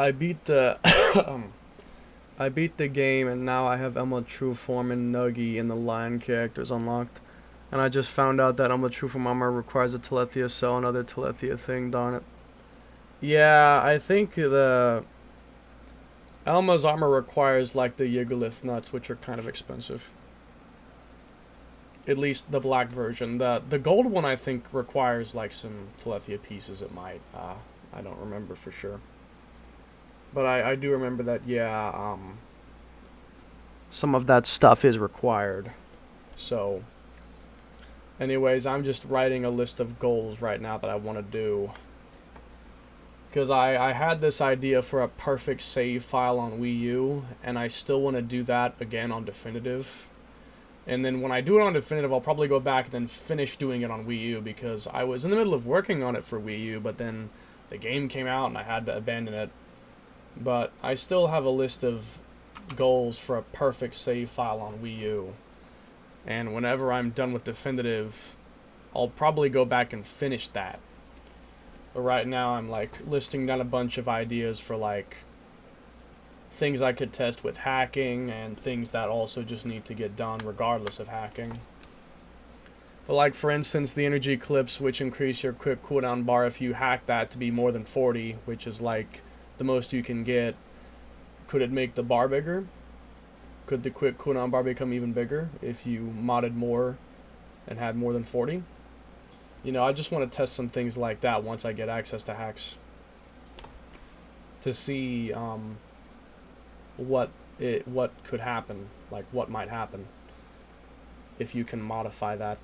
I beat the I beat the game, and now I have Elma True Form and Nuggy in the Lion characters unlocked. And I just found out that Elma True Form armor requires a Telethia cell, another Telethia thing, darn it. Yeah, I think the Elma's armor requires like the Yigglith nuts, which are kind of expensive. At least the black version. The gold one I think requires like some Telethia pieces. It might. I don't remember for sure. But I do remember that, yeah, some of that stuff is required. So, anyways, I'm just writing a list of goals right now that I want to do. Because I had this idea for a perfect save file on Wii U, and I still want to do that again on Definitive. And then when I do it on Definitive, I'll probably go back and then finish doing it on Wii U, because I was in the middle of working on it for Wii U, but then the game came out and I had to abandon it. But I still have a list of goals for a perfect save file on Wii U. And whenever I'm done with Definitive, I'll probably go back and finish that. But right now I'm like listing down a bunch of ideas for like things I could test with hacking and things that also just need to get done regardless of hacking. But like for instance the energy clips, which increase your quick cooldown bar if you hack that to be more than 40, which is like the most you can get. Could it make the bar bigger? Could the quick cooldown bar become even bigger if you modded more and had more than 40? You know, I just want to test some things like that once I get access to hacks, to see what could happen, like what might happen if you can modify that.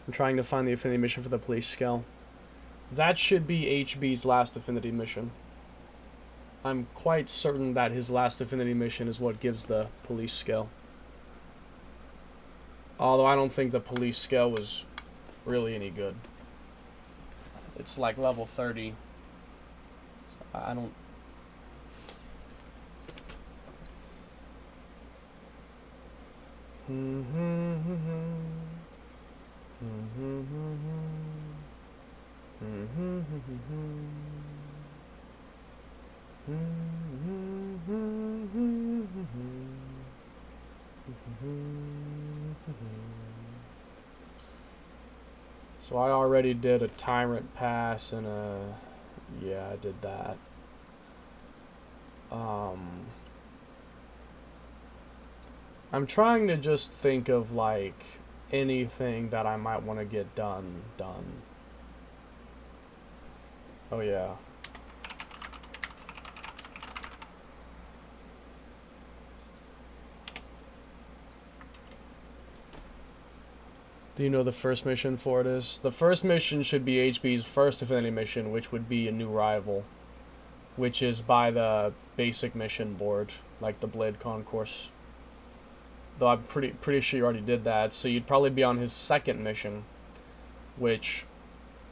I'm trying to find the affinity mission for the police scale. That should be HB's last affinity mission. I'm quite certain that his last affinity mission is what gives the police scale. Although I don't think the police scale was really any good. It's like level 30. So I don't... So I already did a Tyrant Pass and a... yeah, I did that. I'm trying to just think of like anything that I might want to get done. Oh yeah. Do you know the first mission for it is? The first mission should be HB's first affinity mission, which would be a new rival, which is by the basic mission board, like the Blade Concourse. Though I'm pretty sure you already did that, so you'd probably be on his second mission, which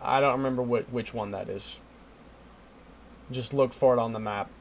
I don't remember which one that is. Just look for it on the map.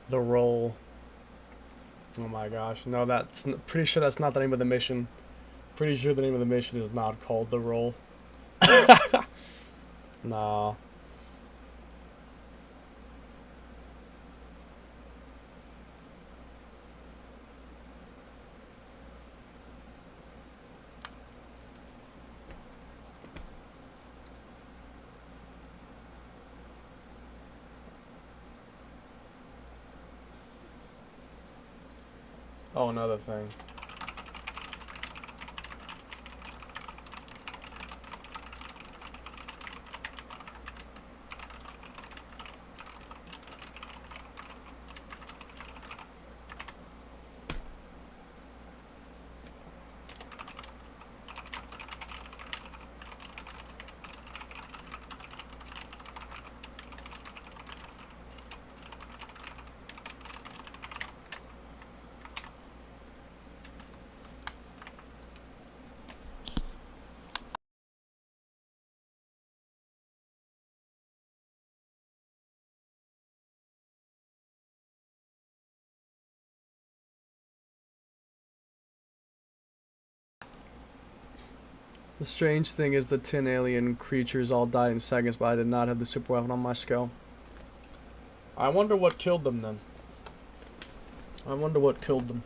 The roll. Oh my gosh. No, that's pretty sure that's not the name of the mission. Pretty sure the name of the mission is not called the roll. Nah. Oh, another thing. The strange thing is the 10 alien creatures all died in seconds, but I did not have the super weapon on my scale. I wonder what killed them then. I wonder what killed them.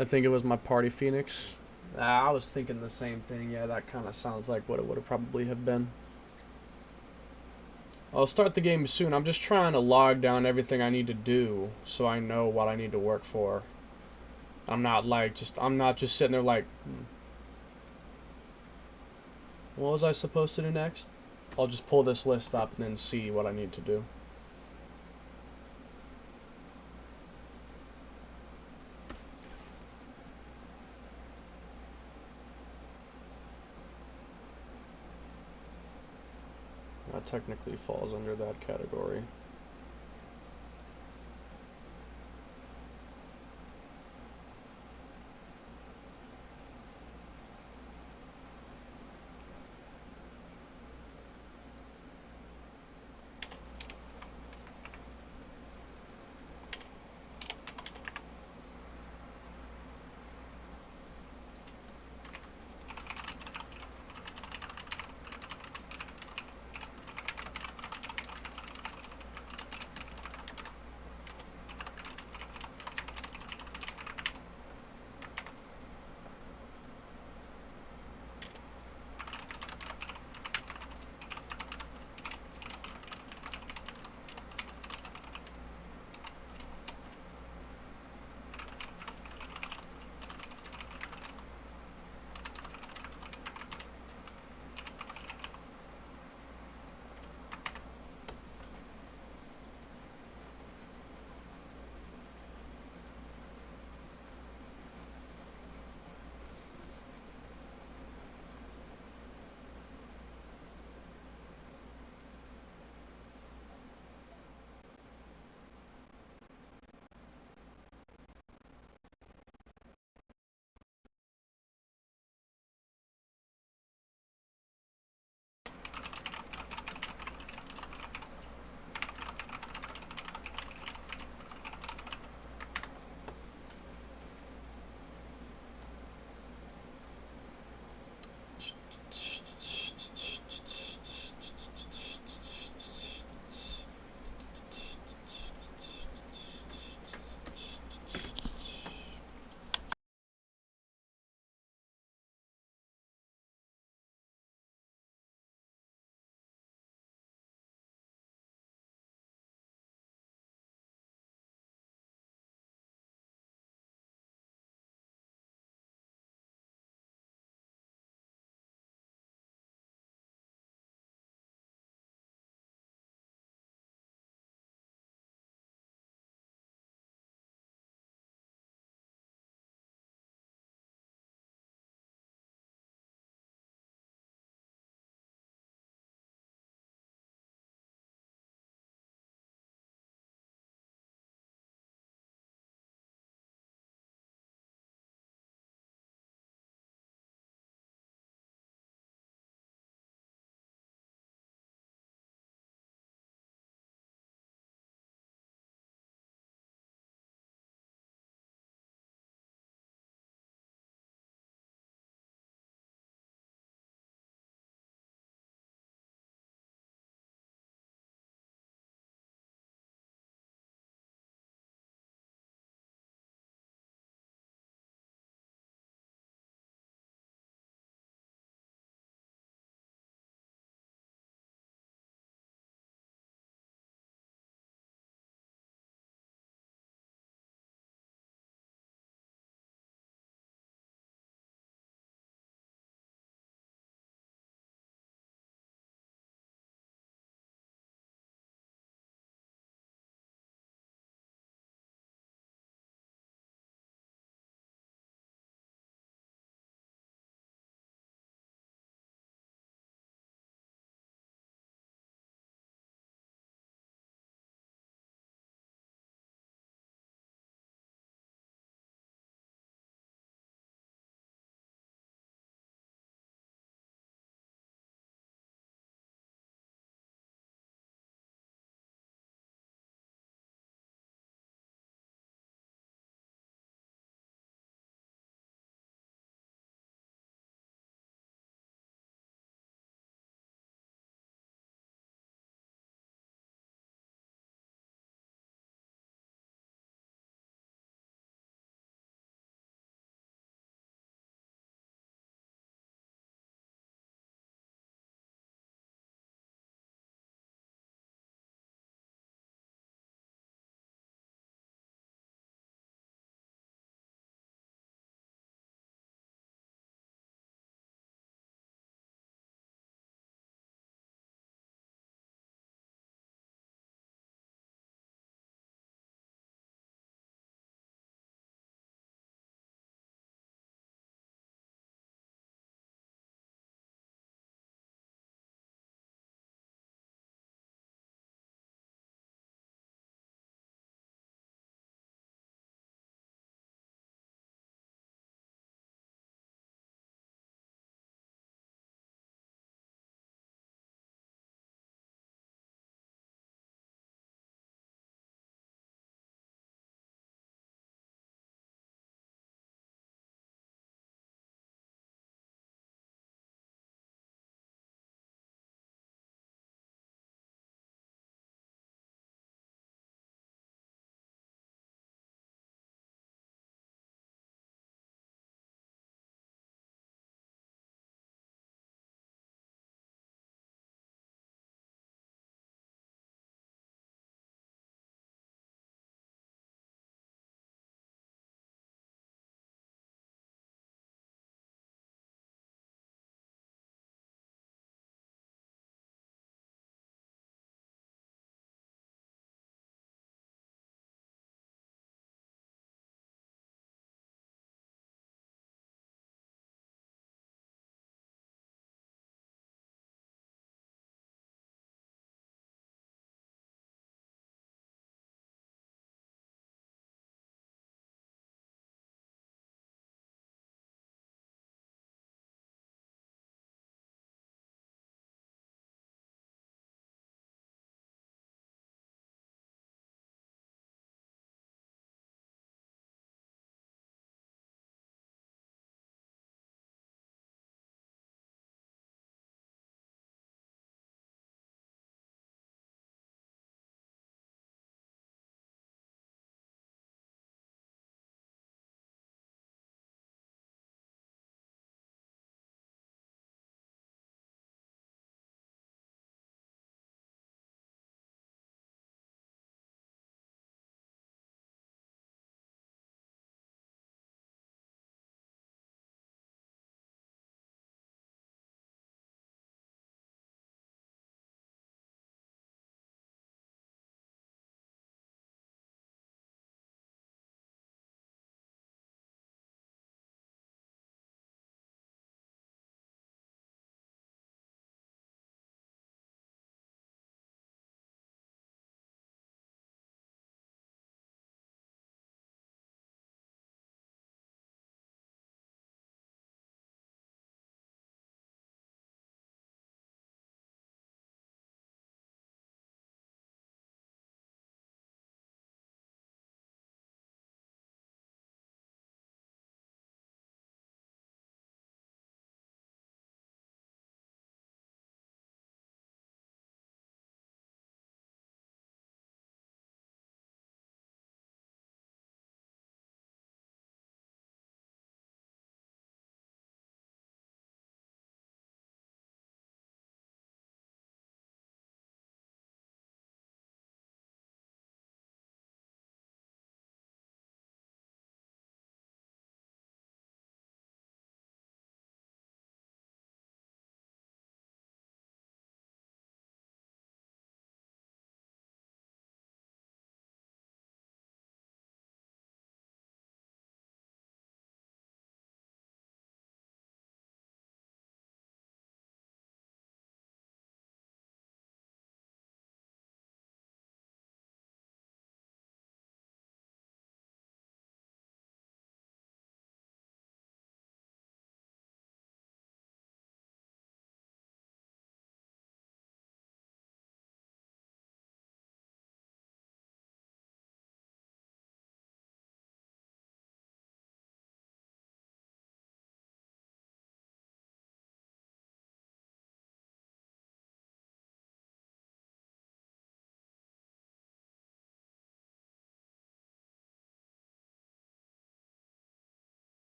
I think it was my party phoenix. I was thinking the same thing. Yeah, that kind of sounds like what it would have probably have been. I'll start the game soon. I'm just trying to log down everything I need to do so I know what I need to work for. I'm not just sitting there like, what was I supposed to do next? I'll just pull this list up and then see what I need to do. That technically falls under that category.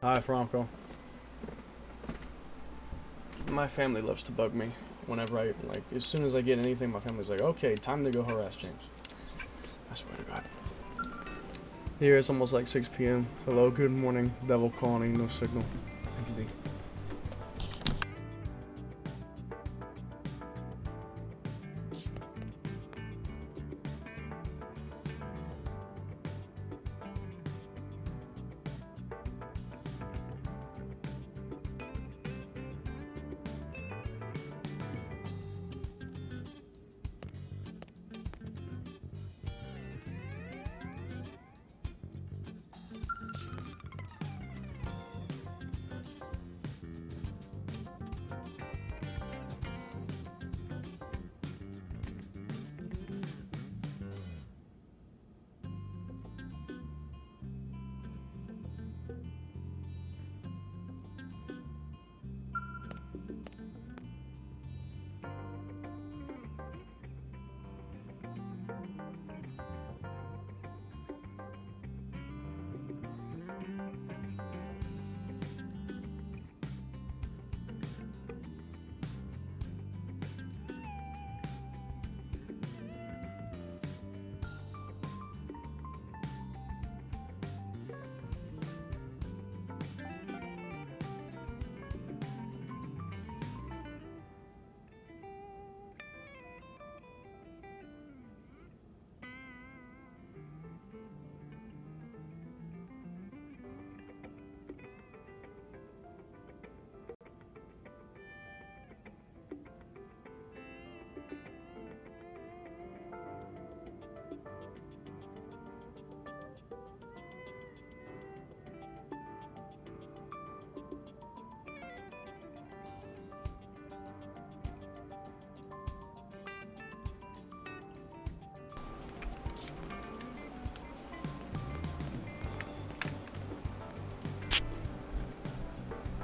Hi, Franco. My family loves to bug me whenever as soon as I get anything, my family's like, okay, time to go harass James. I swear to God. Here it's almost like 6 p.m. Hello, good morning, devil calling, no signal. Entity.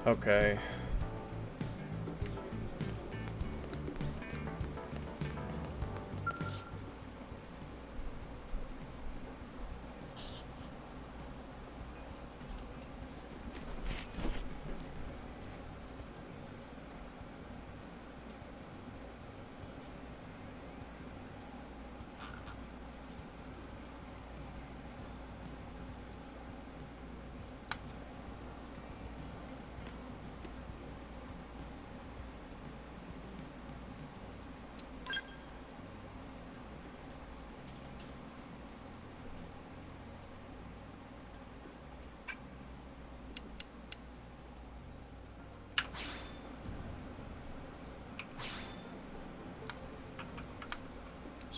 Okay.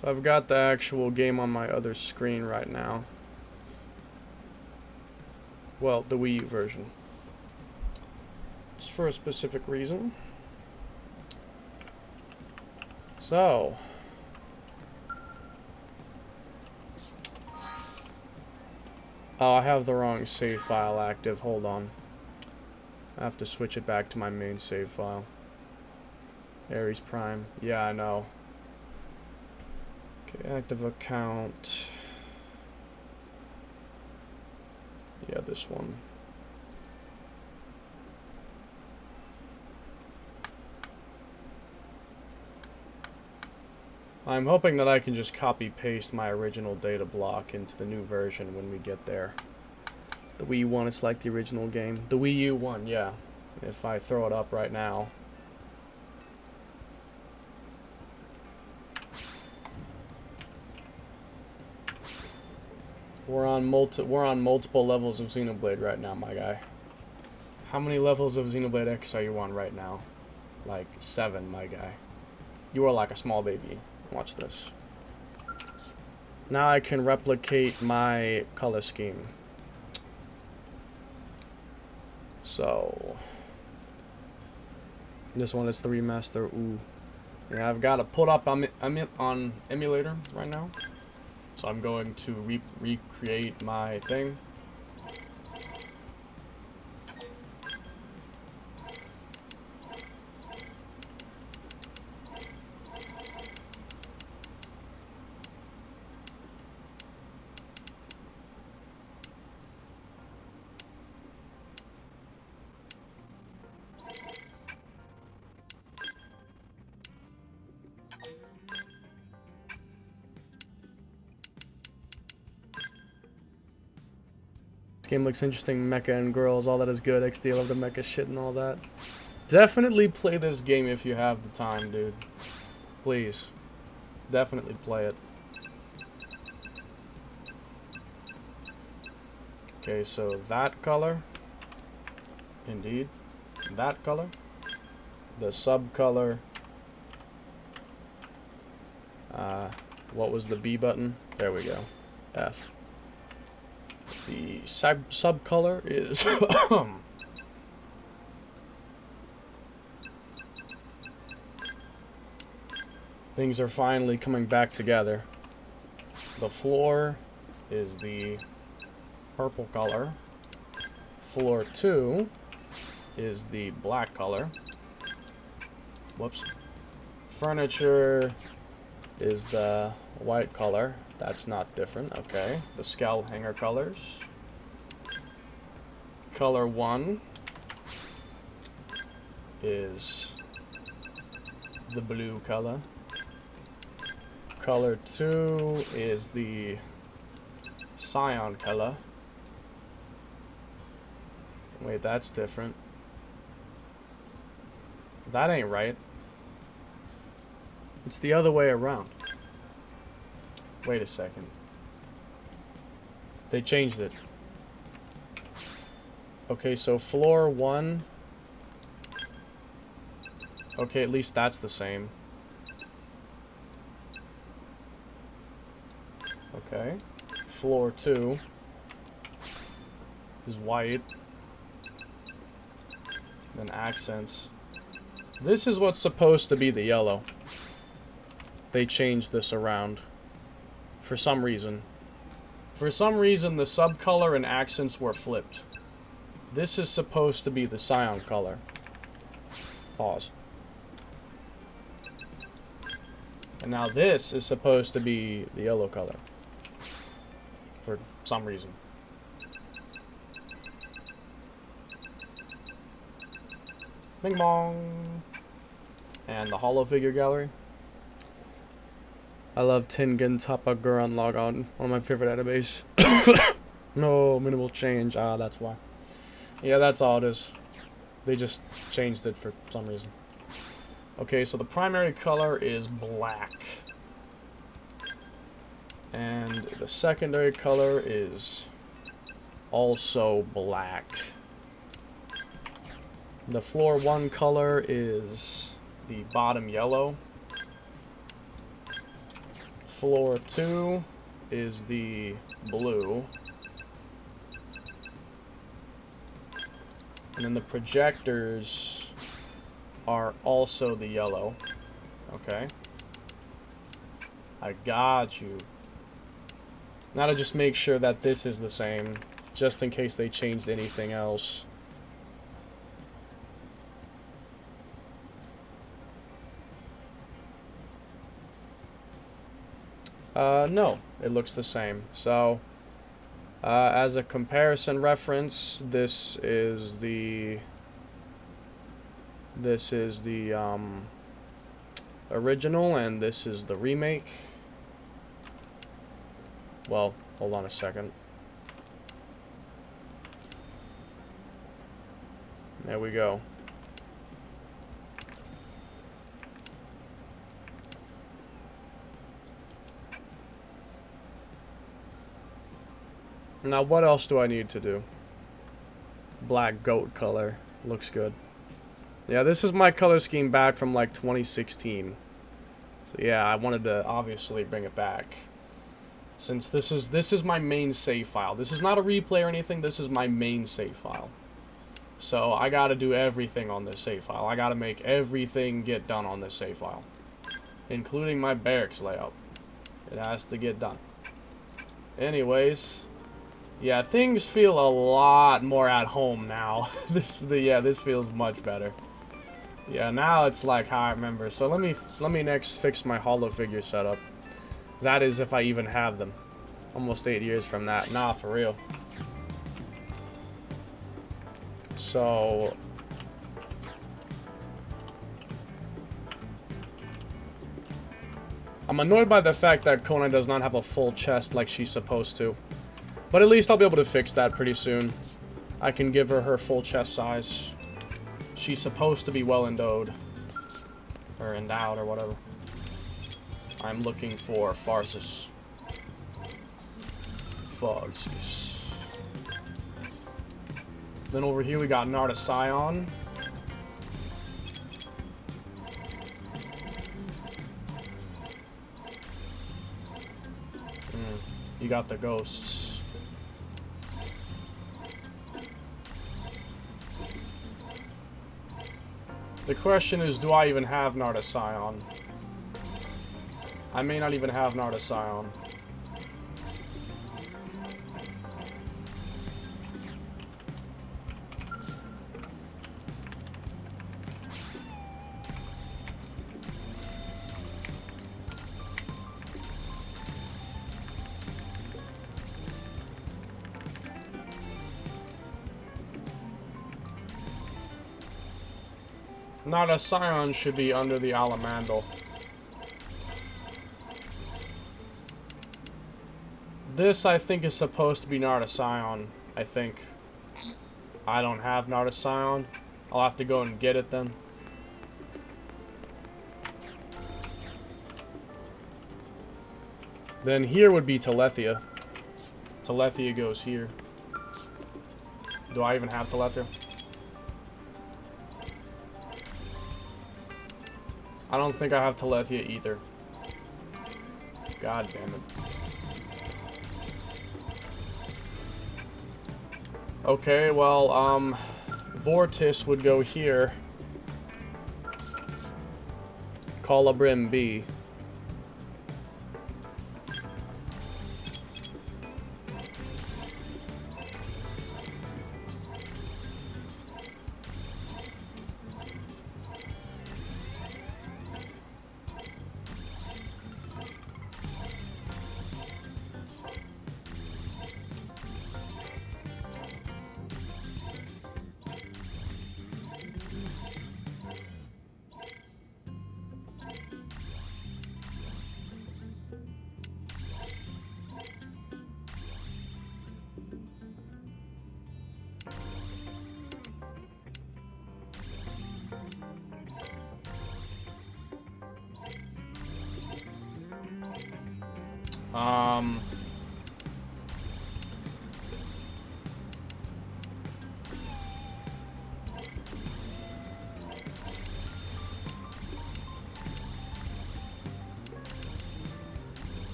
So I've got the actual game on my other screen right now. Well, the Wii U version. It's for a specific reason. So, oh, I have the wrong save file active. Hold on. I have to switch it back to my main save file. Ares Prime. Yeah, I know. Okay, active account. Yeah, this one. I'm hoping that I can just copy paste my original data block into the new version when we get there. The Wii 1 is like the original game. The Wii U one, yeah. If I throw it up right now. We're on multiple levels of Xenoblade right now, my guy. How many levels of Xenoblade X are you on right now? Like 7, my guy. You are like a small baby. Watch this. Now I can replicate my color scheme. So this one is the remaster. Ooh. Yeah, I've got to put up on emulator right now. So I'm going to recreate my thing. Game looks interesting, mecha and girls, all that is good. XD, I love the mecha shit and all that. Definitely play this game if you have the time, dude. Please. Definitely play it. Okay, so that color. Indeed. That color. The sub color. What was the B button? There we go. F. The sub color is things are finally coming back together. The floor is the purple color. Floor 2 is the black color. Whoops. Furniture is the white color. That's not different. Okay. The skull hanger colors. Color 1 is the blue color. Color 2 is the cyan color. Wait, that's different. That ain't right. It's the other way around. Wait a second. They changed it. Okay, so floor 1. Okay, at least that's the same. Okay. Floor 2 is white. Then accents. This is what's supposed to be the yellow. They changed this around. For some reason. For some reason, the subcolor and accents were flipped. This is supposed to be the cyan color. Pause. And now this is supposed to be the yellow color. For some reason. Bing bong. And the Hollow Figure Gallery. I love Tengen Toppa Gurren Lagann, one of my favorite animes. No, minimal change. Ah, that's why. Yeah, that's all it is. They just changed it for some reason. Okay, so the primary color is black. And the secondary color is also black. The floor 1 color is the bottom yellow. floor 2 is the blue. And then the projectors are also the yellow. Okay. I got you. Now to just make sure that this is the same, just in case they changed anything else. No, it looks the same. So, as a comparison reference, this is the original, and this is the remake. Well, hold on a second. There we go. Now, what else do I need to do? Black goat color. Looks good. Yeah, this is my color scheme back from like 2016. So yeah, I wanted to obviously bring it back. Since this is my main save file. This is not a replay or anything, this is my main save file. So I gotta do everything on this save file. I gotta make everything get done on this save file. Including my barracks layout. It has to get done. Anyways, yeah, things feel a lot more at home now. This feels much better. Yeah, now it's like how I remember. So let me next fix my hollow figure setup. That is if I even have them. Almost 8 years from that. Nah, for real. So I'm annoyed by the fact that Kona does not have a full chest like she's supposed to. But at least I'll be able to fix that pretty soon. I can give her her full chest size. She's supposed to be well endowed. Or endowed, or whatever. I'm looking for Farsis. Farsis. Then over here we got Narda Scion. You got the ghosts. The question is, do I even have Narda Scion? I may not even have Narda Scion. Narda Scion should be under the Alamandal. This, I think, is supposed to be Narda Scion, I think. I don't have Narda Scion. I'll have to go and get it then. Then here would be Telethia. Telethia goes here. Do I even have Telethia? I don't think I have Telethia either. God damn it. Okay, well, Vortis would go here. Colibrim B.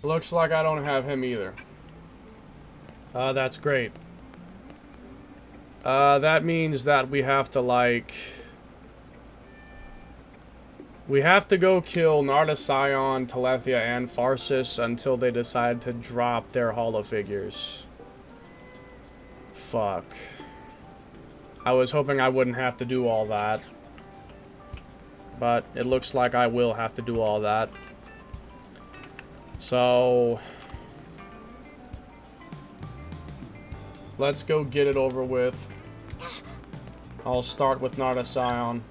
Looks like I don't have him either. That's great. That means that we have to, like... We have to go kill Nardasion, Telethia, and Pharsis until they decide to drop their holofigures. Fuck. I was hoping I wouldn't have to do all that. But it looks like I will have to do all that. So... let's go get it over with. I'll start with Nardasion.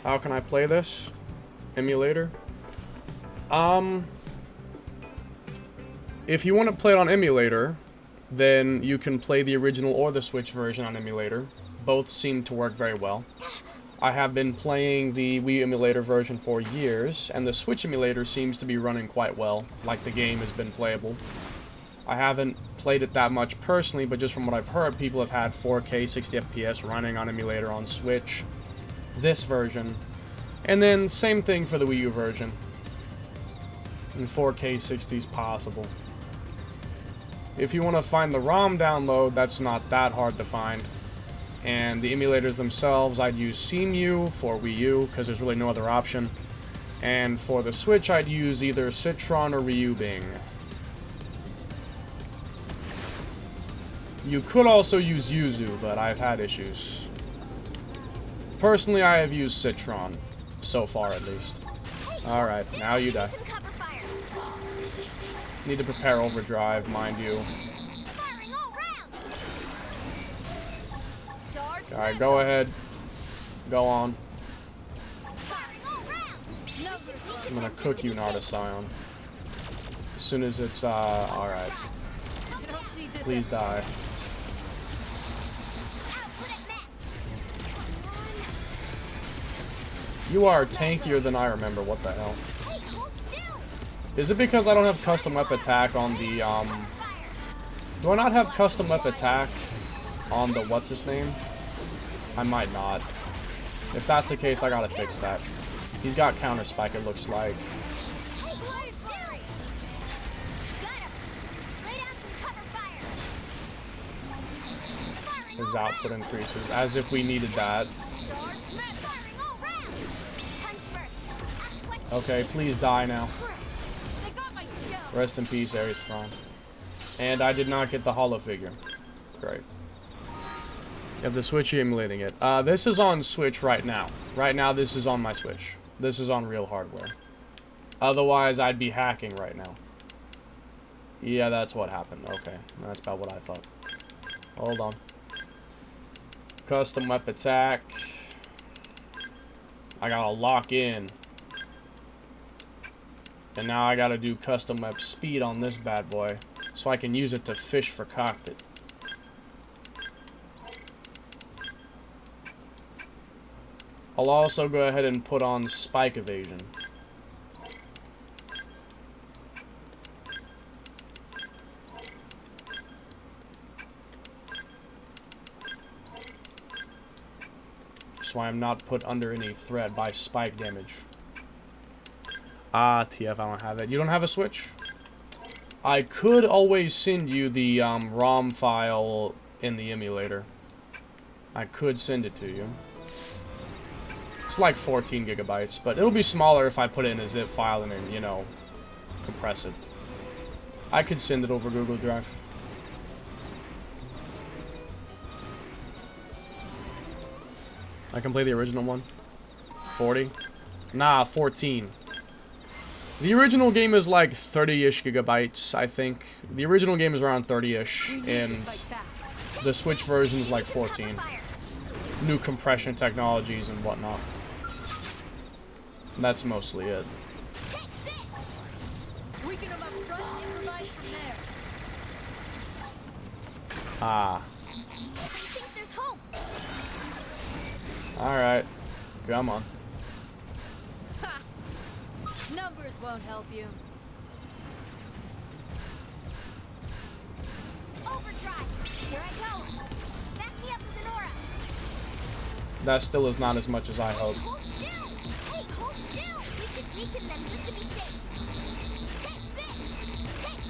How can I play this? Emulator? If you want to play it on emulator, then you can play the original or the Switch version on emulator. Both seem to work very well. I have been playing the Wii emulator version for years, and the Switch emulator seems to be running quite well, like the game has been playable. I haven't played it that much personally, but just from what I've heard, people have had 4K 60 FPS running on emulator on Switch. This version. And then same thing for the Wii U version. And 4K 60 is possible. If you want to find the ROM download, that's not that hard to find. And the emulators themselves, I'd use CMU for Wii U, because there's really no other option. And for the Switch, I'd use either Citron or Ryubing. You could also use Yuzu, but I've had issues. Personally, I have used Citron, so far at least. Alright, now you die. Need to prepare overdrive, mind you. Alright, go ahead. Go on. I'm gonna cook you, Nardasion. As soon as it's, alright. Please die. You are tankier than I remember, what the hell. Is it because I don't have custom weapon attack on the, do I not have custom weapon attack on the what's-his-name? I might not. If that's the case, I gotta fix that. He's got counter spike, it looks like. His output increases, as if we needed that. Okay, please die now. Rest in peace, Ares Prime. And I did not get the holo figure. Great. You have the Switch emulating it. This is on Switch right now. Right now, this is on my Switch. This is on real hardware. Otherwise, I'd be hacking right now. Yeah, that's what happened. Okay, that's about what I thought. Hold on. Custom weapon attack. I gotta lock in. And now I gotta do custom web speed on this bad boy, so I can use it to fish for cockpit. I'll also go ahead and put on spike evasion. So I am not put under any threat by spike damage. Ah, TF, I don't have it. You don't have a Switch? I could always send you the ROM file in the emulator. I could send it to you. It's like 14 gigabytes, but it'll be smaller if I put it in a zip file and then, you know, compress it. I could send it over Google Drive. I can play the original one. 40? Nah, 14. The original game is like 30-ish gigabytes, I think. The original game is around 30-ish, and the Switch version is like 14. New compression technologies and whatnot. And that's mostly it. Ah. Alright. Come on. Numbers won't help you. Overdrive. Here I go. Back me up with an aura. That still is not as much as I hoped.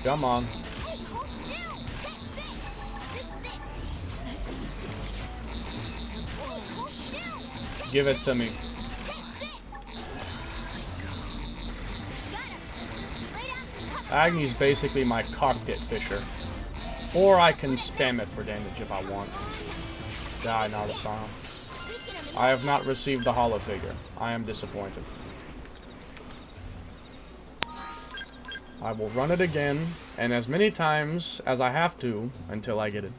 Come on. Hey, hold still. Take this. This is it. Hey, hold still. Take Give it to me. this. Got him. Lay down some cover. Agni's basically my cockpit fisher. Or I can spam it for damage if I want. Die, not a song. Weaken him. I have not received the holo figure. I am disappointed. I will run it again, and as many times as I have to, until I get it.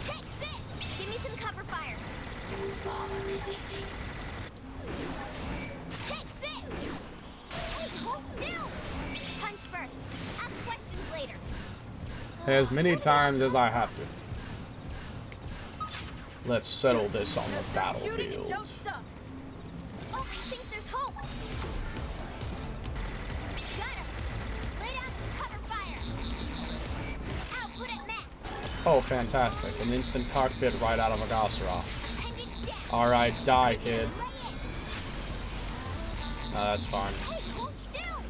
Take this. Give me some cover fire. Take this. Hey, hold still. Punch first. Ask questions later. As many times as I have to. Let's settle this on the Shooting and battlefield. don't stop. Oh, I think there's hope. Got him. Lay down some cover fire. Output at max. Oh, fantastic. An instant cockpit right out of a Gossaroff. Appendage down. Alright, die, kid. Lay in. That's fine. Hey, hold still.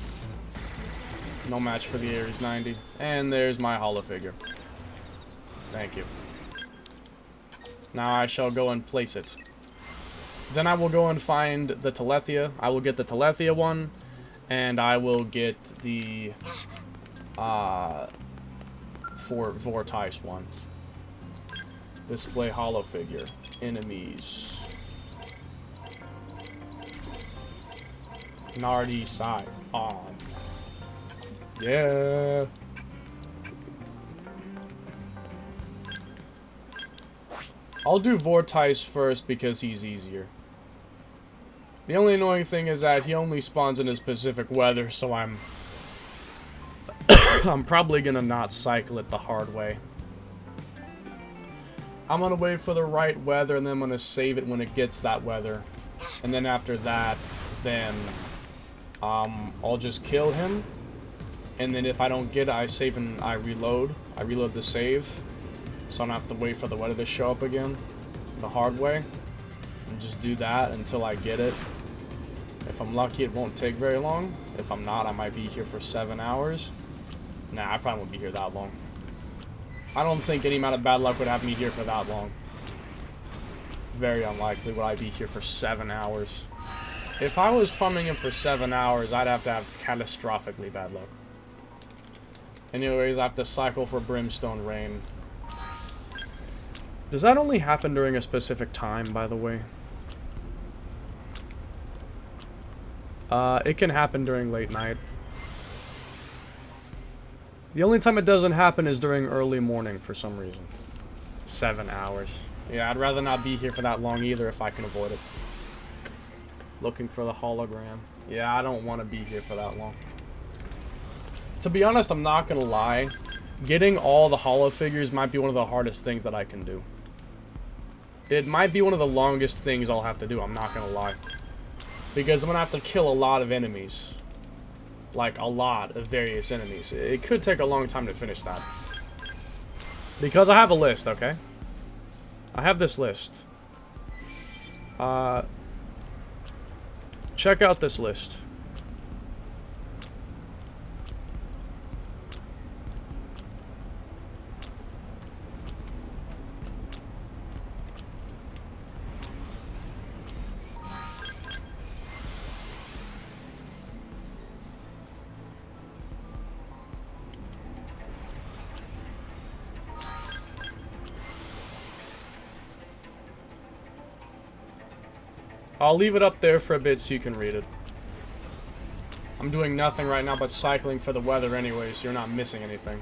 No match for the Ares 90. And there's my holo figure. Thank you. Now I shall go and place it. Then I will go and find the Telethia. I will get the Telethia one. And I will get the Vortice one. Display holo figure. Enemies. Nardi side on. Yeah. I'll do Vortice first because he's easier. The only annoying thing is that he only spawns in his Pacific weather, so I'm I'm probably gonna not cycle it the hard way. I'm gonna wait for the right weather and then I'm gonna save it when it gets that weather. And then after that, then I'll just kill him. And then if I don't get it, I save and I reload. I reload the save. So I don't have to wait for the weather to show up again the hard way. And just do that until I get it. If I'm lucky, it won't take very long. If I'm not, I might be here for 7 hours. Nah, I probably won't be here that long. I don't think any amount of bad luck would have me here for that long. Very unlikely would I be here for 7 hours. If I was farming him for 7 hours, I'd have to have catastrophically bad luck. Anyways, I have to cycle for Brimstone Rain. Does that only happen during a specific time, by the way? It can happen during late night. The only time it doesn't happen is during early morning for some reason. 7 hours. Yeah, I'd rather not be here for that long either if I can avoid it. Looking for the hologram. Yeah, I don't want to be here for that long. To be honest, I'm not gonna lie. Getting all the holo figures might be one of the hardest things that I can do. It might be one of the longest things I'll have to do, I'm not gonna lie. Because I'm gonna have to kill a lot of enemies. Like, a lot of various enemies. It could take a long time to finish that. Because I have a list, okay? I have this list. Check out this list. I'll leave it up there for a bit so you can read it. I'm doing nothing right now but cycling for the weather anyway, so you're not missing anything.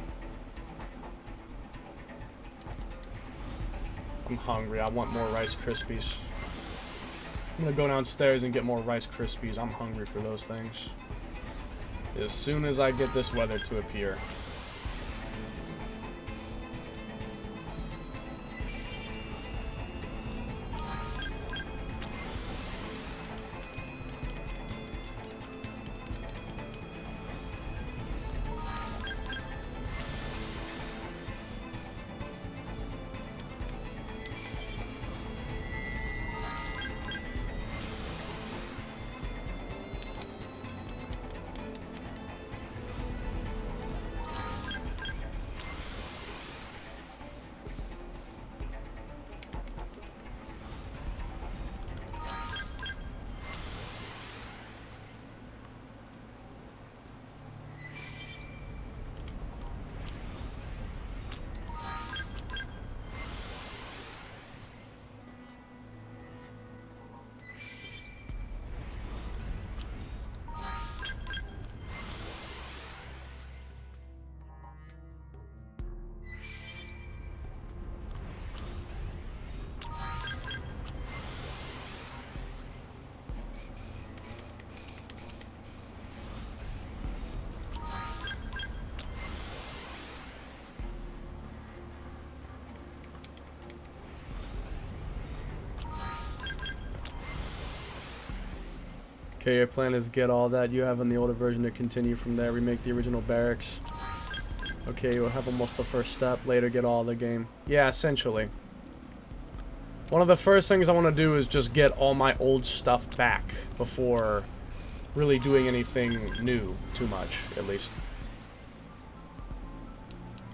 I'm hungry. I want more Rice Krispies. I'm gonna go downstairs and get more Rice Krispies. I'm hungry for those things. As soon as I get this weather to appear. Okay, your plan is get all that you have in the older version to continue from there, remake the original barracks. Okay, you'll have almost the first step, later get all the game. Yeah, essentially. One of the first things I want to do is just get all my old stuff back before really doing anything new, too much, at least.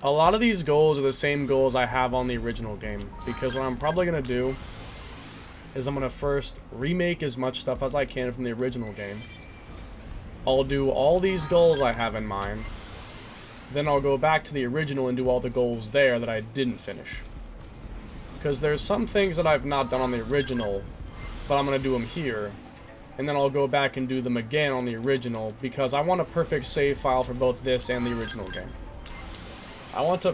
A lot of these goals are the same goals I have on the original game, because what I'm probably going to do is I'm going to first remake as much stuff as I can from the original game. I'll do all these goals I have in mind, then I'll go back to the original and do all the goals there that I didn't finish. Because there's some things that I've not done on the original, but I'm going to do them here, and then I'll go back and do them again on the original, because I want a perfect save file for both this and the original game. I want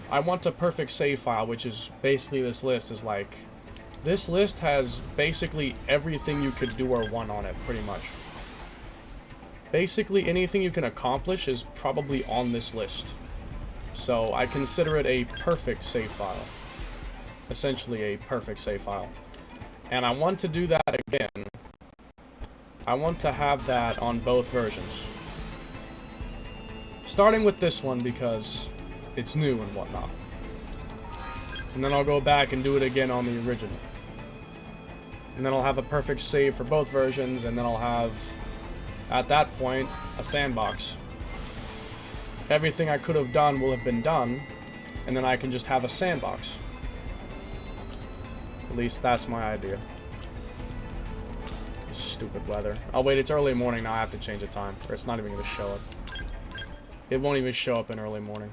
a perfect save file, which is basically this list is like, this list has basically everything you could do or want on it, pretty much. Basically anything you can accomplish is probably on this list. So I consider it a perfect save file. Essentially a perfect save file. And I want to do that again. I want to have that on both versions. Starting with this one because it's new and whatnot. And then I'll go back and do it again on the original. And then I'll have a perfect save for both versions, and then I'll have, at that point, a sandbox. Everything I could have done will have been done, and then I can just have a sandbox. At least that's my idea. Stupid weather. Oh wait, it's early morning now, I have to change the time, or it's not even going to show up. It won't even show up in early morning.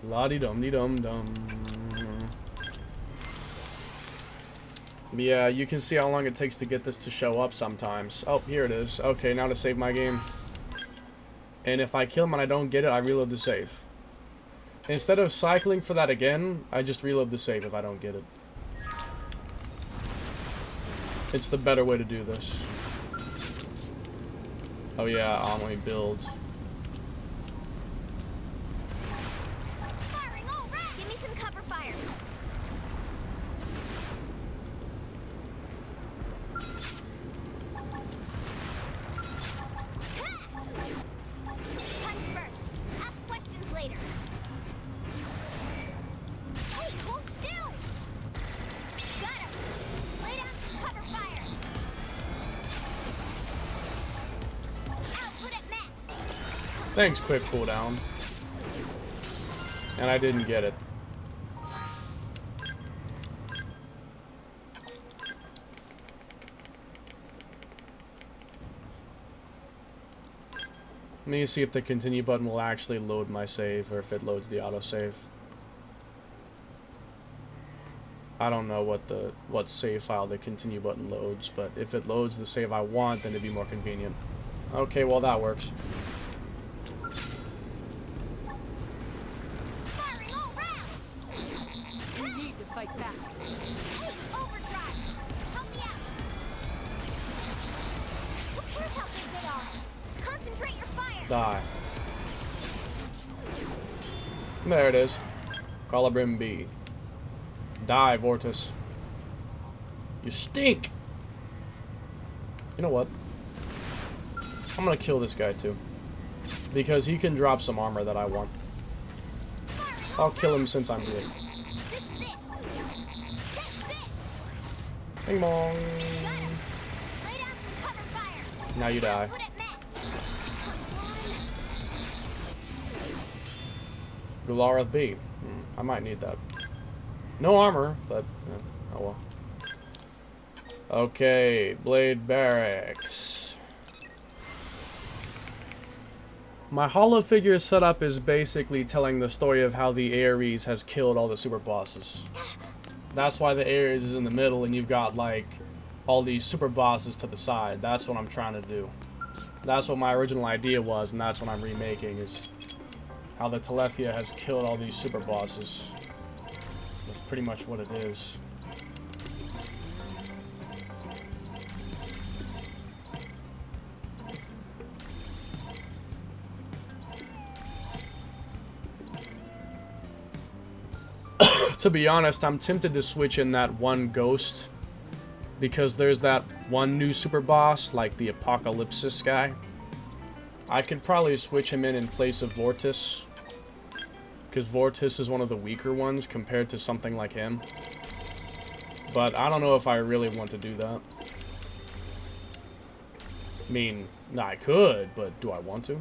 La-di-dum-di-dum-dum. Yeah, you can see how long it takes to get this to show up sometimes. Oh, here it is. Okay, now to save my game. And if I kill him and I don't get it, I reload the save. Instead of cycling for that again, I just reload the save if I don't get it. It's the better way to do this. Oh yeah, on my build. Firing all right. Give me some cover fire. Punch first. Ask questions later. Hey, hold still. Got him. Lay down some cover fire. Output at max. Thanks, quick cooldown. And I didn't get it. Let me see if the continue button will actually load my save, or if it loads the autosave. I don't know what save file the continue button loads, but if it loads the save I want, then it'd be more convenient. Okay, well that works. Firing all rounds. We need to fight back. Hey, overdrive. Help me out. Who cares how big they are? Concentrate your fire. Die. There it is. Colibrim B. Die, Vortis. You stink! You know what? I'm gonna kill this guy too. Because he can drop some armor that I want. I'll kill him since I'm here. This is it. That's it. Bing bong. Got him. Lay down some cover fire. Now you die. Put it max. Gularath B. I might need that. No armor, but oh well. Okay, Blade Barracks. My hollow figure setup is basically telling the story of how the Ares has killed all the super bosses. That's why the Ares is in the middle and you've got like all these super bosses to the side. That's what I'm trying to do. That's what my original idea was, and that's what I'm remaking, is how the Telethia has killed all these super bosses. That's pretty much what it is. To be honest, I'm tempted to switch in that one ghost because there's that one new super boss, like the Apocalypsis guy. I could probably switch him in place of Vortis, because Vortis is one of the weaker ones compared to something like him. But I don't know if I really want to do that. I mean, I could, but do I want to?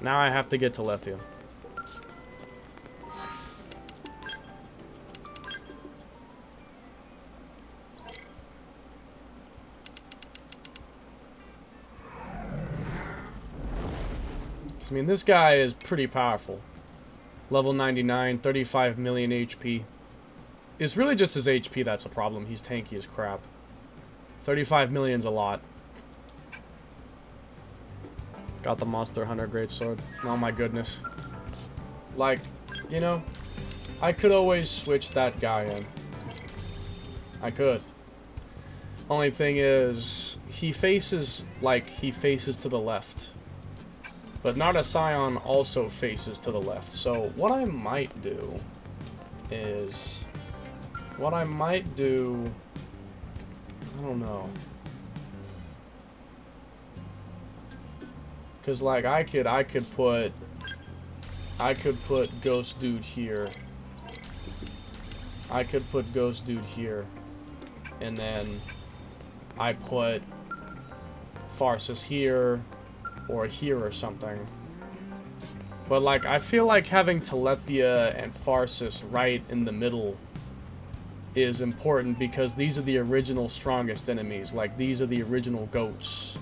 Now I have to get Telethia. I mean, this guy is pretty powerful. Level 99, 35 million HP. It's really just his HP that's a problem. He's tanky as crap. 35 million's a lot. Got the Monster Hunter Greatsword. Oh my goodness. Like, you know, I could always switch that guy in. I could. Only thing is, he faces to the left. But Nada Scion also faces to the left. So what I might do is... I don't know. Cause like I could put Ghost Dude here. I could put Ghost Dude here. And then I put Farsus here or here or something. But like I feel like having Telethia and Farsus right in the middle is important because these are the original strongest enemies. Like these are the original goats.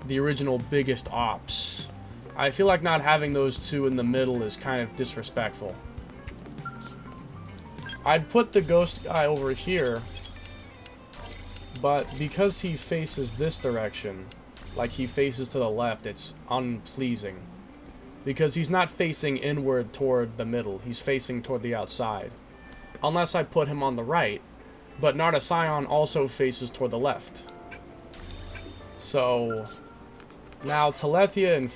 The original biggest ops. I feel like not having those two in the middle is kind of disrespectful. I'd put the ghost guy over here, but because he faces this direction, like he faces to the left, it's unpleasing. Because he's not facing inward toward the middle, he's facing toward the outside. Unless I put him on the right, but Nada Scion also faces toward the left. So now Telethia and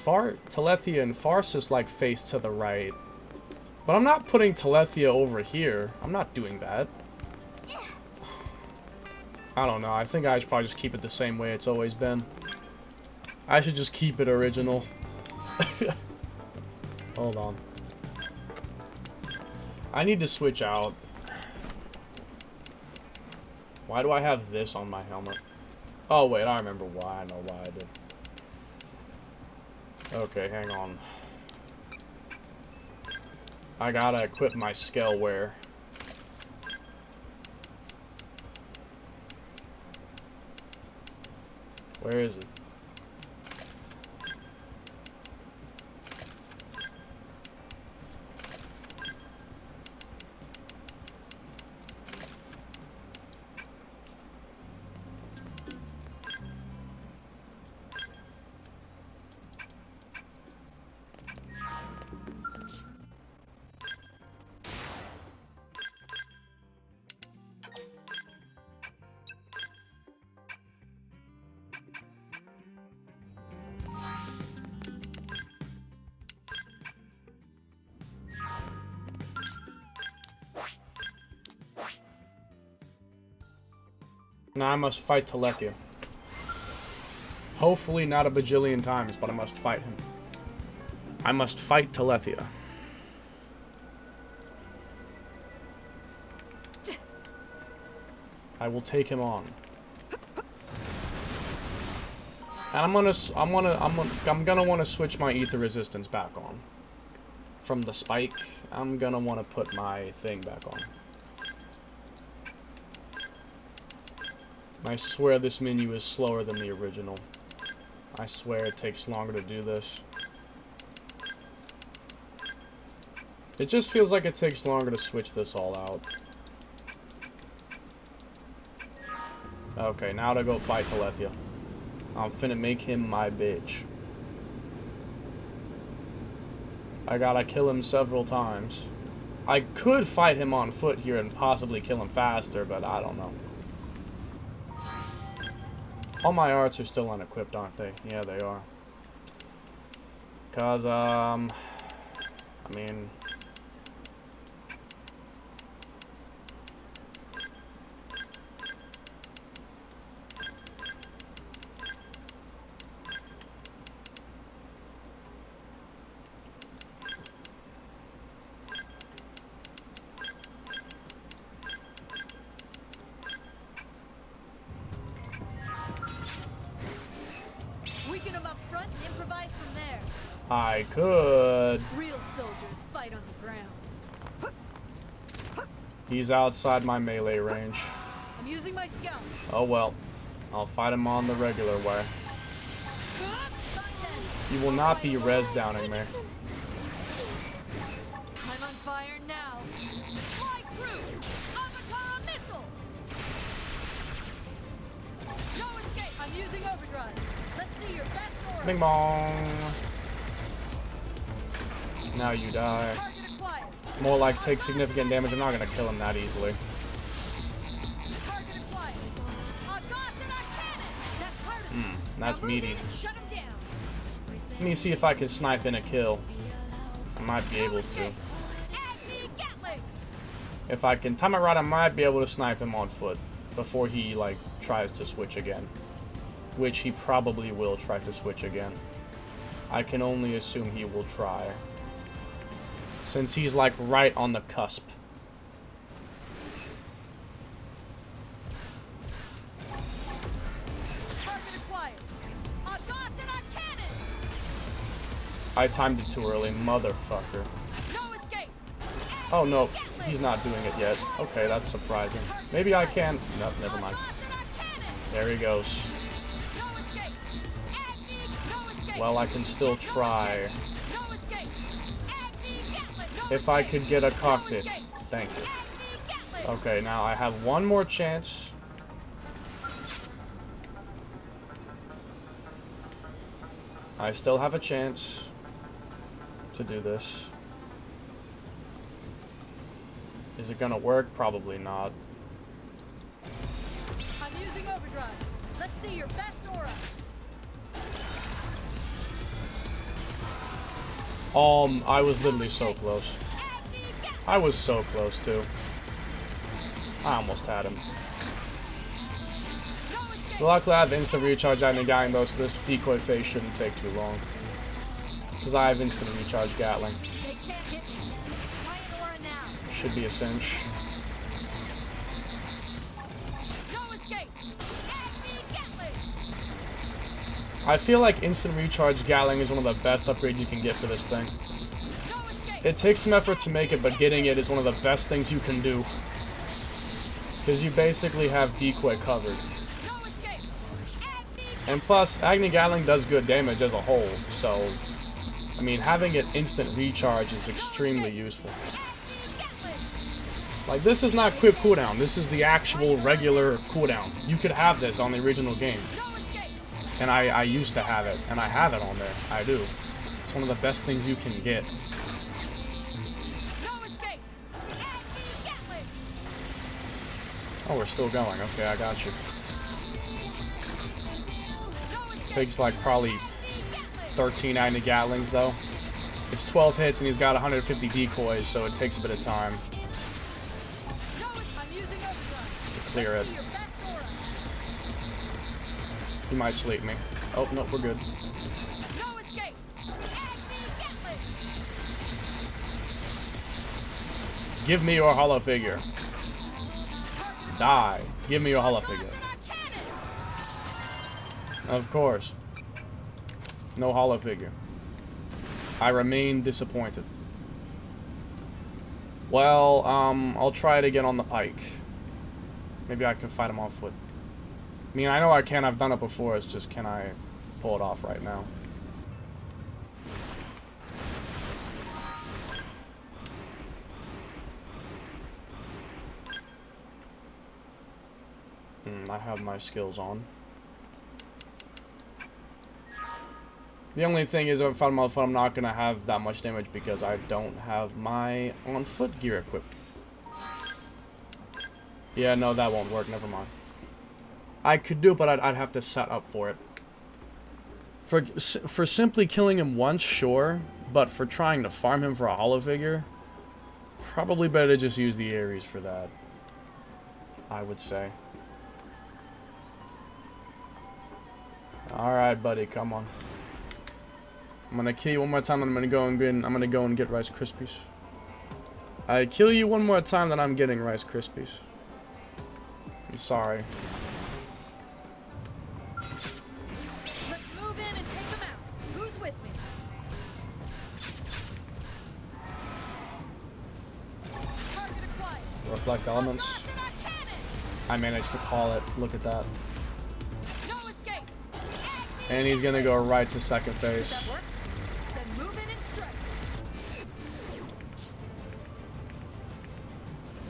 Farsus like face to the right. But I'm not putting Telethia over here. I'm not doing that. I don't know. I think I should probably just keep it the same way it's always been. I should just keep it original. Hold on. I need to switch out. Why do I have this on my helmet? Oh wait, I remember why. I know why I did. Okay, hang on. I gotta equip my Scaleware. Where is it? Now I must fight Telethia. Hopefully not a bajillion times, but I must fight him. I must fight Telethia. I will take him on. And I'm gonna want to switch my ether resistance back on. From the spike, I'm gonna want to put my thing back on. I swear this menu is slower than the original. I swear it takes longer to do this. It just feels like it takes longer to switch this all out. Okay, now to go fight Telethia. I'm finna make him my bitch. I gotta kill him several times. I could fight him on foot here and possibly kill him faster, but I don't know. All my arts are still unequipped, aren't they? Yeah, they are. Cause, I mean... Station him up front and improvise from there. I could. Real soldiers fight on the ground. He's outside my melee range. I'm using my scout. Oh well. I'll fight him on the regular way. He will not be res downing me. I'm on fire now. Fly through! Avatar missile! No escape! I'm using overdrive. Let's see your best aura. Bing bong. Now you die. Target acquired. More like take significant damage. I'm not gonna kill him that easily. Target acquired. I've got that I cannon! That's part of it. That's Now move meaty. in and shut him down. Let me see if I can snipe in a kill. I might be able to. Gatling! If I can time it right, I might be able to snipe him on foot before he like tries to switch again. Which he probably will try to switch again. I can only assume he will try. Since he's like right on the cusp. Target acquired. I've got that I cannon! I timed it too early, motherfucker. No escape! Oh no, he's not doing it yet. Okay, that's surprising. Maybe I can. No, never mind. There he goes. No escape! No escape! Well, I can still try. No escape! If I could get a cockpit. Thank you. Okay, now I have one more chance. I still have a chance to do this. Is it gonna work? Probably not. I'm using overdrive. Let's see your best aura. I was literally so close. I was so close too. I almost had him. Luckily I have instant recharge at Gatling though, so this decoy phase shouldn't take too long. Because I have instant recharge Gatling. They can't hit me. Try an aura now. Should be a cinch. No escape. Gatling. I feel like instant recharge Gatling is one of the best upgrades you can get for this thing. No escape. It takes some effort to make it, but getting it is one of the best things you can do. Because you basically have decoy covered. No escape. And plus, Agni Gatling does good damage as a whole, so I mean, having it instant recharge is extremely useful. Like, this is not quick cooldown, this is the actual regular cooldown. You could have this on the original game. And I used to have it, and I have it on there. I do. It's one of the best things you can get. Oh, we're still going. Okay, I got you. Takes like probably 13 Agni Gatlings though. It's 12 hits and he's got 150 decoys, so it takes a bit of time to clear it. He might sleep me. Oh, no, we're good. Give me your hollow figure. Die. Give me your hollow figure. Of course. No hollow figure. I remain disappointed. Well, I'll try it again on the pike. Maybe I can fight him on foot. I mean, I know I can. I've done it before. It's just, can I pull it off right now? I have my skills on. The only thing is, if I'm on foot, I'm not going to have that much damage because I don't have my on-foot gear equipped. Yeah, no, that won't work. Never mind. I could do it, but I'd have to set up for it. For simply killing him once, sure. But for trying to farm him for a hollow figure, probably better to just use the Ares for that. I would say. Alright, buddy, come on. I'm gonna kill you one more time, and I'm gonna go and get Rice Krispies. I kill you one more time, then I'm getting Rice Krispies. I'm sorry. Let's move in and take Reflect elements. I managed to call it. Look at that. No escape. And he's gonna go right to second phase. That work? Then move in and strike.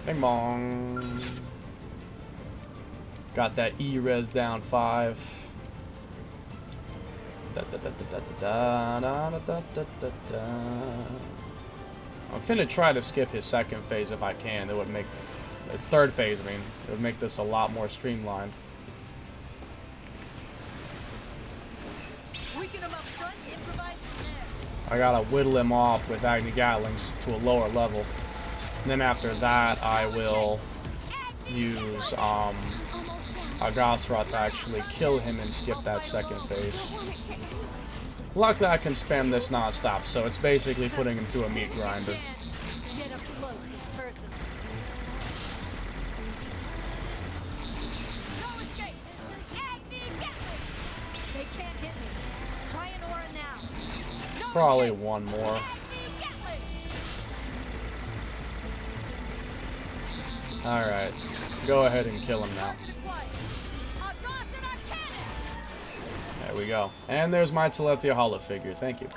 Bing bong. Got that E-res down 5. I'm finna try to skip his second phase if I can. It would make his third phase, I mean, it would make this a lot more streamlined. Weaken him up front, improvise from there. I gotta whittle him off with Agni Gatlings to a lower level. And then after that, I will use Agasra to actually kill him and skip that second phase. Luckily, I can spam this non-stop, so it's basically putting him through a meat grinder. Get up close and personal. No escape. Agni Gatling. They can't hit me. Try an aura now. No Probably escape. one more. Agni Gatling. Alright, go ahead and kill him now. Target acquired. August cannon. There we go. And there's my Telethia Hollow figure. Thank you.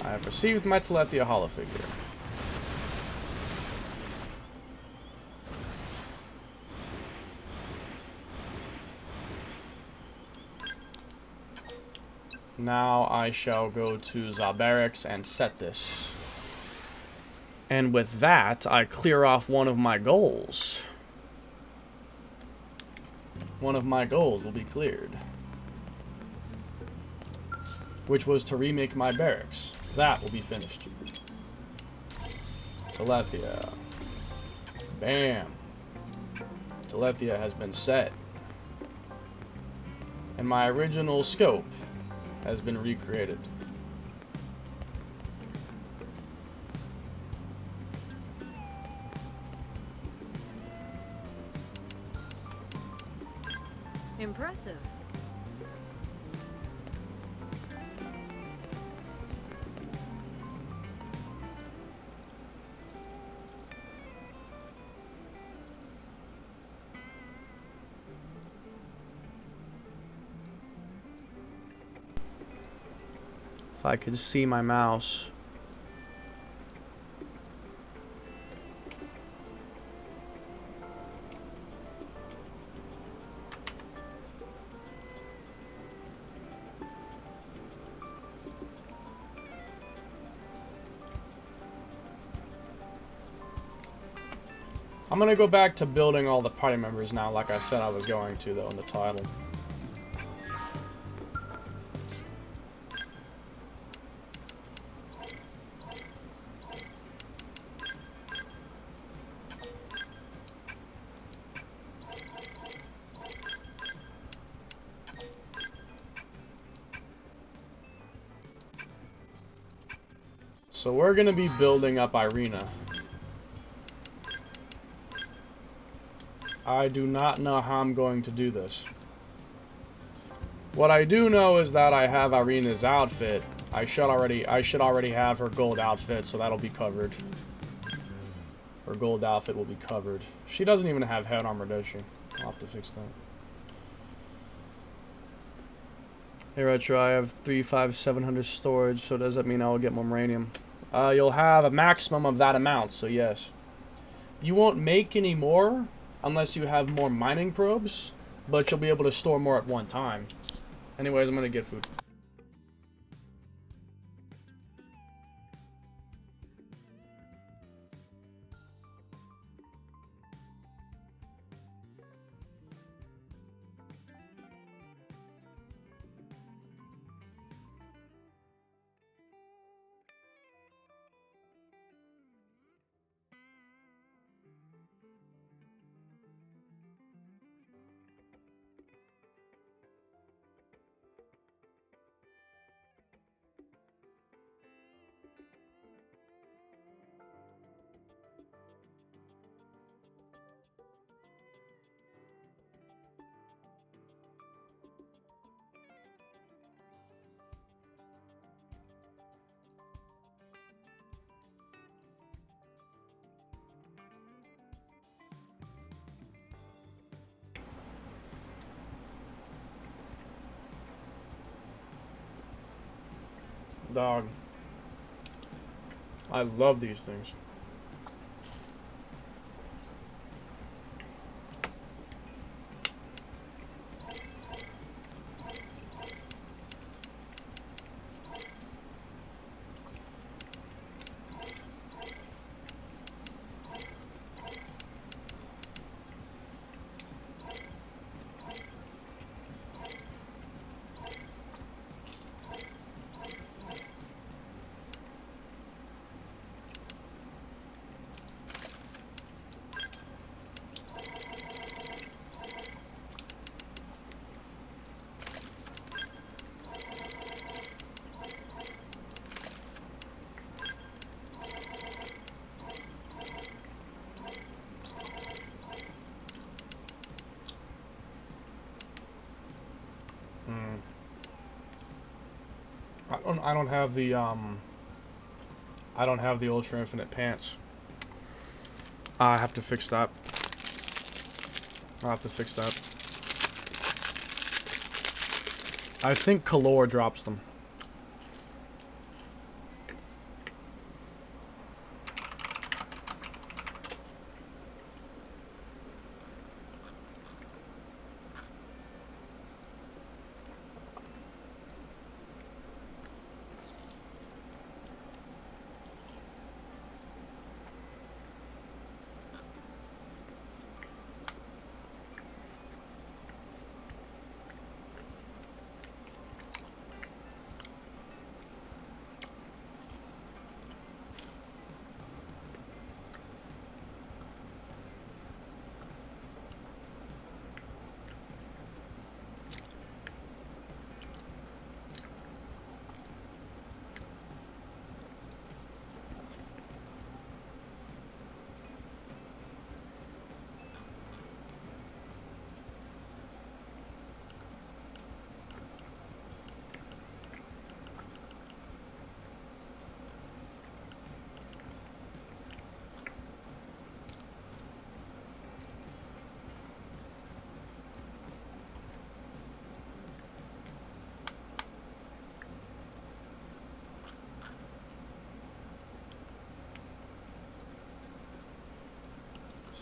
I have received my Telethia Hollow figure. Now I shall go to Zabarix and set this. And with that, I clear off one of my goals. One of my goals will be cleared. Which was to remake my barracks. That will be finished. Telethia. Bam. Telethia has been set. And my original scope has been recreated. Impressive. If I could see my mouse. I'm gonna go back to building all the party members now, like I said I was going to, though, in the title. So we're gonna be building up Irina. I do not know how I'm going to do this. What I do know is that I have Irina's outfit. I should already have her gold outfit, so that'll be covered. Her gold outfit will be covered. She doesn't even have head armor, does she? I'll have to fix that. Hey Retro, I have 35700 storage, so does that mean I'll get more uranium? You'll have a maximum of that amount, so yes. You won't make any more unless you have more mining probes, but you'll be able to store more at one time. Anyways, I'm gonna get food. Dog. I love these things. I don't have the I don't have the Ultra Infinite pants. I have to fix that. I'll have to fix that. I think Kalor drops them.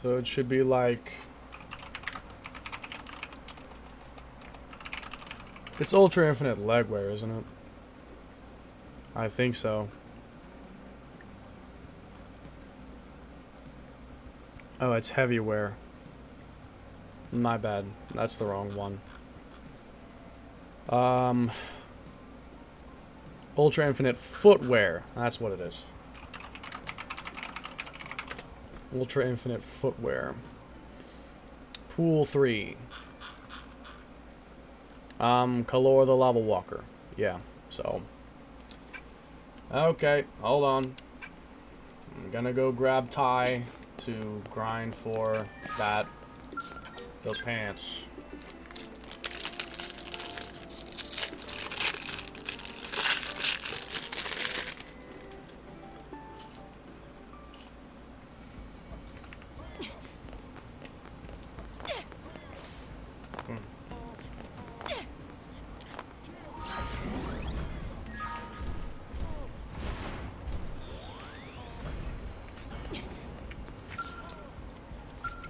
So it should be like... It's Ultra Infinite leg wear, isn't it? I think so. Oh, it's heavy wear. My bad. That's the wrong one. Ultra Infinite footwear. That's what it is. Ultra Infinite footwear. Pool 3. Kalor the Lava Walker. Yeah, so. Okay, hold on. I'm gonna go grab Ty to grind for that. Those pants.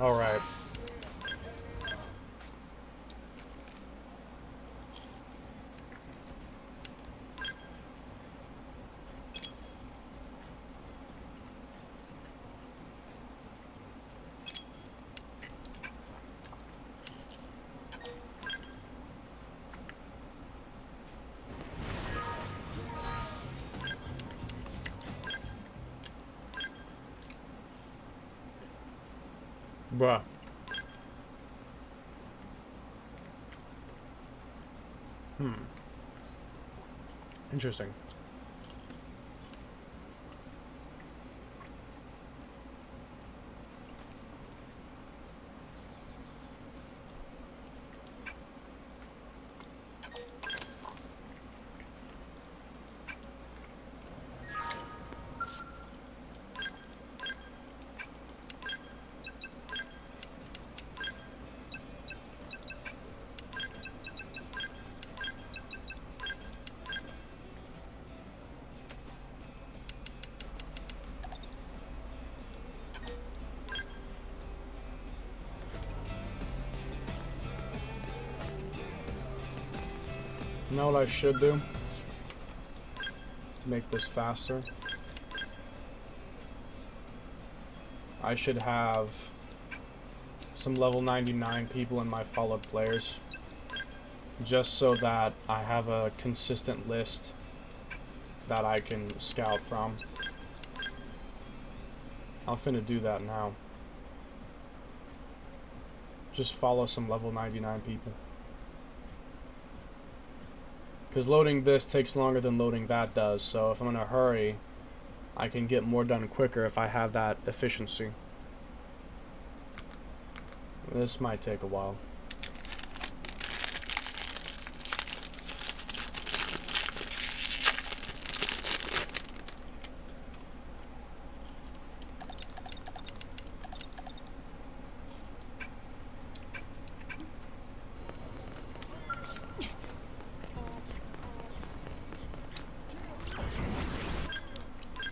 All right. Bruh. Interesting. You know what I should do to make this faster? I should have some level 99 people in my followed players, just so that I have a consistent list that I can scout from. I'm finna do that now. Just follow some level 99 people. Because loading this takes longer than loading that does, so if I'm in a hurry, I can get more done quicker if I have that efficiency. This might take a while.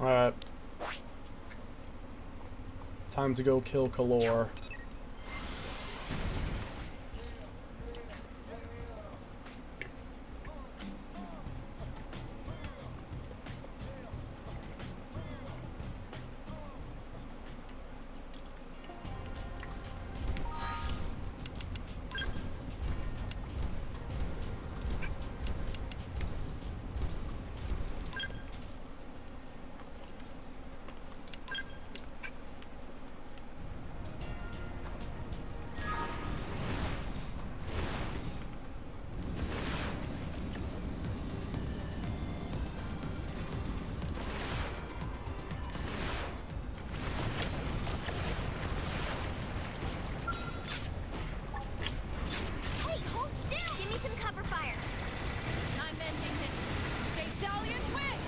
Alright. Time to go kill Kalor. Hey, hold still! Give me some cover fire. I'm ending this. Daedalian wing!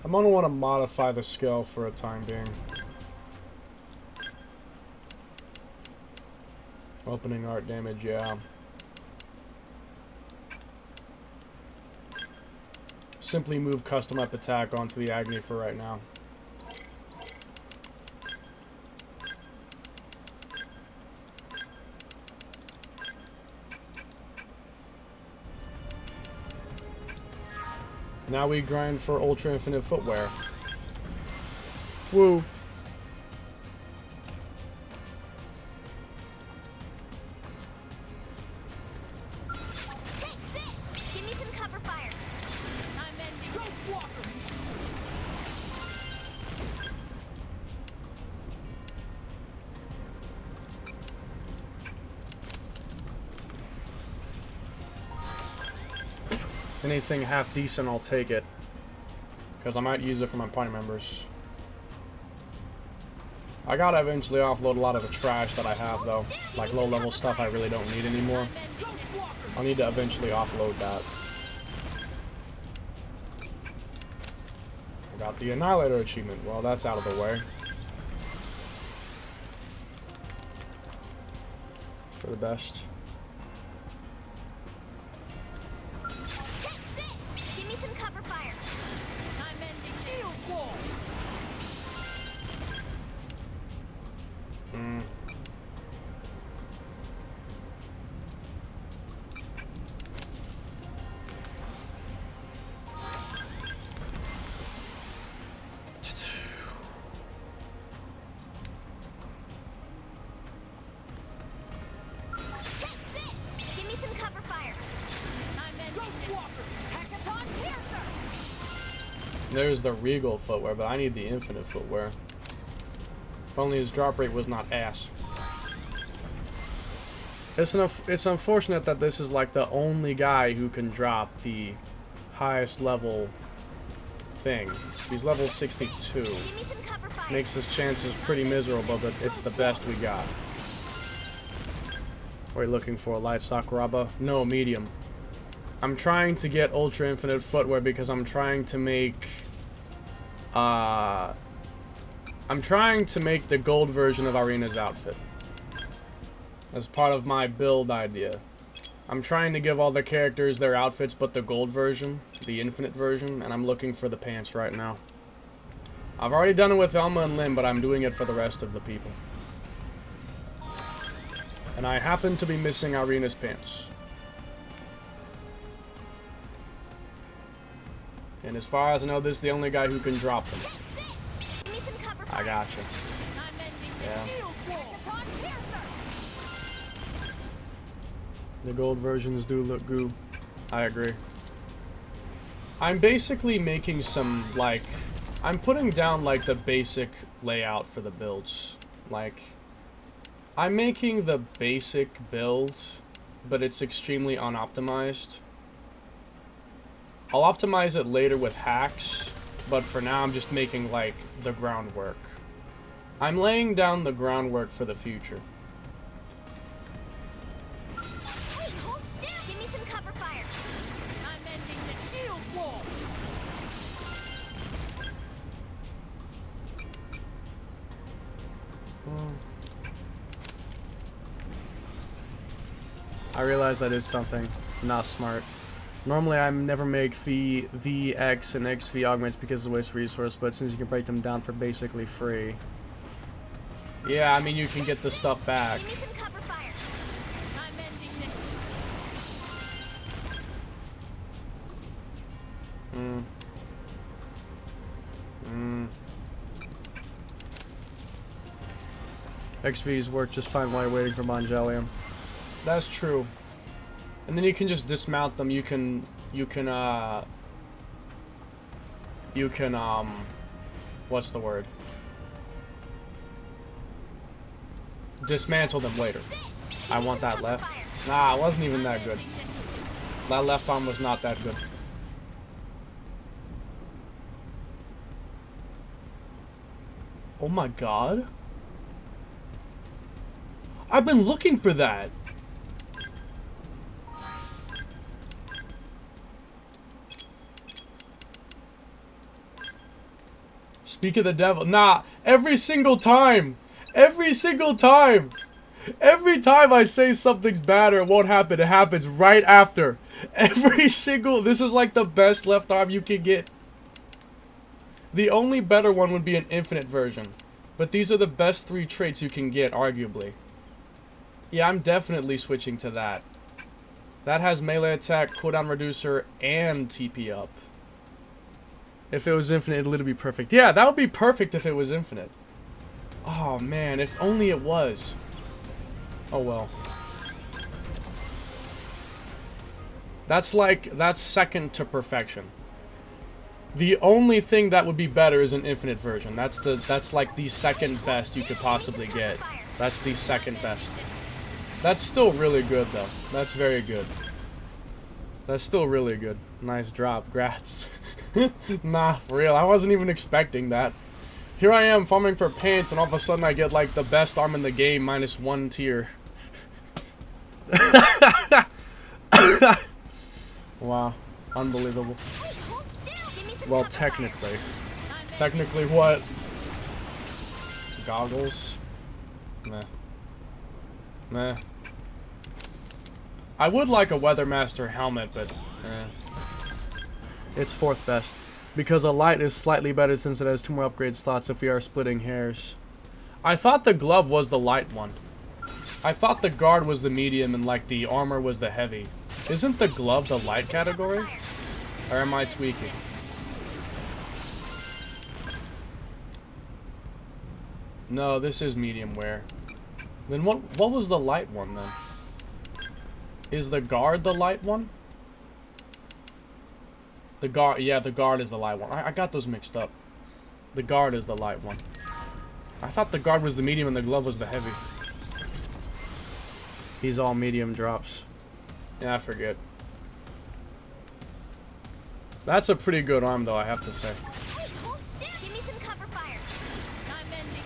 I'm gonna want to modify the skill for a time being. Opening art damage, yeah. Simply move custom up attack onto the Agni for right now. Now we grind for Ultra Infinite Footwear. Woo! Take this! Give me some cover fire. I'm ending this. Anything half decent, I'll take it. Because I might use it for my party members. I gotta eventually offload a lot of the trash that I have, though. Like low-level stuff I really don't need anymore. I'll need to eventually offload that. I got the Annihilator achievement. Well, that's out of the way. For the best. Give me some cover fire. I'm ending shield wall. Give me some cover fire. I'm ending this. Hackathon Piercer. There's the Regal footwear, but I need the Infinite footwear. If only his drop rate was not ass. It's unfortunate that this is like the only guy who can drop the highest level thing. He's level 62. Give me some cover fire. Makes his chances pretty miserable, but it's the best we got. What are you looking for? Light Sakuraba? No, medium. I'm trying to get Ultra Infinite footwear because I'm trying to make the gold version of Arena's outfit as part of my build idea. I'm trying to give all the characters their outfits but the gold version, the infinite version, and I'm looking for the pants right now. I've already done it with Elma and Lynn, but I'm doing it for the rest of the people. And I happen to be missing Irina's pants. And as far as I know, this is the only guy who can drop them. Give me some cover I fire. gotcha. I'm ending the Yeah. shield wall. Attack cancer. The gold versions do look goo. I agree. I'm basically making some, like... I'm putting down, like, the basic layout for the builds. Like... I'm making the basic build, but it's extremely unoptimized. I'll optimize it later with hacks, but for now I'm just making, like, the groundwork. I'm laying down the groundwork for the future. Hey, hold still. Give me some cover fire. I'm ending the shield wall. I realize that is something not smart. Normally I never make V, X, and XV augments because of waste resource, but since you can break them down for basically free. Yeah, I mean you can get the stuff back. Give me some cover fire. I'm ending this. XVs work just fine while you're waiting for Mongelium. That's true. And then you can just dismount them. You can what's the word? Dismantle them later. I want that left. Nah, it wasn't even that good. That left arm was not that good. Oh my god. I've been looking for that. Speak of the devil. Nah, every single time. Every single time. Every time I say something's bad or it won't happen, it happens right after. Every single... This is like the best left arm you can get. The only better one would be an infinite version. But these are the best 3 traits you can get, arguably. Yeah, I'm definitely switching to that. That has melee attack, cooldown reducer, and TP up. If it was infinite, it'd literally be perfect. Yeah, that would be perfect if it was infinite. Oh man, if only it was. Oh well. That's second to perfection. The only thing that would be better is an infinite version. That's like the second best you could possibly get. That's the second best. That's still really good though. That's very good. That's still really good. Nice drop, grats. Nah, for real, I wasn't even expecting that. Here I am farming for pants and all of a sudden I get like the best arm in the game minus 1 tier. Wow, unbelievable. Well, technically. Technically what? Goggles? Meh. Meh. I would like a Weathermaster helmet, but it's 4th best. Because a light is slightly better since it has 2 more upgrade slots if we are splitting hairs. I thought the glove was the light one. I thought the guard was the medium and like the armor was the heavy. Isn't the glove the light category? Or am I tweaking? No, this is medium wear. Then what was the light one then? Is the guard the light one? The guard, yeah, the guard is the light one. I got those mixed up. The guard is the light one. I thought the guard was the medium and the glove was the heavy. He's all medium drops. Yeah, I forget. That's a pretty good arm though, I have to say. Hey, hold still. Give me some cover fire. I'm ending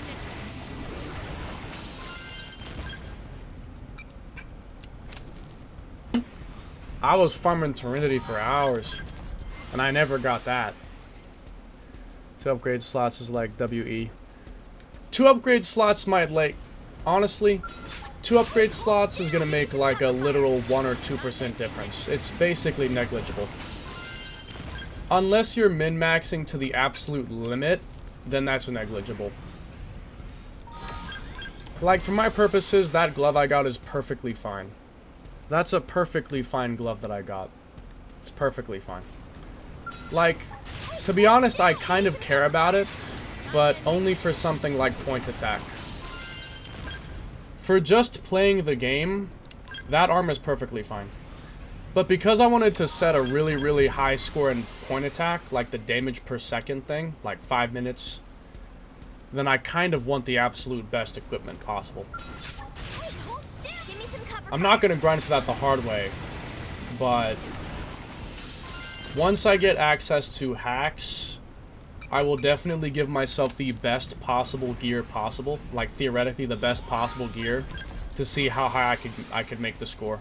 this. I was farming Trinity for hours. And I never got that. 2 upgrade slots is like WE. 2 upgrade slots might like... Honestly, 2 upgrade slots is gonna make like a literal 1 or 2% difference. It's basically negligible. Unless you're min-maxing to the absolute limit, then that's negligible. Like, for my purposes, that glove I got is perfectly fine. That's a perfectly fine glove that I got. It's perfectly fine. Like, to be honest, I kind of care about it, but only for something like point attack. For just playing the game, that arm is perfectly fine. But because I wanted to set a really, really high score in point attack, like the damage per second thing, like 5 minutes, then I kind of want the absolute best equipment possible. Hey, hold still. Give me some cover. I'm not going to grind for that the hard way, but once I get access to hacks, I will definitely give myself the best possible gear possible, like theoretically the best possible gear, to see how high I could make the score.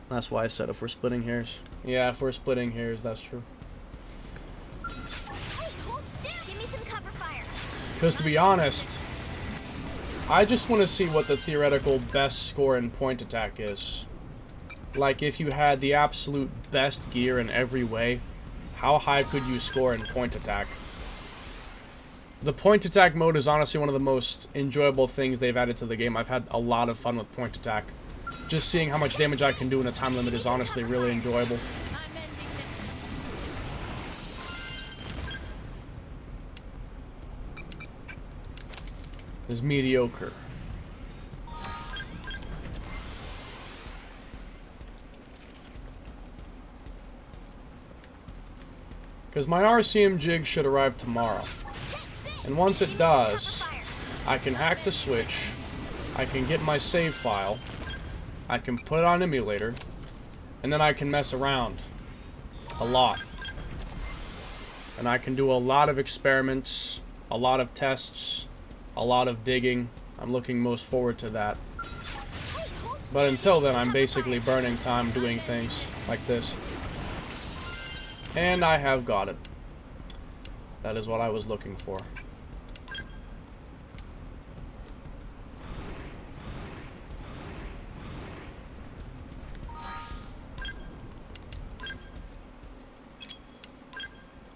That's why I said if we're splitting hairs. Yeah, if we're splitting hairs, that's true. Hey, hold still. Give me some cover fire. Because to be honest, I just want to see what the theoretical best score in point attack is. Like, if you had the absolute best gear in every way, how high could you score in point attack? The point attack mode is honestly one of the most enjoyable things they've added to the game. I've had a lot of fun with point attack. Just seeing how much damage I can do in a time limit is honestly really enjoyable. I'm ending this. Is mediocre. Because my RCM jig should arrive tomorrow. And once it does, I can hack the switch, I can get my save file, I can put it on emulator, and then I can mess around a lot. And I can do a lot of experiments, a lot of tests, a lot of digging. I'm looking most forward to that. But until then, I'm basically burning time doing things like this. And I have got it. That is what I was looking for.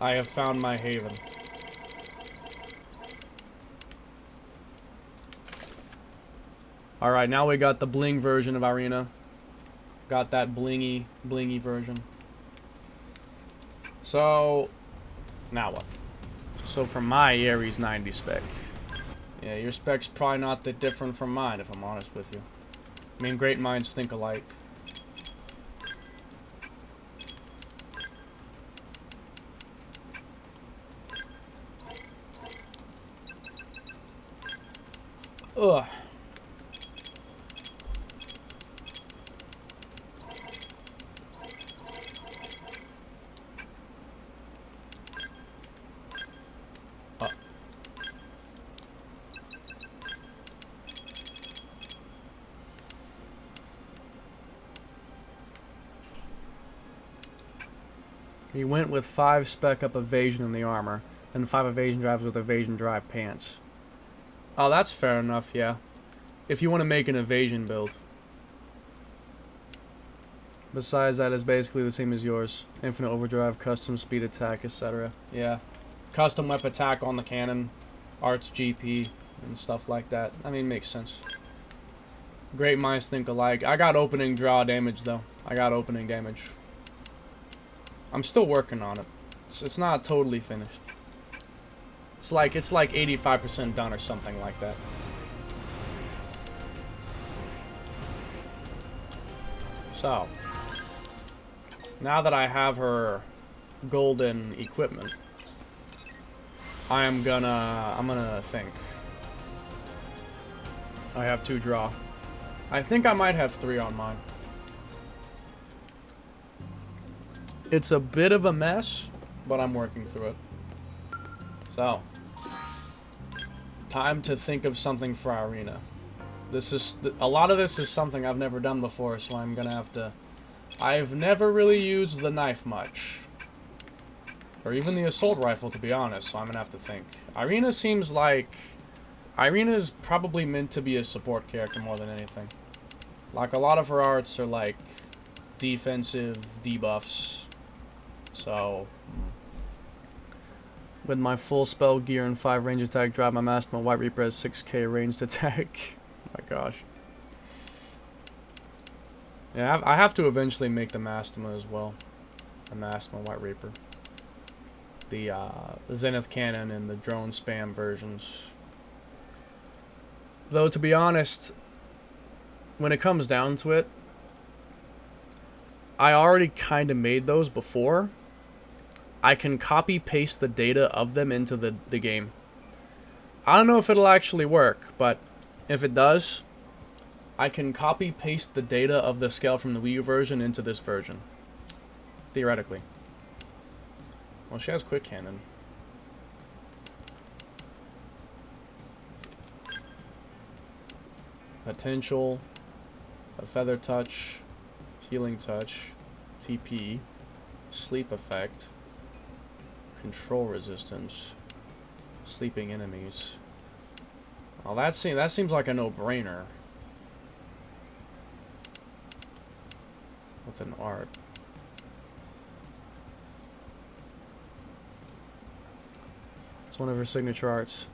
I have found my haven. Alright, now we got the bling version of Arena. Got that blingy version. So, now what? So for my Ares 90 spec. Yeah, your spec's probably not that different from mine, if I'm honest with you. I mean, great minds think alike. Ugh. He went with 5 spec up evasion in the armor, and 5 evasion drives with evasion drive pants. Oh, that's fair enough, yeah. If you want to make an evasion build. Besides that, it's basically the same as yours. Infinite overdrive, custom speed attack, etc. Yeah. Custom weapon attack on the cannon, arts GP, and stuff like that. I mean, makes sense. Great minds think alike. I got opening draw damage, though. I got opening damage. I'm still working on it. It's not totally finished. It's like 85% done or something like that. So, now that I have her golden equipment, I'm gonna think. I have 2 draw. I think I might have 3 on mine. It's a bit of a mess, but I'm working through it. So, time to think of something for Arena. A lot of this is something I've never done before, so I'm gonna have to. I've never really used the knife much, or even the assault rifle, to be honest. So I'm gonna have to think. Irina seems like Irina is probably meant to be a support character more than anything. Like, a lot of her arts are like defensive debuffs. So With my full spell gear and 5 range attack drive, my Master White Reaper has 6k ranged attack. Oh my gosh. Yeah, I have to eventually make the Mastema as well. The Mastema White Reaper. The Zenith Cannon and the drone spam versions. Though, to be honest, when it comes down to it, I already kind of made those before. I can copy paste the data of them into the game. I don't know if it'll actually work, but if it does, I can copy paste the data of the scale from the Wii U version into this version. Theoretically. Well, she has quick cannon. Potential, a feather touch, healing touch, TP, sleep effect, control resistance, sleeping enemies. Well, that seems like a no-brainer. With an art. It's one of her signature arts.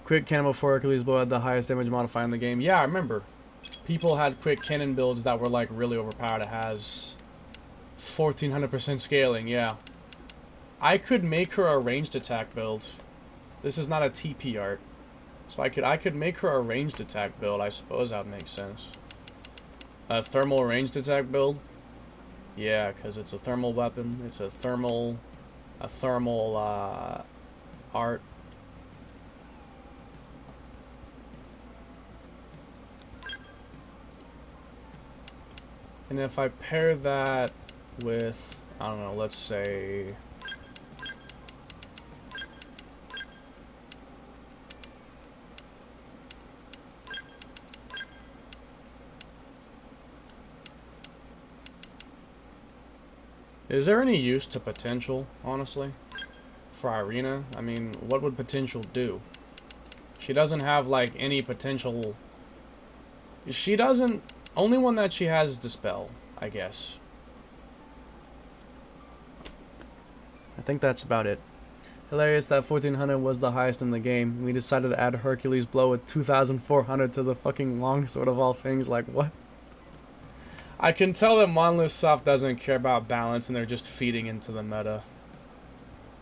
Quick cannon before Hercules Blow had the highest damage modifier in the game. Yeah, I remember. People had quick cannon builds that were like really overpowered. It has 1400% scaling, yeah. I could make her a ranged attack build. This is not a TP art. So I could make her a ranged attack build. I suppose that makes sense. A thermal ranged attack build? Yeah, because it's a thermal weapon. It's a thermal art. And if I pair that with, I don't know, let's say is there any use to potential, honestly? For Irina? I mean, what would potential do? She doesn't have, like, any potential. She doesn't. Only one that she has is Dispel, I guess. I think that's about it. Hilarious that 1400 was the highest in the game. We decided to add Hercules Blow with 2400 to the fucking longsword of all things. Like, what? I can tell that Monolith Soft doesn't care about balance and they're just feeding into the meta.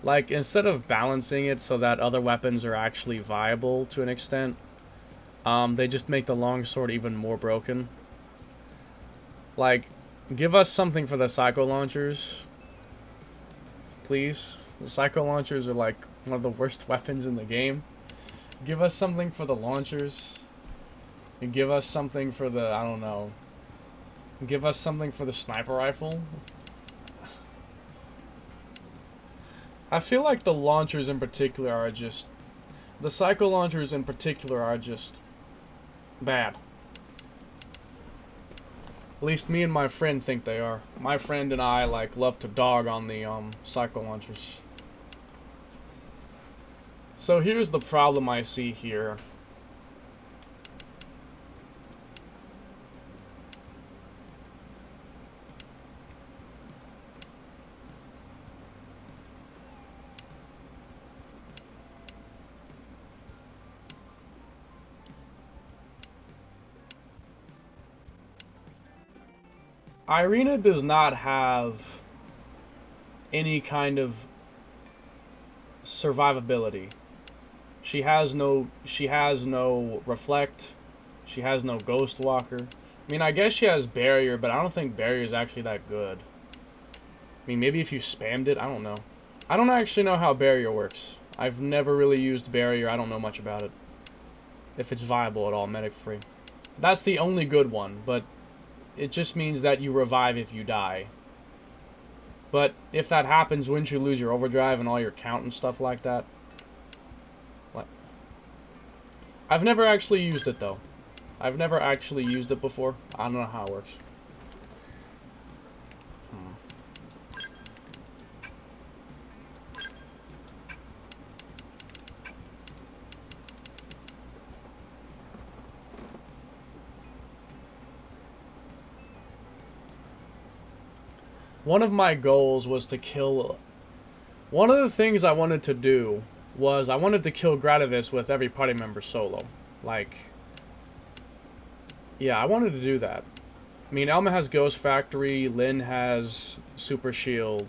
Like, instead of balancing it so that other weapons are actually viable to an extent, they just make the longsword even more broken. Like, give us something for the Psycho Launchers, please. The Psycho Launchers are like one of the worst weapons in the game. Give us something for the launchers. And give us something for the, I don't know. Give us something for the sniper rifle. I feel like the launchers in particular are just... The Psycho Launchers in particular are just bad. At least me and my friend think they are. My friend and I, like, love to dog on the, Psycho Launchers. So here's the problem I see here. Irina does not have any kind of survivability. She has no reflect. She has no ghost walker. I mean, I guess she has barrier, but I don't think barrier is actually that good. I mean, maybe if you spammed it, I don't know. I don't actually know how barrier works. I've never really used barrier. I don't know much about it. If it's viable at all, medic free. That's the only good one, but it just means that you revive if you die. But if that happens, wouldn't you lose your overdrive and all your count and stuff like that? What? I've never actually used it, though. I've never actually used it before. I don't know how it works. One of my goals was to kill One of the things I wanted to do was I wanted to kill Gradivis with every party member solo. Like, yeah, I wanted to do that. I mean, Elma has Ghost Factory, Lynn has Super Shield.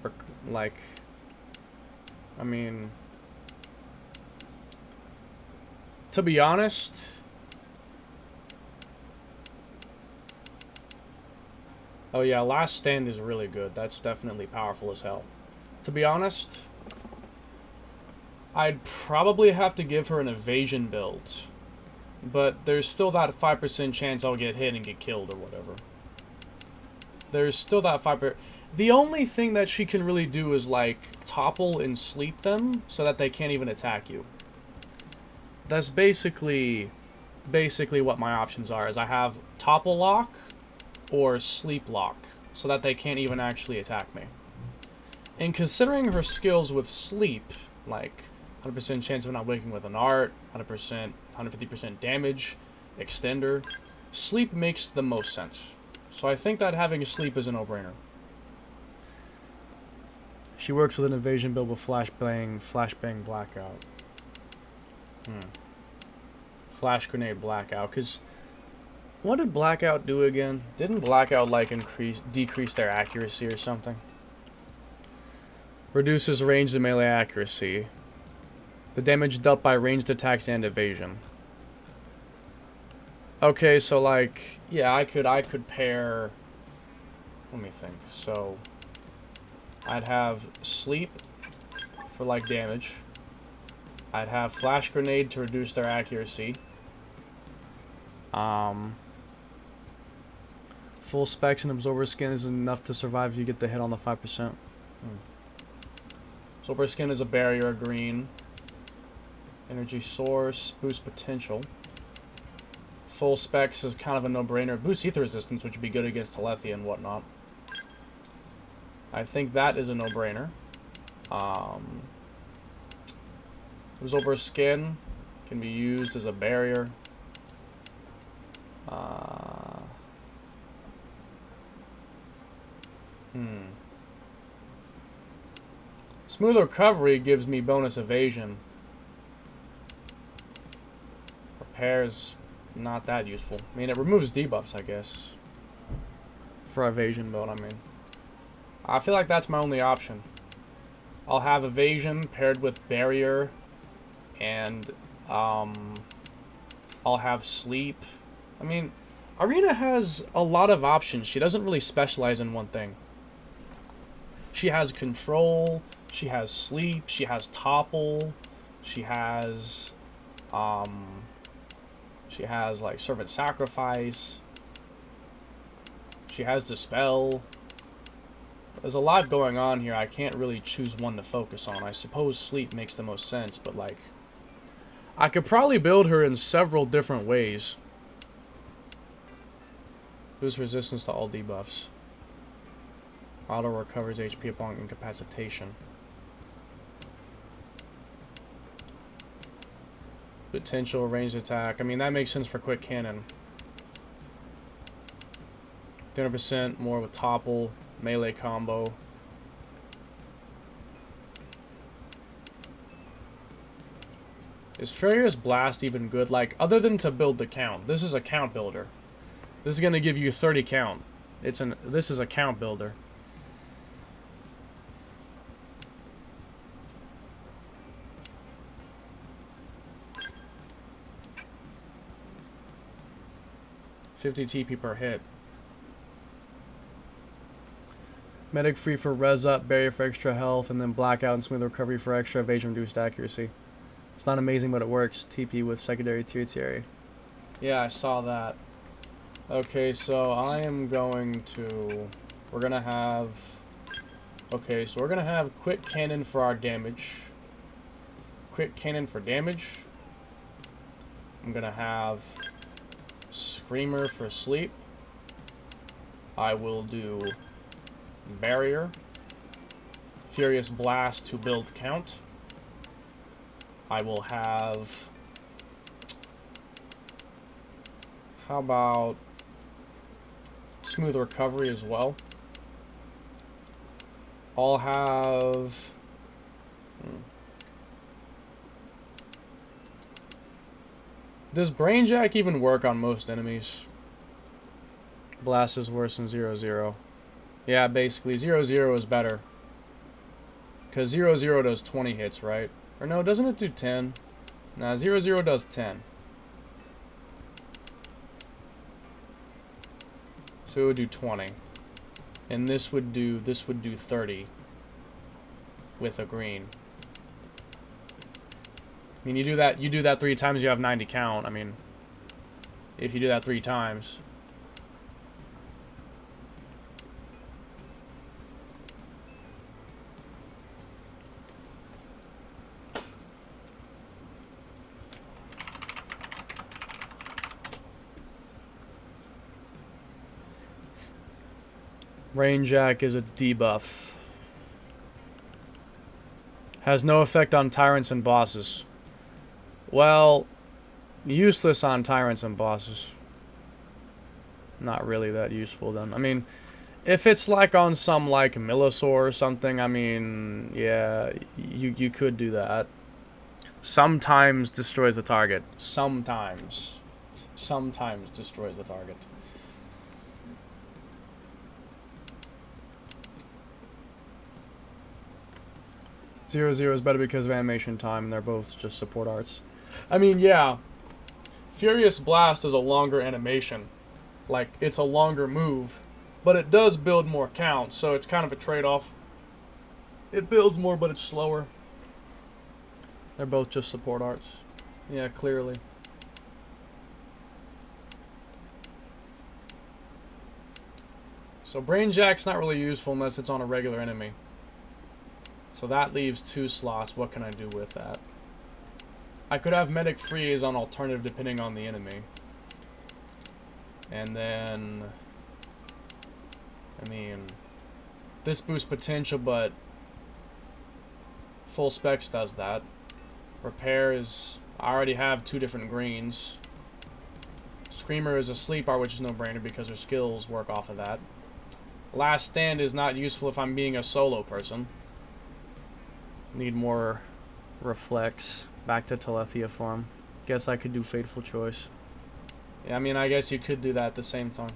Or, like, I mean, to be honest, oh yeah, Last Stand is really good. That's definitely powerful as hell. To be honest, I'd probably have to give her an evasion build. But there's still that 5% chance I'll get hit and get killed or whatever. There's still that 5%. The only thing that she can really do is, like, topple and sleep them so that they can't even attack you. That's basically what my options are, is I have topple lock or sleep lock so that they can't even actually attack me. And considering her skills with sleep, like 100% chance of not waking with an art, 100%, 150% damage, extender, sleep makes the most sense. So I think that having sleep is a no-brainer. She works with an evasion build with flashbang blackout. Flash grenade blackout, because what did blackout do again? Didn't blackout like decrease their accuracy or something? Reduces ranged and melee accuracy. The damage dealt by ranged attacks and evasion. Okay, so like, yeah, I could pair. Let me think. So I'd have sleep for like damage. I'd have flash grenade to reduce their accuracy. Full specs and absorber skin is enough to survive if you get the hit on the 5%. Absorber skin is a barrier, green. Energy source, boost potential. Full specs is kind of a no-brainer. Boost ether resistance, which would be good against Telethia and whatnot. I think that is a no-brainer. Absorber skin can be used as a barrier. Smooth recovery gives me bonus evasion. Repair's not that useful. I mean, it removes debuffs, I guess. For evasion build, I mean. I feel like that's my only option. I'll have evasion paired with barrier, and I'll have sleep. I mean, Arena has a lot of options. She doesn't really specialize in one thing. She has control, she has sleep, she has topple, she has like servant sacrifice, she has dispel. There's a lot going on here. I can't really choose one to focus on. I suppose sleep makes the most sense, but like, I could probably build her in several different ways. Boost resistance to all debuffs. Auto recovers HP upon incapacitation. Potential ranged attack. I mean, that makes sense for quick cannon. 10% more with topple, melee combo. Is Furious Blast even good? Like, other than to build the count. This is a count builder. This is gonna give you 30 count. This is a count builder. $50 TP per hit. Medic free for res up, barrier for extra health, and then blackout and smooth recovery for extra evasion reduced accuracy. It's not amazing, but it works. TP with secondary tertiary. Yeah, I saw that. Okay, so I am going to... We're gonna have... Okay, so we're gonna have quick cannon for our damage. Quick cannon for damage. I'm gonna have Screamer for sleep. I will do barrier. Furious Blast to build count. I will have... How about smooth recovery as well? all have... Does Brainjack even work on most enemies? Blast is worse than 0-0. Yeah, basically 0-0 is better. Because 0-0 does 20 hits, right? Or no, doesn't it do 10? Nah, 0-0 does 10. So it would do 20. And this would do 30 with a green. I mean, you do that 3 times, you have 90 count. I mean, if you do that 3 times. Rainjack is a debuff. Has no effect on tyrants and bosses. Well, useless on tyrants and bosses. Not really that useful then. I mean, if it's like on some like Millisor or something, I mean, yeah, you could do that. Sometimes destroys the target. Sometimes destroys the target. Zero Zero is better because of animation time, and they're both just support arts. I mean, yeah, Furious Blast is a longer animation. Like, it's a longer move, but it does build more count, so it's kind of a trade-off. It builds more, but it's slower. They're both just support arts. Yeah, clearly. So Brainjack's not really useful unless it's on a regular enemy. So that leaves 2 slots. What can I do with that? I could have Medic Freeze on alternative depending on the enemy. And then... I mean... This boosts potential, but... Full Specs does that. Repair is... I already have 2 different greens. Screamer is a sleep art, which is no brainer because her skills work off of that. Last Stand is not useful if I'm being a solo person. Need more reflex. Back to Telethia form. Guess I could do Fateful Choice. Yeah, I mean, I guess you could do that at the same time.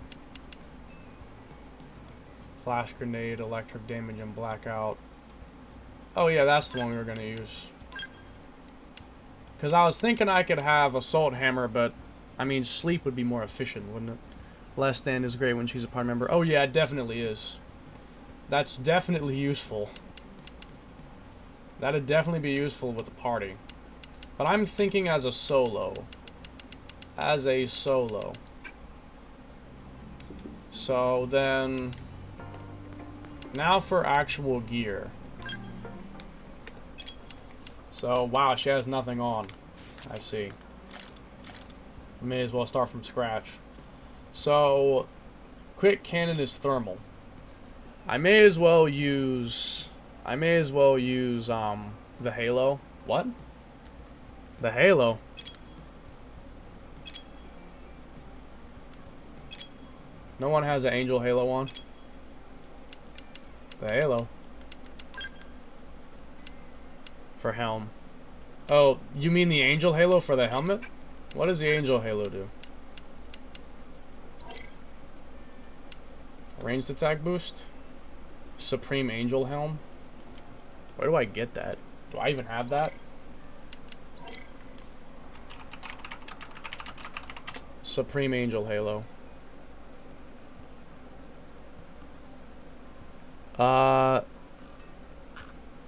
Flash Grenade, Electric Damage, and Blackout. Oh yeah, that's the one we were gonna use. Because I was thinking I could have Assault Hammer, but I mean, Sleep would be more efficient, wouldn't it? Last Stand is great when she's a party member. Oh yeah, it definitely is. That's definitely useful. That'd definitely be useful with a party. But I'm thinking as a solo. As a solo. So then... Now for actual gear. So, wow, she has nothing on. I see. May as well start from scratch. So, Quick Cannon is thermal. I may as well use the Halo. What? The Halo? No one has an Angel Halo on? The Halo. For Helm. Oh, you mean the Angel Halo for the helmet? What does the Angel Halo do? Ranged attack boost? Supreme Angel Helm? Where do I get that? Do I even have that? Supreme Angel Halo.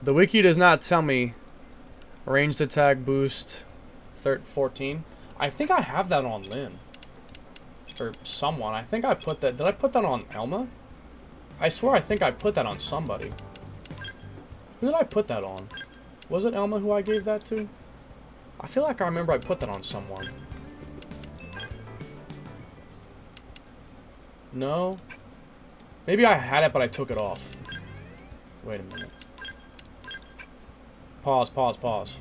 The wiki does not tell me. Ranged attack boost 14. I think I have that on Lynn. Or someone. I think I put that. Did I put that on Elma? I swear I think I put that on somebody. Who did I put that on? Was it Elma who I gave that to? I feel like I remember I put that on someone. No? Maybe I had it, but I took it off. Wait a minute. Pause, pause, pause.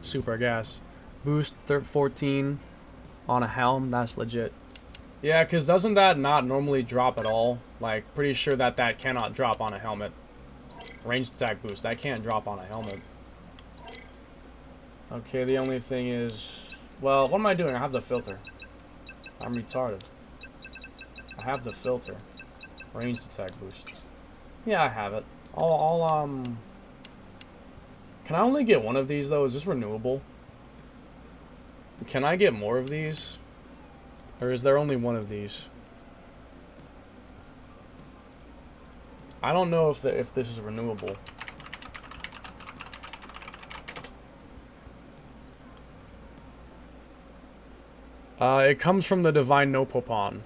Super gas. Boost 14 on a helm, that's legit. Yeah, because doesn't that not normally drop at all? Like, pretty sure that that cannot drop on a helmet. Ranged attack boost. That can't drop on a helmet. Okay, the only thing is... Well, what am I doing? I have the filter. I'm retarded. I have the filter. Ranged attack boost. Yeah, I have it. Can I only get one of these, though? Is this renewable? Can I get more of these? Or is there only one of these? I don't know if this is renewable. It comes from the Divine Nopopon.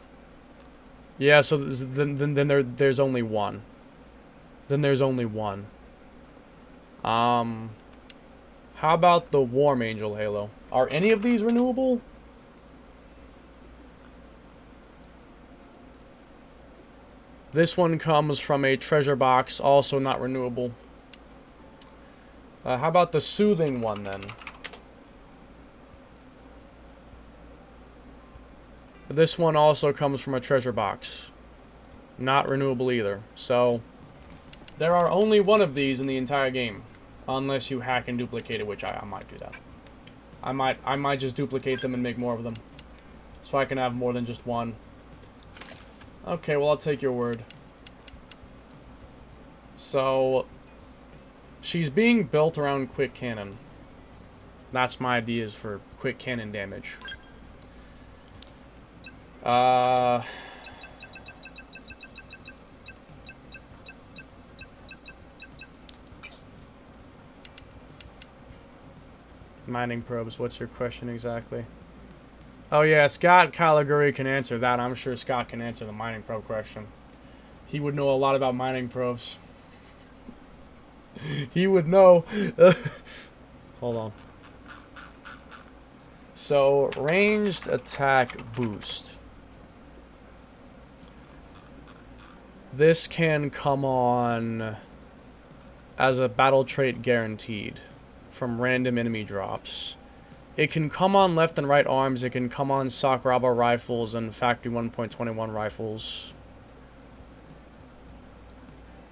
Yeah, so then there's only one. Then there's only one. How about the Warm Angel Halo? Are any of these renewable? This one comes from a treasure box, also not renewable. How about the Soothing one then? This one also comes from a treasure box. Not renewable either. So, there are only one of these in the entire game. Unless you hack and duplicate it, which I might do that. I might just duplicate them and make more of them. So I can have more than just one. Okay, well, I'll take your word. So, she's being built around quick cannon. That's my ideas for quick cannon damage. Mining probes, what's your question exactly? Oh yeah, Scott Caligari can answer that. I'm sure Scott can answer the mining probe question. He would know a lot about mining probes. He would know. Hold on. So, ranged attack boost. This can come on as a battle trait guaranteed from random enemy drops. It can come on left and right arms. It can come on Sakuraba rifles and Factory 1.21 rifles.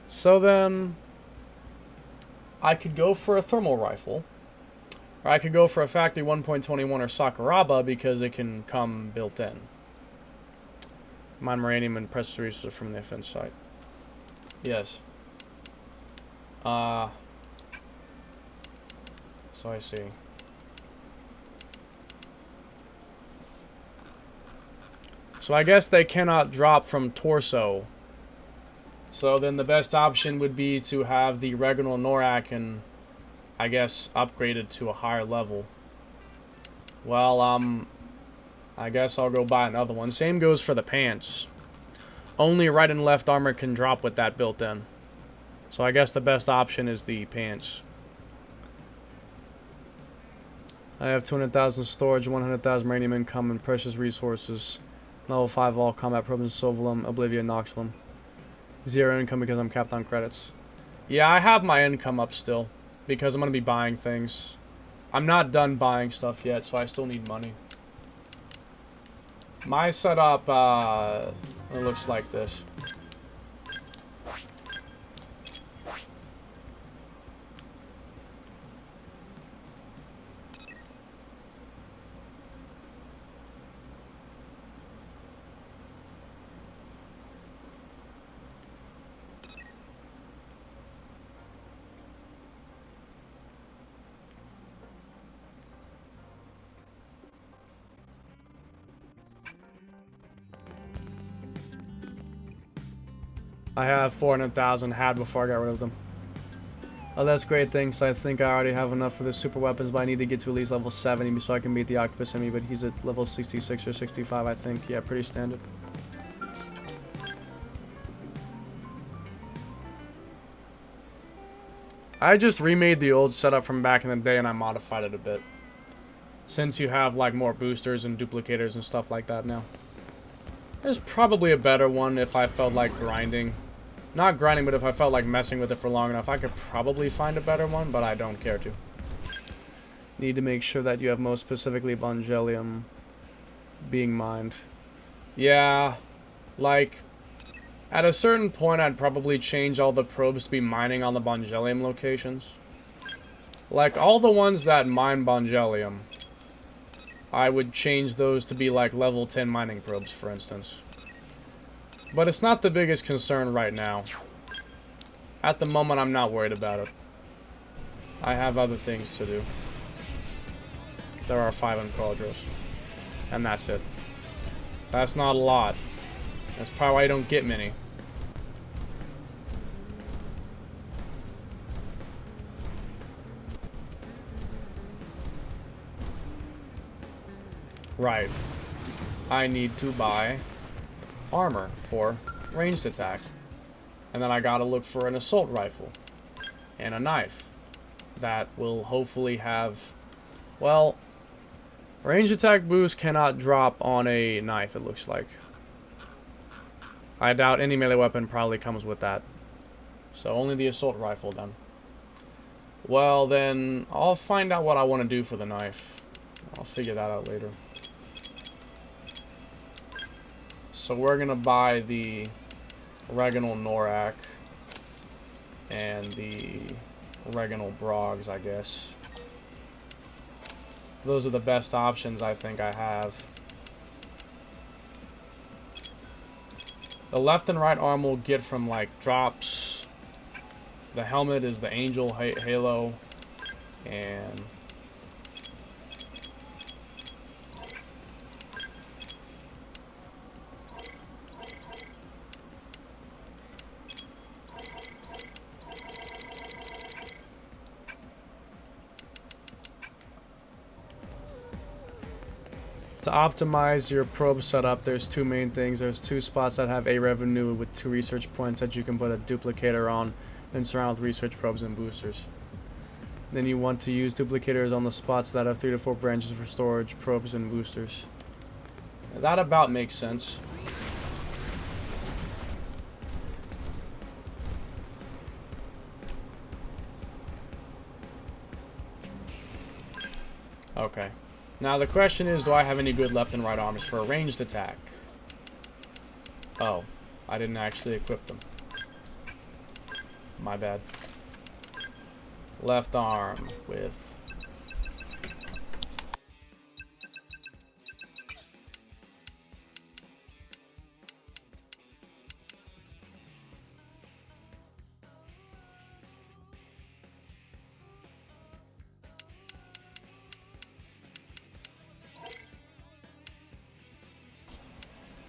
So then, I could go for a thermal rifle. Or I could go for a Factory 1.21 or Sakuraba because it can come built in. Mine Moranium and precious resources from the offense site. Yes. So I see. So I guess they cannot drop from torso. So then the best option would be to have the Reginald Norak and I guess upgraded to a higher level. Well, I guess I'll go buy another one. Same goes for the pants. Only right and left armor can drop with that built in. So I guess the best option is the pants. I have 200,000 storage, 100,000 uranium income, and precious resources. Level 5 all combat probes, Sovelum, Oblivion, Noxulum. 0 income because I'm capped on credits. Yeah, I have my income up still. Because I'm going to be buying things. I'm not done buying stuff yet, so I still need money. My setup, it looks like this. I have 400,000 had before I got rid of them. Oh, that's great, thanks. I think I already have enough for the super weapons, but I need to get to at least level 70 so I can beat the octopus enemy, but he's at level 66 or 65, I think. Yeah, pretty standard. I just remade the old setup from back in the day and I modified it a bit. Since you have like more boosters and duplicators and stuff like that now. There's probably a better one if I felt like grinding. Not grinding, but if I felt like messing with it for long enough, I could probably find a better one, but I don't care to. Need to make sure that you have most specifically Evangelium being mined. Yeah, like, At a certain point, I'd probably change all the probes to be mining on the Bongelium locations. Like, all the ones that mine Bongelium, I would change those to be like level 10 mining probes, for instance. But it's not the biggest concern right now. At the moment, I'm not worried about it. I have other things to do. There are 5 Encuadros. And that's it. That's not a lot. That's probably why I don't get many. Right. I need to buy armor for ranged attack. And then I gotta look for an assault rifle. And a knife. That will hopefully have... Well... Range attack boost cannot drop on a knife, it looks like. I doubt any melee weapon probably comes with that. So only the assault rifle then. Well then, I'll find out what I want to do for the knife. I'll figure that out later. So we're gonna buy the Oregonal Norak and the Oregonal Brogs, I guess. Those are the best options I think I have. The left and right arm will get from like drops. The helmet is the Angel Halo, and to optimize your probe setup, there's 2 main things. There's 2 spots that have A revenue with 2 research points that you can put a duplicator on and surround with research probes and boosters. Then you want to use duplicators on the spots that have 3 to 4 branches for storage, probes, and boosters. That about makes sense. Okay. Now the question is, do I have any good left and right arms for a ranged attack? Oh, I didn't actually equip them. My bad. Left arm with...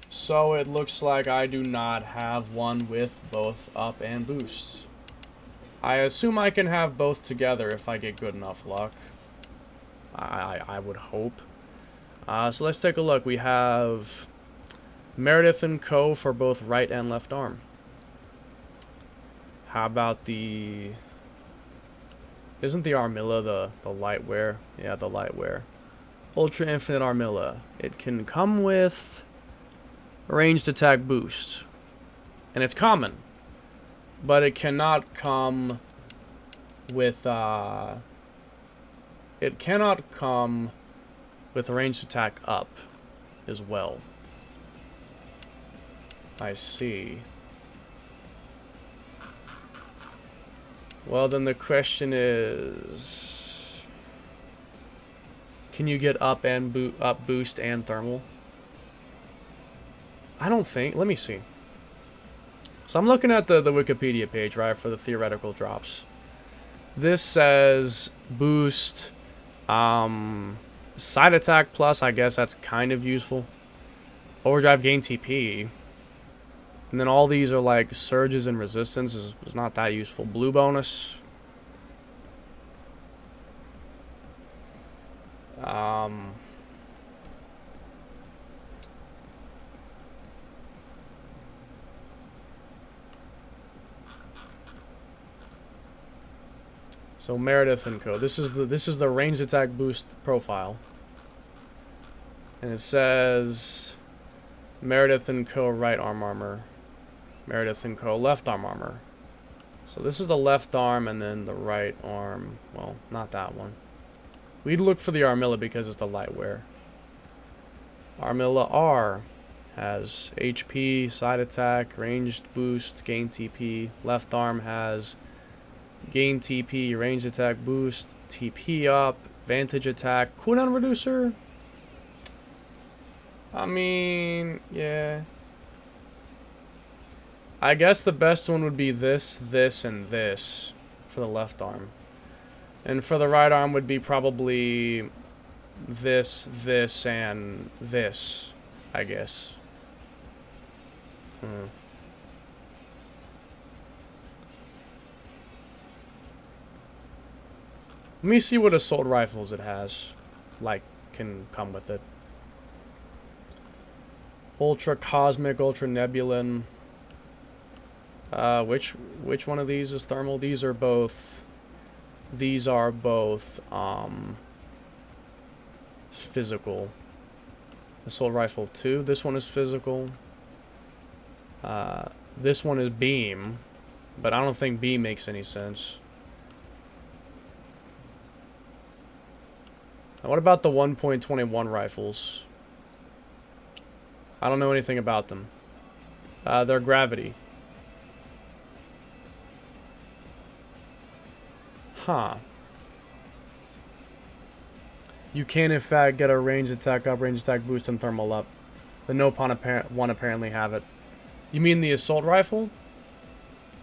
So it looks like I do not have one with both up and boost. I assume I can have both together if I get good enough luck. I would hope. So let's take a look. We have Meredith and Co. for both right and left arm. How about the... Isn't the Armilla the lightwear? Yeah, the lightwear. Ultra Infinite Armilla. It can come with ranged attack boost. And it's common. But it cannot come with it cannot come with ranged attack up as well. I see. Well, then the question is, can you get up and up boost and thermal? I don't think. Let me see. So I'm looking at the Wikipedia page, right, for the theoretical drops. This says boost, side attack plus. I guess that's kind of useful. Overdrive gain TP. And then all these are like surges and resistance is not that useful. Blue bonus. So Meredith and Co. This is the ranged attack boost profile. And it says Meredith and Co. right arm armor. Meredith and Co. left arm armor. So this is the left arm and then the right arm. Well, not that one. We'd look for the Armilla because it's the lightwear. Armilla R has HP, side attack, ranged boost, gain TP. Left arm has gain TP, ranged attack boost, TP up, vantage attack, cooldown reducer. I mean, yeah. I guess the best one would be this, this, and this for the left arm. And for the right arm would be probably this, this, and this, I guess. Let me see what assault rifles it has, like, can come with it. Ultra Cosmic, Ultra Nebulan. Which one of these is thermal? These are both physical. Assault Rifle 2. This one is physical. This one is beam, but I don't think beam makes any sense. What about the 1.21 rifles? I don't know anything about them. They're gravity. Huh. You can in fact get a range attack up, range attack boost, and thermal up. The Nopon one apparently have it. You mean the assault rifle?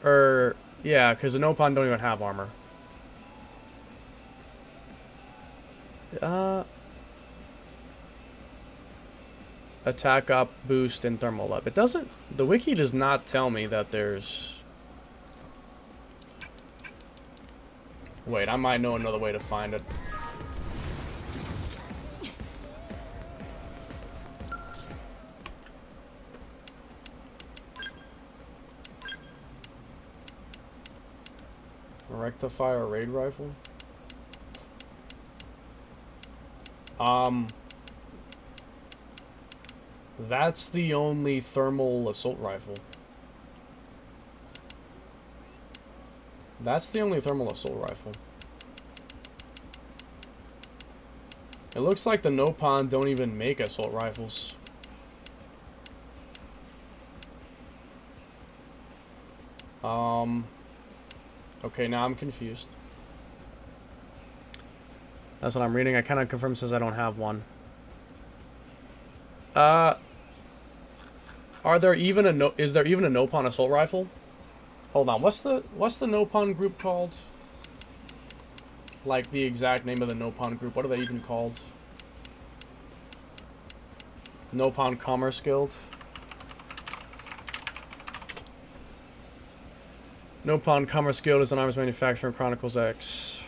Yeah, because the Nopon don't even have armor. Attack up, boost, and thermal up. It doesn't... The wiki does not tell me that there's... Wait, I might know another way to find it. A rectifier raid rifle? That's the only thermal assault rifle. That's the only thermal assault rifle. It looks like the Nopon don't even make assault rifles. Okay, now I'm confused. That's what I'm reading. I cannot confirm says I don't have one. Are there even is there even a Nopon assault rifle? Hold on, what's the Nopon group called? Like the exact name of the Nopon group. What are they even called? Nopon Commerce Guild. Nopon Commerce Guild is an arms manufacturer in Chronicles X.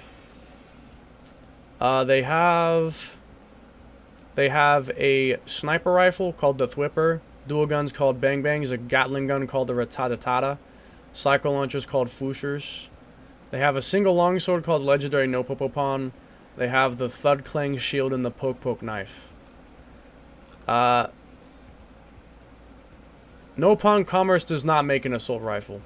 They have a sniper rifle called the Thwipper, dual guns called Bang Bangs, a Gatling gun called the Ratatata, cycle launchers called Fushers. They have a single longsword called Legendary Nopopopon. They have the Thud Clang shield and the Poke Poke knife. Nopon Commerce does not make an assault rifle.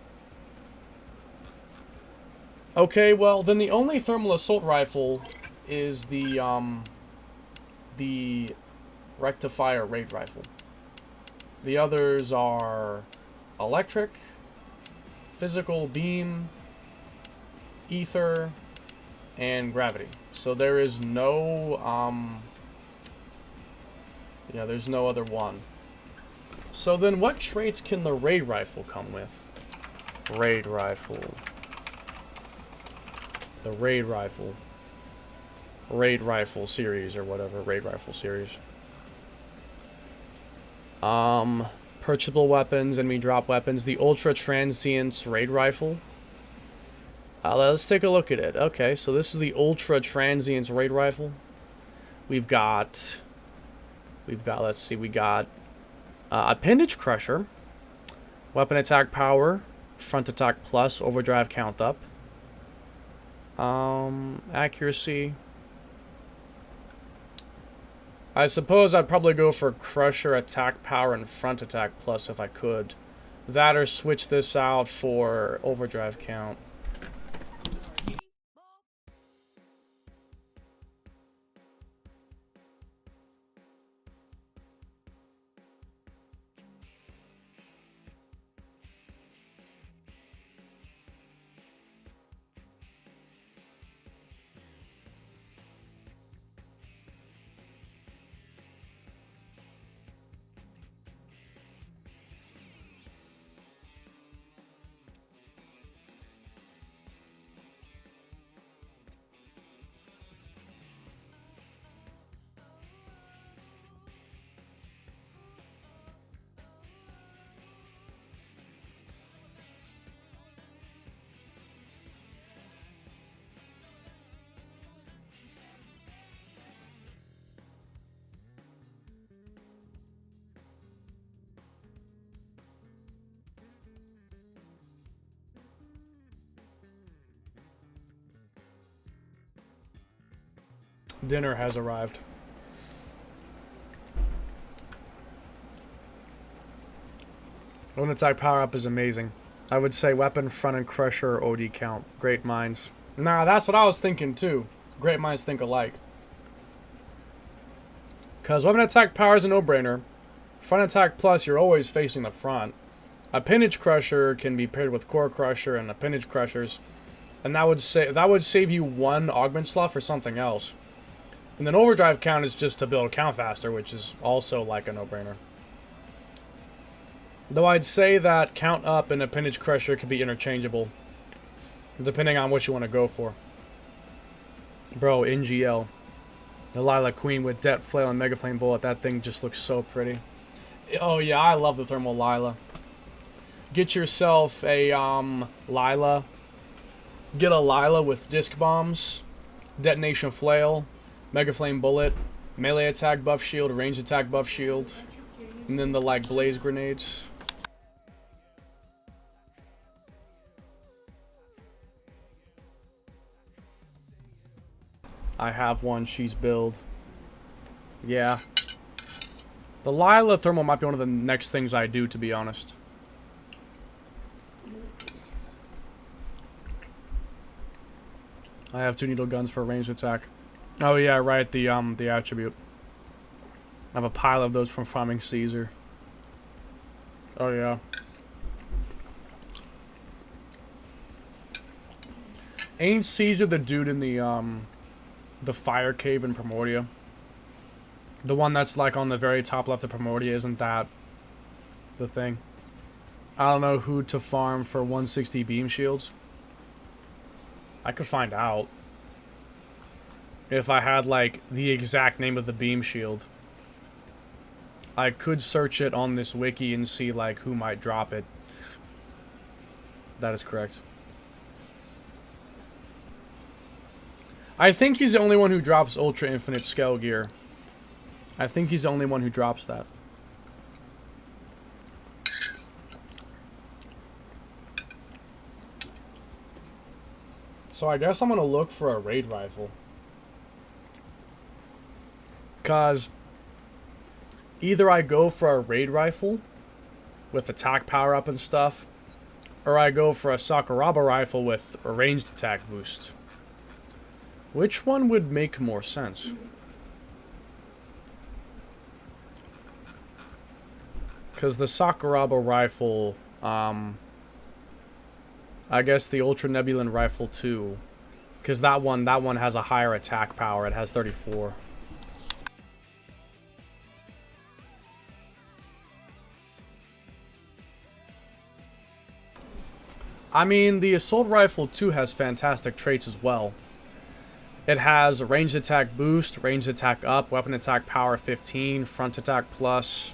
Okay, well then the only thermal assault rifle is the rectifier raid rifle. The others are electric, physical beam, ether, and gravity. So there is no there's no other one. So then what traits can the raid rifle come with? Raid rifle. The raid rifle. Raid rifle series or whatever. Raid rifle series. Purchasable weapons, enemy drop weapons. The ultra transients raid rifle. Let's take a look at it. Okay, so this is the ultra transients raid rifle. We've got let's see, we got appendage crusher, weapon attack power, front attack plus, overdrive count up. Accuracy. I suppose I'd probably go for crusher, attack power, and front attack plus if I could. That or switch this out for overdrive count. Dinner has arrived. One attack power up is amazing. I would say weapon, front, and crusher OD count. Great minds. Nah, that's what I was thinking too. Great minds think alike. Because weapon attack power is a no-brainer. Front attack plus, you're always facing the front. Appendage crusher can be paired with core crusher and appendage crushers, and that would save you one augment slot for something else. And then overdrive count is just to build count faster, which is also like a no-brainer. Though I'd say that count up and appendage crusher could be interchangeable, depending on what you want to go for. Bro, NGL. The Lilac Queen with Det Flail and Mega Flame Bullet, that thing just looks so pretty. Oh yeah, I love the Thermal Lila. Get yourself a Lila. Get a Lila with disc bombs, detonation flail, Mega Flame Bullet, melee attack buff shield, range attack buff shield, and then the like blaze grenades. I have one, she's build. Yeah. The Lila Thermal might be one of the next things I do, to be honest. I have 2 needle guns for ranged attack. Oh yeah, right, the attribute. I have a pile of those from farming Caesar. Oh yeah. Ain't Caesar the dude in the fire cave in Primordia? The one that's like on the very top left of Primordia, isn't that the thing? I don't know who to farm for 160 beam shields. I could find out. If I had like the exact name of the beam shield. I could search it on this wiki and see like who might drop it. That is correct. I think he's the only one who drops Ultra Infinite Scale Gear. I think he's the only one who drops that. So I guess I'm gonna look for a raid rifle. Cause either I go for a raid rifle with attack power up and stuff, or I go for a Sakuraba rifle with a ranged attack boost. Which one would make more sense? Because the Sakuraba rifle, I guess the Ultra Nebulan rifle too. Because that one has a higher attack power. It has 34. I mean, the Assault Rifle 2 has fantastic traits as well. It has a ranged attack boost, ranged attack up, weapon attack power 15, front attack plus.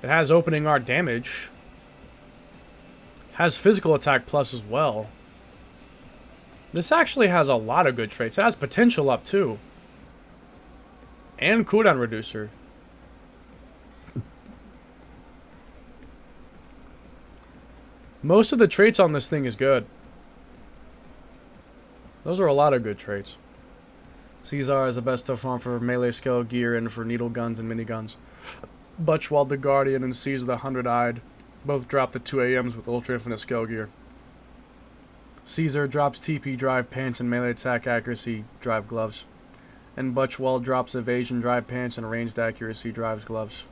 It has opening art damage. Has physical attack plus as well. This actually has a lot of good traits. It has potential up too. And cooldown reducer. Most of the traits on this thing is good. Those are a lot of good traits. Caesar is the best to farm for melee scale gear and for needle guns and miniguns. Butchwald the Guardian and Caesar the 100-eyed both drop the 2 AMs with ultra infinite scale gear. Caesar drops TP drive pants and melee attack accuracy drive gloves. And Butchwald drops evasion drive pants and ranged accuracy drives gloves.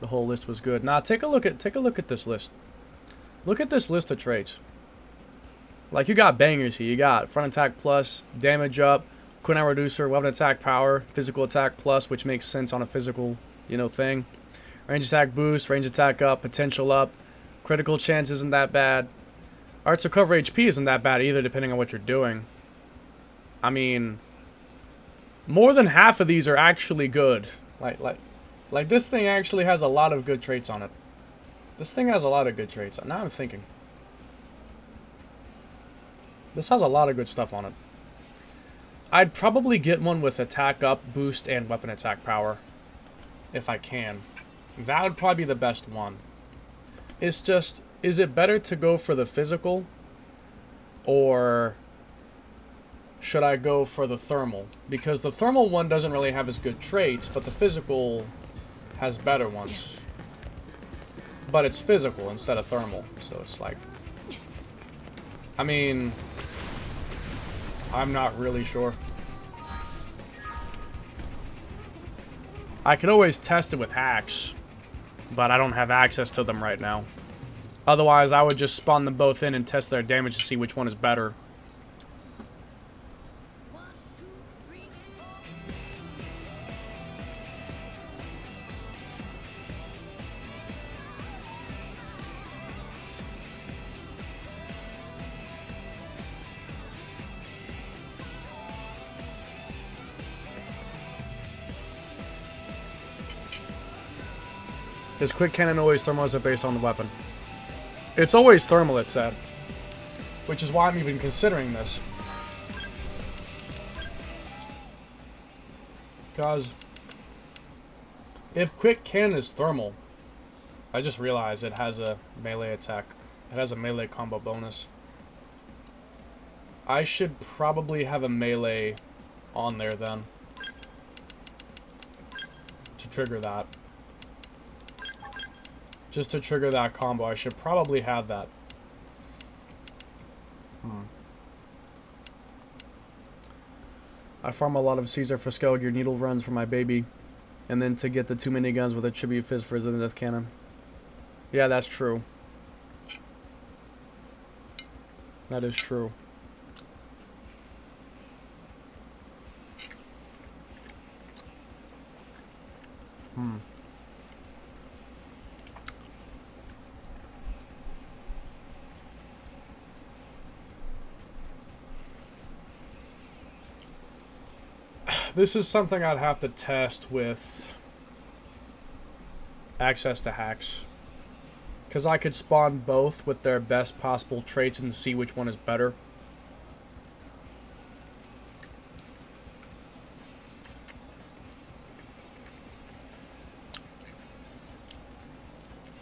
The whole list was good. Now take a look at this list. Look at this list of traits. Like, you got bangers here. You got front attack plus, damage up, cooldown reducer, weapon attack power, physical attack plus, which makes sense on a physical, thing. Range attack boost, range attack up, potential up, critical chance isn't that bad. Arts recover HP isn't that bad either, depending on what you're doing. I mean, more than half of these are actually good. Like this thing actually has a lot of good traits on it. This thing has a lot of good traits. Now I'm thinking. This has a lot of good stuff on it. I'd probably get one with attack up, boost, and weapon attack power. If I can. That would probably be the best one. It's just, is it better to go for the physical? Or should I go for the thermal? Because the thermal one doesn't really have as good traits, but the physical has better ones. But it's physical instead of thermal, so it's like... I mean... I'm not really sure. I could always test it with hacks, but I don't have access to them right now. Otherwise, I would just spawn them both in and test their damage to see which one is better. Is quick cannon always thermal, or is it based on the weapon? It's always thermal, it said. Which is why I'm even considering this. Because if quick cannon is thermal, I just realized it has a melee attack. It has a melee combo bonus. I should probably have a melee on there then. To trigger that. Just to trigger that combo, I should probably have that. I farm a lot of Caesar for scale gear needle runs for my baby, and then to get the 2 miniguns with a tribute fizz for his death cannon. Yeah, that's true. That is true. This is something I'd have to test with access to hacks. Because I could spawn both with their best possible traits and see which one is better.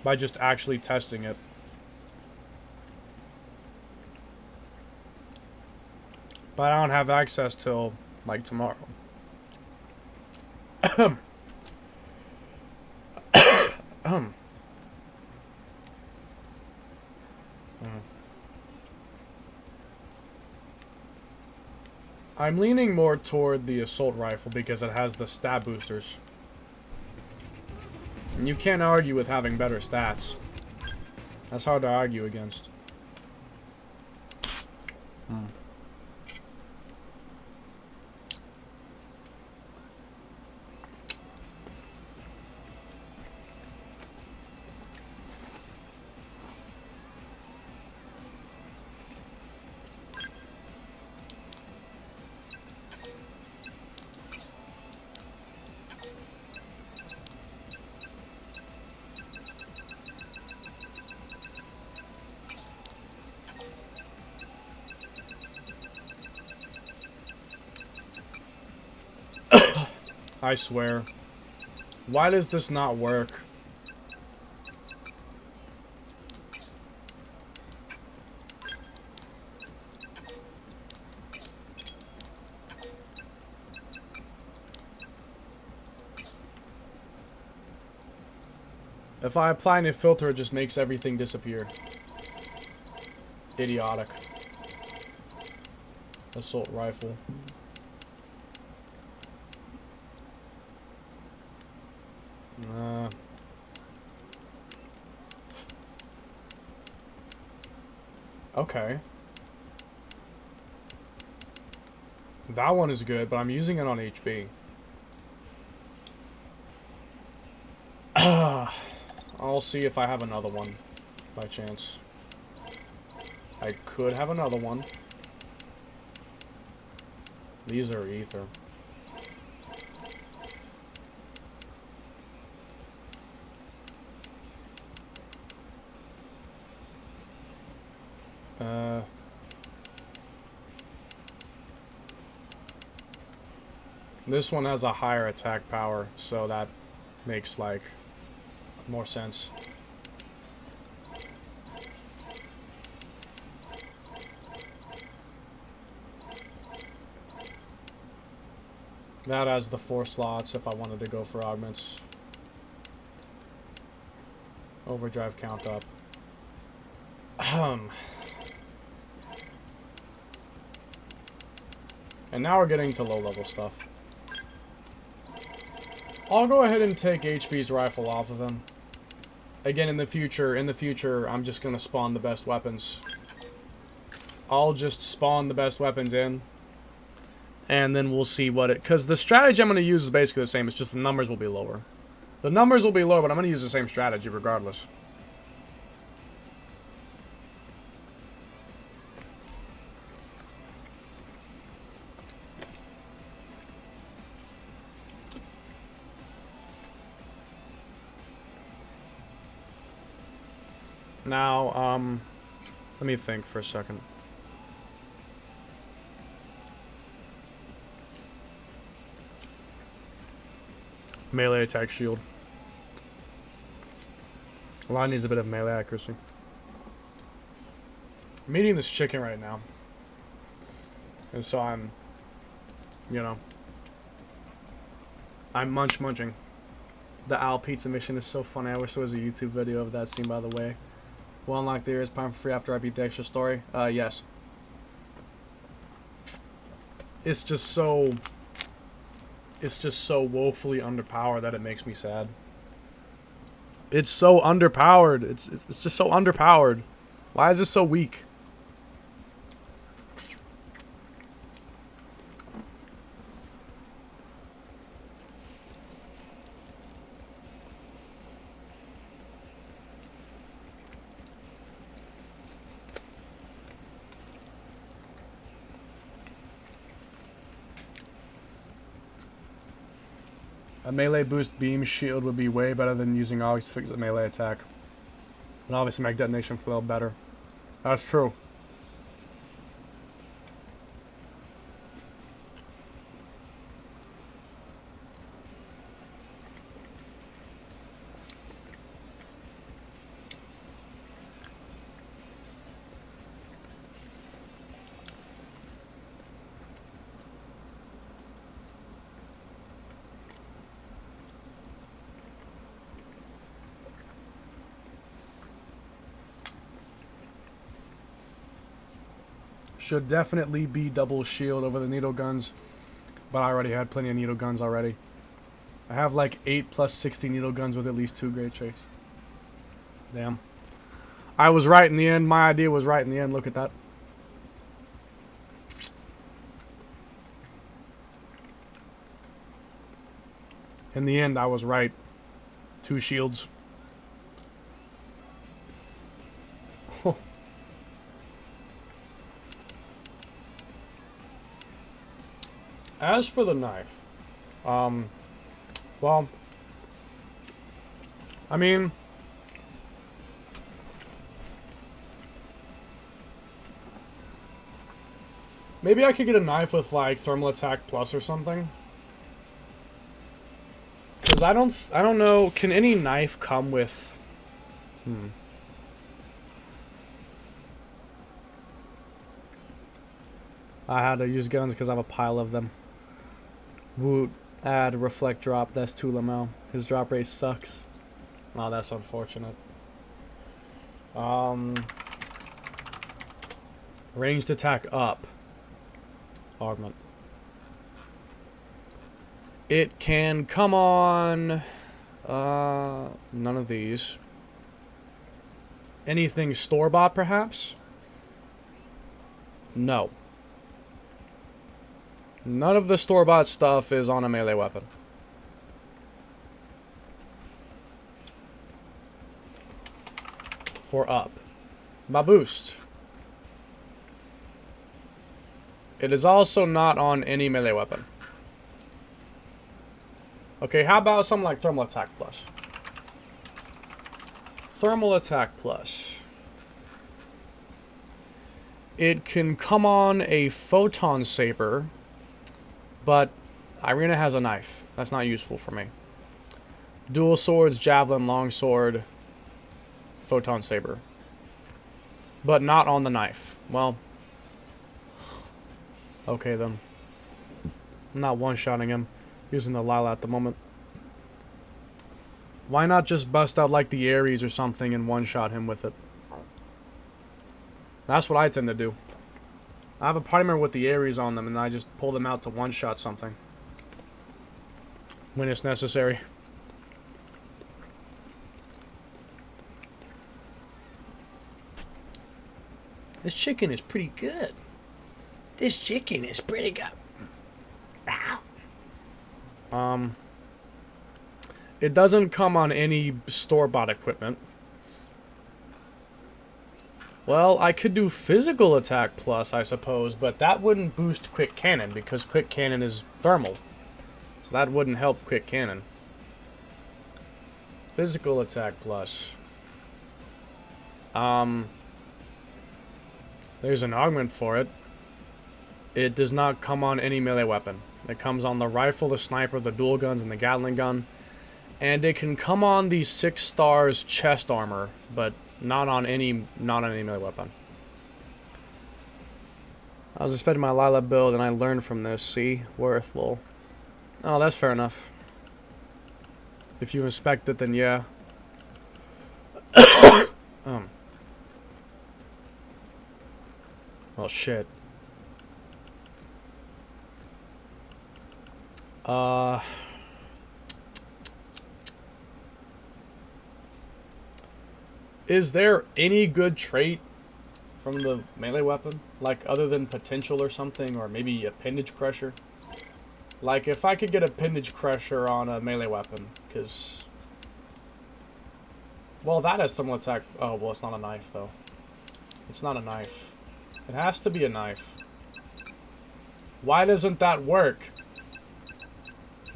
By just actually testing it. But I don't have access till, like, tomorrow. I'm leaning more toward the assault rifle because it has the stat boosters. And you can't argue with having better stats. That's hard to argue against. I swear. Why does this not work? If I apply a filter, it just makes everything disappear. Idiotic. Assault rifle. Okay. That one is good, but I'm using it on HB. I'll see if I have another one, by chance. I could have another one. These are ether. This one has a higher attack power, so that makes, like, more sense. That has the 4 slots if I wanted to go for augments. Overdrive count up. And now we're getting to low level stuff. I'll go ahead and take HB's rifle off of him. Again, in the future, I'm just gonna spawn the best weapons. I'll just spawn the best weapons in, and then we'll see what it... Because the strategy I'm gonna use is basically the same, it's just the numbers will be lower. The numbers will be lower, but I'm gonna use the same strategy regardless. Now, let me think for a second. Melee attack shield. A lot needs a bit of melee accuracy. I'm eating this chicken right now. And so I'm, you know, I'm munching. The owl pizza mission is so funny. I wish there was a YouTube video of that scene, by the way. Will unlock the ears pound for free after I beat the extra story. Yes. It's just so woefully underpowered that it makes me sad. It's so underpowered. It's just so underpowered. Why is it so weak? A melee boost beam shield would be way better than using Augs to fix a melee attack. And obviously make detonation flail better. That's true. Should definitely be double shield over the needle guns, but I already had plenty of needle guns already. I have like 8 plus 60 needle guns with at least 2 great traits. Damn. I was right in the end. My idea was right in the end. Look at that. In the end, I was right. 2 shields. As for the knife, well, I mean, maybe I could get a knife with like thermal attack plus or something. Cause I don't know. Can any knife come with? I had to use guns because I have a pile of them. Woot, add reflect drop, that's 2 Lamel. His drop rate sucks. Oh, that's unfortunate. Ranged attack up. Augment. It can come on none of these. Anything store-bought perhaps? No. None of the store-bought stuff is on a melee weapon. For up. My boost. It is also not on any melee weapon. Okay, how about something like thermal attack plus? Thermal attack plus. It can come on a photon saber, but Irina has a knife. That's not useful for me. Dual swords, javelin, longsword, photon saber. But not on the knife. Well, okay then. I'm not one-shotting him. Using the Lila at the moment. Why not just bust out like the Ares or something and one-shot him with it? That's what I tend to do. I have a party member with the Ares on them and I just pull them out to one-shot something. When it's necessary. This chicken is pretty good. This chicken is pretty good. Ow. It doesn't come on any store-bought equipment. Well, I could do physical attack plus, I suppose, but that wouldn't boost quick cannon because quick cannon is thermal. So that wouldn't help quick cannon. Physical attack plus. There's an augment for it. It does not come on any melee weapon. It comes on the rifle, the sniper, the dual guns, and the Gatling gun. And it can come on the 6 stars chest armor, but not on any melee weapon. I was expecting my Lila build, and I learned from this. See, worth lol. Oh, that's fair enough. If you inspect it, then yeah. Well, shit. Is there any good trait from the melee weapon? Like, other than potential or something, or maybe appendage crusher? Like, if I could get appendage crusher on a melee weapon, because... Well, that has some attack... Oh, well, it's not a knife, though. It's not a knife. It has to be a knife. Why doesn't that work?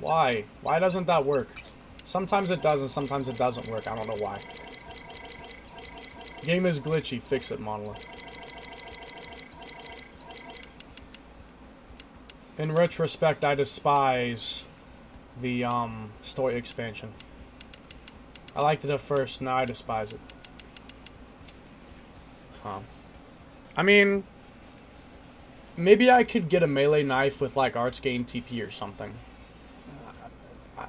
Why? Why doesn't that work? Sometimes it does and sometimes it doesn't work. I don't know why. Game is glitchy. Fix it, Monolith. In retrospect, I despise the story expansion. I liked it at first, now I despise it. Huh. I mean, maybe I could get a melee knife with like arts gain TP or something.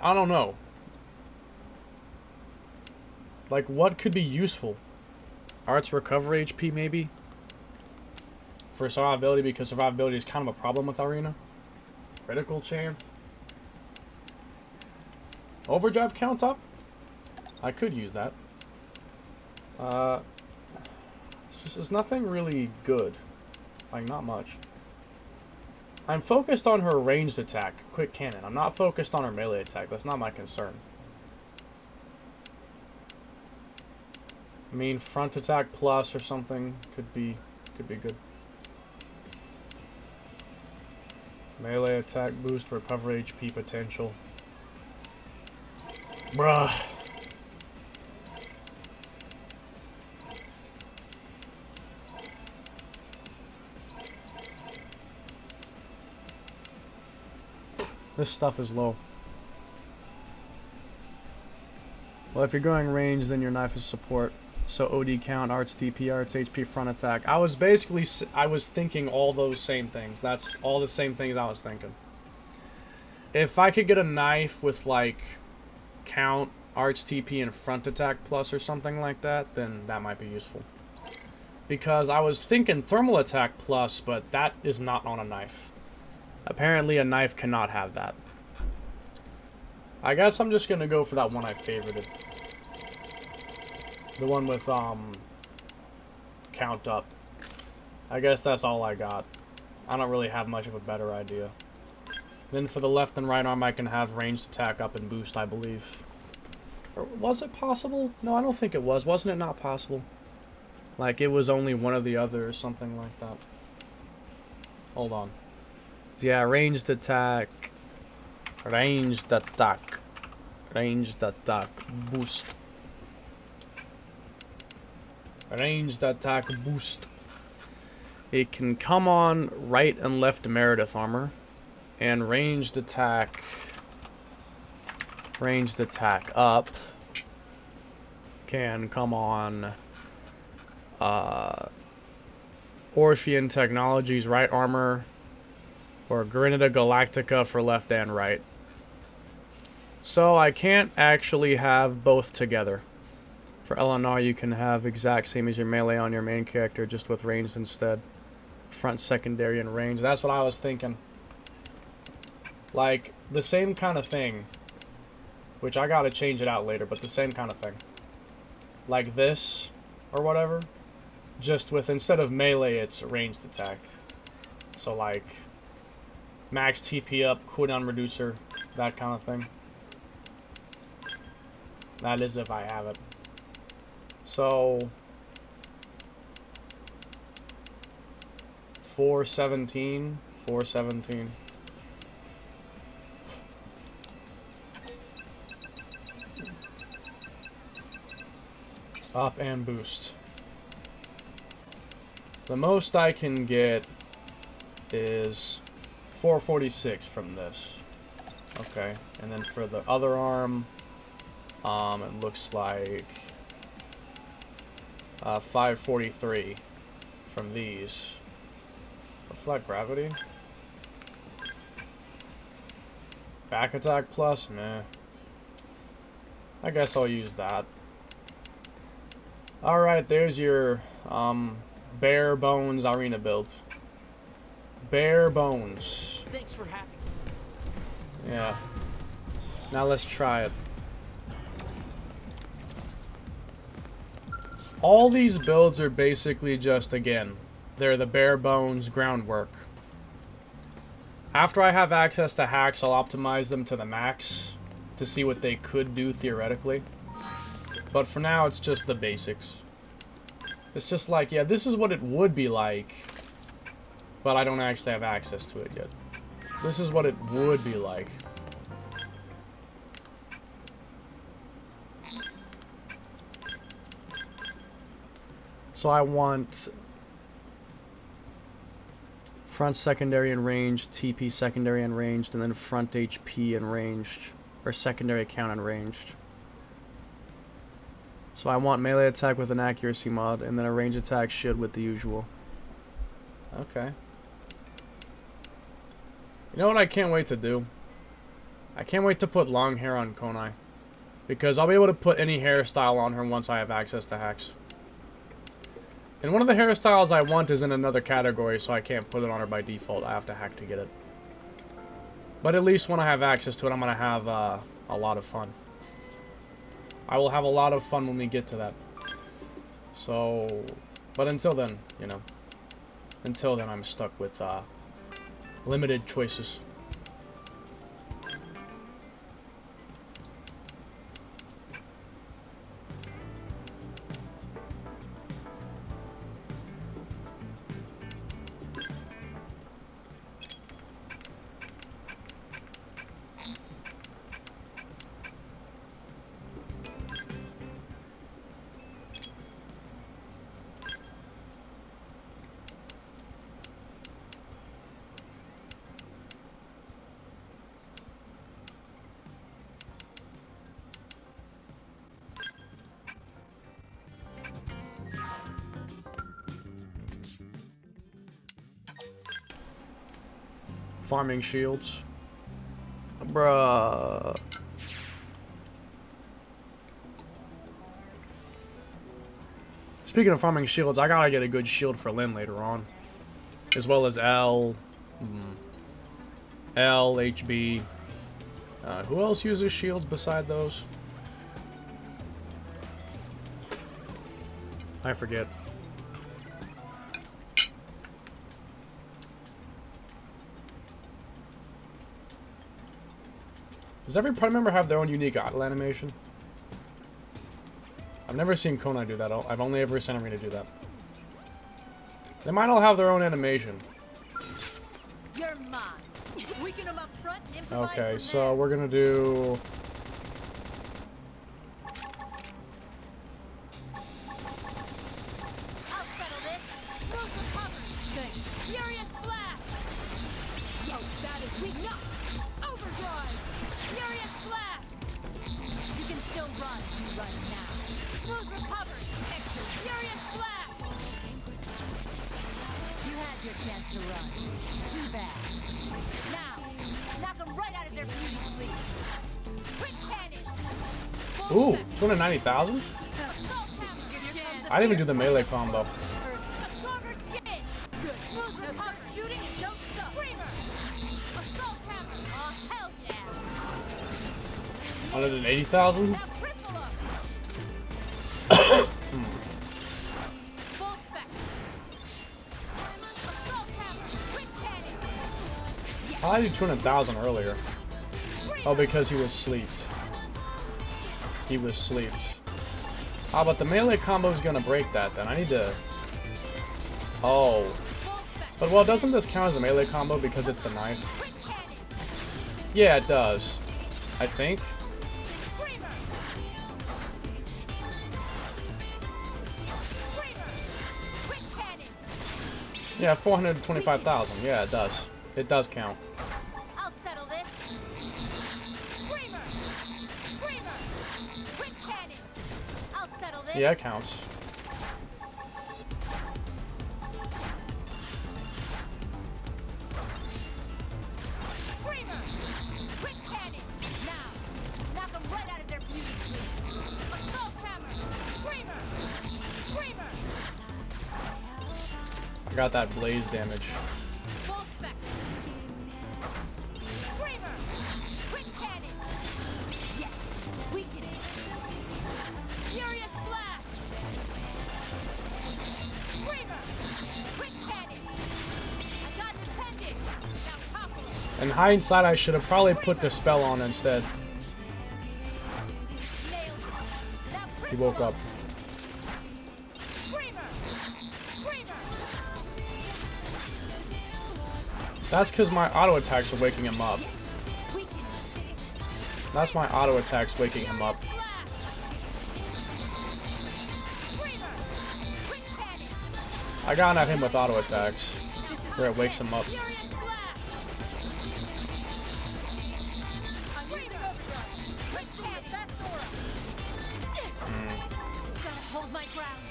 I don't know. Like, what could be useful? Arts recover HP, maybe? For survivability, because survivability is kind of a problem with Arena. Critical chance. Overdrive count up? I could use that. There's nothing really good. Like, not much. I'm focused on her ranged attack, quick cannon. I'm not focused on her melee attack. That's not my concern. I mean, front attack plus or something could be good. Melee attack boost, recover HP potential. Bruh. This stuff is low. Well, if you're going range, then your knife is support. So OD count, arts TP, arts HP, front attack. I was thinking all those same things. That's all the same things I was thinking. If I could get a knife with like count, arts TP, and front attack plus or something like that, then that might be useful. Because I was thinking thermal attack plus, but that is not on a knife. Apparently a knife cannot have that. I guess I'm just gonna go for that one I favorited. The one with, count up. I guess that's all I got. I don't really have much of a better idea. Then for the left and right arm I can have ranged attack up and boost, I believe. Or was it possible? No, I don't think it was. Wasn't it not possible? Like, it was only one or the other or something like that. Hold on. Yeah, ranged attack. Ranged attack. Ranged attack. Boost. Ranged attack boost. It can come on right and left Meredith armor. And ranged attack up can come on Orphean Technologies right armor or Granita Galactica for left and right. So I can't actually have both together. For LNR, you can have exact same as your melee on your main character, just with ranged instead. Front, secondary, and range. That's what I was thinking. Like, the same kind of thing. Which I gotta change it out later, but the same kind of thing. Like this, or whatever. Just with, instead of melee, it's ranged attack. So like, max TP up, cooldown reducer, that kind of thing. That is if I have it. So 417, 417. Up and boost. The most I can get is 446 from this. Okay, and then for the other arm, it looks like 543 from these. Reflect gravity. Back attack plus, meh. I guess I'll use that. Alright, there's your bare bones arena build. Bare bones. Thanks for having me. Yeah. Now let's try it. All these builds are basically just, again, they're the bare bones groundwork. After I have access to hacks, I'll optimize them to the max to see what they could do theoretically. But for now, it's just the basics. It's just like, yeah, this is what it would be like, but I don't actually have access to it yet. This is what it would be like. So I want front, secondary, and ranged, TP secondary and ranged, and then front HP and ranged, or secondary count and ranged. So I want melee attack with an accuracy mod, and then a range attack shield with the usual. Okay. You know what I can't wait to do? I can't wait to put long hair on Konai. Because I'll be able to put any hairstyle on her once I have access to hacks. And one of the hairstyles I want is in another category, so I can't put it on her by default. I have to hack to get it. But at least when I have access to it, I'm going to have a lot of fun. I will have a lot of fun when we get to that. So, but until then, you know, until then I'm stuck with limited choices. Farming shields. Bruh. Speaking of farming shields, I gotta get a good shield for Lynn later on. As well as L, HB. Who else uses shields beside those? I forget. Does every party member have their own unique idle animation? I've never seen Konai do that. I've only ever seen Arena do that. They might all have their own animation. You're mine. Weaken them up front, improvise Okay, from so there. we're gonna do... I'll settle this. Smooth recovery. Thanks. Furious blast. Yo, that is weak. No. Overdrive. Furious blast. You can still run. You run now. Smooth recovery. Exit. Furious blast. You had your chance to run. Too bad. Now, knock them right out of their beauty sleep. Quick cannon. Ooh, 290,000? Assault hammer. I didn't even do the melee combo. A stronger skin. Good. Smooth now start shooting and don't stop. Screamer. Assault hammer. Oh hell yeah. 180,000? Now triple up. Full spec. Assault hammer. Quick cannon. I did 200,000 earlier. Oh, because he was sleeped. He was sleeped. Ah, but the melee combo is gonna break that then. I need to... Oh. Full spec. But well, doesn't this count as a melee combo because it's the knife? Quick cannon. Yeah, it does. I think. Screamer. Screamer. Quick cannon. Yeah, 425,000. Yeah, it does. It does count. I'll settle this. Screamer. Screamer. Quick cannon. I'll settle this. Yeah, it counts. Screamer. Quick cannon. Now. Knock them right out of their beauty sleep. Assault hammer. Screamer. Screamer. I got that blaze damage. Full spec. Screamer. Quick cannon. Yes. Weaken it. Furious blast. Screamer. Quick cannon. I got defended. Now topple it. In hindsight, I should have probably put the spell on instead. Nailed it. Now He cripple woke up. Screamer. Screamer. That's because my auto attacks are waking him up. Weaken it. That's my auto attacks waking him up. Furious blast. Screamer. Quick cannon. I got at him with auto attacks. This is Where my it wakes chance. him up. Furious blast. I'm using overdrive. Let's see the best aura. Gotta hold my ground.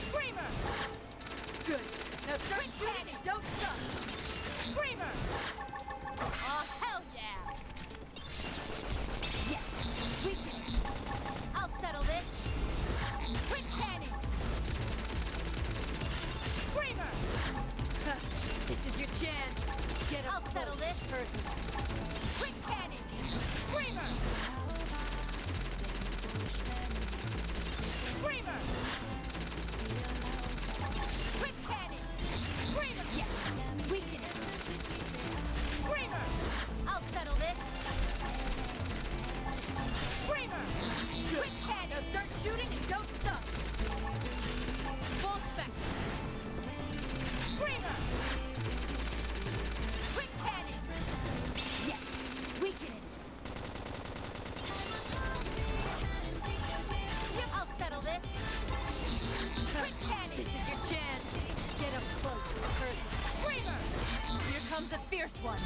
Screamer. Good. Now start shooting and don't stop. Screamer. Oh hell yeah. Yes. Weaken it. I'll settle this. Quick cannon. Screamer. This is your chance. Get up. I'll settle this person. Quick cannon. Screamer. Screamer. Quick cannon. Screamer. Yes. Weaken it. Screamer. I'll settle this. Screamer. Quick cannon. Now start shooting and don't stop. Full spec. Screamer. Quick cannon. Yes. Weaken it. Yep. I'll settle this. Quick cannon. This is your chance. Get up close, person. Screamer. Here comes a fierce one.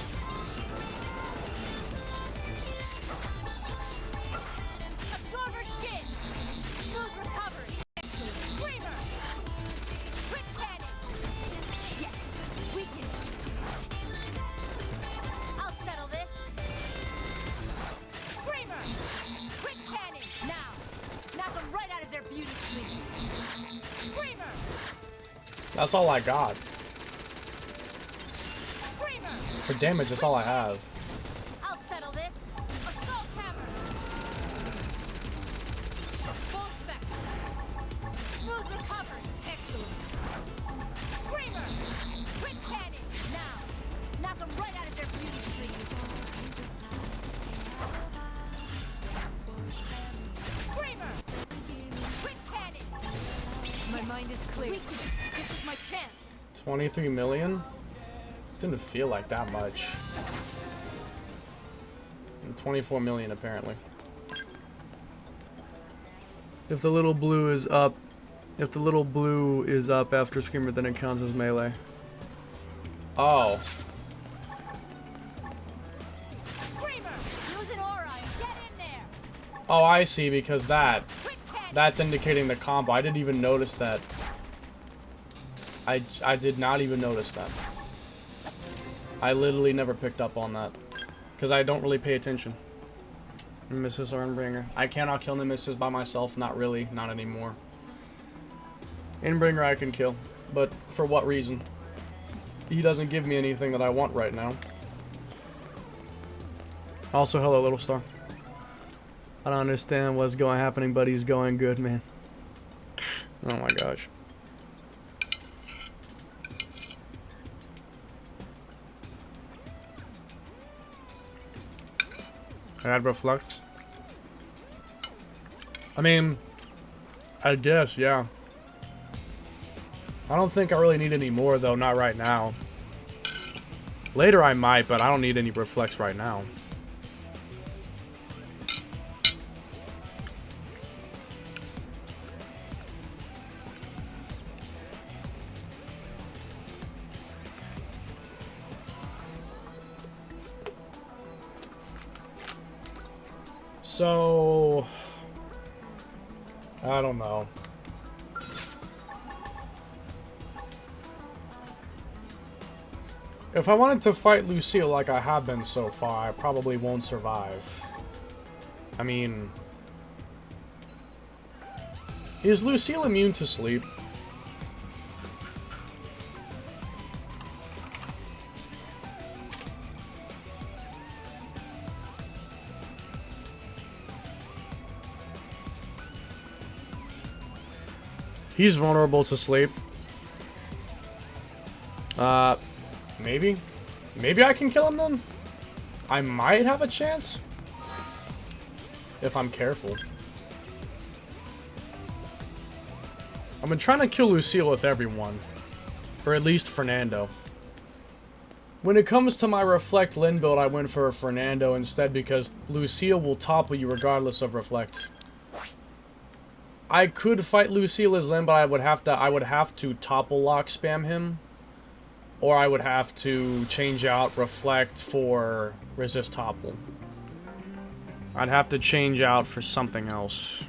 Absorber skin. Smooth recovery. Excellent. Screamer. Quick cannon. Yes. Weaken it. I'll settle this. Screamer. Quick cannon. Now. Knock them right out of their beauty sleep. Screamer. That's all I got. Screamer. For damage, that's all I have. I'll settle this. Assault hammer. Full spec. Smooth recovery. Excellent. Screamer. Quick cannon. Now. Knock them right out of their beauty sleep. Screamer. Quick cannon. My mind is clear. This is my chance. 23 million? Didn't feel like that much. And 24 million apparently. If the little blue is up, after Screamer, then it counts as melee. Oh. Screamer. Use an aura and get in there. Oh, I see, because Quick cannon. that's indicating the combo. I didn't even notice that. I did not even notice that. I literally never picked up on that. Because I don't really pay attention. Nemesis or Endbringer. I cannot kill Nemesis by myself. Not really. Not anymore. Endbringer I can kill. But for what reason? He doesn't give me anything that I want right now. Also, hello, Little Star. I don't understand what's happening, but he's going good, man. Oh my gosh. Add reflux. I mean, I guess, yeah. I don't think I really need any more, though, not right now. Later I might, but I don't need any reflex right now. So, I don't know. If I wanted to fight Lucille like I have been so far, I probably won't survive. I mean, is Lucille immune to sleep? He's vulnerable to sleep. Maybe? Maybe I can kill him then? I might have a chance. If I'm careful. I've been trying to kill Lucille with everyone. Or at least Fernando. When it comes to my Reflect Lin build, I went for a Fernando instead because Lucille will topple you regardless of Reflect. I could fight Lucille as Lin, but I would have to topple lock spam him. Or I would have to change out Reflect for Resist Topple. I'd have to change out for something else.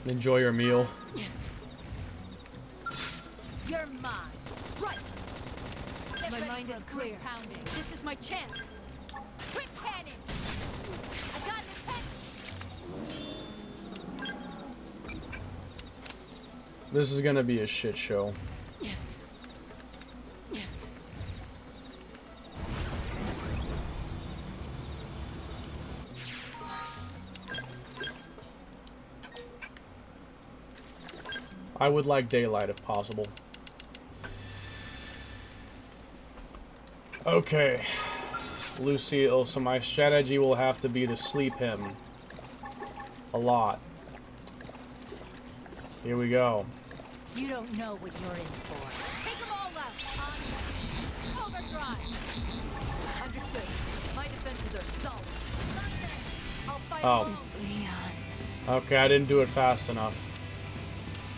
Enjoy your meal. You're mine. Right. My mind is clear. Pounding. This is my chance. Quick cannon. I got this pen. This is gonna be a shit show. I would like daylight if possible. Okay, Lucille, so my strategy will have to be to sleep him a lot. Here we go. You don't know what you're in for. Take them all out. On overdrive. Understood. My defenses are solid. I'll fight alone. Okay, I didn't do it fast enough.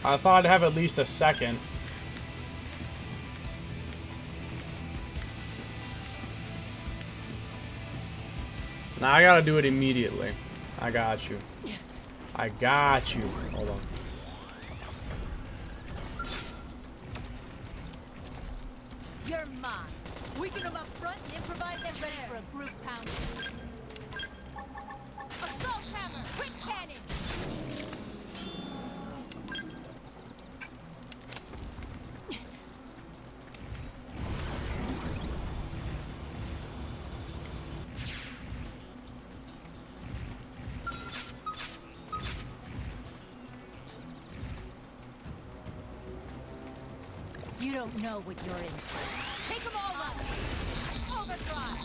I thought I'd have at least a second. Now I gotta do it immediately. I got you. I got you. Hold on. You're mine. Weaken them up front and improvise and ready for a group pound. Assault hammer! Quick cannon! You don't know what you're in for. Take them all out! Overdrive!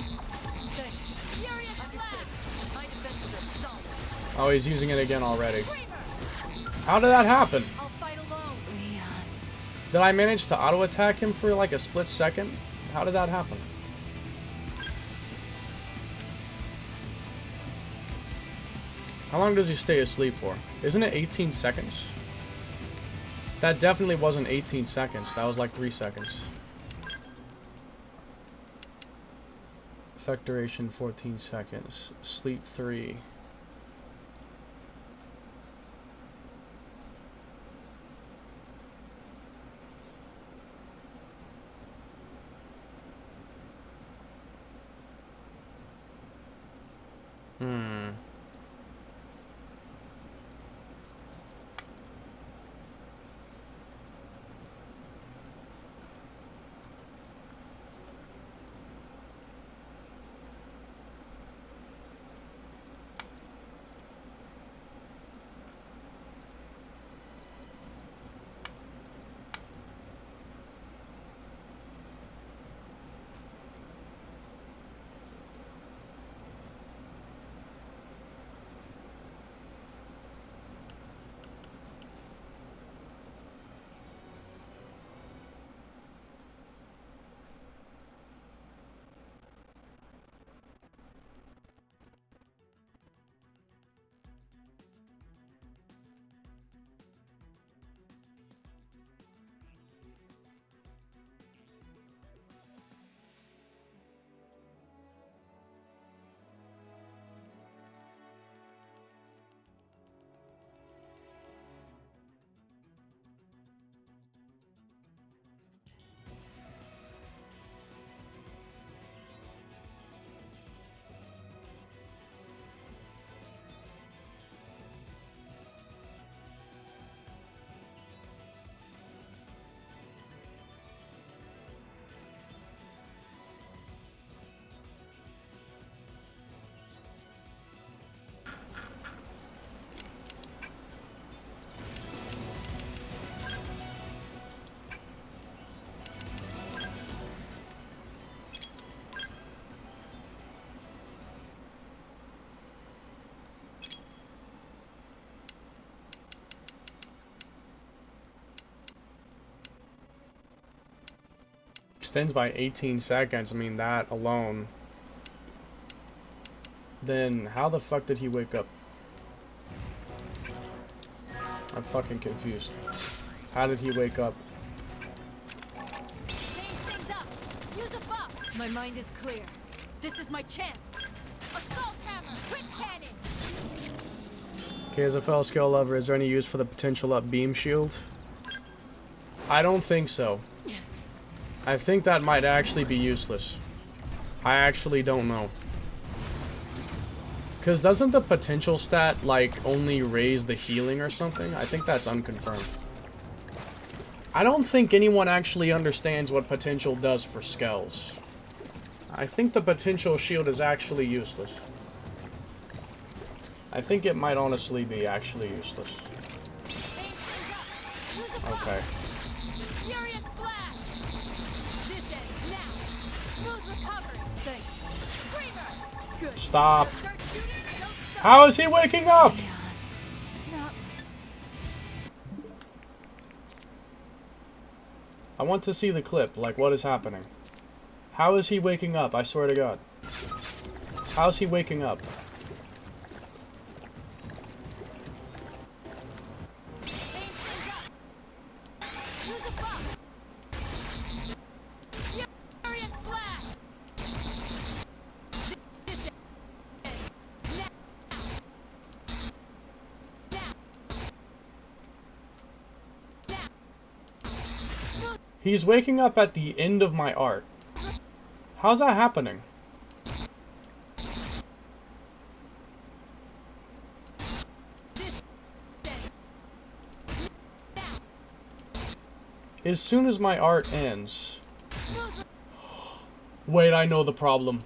Thanks. Furious blast! My defenses are solid. Oh, he's using it again already. How did that happen? I'll fight alone. Did I manage to auto attack him for like a split second? How did that happen? How long does he stay asleep for? Isn't it 18 seconds? That definitely wasn't 18 seconds. That was like 3 seconds. Effect duration 14 seconds. Sleep 3. Extends by 18 seconds. I mean, that alone. Then how the fuck did he wake up? I'm fucking confused. How did he wake up? Change things up. Use a buff. My mind is clear. This is my chance. Assault hammer. Quick cannon. Okay, as a fellow skill lover, is there any use for the potential up beam shield? I don't think so. I think that might actually be useless. I actually don't know. Because doesn't the potential stat, like, only raise the healing or something? I think that's unconfirmed. I don't think anyone actually understands what potential does for skells. I think the potential shield is actually useless. I think it might honestly be actually useless. Okay. Furious blast. This ends now. Smooth recovery. Thanks. Screamer. Good. Stop. Start shooting. Don't stop. How is he waking up? No. I want to see the clip, like what is happening. How is he waking up? I swear to God. How's he waking up? He's waking up at the end of my art. How's that happening? As soon as my art ends... Wait, I know the problem.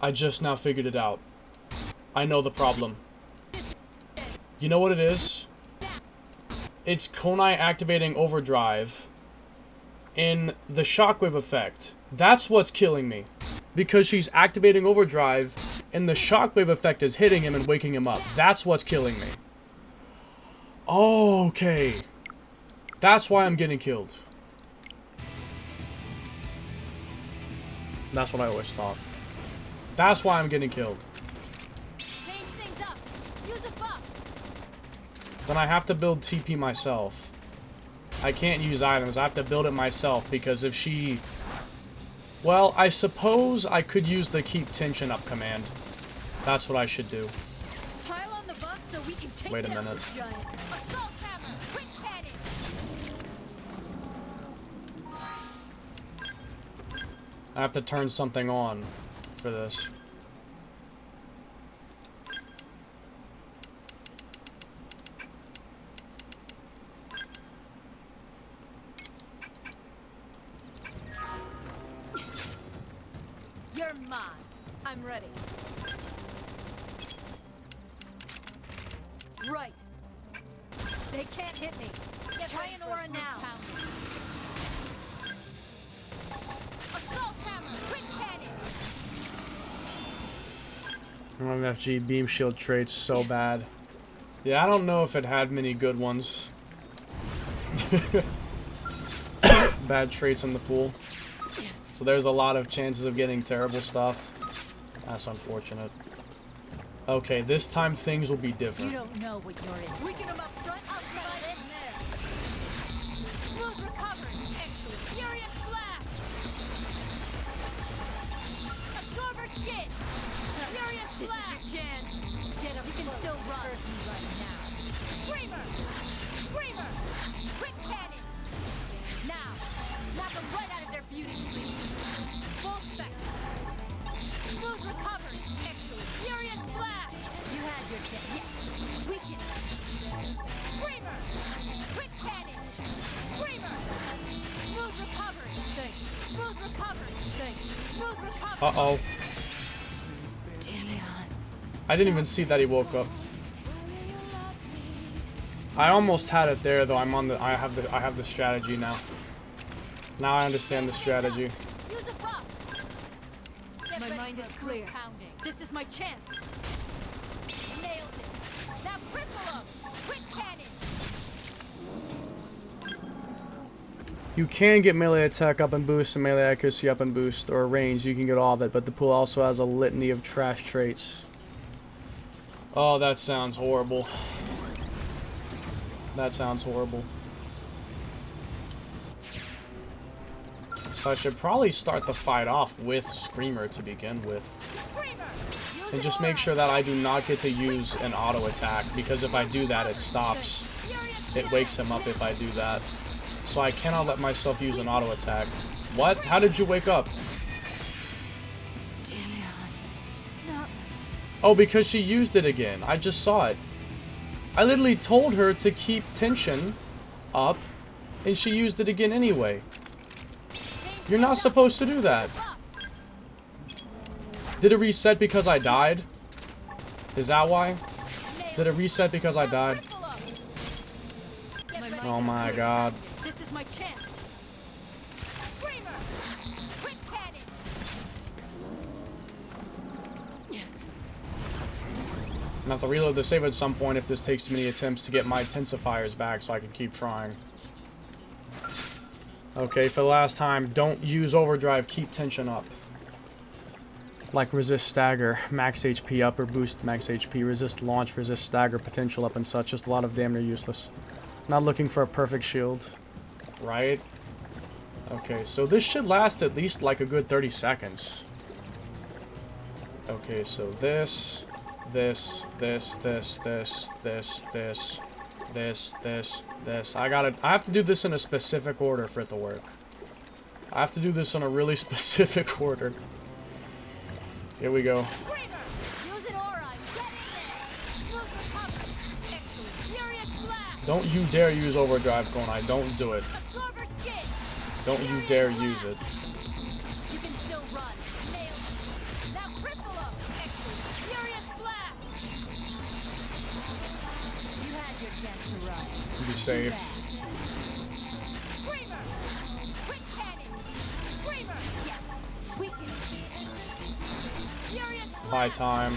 I just now figured it out. I know the problem. You know what it is? It's Konai activating overdrive in the shockwave effect. That's what's killing me. Because she's activating overdrive and the shockwave effect is hitting him and waking him up. That's what's killing me. Okay. That's why I'm getting killed. That's what I always thought. That's why I'm getting killed. Change things up. Use a buff. Then I have to build TP myself. I can't use items. I have to build it myself because if she Well, I suppose I could use the keep tension up command. That's what I should do. Pile on the buff so we can take Wait a down minute. this giant. Assault hammer, quick cannon. I have to turn something on for this. You're mine. I'm ready. Right. They can't hit me. Try an aura now. Assault hammer, quick cannon. MFG beam shield traits so bad. Yeah, I don't know if it had many good ones. Bad traits in the pool. So there's a lot of chances of getting terrible stuff. That's unfortunate. Okay, this time things will be different. You don't know what you're in. Weaken them up front, outside in there. Smooth recovery. Excellent. Furious blast. Absorber skid. Furious blast. This is your chance. Get up. You can still run. Right now. Screamer. Screamer. Quick cannon. Now. Knock them right out of their beauty sleep. Full spectrum. Smooth recovery. Excellent. Furious blast. You had your chance. Yes. Weaken. Screamer. Quick cannon. Screamer. Smooth recovery. Thanks. Smooth recovery. Thanks. Smooth recovery. Uh-oh. Damn it. I didn't even see that he woke up. I almost had it there though. I have the strategy now. Now I understand the strategy. Use a buff. My mind is clear. This is my chance. Nailed it. Now cripple him. Quick cannon. You can get melee attack up and boost and melee accuracy up and boost, or range. You can get all of it, but the pool also has a litany of trash traits. Oh, that sounds horrible. That sounds horrible. So I should probably start the fight off with Screamer to begin with. And just make sure that I do not get to use an auto attack, because if I do that it stops. It wakes him up if I do that. So I cannot let myself use an auto attack. What? How did you wake up? Damn it. No. Oh, because she used it again. I just saw it. I literally told her to keep tension up, and she used it again anyway. You're not supposed to do that. Did it reset because I died? Is that why? Did it reset because I died? Oh my god. This is my chance. Screamer. Quick cannon. I have to reload the save at some point if this takes too many attempts to get my intensifiers back so I can keep trying. Okay, for the last time, don't use overdrive, keep tension up. Like resist stagger, max HP up or boost max HP, resist launch, resist stagger, potential up and such. Just a lot of damn near useless. Not looking for a perfect shield. Right? Okay, so this should last at least like a good 30 seconds. Okay, so this, this. I have to do this in a specific order for it to work. I have to do this in a really specific order. Here we go. Don't you dare use overdrive, Konai. Don't do it. Don't you dare use it. You can still run. Nailed it. Now cripple him. Excellent. Furious blast. You had your chance to run. Be safe. Screamer. Quick cannon. Screamer. Yes. We can. Furious blast. High time.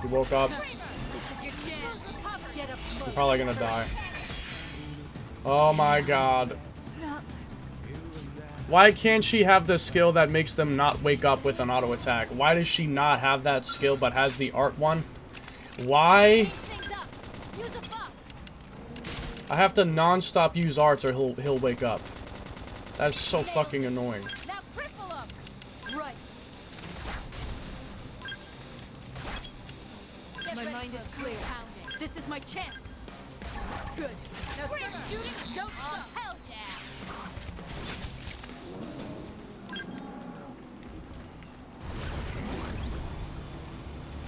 He woke up. Screamer. This is your chance. Get up close. I'm probably gonna die. Oh my god. No. Why can't she have the skill that makes them not wake up with an auto attack? Why does she not have that skill but has the art one? Why? Use a buff. I have to non-stop use arts or he'll wake up. That's so fucking annoying. Now cripple him. Right. My mind is clear. This is my chance. Good. Now start shooting and don't stop. Hell yeah.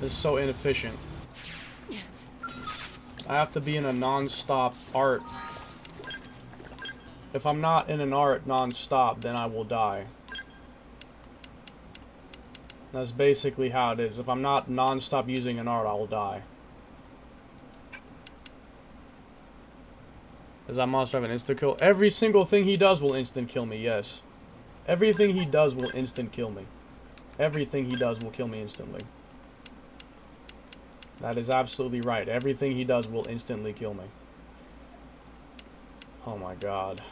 This is so inefficient. I have to be in a non-stop art. If I'm not in an art non-stop, then I will die. That's basically how it is. If I'm not non-stop using an art, I will die. Does that monster have an instant kill? Every single thing he does will instant kill me, yes. Everything he does will instant kill me. Everything he does will kill me instantly. That is absolutely right. Everything he does will instantly kill me. Oh my god.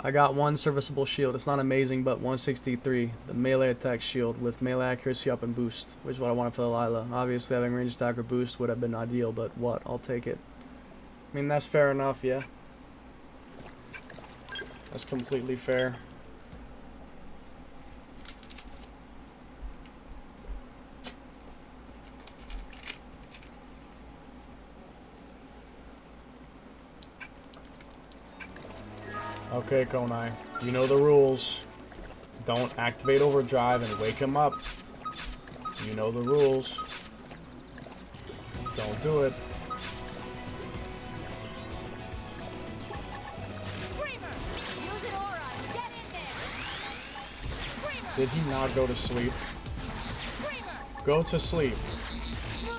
I got one serviceable shield. It's not amazing, but 163. The melee attack shield with melee accuracy up and boost, which is what I wanted for the Lila. Obviously, having range attack or boost would have been ideal, but what? I'll take it. I mean, that's fair enough, yeah. That's completely fair. Okay, Konai. You know the rules. Don't activate overdrive and wake him up. You know the rules. Don't do it. Screamer! Use an aura. Get in there. Screamer! Did he not go to sleep? Screamer! Go to sleep.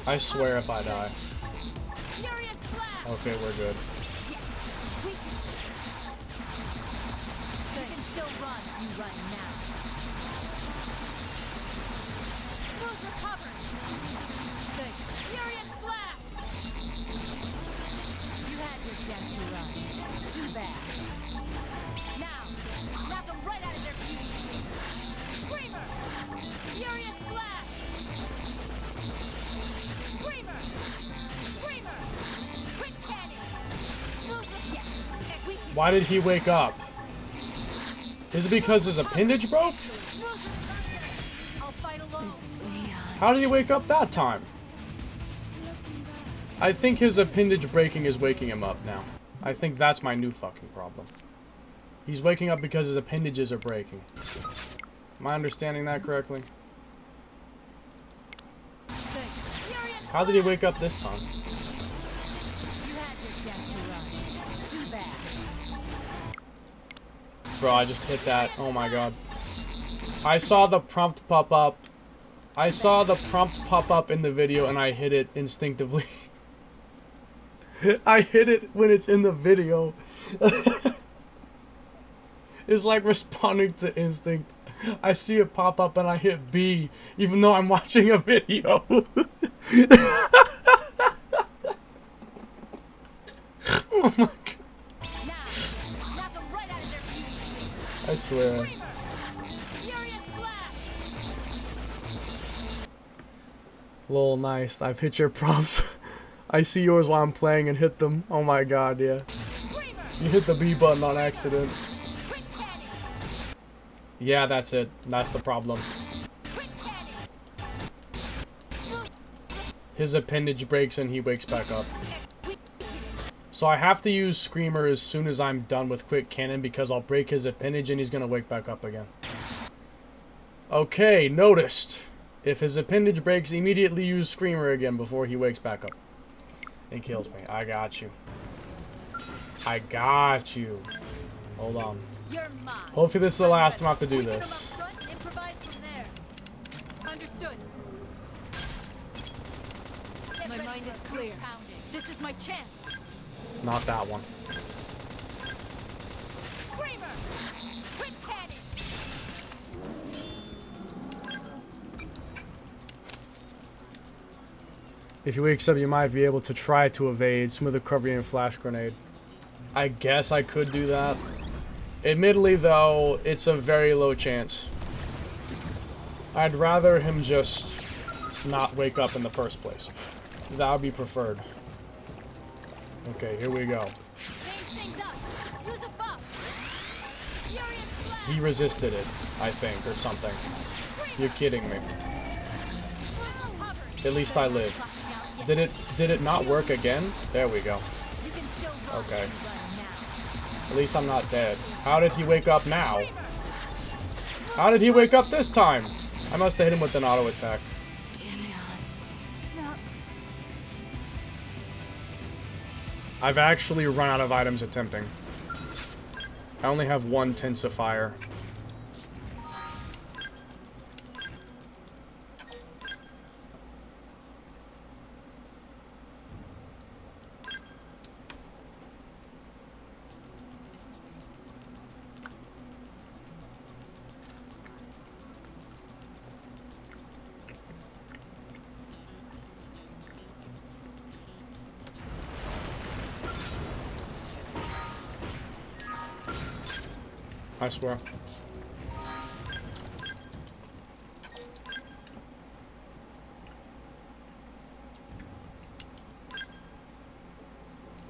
I swear if I die. Furious blast! Okay, we're good. We can still run. You run now. Move recovers. Thanks. Furious blast! You had your chance to run. Too bad. Now, knock them right out of their feet. Screamer! Furious blast! Screamer! Screamer! Quick cannon! Move with yes. We can Why did he wake up? Is it because his appendage broke? I'll fight alone. How did he wake up that time? I think his appendage breaking is waking him up now. I think that's my new fucking problem. He's waking up because his appendages are breaking. Am I understanding that correctly? Thanks. Furious How did he wake up this time? You had your chance to run. Too bad. Bro, I just hit that. Oh my god. I saw the prompt pop up. I saw the prompt pop up in the video and I hit it instinctively. I hit it when it's in the video. It's like responding to instinct. I see it pop up and I hit B, even though I'm watching a video. Oh my god. Now, knock them right out of their feet. I swear. Screamer! Furious blast! Lol, nice. I've hit your prompts. I see yours while I'm playing and hit them. Oh my god, yeah. Screamer! You hit the B button on accident. Quick cannon! Yeah, that's it. That's the problem. Quick cannon! His appendage breaks and he wakes back up. So I have to use Screamer as soon as I'm done with Quick Cannon because I'll break his appendage and he's gonna wake back up again. Okay, noticed. If his appendage breaks, immediately use Screamer again before he wakes back up. And kills me. I got you. I got you. Hold on. You're mine. Hopefully this is the last time I have to do We get 'em this. up front, improvise from there. Understood. Get My ready mind for is a clear. pounding. This is my chance. Not that one. Screamer! Quick cannon! If he wakes up, you might be able to try to evade, smooth recovery, and flash grenade. I guess I could do that. Admittedly, though, it's a very low chance. I'd rather him just not wake up in the first place. That would be preferred. Okay, here we go. Change things up. Use a buff. Furious blast. He resisted it, I think, or something. You're kidding me. At least I live. Did it not work again? There we go. You can still run Okay. and run now. At least I'm not dead. How did he wake up now? How did he wake up this time? I must have hit him with an auto attack. Damn it. No. I've actually run out of items attempting. I only have one tensifier. I swear.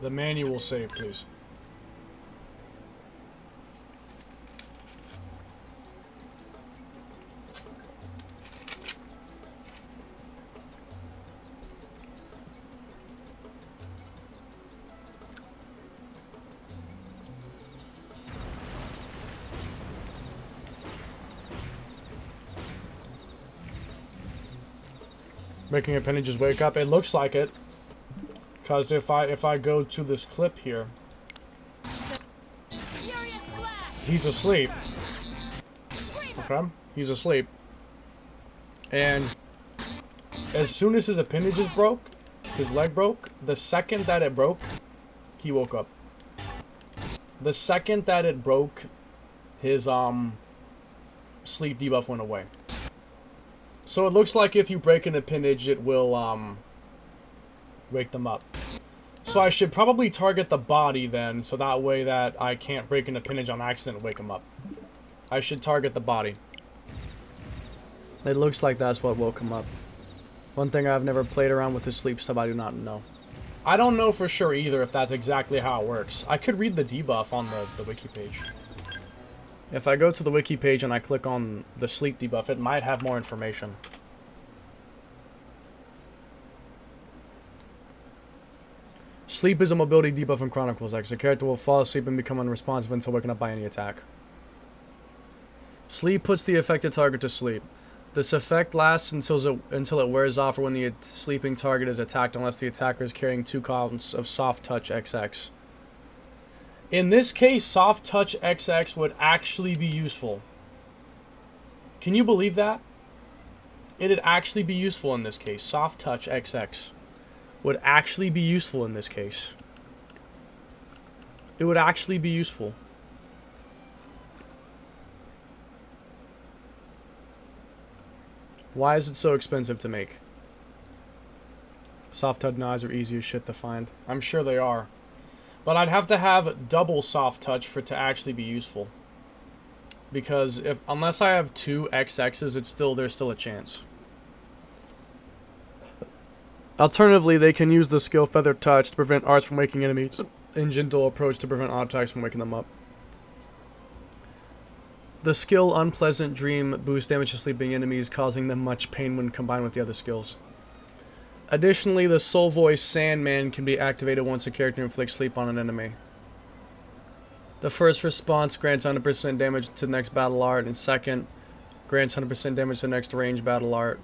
The manual save, please. Making appendages wake up. It looks like it. Because if I go to this clip here, Furious blast. he's asleep. Okay? He's asleep. And as soon as his appendages broke, his leg broke, the second that it broke, he woke up. The second that it broke, his sleep debuff went away. So it looks like if you break an appendage, it will wake them up. So I should probably target the body then, so that way that I can't break an appendage on accident and wake them up. I should target the body. It looks like that's what woke him up. One thing I've never played around with the sleep stuff, I do not know. I don't know for sure either if that's exactly how it works. I could read the debuff on the wiki page. If I go to the wiki page and I click on the sleep debuff, it might have more information. Sleep is a mobility debuff in Chronicles X. The character will fall asleep and become unresponsive until waken up by any attack. Sleep puts the affected target to sleep. This effect lasts until it wears off or when the sleeping target is attacked unless the attacker is carrying 2 columns of Soft Touch XX. In this case, Soft Touch XX would actually be useful. Can you believe that? It'd actually be useful in this case. Soft Touch XX would actually be useful in this case. It would actually be useful. Why is it so expensive to make? Soft Touch knives are easy as shit to find. I'm sure they are. But I'd have to have double Soft Touch for it to actually be useful. Because unless I have 2 XXs, there's still a chance. Alternatively, they can use the skill Feather Touch to prevent arts from waking enemies, and Gentle Approach to prevent auto attacks from waking them up. The skill Unpleasant Dream boosts damage to sleeping enemies, causing them much pain when combined with the other skills. Additionally, the Soul Voice Sandman can be activated once a character inflicts sleep on an enemy. The first response grants 100% damage to the next battle art, and second grants 100% damage to the next range battle art.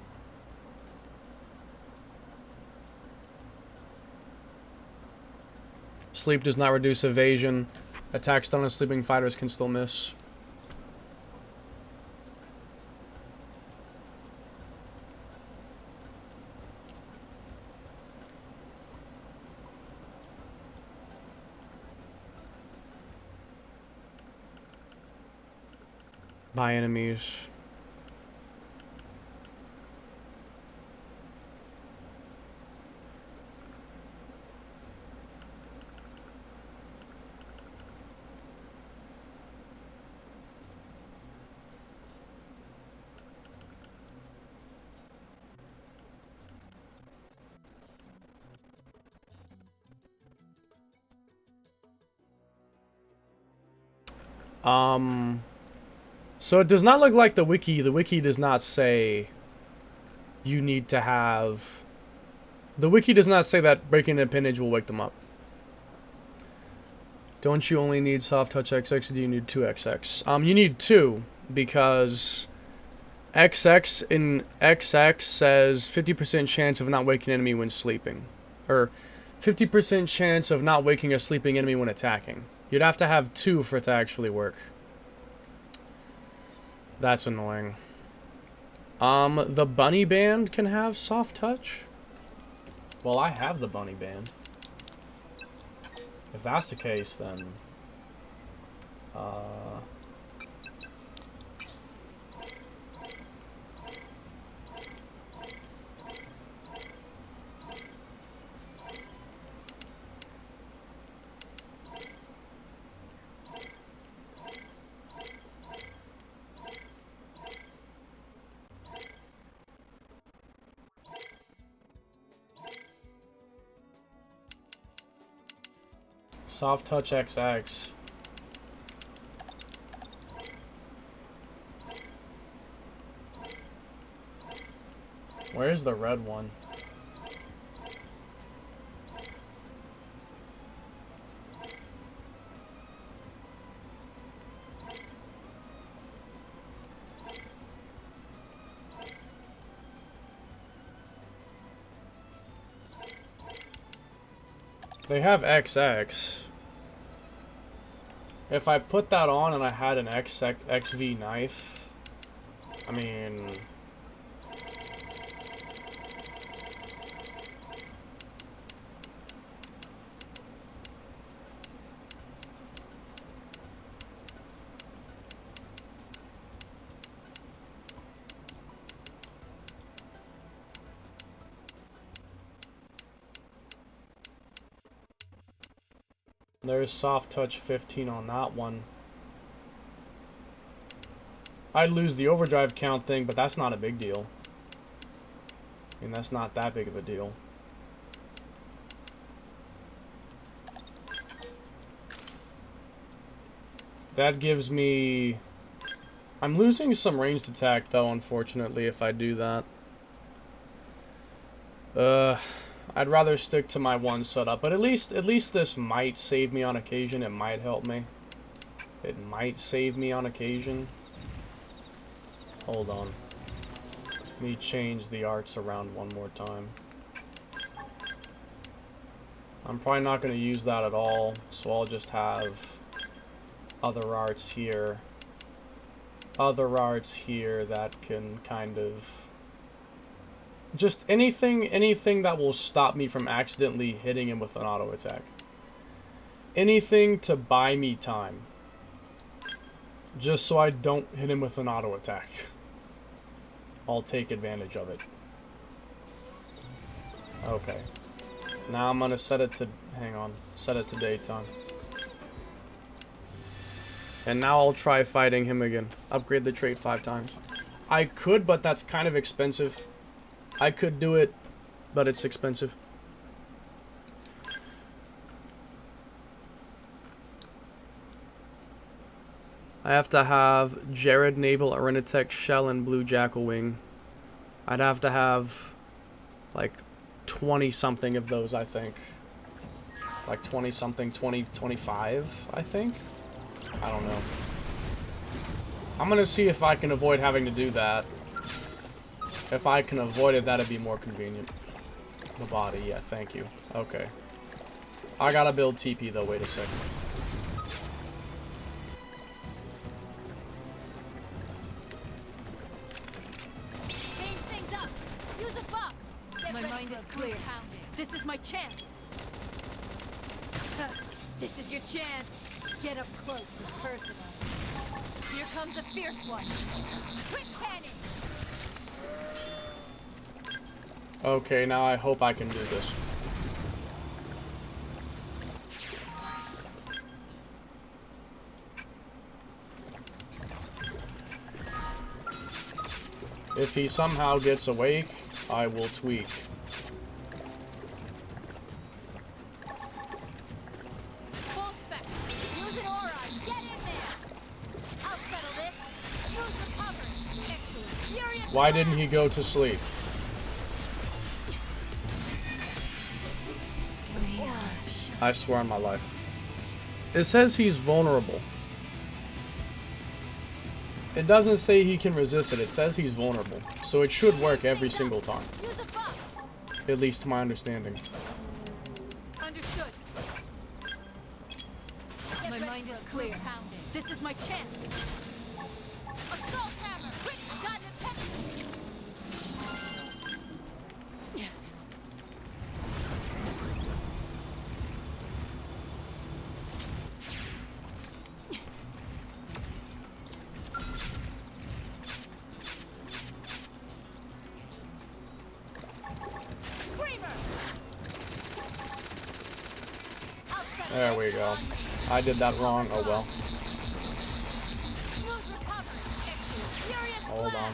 Sleep does not reduce evasion. Attacks done on sleeping fighters can still miss. By enemies. So it does not look like the wiki. The wiki does not say you need to have... The wiki does not say that breaking an appendage will wake them up. Don't you only need soft touch XX, or do you need 2XX? You need 2, because XX in XX says 50% chance of not waking an enemy when sleeping. Or 50% chance of not waking a sleeping enemy when attacking. You'd have to have 2 for it to actually work. That's annoying. The bunny band can have soft touch? Well, I have the bunny band. If that's the case, then... Soft touch XX. Where's the red one? They have XX. If I put that on and I had an XV knife, I mean... There's soft touch 15 on that one. I'd lose the overdrive count thing, but that's not a big deal. I mean, that's not that big of a deal. That gives me... I'm losing some ranged attack, though, unfortunately, if I do that. I'd rather stick to my one setup, but at least this might save me on occasion. It might help me. It might save me on occasion. Hold on. Let me change the arts around one more time. I'm probably not going to use that at all, so I'll just have other arts here. Other arts here that can kind of... Just anything that will stop me from accidentally hitting him with an auto attack. Anything to buy me time. Just so I don't hit him with an auto attack. I'll take advantage of it. Okay. Now I'm gonna set it to, hang on, set it to daytime. And now I'll try fighting him again. Upgrade the trait 5 times. I could, but that's kind of expensive. I could do it, but it's expensive. I have to have Jared Naval Arenatech Shell and Blue Jackal Wing. I'd have to have like 20 something of those, I think. Like 20 something, 25, I think. I don't know. I'm gonna see if I can avoid having to do that. If I can avoid it, that'd be more convenient. The body, yeah, thank you. Okay. I gotta build TP though, wait a second. Change things up. Use a buff. My mind is clear. This is my chance. This is your chance. Get up close and personal. Here comes a fierce one. Quick cannon. Okay, now I hope I can do this. If he somehow gets awake, I will tweak. Full spec. Use an aura. Get in there. Why didn't he go to sleep? I swear on my life. It says he's vulnerable. It doesn't say he can resist it. It says he's vulnerable. So it should work every single time. At least to my understanding. Understood. My mind is clear. This is my chance. Assault hammer! Quick! Got the penalty! There we go. I did that wrong. Oh well. Hold on.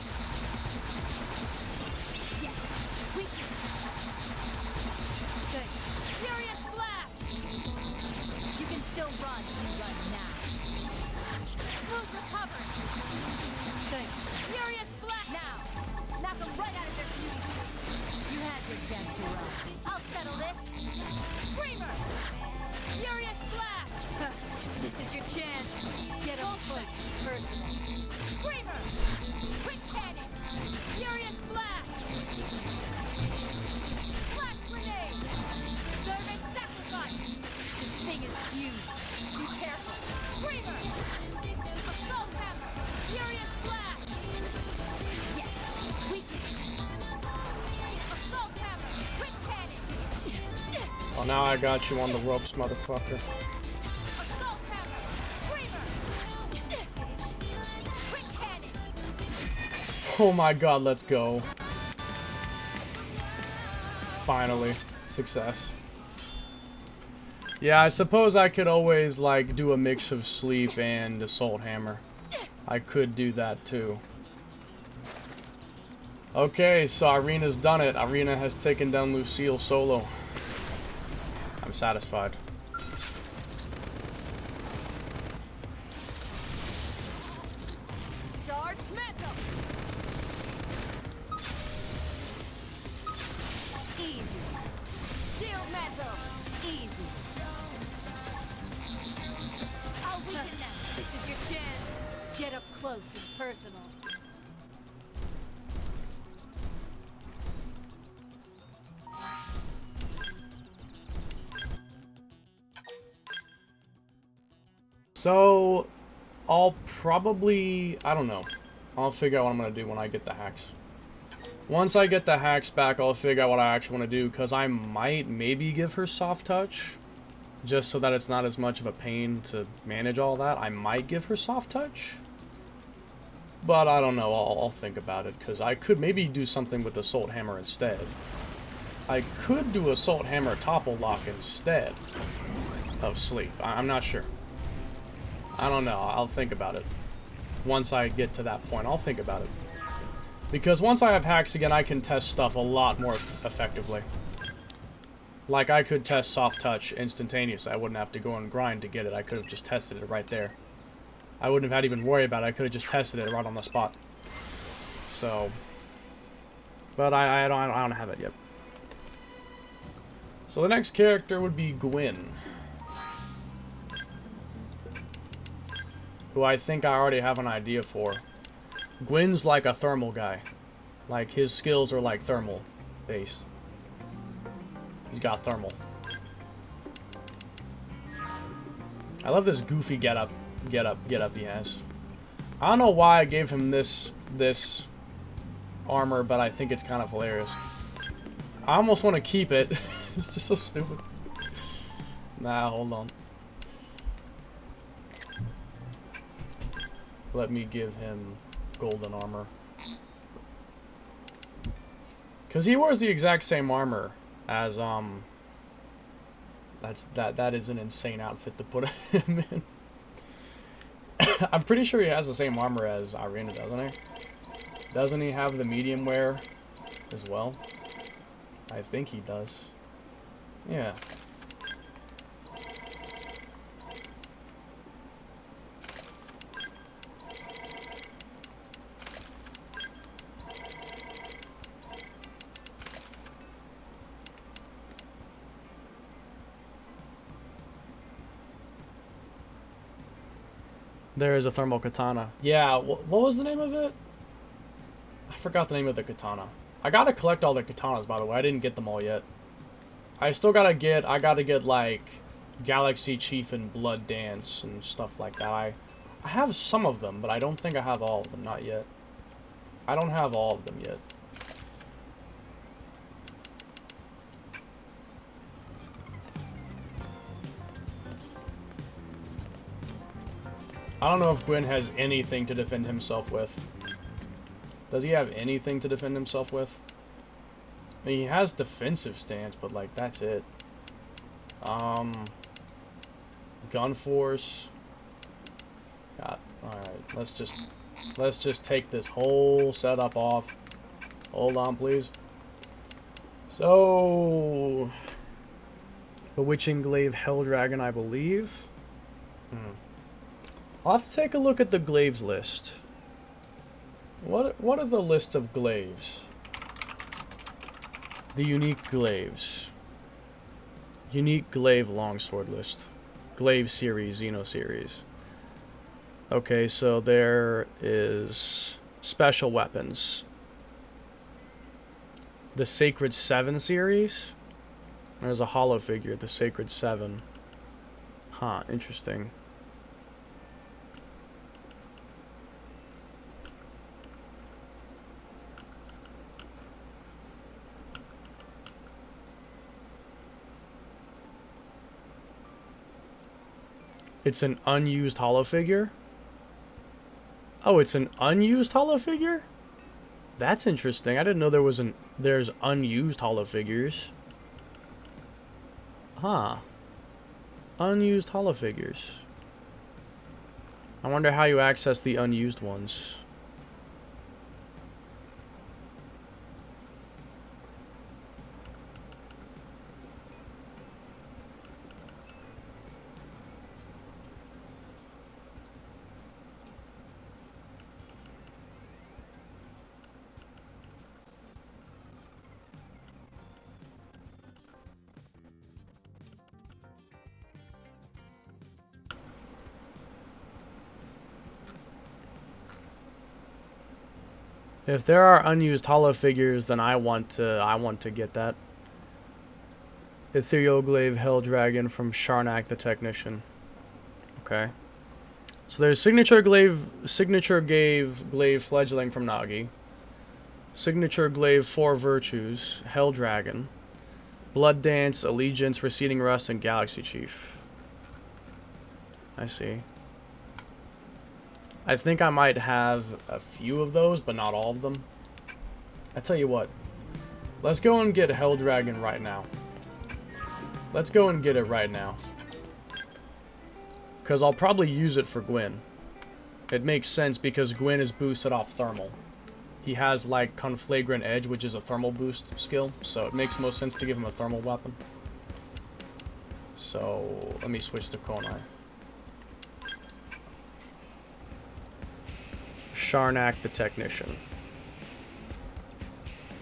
Thanks. Furious blast! You can still run. You run now. Smooth recovery! Thanks. Furious blast! Now! Knock them right out of their beauty sleep! You had your chance to run. I'll settle this! Screamer! Furious blast! This is your chance. Get up close, personal. Screamer! Quick cannon! Furious blast! Flash grenade! Servant sacrifice! This thing is huge. Be careful! Screamer! Assault hammer! Furious blast! Yes! Weaken! Assault hammer! Quick cannon! Well, now I got you on the ropes, motherfucker. Assault hammer! Screamer! Quick cannon! Oh my god, let's go. Finally. Success. Yeah, I suppose I could always, like, do a mix of sleep and assault hammer. I could do that, too. Okay, so Irina's done it. Irina has taken down Lucille solo. I'm satisfied. Charge mantle. Easy. Shield mantle. Easy. I'll weaken them! This is your chance. Get up close and personal. So, I'll probably, I don't know. I'll figure out what I'm going to do when I get the hacks. Once I get the hacks back, I'll figure out what I actually want to do, because I might maybe give her soft touch, just so that it's not as much of a pain to manage all that. I might give her soft touch, but I don't know. I'll think about it, because I could maybe do something with Assault Hammer instead. I could do Assault Hammer Topple Lock instead of Sleep. I'm not sure. I don't know. I'll think about it. Once I get to that point, I'll think about it. Because once I have hacks again, I can test stuff a lot more effectively. Like, I could test soft touch instantaneously. I wouldn't have to go and grind to get it. I could have just tested it right there. I wouldn't have had to even worry about it. I could have just tested it right on the spot. So, but I don't have it yet. So the next character would be Gwyn, who I think I already have an idea for. Gwyn's like a thermal guy. Like, his skills are like thermal based. He's got thermal. I love this goofy get up he has. I don't know why I gave him this armor, but I think it's kind of hilarious. I almost want to keep it. It's just so stupid. Nah, hold on. Let me give him golden armor. Cause he wears the exact same armor as that is an insane outfit to put him in. I'm pretty sure he has the same armor as Irina, doesn't he? Doesn't he have the medium wear as well? I think he does. Yeah. There is a thermal katana. Yeah, what was the name of it? I forgot the name of the katana. I gotta collect all the katanas, by the way. I didn't get them all yet. I gotta get, like, Galaxy Chief and Blood Dance and stuff like that. I have some of them, but I don't think I have all of them. Not yet. I don't have all of them yet. I don't know if Gwyn has anything to defend himself with. Does he have anything to defend himself with? I mean, he has defensive stance, but, like, that's it. Gun force. God, alright, let's just take this whole setup off. Hold on, please. So, Bewitching Glaive Helldragon, I believe. I'll have to take a look at the glaives list. What are the list of glaives? The unique glaives. Unique glaive longsword list. Glaive series, Xeno series. Okay, so there is special weapons. The Sacred 7 series. There's a hollow figure, the Sacred 7. Huh, interesting. It's an unused hollow figure? Oh, it's an unused hollow figure? That's interesting. I didn't know there's unused hollow figures. Huh. Unused hollow figures. I wonder how you access the unused ones. If there are unused hollow figures, then I want to get that. Ethereal Glaive Helldragon from Sharnak the Technician. Okay. So there's Signature Glaive Fledgling from Nagi. Signature Glaive 4 Virtues, Helldragon. Blood Dance, Allegiance, Receding Rust, and Galaxy Chief. I see. I think I might have a few of those, but not all of them. I tell you what. Let's go and get Helldragon right now. Let's go and get it right now. Because I'll probably use it for Gwyn. It makes sense because Gwyn is boosted off thermal. He has, like, Conflagrant Edge, which is a thermal boost skill. So it makes most sense to give him a thermal weapon. So, let me switch to Konai. Sharnak the Technician.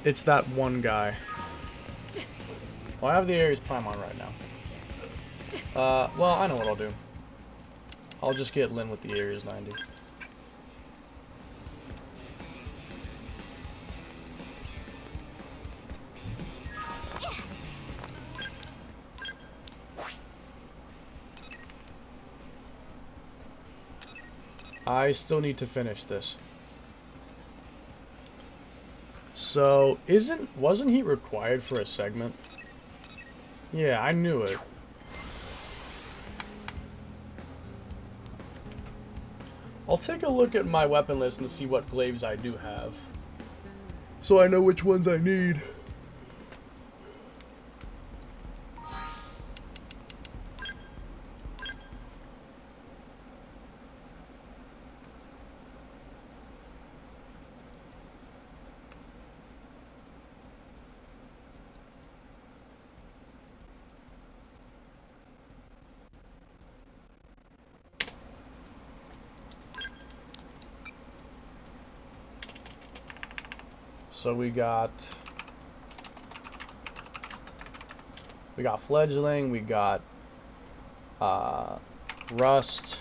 It's that one guy. Well, I have the Ares Prime on right now. Well, I know what I'll do. I'll just get Lyn with the Ares 90. I still need to finish this. So, wasn't he required for a segment? Yeah, I knew it. I'll take a look at my weapon list and see what glaives I do have, so I know which ones I need. So we got Fledgling, we got Rust,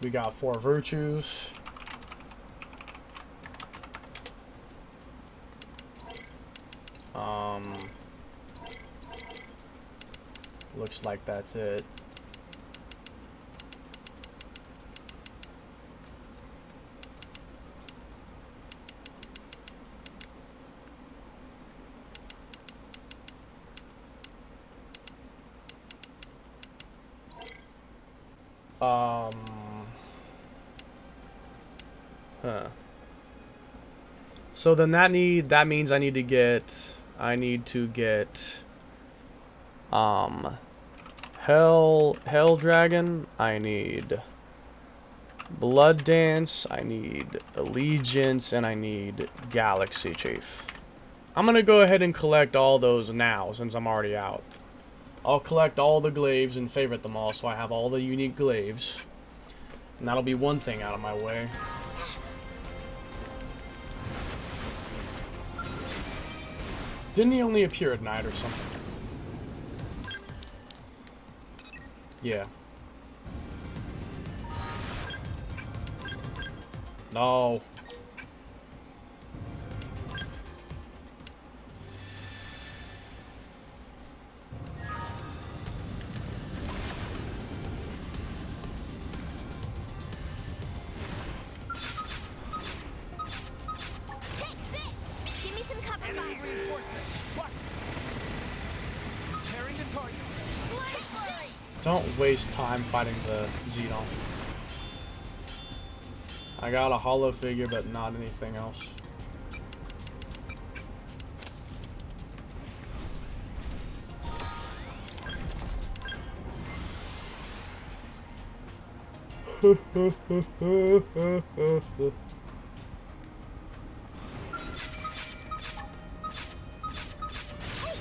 We got 4 virtues. Looks like that's it. So then that means I need to get Hell Dragon, I need Blood Dance, I need Allegiance, and I need Galaxy Chief. I'm gonna go ahead and collect all those now since I'm already out. I'll collect all the glaives and favorite them all so I have all the unique glaives. And that'll be one thing out of my way. Didn't he only appear at night or something? Yeah. No. Give me some cover fire. Enemy reinforcements. Watch it. Preparing the target. Don't waste time fighting the Xenon. I got a hollow figure, but not anything else. Hey,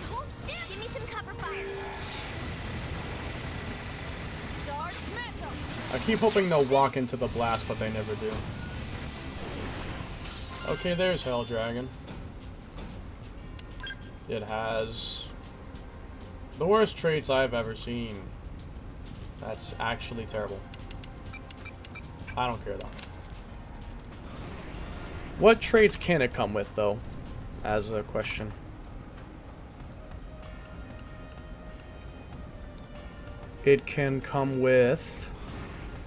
hold still. Give me some cover fire. Charge metal. I keep hoping they'll walk into the blast, but they never do. Okay, there's Hell Dragon. It has the worst traits I've ever seen. That's actually terrible. I don't care though. What traits can it come with though? As a question. It can come with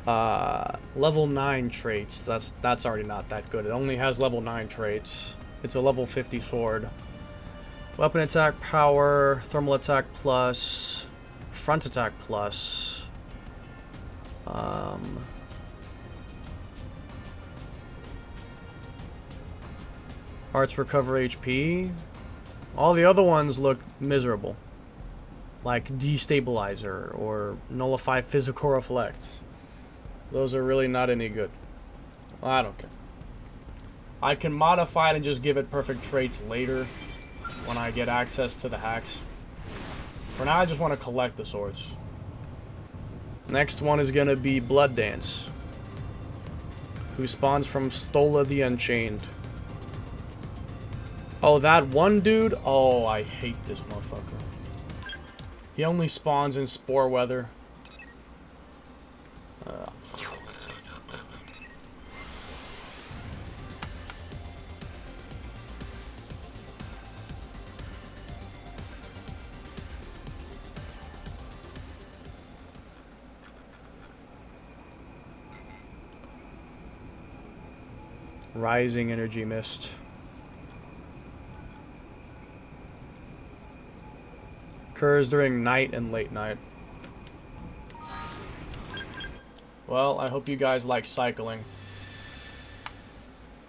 level 9 traits. That's already not that good. It only has level 9 traits. It's a level 50 sword. Weapon attack power, thermal attack plus, front attack plus. Hearts recover HP. All the other ones look miserable. Like destabilizer or nullify physical reflects. Those are really not any good. I don't care. I can modify it and just give it perfect traits later when I get access to the hacks. For now, I just want to collect the swords. Next one is gonna be Blood Dance, who spawns from Stola the Unchained. Oh, that one dude? Oh, I hate this motherfucker. He only spawns in spore weather. Rising energy mist. Occurs during night and late night. Well, I hope you guys like cycling.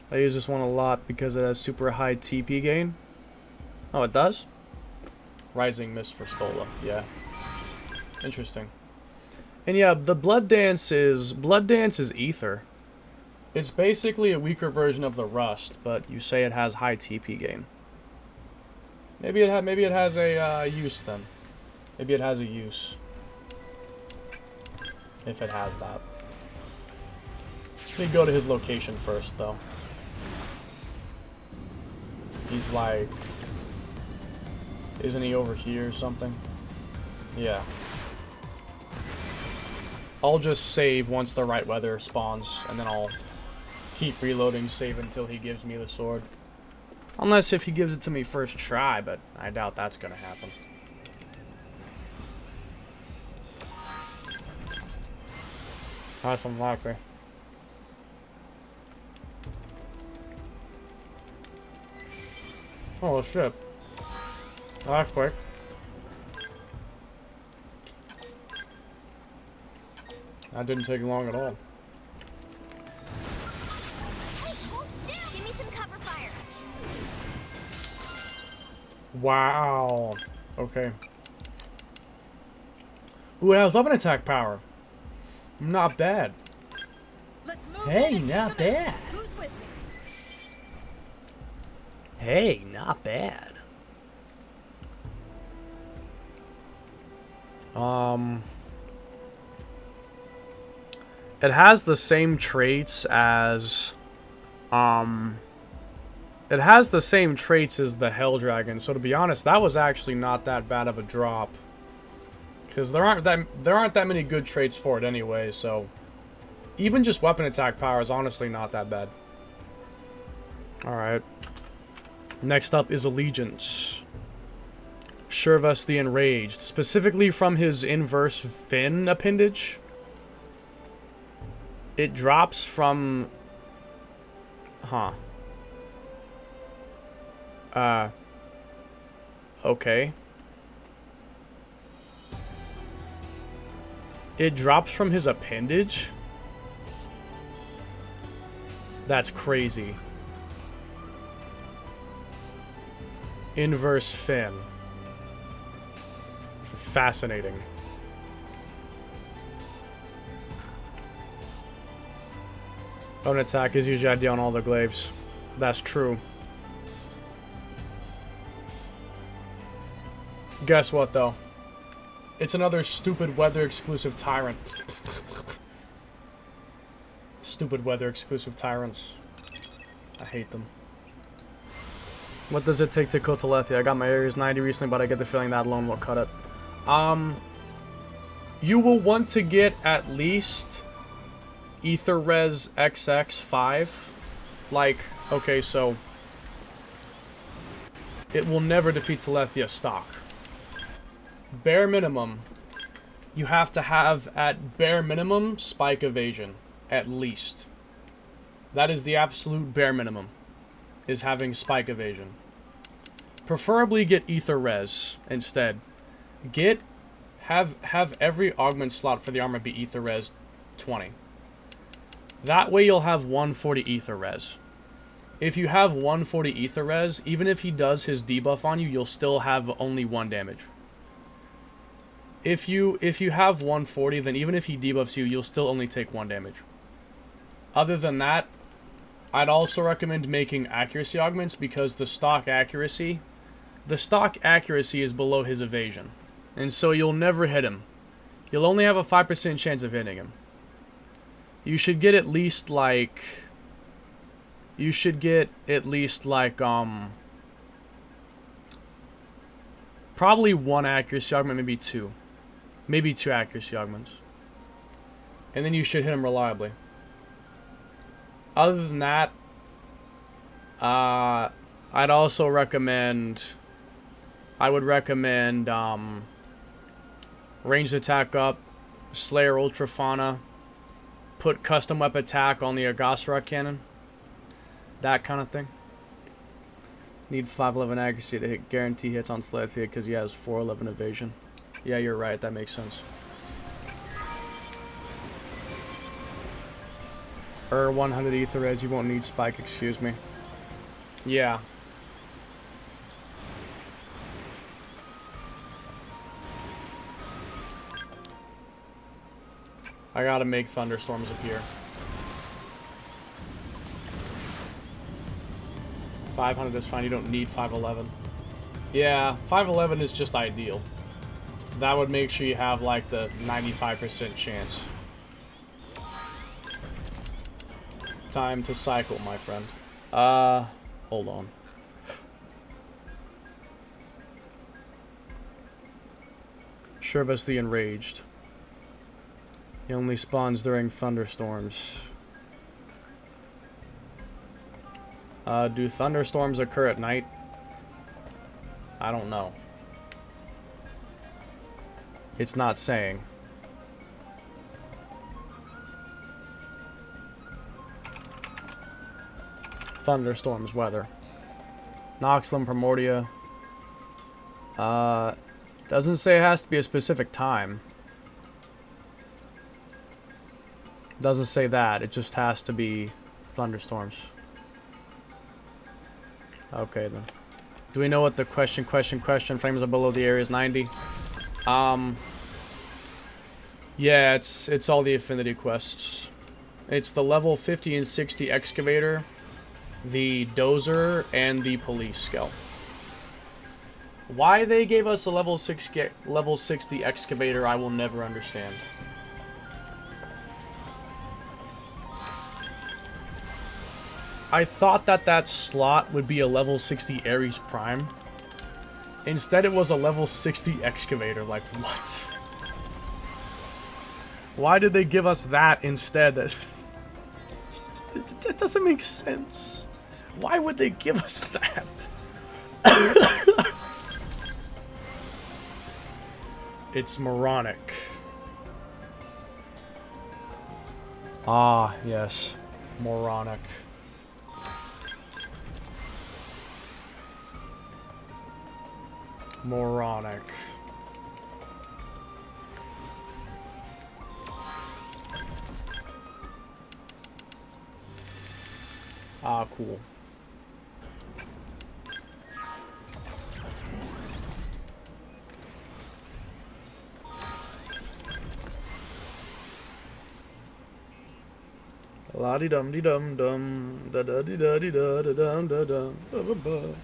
I use this one a lot because it has super high TP gain. Oh, it does? Rising mist for Stola, yeah. Interesting. And yeah, the Blood Dance is ether. It's basically a weaker version of the Rust, but you say it has high TP gain. Maybe it has a use then. Maybe it has a use. If it has that. Let me go to his location first, though. He's like... Isn't he over here or something? Yeah. I'll just save once the right weather spawns, and then I'll keep reloading save until he gives me the sword. Unless if he gives it to me first try, but I doubt that's gonna happen. That's unlikely. Oh shit. That's quick. That didn't take long at all. Hey, hold still! Give me some cover fire. Wow. Okay. Ooh, it has weapon attack power. Not bad. Let's move Hey, in and take not them out. bad. Who's with me? Hey, not bad. It has the same traits as, it has the same traits as the Hell Dragon. So to be honest, that was actually not that bad of a drop, because there aren't that many good traits for it anyway. So even just weapon attack power is honestly not that bad. All right. Next up is Allegiance. Shurvas the Enraged, specifically from his inverse fin appendage. It drops from... Okay. It drops from his appendage? That's crazy. Inverse fin. Fascinating. Bone attack is usually ideal on all the glaives. That's true. Guess what, though? It's another stupid weather-exclusive tyrant. Stupid weather-exclusive tyrants. I hate them. What does it take to kill Telethia? I got my areas 90 recently, but I get the feeling that alone will cut it. You will want to get at least Ether Res XX5. Like, okay, so it will never defeat Telethia stock. Bare minimum, you have to have, at bare minimum, spike evasion. At least. That is the absolute bare minimum, is having spike evasion. Preferably get Ether Res instead. Have every augment slot for the armor be Ether Res 20. That way you'll have 140 Ether Res. If you have 140 Ether Res, even if he does his debuff on you, you'll still have only 1 damage. If you have 140, then even if he debuffs you, you'll still only take 1 damage. Other than that, I'd also recommend making accuracy augments, because the stock accuracy is below his evasion. And so you'll never hit him. You'll only have a 5% chance of hitting him. You should get at least like... probably 1 accuracy augment, maybe 2. Maybe 2 accuracy augments. And then you should hit him reliably. Other than that, I'd also recommend... I would recommend ranged attack up, Slayer Ultrafana, put custom weapon attack on the Agasra cannon, that kind of thing. Need 511 accuracy to hit guarantee hits on Slethia because he has 411 evasion. Yeah, you're right, that makes sense. 100 Ether Res, you won't need spike, excuse me. Yeah. I gotta make thunderstorms appear. 500 is fine, you don't need 511. Yeah, 511 is just ideal. That would make sure you have like the 95% chance. Time to cycle, my friend. Hold on. Shurvas the Enraged. He only spawns during thunderstorms. Do thunderstorms occur at night? I don't know. It's not saying. Thunderstorms weather. Noxlum Primordia. Doesn't say it has to be a specific time. Doesn't say that. It just has to be thunderstorms. Okay then. Do we know what the question frames are below the area is 90? Yeah, it's all the affinity quests. It's the level 50 and 60 excavator, the dozer, and the police scout. Why they gave us a level 60 excavator, I will never understand. I thought that slot would be a level 60 Ares Prime. Instead, it was a level 60 excavator. Like, what? Why did they give us that instead? It doesn't make sense. Why would they give us that? It's moronic. Ah, yes. Moronic. Moronic. Ah, cool. La di dum di dum dum da da di da di da da dum da dum ba ba ba.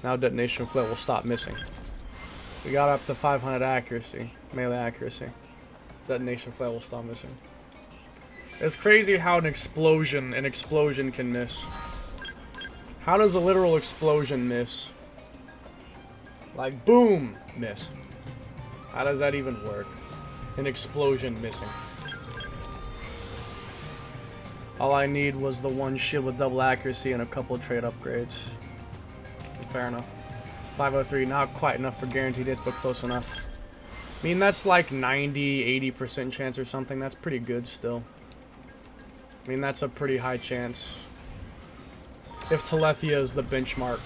Now detonation flare will stop missing. We got up to 500 accuracy, melee accuracy. Detonation flare will stop missing. It's crazy how an explosion can miss. How does a literal explosion miss? Like, boom, miss. How does that even work? An explosion missing. All I need was the one shield with double accuracy and a couple of trade upgrades. Fair enough. 503, not quite enough for guaranteed hits, but close enough. I mean, that's like 90-80% chance or something. That's pretty good still. I mean, that's a pretty high chance. If Telethia is the benchmark.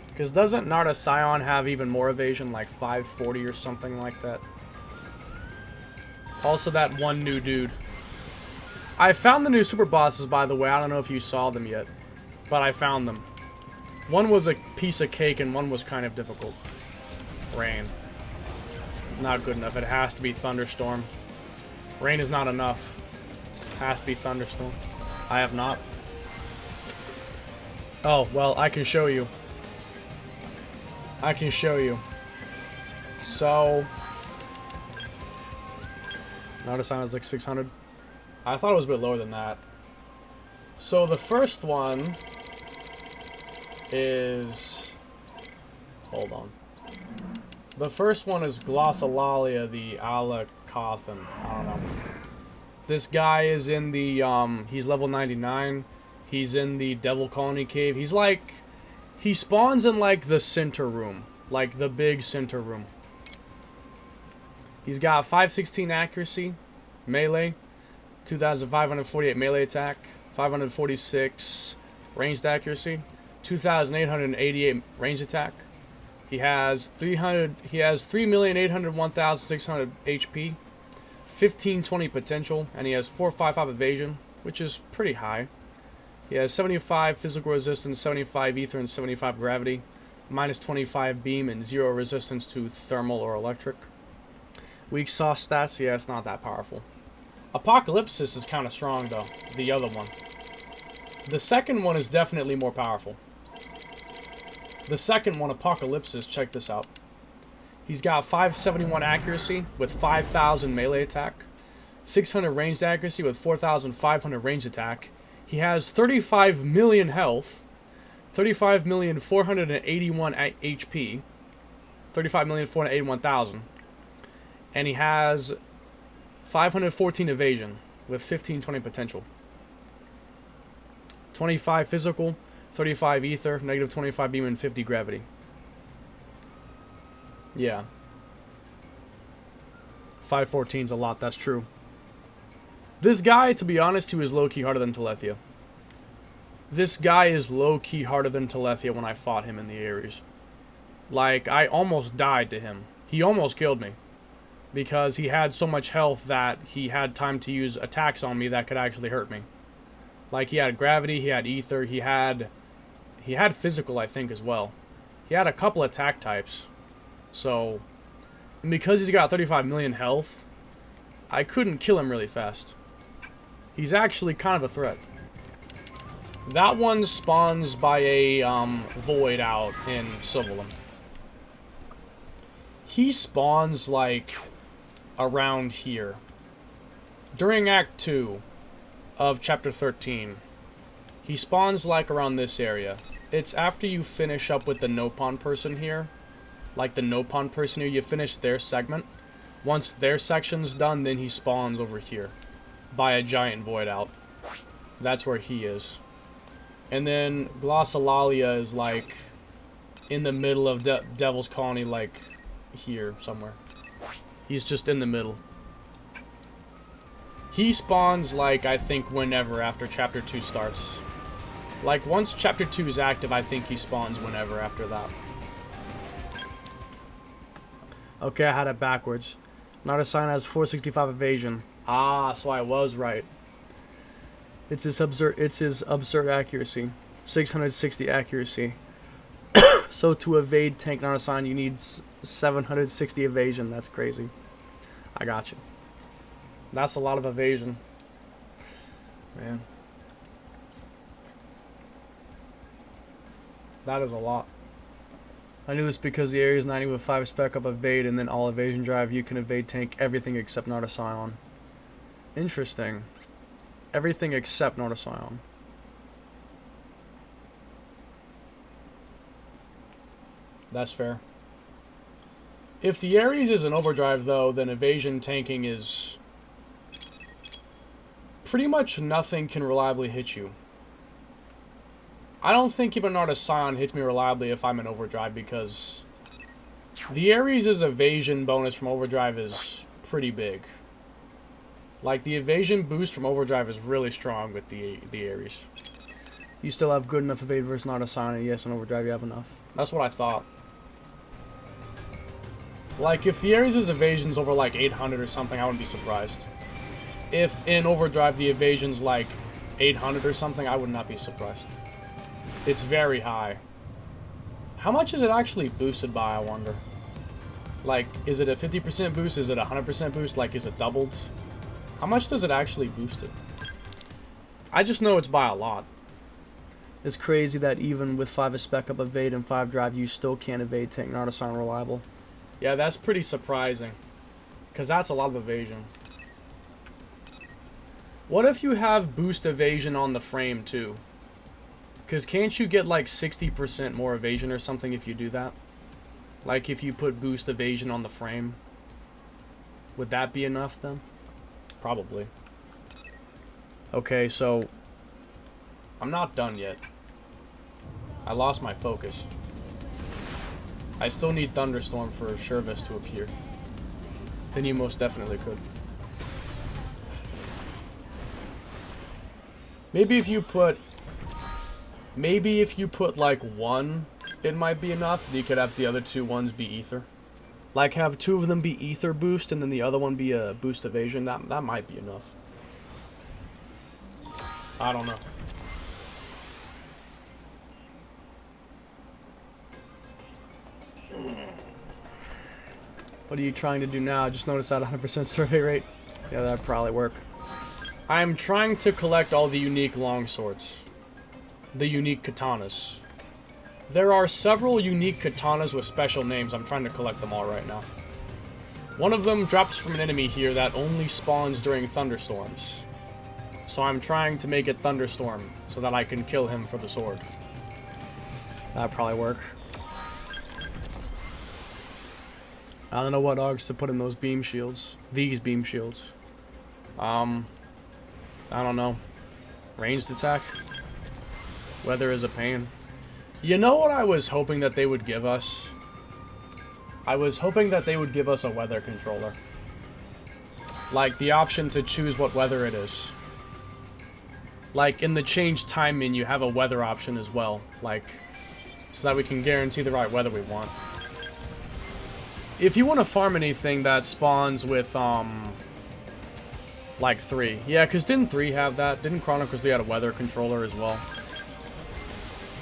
Because doesn't Narda Scion have even more evasion, like 540 or something like that? Also that one new dude. I found the new super bosses, by the way. I don't know if you saw them yet. But I found them. One was a piece of cake and one was kind of difficult. Rain. Not good enough. It has to be Thunderstorm. Rain is not enough. Has to be Thunderstorm. I have not. Oh, well, I can show you. I can show you. So... Notice I was like 600. I thought it was a bit lower than that. So the first one... is... Hold on. The first one is Glossolalia the Alakothan. I don't know. This guy is in the, he's level 99. He's in the Devil Colony Cave. He's like, he spawns in like the center room. Like the big center room. He's got 516 accuracy, melee, 2,548 melee attack, 546 ranged accuracy, 2,888 range attack. He has 3,801,600 HP, 1520 potential, and he has 455 evasion, which is pretty high. He has 75 physical resistance, 75 ether, and 75 gravity, minus 25 beam, and 0 resistance to thermal or electric. Weak sauce stats, yeah, it's not that powerful. Apocalypsis is kind of strong though, the other one. The second one is definitely more powerful. The second one, Apocalypsis, check this out. He's got 571 accuracy with 5,000 melee attack, 600 ranged accuracy with 4,500 range attack. He has 35 million health, 35,481 HP, 35,481,000, and he has 514 evasion with 1520 potential. 25 physical, 35 ether, negative 25 beam, and 50 gravity. Yeah. 514's a lot, that's true. This guy, to be honest, he was low-key harder than Telethia. This guy is low-key harder than Telethia when I fought him in the Ares. Like, I almost died to him. He almost killed me. Because he had so much health that he had time to use attacks on me that could actually hurt me. Like, he had gravity, he had ether, he had physical, I think, as well. He had a couple attack types. So, and because he's got 35 million health, I couldn't kill him really fast. He's actually kind of a threat. That one spawns by a void out in Sylvalum. He spawns like around here. During Act 2 of Chapter 13, he spawns like around this area. It's after you finish up with the Nopon person here. Like the Nopon person here, you finish their segment. Once their section's done, then he spawns over here. By a giant void out. That's where he is. And then Glossolalia is like in the middle of Devil's Colony, like here somewhere. He's just in the middle. He spawns like, I think, whenever after Chapter 2 starts. Like, once Chapter 2 is active, I think he spawns whenever after that. Okay, I had it backwards. Not a sign has 465 evasion. Ah, so I was right. It's his absurd accuracy. 660 accuracy. So to evade tank not a sign, you need 760 evasion. That's crazy. I got you. That's a lot of evasion. Man. That is a lot. I knew this because the area is 90 with 5 spec up evade and then all evasion drive. You can evade tank everything except not a Scion. Interesting. Everything except not a Scion. That's fair. If the Ares is an overdrive though, then evasion tanking is pretty much nothing can reliably hit you. I don't think even not a Scion hits me reliably if I'm in overdrive because the Ares' evasion bonus from overdrive is pretty big. Like, the evasion boost from overdrive is really strong with the Ares. You still have good enough evade versus not a Scion, and yes, in overdrive you have enough. That's what I thought. Like, if the Ares' evasion's over like 800 or something, I wouldn't be surprised. If in overdrive the evasion's like 800 or something, I would not be surprised. It's very high. How much is it actually boosted by, I wonder? Like, is it a 50% boost? Is it a 100% boost? Like, is it doubled? How much does it actually boost it? I just know it's by a lot. It's crazy that even with 5 spec up evade and 5 drive, you still can't evade tank not a Scion reliable. Yeah, that's pretty surprising. Because that's a lot of evasion. What if you have boost evasion on the frame too? Because can't you get like 60% more evasion or something if you do that? Like if you put boost evasion on the frame. Would that be enough then? Probably. Okay, so I'm not done yet. I lost my focus. I still need Thunderstorm for Shervis to appear. Then you most definitely could. Maybe if you put like 1, it might be enough. You could have the other 2 ones be ether. Like have 2 of them be ether boost and then the other one be a boost evasion. That might be enough. I don't know. What are you trying to do now? I just noticed that 100% survey rate. Yeah, that'd probably work. I'm trying to collect all the unique longswords. The unique katanas. There are several unique katanas with special names. I'm trying to collect them all right now. One of them drops from an enemy here that only spawns during thunderstorms. So I'm trying to make it thunderstorm so that I can kill him for the sword. That'd probably work. I don't know what dogs to put in those beam shields. These beam shields. I don't know. Ranged attack? Weather is a pain. You know what I was hoping that they would give us? I was hoping that they would give us a weather controller. Like, the option to choose what weather it is. Like, in the change time menu, you have a weather option as well. Like, so that we can guarantee the right weather we want. If you want to farm anything that spawns with, like 3. Yeah, because didn't 3 have that? Didn't Chronicles 3 had a weather controller as well?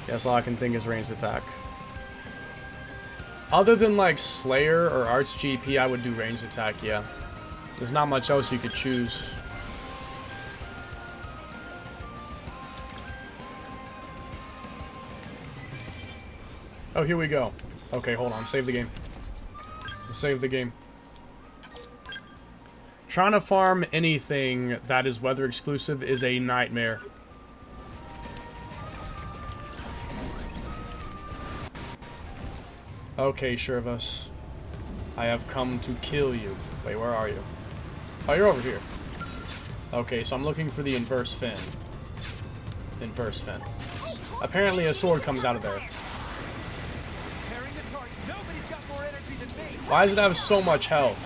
That's all I can think is ranged attack. Other than, like, Slayer or Arts GP, I would do ranged attack, yeah. There's not much else you could choose. Oh, here we go. Okay, hold on. Save the game. Save the game. Trying to farm anything that is weather exclusive is a nightmare. Okay, Shirvas. I have come to kill you. Wait, where are you? Oh, you're over here. Okay, so I'm looking for the inverse fin. Inverse fin. Apparently a sword comes out of there. Why does it have so much health?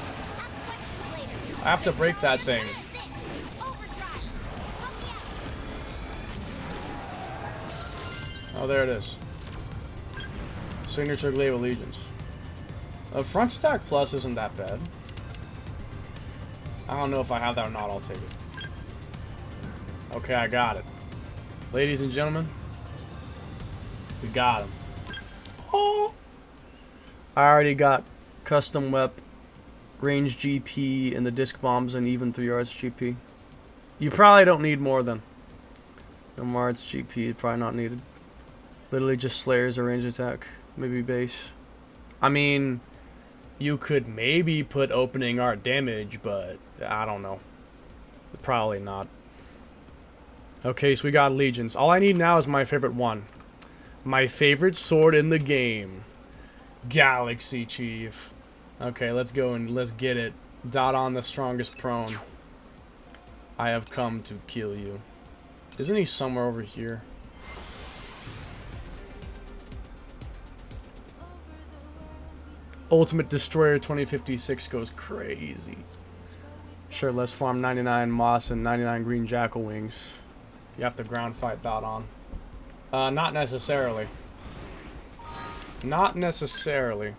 I have to break that thing. Oh, there it is. Signature Glaive Allegiance. Front attack plus isn't that bad. I don't know if I have that or not, I'll take it. Okay, I got it. Ladies and gentlemen, we got him. Oh! I already got custom wep, range GP, and the disc bombs, and even 3 yards GP. You probably don't need more than no more yards GP, probably not needed. Literally just Slayers or range attack, maybe base. I mean, you could maybe put opening art damage, but I don't know. Probably not. Okay, so we got Legions. All I need now is my favorite one. My favorite sword in the game. Galaxy Chief. Okay, let's go and let's get it. Dot on the strongest prone. I have come to kill you. Isn't he somewhere over here? Ultimate Destroyer 2056 goes crazy. Sure, let's farm 99 moss and 99 green jackal wings. You have to ground fight Dot on. Not necessarily. Not necessarily.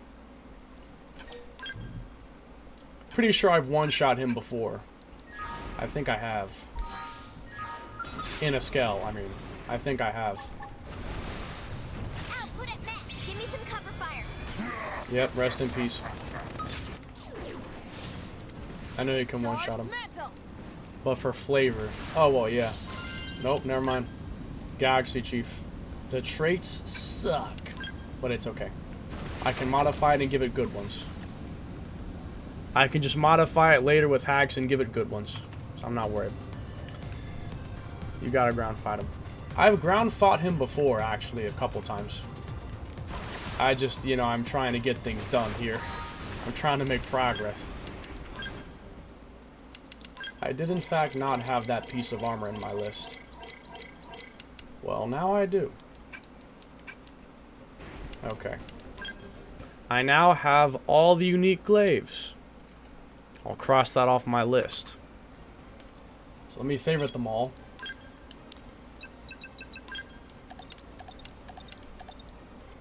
Pretty sure I've one-shot him before. I think I have. In a Skell, I mean. I think I have. Ow, put it back. Give me some cover fire. Yep, rest in peace. I know you can one-shot him. But for flavor. Oh, well, yeah. Nope, never mind. Galaxy Chief. The traits suck. But it's okay. I can modify it and give it good ones. I can just modify it later with hacks and give it good ones. So I'm not worried. You gotta ground fight him. I've ground fought him before, actually, a couple times. I just, you know, I'm trying to get things done here. I'm trying to make progress. I did, in fact, not have that piece of armor in my list. Well, now I do. Okay. I now have all the unique glaives. I'll cross that off my list. So let me favorite them all.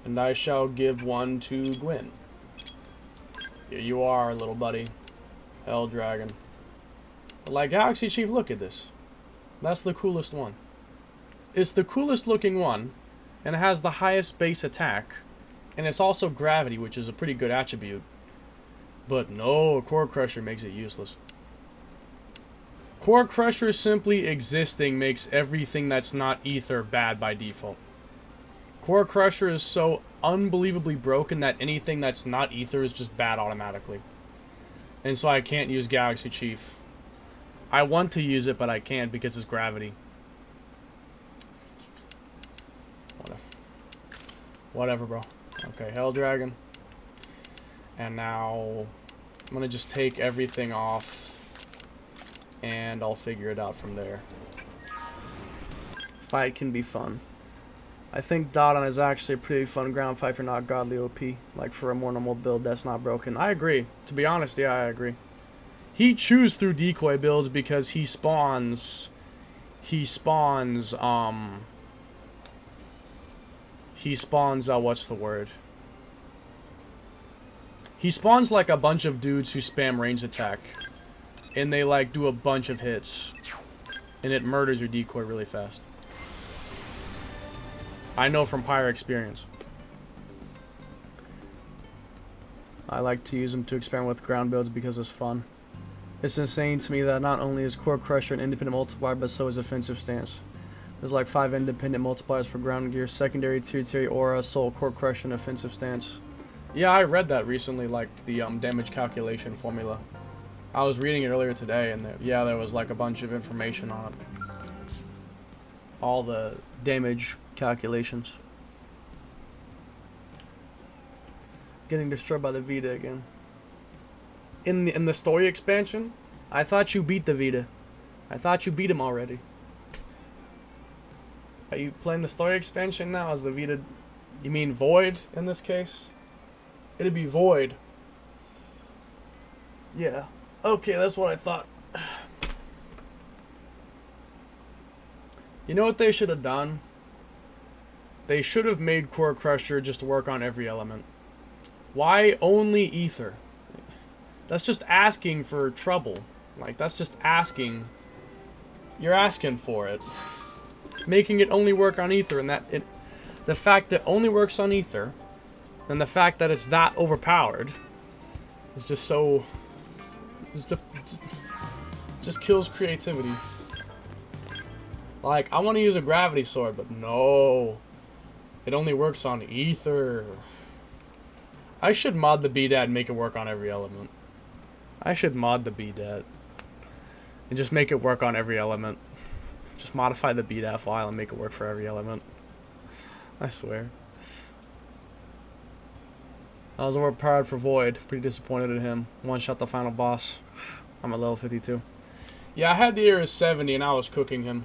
And I shall give one to Gwyn. Here you are, little buddy. Hell Dragon. But like Galaxy Chief, look at this. That's the coolest one. It's the coolest looking one, and it has the highest base attack, and it's also gravity, which is a pretty good attribute. But no, Core Crusher makes it useless. Core Crusher simply existing makes everything that's not Ether bad by default. Core Crusher is so unbelievably broken that anything that's not Ether is just bad automatically. And so I can't use Galaxy Chief. I want to use it, but I can't because it's gravity. Whatever, bro. Okay, Hell Dragon. And now I'm gonna just take everything off. and I'll figure it out from there. Fight can be fun. I think Dodon is actually a pretty fun ground fight for not godly OP. Like for a more normal build that's not broken. I agree. To be honest, yeah, I agree. He chews through decoy builds because he spawns, what's the word? He spawns like a bunch of dudes who spam range attack. And they like do a bunch of hits. And it murders your decoy really fast. I know from prior experience. I like to use them to experiment with ground builds because it's fun. It's insane to me that not only is Core Crusher an independent multiplier, but so is Offensive Stance. There's like 5 independent multipliers for ground gear, secondary, tertiary, aura, soul, Core Crusher, and Offensive Stance. Yeah, I read that recently, like the damage calculation formula. I was reading it earlier today, and there was like a bunch of information on it. All the damage calculations. Getting destroyed by the Vita again. In the story expansion, I thought you beat the Vita. I thought you beat him already. Are you playing the story expansion now as the Vita? You mean Void in this case? It'd be Void. Yeah. Okay, that's what I thought. You know what they should have done? They should have made Core Crusher just work on every element. Why only Ether? That's just asking for trouble. Like, that's just asking. You're asking for it. Making it only work on Ether, and the fact that it only works on Ether, and the fact that it's that overpowered, is just so. Just kills creativity. Like, I want to use a gravity sword, but no. It only works on Ether. I should mod the BDAT and make it work on every element. I should mod the BDAT and just make it work on every element. Just modify the BDAT file and make it work for every element. I swear. I was overpowered for Void. Pretty disappointed in him. One shot the final boss. I'm at level 52. Yeah, I had the Ares 70 and I was cooking him.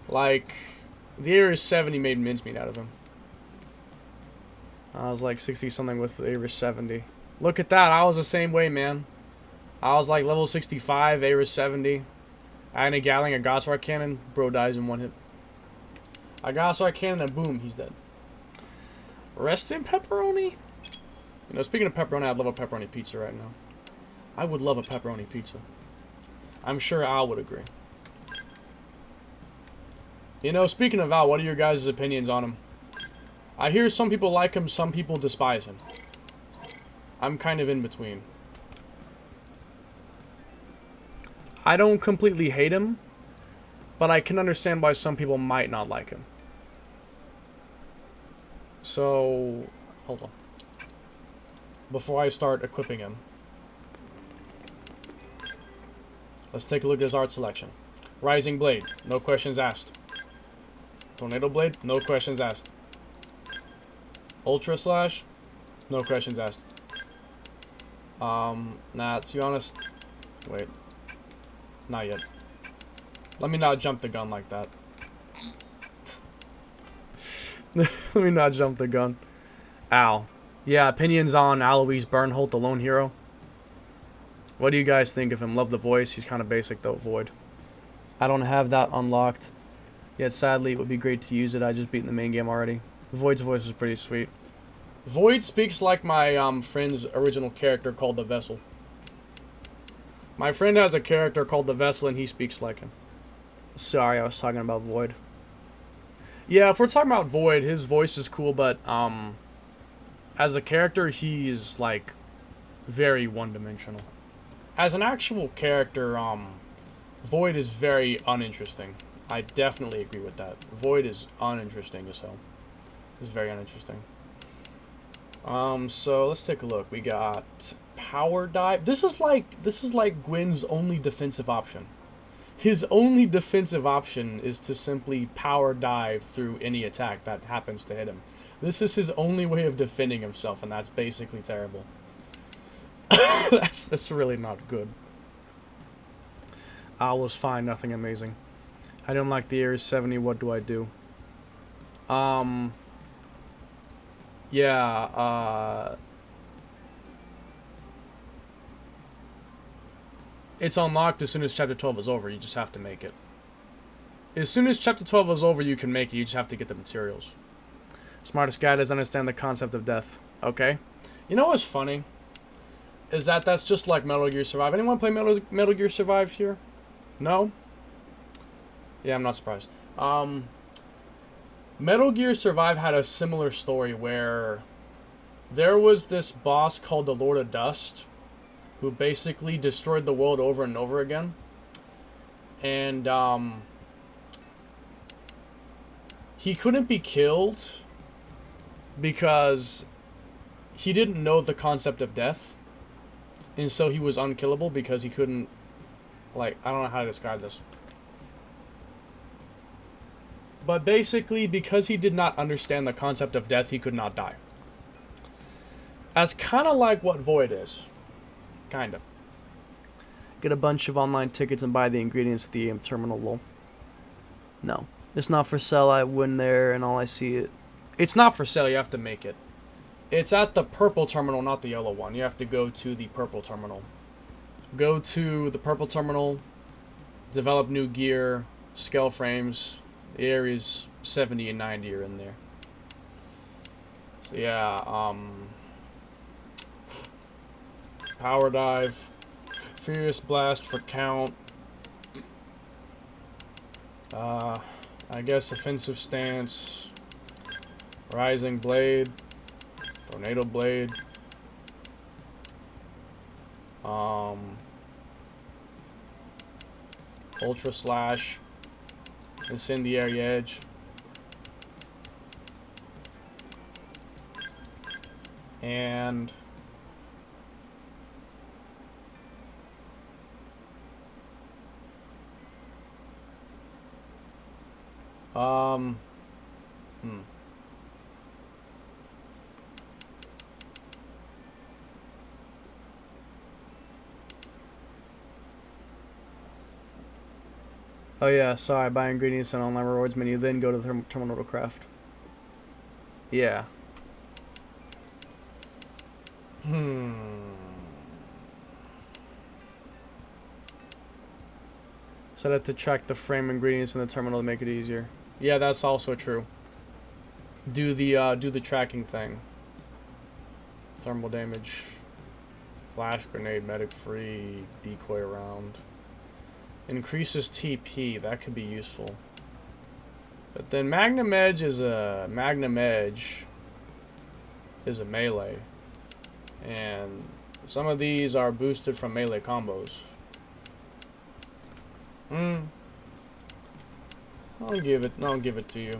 Like, the Ares 70 made mincemeat out of him. I was like 60 something with the Ares 70. Look at that, I was the same way, man. I was like level 65, Ares 70. I had a Gatling, a Godsword Cannon, bro dies in one hit. I Godsword Cannon and boom, he's dead. Rest in pepperoni? You know, speaking of pepperoni, I'd love a pepperoni pizza right now. I would love a pepperoni pizza. I'm sure Al would agree. You know, speaking of Al, what are your guys' opinions on him? I hear some people like him, some people despise him. I'm kind of in between. I don't completely hate him, but I can understand why some people might not like him. So, hold on. Before I start equipping him, let's take a look at his art selection. Rising Blade, no questions asked. Tornado Blade, no questions asked. Ultra Slash, no questions asked. Nah, to be honest, wait. Not yet. Let me not jump the gun like that. Let me not jump the gun. Al. Yeah, opinions on Alois Bernholt, the lone hero. What do you guys think of him? Love the voice. He's kind of basic though, Void. I don't have that unlocked. Yet sadly, it would be great to use it. I just beat in the main game already. Void's voice is pretty sweet. Void speaks like my friend's original character called the Vessel. My friend has a character called the Vessel and he speaks like him. Sorry, I was talking about Void. Yeah, if we're talking about Void, his voice is cool, but as a character, he's like very one-dimensional. As an actual character, Void is very uninteresting. I definitely agree with that. Void is uninteresting as hell. It's very uninteresting. So let's take a look. We got Power Dive. This is like Gwyn's only defensive option. His only defensive option is to simply power dive through any attack that happens to hit him. This is his only way of defending himself, and that's basically terrible. That's really not good. was fine, nothing amazing. I don't like the Area 70, what do I do? Yeah, it's unlocked as soon as Chapter 12 is over, you just have to make it. As soon as Chapter 12 is over, you can make it, you just have to get the materials. Smartest guy doesn't understand the concept of death. Okay. You know what's funny? Is that that's just like Metal Gear Survive. Anyone play Metal Gear Survive here? No? Yeah, I'm not surprised. Metal Gear Survive had a similar story where there was this boss called the Lord of Dust who basically destroyed the world over and over again. And he couldn't be killed because he didn't know the concept of death. And so he was unkillable because he couldn't, like, I don't know how to describe this. But basically, because he did not understand the concept of death, he could not die. As kind of like what Void is. Kind of. Get a bunch of online tickets and buy the ingredients at the AM terminal, lol. No. It's not for sale, I went there and all I see it. It's not for sale, you have to make it. It's at the purple terminal, not the yellow one. You have to go to the purple terminal. Go to the purple terminal, develop new gear, scale frames. The areas 70 and 90 are in there. So yeah, power dive, furious blast for count. I guess offensive stance, rising blade, tornado blade. Ultra slash. Incendiary edge. And Oh yeah, sorry, buy ingredients and online rewards menu, then go to the terminal to craft. Yeah. Set it to track the frame ingredients in the terminal to make it easier. Yeah, that's also true. Do the tracking thing. Thermal damage. Flash grenade, medic free, decoy round. Increases TP, that could be useful. But then Magnum Edge is a melee. And some of these are boosted from melee combos. I'll give it to you.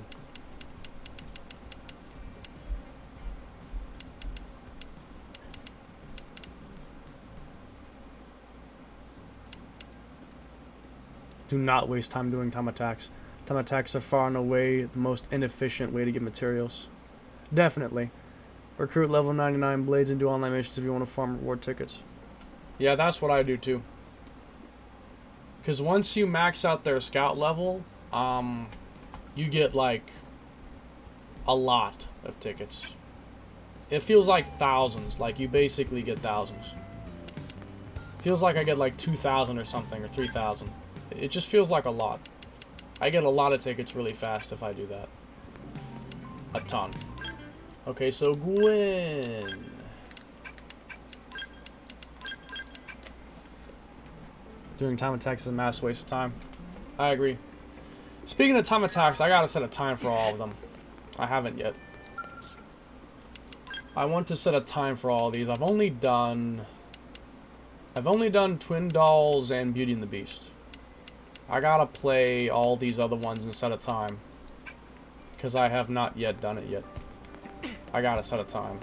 Do not waste time doing time attacks. Time attacks are far and away the most inefficient way to get materials. Definitely. Recruit level 99 blades and do online missions if you want to farm reward tickets. Yeah, that's what I do too. Because once you max out their scout level, you get like a lot of tickets. It feels like thousands, like you basically get thousands. Feels like I get like 2,000 or something, or 3,000. It just feels like a lot. I get a lot of tickets really fast if I do that. A ton. Okay, so Gwen. Doing time attacks is a mass waste of time. I agree. Speaking of time attacks, I gotta set a time for all of them. I haven't yet. I want to set a time for all of these. I've only done Twin Dolls and Beauty and the Beast. I gotta play all these other ones and set a time. Because I have not yet done it yet. I gotta set a time.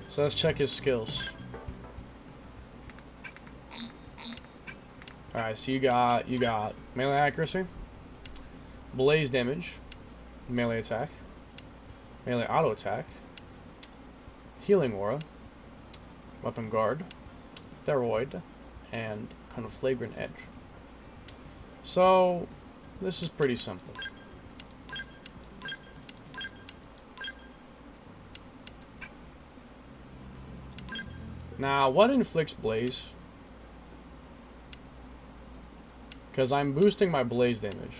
So let's check his skills. Alright, so you got melee accuracy, blaze damage, melee attack, melee auto attack, healing aura, weapon guard, steroid, and kind of flagrant edge. So this is pretty simple. Now, what inflicts blaze? Because I'm boosting my blaze damage.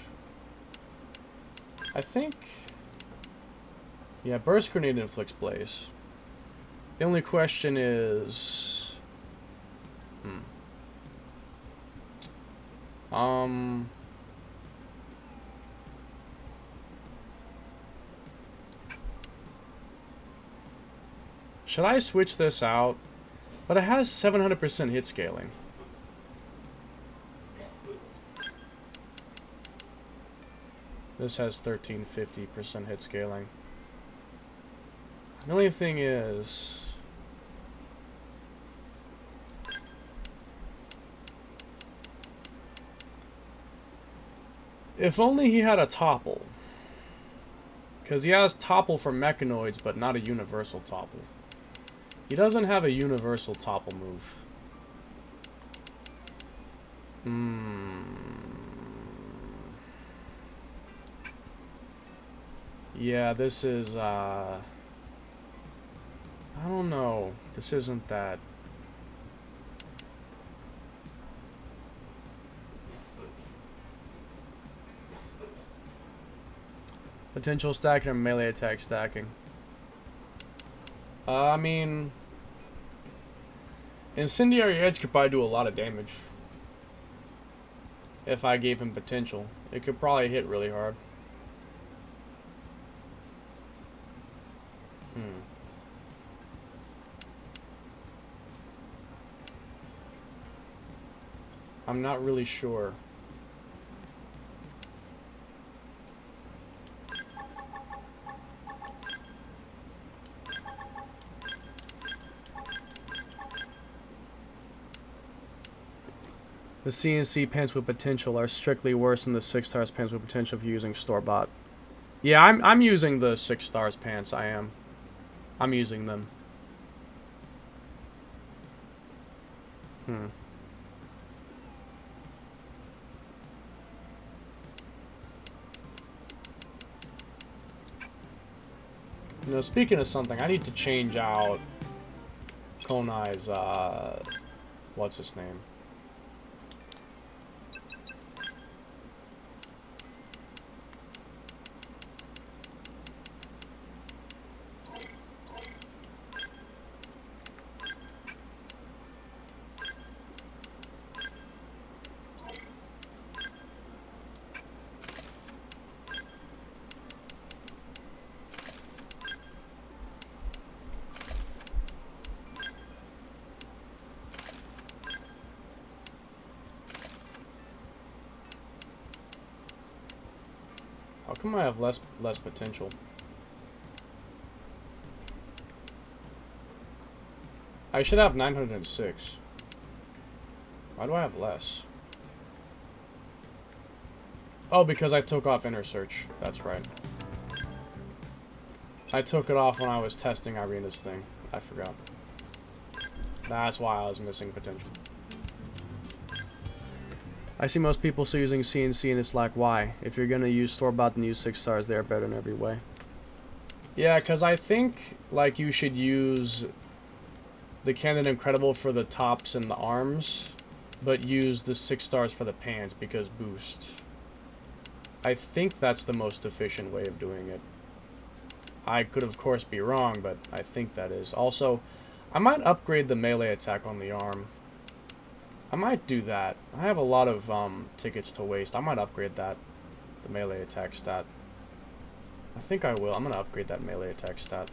I think... yeah, burst grenade inflicts blaze. The only question is... should I switch this out? But it has 700% hit scaling. This has 1350% hit scaling. The only thing is... if only he had a topple. Because he has topple for mechanoids, but not a universal topple. He doesn't have a universal topple move. Yeah, this is, I don't know. This isn't that. Potential stacking or melee attack stacking? I mean, Incendiary Edge could probably do a lot of damage. If I gave him potential, it could probably hit really hard. I'm not really sure. The CNC pants with potential are strictly worse than the 6 stars pants with potential for using store-bought. Yeah, I'm using the 6 stars pants. I'm using them. You know, speaking of something, I need to change out Konai's, what's his name? How come I have less potential? I should have 906. Why do I have less? Oh, because I took off Inner Search. That's right. I took it off when I was testing Irina's thing. I forgot. That's why I was missing potential. I see most people still using CNC, and it's like, why? If you're gonna use store-bought, then use 6 stars. They're better in every way. Yeah, because I think, like, you should use the Cannon Incredible for the tops and the arms, but use the 6 stars for the pants, because boost. I think that's the most efficient way of doing it. I could, of course, be wrong, but I think that is. Also, I might upgrade the melee attack on the arm. I might do that. I have a lot of tickets to waste. I might upgrade that, the melee attack stat. I think I will. I'm gonna upgrade that melee attack stat.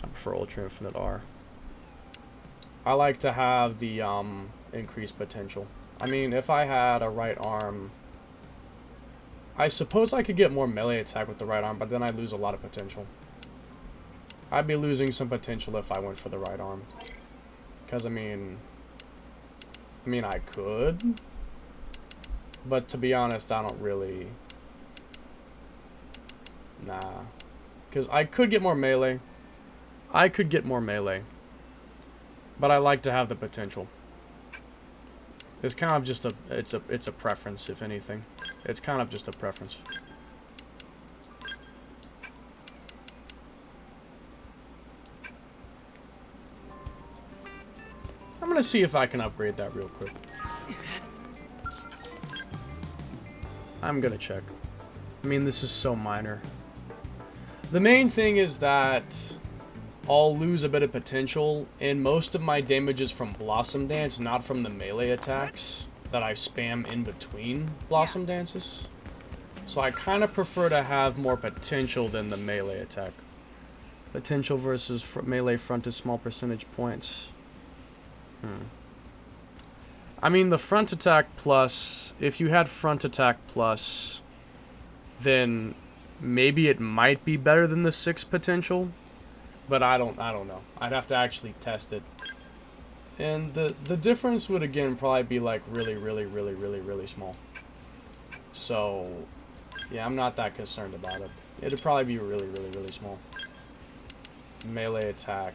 I prefer Ultra Infinite R. I like to have the increased potential. I mean, if I had a right arm, I suppose I could get more melee attack with the right arm, but then I'd lose a lot of potential. I'd be losing some potential if I went for the right arm. Because, I mean, I mean, I could. But to be honest, I don't really... Nah. Because I could get more melee. I could get more melee. But I like to have the potential. It's kind of just a... It's a preference, if anything. It's kind of just a preference. I'm gonna see if I can upgrade that real quick. I'm gonna check. I mean, this is so minor. The main thing is that I'll lose a bit of potential, and most of my damage is from Blossom Dance, not from the melee attacks that I spam in between Blossom Dances. So I kind of prefer to have more potential than the melee attack. Potential versus melee front is small percentage points. I mean, the front attack plus, if you had front attack plus, then maybe it might be better than the 6 potential, but I don't know. I'd have to actually test it. And the difference would again probably be like really small. So, yeah, I'm not that concerned about it. It'd probably be really small. Melee attack.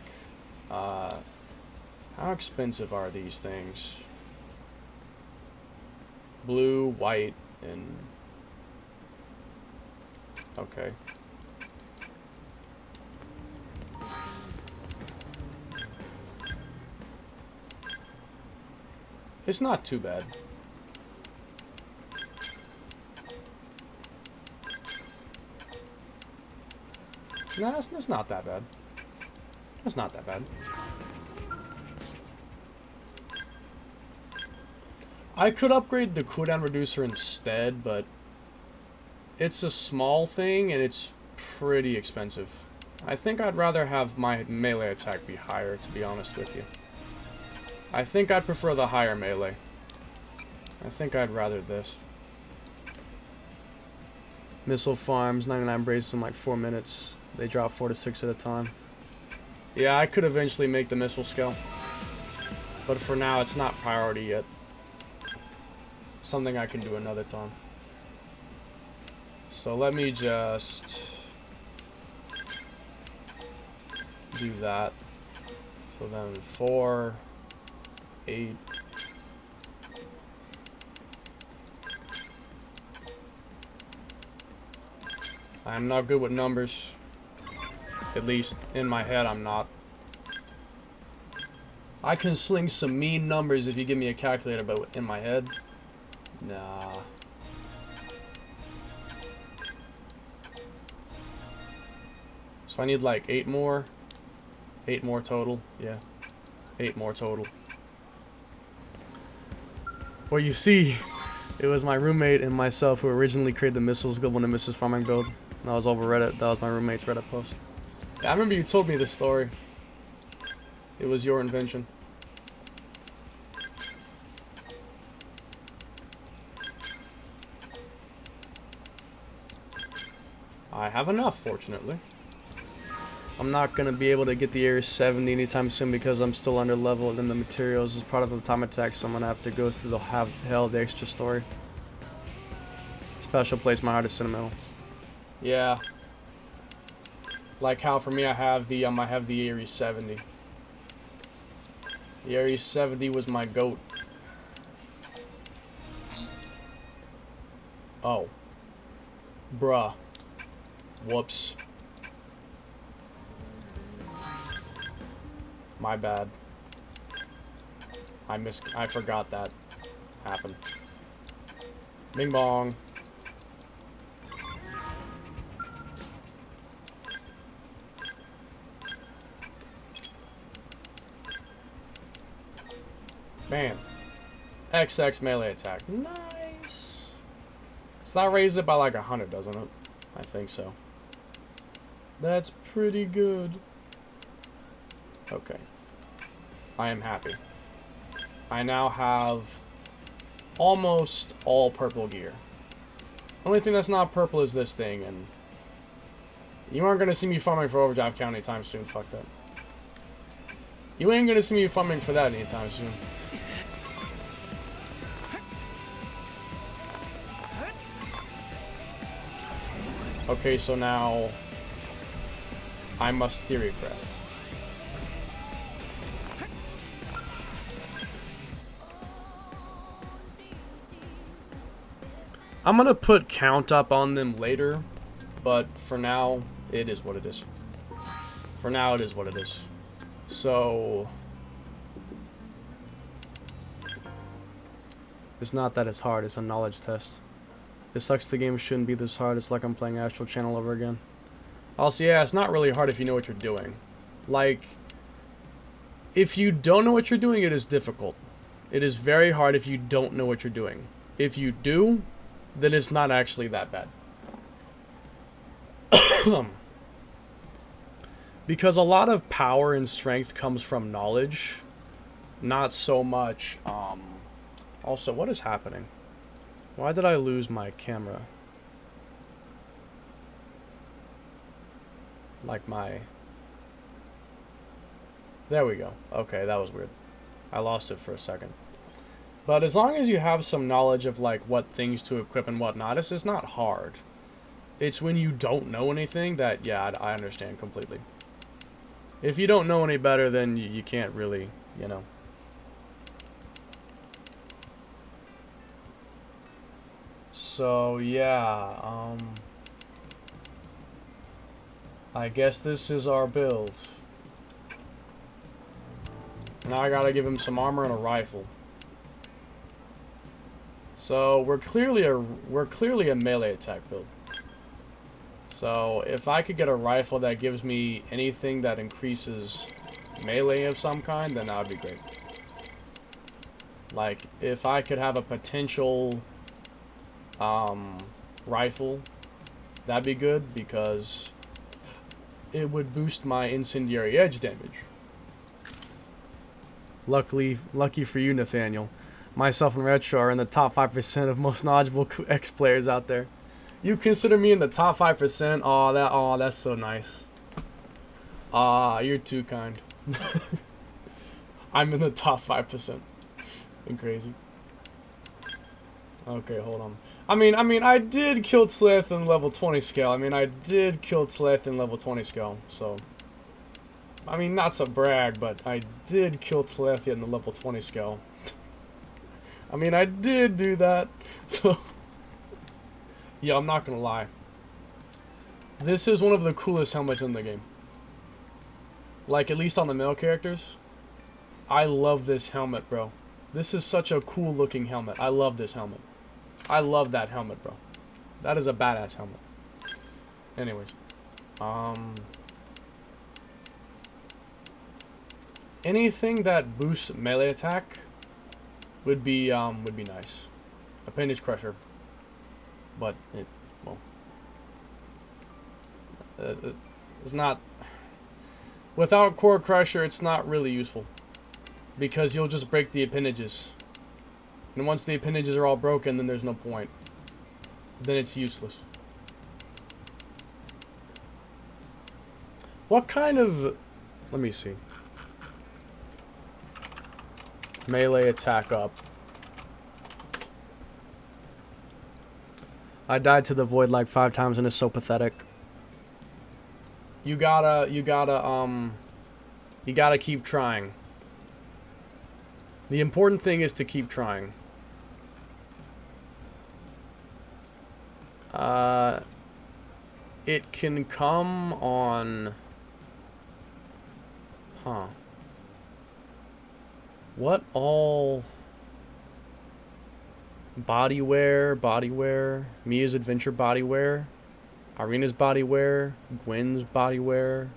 How expensive are these things? Blue, white, and... Okay. It's not too bad. No, it's not that bad. It's not that bad. I could upgrade the cooldown reducer instead, but it's a small thing and it's pretty expensive. I think I'd rather have my melee attack be higher, to be honest with you. I think I'd prefer the higher melee. I think I'd rather this. Missile farms, 99 braces in like 4 minutes. They drop 4 to 6 at a time. Yeah, I could eventually make the missile skill. But for now, it's not priority yet. Something I can do another time. So let me just do that. So then 4, 8. I'm not good with numbers. At least in my head, I'm not. I can sling some mean numbers if you give me a calculator, but in my head, nah. So I need like 8 more. 8 more total. Yeah. 8 more total. Well, you see, it was my roommate and myself who originally created the missiles global nemesis farming build. That was over Reddit. That was my roommate's Reddit post. Yeah, I remember you told me this story. It was your invention. I have enough, fortunately. I'm not going to be able to get the Area 70 anytime soon because I'm still under leveled and the materials is part of the time attack, so I'm going to have to go through the hell of the extra story. Special place, my heart is sentimental. Yeah. Like how for me I have the Area 70. The Area 70 was my goat. Oh. Bruh. Whoops. My bad. I forgot that happened. Bing bong. Bam. XX melee attack. Nice. So that raises it by like 100, doesn't it? I think so. That's pretty good. Okay. I am happy. I now have almost all purple gear. Only thing that's not purple is this thing, and you aren't gonna see me farming for Overdrive Count anytime soon. Fuck that. You ain't gonna see me farming for that anytime soon. Okay, so now I must theory craft. I'm gonna put count up on them later, but for now, it is what it is. For now, it is what it is. So, it's not that it's hard, it's a knowledge test. It sucks the game shouldn't be this hard, it's like I'm playing Astral Channel over again. Also, yeah, it's not really hard if you know what you're doing. Like, if you don't know what you're doing, it is difficult. It is very hard if you don't know what you're doing. If you do, then it's not actually that bad. Because a lot of power and strength comes from knowledge, not so much, also, what is happening? Why did I lose my camera? Like there we go. Okay, that was weird. I lost it for a second. But as long as you have some knowledge of like what things to equip and whatnot, it's not hard. It's when you don't know anything that, yeah, I understand completely. If you don't know any better, then you can't really, you know. So, yeah, I guess this is our build. Now I gotta give him some armor and a rifle. So we're clearly a melee attack build. So if I could get a rifle that gives me anything that increases melee of some kind, then that would be great. Like if I could have a potential rifle, that'd be good because it would boost my incendiary edge damage. Lucky for you, Nathaniel. Myself and Retro are in the top 5% of most knowledgeable X players out there. You consider me in the top 5%? Oh, that's so nice. You're too kind. I'm in the top 5%. You're crazy. Okay, hold on. I mean, I did kill Tlith in level 20 scale. So, I mean, not to brag, but I did kill Tlith in the level 20 scale. I mean, I did do that. So, yeah, I'm not gonna lie. This is one of the coolest helmets in the game. Like, at least on the male characters. I love this helmet, bro. This is such a cool looking helmet. I love this helmet. I love that helmet, bro. That is a badass helmet. Anyways. Anything that boosts melee attack would be nice. Appendage Crusher. But it's not, without Core Crusher, it's not really useful because you'll just break the appendages, and once the appendages are all broken, then there's no point. Then it's useless. What kind of, let me see, melee attack up. I died to the void like 5 times and it's so pathetic. You gotta keep trying. The important thing is to keep trying. It can come on, what all? Bodywear, Mia's Adventure bodywear, Irina's bodywear, Gwen's bodywear.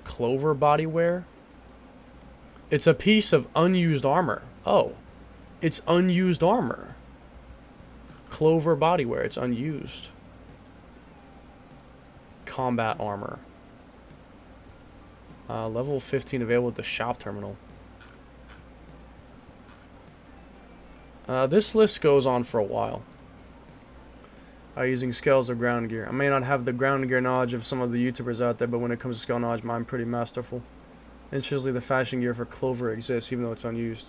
Clover bodywear. It's a piece of unused armor. Oh, it's unused armor. Clover bodywear, it's unused. Combat armor. Level 15 available at the shop terminal. This list goes on for a while. Using scales or ground gear. I may not have the ground gear knowledge of some of the YouTubers out there, but when it comes to scale knowledge, I'm pretty masterful. Interestingly, the fashion gear for Clover exists, even though it's unused.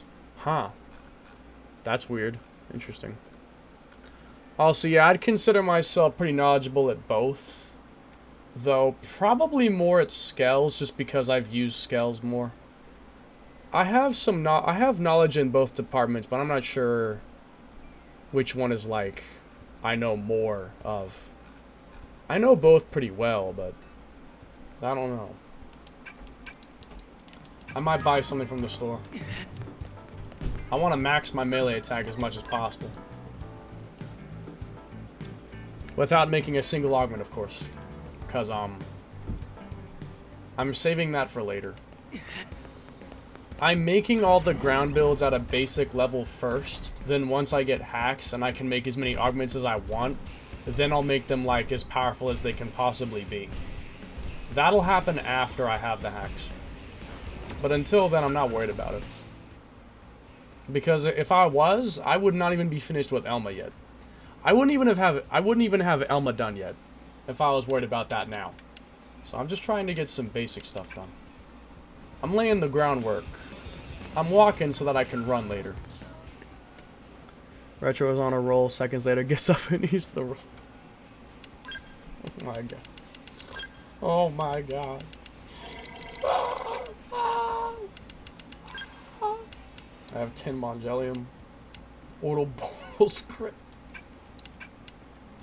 That's weird. Interesting. Also, yeah, I'd consider myself pretty knowledgeable at both. Though, probably more at scales, just because I've used scales more. I have knowledge in both departments, but I'm not sure which one is like I know more of. I know both pretty well, but I don't know. I might buy something from the store. I want to max my melee attack as much as possible. Without making a single augment, of course. Because, I'm saving that for later. I'm making all the ground builds at a basic level first. Then once I get hacks and I can make as many augments as I want, then I'll make them, like, as powerful as they can possibly be. That'll happen after I have the hacks. But until then, I'm not worried about it. Because if I was, I would not even be finished with Elma yet. I wouldn't even have Elma done yet if I was worried about that now. So I'm just trying to get some basic stuff done. I'm laying the groundwork. I'm walking so that I can run later. Retro is on a roll. Seconds later, gets up and eats the roll. Oh my god. Oh my god. I have 10 Mongelium. Auto script.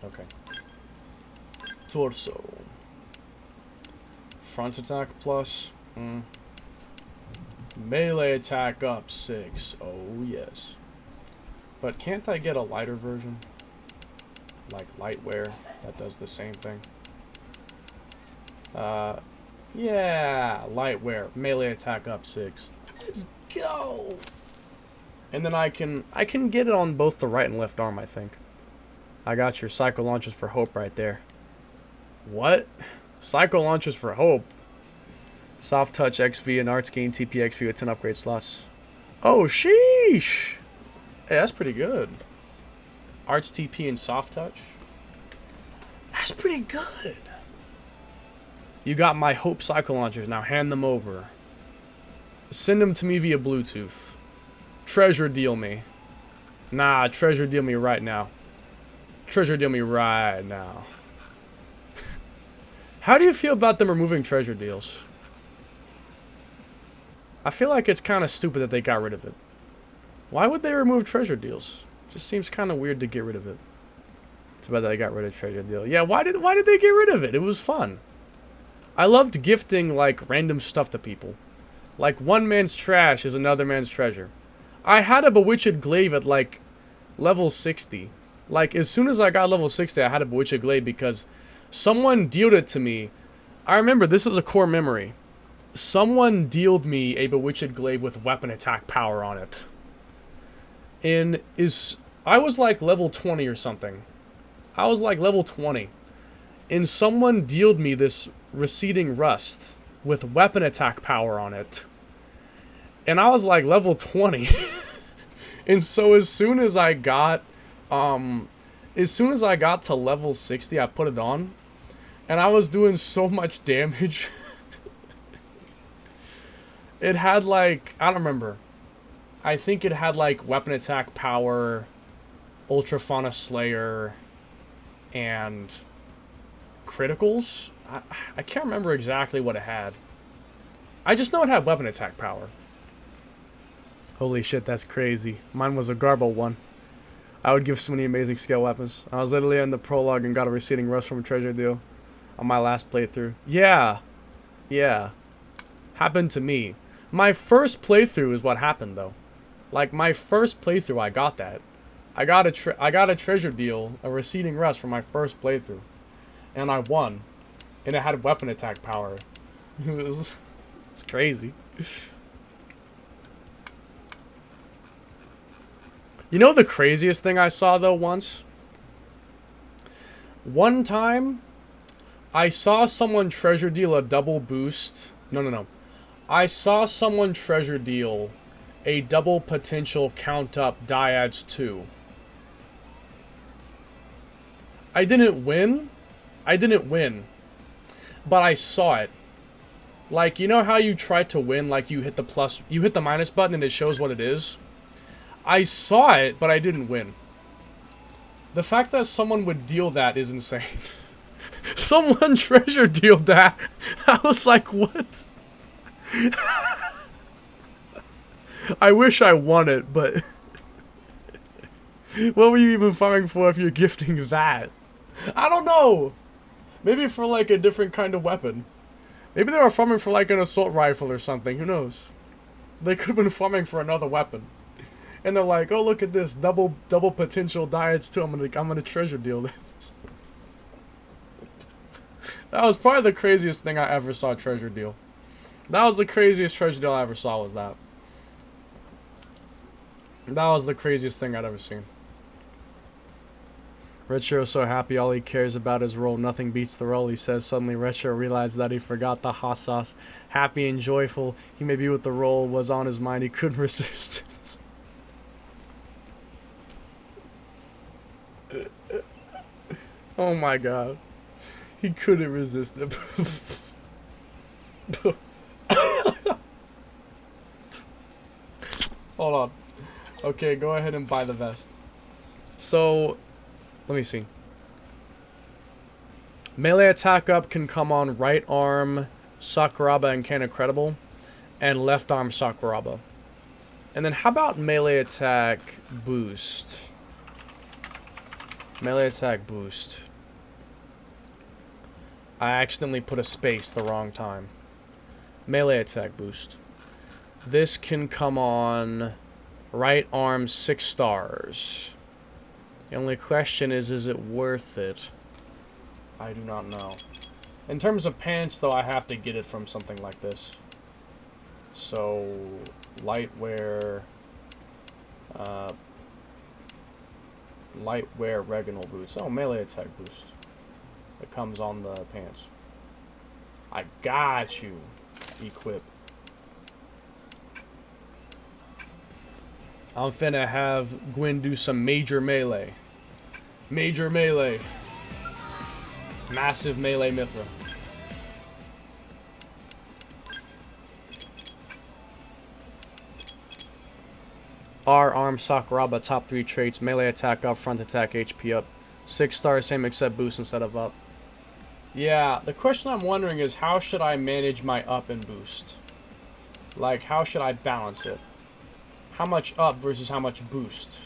Okay. Torso. Front attack plus. Melee attack up 6. Oh yes. But can't I get a lighter version? Like lightwear that does the same thing. Yeah, lightwear. Melee attack up 6. Let's go. And then I can get it on both the right and left arm, I think. I got your Psycho Launchers for Hope right there. What? Psycho Launchers for Hope? Soft Touch XV and Arts gain TP XP with 10 upgrade slots. Oh, sheesh! Hey, that's pretty good. Arts TP and Soft Touch? That's pretty good. You got my Hope Psycho Launchers. Now hand them over. Send them to me via Bluetooth. Treasure deal me. Nah, treasure deal me right now. Treasure deal me right now. How do you feel about them removing treasure deals? I feel like it's kind of stupid that they got rid of it. Why would they remove treasure deals? Just seems kind of weird to get rid of it. It's about that they got rid of treasure deal. Yeah, why did they get rid of it? It was fun. I loved gifting like random stuff to people. Like one man's trash is another man's treasure. I had a Bewitched Glaive at like level 60. Like as soon as I got level 60, I had a Bewitched Glaive because someone dealed it to me. I remember this is a core memory. Someone dealed me a Bewitched Glaive with weapon attack power on it. And I was like level 20 or something. I was like level 20. And someone dealed me this Receding Rust with weapon attack power on it. And I was like level 20. And so as soon as I got to level 60, I put it on. And I was doing so much damage. It had like, I don't remember. I think it had like weapon attack power, Ultrafauna Slayer, and criticals. I can't remember exactly what it had. I just know it had weapon attack power. Holy shit, that's crazy. Mine was a Garbo one. I would give so many amazing scale weapons. I was literally in the prologue and got a Receding Rust from a treasure deal on my last playthrough. Yeah. Yeah. Happened to me. My first playthrough is what happened though. Like my first playthrough I got that. I got a treasure deal, a Receding Rust for my first playthrough. And I won. And it had weapon attack power. It's crazy. You know the craziest thing I saw though once? One time, I saw someone treasure deal a double boost. No. I saw someone treasure deal a double potential count up Dyads 2. I didn't win. But I saw it. Like, you know how you try to win, like you hit the minus button and it shows what it is? I saw it, but I didn't win. The fact that someone would deal that is insane. Someone treasure dealed that. I was like, what? I wish I won it, but what were you even farming for if you're gifting that? I don't know. Maybe for like a different kind of weapon. Maybe they were farming for like an assault rifle or something. Who knows? They could have been farming for another weapon. And they're like, oh, look at this double potential diets too. I'm gonna treasure deal this. That was probably the craziest thing I ever saw treasure deal. That was the craziest treasure deal I ever saw. Was that? That was the craziest thing I'd ever seen. Retro so happy, all he cares about is roll. Nothing beats the roll, he says. Suddenly Retro realized that he forgot the hot sauce. Happy and joyful, he may be with the roll was on his mind. He couldn't resist it. Oh my god. He couldn't resist it. Hold on. Okay, go ahead and buy the vest. So, let me see. Melee attack up can come on right arm Sakuraba and Can Incredible, and left arm Sakuraba. And then how about melee attack boost? Melee attack boost. I accidentally put a space the wrong time. Melee attack boost. This can come on right arm 6 stars. The only question is it worth it? I do not know. In terms of pants, though, I have to get it from something like this. So, light wear Reginal boots. Oh, melee attack boost. It comes on the pants. I got you. Equip. I'm finna have Gwyn do some major melee. Major melee. Massive melee Mithra. R arm Sakuraba, top 3 traits, melee attack up, front attack HP up. 6 stars, same except boost instead of up. Yeah, the question I'm wondering is how should I manage my up and boost? Like, how should I balance it? How much up versus how much boost?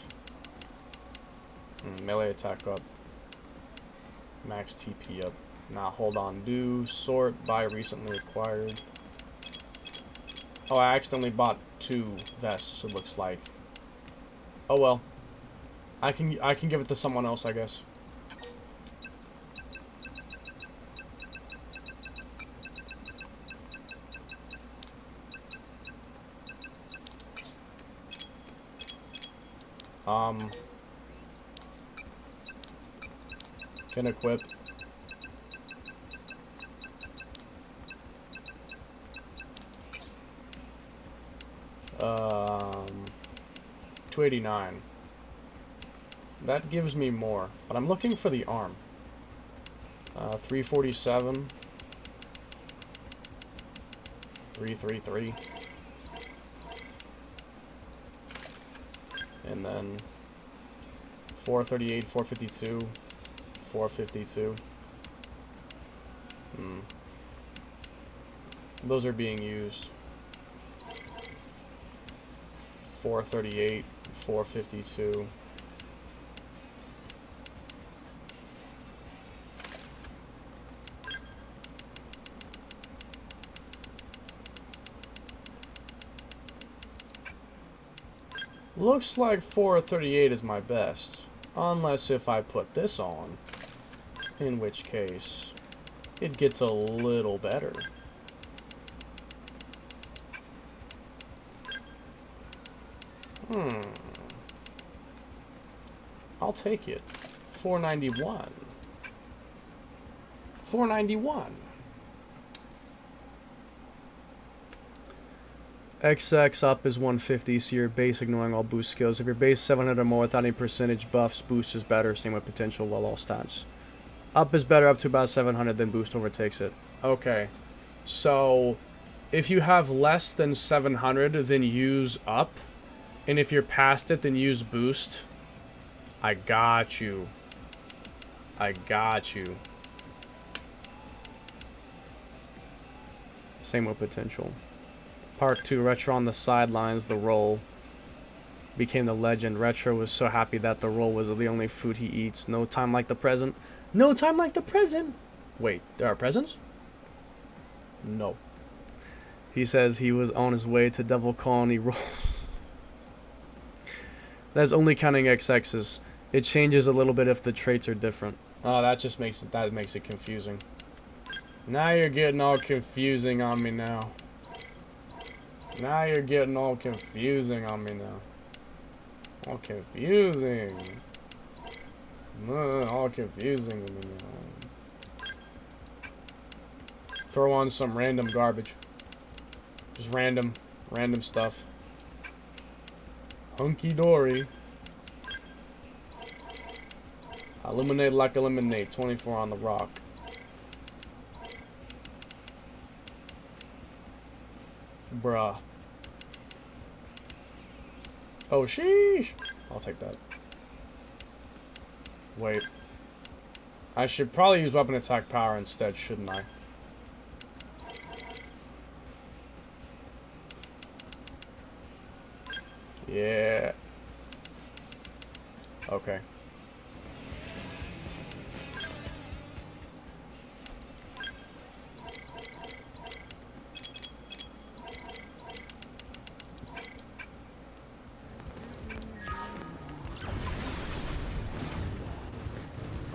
Melee attack up. Max TP up. Now, hold on. Do, sort, buy recently acquired. Oh, I accidentally bought 2 vests, it looks like. Oh well. I can give it to someone else, I guess. Can equip. $289. That gives me more, but I'm looking for the arm. 347. 333. And then 438, 452, 452. Those are being used. 438, 452. Looks like 438 is my best. Unless if I put this on. In which case, it gets a little better. I'll take it. 491. 491. XX up is 150, so your base ignoring all boost skills. If your base 700 or more without any percentage buffs, boost is better, same with potential while all stats. Up is better up to about 700, then boost overtakes it. Okay, so if you have less than 700, then use up, and if you're past it, then use boost. I got you. I got you. Same with potential. Part 2, Retro on the sidelines, the roll became the legend. Retro was so happy that the roll was the only food he eats. No time like the present. No time like the present! Wait, there are presents? No. He says he was on his way to Devil Colony roll. That's only counting XXs. It changes a little bit if the traits are different. Oh, that makes it confusing. Now you're getting all confusing on me now. Now you're getting all confusing on me now. All confusing. All confusing to me now. Throw on some random garbage. Just random stuff. Hunky dory. Eliminate like eliminate. 24 on the rock. Bruh. Oh, sheesh. I'll take that. Wait. I should probably use weapon attack power instead, shouldn't I? Yeah. Okay.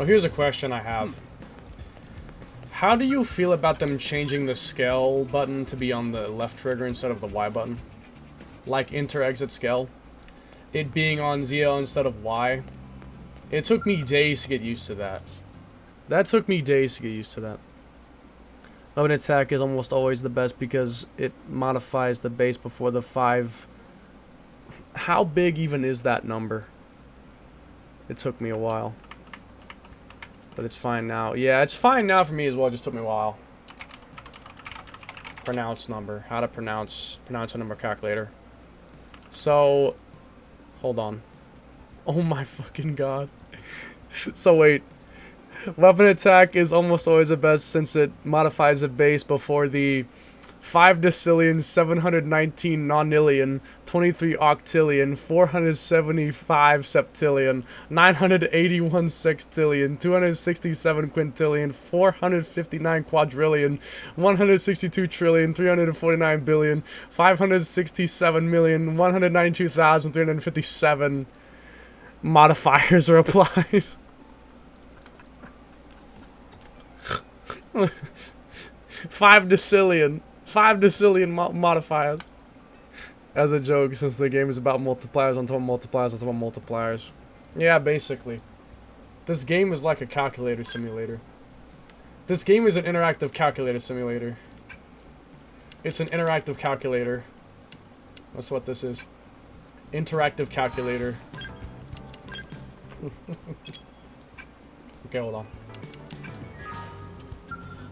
Oh, here's a question I have. How do you feel about them changing the scale button to be on the left trigger instead of the Y button? Like enter-exit scale. It being on ZL instead of Y. It took me days to get used to that. That took me days to get used to that. Weapon attack is almost always the best because it modifies the base before the 5. How big even is that number? It took me a while. But it's fine now. Yeah, it's fine now for me as well. It just took me a while. Pronounce number. How to pronounce a number calculator. So, hold on. Oh my fucking god. So wait. Weapon attack is almost always the best since it modifies the base before the 5 decillion, 719 nonillion, 23 octillion, 475 septillion, 981 sextillion, 267 quintillion, 459 quadrillion, 162 trillion, 349 billion, 567 million, 192,357 modifiers are applied. 5 decillion. 5 decillion modifiers. As a joke, since the game is about multipliers on top of multipliers on top of multipliers. Yeah, basically. This game is like a calculator simulator. This game is an interactive calculator simulator. It's an interactive calculator. That's what this is. Interactive calculator. Okay, hold on.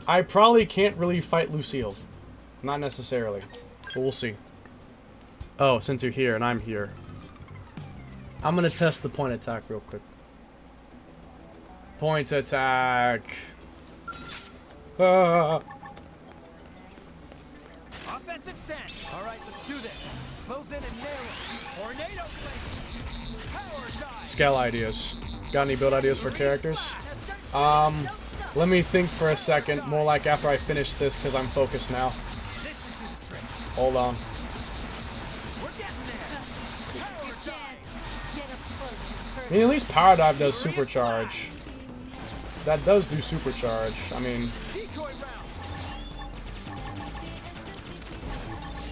I probably can't really fight Lucille. Not necessarily. But we'll see. Oh, since you're here and I'm here. I'm gonna test the point attack real quick. Point attack. Ah. Offensive stance. All right, let's do this. Close in and nail it. Tornado flame. Power dive. Scale ideas. Got any build ideas for characters? Let me think for a second. More like after I finish this, because I'm focused now. Listen to the trick. Hold on. We're getting there. Power dive. Get up close and I mean, at least Power Dive does supercharge. That does do supercharge. I mean, Decoy round.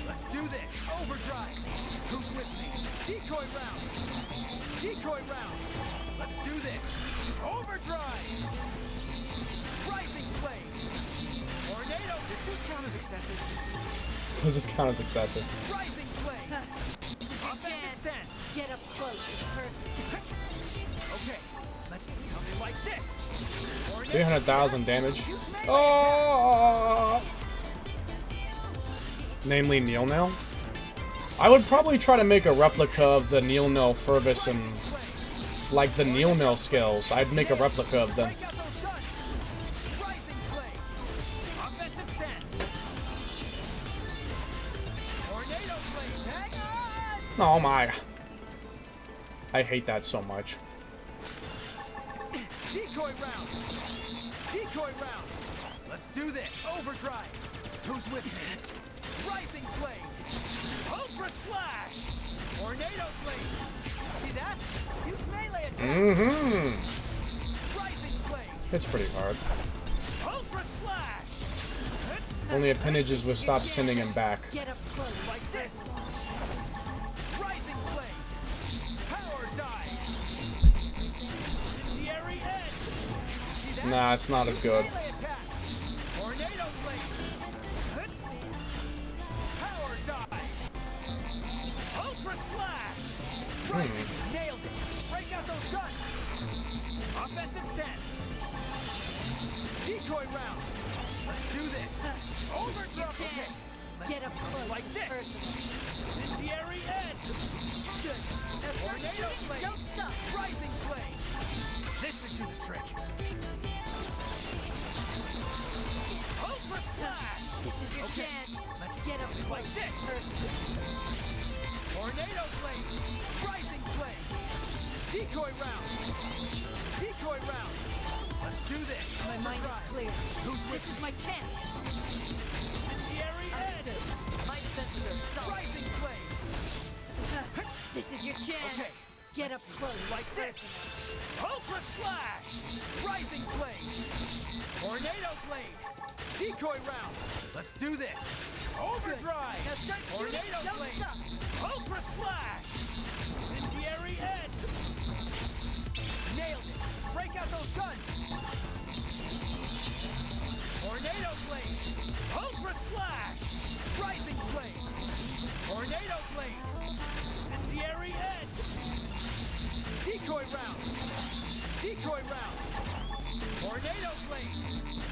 Let's do this. Overdrive. Who's with me? Decoy round. Decoy round. Let's do this. Overdrive. Rising flame. Tornado. Does this count as excessive? does this count as excessive? Rising flame. This is your Offensive chance. stance. Get up close and personal. Okay. Let's see how they like this. Tornado. 300,000 damage. Use melee Oh! Namely Neil Nail. I would probably try to make a replica of the Neil Nail Fervus and like the nil skills, I'd make a replica of them. Break out those guns. Rising blade. Offensive stance. Tornado blade. Hang on. Oh my. I hate that so much. Decoy round. Decoy round. Let's do this. Overdrive. Who's with me? Rising blade. Ultra slash. Tornado blade. You see that? Use melee attack. Rising blade. It's pretty hard. Ultra slash. Only appendages would stop sending him back. Get up close. Like this. Rising blade. Power dive. Incendiary edge. See that? Nah, it's not as good. Melee attack. Tornado blade. Power dive. Ultra slash. Rising. Nailed it. Break out those guns. Offensive stance. Decoy round. Let's do this. Overdrive. Your Okay. chance. Let's Get up close. like this. Personal. Incendiary edge. Good. Now start Tornado shooting. blade. Don't stop. Rising blade. This should do the trick. Ultra slash. This is your Okay, chance. let's Get up do it close. like this. Personal. Tornado blade. Rising blade. Decoy round. Decoy round. Let's do this. My mind is Overdrive. clear. Who's with This is me? my chance. Incendiary edge. Understood. My defenses are solid. Rising blade. This is your chance. Okay. Get up close. Like this. Ultra slash. Rising blade. Tornado blade. Decoy round. Let's do this. Overdrive. Now start shooting. Tornado Don't blade. stop. Ultra slash. Incendiary edge. Nailed it. Break out those guns. Tornado blade. Ultra slash. Rising blade. Tornado blade. Incendiary edge. Decoy round. Decoy round. Tornado blade.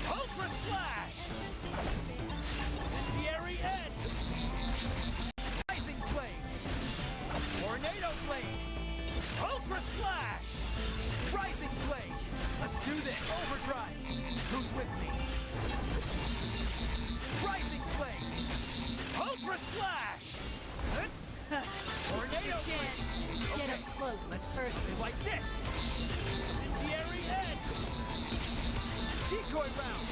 Ultra slash. Incendiary edge. Rising blade. Tornado blade. Ultra slash. Rising blade. Let's do this. Overdrive. Who's with me? Rising blade. Ultra slash. Tornado Your blade. chance. Get Okay, up close. let's Personal. like this. Incendiary edge. Decoy round.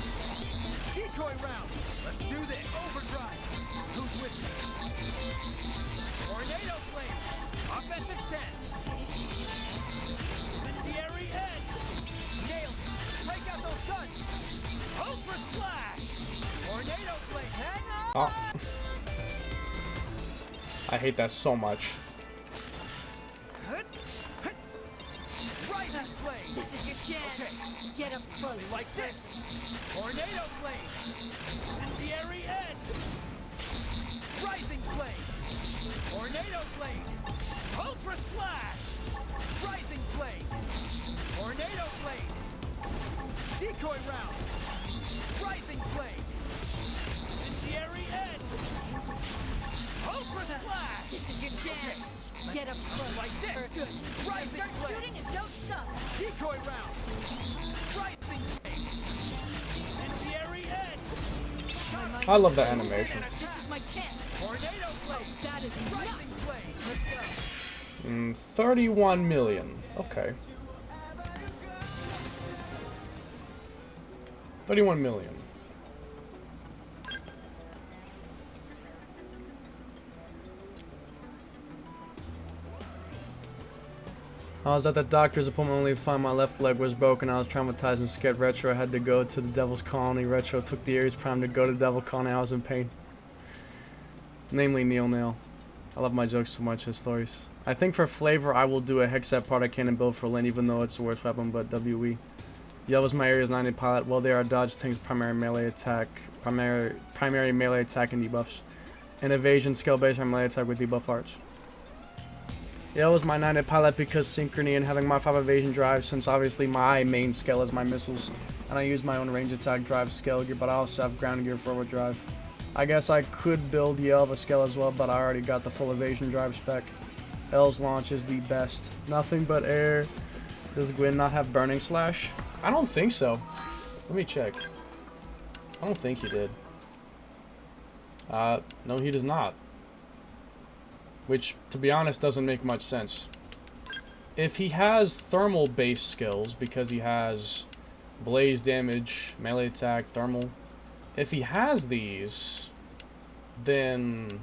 Decoy round. Let's do this. Overdrive. Who's with me? Tornado blade. Offensive stance. Incendiary edge. Nailed it. Break out those guns. Ultra slash. Tornado blade. Hang on. Oh. I hate that so much. Rising blade. This is your chance. Okay. Get up close. Like this. Tornado blade. Incendiary edge. Rising blade. Tornado blade. Ultra slash. Rising blade. Tornado blade. Decoy round. Rising blade. Incendiary edge. Ultra slash. This is your chance. Okay, Get up close. like this. Personal. Now Rising start blade. shooting and don't stop. Decoy round. Rising blade. Incendiary edge. My mind I is love that clear. animation. This is my chance. Tornado blade. That is enough. Rising blade. Let's go. 31 million. Okay. 31 million. I was at the doctor's appointment only to find my left leg was broken. I was traumatized and scared. Retro, I had to go to the Devil's Colony. Retro took the Ares Prime to go to the Devil Colony. I was in pain. Namely Neil Nail. I love my jokes so much, his stories. I think for flavor I will do a Hexat product cannon build for Lynn, even though it's the worst weapon, but WE. Yell was my Ares 90 pilot. Well, they are dodge tanks, primary melee attack, primary melee attack and debuffs. And evasion skill based on melee attack with debuff arts. Yell was my 90 pilot because synchrony and having my 5 evasion drive, since obviously my main skill is my missiles. And I use my own range attack drive skill gear, but I also have ground gear forward drive. I guess I could build Yell of a skill as well, but I already got the full evasion drive spec. L's launch is the best. Nothing but air. Does Gwyn not have Burning Slash? I don't think so. Let me check. I don't think he did. No, he does not. Which, to be honest, doesn't make much sense. If he has thermal-based skills, because he has blaze damage, melee attack, thermal, if he has these, then...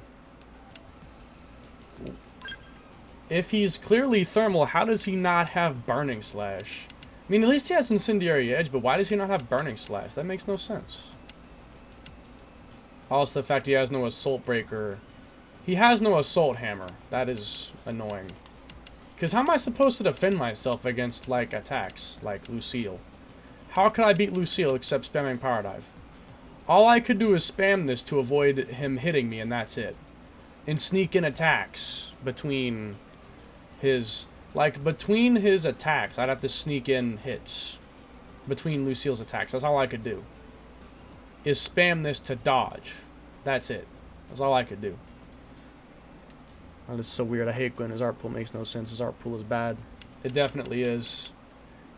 If he's clearly thermal, how does he not have Burning Slash? I mean, at least he has Incendiary Edge, but why does he not have Burning Slash? That makes no sense. Also, the fact he has no Assault Breaker. He has no Assault Hammer. That is annoying. Because how am I supposed to defend myself against, like, attacks, like Lucille? How can I beat Lucille except spamming Power Dive? All I could do is spam this to avoid him hitting me, and that's it. And sneak in attacks between his... Like, between his attacks, I'd have to sneak in hits. Between Lucille's attacks. That's all I could do. Is spam this to dodge. That's it. That's all I could do. Oh, this is so weird. I hate Gwyn. His art pool makes no sense. His art pool is bad. It definitely is.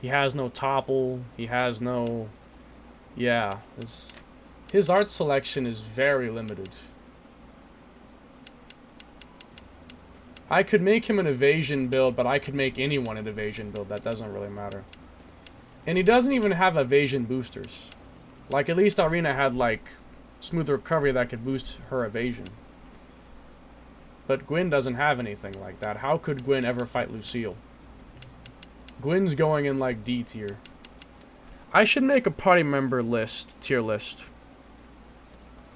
He has no topple. He has no... Yeah. His art selection is very limited. I could make him an evasion build, but I could make anyone an evasion build. That doesn't really matter. And he doesn't even have evasion boosters. Like, at least Arena had, like, smooth recovery that could boost her evasion. But Gwyn doesn't have anything like that. How could Gwyn ever fight Lucille? Gwyn's going in, like, D tier. I should make a party member list, tier list.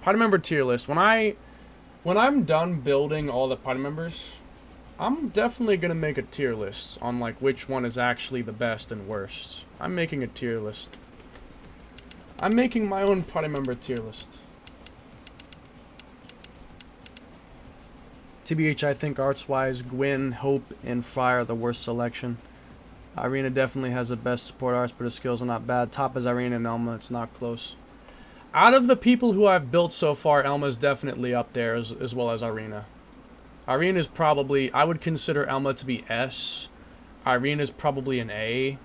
Party member tier list. When I'm done building all the party members, I'm definitely gonna make a tier list on, like, which one is actually the best and worst. I'm making a tier list. I'm making my own party member tier list. TBH, I think arts-wise, Gwyn, Hope, and Fire are the worst selection. Irina definitely has the best support arts, but her skills are not bad. Top is Irina and Elma. It's not close. Out of the people who I've built so far, Elma's definitely up there as well as Irina. Irina's probably... I would consider Elma to be S. Irina's probably an A.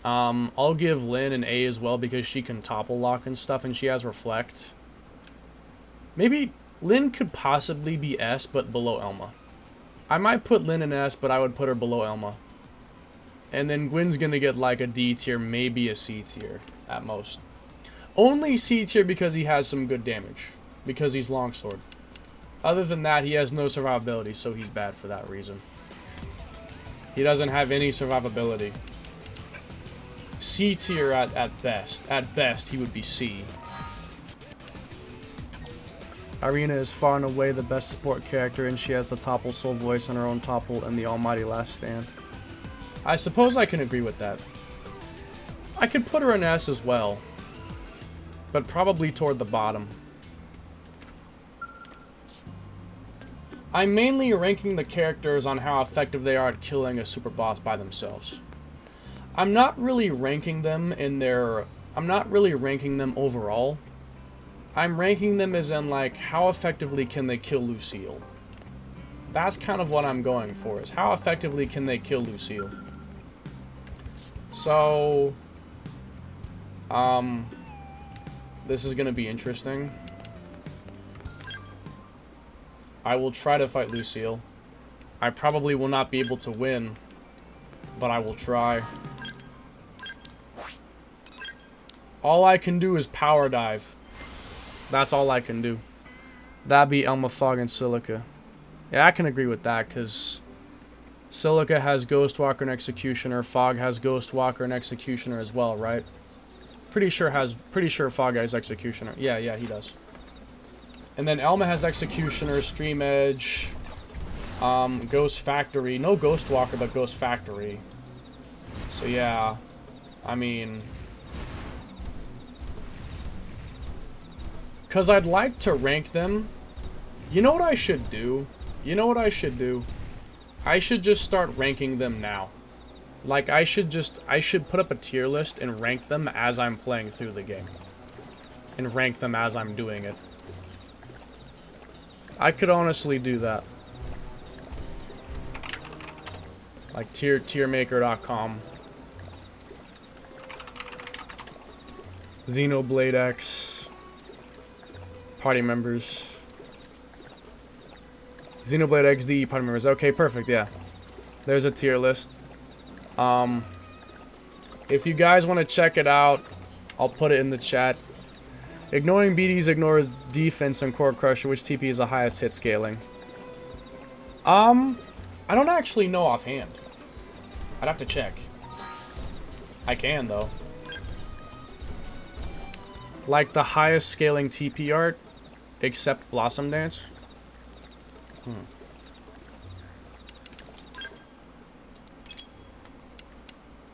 I'll give Lynn an A as well because she can topple lock and stuff, and she has Reflect. Maybe... Lynn could possibly be S, but below Elma. I might put Lynn in S, but I would put her below Elma. And then Gwyn's gonna get like a D tier, maybe a C tier, at most. Only C tier because he has some good damage. Because he's Longsword. Other than that, he has no survivability, so he's bad for that reason. He doesn't have any survivability. C tier at best. At best, he would be C. Irina is far and away the best support character, and she has the topple soul voice and her own topple and the almighty last stand. I suppose I can agree with that. I could put her in S as well, but probably toward the bottom. I'm mainly ranking the characters on how effective they are at killing a super boss by themselves. I'm not really ranking them in their... I'm not really ranking them overall. I'm ranking them as in, like, how effectively can they kill Lucille? That's kind of what I'm going for, is how effectively can they kill Lucille? So... this is gonna be interesting. I will try to fight Lucille. I probably will not be able to win, but I will try. All I can do is power dive. That's all I can do. That'd be Elma, Fog, and Silica. Yeah, I can agree with that, because Silica has Ghostwalker and Executioner. Fog has Ghostwalker and Executioner as well, right? Pretty sure Fog has Executioner. Yeah, he does. And then Elma has Executioner, Stream Edge, Ghost Factory. No Ghostwalker, but Ghost Factory. So yeah, I mean... Because I'd like to rank them. You know what I should do? I should just start ranking them now. Like, I should put up a tier list and rank them as I'm playing through the game. And rank them as I'm doing it. I could honestly do that. Like tiermaker.com. Xenoblade X. Party members. Xenoblade XD party members. Okay, perfect, yeah. There's a tier list. If you guys want to check it out, I'll put it in the chat. Ignoring BDs ignores defense and core crusher, which TP is the highest hit scaling. I don't actually know offhand. I'd have to check. I can though. Like the highest scaling TP art, except Blossom Dance.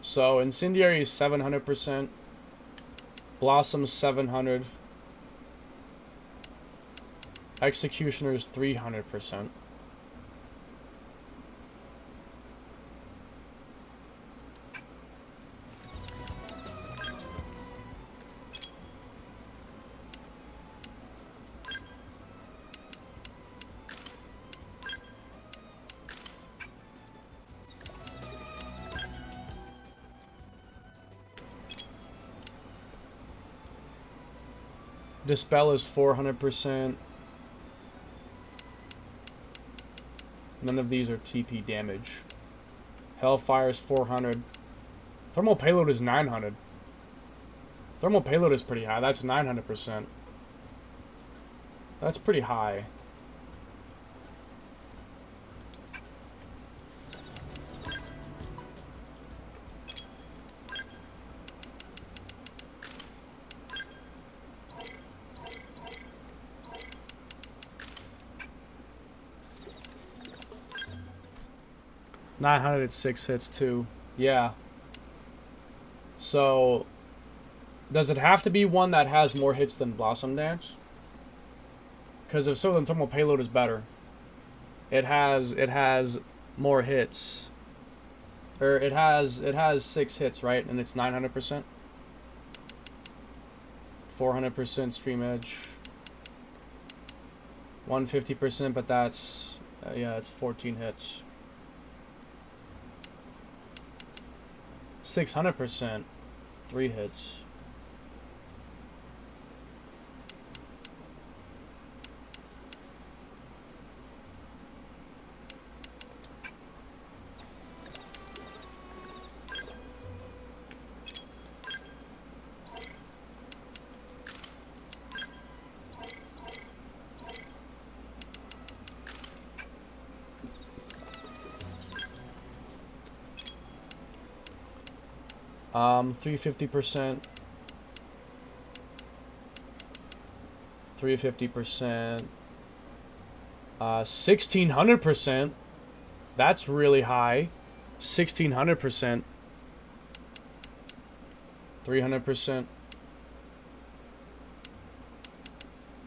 So Incendiary is 700%. Blossom 700. Executioner is 300%. Dispel is 400%. None of these are TP damage. Hellfire is 400. Thermal payload is 900. Thermal payload is pretty high. That's 900%. That's pretty high. It's 6 hits too. Yeah. So, does it have to be one that has more hits than Blossom Dance? Because if so, then Thermal Payload is better. It has more hits. Or it has 6 hits, right? And it's 900%. 400% Stream Edge. 150%, but that's yeah, it's 14 hits. 600%, 3 hits. Um, 350%. 350%. 1600%. That's really high. 1600%. 300%.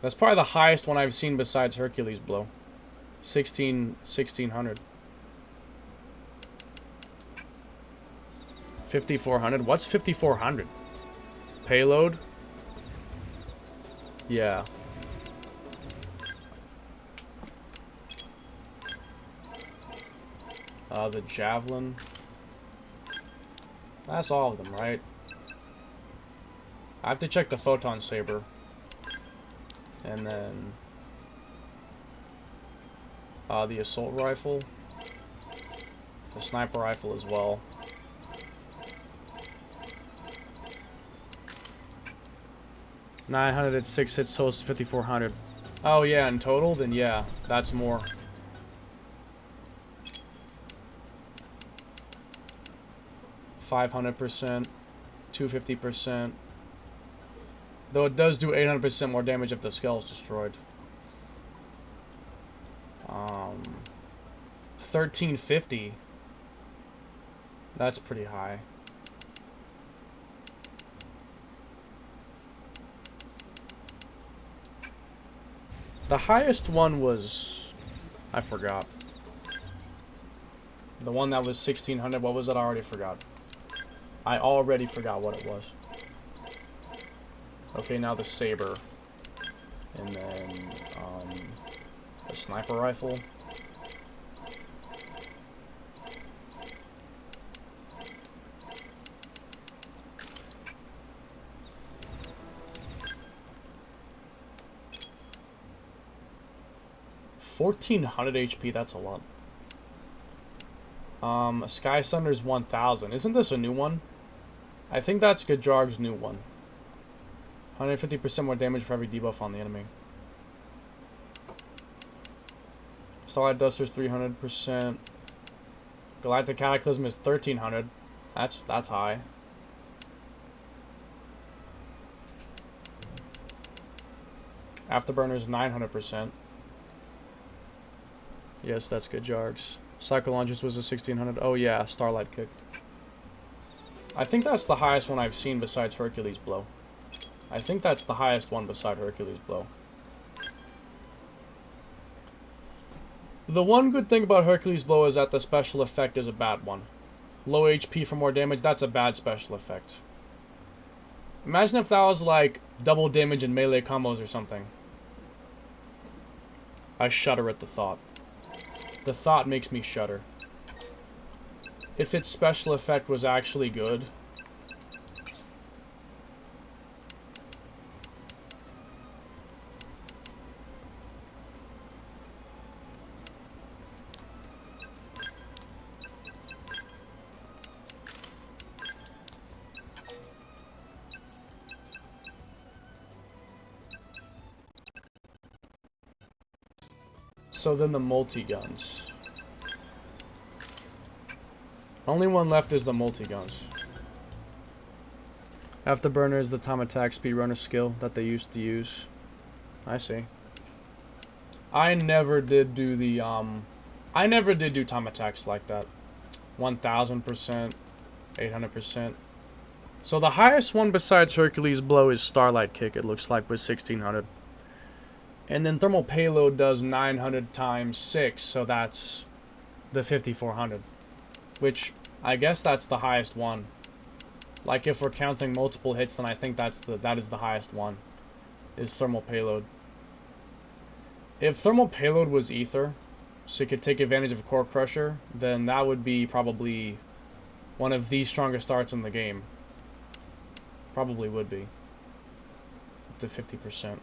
That's probably the highest one I've seen besides Hercules Blow. 1600. 5400. What's 5400? Payload? Yeah. The Javelin. That's all of them, right? I have to check the Photon Saber. And then the Assault Rifle. The Sniper Rifle as well. $900 at 6 hits, total 5,400. Oh yeah, in total, then yeah, that's more. $500%, 250%. Though it does do 800% more damage if the skull is destroyed. 1350. That's pretty high. The highest one was, I forgot. The one that was 1600, what was it? I already forgot. I already forgot what it was. Okay, now the Saber. And then, the Sniper Rifle. 1400 HP, that's a lot. Sky Sunder's 1000. Isn't this a new one? I think that's Gajarg's new one. 150% more damage for every debuff on the enemy. Starlight Duster's 300%. Galactic Cataclysm is 1300. That's high. Afterburner's 900%. Yes, that's Gajarg's. Cycle Launchers was a 1600. Oh yeah, Starlight Kick. I think that's the highest one I've seen besides Hercules Blow. I think that's the highest one beside Hercules Blow. The one good thing about Hercules Blow is that the special effect is a bad one. Low HP for more damage, that's a bad special effect. Imagine if that was like double damage in melee combos or something. I shudder at the thought. The thought makes me shudder. If its special effect was actually good. So then the multi-guns. Only one left is the multi-guns. Afterburner is the time attack speedrunner skill that they used to use. I see. I never did do the I never did do time attacks like that. 1000%, 800%. So the highest one besides Hercules Blow is Starlight Kick, it looks like, with 1600. And then Thermal Payload does 900 times 6, so that's the 5400. Which, I guess that's the highest one. Like, if we're counting multiple hits, then I think that is the highest one. Is Thermal Payload. If Thermal Payload was Ether, so it could take advantage of Core Crusher, then that would be probably one of the strongest arts in the game. Probably would be. Up to 50%.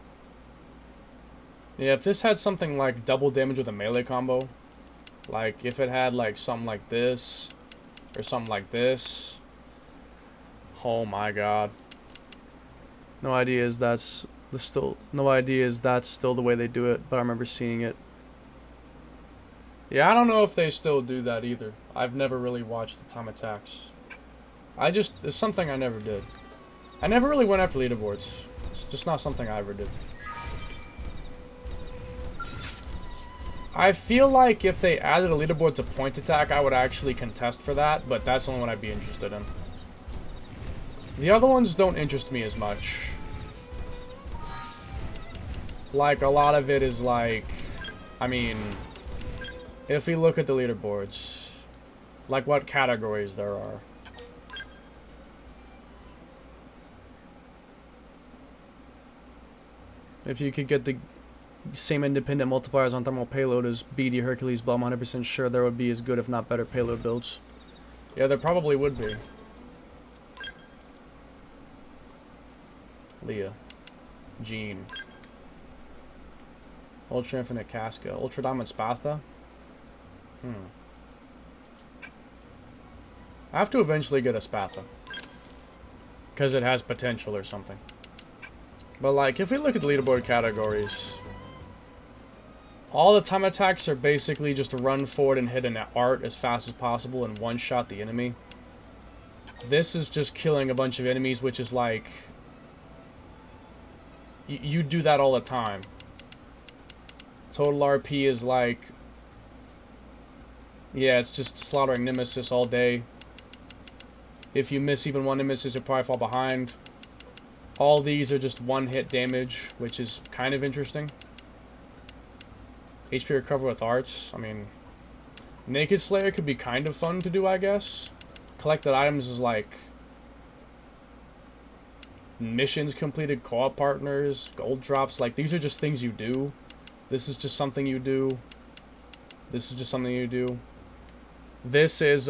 Yeah, if this had something like double damage with a melee combo, like if it had like something like this, or something like this, oh my god. No idea is that's still the way they do it, but I remember seeing it. Yeah, I don't know if they still do that either. I've never really watched the time attacks. It's something I never did. I never really went after leaderboards. It's just not something I ever did. I feel like if they added a leaderboard to point attack, I would actually contest for that, but that's the only one I'd be interested in. The other ones don't interest me as much. Like, a lot of it is like, I mean, if we look at the leaderboards, like what categories there are. If you could get the same independent multipliers on Thermal Payload as BD Hercules Blow, I'm 100% sure there would be as good, if not better, payload builds. Yeah, there probably would be. Leah. Jean. Ultra Infinite Casca. Ultra Diamond Spatha? I have to eventually get a Spatha. Because it has potential or something. But like, if we look at the leaderboard categories, all the time attacks are basically just to run forward and hit an art as fast as possible and one-shot the enemy. This is just killing a bunch of enemies, which is like, you do that all the time. Total RP is like, yeah, it's just slaughtering Nemesis all day. If you miss even one Nemesis, you'll probably fall behind. All these are just one-hit damage, which is kind of interesting. HP recover with arts. I mean, Naked Slayer could be kind of fun to do, I guess. Collected items is like missions completed, co-op partners, gold drops. Like, these are just things you do. This is just something you do. This is just something you do. This is,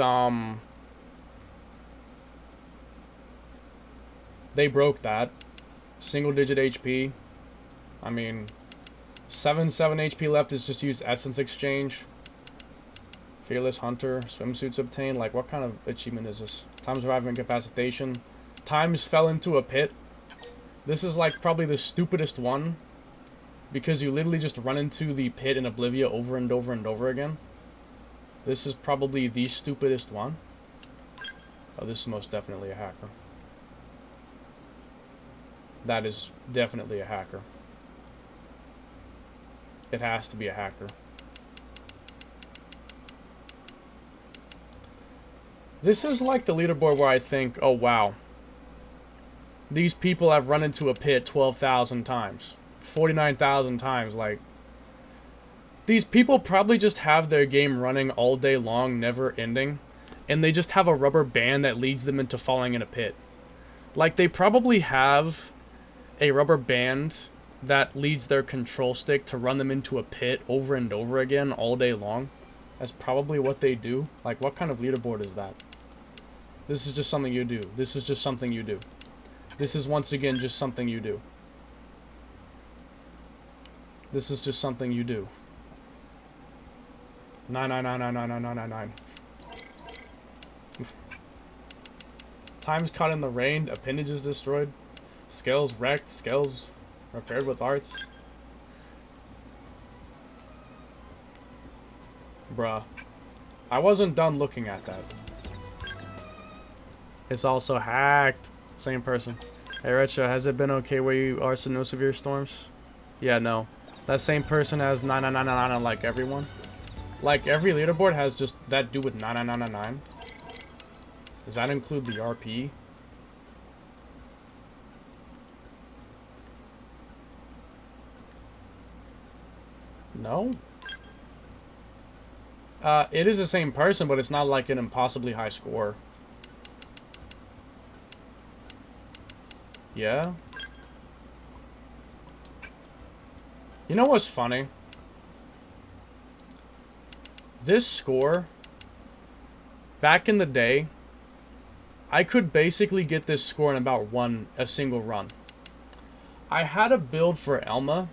they broke that. Single digit HP. I mean, 7 HP left is just use Essence Exchange. Fearless Hunter, swimsuits obtained. Like, what kind of achievement is this? Time surviving incapacitation. Times fell into a pit. This is like probably the stupidest one, because you literally just run into the pit in Oblivia over and over and over again. This is probably the stupidest one. Oh, this is most definitely a hacker. That is definitely a hacker. It has to be a hacker. This is like the leaderboard where I think, oh wow, these people have run into a pit 12,000 times, 49,000 times. Like, these people probably just have their game running all day long, never ending, and they just have a rubber band that leads them into falling in a pit. Like, they probably have a rubber band that leads their control stick to run them into a pit over and over again all day long. That's probably what they do. Like, what kind of leaderboard is that? This is just something you do. This is just something you do. This is once again just something you do. This is just something you do. 999999999. Times caught in the rain. Appendages destroyed. Scales wrecked. Scales repaired with arts. Bruh. I wasn't done looking at that. It's also hacked. Same person. Hey Retro, has it been okay where you are, so no severe storms? Yeah, no. That same person has 9999 like everyone. Like every leaderboard has just that dude with 9999. Does that include the RP? No? It is the same person, but it's not like an impossibly high score. Yeah? You know what's funny? This score, back in the day, I could basically get this score in about a single run. I had a build for Elma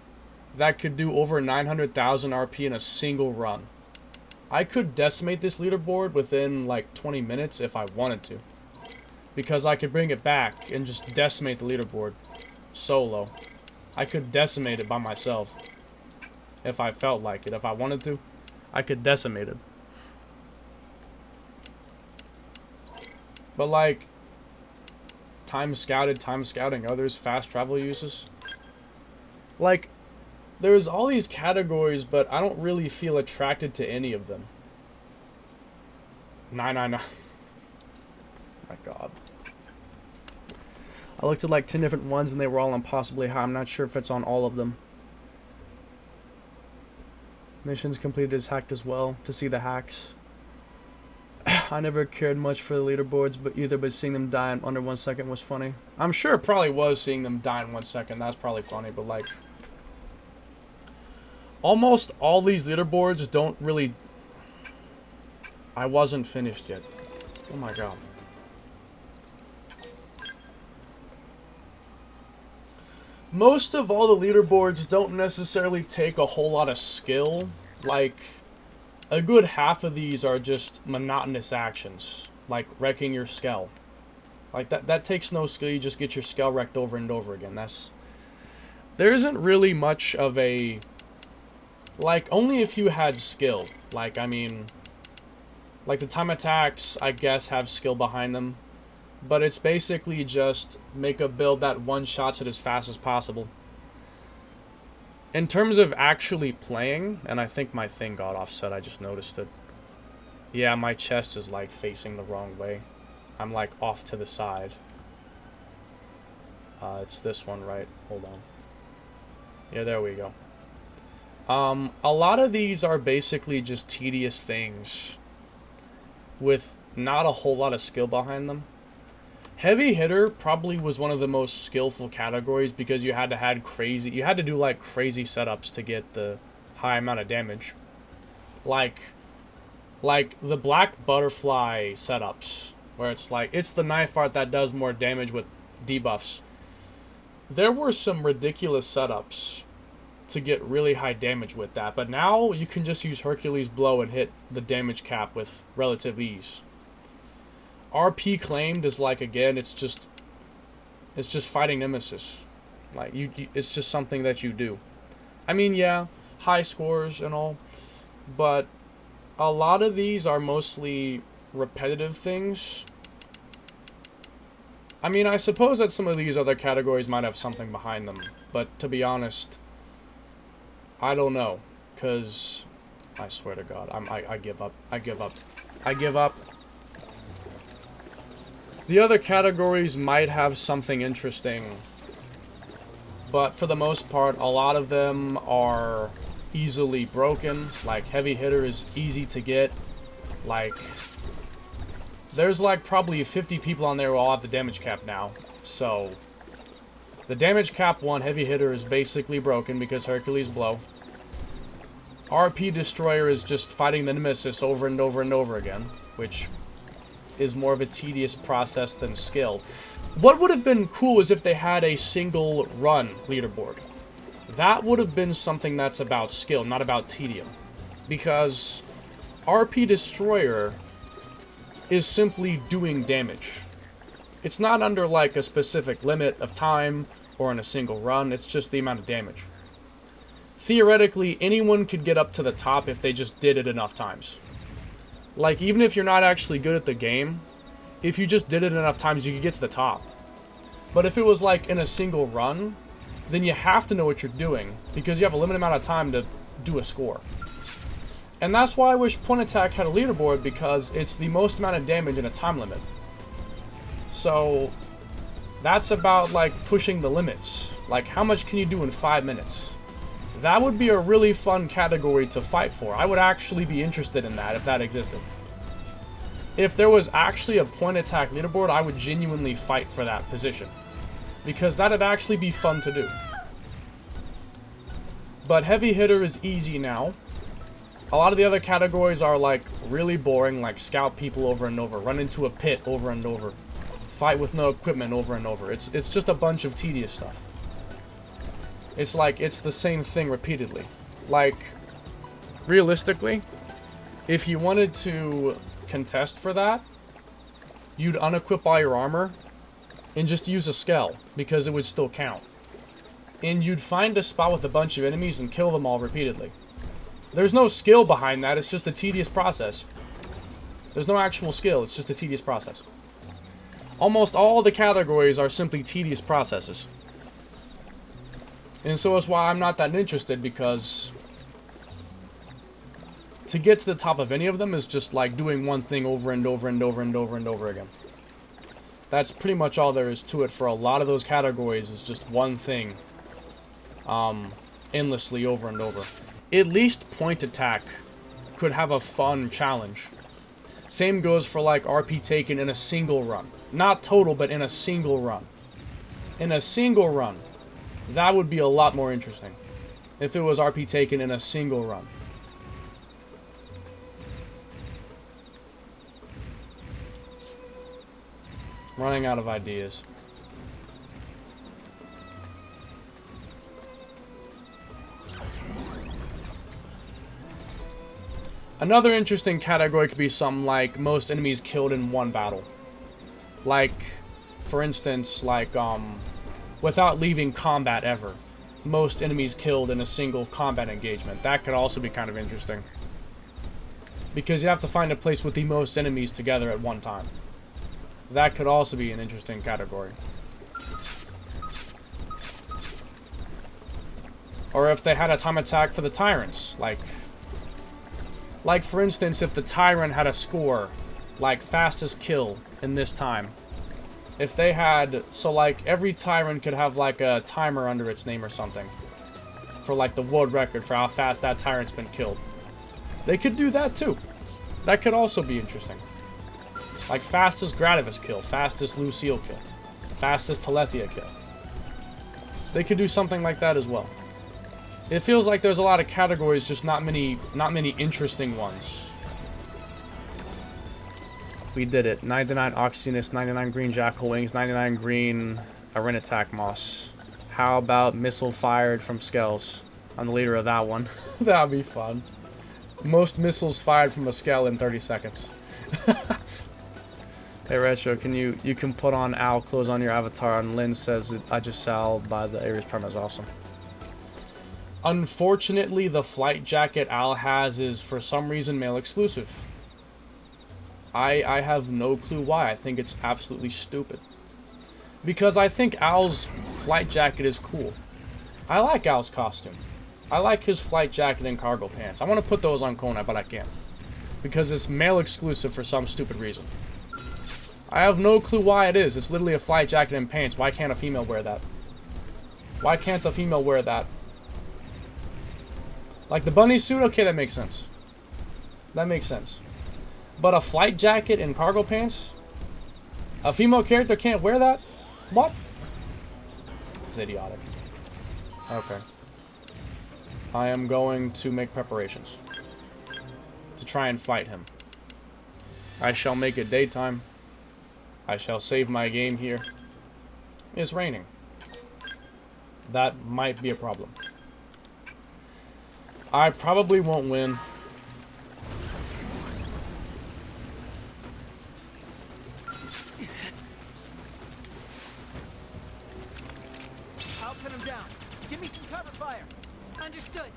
that could do over 900,000 RP in a single run. I could decimate this leaderboard within like 20 minutes if I wanted to, because I could bring it back and just decimate the leaderboard solo. I could decimate it by myself if I felt like it. If I wanted to, I could decimate it. But like, time scouting others, fast travel uses. Like, there's all these categories, but I don't really feel attracted to any of them. 999. My god. I looked at like 10 different ones and they were all impossibly high. I'm not sure if it's on all of them. Missions completed is hacked as well. To see the hacks. I never cared much for the leaderboards, but seeing them die in under 1 second was funny. I'm sure it probably was seeing them die in 1 second. That's probably funny, but like, almost all these leaderboards don't really... I wasn't finished yet. Oh my god. Most of all the leaderboards don't necessarily take a whole lot of skill. Like, a good half of these are just monotonous actions, like wrecking your skull. Like that takes no skill. You just get your skull wrecked over and over again. There isn't really much of a, like, only if you had skill. Like, I mean, like the time attacks, I guess, have skill behind them, but it's basically just make a build that one-shots it as fast as possible. In terms of actually playing, and I think my thing got offset, I just noticed it. Yeah, my chest is like facing the wrong way. I'm like off to the side. It's this one, right? Hold on. Yeah, there we go. A lot of these are basically just tedious things with not a whole lot of skill behind them. Heavy hitter probably was one of the most skillful categories because you had to do like crazy setups to get the high amount of damage. Like the black butterfly setups, where it's like, it's the knife art that does more damage with debuffs. There were some ridiculous setups to get really high damage with that. But now you can just use Hercules Blow and hit the damage cap with relative ease. RP claimed is like, again, it's just fighting Nemesis. Like it's just something that you do. I mean, yeah, high scores and all, but a lot of these are mostly repetitive things. I mean, I suppose that some of these other categories might have something behind them, but to be honest, I don't know, because I swear to God, I give up. I give up. I give up. The other categories might have something interesting, but for the most part, a lot of them are easily broken. Like, heavy hitter is easy to get. Like, there's like probably 50 people on there who all have the damage cap now. So, the damage cap one, heavy hitter, is basically broken because Hercules Blow. RP Destroyer is just fighting the Nemesis over and over and over again, which is more of a tedious process than skill. What would have been cool is if they had a single run leaderboard. That would have been something that's about skill, not about tedium. Because RP Destroyer is simply doing damage. It's not under like a specific limit of time or in a single run, it's just the amount of damage. Theoretically, anyone could get up to the top if they just did it enough times. Like, even if you're not actually good at the game, if you just did it enough times, you could get to the top. But if it was like in a single run, then you have to know what you're doing, because you have a limited amount of time to do a score. And that's why I wish Point Attack had a leaderboard, because it's the most amount of damage in a time limit. So, that's about like pushing the limits. Like, how much can you do in 5 minutes? That would be a really fun category to fight for. I would actually be interested in that if that existed. If there was actually a Point Attack leaderboard, I would genuinely fight for that position, because that'd actually be fun to do. But heavy hitter is easy now. A lot of the other categories are like really boring, like scout people over and over, run into a pit over and over, fight with no equipment over and over. It's just a bunch of tedious stuff. It's like, it's the same thing repeatedly. Like, realistically, if you wanted to contest for that, you'd unequip all your armor and just use a Skell, because it would still count. And you'd find a spot with a bunch of enemies and kill them all repeatedly. There's no skill behind that, it's just a tedious process. There's no actual skill, it's just a tedious process. Almost all the categories are simply tedious processes. And so that's why I'm not that interested, because to get to the top of any of them is just like doing one thing over and over and over and over and over again. That's pretty much all there is to it for a lot of those categories, is just one thing endlessly over and over. At least Point Attack could have a fun challenge. Same goes for like RP Taken in a single run. Not total, but in a single run. In a single run. That would be a lot more interesting if it was RP Taken in a single run. Running out of ideas. Another interesting category could be something like most enemies killed in one battle. Like, for instance, like, without leaving combat ever. Most enemies killed in a single combat engagement. That could also be kind of interesting. Because you have to find a place with the most enemies together at one time. That could also be an interesting category. Or if they had a time attack for the tyrants. Like for instance, if the tyrant had a score, like fastest kill in this time. If they had, so like every tyrant could have like a timer under its name or something. For like the world record for how fast that tyrant's been killed. They could do that too. That could also be interesting. Like fastest Gradius kill, fastest Lucille kill, fastest Telethia kill. They could do something like that as well. It feels like there's a lot of categories, just not many interesting ones. We did it. 99 Oxynus, 99 green Jackal Wings, 99 green Arenatak Moss. How about missile fired from Skells? I'm the leader of that one. That'd be fun. Most missiles fired from a skull in 30 seconds. Hey Retro, you can put on owl clothes on your avatar, and Lynn says I just sell by the Ares Prime is awesome. Unfortunately, the flight jacket Al has is for some reason male exclusive. I have no clue why. I think it's absolutely stupid. Because I think Al's flight jacket is cool. I like Al's costume. I like his flight jacket and cargo pants. I want to put those on Kona, but I can't. Because it's male exclusive for some stupid reason. I have no clue why it is. It's literally a flight jacket and pants. Why can't a female wear that? Why can't the female wear that? Like the bunny suit? Okay, that makes sense. That makes sense. But a flight jacket and cargo pants? A female character can't wear that? What? It's idiotic. Okay. I am going to make preparations to try and fight him. I shall make it daytime. I shall save my game here. It's raining. That might be a problem. I probably won't win. I'll pin him down. Give me some cover fire. Understood.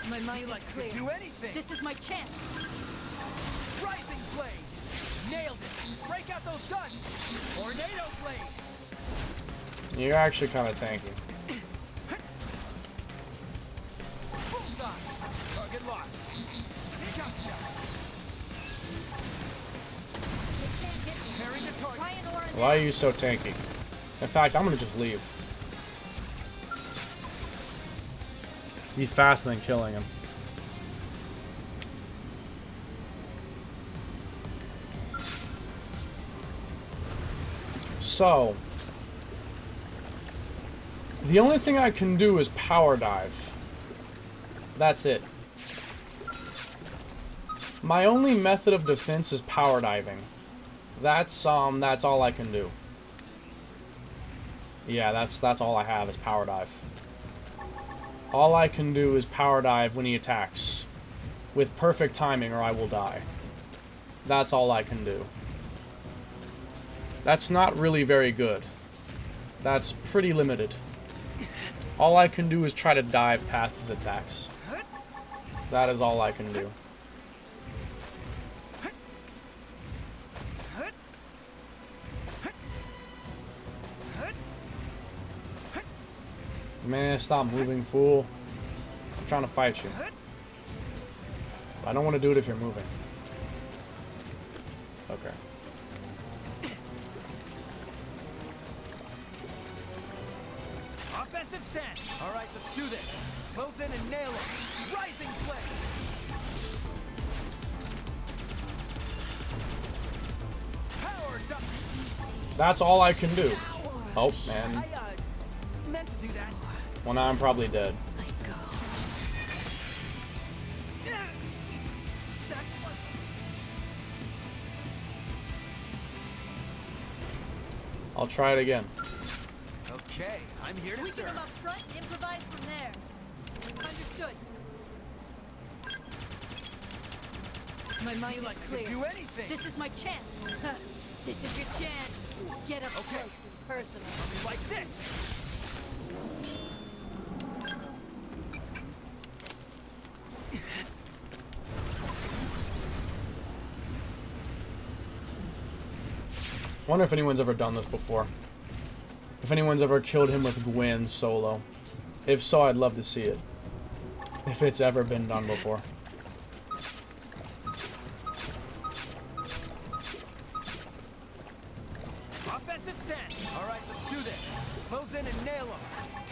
My mind Feel is like I clear. could do anything. This is my chance. Rising blade. Nailed it. Break out those guns. Tornado blade. You're actually kind of tanky. Bullseye. Target locked. Gotcha. They can't get me. Preparing the target. Try an aura Why are you so tanky? In fact, I'm gonna just leave. Be faster than killing him. So, the only thing I can do is power dive. That's it. My only method of defense is power diving. That's all I can do. Yeah, that's all I have is power dive. All I can do is power dive when he attacks. With perfect timing or I will die. That's all I can do. That's not really very good. That's pretty limited. All I can do is try to dive past his attacks. That is all I can do. Man, stop moving, fool. I'm trying to fight you. I don't want to do it if you're moving. Okay. Offensive stance. All right, let's do this. Close in and nail it. Rising blade. Power dump. That's all I can do. Oh, man. I meant to do that. Well, now I'm probably dead. That was... I'll try it again. Okay, I'm here to Weaken serve. them up front, improvise from there. Understood. My mind Feel is like I clear. could do anything. This is my chance. This is your chance. Get up Okay. close and personal. Like this. Wonder if anyone's ever done this before. If anyone's ever killed him with Gwen solo. If so, I'd love to see it. If it's ever been done before. Offensive stance. All right, let's do this. Close in and nail him.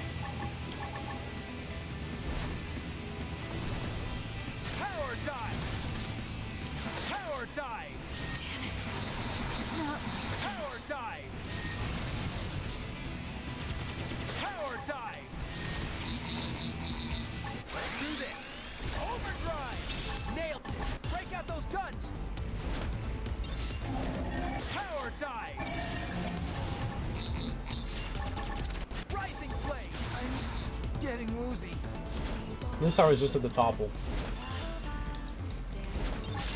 Power dive. Power dive. Damn it. Not Power dive. Power dive. Let's do this. Overdrive. Nailed it. Break out those guns. Power dive. Rising flame. getting woozy. At least I resisted the topple.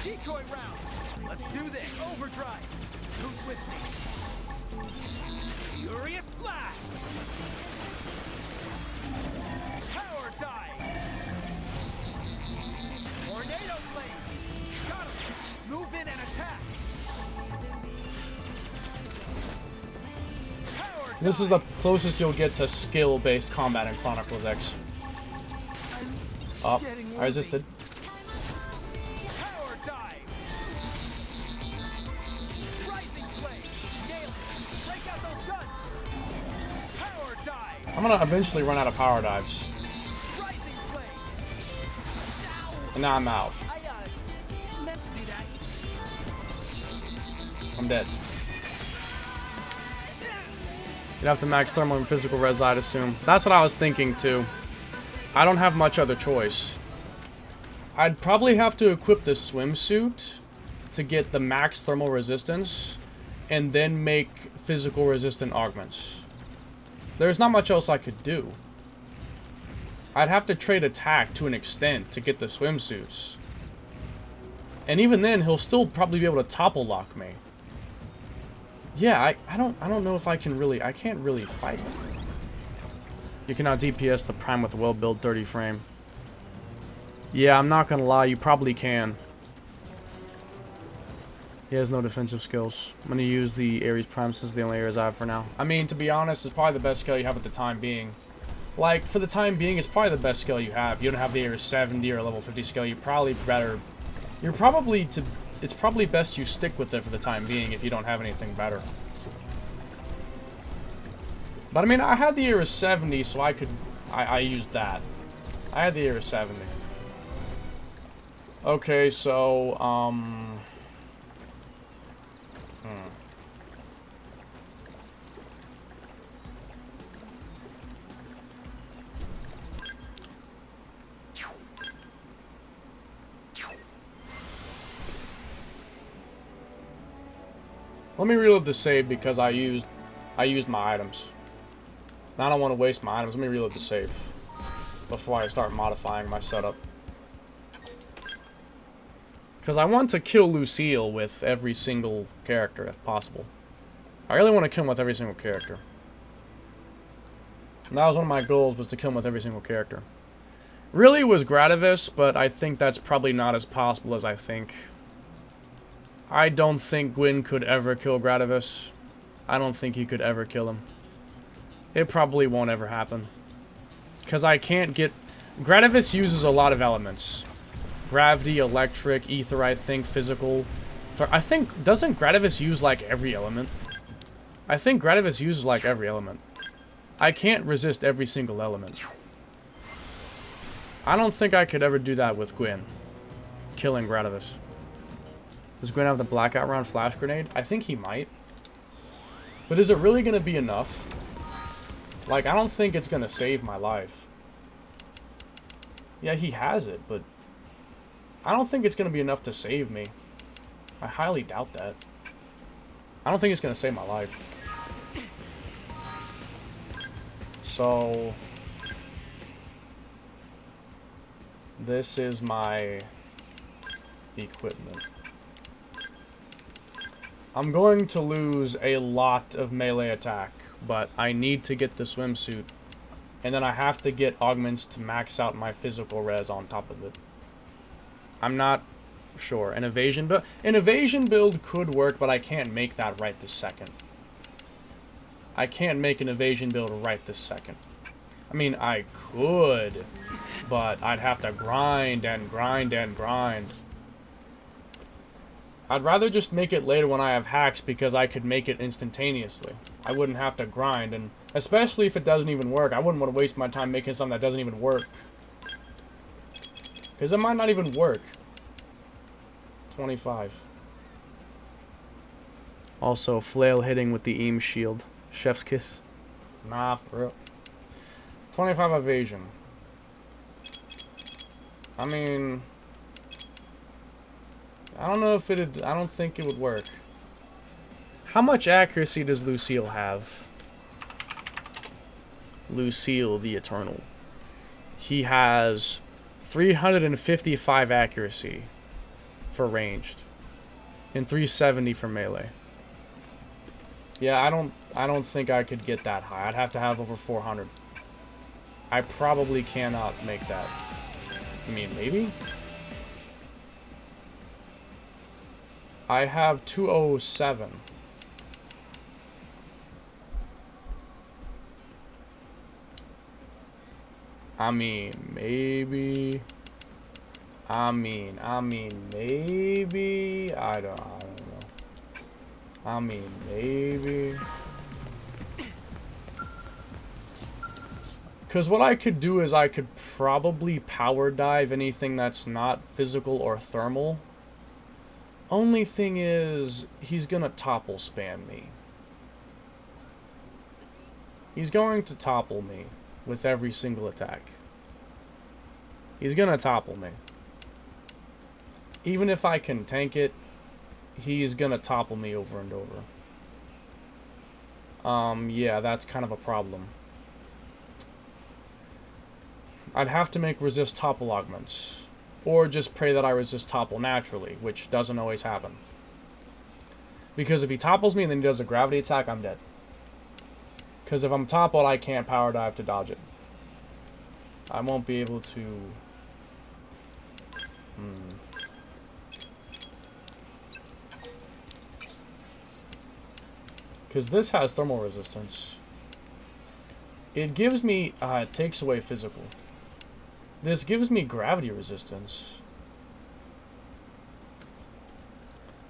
Decoy round. Let's do this. Overdrive. Who's with me? Furious blast. Power dive. Tornado blade. Got him. Move in and attack. Power dive. This is the closest you'll get to skill-based combat in Chronicles X. Oh, Getting I resisted. Power dive. Rising flame. Nail it. Break out those guns. Power dive. I'm gonna eventually run out of power dives. Rising flame. Ow. And now I'm out. I meant to do that. I'm dead. You'd have to max thermal and physical res, I'd assume. That's what I was thinking too. I don't have much other choice. I'd probably have to equip the swimsuit to get the max thermal resistance and then make physical resistant augments. There's not much else I could do. I'd have to trade attack to an extent to get the swimsuits. And even then, he'll still probably be able to topple lock me. Yeah, I don't know if I can't really fight him. You cannot DPS the Prime with a well-built 30 frame. Yeah, I'm not gonna lie, you probably can. He has no defensive skills. I'm gonna use the Ares Prime since the only Ares I have for now. I mean, to be honest, it's probably the best skill you have at the time being. Like, for the time being, it's probably the best skill you have. You don't have the Ares 70 or level 50 skill, it's probably best you stick with it for the time being if you don't have anything better. But I mean, I had the Ares 70, so I used that. I had the Ares 70. Okay, so, let me reload the save because I used my items. Now I don't want to waste my items. Let me reload the save before I start modifying my setup. Because I want to kill Lucille with every single character if possible. I really want to kill him with every single character. And that was one of my goals, was to kill him with every single character. Really was Gradivis, but I think that's probably not as possible as I think. I don't think Gwyn could ever kill Gradivis. I don't think he could ever kill him. It probably won't ever happen. Because I can't get... Gradivis uses a lot of elements. Gravity, electric, ether, I think, physical. I think... Doesn't Gradivis use, like, every element? I think Gradivis uses, like, every element. I can't resist every single element. I don't think I could ever do that with Gwyn. Killing Gradivis. Does Gwyn have the blackout round flash grenade? I think he might. But is it really going to be enough? Like, I don't think it's going to save my life. Yeah, he has it, but I don't think it's going to be enough to save me. I highly doubt that. I don't think it's going to save my life. So, this is my equipment. I'm going to lose a lot of melee attack, but I need to get the swimsuit, and then I have to get augments to max out my physical res on top of it. I'm not sure. An evasion build could work, but I can't make that right this second. I can't make an evasion build right this second. I mean, I could, but I'd have to grind and grind and grind. I'd rather just make it later when I have hacks, because I could make it instantaneously. I wouldn't have to grind, and especially if it doesn't even work. I wouldn't want to waste my time making something that doesn't even work. Because it might not even work. 25. Also, flail hitting with the Eames shield. Chef's kiss. Nah, for real. 25 evasion. I mean... I don't know if it'd... I don't think it would work. How much accuracy does Lucille have? Lucille the Eternal. he has 355 accuracy for ranged and 370 for melee. Yeah, I don't think I could get that high. I'd have to have over 400. I probably cannot make that. I mean, maybe? I have 207. I mean, maybe. I mean, maybe. I don't know. I mean, maybe. Because what I could do is I could probably power dive anything that's not physical or thermal. Only thing is, he's gonna topple spam me. He's going to topple me with every single attack. He's gonna topple me. Even if I can tank it, he's gonna topple me over and over. Yeah, that's kind of a problem. I'd have to make resist topple augments. Or just pray that I resist topple naturally, which doesn't always happen. Because if he topples me and then he does a gravity attack, I'm dead. Because if I'm toppled, I can't power dive to dodge it. I won't be able to... Because this has thermal resistance. It gives me... it takes away physical. This gives me gravity resistance.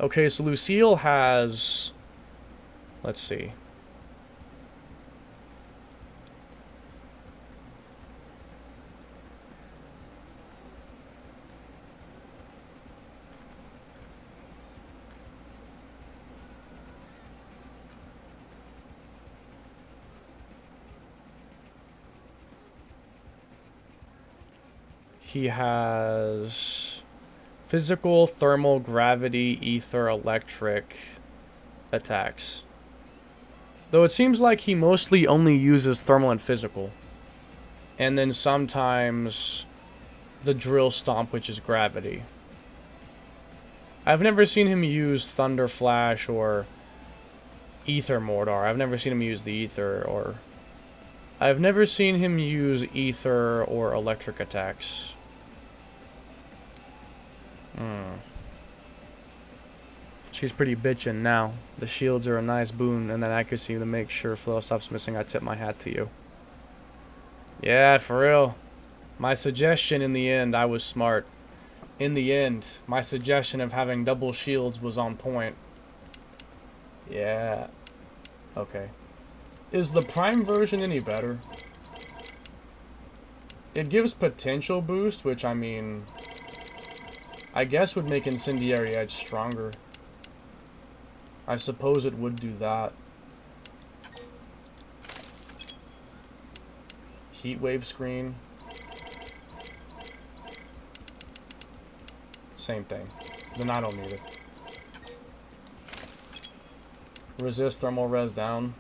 Okay, so Lucille has... Let's see. He has physical, thermal, gravity, ether, electric attacks. Though it seems like he mostly only uses thermal and physical. And then sometimes the drill stomp, which is gravity. I've never seen him use thunder flash or ether mortar. I've never seen him use the ether or... I've never seen him use ether or electric attacks. She's pretty bitchin' now. The shields are a nice boon, and that accuracy to make sure Flail stops missing. I tip my hat to you. Yeah, for real. My suggestion in the end, I was smart. In the end, my suggestion of having double shields was on point. Yeah. Okay. Is the Prime version any better? It gives potential boost, which I mean... I guess would make Incendiary Edge stronger. I suppose it would do that. Heatwave screen. Same thing. Then I don't need it. Resist thermal res down.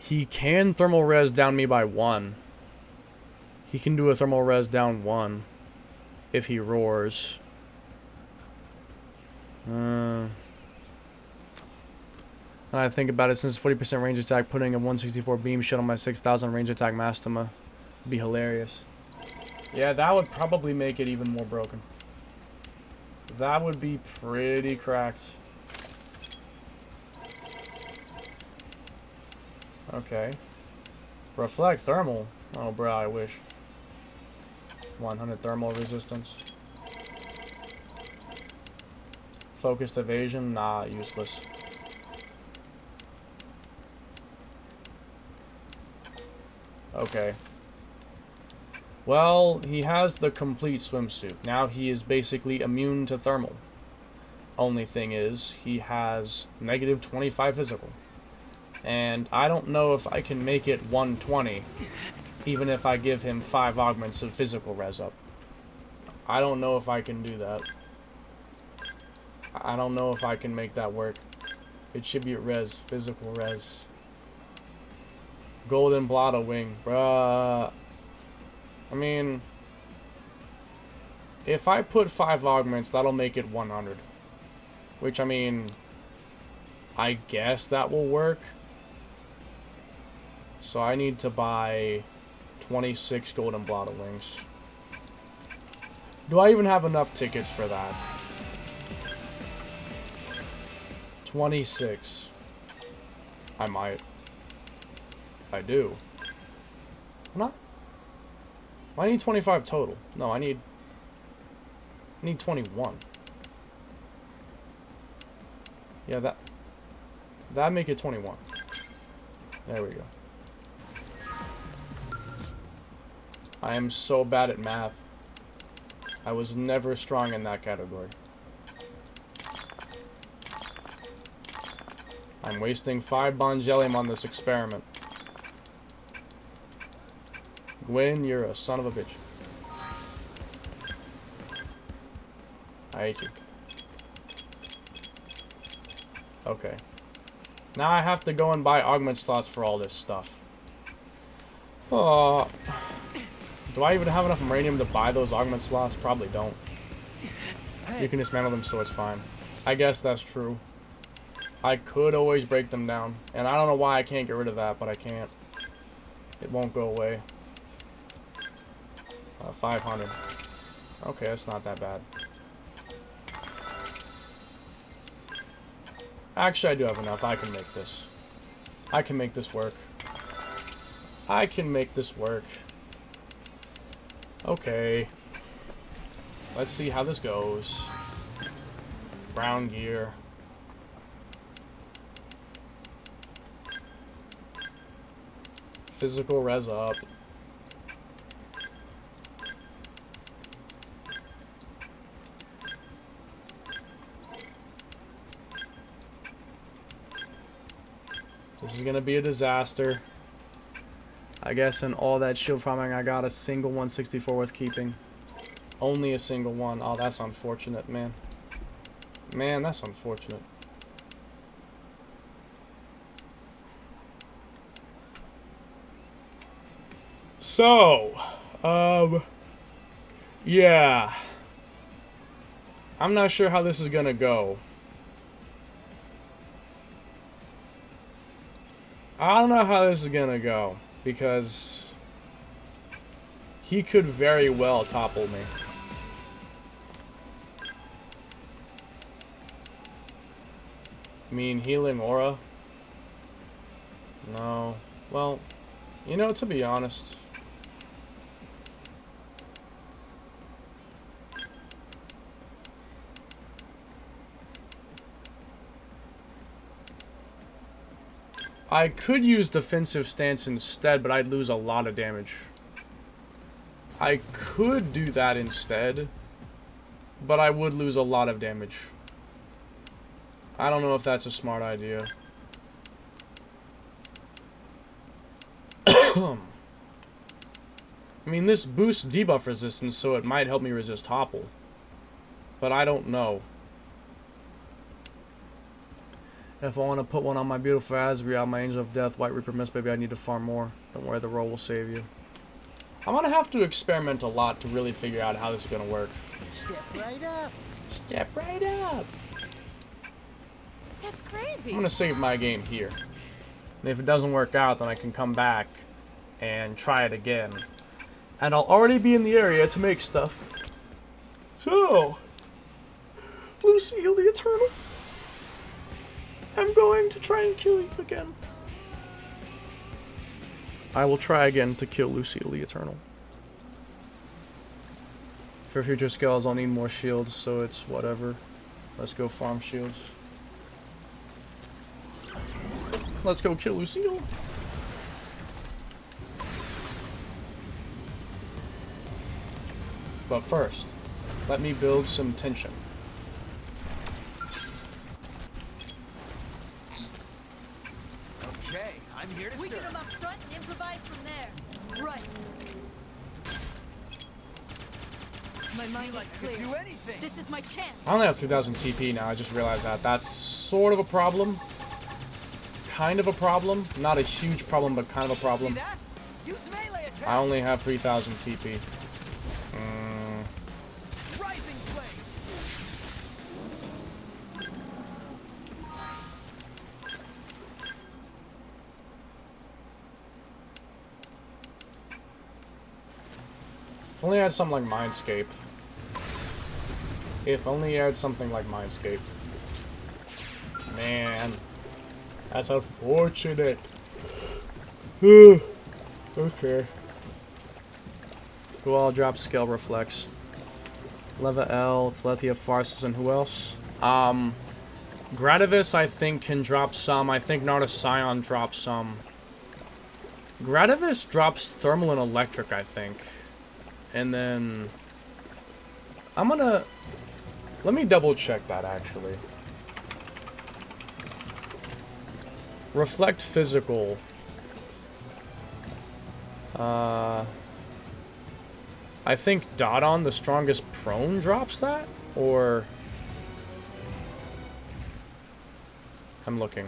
He can thermal res down me by 1. He can do a thermal res down 1. If he roars. When I think about it, since 40% range attack, putting a 164 beam shot on my 6000 range attack Mastema would be hilarious. Yeah, that would probably make it even more broken. That would be pretty cracked. Okay. Reflect thermal. Oh, bro, I wish. 100 thermal resistance. Focused evasion? Nah, useless. Okay. Well, he has the complete swimsuit. Now he is basically immune to thermal. Only thing is, he has negative 25 physical. And I don't know if I can make it 120. Even if I give him 5 augments of physical res up. I don't know if I can do that. I don't know if I can make that work. It should be res, physical res. Golden Blotto Wing, bruh. I mean, if I put 5 augments, that'll make it 100. Which, I mean, I guess that will work. So I need to buy 26 golden blotted wings. Do I even have enough tickets for that? 26. I might. I do. Not. I need 25 total. No, I need 21. Yeah, that make it 21. There we go. I am so bad at math. I was never strong in that category. I'm wasting 5 Bongelium on this experiment. Gwen, you're a son of a bitch. I hate you. Okay. Now I have to go and buy augment slots for all this stuff. Oh. Do I even have enough uranium to buy those augment slots? Probably don't. You can dismantle them, so it's fine. I guess that's true. I could always break them down. And I don't know why I can't get rid of that, but I can't. It won't go away. 500. Okay, that's not that bad. Actually, I do have enough. I can make this. I can make this work. I can make this work. Okay. Let's see how this goes. Brown gear. Physical res up. This is gonna be a disaster. I guess in all that shield farming, I got a single 164 worth keeping. Only a single one. Oh, that's unfortunate, man. Man, that's unfortunate. So, yeah. I'm not sure how this is gonna go. I don't know how this is gonna go, because he could very well topple me. I mean, healing aura? No. Well, you know, to be honest, I could use defensive stance instead, but I'd lose a lot of damage. I could do that instead, but I would lose a lot of damage. I don't know if that's a smart idea. I mean, this boosts debuff resistance, so it might help me resist Topple. But I don't know. If I want to put one on my beautiful Asriel, my Angel of Death, White Reaper Mist, maybe I need to farm more. Don't worry, the roll will save you. I'm going to have to experiment a lot to really figure out how this is going to work. Step right up. Step right up. That's crazy. I'm going to save my game here. And if it doesn't work out, then I can come back and try it again. And I'll already be in the area to make stuff. So, Lucille the Eternal, I'm going to try and kill you again. I will try again to kill Lucille the Eternal. For future skills, I'll need more shields, so it's whatever. Let's go farm shields. Let's go kill Lucille. But first, let me build some tension. Okay, I'm here to We get serve. them up front and improvise from there. Right. My mind is Like I could clear. do anything. This is my chance. I only have 3000 TP now, I just realized that. That's sort of a problem. Kind of a problem. Not a huge problem, but kind of a See problem. that? Use melee attack. I only have 3,000 TP. Rising flame. If only I had something like Mindscape. If only I had something like Mindscape. Man, that's unfortunate. Okay. Who all drop Scale Reflex? Leva L, Telethia, Farsis, and who else? Gradivis, I think, can drop some. I think Narda Scion drops some. Gradivis drops Thermal and Electric, I think. And then... I'm gonna... Let me double check that, actually. Reflect Physical. I think Dodon, the strongest prone, drops that? Or... I'm looking.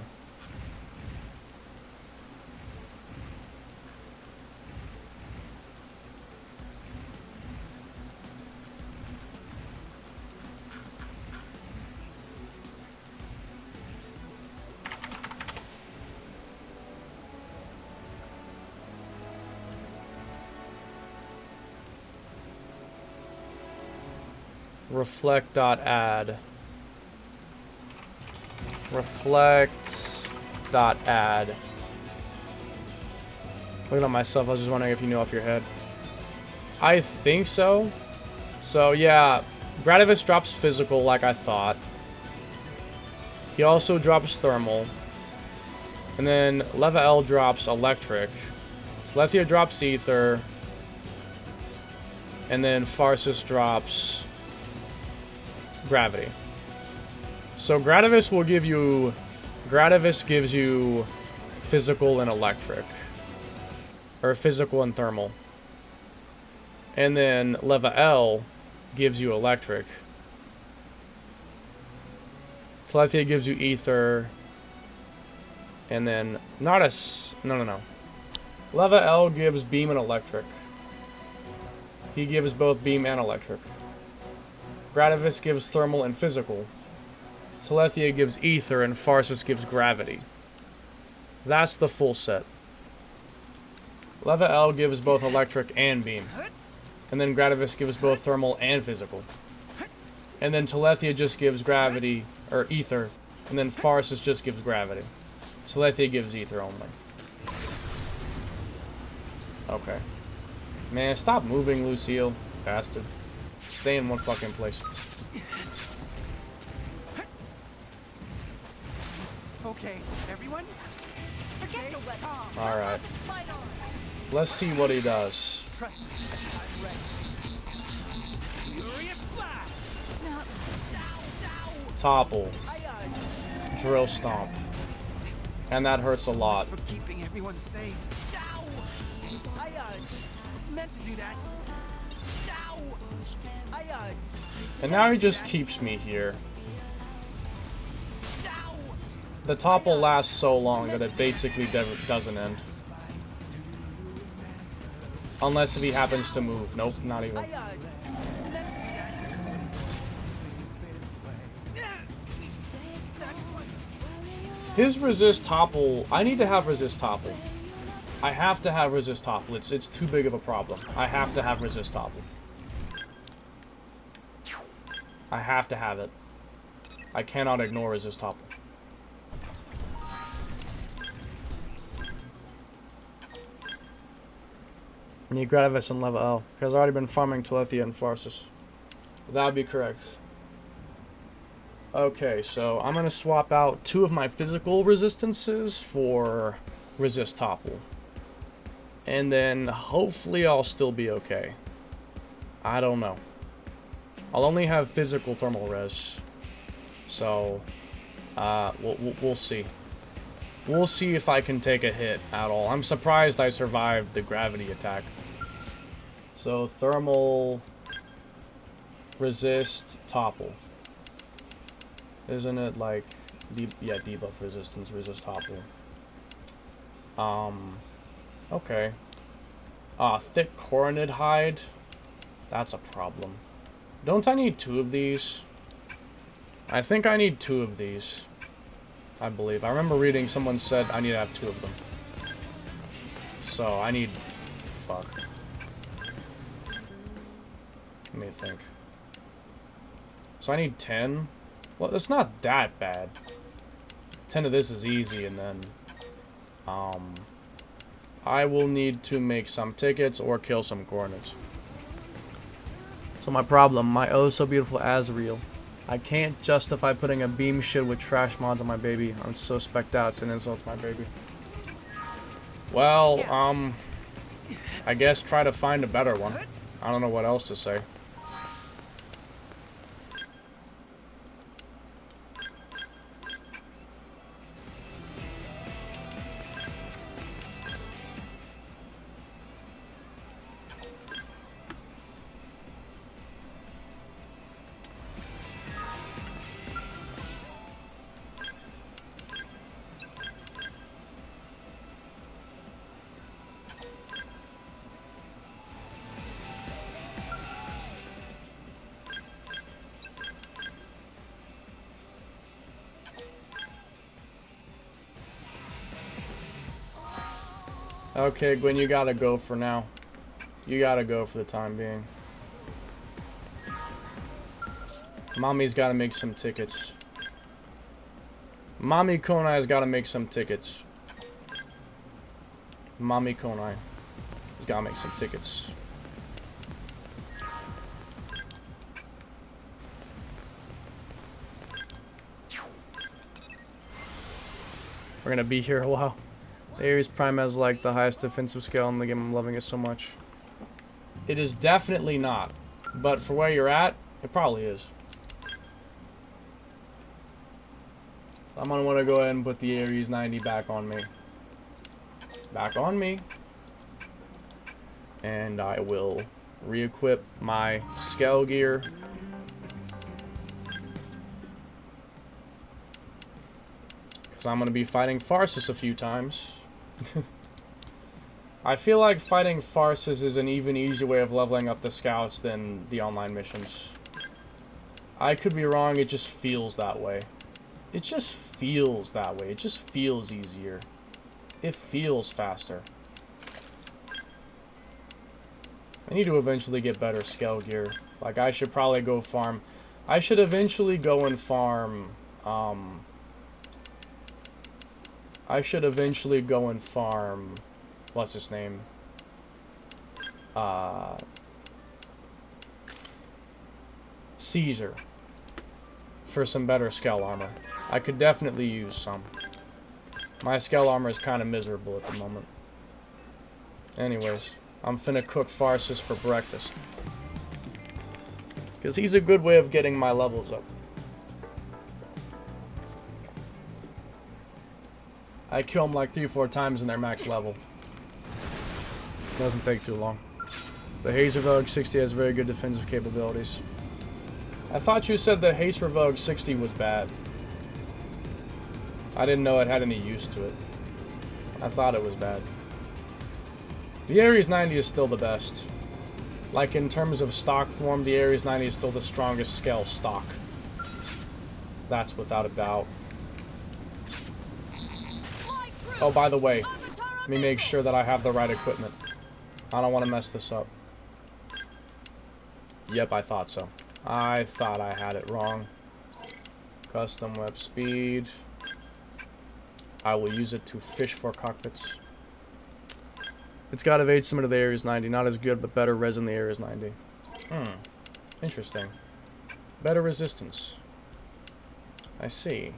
Reflect.add. Reflect.add. Looking at myself, I was just wondering if you knew off your head. I think so. So yeah, Gradivis drops Physical like I thought. He also drops Thermal. And then Leva L drops Electric. Telethia drops Ether. And then Farsis drops Gravity. So Gradivis will give you... Gradivis gives you Physical and Electric. Or Physical and Thermal. And then Leva L gives you Electric. Telethia gives you Ether. And then... No. Leva L gives Beam and Electric. He gives both Beam and Electric. Gradivis gives Thermal and Physical. Telethia gives Ether, and Farsis gives Gravity. That's the full set. Leva L gives both Electric and Beam. And then Gradivis gives both Thermal and Physical. And then Telethia just gives Gravity, or Ether. And then Farsis just gives Gravity. Telethia gives Ether only. Okay. Man, stop moving, Lucille. Bastard. Stay in one fucking place. Okay, everyone? Forget the weapon. Alright. Fight on. Let's see what he does. Trust me, I'm ready. Furious blast! Topple. Drill Stomp. And that hurts a lot. For keeping everyone safe. Ow! I meant to do that. Ow! And now he just keeps me here. The topple lasts so long that it basically doesn't end. Unless if he happens to move. Nope, not even. His resist topple, I need to have resist topple. I have to have resist topple. It's too big of a problem. I have to have resist topple. I have to have it. I cannot ignore resist topple. Need Gradivis and Leva L. Because I've already been farming Telethia and Farsis. That would be correct. Okay, so I'm going to swap out 2 of my physical resistances for resist topple. And then hopefully I'll still be okay. I don't know. I'll only have physical thermal res. So, we'll see. We'll see if I can take a hit at all. I'm surprised I survived the gravity attack. So, thermal, resist, topple. Isn't it like, yeah, debuff resistance, resist topple. Okay. Thick coronid hide. That's a problem. Don't I need 2 of these? I think I need 2 of these. I believe. I remember reading someone said I need to have 2 of them. So I need... Fuck. Let me think. So I need 10? Well, it's not that bad. 10 of this is easy, and then... I will need to make some tickets or kill some corners. So my problem, my oh so beautiful Azrael. I can't justify putting a beam shield with trash mods on my baby. I'm so specced out, it's an insult to my baby. Well, I guess try to find a better one. I don't know what else to say. Okay, Gwen, you gotta go for now. You gotta go for the time being. Mommy's gotta make some tickets. Mommy Konai's gotta make some tickets. Mommy Konai has gotta make some tickets. We're gonna be here a while. The Ares Prime has like the highest defensive scale in the game. I'm loving it so much. It is definitely not, but for where you're at, it probably is. I'm gonna want to go ahead and put the Ares 90 back on me. Back on me. And I will re-equip my scale gear. Because I'm gonna be fighting Farsus a few times. I feel like fighting Farsus is an even easier way of leveling up the scouts than the online missions. I could be wrong, it just feels that way. It just feels that way. It just feels easier. It feels faster. I need to eventually get better scale gear. Like, I should probably go farm. I should eventually go and farm, what's his name? Caesar. For some better scale armor. I could definitely use some. My scale armor is kind of miserable at the moment. Anyways, I'm finna cook Farsus for breakfast. Because he's a good way of getting my levels up. I kill them like 3-4 times in their max level. Doesn't take too long. The Haze Revogue 60 has very good defensive capabilities. I thought you said the Haze Revogue 60 was bad. I didn't know it had any use to it. I thought it was bad. The Ares 90 is still the best. Like in terms of stock form, the Ares 90 is still the strongest scale stock. That's without a doubt. Oh, by the way, let me make sure that I have the right equipment. I don't want to mess this up. Yep, I thought so. I thought I had it wrong. Custom web speed. I will use it to fish for cockpits. It's got evade similar to the Ares 90. Not as good, but better res than the Ares 90. Interesting. Better resistance. I see.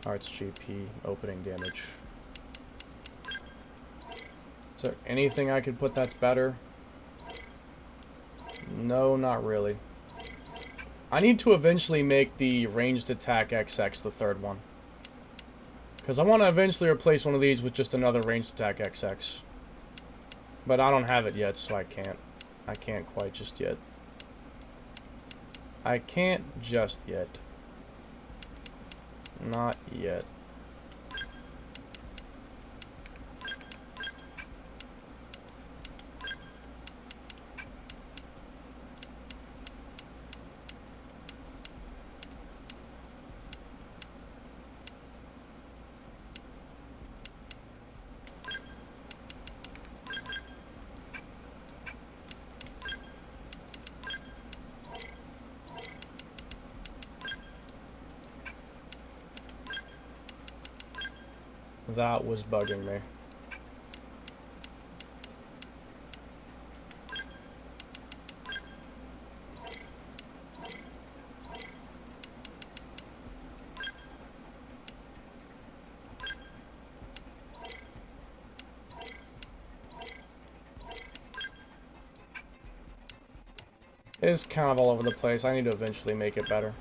Arts GP, opening damage. Is there anything I could put that's better? No, not really. I need to eventually make the ranged attack XX the third one. Because I want to eventually replace one of these with just another ranged attack XX. But I don't have it yet, so I can't. I can't quite just yet. I can't just yet. Not yet. That was bugging me. It's kind of all over the place. I need to eventually make it better.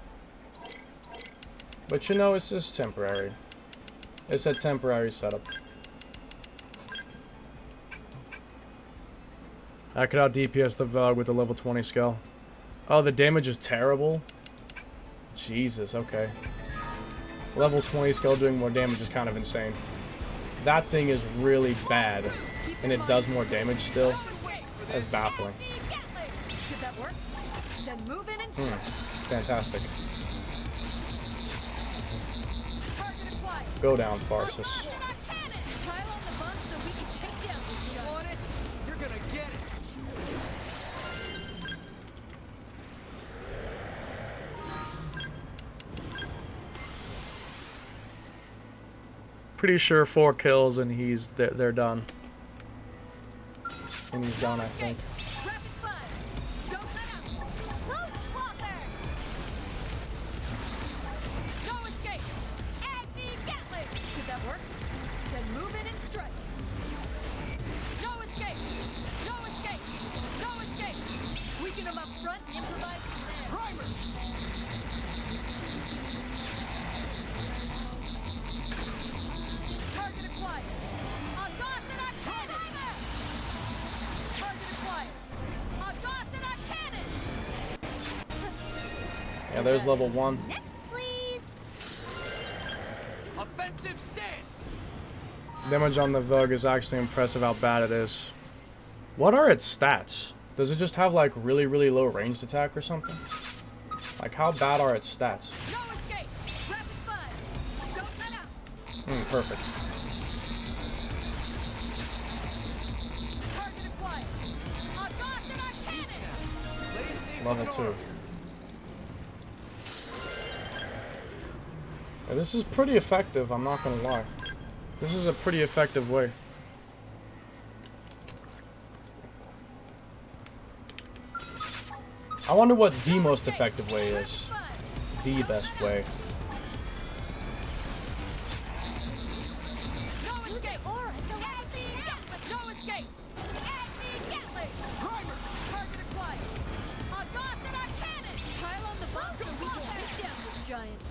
But you know, it's just temporary. It's a temporary setup. I could out DPS the Vog with the level 20 skill. Oh, the damage is terrible? Jesus, okay. Level 20 skill doing more damage is kind of insane. That thing is really bad, and it does more damage still. That's baffling. Did that work? Then move in and Fantastic. target acquired. Go down, Farsus. Pile on the buns so we can take down this guy. Want it? You're gonna get it. Pretty sure 4 kills and they're done. And he's done, I think. Rapid fire. Don't let up. Close quarter. No escape. Anti-Gatling. Did that work? Then move in and strike. No escape. No escape. No escape. Weaken them up front and improvise from there. Primer. Target acquired. Agosina cannon. Target acquired. Agosina cannon. Yeah, there's level 1. Next, please. Offensive stance. Damage on the Vug is actually impressive how bad it is. What are its stats? Does it just have like really, really low ranged attack or something? Like how bad are its stats? No escape. Rapid fire. Don't let up. Perfect. Target acquired. Agosina cannon. Play it safe. Love it too. Yeah, this is pretty effective, I'm not gonna lie. This is a pretty effective way. I wonder what the most effective way is. The best way. No escape. Aura to Anti-Gatling. No escape. Anti-Gatling. Primer. Target acquired. Agosina cannon. Pile on the buns so we can take down this giant.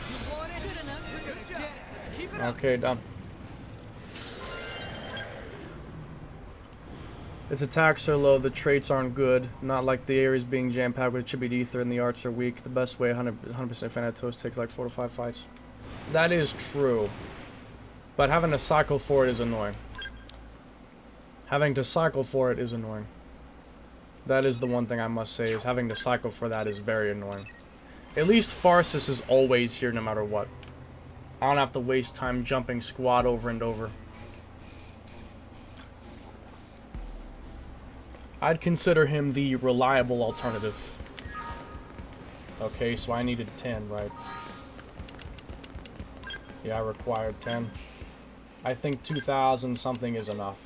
You want it? Good enough. You're gonna get it. Let's keep it up. Okay, done. Its attacks are low, the traits aren't good, not like the areas being jam-packed with chibied ether and the arts are weak. The best way, 100% Thanatos takes like 4 to 5 fights. That is true, but having to cycle for it is annoying. Having to cycle for it is annoying. That is the one thing I must say, is having to cycle for that is very annoying. At least Farsus is always here no matter what. I don't have to waste time jumping squad over and over. I'd consider him the reliable alternative. Okay, so I needed 10, right? Yeah, I required 10. I think 2,000 something is enough.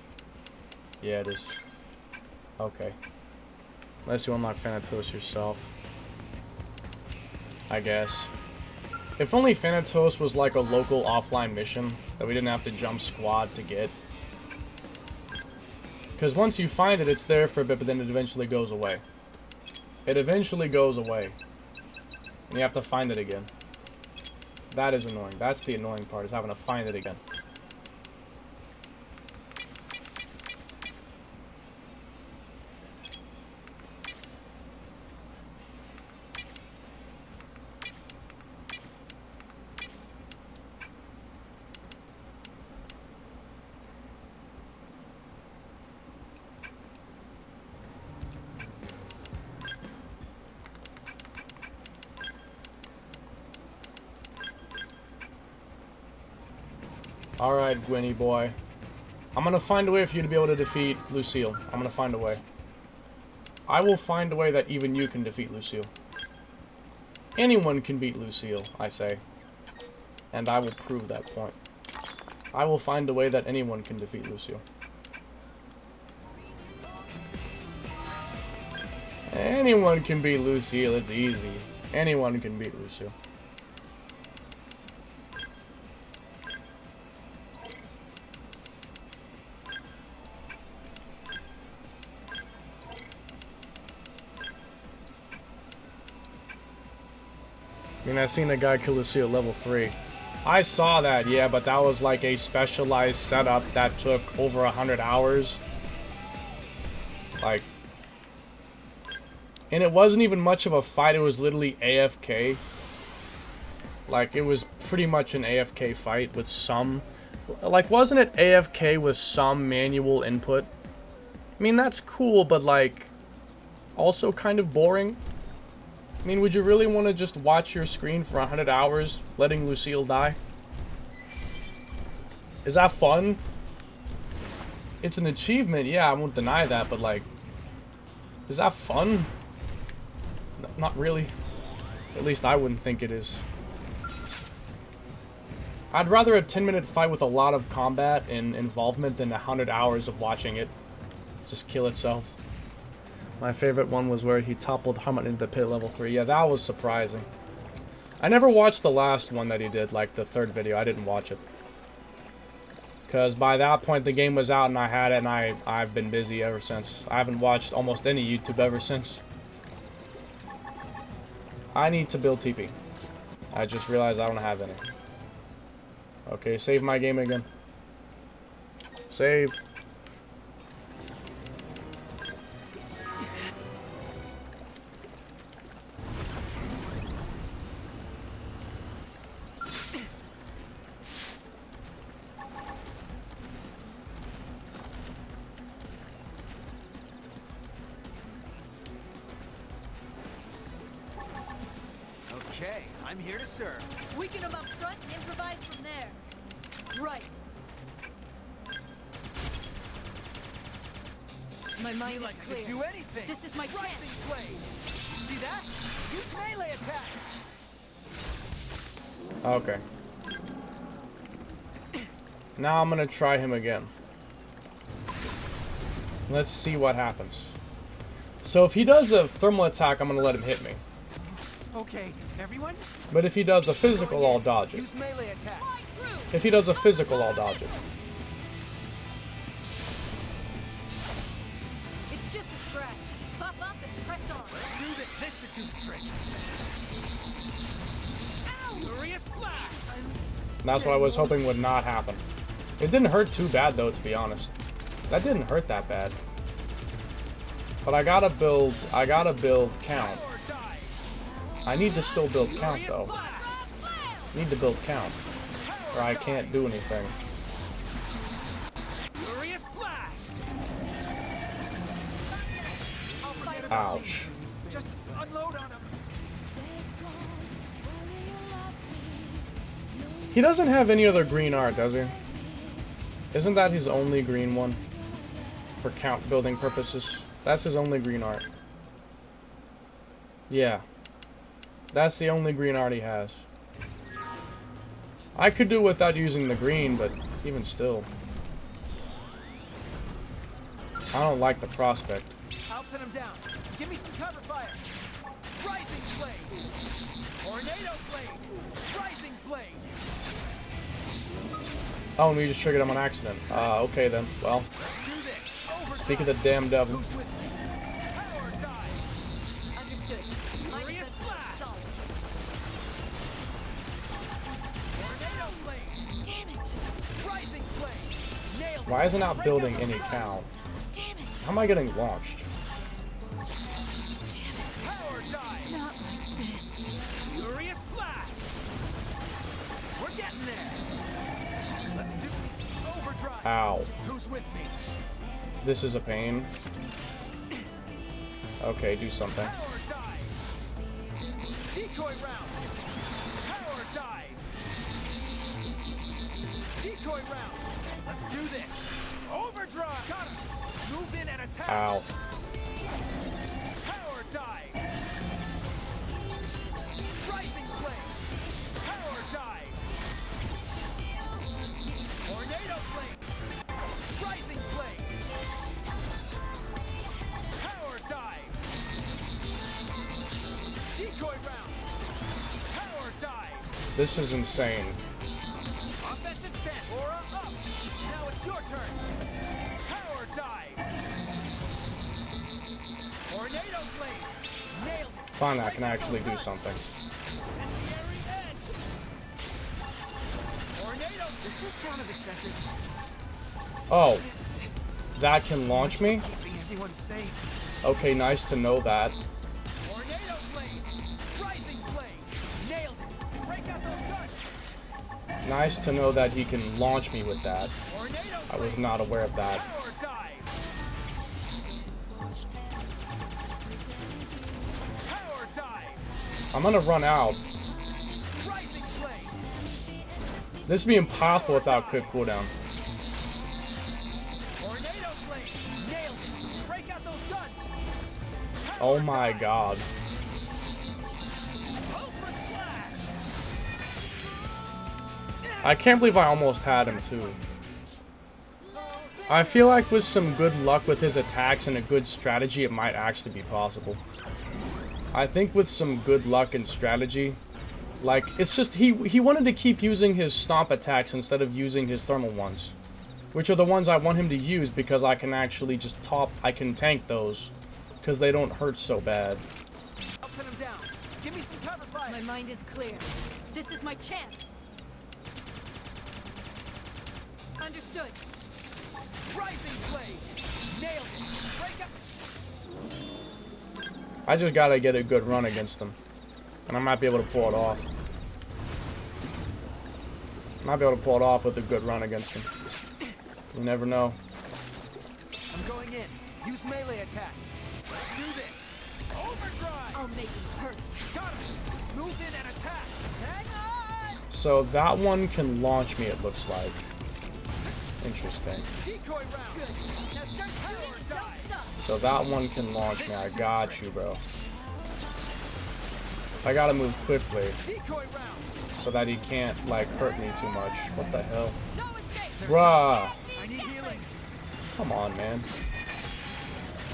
Yeah, it is. Okay. Unless you unlock Thanatos yourself. I guess. If only Thanatos was like a local offline mission that we didn't have to jump squad to get. Because once you find it, it's there for a bit, but then it eventually goes away. It eventually goes away. And you have to find it again. That is annoying. That's the annoying part, is having to find it again. Alright, Gwynny boy. I'm gonna find a way for you to be able to defeat Lucille. I'm gonna find a way. I will find a way that even you can defeat Lucille. Anyone can beat Lucille, I say. And I will prove that point. I will find a way that anyone can defeat Lucio. Anyone can beat Lucille, it's easy. Anyone can beat Lucio. I mean, I seen a guy kill Lucio at level 3. I saw that, yeah, but that was like a specialized setup that took over 100 hours. Like, and it wasn't even much of a fight, it was literally AFK. Like, it was pretty much an AFK fight with some... Like, wasn't it AFK with some manual input? I mean, that's cool, but like, also kind of boring. I mean, would you really want to just watch your screen for 100 hours, letting Lucille die? Is that fun? It's an achievement, yeah, I won't deny that, but like, is that fun? Not really. At least I wouldn't think it is. I'd rather a 10-minute fight with a lot of combat and involvement than 100 hours of watching it just kill itself. My favorite one was where he toppled Harmon into the pit level 3. Yeah, that was surprising. I never watched the last one that he did, like the third video. I didn't watch it. Because by that point the game was out and I had it, and I've been busy ever since. I haven't watched almost any YouTube ever since. I need to build TP. I just realized I don't have any. Okay, save my game again. Save. Okay, I'm here to serve. Weaken them up front and improvise from there. Right. My mind Feel is like I clear. could do anything. This is my chance. Rising blade. You see that? Use melee attacks. Okay. Now I'm gonna try him again. Let's see what happens. So if he does a thermal attack, I'm gonna let him hit me. Okay, everyone. But if he does a physical, I'll dodge it. Use melee attacks. Fly through. If he does a physical, I'll dodge it. It's just a scratch. Buff up and press on. Let's do this. This should do the trick. Ow! Furious blast. That's what I was hoping would not happen. It didn't hurt too bad though, to be honest. That didn't hurt that bad. But I gotta build count. Or die. I need to still build count Furious though. blast. Need to build count. Or I can't do anything. Furious blast. I'll fight him. Ouch. Just unload on him. He doesn't have any other green art, does he? Isn't that his only green one? For count building purposes? That's his only green art. Yeah. That's the only green art he has. I could do without using the green, but even still. I don't like the prospect. I'll pin him down. Give me some cover fire. Rising blade. Tornado blade. Rising blade. Oh, and we just triggered him on accident. Okay then. Well, Let's do this. Overdrive. speak of the damn devil. Who's with me? Power die. Understood. My Furious defense is blast. solid. Tornado blade. Damn it. Rising blade. Nailed it. Why isn't it Right building down any those count? Damn it. How am I getting launched? Power die. Not like this. Furious blast. We're getting there. Let's do overdrive. Ow. Who's with me? This is a pain. Okay, do something. Power dive. Decoy round. Power dive. Decoy round. Let's do this. Overdrive. Got him. Move in and attack. Ow. Power dive. Rising blade. Power dive. Tornado This is insane. Offensive stand. Aura up. Now it's your turn. Power dive. Tornado blade. Nailed it. Finally, I can actually do something. Incendiary edge. Tornado. Does this count as excessive? Oh, that can launch me? Keeping everyone safe. Okay, nice to know that. Tornado blade. Rising blade. Nailed it. Break out those guns. Nice to know that he can launch me with that. Tornado I was blade. not aware of that. Power dive. Power dive. I'm gonna run out. Rising blade. This would be impossible without quick cooldown. Tornado blade. Nailed it. Break out those guns. Oh my god. Ultra slash. I can't believe I almost had him too. I feel like with some good luck with his attacks and a good strategy, it might actually be possible. I think with some good luck and strategy, like, it's just he wanted to keep using his stomp attacks instead of using his thermal ones, which are the ones I want him to use because I can actually just I can tank those because they don't hurt so bad. I'll pin him down. Give me some cover fire. My mind is clear. This is my chance. Understood. Rising blade. Nailed it. Break up. I just gotta get a good run against him, and I might be able to pull it off. Might be able to pull it off with a good run against him. You never know. I'm going in. Use melee attacks. Let's do this. Overdrive. I'll make it hurt. Got him. Move in and attack. Hang on. So that one can launch me, it looks like. Interesting. Decoy round. Good. Now start Power shooting. Don't dive. stop. So that one can launch me. I got you, bro. I gotta move quickly Decoy round. so that he can't, like, hurt me too much. What the hell? No escape. Bruh. I need healing. Come on, man.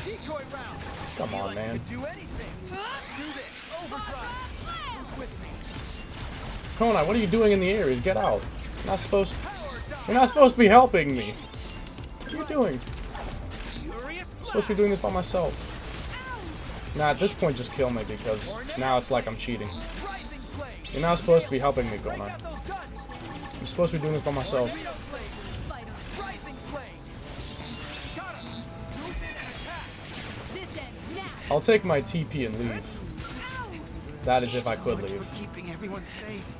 Decoy round. Come on, Healing man. could do anything. Let's do this. Overdrive. Who's with me? Kona, what are you doing in the areas? Get out. You're not supposed Power dive. You're not supposed to be helping me. What are you doing? Furious I'm supposed to be doing this by myself. Nah, at this point, just kill me because now it's like I'm cheating. Rising blade. You're not supposed to be helping me, Break Kona. out those guns. I'm supposed to be doing this by myself. Tornado blade. Fight on. Rising blade. Got him. Move in and attack. This ends now. I'll take my TP and leave. Ow. That is if I So could much leave. for keeping everyone safe.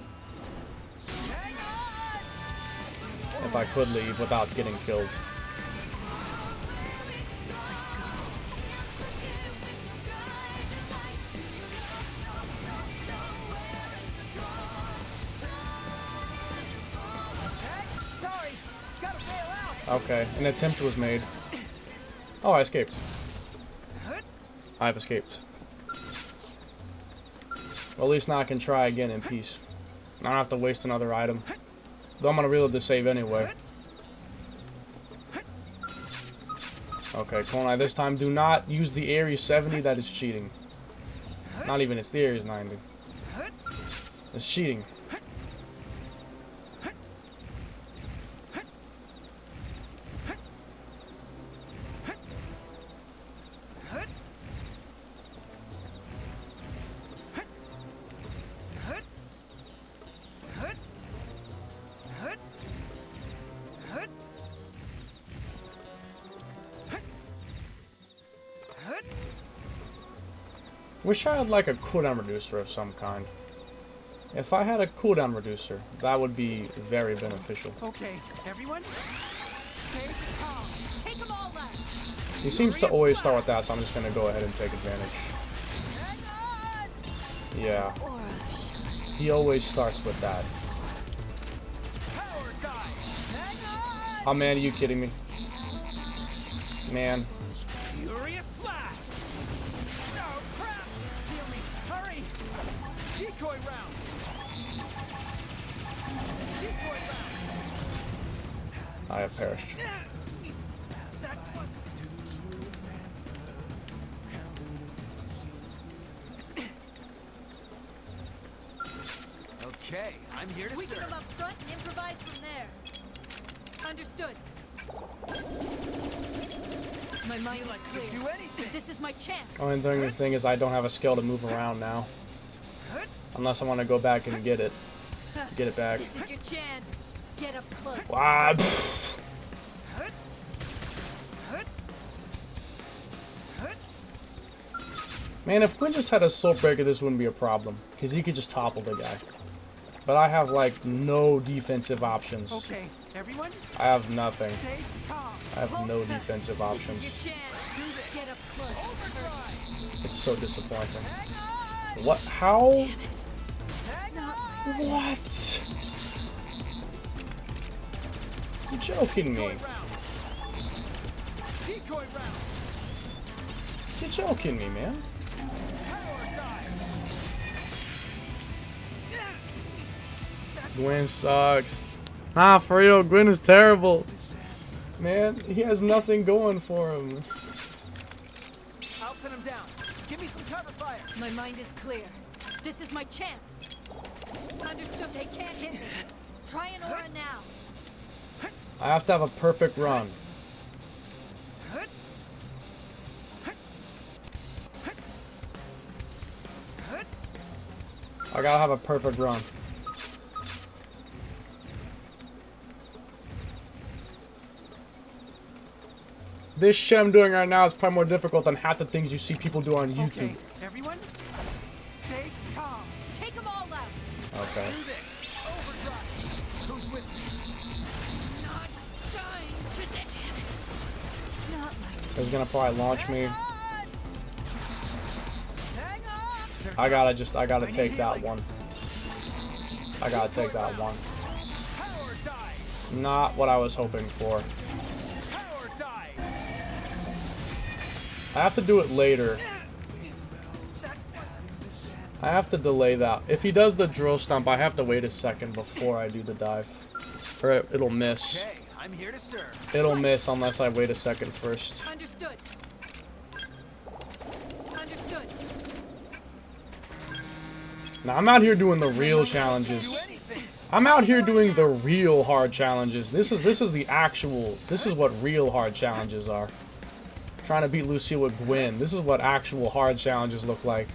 Hang on. If I could leave without getting killed. Sorry. Gotta bail out. Okay, an attempt was made. Oh, I escaped. I've escaped. Well, at least now I can try again in peace. I don't have to waste another item. Though I'm gonna reload the save anyway. Okay, Konai, this time do not use the Ares 70, that is cheating. Not even, it's the Ares 90. It's cheating. Wish I had like a cooldown reducer of some kind. If I had a cooldown reducer, that would be very beneficial. Okay, everyone. Stay calm. Take them all out. He seems to always start with that, so I'm just gonna go ahead and take advantage. Hang on. Yeah, Aura shine. he always starts with that. Power dive. Hang on. Oh man, are you kidding me? Man. Furious blast. No crap. Heal me. Hurry. Decoy round. Decoy round. I have perished. That was. Okay, I'm here to Weaken serve. them up front and improvise from there. Understood. My mind Feel is like you clear. can do anything. This is my chance. Only thing is I don't have a skill to move around now. Unless I want to go back and get it. Get it back. This is your chance. Get up close. Wow. Man, if Quinn just had a soul breaker, this wouldn't be a problem. Because he could just topple the guy. But I have, like, no defensive options. Okay, everyone, I have nothing. stay calm. I have no defensive This options. is your chance. Do this. Get up close. Overdrive. It's so disappointing. Hang on. What? How? Damn it. Hang on. What? You joking me? Decoy round. Decoy round. You joking me, man? Power dive. Gwen sucks. Nah, for real, Gwen is terrible. Man, he has nothing going for him. I'll pin him down. Give me some cover fire. My mind is clear. This is my chance. Understood. They can't hit me. Try an aura now. I have to have a perfect run. I gotta have a perfect run. This shit I'm doing right now is probably more difficult than half the things you see people do on YouTube. Okay, everyone, stay calm. Take them all out. Okay. Do this. Overdrive. Who's with me? Not dying to damn it. Not like He's gonna probably launch me. Hang on. Hang on. They're I gotta I need take that healing. one. I gotta take that one. Power dive. Not what I was hoping for. Power dive. I have to do it later. I have to delay that. If he does the drill stump, I have to wait a second before I do the dive. Or it'll miss. Okay, I'm here to serve. It'll miss unless I wait a second first. understood. Understood. Now I'm out here doing the real challenges. Do anything. I'm out here doing the real hard challenges. This is the actual. This is what real hard challenges are. Trying to beat Lucille with Gwen. This is what actual hard challenges look like.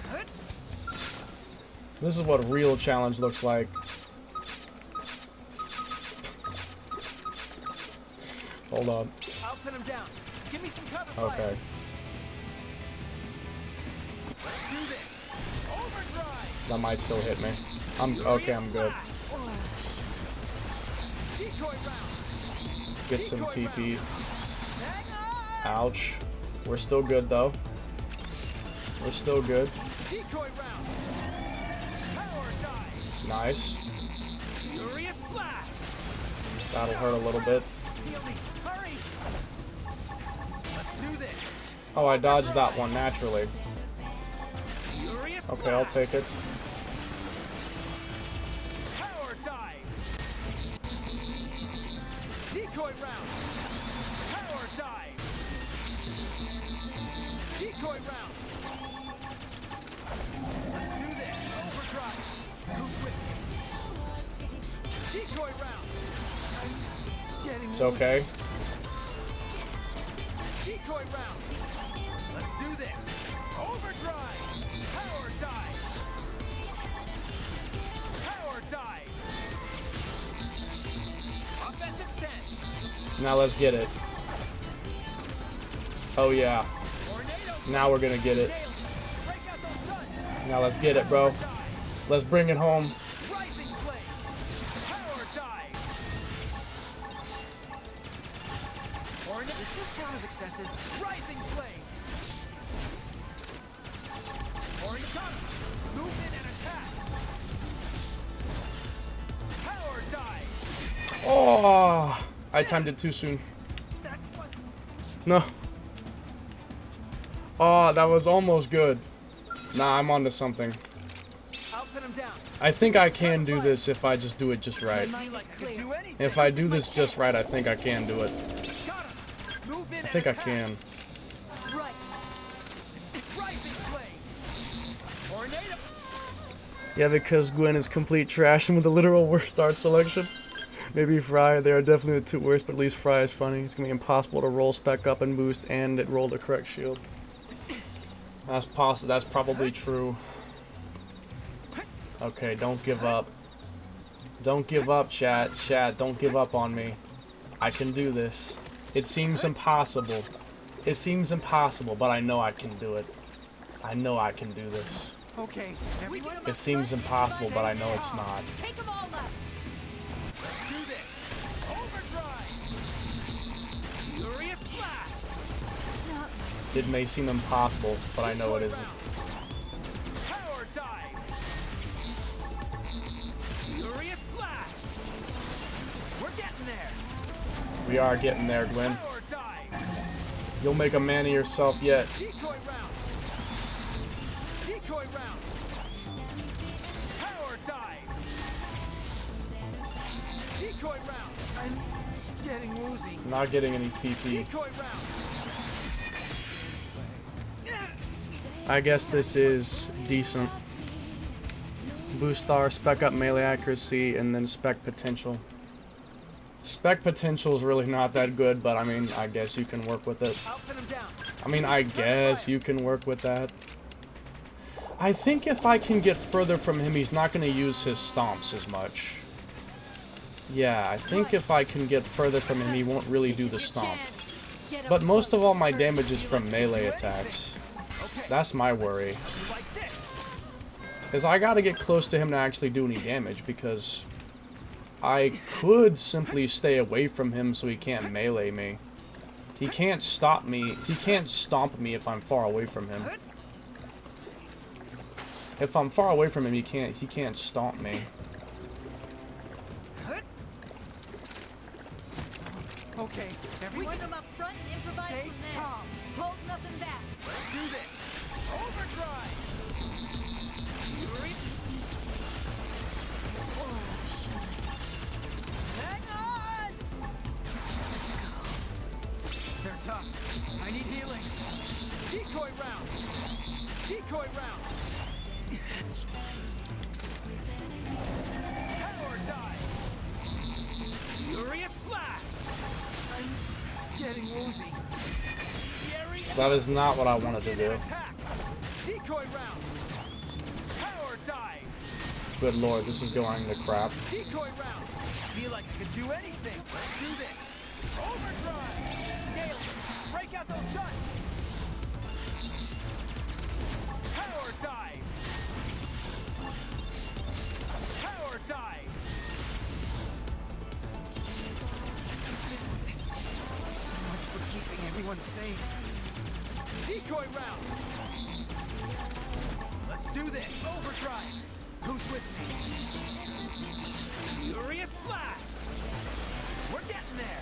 This is what real challenge looks like. Hold on. I'll pin him down. Give me some cover fire. Okay. Let's do this. Overdrive. That might still hit me. I'm okay, I'm good. Blast. Decoy round. Get some TP. Hang on. Ouch. We're still good though. We're still good. Decoy round. Power dive. Nice. Furious blast. That'll hurt a little bit. Heal me. Hurry. Let's do this. Oh, I dodged that one naturally. Furious Okay, I'll take it. Power dive. Decoy round. Power dive. Decoy round. Let's do this. Overdrive. Who's with me? Decoy round. I'm getting It's okay. Decoy round. Let's do this. Overdrive. Power dive. Power dive. Offensive stance. Now let's get it. Oh yeah. Tornado. Now we're gonna get it. Nails. Break out those guns. Now let's get it, bro. Dive. Let's bring it home. Rising flame. Power dive. Tornado. Does this count as excessive? Rising flame. Tornado. Move in and attack. Power dive. Oh, I timed it too soon. That was No. Oh, that was almost good. Nah, I'm onto something. I'll pin him down. I think I can do this if I just do it just right. My mind Like is I could clear. do anything. If I do this just right, I think I can do it. Got him. Move in I and think I attack. can. Right. Rising flame. Tornado. Yeah, because Gwen is complete trash and with the literal worst art selection. Maybe Fry, they are definitely the two worst, but at least Fry is funny. It's gonna be impossible to roll spec up and boost and it rolled the correct shield. That's probably true. Okay, don't give up. Don't give up, chat. Chat, don't give up on me. I can do this. It seems impossible. It seems impossible, but I know I can do it. I know I can do this. Okay, everyone. It seems impossible, but I know it's not. Take them all out. Let's do this. Overdrive. Furious blast. It may seem impossible, but I know it isn't. Power dive. Furious blast. We're getting there. We are getting there, Gwen. Power dive. You'll make a man of yourself yet. Decoy round. Decoy round. Power dive. Decoy round. I'm getting woozy. Not getting any TP. Decoy round. I guess this is decent. Boost star, spec up melee accuracy, and then spec potential. Spec potential is really not that good, but I mean, I guess you can work with it. I'll pin him down. I mean, I guess you can work with that. I think if I can get further from him, he's not going to use his stomps as much. Yeah, I think if I can get further from him, he won't really do the stomp. But most of all my damage is from melee attacks. That's my worry. Like this. Is I gotta get close to him to actually do any damage, because I could simply stay away from him so he can't melee me. He can't stop me. He can't stomp me if I'm far away from him. If I'm far away from him, he can't stomp me. Okay, We everyone. put them up front, improvise Stay from there. calm. Hold nothing back. Let's do this. Overdrive. Fury. Hang on. They're tough. I need healing. Decoy round. Decoy round. Power dive. Furious blast. I'm getting woozy. Fury. That is not what I wanted to do. Attack. Decoy round. Power dive. Good lord, this is going to crap. Decoy round. Feel like I could do anything. Let's do this. Overdrive. Nail it. Break out those guns. Power dive. Power dive. So much for keeping everyone safe. Decoy round. Let's do this. Overdrive. Who's with me? Furious blast. We're getting there.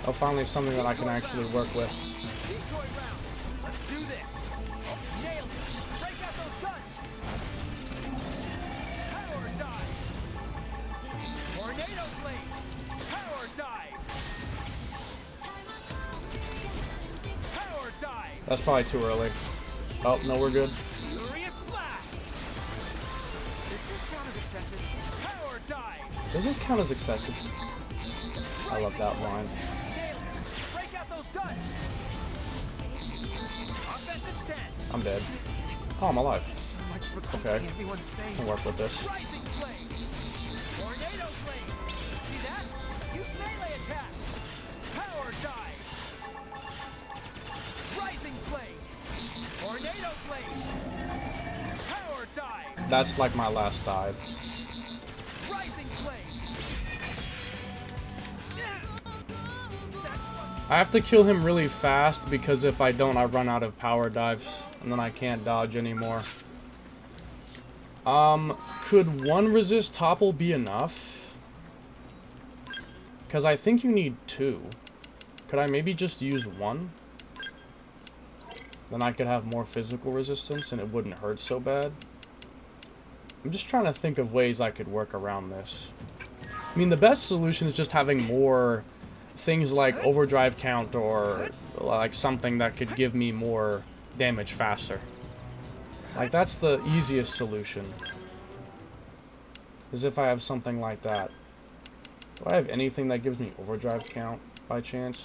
Oh, finally something that I can actually work with. Decoy round. Let's do this. Oh, nailed it. Break out those guns. Power dive. Tornado blade. Power dive. Power dive. That's probably too early. Oh, no, we're good. Furious blast. Does this count as excessive? Power dive. Does this count as excessive? I love that line. Nailed it. Break out those guns. Offensive stance. I'm dead. Oh, I'm alive. So much for keeping Okay. everyone safe. I'll work with this. Rising blade. Tornado blade. See that? Use melee attacks. Power dive. Rising blade. Tornado blade. Power dive. That's like my last dive. Rising blade. I have to kill him really fast because if I don't, I run out of power dives and then I can't dodge anymore. Could one resist topple be enough? Because I think you need two. Could I maybe just use one? Then I could have more physical resistance and it wouldn't hurt so bad. I'm just trying to think of ways I could work around this. I mean, the best solution is just having more things like overdrive count or like something that could give me more damage faster. Like, that's the easiest solution. is if I have something like that. Do I have anything that gives me overdrive count by chance?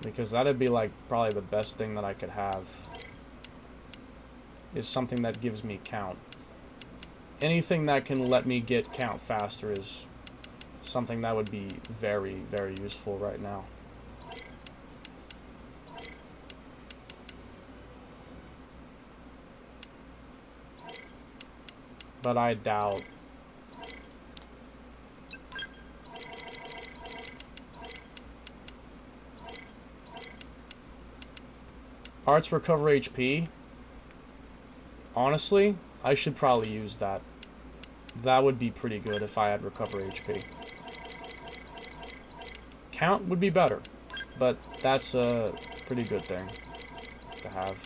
Because that'd be like probably the best thing that I could have. Is something that gives me count. Anything that can let me get count faster is something that would be very, very useful right now. But I doubt. Arts recover HP. Honestly, I should probably use that. That would be pretty good if I had recover HP. Count would be better, but that's a pretty good thing to have.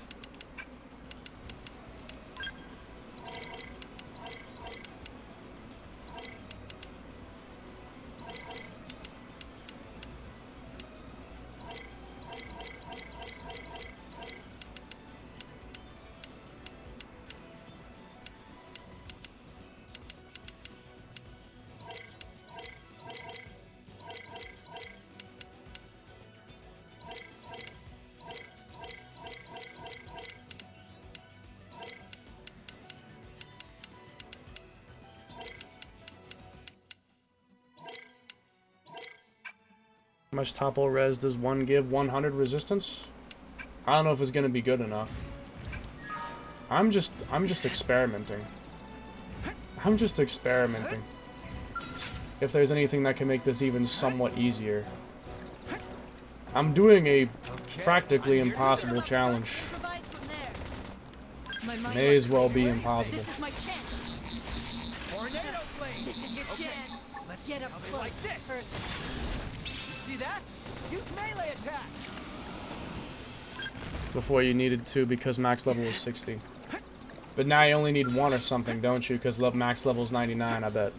How much topo res does one give? 100 resistance? I don't know if it's gonna be good enough. I'm just experimenting. I'm just experimenting. If there's anything that can make this even somewhat easier. I'm doing a practically impossible challenge. Improvise from there. My mind May as was well clear. be impossible. This is my chance. Tornado blade. This is your chance. Let's Get up how they close like this. first. You see that? Use melee attacks. Before you needed to because max level was 60. But now you only need one or something, don't you? Because max level is 99, I bet.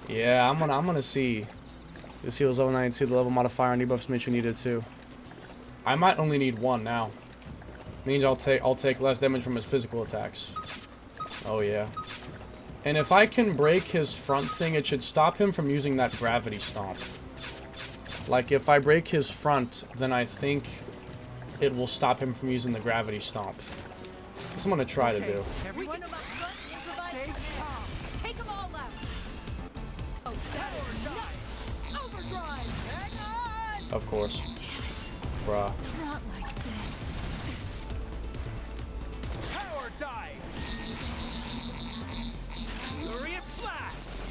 Yeah, I'm gonna see. The seal is level 92, the level modifier on debuffs means you needed two. I might only need one now. Means I'll take less damage from his physical attacks. Oh yeah. And if I can break his front thing, it should stop him from using that gravity stomp. Like if I break his front, then I think it will stop him from using the gravity stomp. That's what I'm gonna try to do. We Everyone, can up front, improvise stay from there. calm. Take them all out. Oh, that is nuts. Overdrive. Hang on. Of course. Damn it. Bruh. Not like this. Power dive. Furious blast.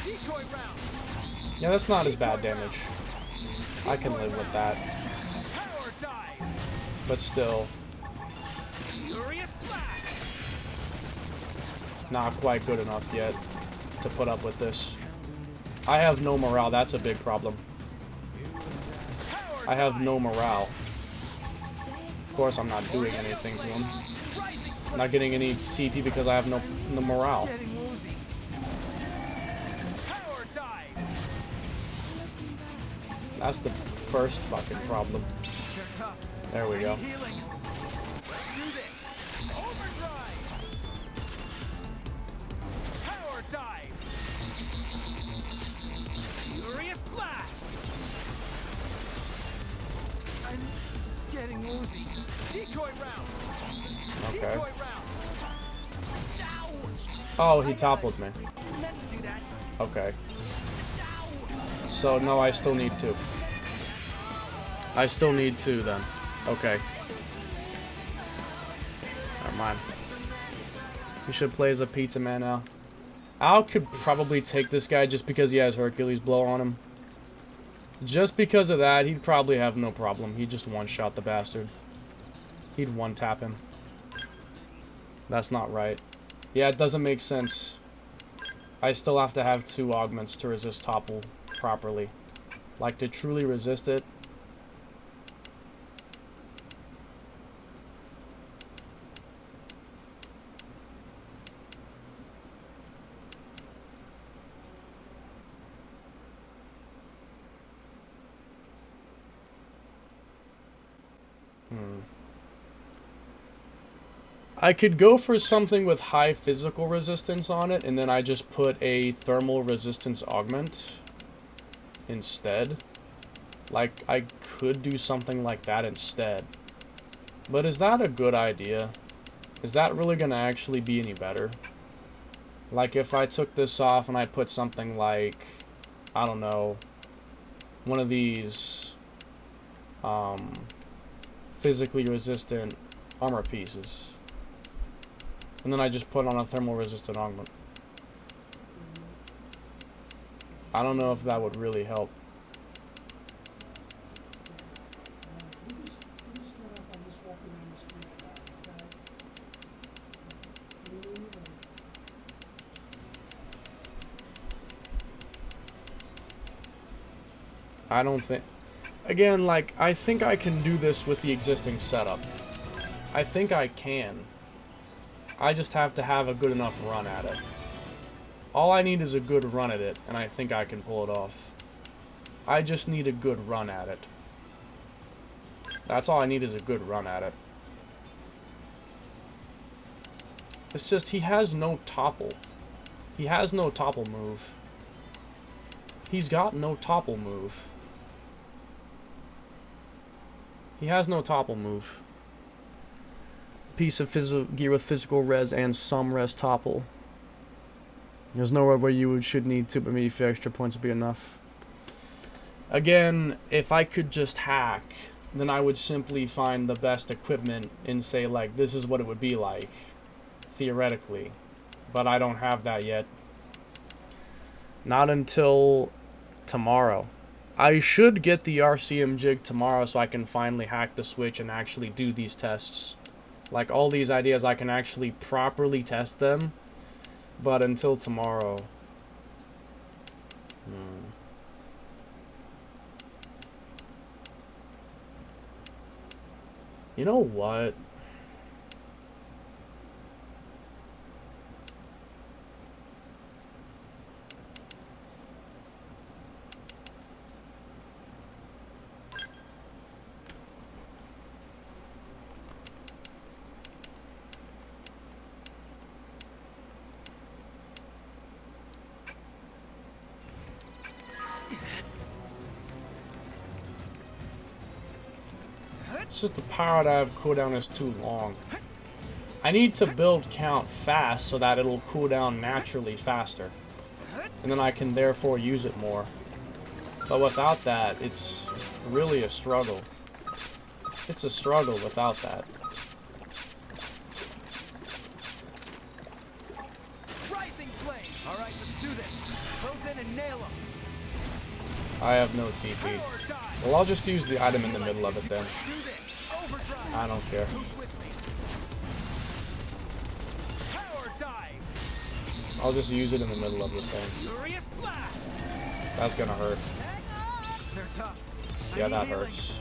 Decoy round. Yeah, that's not as bad damage. I can live with that. Power dive. But still, Furious blast. not quite good enough yet to put up with this. I have no morale, that's a big problem. Power I have dive. no morale. Of course I'm not doing anything to him. Rising I'm not getting any TP because I have no morale. Getting woozy. Power dive. That's the first fucking problem. They're tough. There we go. Healing. Let's do this. Overdrive. Power dive. Furious blast. I'm getting woozy. Decoy round. Okay. Decoy round. Ow. Oh, he toppled me. I meant to do that. Okay. Ow. So, no, I still need two. I still need two, then. Okay. Never mind. He should play as a pizza man now. Al could probably take this guy just because he has Hercules blow on him. Just because of that, he'd probably have no problem. He'd just one-shot the bastard. He'd one-tap him. That's not right. Yeah, it doesn't make sense. I still have to have two augments to resist topple properly. Like, to truly resist it. I could go for something with high physical resistance on it, and then I just put a thermal resistance augment instead. Like, I could do something like that instead. But is that a good idea? Is that really gonna actually be any better? Like, if I took this off and I put something like, I don't know, one of these physically resistant armor pieces, and then I just put on a thermal resistant augment. I don't know if that would really help. I don't think... Again, like, I think I can do this with the existing setup. I think I can. I just have to have a good enough run at it. All I need is a good run at it, and I think I can pull it off. I just need a good run at it. That's all I need, is a good run at it. It's just, he has no topple. He has no topple move. He's got no topple move. He has no topple move. Piece of gear with physical res and some res topple. There's nowhere where you should need to, but maybe a few extra points would be enough. Again, if I could just hack, then I would simply find the best equipment and say, like, this is what it would be like, theoretically. But I don't have that yet. Not until tomorrow. I should get the RCM jig tomorrow so I can finally hack the Switch and actually do these tests. Like, all these ideas, I can actually properly test them. But until tomorrow... You know what? It's just the power to have cooldown is too long. I need to build count fast so that it'll cool down naturally faster. And then I can therefore use it more. But without that, it's really a struggle. It's a struggle without that. Rising flame. All right, let's do this. Close in and nail them. I have no TP. Well, I'll just use the item in the middle of it then. I don't care. I'll just use it in the middle of the thing. That's gonna hurt. Yeah, that hurts.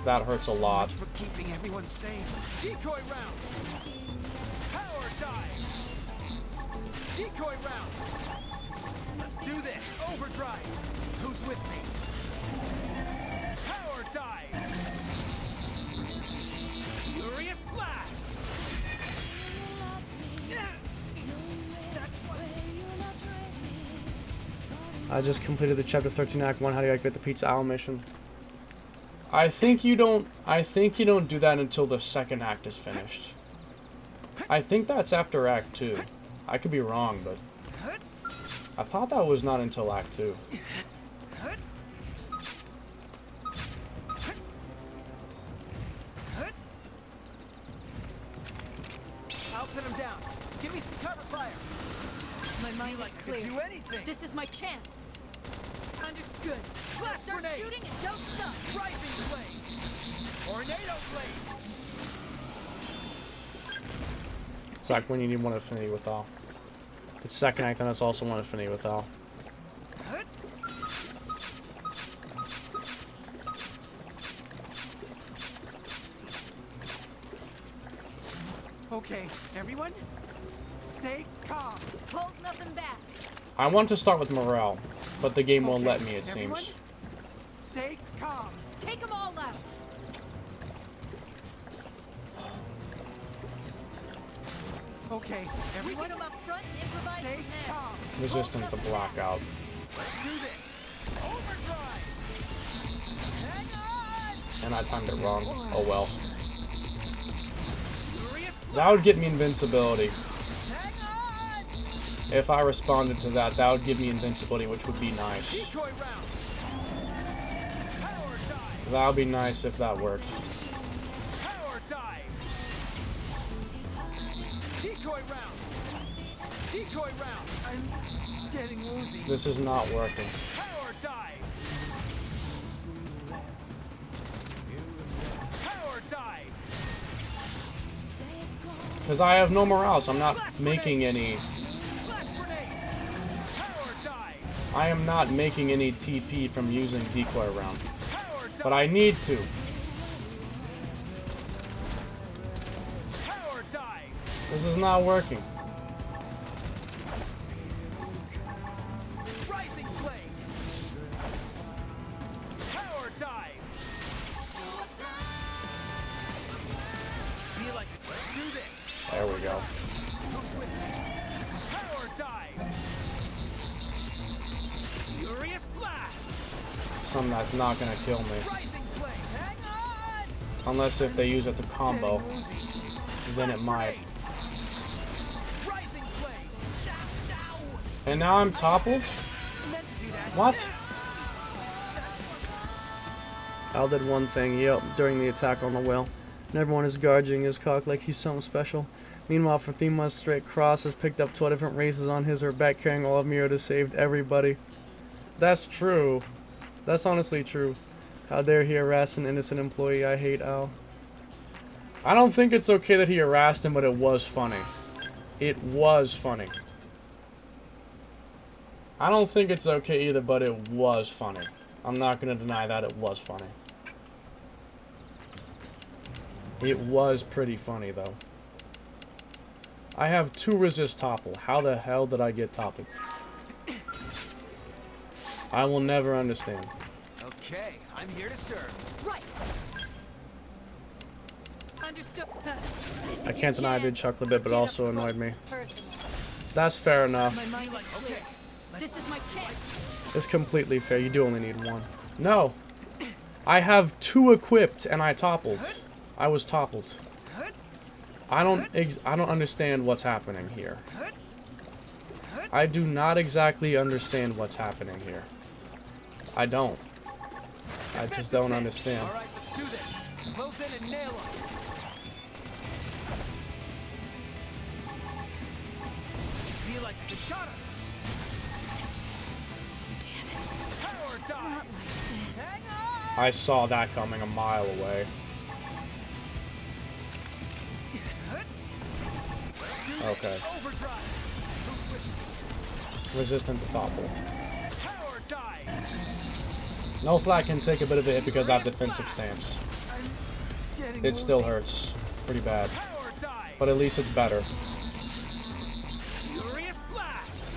That hurts a lot. For keeping everyone safe. Decoy round. Power dive. Decoy round. Let's do this. Overdrive. Who's with me? Power dive. Furious blast. I just completed the chapter 13 act 1. How do you activate the Pizza Owl mission? I think you don't do that until the second act is finished. I think that's after act 2. I could be wrong, but I thought that was not until act 2. I'll pin him down. Give me some cover fire. My mind is clear. Do anything. This is my chance. Understood. Flash Start grenade. shooting and don't stop. Rising flame. Tornado blade. It's like when you need one affinity with all. It's second act, and it's also one affinity with all. Okay, everyone, stay calm. Hold nothing back. I want to start with morale, but the game won't let me, it everyone, seems. Stay calm. Take them all out. Okay, We everyone, put them up front, improvise stay from there. calm. Resistant to blackout. Let's do this. Overdrive. Hang on. And I timed it wrong. Oh well. Furious That would get blast. me invincibility. Hang on. If I responded to that, that would give me invincibility, which would be nice. Decoy round. Power dive. That would be nice if that worked. Power dive. Decoy round. Decoy round. I'm getting woozy. This is not working. Power dive. Power dive. Because I have no morale, so I'm not making any... Flash grenade. Power dive. I am not making any TP from using decoy round. Power dive. But I need to. Power dive. This is not working. Rising blade. Power dive. Be like, let's do this. There we go. Who's with me? Power dive. Furious blast. Something that's not going to kill me. Rising blade. Hang on. Unless if they use it to combo. Getting woozy. Then it Flash might. grenade. Rising blade. Now. And now I'm toppled? Meant to do that. What? Al did one thing, yep, during the attack on the whale. And everyone is gorging his cock like he's something special. Meanwhile, for 3 months straight, Cross has picked up 12 different races on his or her back, carrying all of Miro to save everybody. That's true. That's honestly true. How dare he harass an innocent employee? I hate Al. I don't think it's okay that he harassed him, but it was funny. It was funny. I don't think it's okay either, but it was funny. I'm not going to deny that it was funny. It was pretty funny, though. I have 2 resist topple. How the hell did I get toppled? I will never understand. Okay, I'm here to serve. Right. Understood. This I is can't your deny I did chance. chuckle a bit, but Get up also annoyed close, me. personal. That's fair enough. My mind is clear. Okay. This is my chance. It's completely fair. You do only need 1. No! I have 2 equipped, and I toppled. I was toppled. I don't understand what's happening here. I do not exactly understand what's happening here. I don't. I just don't understand. All right, let's do this. Close in and nail him. Be like you got him. Damn it. Power dive. Not like this. Hang on. I saw that coming a mile away. Okay. Overdrive. Who's with me? Resistant to topple. Power dive. No flat can take a bit of a hit because I have defensive stance. I'm getting It still woozy. hurts. Pretty bad. Power dive. But at least it's better. Furious blast.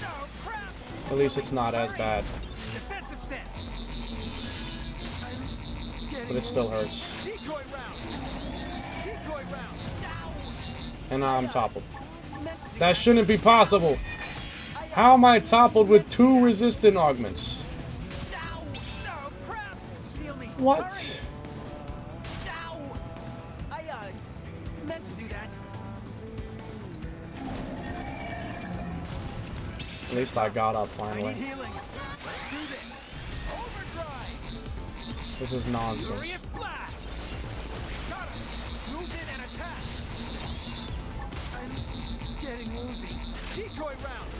No crap. At least it's not as bad. Defensive stance. I'm getting But it still woozy. hurts. Decoy round. Decoy round. Now. And now I'm toppled. Meant to do That shouldn't be possible. How am I toppled with 2 resistant augments? Now. No crap. Feel me. What? Hurry. Now. I meant to do that. At least I got up I need finally. healing. Let's do this. Overdrive. This is nonsense. Furious blast. Got him. Move in and attack. I'm getting woozy. Decoy round.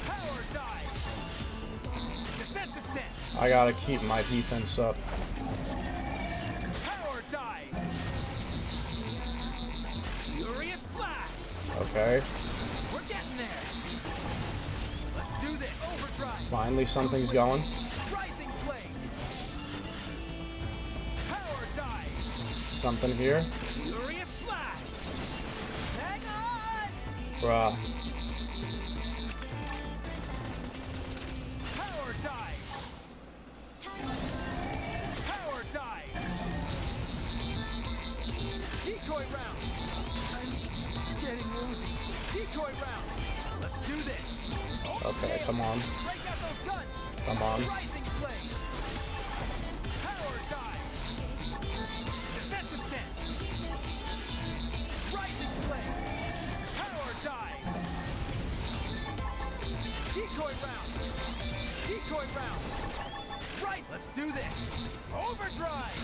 Power dive. Defensive stance. I gotta keep my defense up. Power dive. Furious blast. Okay. We're getting there. Let's do this. Overdrive. Finally something's going. Rising blade. Power dive. Something here. Furious blast. Hang on. Bruh. Power dive. Power dive. Decoy round. I'm do this. Okay, come on. Break out those guns. Come on. Rising flame. Power dive. Defensive stance. Rising flame. Power dive. Decoy round. Decoy round. Right, let's do this. Overdrive.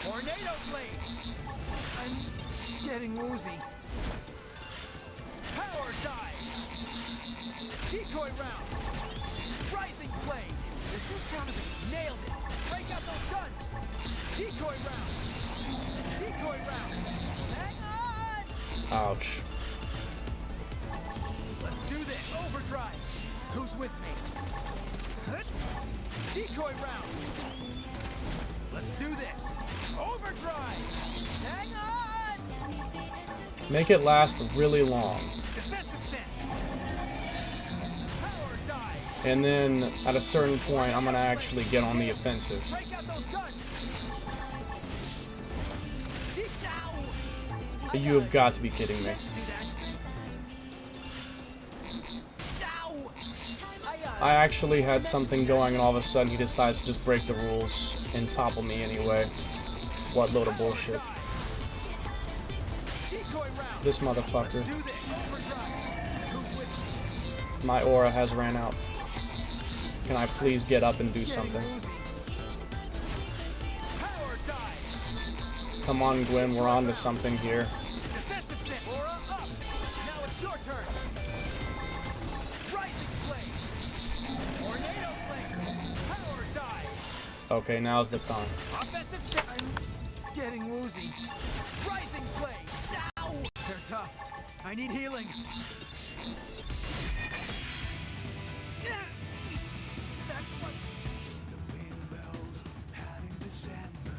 Tornado blade. I'm getting woozy. Power dive. Decoy round. Rising flame. Does this count as a nailed it? Break out those guns. Decoy round. Decoy round. Hang on. Ouch. Let's do this. Overdrive. Who's with me? Huh? Decoy round. Let's do this. Overdrive. Hang on. Make it last really long. Defensive stance. Power dive. And then at a certain point, I'm going to actually get on the offensive. Break out those guns. Deep now. You have got to be kidding me. Let's do that. Now. I actually had something going and all of a sudden he decides to just break the rules and topple me anyway. What load of bullshit. Decoy round. This motherfucker. Do this. Overdrive. Who's with me? My aura has ran out. Can I please get up and do Getting something? woozy. Power dive. Come on, Gwen, we're on to something here. Defensive stance. Aura up. Now it's your turn. Rising flame. Tornado flame. Power dive. Okay, now's the time. Offensive stance. I'm getting woozy. Rising flame. Now. They're tough. I need healing. That was the wind bells had in December.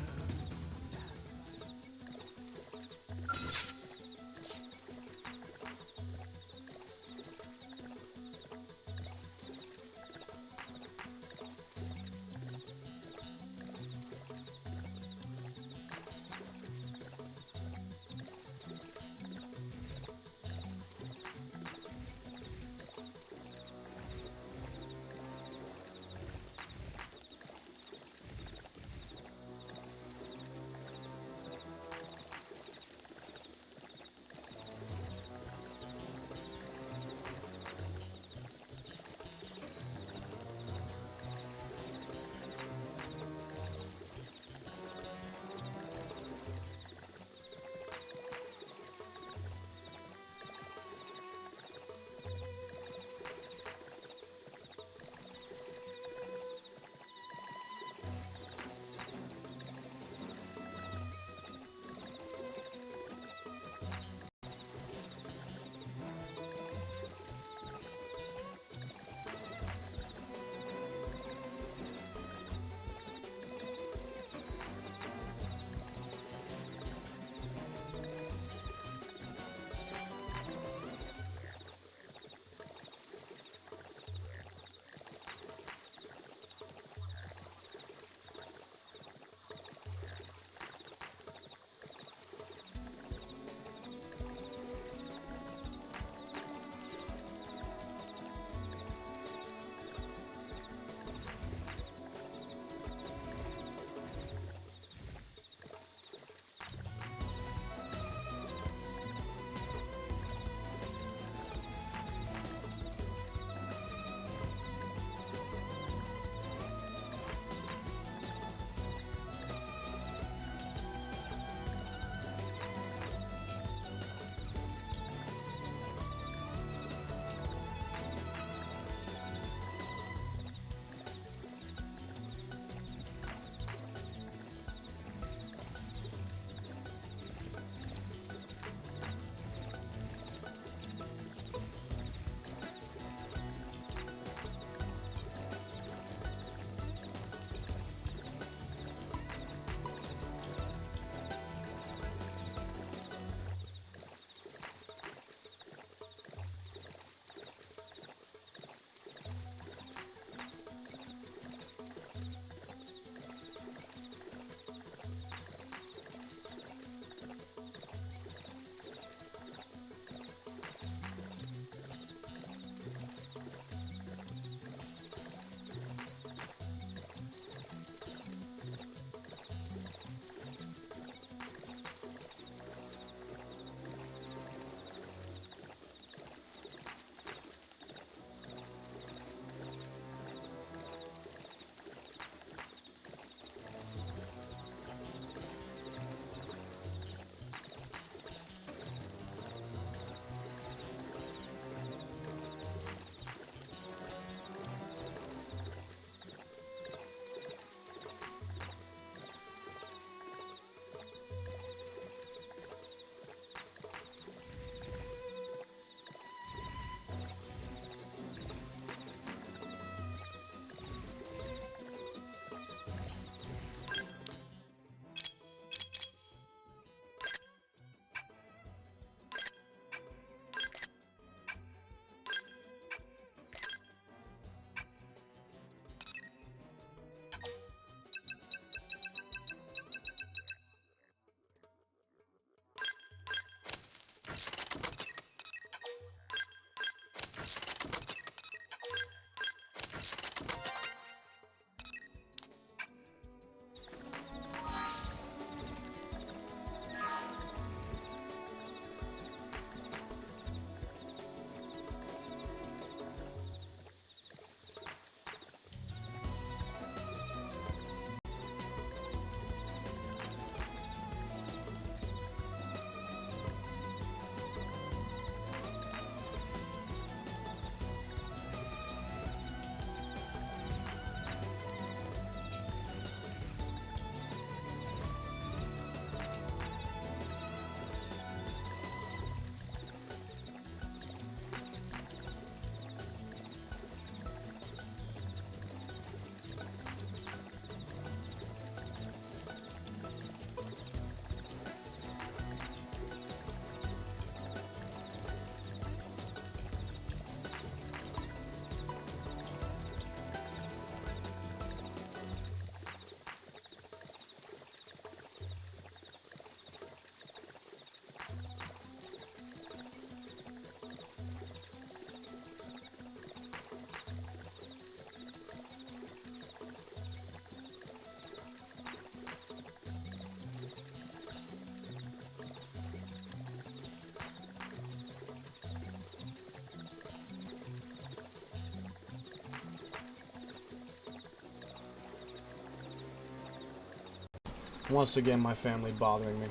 Once again, my family bothering me.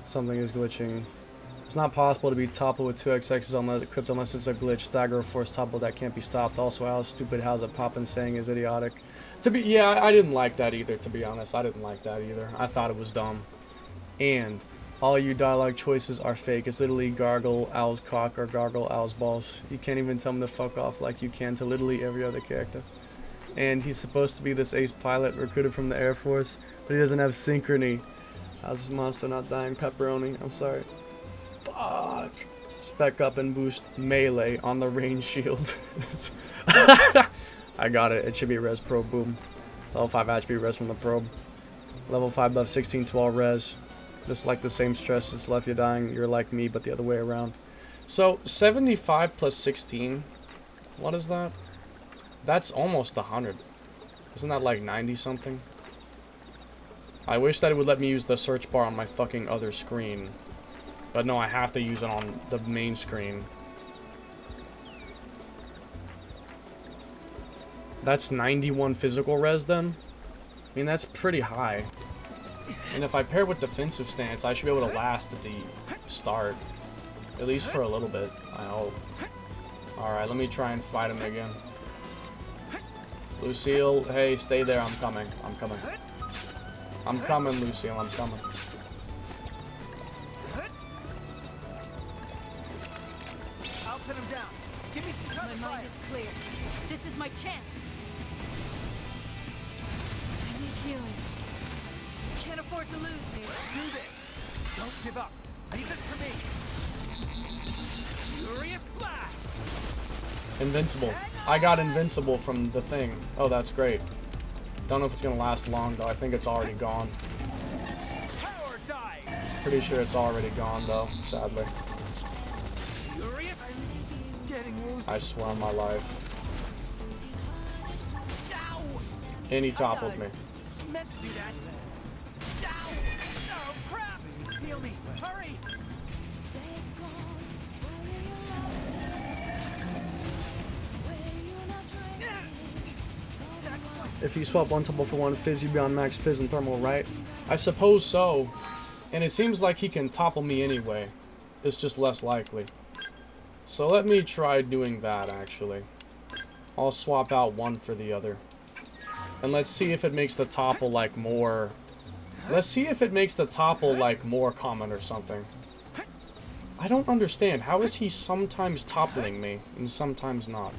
Something is glitching. It's not possible to be toppled with 2xx's unless equipped unless it's a glitch. Stagger or force topple that can't be stopped. Also, how stupid how's it poppin' saying is idiotic. Yeah, I didn't like that either, to be honest. I didn't like that either. I thought it was dumb. And all your dialogue choices are fake. It's literally gargle owl's cock or gargle owl's balls. You can't even tell him to fuck off like you can to literally every other character. And he's supposed to be this ace pilot recruited from the Air Force, but he doesn't have synchrony. How's this monster not dying? Pepperoni. I'm sorry. Fuck. Spec up and boost melee on the range shield. I got it. It should be res probe. Boom. Level 5 attribute res from the probe. Level 5 buff 1612 res. This is like the same stress. It's left you dying. You're like me, but the other way around. So 75 plus 16. What is that? That's almost 100. Isn't that like 90 something? I wish that it would let me use the search bar on my fucking other screen. But no, I have to use it on the main screen. That's 91 physical res then? I mean, that's pretty high. And if I pair with defensive stance, I should be able to last at the start. At least for a little bit, I hope. Alright, let me try and fight him again. Lucille, hey, stay there, I'm coming. I'm coming. I'm coming, Lucille, I'm coming. I'll pin him down. Give me some cover My mind fire. is clear. This is my chance. I need healing. Can't afford to lose me. Do this. Don't give up. Leave this to me. Furious blast. Invincible. I got invincible from the thing. Oh, that's great. Don't know if it's gonna last long though. I think it's already gone. Power dive. Pretty sure it's already gone though, sadly. Furious. Getting loose. I swear on my life. Ow. And he toppled me. Meant to do that. Ow. Oh crap. Heal me. Hurry. If you swap one topple for one fizz, you'd be on max fizz and thermal, right? I suppose so. And it seems like he can topple me anyway. It's just less likely. So let me try doing that, actually. I'll swap out one for the other. And let's see if it makes the topple, like, more... Let's see if it makes the topple, like, more common or something. I don't understand. How is he sometimes toppling me and sometimes not?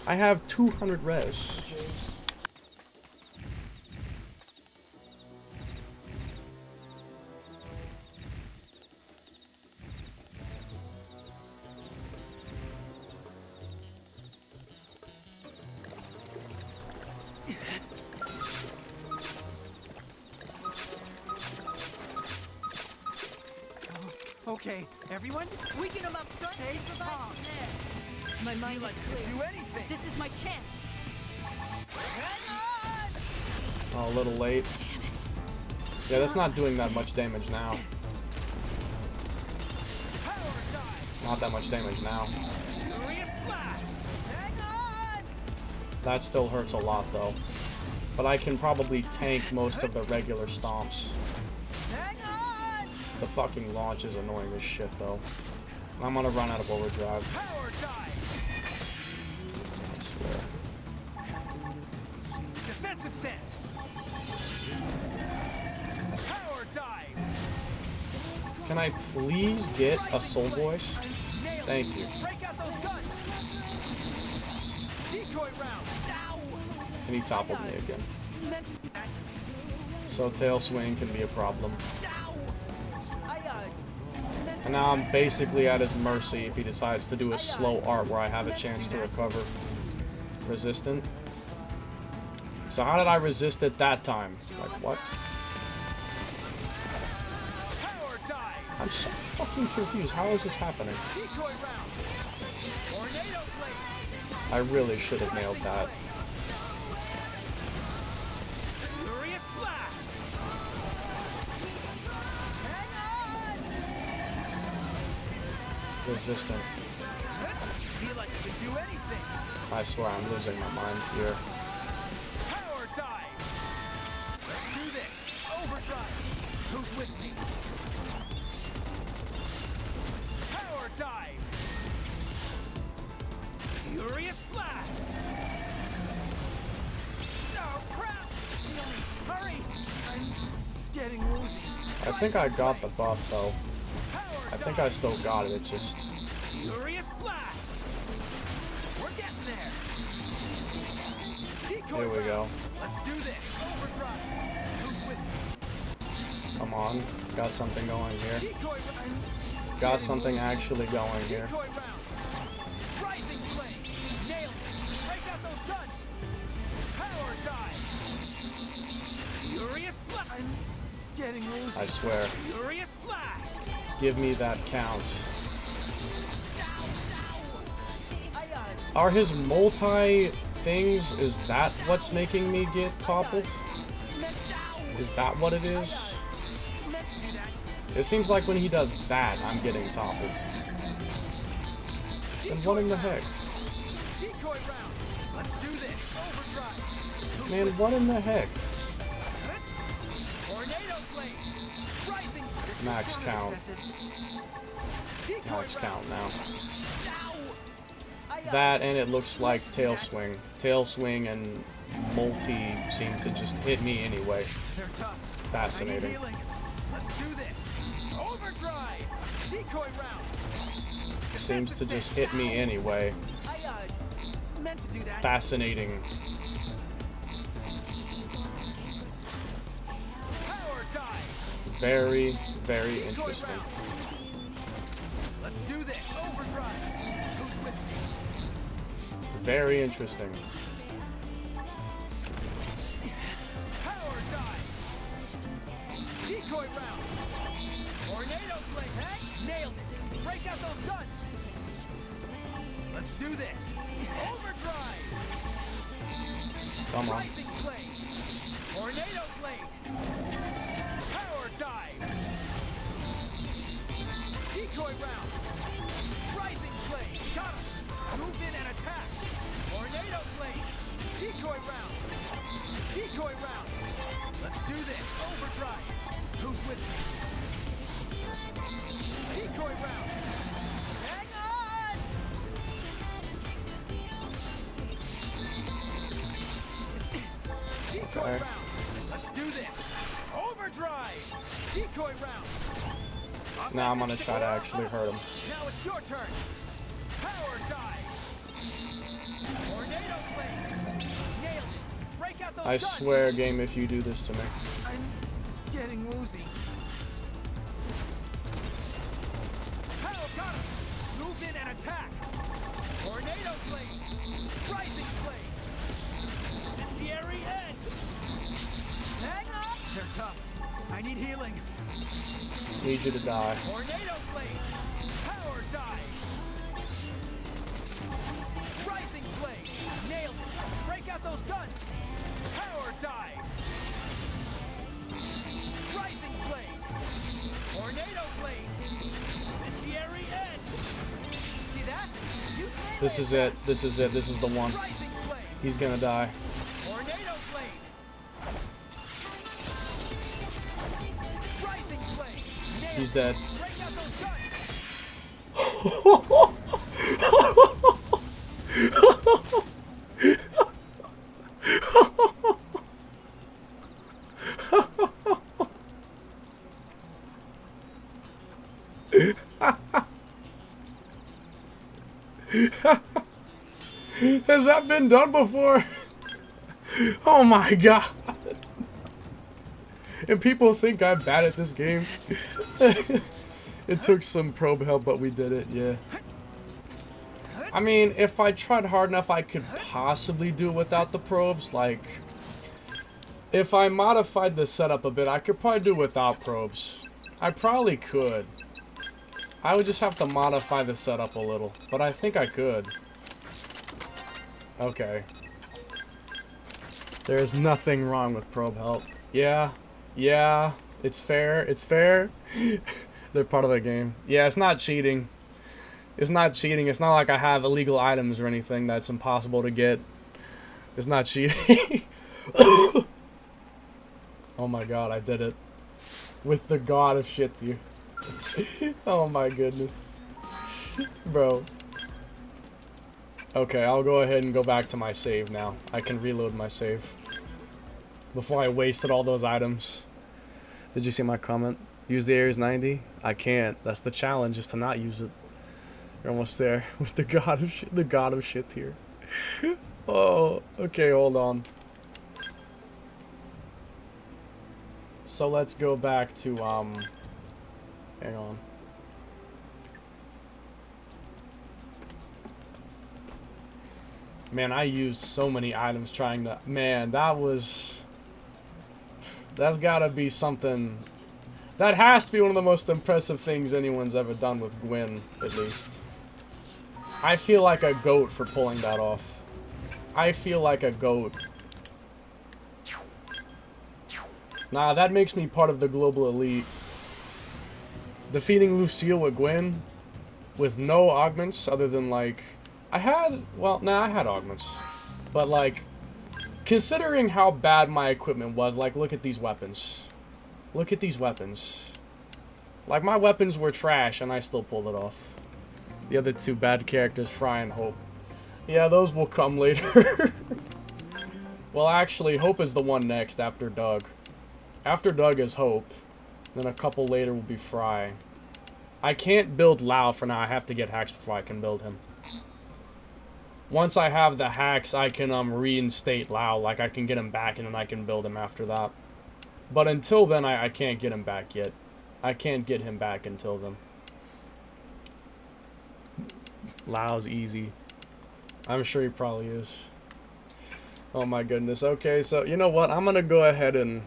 I have 200 res. Okay, everyone. Weaken him up front. Stay Provide calm. from there. My mind Like is you can clear. do anything. This is my chance. Hang on. Oh, a little late. Damn it. Yeah, that's not doing that much damage now. Power dive. Not that much damage now. Furious blast. Hang on. That still hurts a lot, though. But I can probably tank most of the regular stomps. Hang on. The fucking launch is annoying as shit, though. I'm gonna run out of overdrive. Power dive. I swear. Defensive stance. Power dive. Can I please get a soul voice? Nailed it. Thank you. Break out those guns. Decoy round. Ow. And he toppled me again. Meant to do that. So tail swing can be a problem. Ow. Meant to And now do I'm that. basically at his mercy if he decides to do a slow art where I have a chance to recover. Resistant. So how did I resist it that time? Like, what? Power dive. I'm so fucking confused. How is this happening? Decoy round. Tornado blade. I really should have nailed that. Furious blast. Hang on. Resistant. Feel like you can do anything. I swear I'm losing my mind here. Power dive. Let's do this. Overdrive. Who's with me? Power dive. Furious blast. Oh crap! Hurry! I'm getting woozy. I think I got the buff though. Power I think dive. I still got it. It's just Furious blast. We're getting there. Decoy here we round. go. Let's do this. Overdrive. Who's with me? Come on, got something going here. Decoy round. Got something actually going here. Decoy round. Rising flame. Nailed it. Break out those guns. Power dive. Furious blast. I'm getting woozy. I swear. Furious blast. Give me that count. I Are his multi things, is that what's making me get toppled? Is that what it is? meant to do that. It seems like when he does that, I'm getting toppled. Then what in the heck? Decoy round. Let's do this. Overdrive. Who's Man, with what in the heck? Tornado blade. Rising. This Max was count. excessive. Decoy Max round. count now. Ow. That and it looks like tail swing. Tail swing and multi seem to just hit me anyway. They're tough. I Fascinating. need healing. Let's do this. Overdrive. Decoy round. Seems to just hit me anyway. I meant to do that. Fascinating. Power dive. Very, very Decoy interesting. round. Let's do this. Overdrive. Who's with me? Very interesting. Power dive. Decoy round. Tornado blade. Hey, nailed it. Break out those guns. Let's do this. Overdrive. Come on. Rising blade. Tornado blade. Power dive. Decoy round. Rising blade. Got him. Move in and attack. Tornado blade. Decoy round. Decoy round. Let's do this. Overdrive. Who's with me? Decoy round. Hang on! Decoy Okay. round. Let's do this. Overdrive. Decoy round. Now I'm gonna try to actually hurt him. Now it's your turn. Power dive. Tornado blade. Nailed it. Break out those I guns. swear, game, if you do this to me. I'm getting woozy. Power got him. Move in and attack. Tornado blade. Rising blade. Incendiary edge. Hang on. They're tough. I need healing. Need you to die. Tornado blade. Power dive. Rising blade. Nailed it. Break out those guns. Power dive. Rising blade. Tornado blade. Incendiary edge. See that? Use melee This is it. This is it. This is the one. Rising blade. He's gonna die. Tornado blade. Rising blade. Nailed He's it. dead. Break out those guns. Has that been done before? Oh my god. And people think I'm bad at this game. It took some probe help, but we did it, yeah. I mean, if I tried hard enough, I could possibly do it without the probes. Like, if I modified the setup a bit, I could probably do it without probes. I probably could. I would just have to modify the setup a little, but I think I could. Okay. There's nothing wrong with probe help. Yeah, it's fair, it's fair. They're part of the game. Yeah, it's not cheating. It's not cheating. It's not like I have illegal items or anything that's impossible to get. It's not cheating. Oh my god, I did it. With the god of shit tier. Oh my goodness. Bro. Okay, I'll go ahead and go back to my save now. I can reload my save. Before I wasted all those items. Did you see my comment? Use the Ares 90? I can't. That's the challenge, is to not use it. You're almost there. With the god of shit tier. Oh, okay, hold on. So let's go back to, hang on. Man, I used so many items trying to, man, that's gotta be something, that has to be one of the most impressive things anyone's ever done with Gwyn, at least. I feel like a goat for pulling that off. I feel like a goat. Nah, that makes me part of the global elite. Defeating Lucille with Gwyn, with no augments other than like, I had augments. But like, considering how bad my equipment was, like look at these weapons. Look at these weapons. Like my weapons were trash and I still pulled it off. The other two bad characters, Fry and Hope. Yeah, those will come later. Well, actually, Hope is the one next after Doug. After Doug is Hope. Then a couple later will be Fry. I can't build Lao for now. I have to get hacks before I can build him. Once I have the hacks, I can reinstate Lao. Like, I can get him back and then I can build him after that. But until then, I can't get him back yet. I can't get him back until then. Lao's easy. I'm sure he probably is. Oh my goodness. Okay, so you know what? I'm gonna go ahead and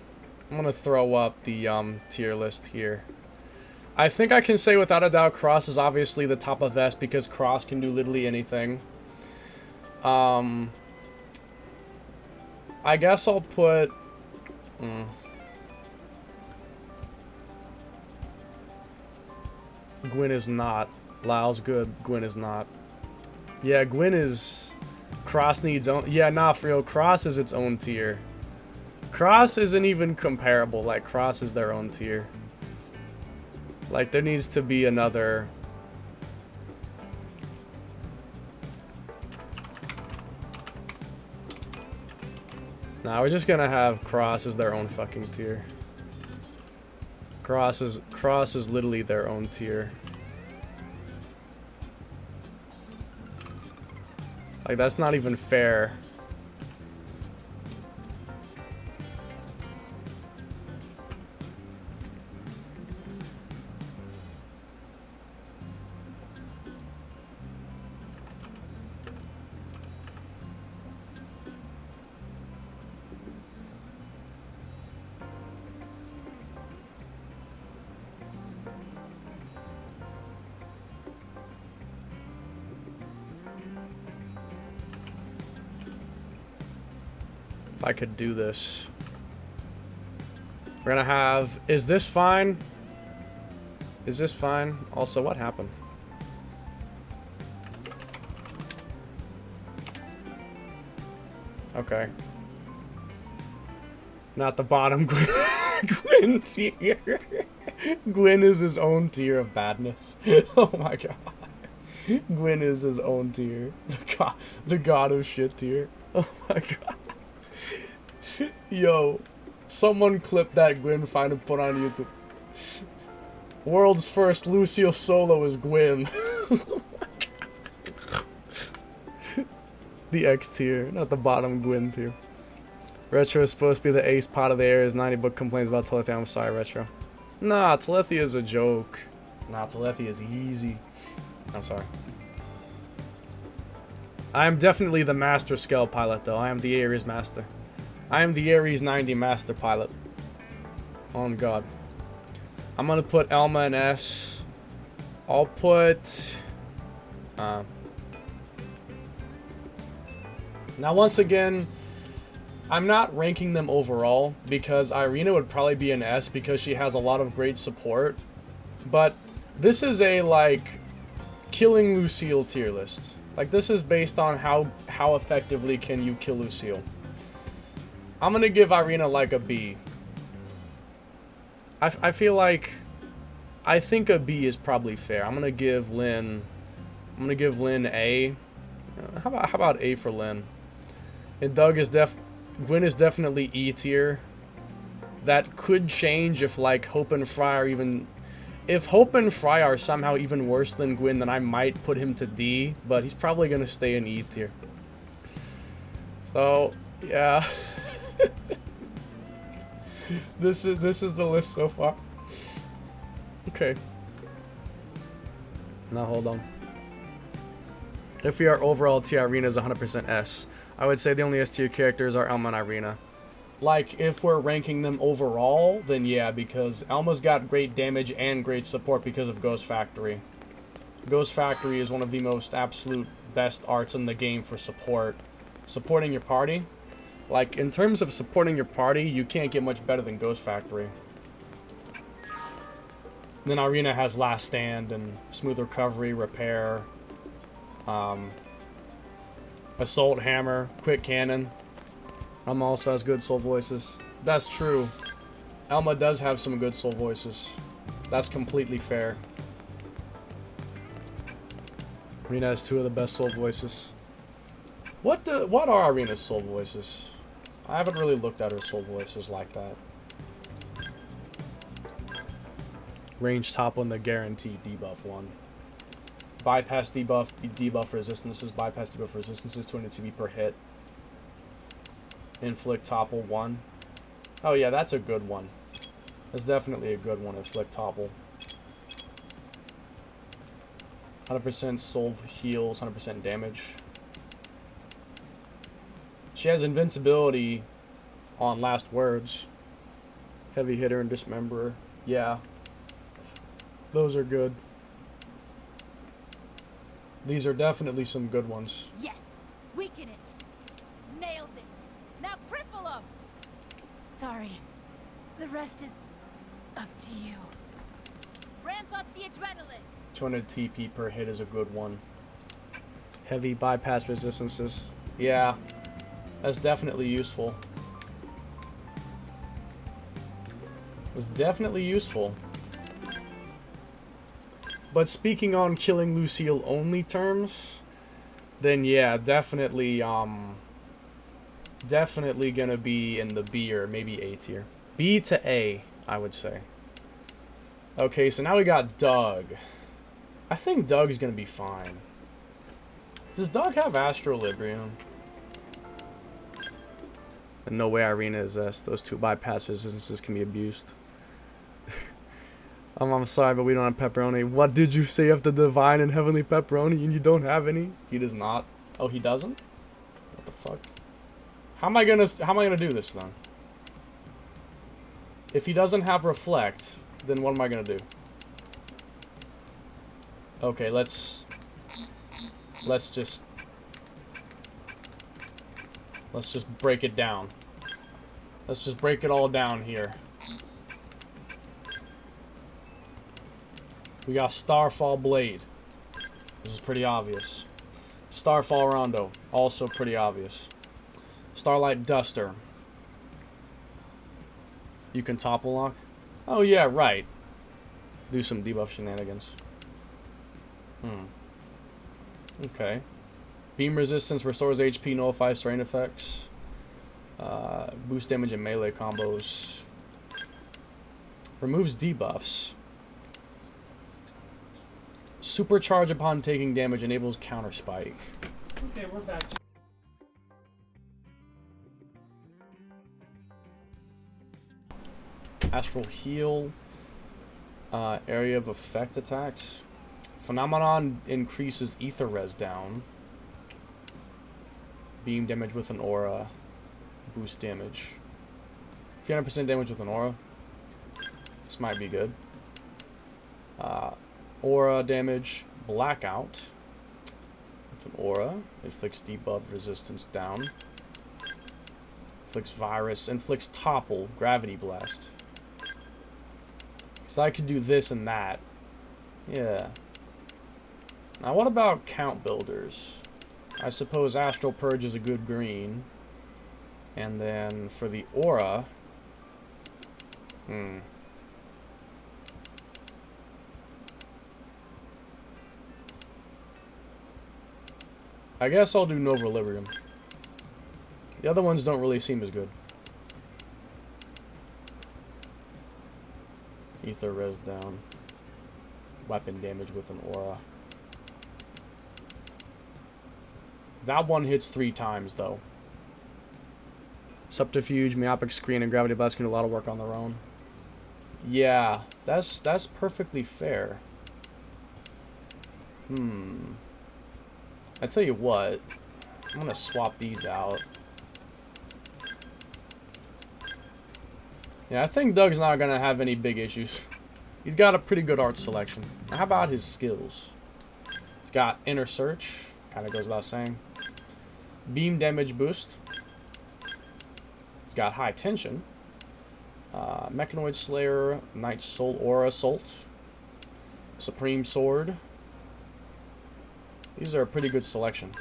I'm gonna throw up the tier list here. I think I can say without a doubt Cross is obviously the top of S because Cross can do literally anything. I guess I'll put Gwyn is not. Lao's good. Gwyn is not. Yeah, Gwyn is... Cross needs own... Yeah, nah, for real. Cross is its own tier. Cross isn't even comparable. Like, Cross is their own tier. Like, there needs to be another... Nah, we're just gonna have Cross as their own fucking tier. Cross is literally their own tier. Like, that's not even fair. I could do this. We're gonna have... Is this fine? Is this fine? Also, what happened? Okay. Not the bottom. Gwyn tier. Gwyn is his own tier of badness. Oh my god. Gwyn is his own tier. The god of shit tier. Oh my god. Yo, someone clip that Gwyn find and put on YouTube. World's first Lucio solo is Gwyn. The X tier, not the bottom Gwyn tier. Retro is supposed to be the ace pot of the air. Is 90 book complains about Telethia. I'm sorry, Retro. Nah, Telethia is a joke. Nah, Telethia is easy. I'm sorry. I am definitely the master scale pilot, though. I am the Ares master. I am the Ares 90 master pilot. Oh god. I'm gonna put Elma in S. I'll put... Now once again, I'm not ranking them overall, because Irina would probably be an S because she has a lot of great support. But this is a, like... killing Lucille tier list. Like, this is based on how effectively can you kill Lucille. I'm gonna give Irina like a B. I feel like, I think a B is probably fair. I'm gonna give Lynn A. How about A for Lynn? And Gwen is definitely E tier. That could change if like Hope and Fry are even, if Hope and Fry are somehow even worse than Gwen, then I might put him to D, but he's probably gonna stay in E tier. So yeah. This is the list so far. Okay. Now hold on. If we are overall tier, Irina is 100% S. I would say the only S tier characters are Elma and Irina. Like, if we're ranking them overall, then yeah, because Elma's got great damage and great support because of Ghost Factory. Ghost Factory is one of the most absolute best arts in the game for supporting your party. Like, in terms of supporting your party, you can't get much better than Ghost Factory. Then Irina has Last Stand and Smooth Recovery, Repair, Assault Hammer, Quick Cannon. Elma also has good soul voices. That's true. Elma does have some good soul voices. That's completely fair. Irina has 2 of the best soul voices. What are Irina's soul voices? I haven't really looked at her soul voices like that. Range top on the guaranteed debuff 1. Bypass debuff resistances, bypass debuff resistances, 200 TP per hit. Inflict topple 1. Oh yeah, that's a good one. That's definitely a good one, inflict topple. 100% soul heals, 100% damage. She has invincibility on last words. Heavy hitter and dismemberer. Yeah. Those are good. These are definitely some good ones. Yes! Weaken it! Nailed it! Now cripple him! Sorry. The rest is up to you. Ramp up the adrenaline! 200 TP per hit is a good one. Heavy bypass resistances. Yeah. That's definitely useful. It's definitely useful. But speaking on killing Lucille only terms, then yeah, definitely gonna be in the B or maybe A tier. B to A, I would say. Okay, so now we got Doug. I think Doug's gonna be fine. Does Doug have Astrolibrium? And no way Irina is S. Those 2 bypass resistances can be abused. I'm sorry, but we don't have pepperoni. What did you say of the divine and heavenly pepperoni and you don't have any? He does not. Oh, he doesn't? What the fuck? How am I gonna do this then? If he doesn't have reflect, then what am I gonna do? Okay, let's just break it down. Let's just break it all down here. We got Starfall Blade. This is pretty obvious. Starfall Rondo. Also pretty obvious. Starlight Duster. You can topple lock. Oh yeah, right. Do some debuff shenanigans. Okay. Beam resistance restores HP, nullifies terrain effects. Boost damage and melee combos. Removes debuffs. Supercharge upon taking damage, enables counter spike. Okay, we're back to Astral Heal. Area of effect attacks. Phenomenon increases ether res down. Beam damage with an aura. Boost damage. 300% damage with an aura. This might be good. Aura damage, blackout with an aura, inflicts debuff resistance down, inflicts virus, inflicts topple, gravity blast. So I could do this and that. Yeah. Now what about count builders? I suppose Astral Purge is a good green. And then for the aura... I guess I'll do Nova Librium. The other ones don't really seem as good. Ether res down. Weapon damage with an aura. That one hits 3 times though. Subterfuge, Myopic Screen, and Gravity Blast can do a lot of work on their own. Yeah, that's perfectly fair. I tell you what, I'm gonna swap these out. Yeah, I think Doug's not gonna have any big issues. He's got a pretty good art selection. Now, how about his skills? He's got Inner Search, kind of goes without saying. Beam damage boost. He's got High Tension. Mechanoid Slayer, Night Soul Aura Assault, Supreme Sword. These are a pretty good selection.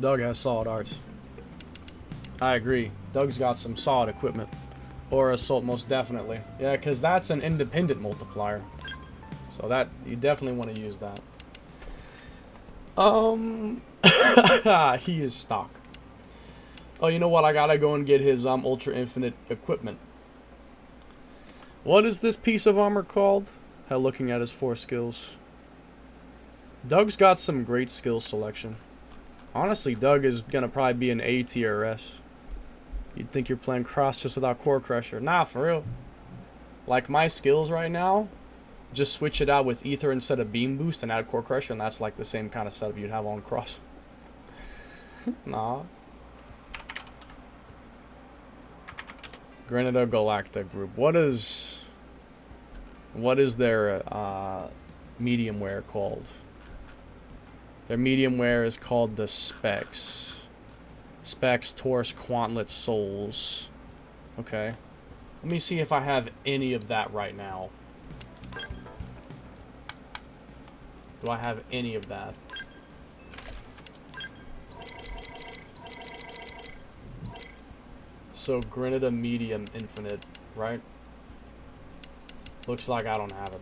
Doug has solid arts. I agree. Doug's got some solid equipment. Aura Assault, most definitely. Yeah, because that's an independent multiplier. So that, you definitely want to use that. He is stock. Oh, you know what? I gotta go and get his Ultra Infinite equipment. What is this piece of armor called? Looking at his 4 skills. Doug's got some great skill selection. Honestly, Doug is gonna probably be an A tier or S. You'd think you're playing Cross just without Core Crusher. Nah, for real. Like my skills right now, just switch it out with Ether instead of Beam Boost and add Core Crusher, and that's like the same kind of setup you'd have on Cross. Nah. Granada Galacta Group. What is their medium wear called? Their medium wear is called the Specs. Specs, Taurus, Quantlet, Souls. Okay. Let me see if I have any of that right now. Do I have any of that? So Granada Medium Infinite, right? Looks like I don't have it.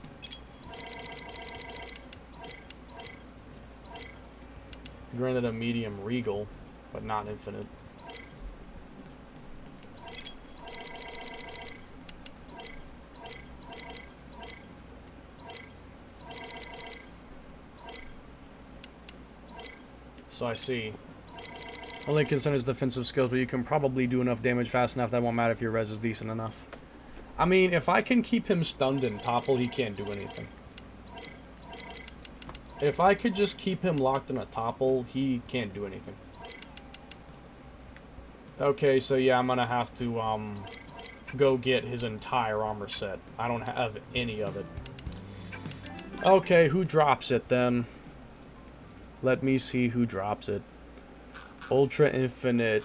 Granada Medium Regal, but not Infinite. So I see. Only concern is defensive skills, but you can probably do enough damage fast enough that it won't matter if your res is decent enough. I mean, if I can keep him stunned and topple, he can't do anything. If I could just keep him locked in a topple, he can't do anything. Okay, so yeah, I'm gonna have to go get his entire armor set. I don't have any of it. Okay, who drops it then? Let me see who drops it. Ultra Infinite.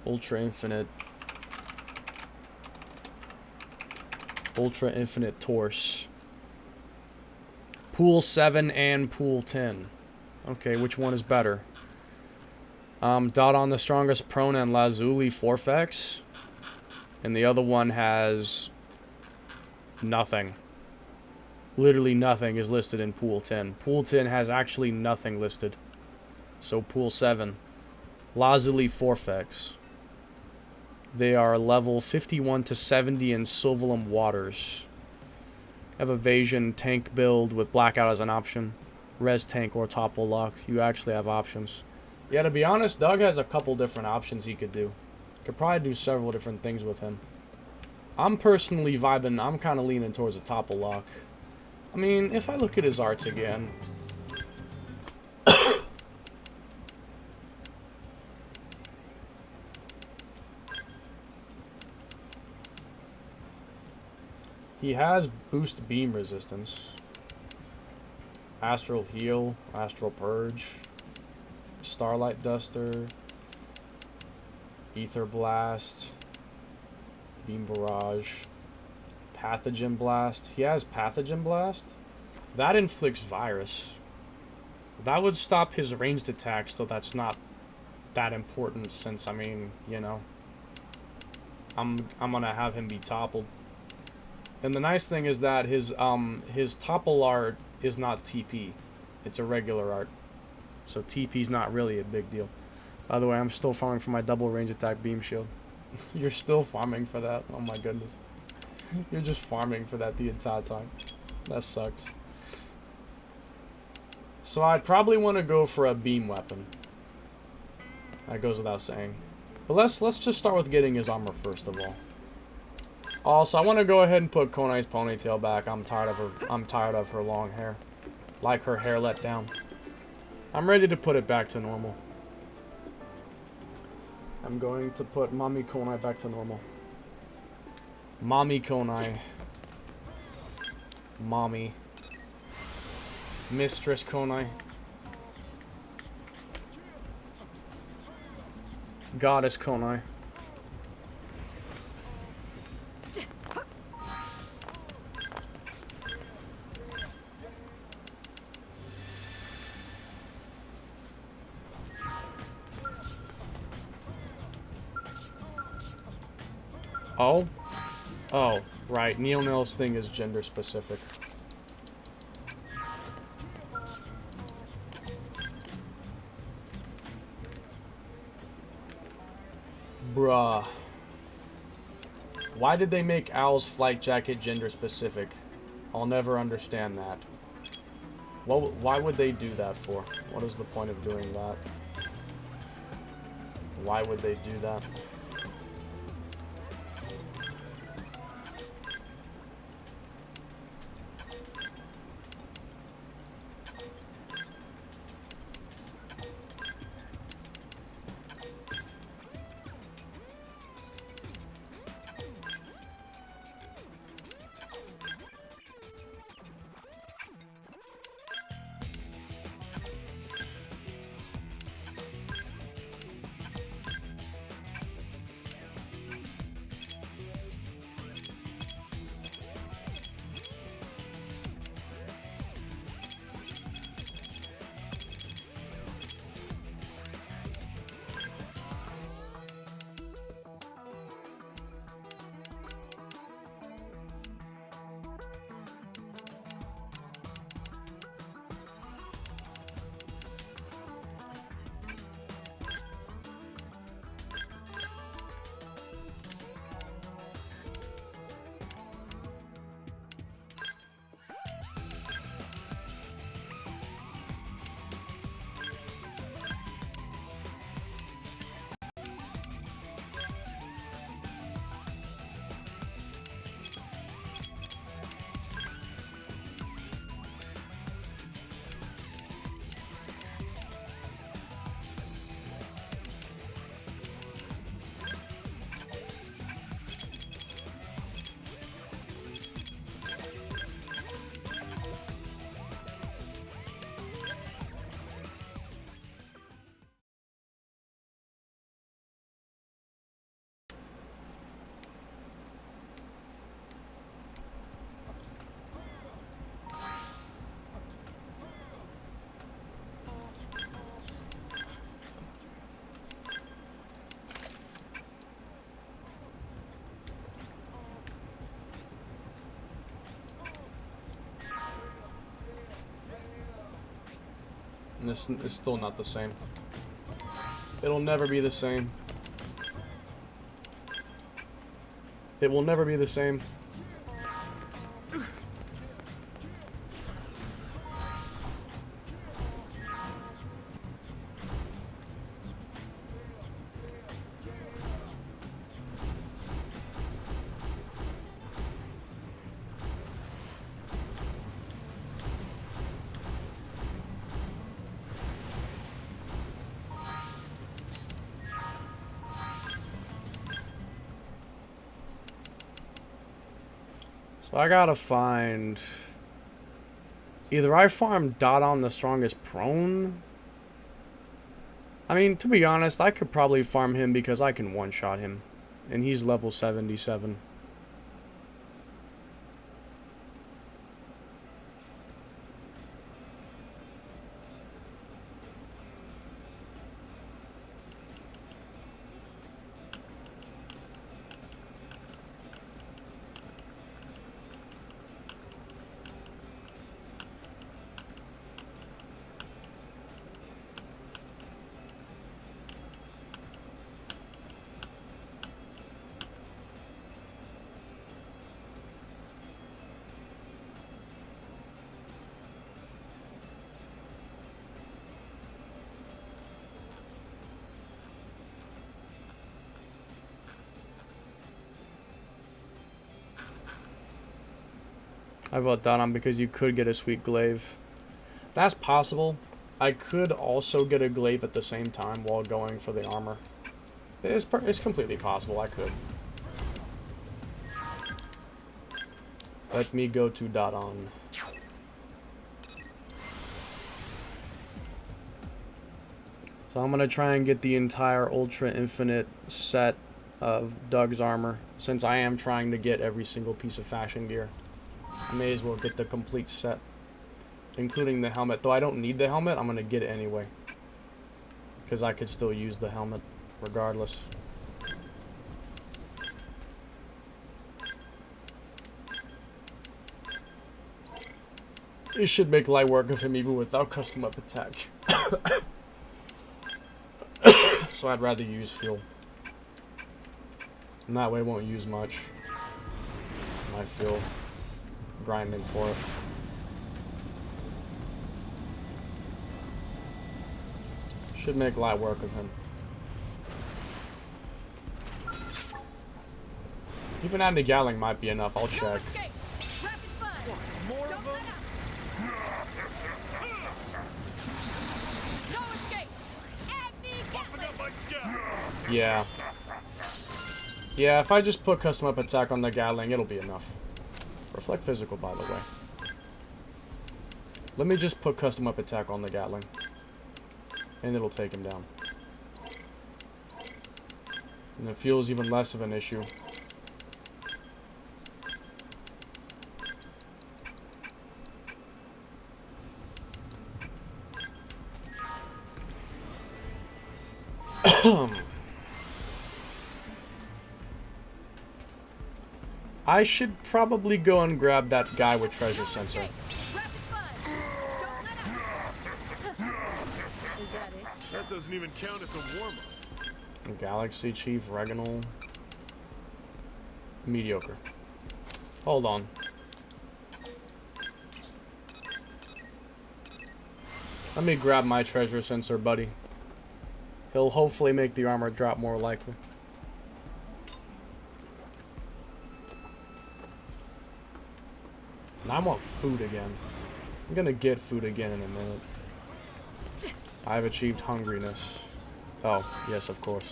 Ultra Infinite. Ultra Infinite Torse. Pool 7 and Pool 10. Okay, which one is better? Dot on the strongest prone and Lazuli Forfex. And the other one has nothing. Literally nothing is listed in Pool 10. Pool 10 has actually nothing listed. So Pool 7. Lazuli Forfex. They are level 51 to 70 in Sylvalum Waters. Have evasion, tank build with blackout as an option. Res tank or topple lock. You actually have options. Yeah, to be honest, Doug has a couple different options he could do. Could probably do several different things with him. I'm personally vibing, I'm kind of leaning towards a topple lock. I mean, if I look at his arts again... He has boost beam resistance. Astral Heal, Astral Purge, Starlight Duster, Ether Blast, Beam Barrage, Pathogen Blast. He has Pathogen Blast. That inflicts virus. That would stop his ranged attacks, though that's not that important since, I mean, you know, I'm gonna have him be toppled. And the nice thing is that his topple art is not TP. It's a regular art. So TP's not really a big deal. By the way, I'm still farming for my double range attack beam shield. You're still farming for that? Oh my goodness. You're just farming for that the entire time. That sucks. So I probably want to go for a beam weapon. That goes without saying. But let's just start with getting his armor first of all. Also, I want to go ahead and put Konai's ponytail back. I'm tired of her long hair. Like her hair let down. I'm ready to put it back to normal. I'm going to put Mommy Konai back to normal. Mommy Konai. Mommy. Mistress Konai. Goddess Konai. Oh? Oh, right. Neil-Nil's thing is gender specific. Bruh. Why did they make Owl's flight jacket gender specific? I'll never understand that. Why would they do that for? What is the point of doing that? Why would they do that? And this is still not the same. It'll never be the same. It will never be the same. So I gotta find... Either I farm Dot on the strongest prone. I mean, to be honest, I could probably farm him because I can one-shot him. And he's level 77. I vote that on because you could get a sweet glaive. That's possible. I could also get a glaive at the same time while going for the armor. It's completely possible. I could. Let me go to dot on. So I'm gonna try and get the entire Ultra Infinite set of Doug's armor, since I am trying to get every single piece of fashion gear. I may as well get the complete set, including the helmet. Though I don't need the helmet, I'm gonna get it anyway, because I could still use the helmet regardless. It should make light work of him even without custom up attack. So I'd rather use fuel. And that way I won't use much. My fuel. Grinding for it. Should make light work of him. Even adding the Gatling might be enough, I'll check. More of them? Yeah. Yeah, if I just put custom up attack on the Gatling, it'll be enough. Reflect physical, by the way. Let me just put custom up attack on the Gatling. And it'll take him down. And the fuel's even less of an issue. I should probably go and grab that guy with treasure sensor. That doesn't even count as a warm-up. Galaxy Chief, Reginald. Mediocre. Hold on. Let me grab my treasure sensor, buddy. He'll hopefully make the armor drop more likely. And I want food again. I'm gonna get food again in a minute. I've achieved hungriness. Oh, yes, of course.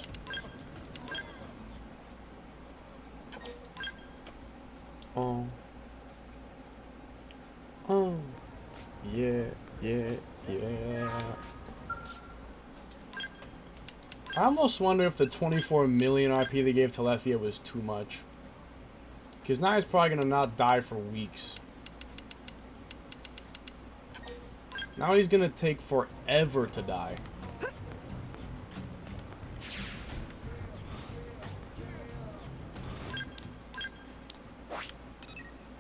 Oh. Oh. Yeah, yeah, yeah. I almost wonder if the 24 million RP they gave Telethia was too much. Because now he's probably gonna not die for weeks. Now he's gonna take forever to die.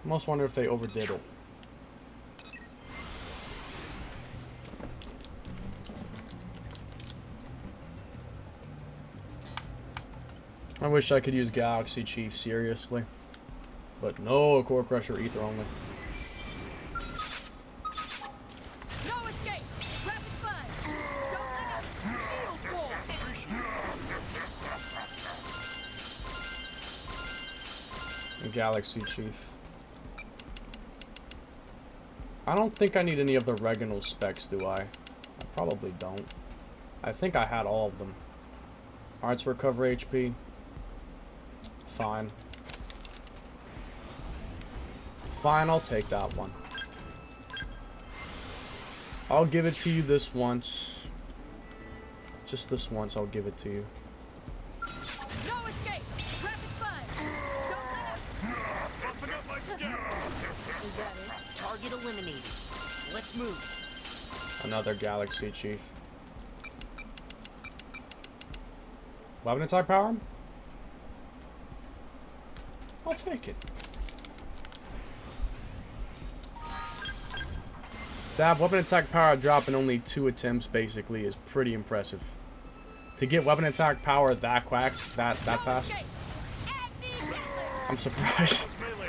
Almost wonder if they overdid it. I wish I could use Galaxy Chief seriously. But no, Core Crusher Ether only. No escape! Rapid fire! Don't let up! Shield wall! Galaxy Chief. I don't think I need any of the Reginald specs, do I? I probably don't. I think I had all of them. Arts recover HP. Fine. Fine, I'll take that one. I'll give it to you this once. Just this once, I'll give it to you. No escape! Rapid fire! Don't let up! Open up my skin! Is that it? Target eliminated. Let's move. Another Galaxy Chief. Weapon attack power? I'll take it. To have weapon attack power drop in only 2 attempts basically is pretty impressive. To get weapon attack power that fast, I'm surprised.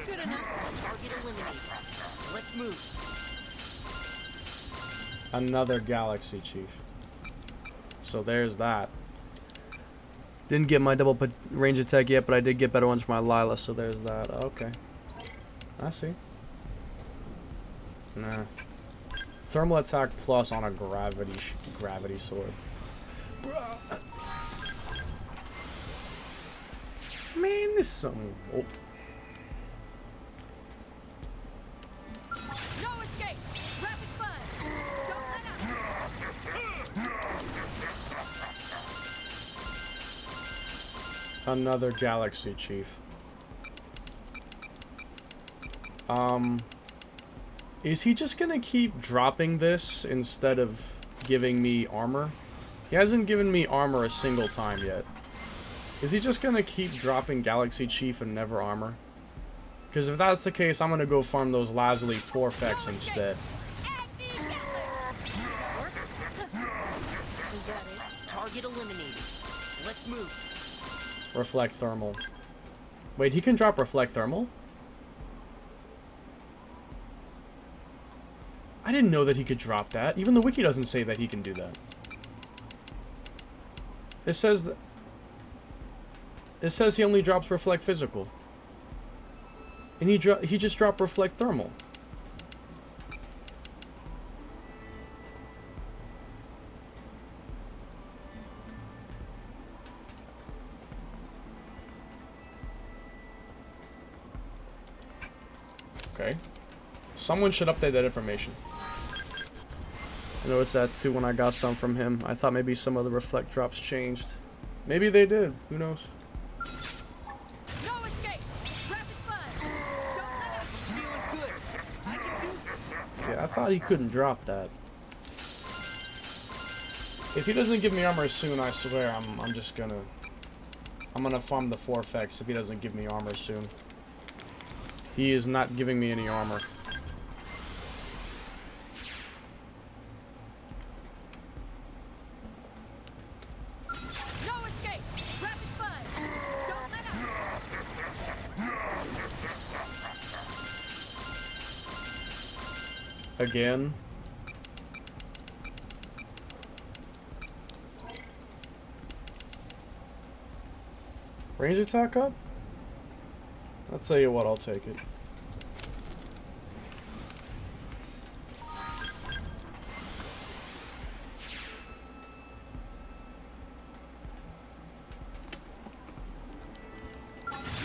Good enough. Target eliminated. Let's move. Another Galaxy Chief. So there's that. Didn't get my double range attack yet, but I did get better ones for my Lila, so there's that. Okay. I see. Nah. Thermal attack plus on a gravity sword. Bruh. Man, this is some. Oh. No escape! Rapid fire! Don't let up! Another galaxy chief. Is he just gonna keep dropping this instead of giving me armor? He hasn't given me armor a single time yet. Is he just gonna keep dropping Galaxy Chief and never armor? Because if that's the case, I'm gonna go farm those Lazuli Porfex instead. Is that it? Target eliminated. Let's move. Reflect Thermal. Wait, he can drop Reflect Thermal? I didn't know that he could drop that. Even the wiki doesn't say that he can do that. It says that... It says he only drops Reflect Physical. And he just dropped Reflect Thermal. Okay. Someone should update that information. I noticed that too when I got some from him. I thought maybe some of the reflect drops changed. Maybe they did. Who knows? No escape! Rapid fire! Don't let up! Feeling good. I can do this. Yeah, I thought he couldn't drop that. If he doesn't give me armor soon, I swear I'm just gonna... I'm gonna farm the Forfex if he doesn't give me armor soon. He is not giving me any armor. No escape! Rapid fire! Don't let up! Again. Range attack up? I'll tell you what, I'll take it.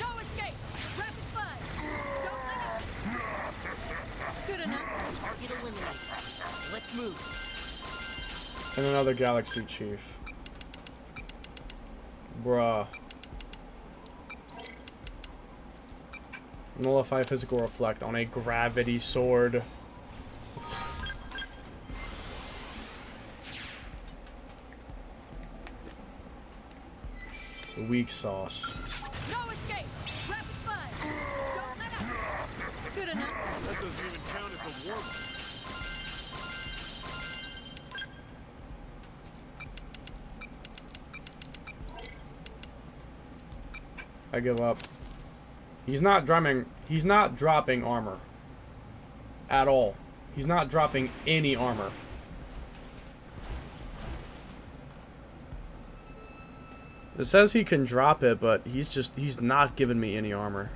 No escape! Rapid fire! Don't let up! Good enough. Target eliminated. Let's move. And another Galaxy Chief. Bruh. Nullify Physical Reflect on a Gravity Sword. Weak sauce. No escape! Rapid fire! Don't let up! Good enough. That doesn't even count as a warm-up. I give up. He's not dropping armor. At all. He's not dropping any armor. It says he can drop it, but he's not giving me any armor.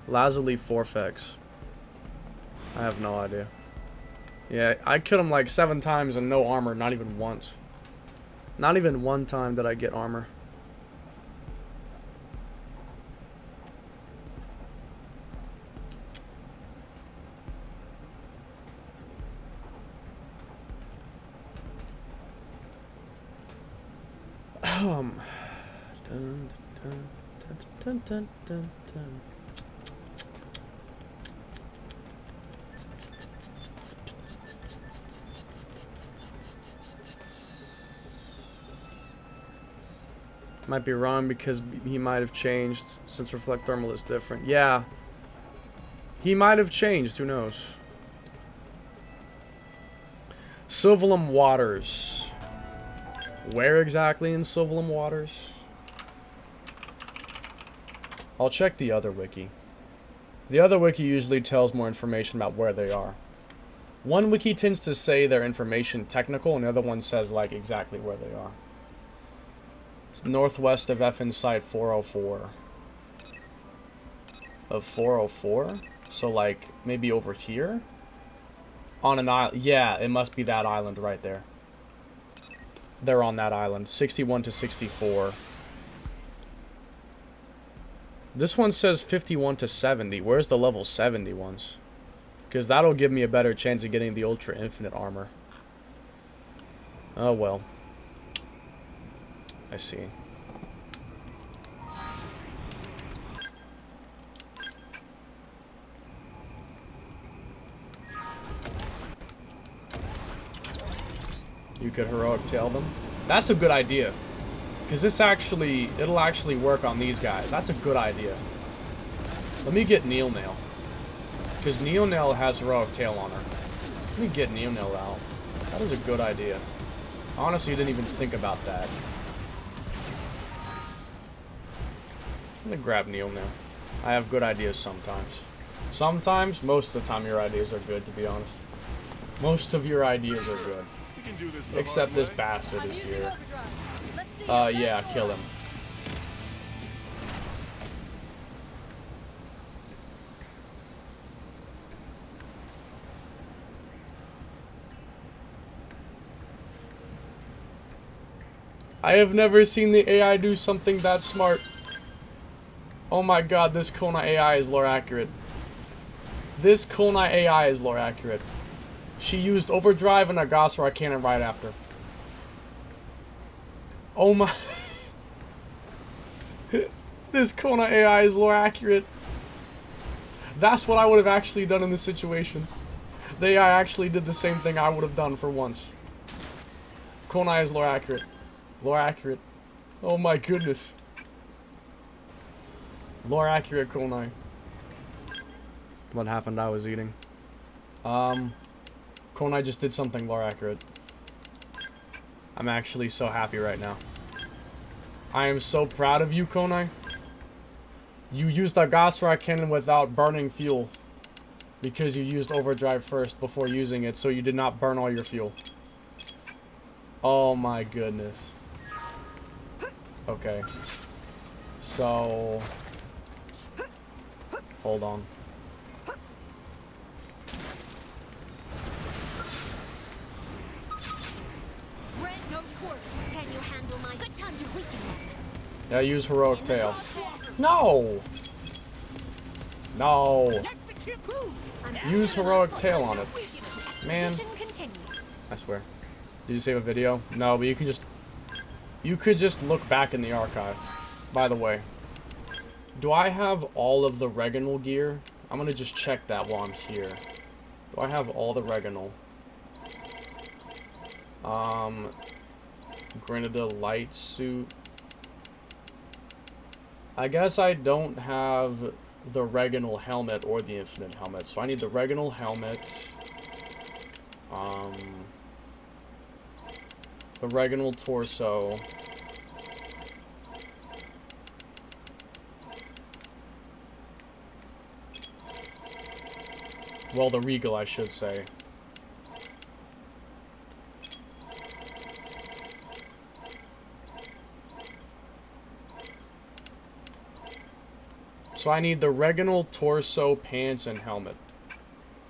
Lazuli Forfex. I have no idea. Yeah, I killed him like 7 times and no armor, not even once. Not even one time did I get armor. Dun, dun, dun, dun, dun, dun, dun. Might be wrong because he might have changed since Reflect Thermal is different. Yeah. He might have changed, who knows. Sylvalum Waters. Where exactly in Sylvalum Waters? I'll check the other wiki. The other wiki usually tells more information about where they are. One wiki tends to say their information technical, and the other one says like exactly where they are. It's northwest of FN Site 404. of 404. So like maybe over here on an island. Yeah, it must be that island right there. They're on that island. 61 to 64. This one says 51 to 70. Where's the level 70 ones? Because that'll give me a better chance of getting the Ultra Infinite armor. Oh well. I see. You could heroic tail them. That's a good idea. Because it'll actually work on these guys. That's a good idea. Let me get Neil Nail. Because Neil Nail has heroic tail on her. Let me get Neil Nail out. That is a good idea. Honestly, didn't even think about that. Let me grab Neil Nail. I have good ideas sometimes. Sometimes, most of the time your ideas are good, to be honest. Most of your ideas are good. Except this bastard is here. Yeah, kill him. I have never seen the AI do something that smart. Oh my god, this Konai AI is lore accurate. This Konai AI is lore accurate. She used Overdrive and a Gossamer Cannon right after. Oh my... This Konai AI is lore accurate. That's what I would have actually done in this situation. The AI actually did the same thing I would have done for once. Konai is lore accurate. Lore accurate. Oh my goodness. Lore accurate Konai. What happened? I was eating. Konai just did something lore accurate. I'm actually so happy right now. I am so proud of you, Konai. You used a Gossamer Cannon without burning fuel. Because you used Overdrive first before using it, so you did not burn all your fuel. Oh my goodness. Okay. So... Hold on. Can you handle my good time to weaken them? Yeah, use heroic tail. No! No! Use heroic tail on it. Man. I swear. Did you save a video? No, but you can just... You could just look back in the archive. By the way. Do I have all of the Reginal gear? I'm gonna just check that while I'm here. Do I have all the Reginal? Grenada light suit. I guess I don't have the Reginal helmet or the Infinite helmet, so I need the Reginal helmet. The Reginal torso. Well, the Regal, I should say. So I need the Reginal torso, pants, and helmet.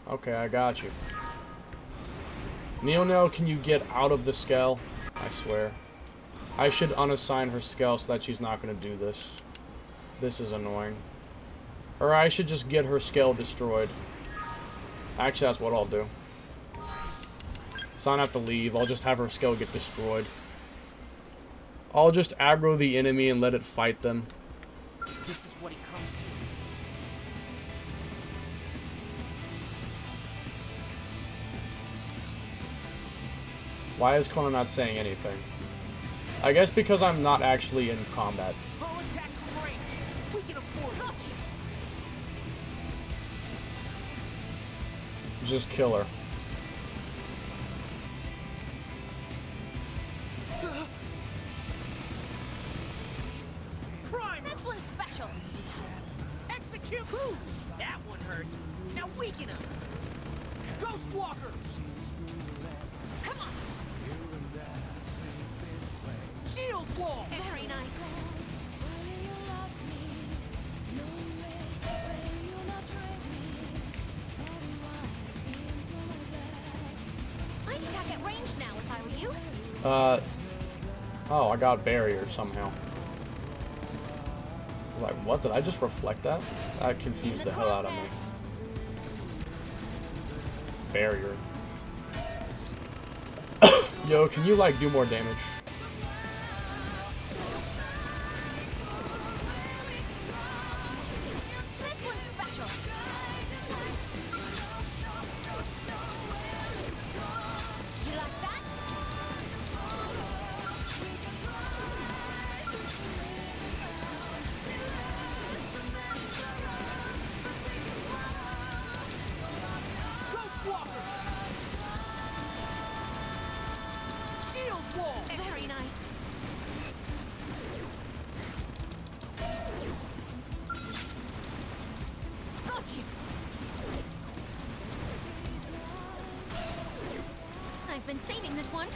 Okay, I got you. Neil, can you get out of the scale? I swear. I should unassign her scale so that she's not going to do this. This is annoying. Or I should just get her scale destroyed. Actually, that's what I'll do. So I don't have to leave. I'll just have her scale get destroyed. I'll just aggro the enemy and let it fight them. This is what it comes to. Why is Conan not saying anything? I guess because I'm not actually in combat. I'll attack from range. We can afford it. Gotcha. Just kill her. This one's special. Execute! Woo! That one hurt. Now weaken him. Ghost Walker! Come on. Shield Wall! Very nice. Oh, I got barrier somehow. Like, what? Did I just reflect that? That confused the hell out of me. Barrier. Yo, can you, like, do more damage? This one's special. You like that? Ghost Walker! Shield Wall! Very nice. Got you. I've been saving this one.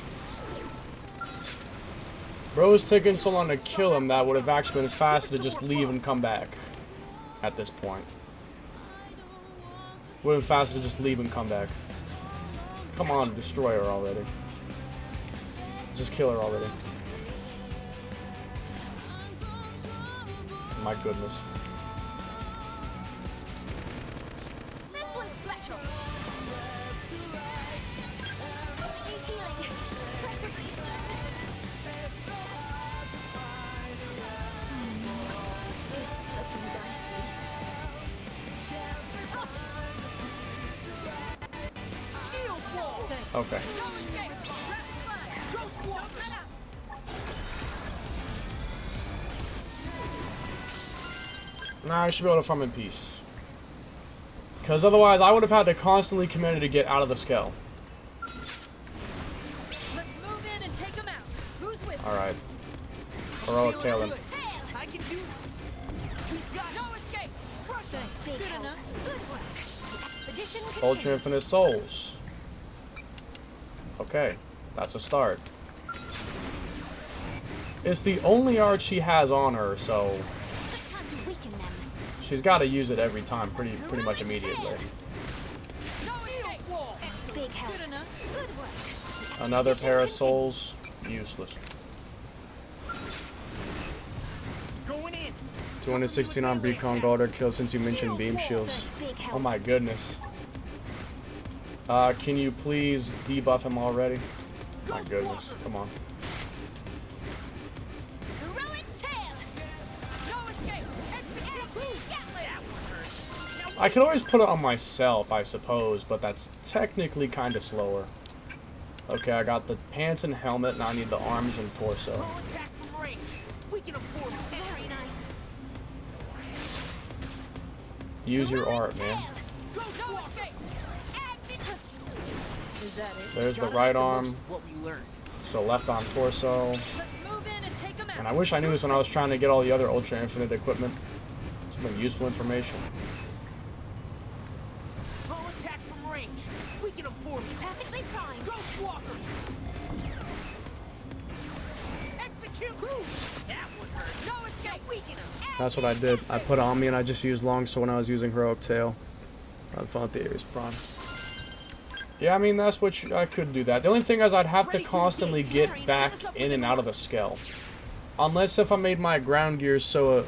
Bro's taking so long to kill him that would have actually been faster to just leave and come back. At this point. Would have been faster to just leave and come back. Come on, destroy her already. Just kill her already. My goodness. This one's special. Need healing. Preferably soon. It's looking dicey. Got you. Shield Wall! Okay. Ghost Walker! Now I should be able to farm in peace. Because otherwise I would have had to constantly command her to get out of the scale. Let's move in and take him out. Who's with me? Alright. Heroic Talon. Good. I can do this. We've got No escape. Thanks. Good Good enough. Good work. The expedition Ultra continues. Infinite Souls. Okay. That's a start. It's the only art she has on her, so Good time to weaken them. she's got to use it every time pretty much immediately. No escape. Wall! Big help. Good enough. Good work. The Another expedition pair of continues. souls. Useless. Going in! 216 on Recon Garter kill since you mentioned beam shields. Big help. Oh my goodness. Can you please debuff him already? My goodness. Come on. Heroic tail. No escape. Execute. Gatling. I could always put it on myself, I suppose, but that's technically kind of slower. Okay, I got the pants and helmet, now I need the arms and torso. Roll attack from range. We can afford it. Very nice. Use your art, man. Ghost No Walker! escape. Is that it? There's the Gotta right make the arm, most of what we learned. so left arm torso. Let's move in and take him out. And I wish I knew this when I was trying to get all the other Ultra Infinite equipment. It's been useful information. Roll attack from range. We can afford it. Perfectly fine. Ghost Walker! Execute! That one hurt. No escape. Weaken him. That's what I did. I put it on me and I just used longsword when I was using Heroic Tail. I found the Ares Prawn. Yeah, I mean, that's what I could do that. The only thing is I'd have to constantly get back in and out of the scale. Unless if I made my ground gear so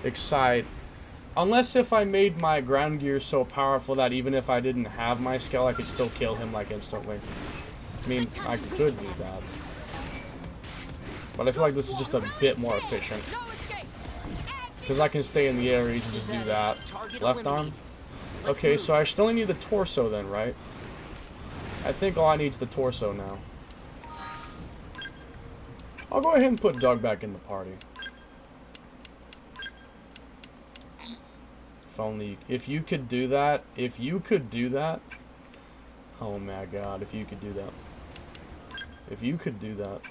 Unless if I made my ground gear so powerful that even if I didn't have my skill, I could still kill him, like, instantly. I mean, I could do that. But I feel like this is just a bit more efficient. No escape. Because I can stay in the area and just do that. Target Left arm? eliminated. Let's Okay, move. so I should only need the torso then, right? I think all I need is the torso now. I'll go ahead and put Doug back in the party. If only, if you could do that, oh my god, if you could do that.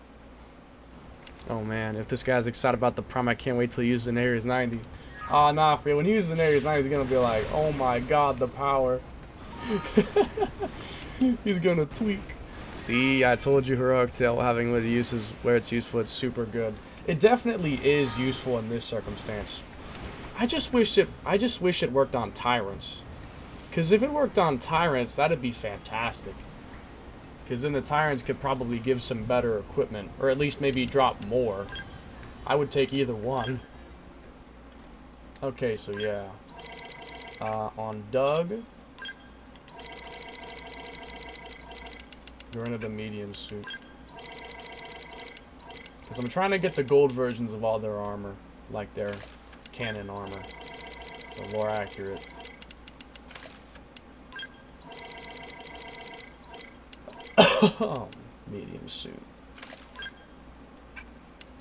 Oh man, if this guy's excited about the Prime, I can't wait till he uses an Ares 90. Ah, nah, for real, when he uses an Ares 90, he's gonna be like, oh my god, the power. He's gonna tweak. See, I told you Heroic Tail having with uses where it's useful, it's super good. It definitely is useful in this circumstance. I just wish it worked on Tyrants. Cause if it worked on Tyrants, that'd be fantastic. Because then the Tyrants could probably give some better equipment. Or at least maybe drop more. I would take either one. Okay, so yeah. On Doug. We're into the medium suit. Because I'm trying to get the gold versions of all their armor. Like their cannon armor. The more accurate. Medium suit.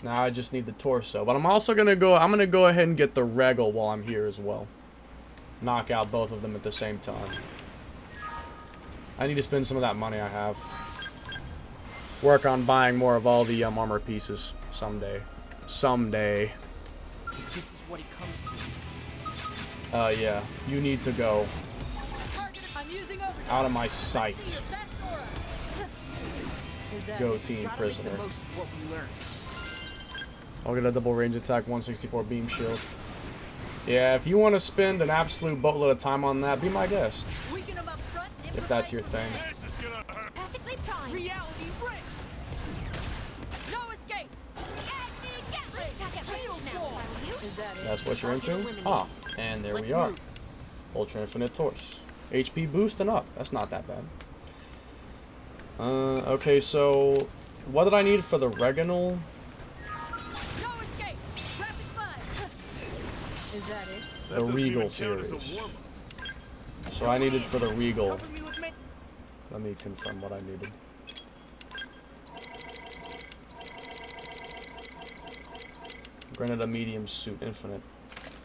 Now I just need the torso. But I'm also gonna go ahead and get the regal while I'm here as well. Knock out both of them at the same time. I need to spend some of that money I have. Work on buying more of all the armor pieces someday. Someday. This is what he comes to. Yeah. You need to go I'm using overdrive. out of my sight. See if that's Nora. Is that Go it? team Gotta prisoner. make the most of what we learned. I'll get a double range attack, 164 beam shield. Yeah, if you want to spend an absolute boatload of time on that, be my guest. Weaken 'em up front, If that's your thing. This is gonna hurt. Perfectly primed. Reality ring! No escape. Let's attack at range now. If I were you. Is that it? That's what you're into? Ah, and there Let's we are. move. Ultra Infinite Torse. HP boosting up. That's not that bad. Okay, so what did I need for the reginal? No escape. Rapid fire. Is that it? The Regal series. So I needed for the Regal. Cover me with Let me confirm what I needed. Granted a medium suit, infinite.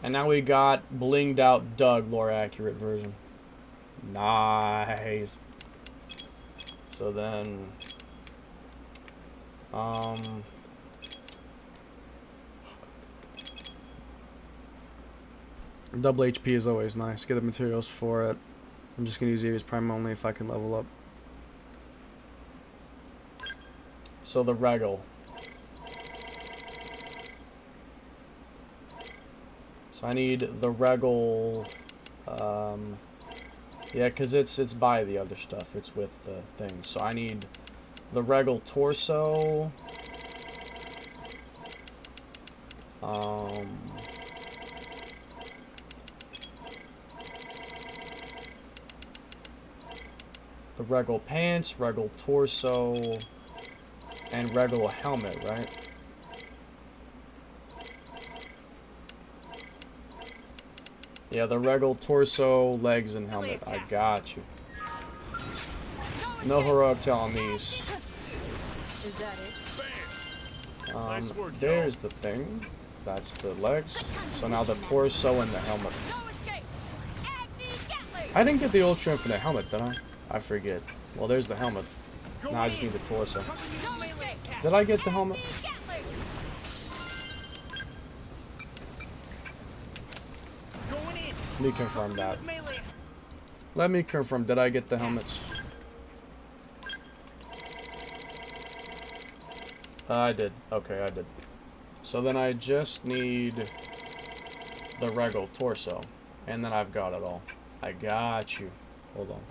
And now we got blinged out Doug, lore accurate version. Nice. So then, double HP is always nice. Get the materials for it. I'm just gonna use Ares Prime only if I can level up. So the regal. So I need the regal. Yeah, because it's by the other stuff. It's with the thing. So I need the regal torso. The regal pants, regal torso, and regal helmet, right? Yeah, the regal torso, legs, and helmet. I got you. No heroic telling these. Is that it? Nice work, There's the thing. That's the legs. So now the torso and the helmet. No escape. I didn't get the Ultra Infinite helmet, did I? I forget. Well, there's the helmet. Now I just need the torso. No escape. Did I get the helmet? going in. Let me confirm that. With melee. Let me confirm. Did I get the helmets? I did. Okay, I did. So then I just need the regal torso. And then I've got it all. I got you. Hold on.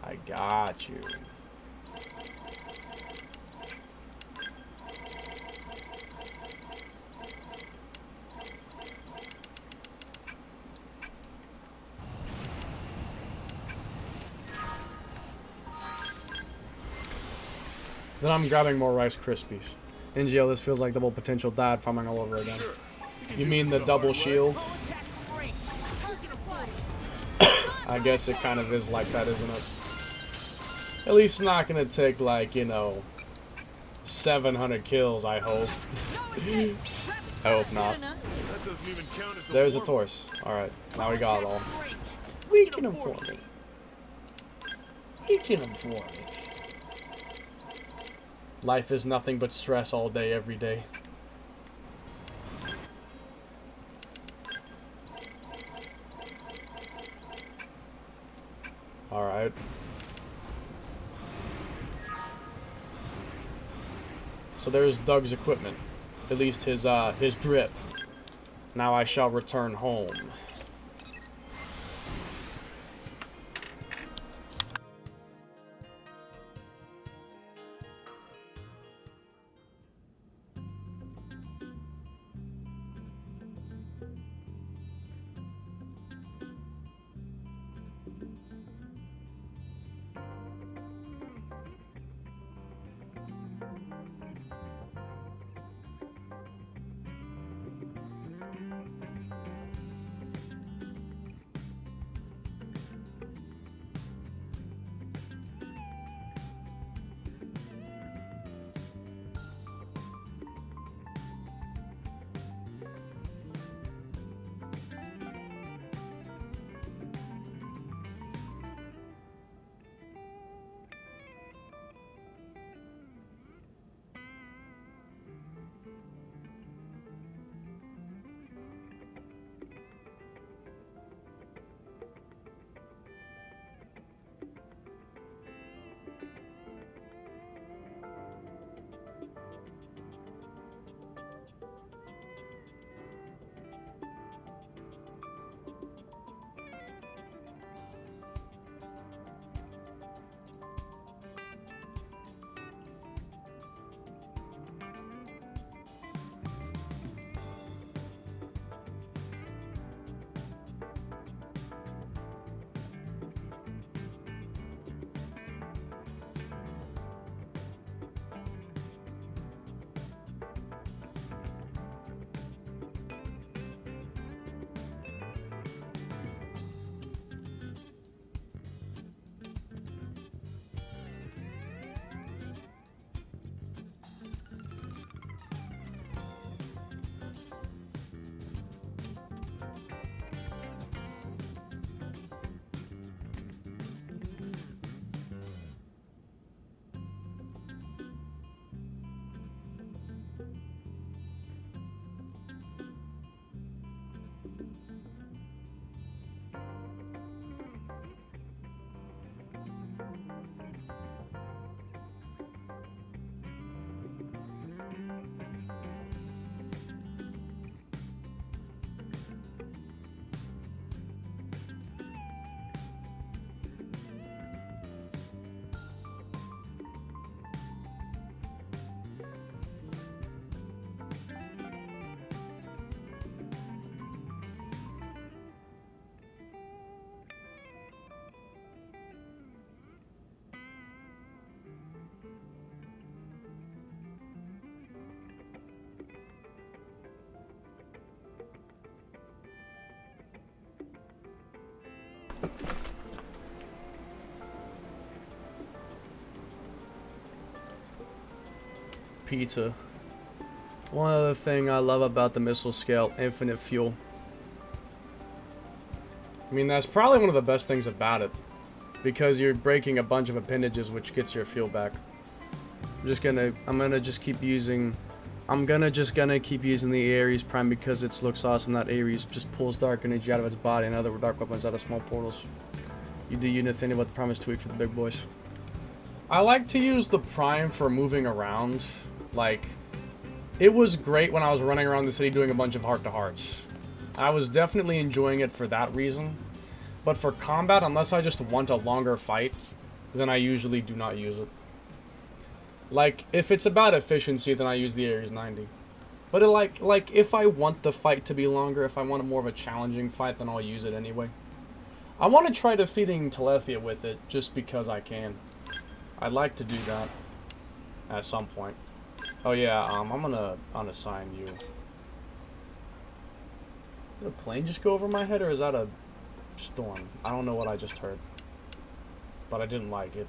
I got you. Then I'm grabbing more Rice Krispies. NGL, this feels like double potential dad farming all over again. You mean the double shield? Full attack from range. Target applied. I guess it kind of is like that, isn't it? At least it's not gonna take like, you know, 700 kills, I hope. I hope not. That doesn't even count as a There's a warm-up. torse. Alright, now we got it all. From range. Weaken him for me. Weaken him for me. Life is nothing but stress all day, every day. Alright. So there's Doug's equipment. At least his drip. Now I shall return home. pizza. One other thing I love about the missile scale, infinite fuel. I mean, that's probably one of the best things about it, because you're breaking a bunch of appendages, which gets your fuel back. I'm gonna just keep using the Ares Prime because it looks awesome. That Ares just pulls dark energy out of its body and other dark weapons out of small portals. You do unit thing about the Prime is too weak for the big boys. I like to use the Prime for moving around. Like, it was great when I was running around the city doing a bunch of heart-to-hearts. I was definitely enjoying it for that reason. But for combat, unless I just want a longer fight, then I usually do not use it. Like, if it's about efficiency, then I use the Ares 90. But like if I want the fight to be longer, if I want more of a challenging fight, then I'll use it anyway. I want to try defeating Telethia with it, just because I can. I'd like to do that at some point. Oh yeah, I'm gonna unassign you. Did a plane just go over my head, or is that a storm? I don't know what I just heard, but I didn't like it.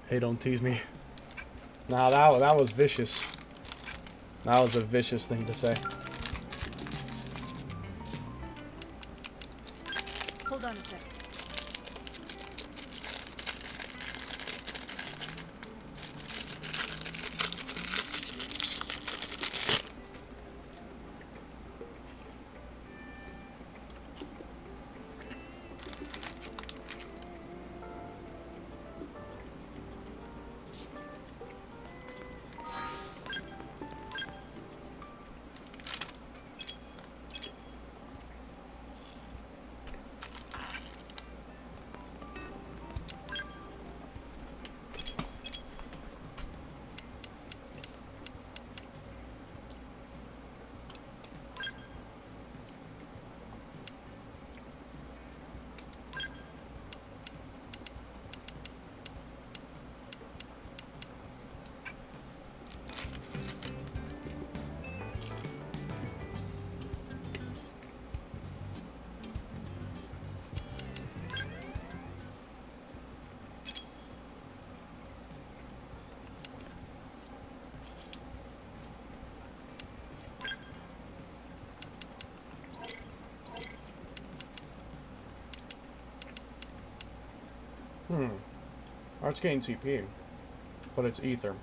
Hey, don't tease me. Nah, that was vicious. That was a vicious thing to say. Hold on a sec. Art's getting TP, but it's ether.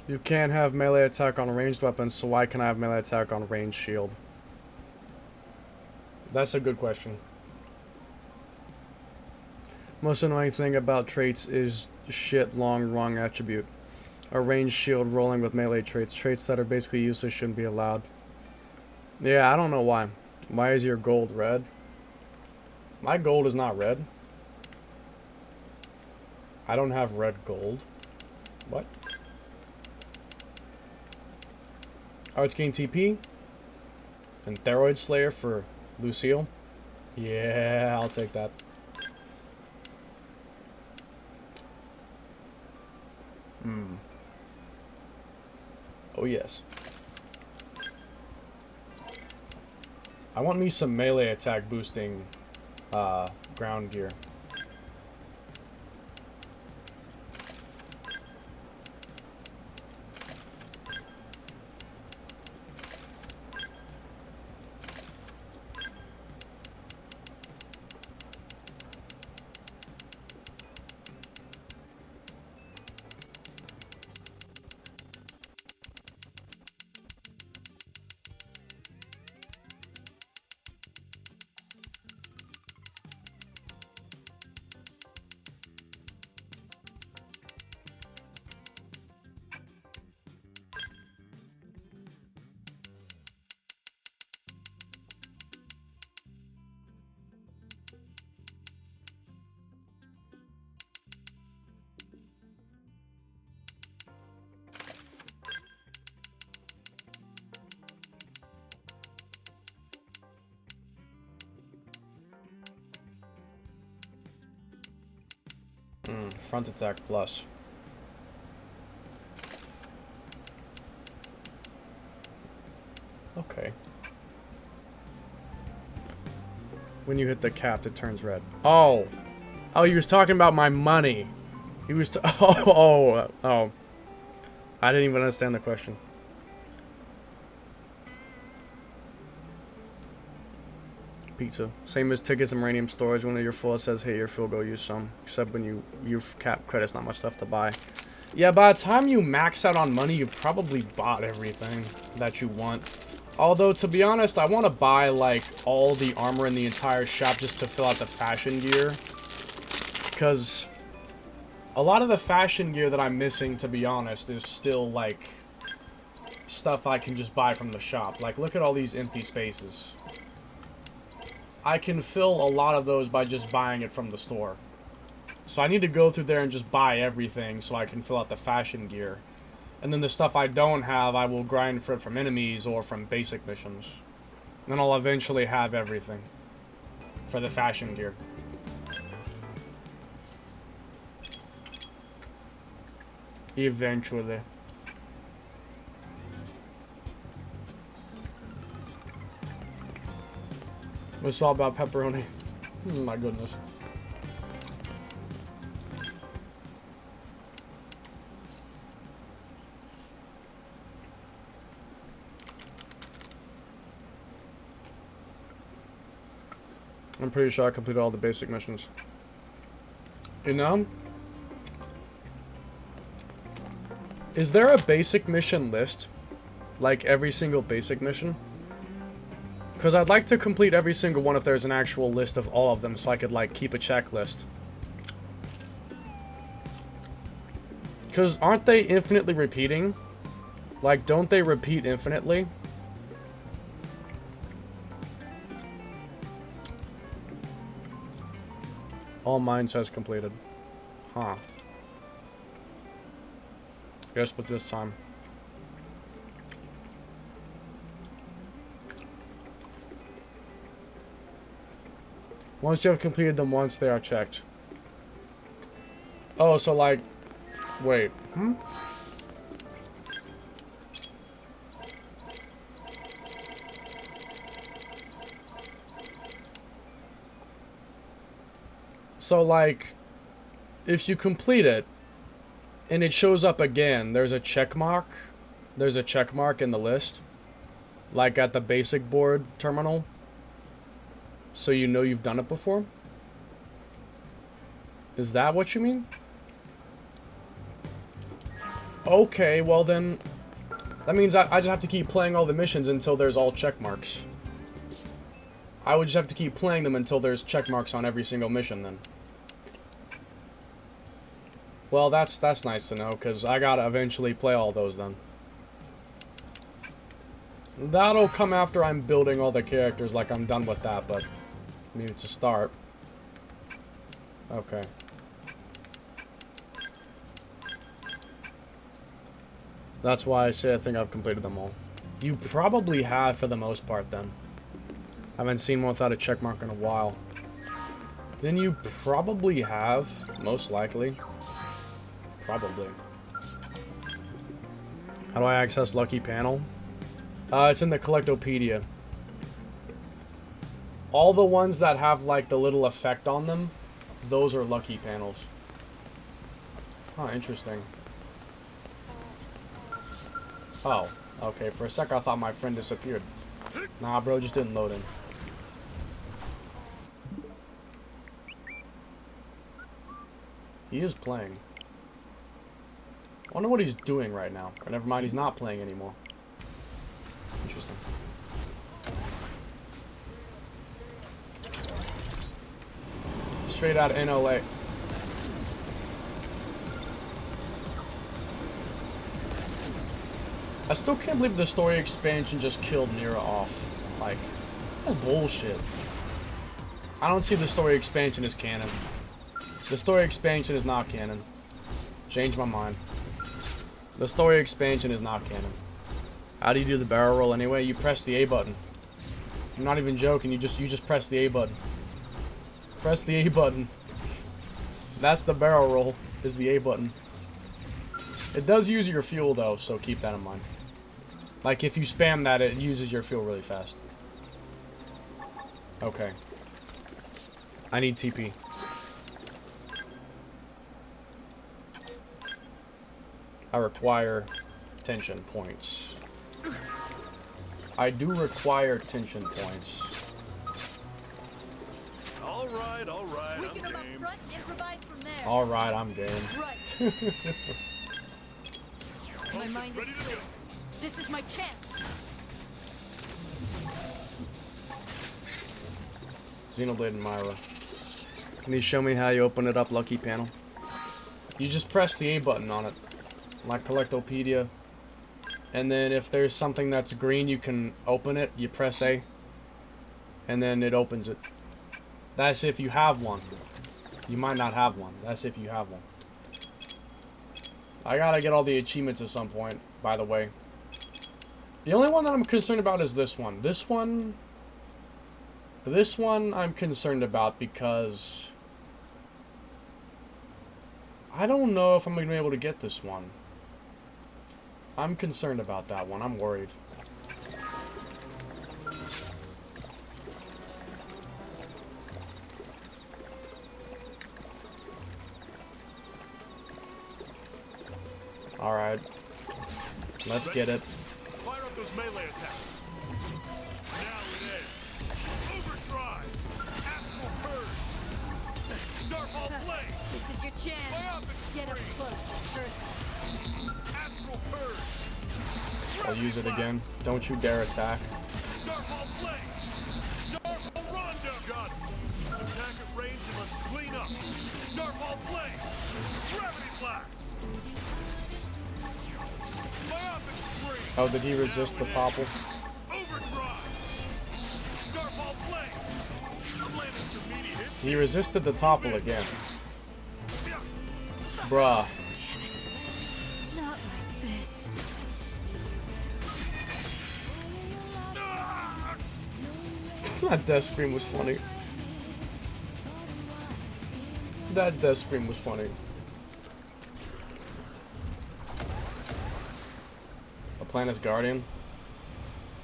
You can't have melee attack on ranged weapons, so why can I have melee attack on ranged shield? That's a good question. Most annoying thing about traits is shit long wrong attribute. A ranged shield rolling with melee traits. Traits that are basically useless shouldn't be allowed. Yeah, I don't know why. Why is your gold red? My gold is not red. I don't have red gold. What? Oh, it's getting TP? And Theroid Slayer for Lucille? Yeah, I'll take that. Oh yes. I want me some melee attack boosting ground gear. Front attack plus. Okay. When you hit the cap, it turns red. Oh! Oh, he was talking about my money. He was oh. I didn't even understand the question. Pizza. Same as tickets and uranium storage. When your full says, hey, your fuel, go use some. Except when you cap credits, not much stuff to buy. Yeah, by the time you max out on money, you've probably bought everything that you want. Although, to be honest, I want to buy, like, all the armor in the entire shop just to fill out the fashion gear. Because a lot of the fashion gear that I'm missing, to be honest, is still, like, stuff I can just buy from the shop. Like, look at all these empty spaces. I can fill a lot of those by just buying it from the store. So I need to go through there and just buy everything so I can fill out the fashion gear. And then the stuff I don't have, I will grind for it from enemies or from basic missions. And then I'll eventually have everything for the fashion gear. Eventually. It's all about pepperoni. My goodness. I'm pretty sure I completed all the basic missions. You know? Is there a basic mission list? Like every single basic mission? Because I'd like to complete every single one if there's an actual list of all of them so I could, like, keep a checklist. Because aren't they infinitely repeating? Like, don't they repeat infinitely? All mine says completed. Huh. Guess but this time. Once you have completed them once, they are checked. Oh, so like... Wait. So like... If you complete it, and it shows up again, there's a check mark. There's a check mark in the list. Like at the basic board terminal. So you know you've done it before? Is that what you mean? Okay, well then... That means I just have to keep playing all the missions until there's all check marks. I would just have to keep playing them until there's check marks on every single mission then. Well, that's nice to know, because I gotta eventually play all those then. That'll come after I'm building all the characters, like I'm done with that, but... I mean, it's a start. Okay. That's why I say I think I've completed them all. You probably have for the most part then. I haven't seen one without a check mark in a while. Then you probably have, most likely. Probably. How do I access Lucky Panel? It's in the Collectopedia. All the ones that have, like, the little effect on them, those are lucky panels. Oh, interesting. Oh, okay. For a sec, I thought my friend disappeared. Nah, bro, just didn't load in. He is playing. I wonder what he's doing right now. Or never mind, he's not playing anymore. Interesting. Straight out of NLA. I still can't believe the story expansion just killed Mira off. Like, that's bullshit. I don't see the story expansion as canon. The story expansion is not canon. Change my mind. The story expansion is not canon. How do you do the barrel roll anyway? You press the A button. I'm not even joking. You just press the A button. Press the A button. That's the barrel roll, is the A button. It does use your fuel though, so keep that in mind. Like if you spam that, it uses your fuel really fast. Okay. I need TP. I require tension points. I do require tension points. Alright, Weaken them up front, improvise from there. Alright, I'm game. Right. My mind is clear. This is my chance. Xenoblade and Myra. Can you show me how you open it up, Lucky Panel? You just press the A button on it, like Collectopedia. And then if there's something that's green, you can open it. You press A, and then it opens it. That's if you have one. You might not have one. That's if you have one. I gotta get all the achievements at some point, by the way. The only one that I'm concerned about is this one. This one I'm concerned about because I don't know if I'm going to be able to get this one. I'm concerned about that one. I'm worried. Alright. Let's get it. Fire up those melee attacks. Now it ends. Overdrive. Astral Purge. Starfall Blade. This is your chance. Get up close first. Astral Purge. I'll use it again. Don't you dare attack. Starfall Blade. Starfall Rondo. Got it. Attack at range and let's clean up. Starfall Blade. Gravity Blast. Myopic Scream. Oh, did he resist the topple? Overdrive. Starfall Blade. I'm landing some meaty hits. He resisted the topple again. Bruh. Not like this. That death scream was funny. That death scream was funny. A Planet's Guardian?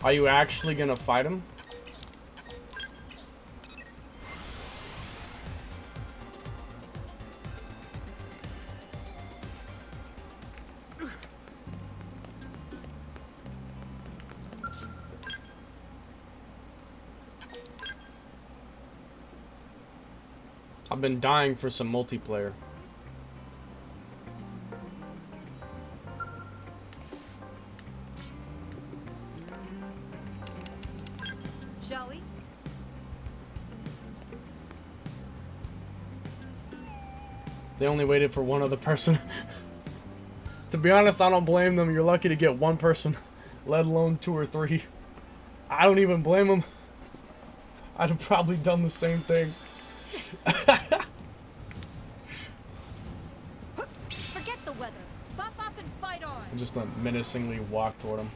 Are you actually gonna fight him? I've been dying for some multiplayer. Shall we? They only waited for one other person. To be honest, I don't blame them. You're lucky to get one person, let alone 2 or 3. I don't even blame them. I'd have probably done the same thing. Forget the weather. Pop up and fight on. I just menacingly walk toward him.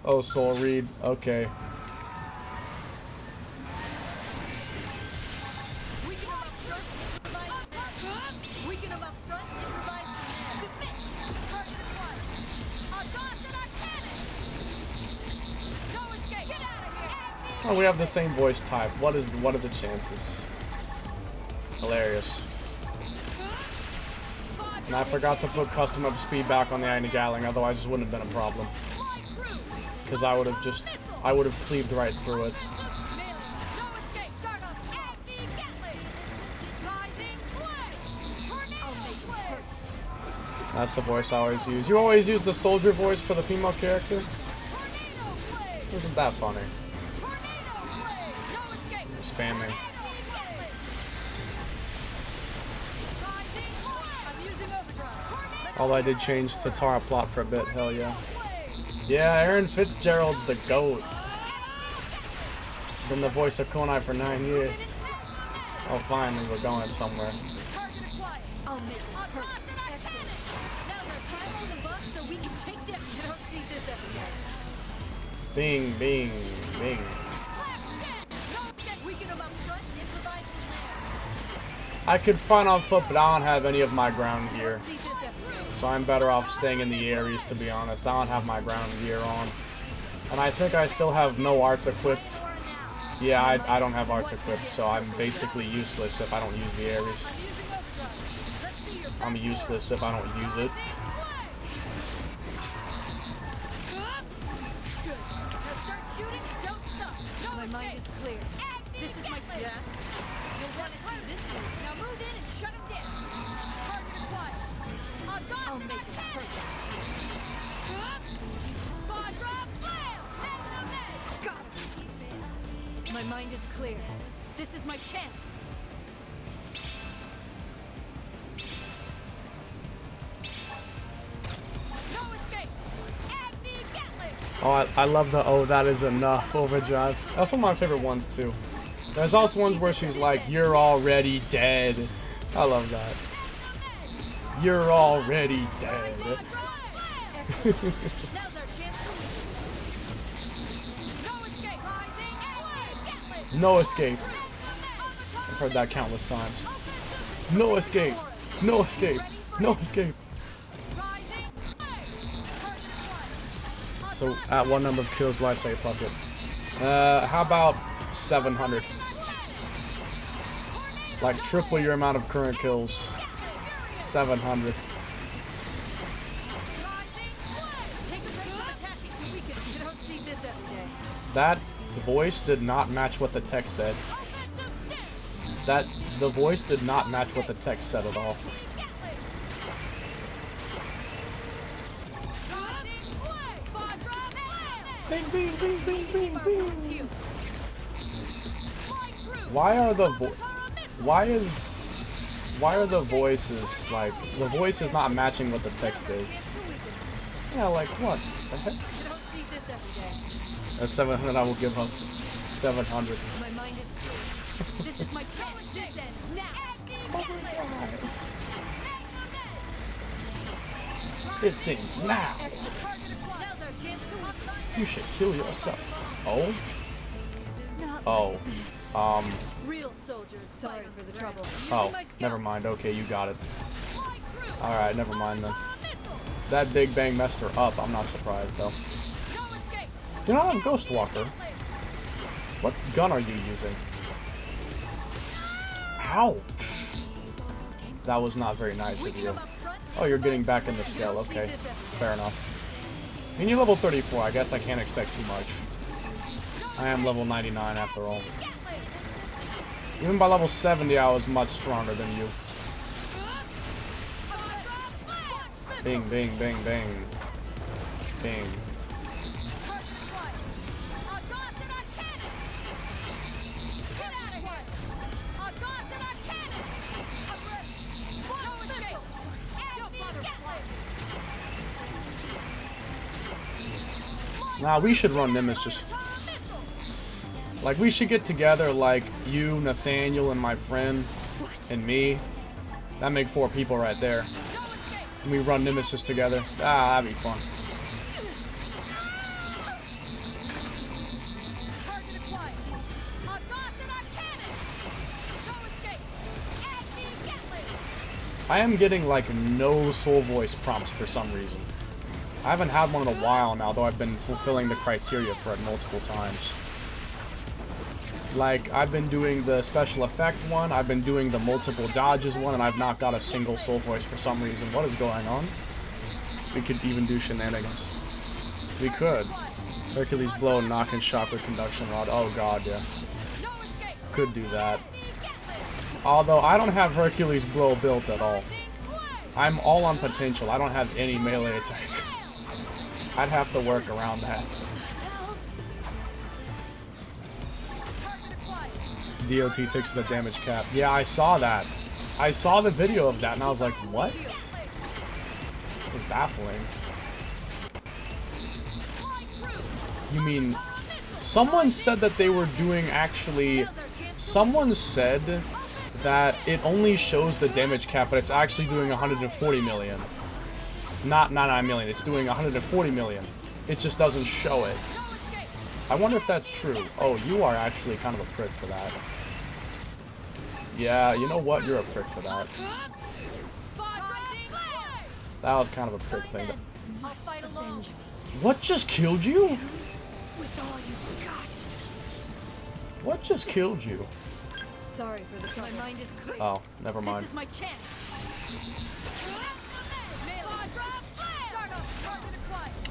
Oh, Soul Reed. Okay. Weaken them up front, improvise from there. Weaken them up front, improvise from there. Submit. Target acquired. Our dots and our cannon. No escape. Get out of here. Oh, we have the same voice type. What are the chances? Hilarious. And I forgot to put custom up speed back on the Agni Gatling, otherwise this wouldn't have been a problem. Fly true. Because I would have cleaved right through it. Melee. No escape. Start off. Agni Gatling. Rising flame. Tornado flame. That's the voice I always use. You always use the soldier voice for the female character? Tornado flame. Isn't that funny? Tornado flame. No escape. You're spamming. All I did change to Tara plot for a bit, hell yeah. Yeah, Aaron Fitzgerald's the GOAT. Been the voice of Konai for 9 years. Oh finally, we're going somewhere. I'll make it perfect. Excellent. Now's our time on the buff so we can take down. You don't see this everywhere. Bing, bing, bing. Weaken them up front, improvise from there. I could fight on foot, but I don't have any of my ground gear. See this every day. So I'm better off staying in the areas, to be honest. I don't have my ground gear on. And I think I still have no arts equipped. Yeah, I don't have arts equipped, so I'm basically useless if I don't use the Ares. I'm useless if I don't use it. Good. Now start shooting and don't stop. My mind is clear. This is my yeah. You'll want to see this move. Now move in and shut him down. Target acquired. I'll make it perfect. My mind is clear. This is my chance. No escape. Oh, I love the "oh, that is enough" overdrive. That's one of my favorite ones too. There's also ones where she's like, "You're already dead." I love that. You're already dead. Now's our chance to win. No escape. No escape. I've heard that countless times. No escape. No escape. No escape. So, at what number of kills do I say fuck it? How about 700? Like, triple your amount of current kills. 700. That voice did not match what the text said. The voice did not match what the text said at all. Bing, bing, bing, bing, bing, bing. Why are the voices like the voice is not matching what the text is? Yeah, like what the heck? At 700, I will give up 700. My mind is clear. This is my chance. This ends now. This ends now. You should kill yourself. Oh? Oh. Real soldiers. Sorry for the trouble. Oh, never mind. Okay, you got it. Alright, never mind then. That Big Bang messed her up. I'm not surprised though. You're not a Ghost Walker. What gun are you using? Ouch! That was not very nice of you. Oh, you're getting back in the scale. Okay, fair enough. I mean, you're level 34. I guess I can't expect too much. I am level 99 after all. Even by level 70, I was much stronger than you. Bing, bing, bing, bing. Bing. Nah, we should run Nemesis. Like, we should get together, like, you, Nathaniel, and my friend, and me. That'd make 4 people right there. And we run Nemesis together. Ah, that'd be fun. I am getting, like, no soul voice prompts for some reason. I haven't had one in a while now, though I've been fulfilling the criteria for it multiple times. Like, I've been doing the special effect one, I've been doing the multiple dodges one, and I've not got a single soul voice for some reason. What is going on? We could even do shenanigans. We could. Hercules blow, knock, and shock with conduction rod. Oh god, yeah. Could do that. Although, I don't have Hercules blow built at all. I'm all on potential. I don't have any melee attack. I'd have to work around that. DOT ticks for the damage cap. Yeah, I saw that. I saw the video of that and I was like, what? It was baffling. You mean, someone said that they were doing actually, someone said that it only shows the damage cap, but it's actually doing 140 million. Not 99 million, it's doing 140 million. It just doesn't show it. I wonder if that's true. Oh, you are actually kind of a prick for that. Yeah, you know what? You're a prick for that. That was kind of a prick thing. I'll fight alone. What just killed you? With all you've got. What just killed you? Sorry for the trouble. My mind is clear. Oh, never This mind. is my chance.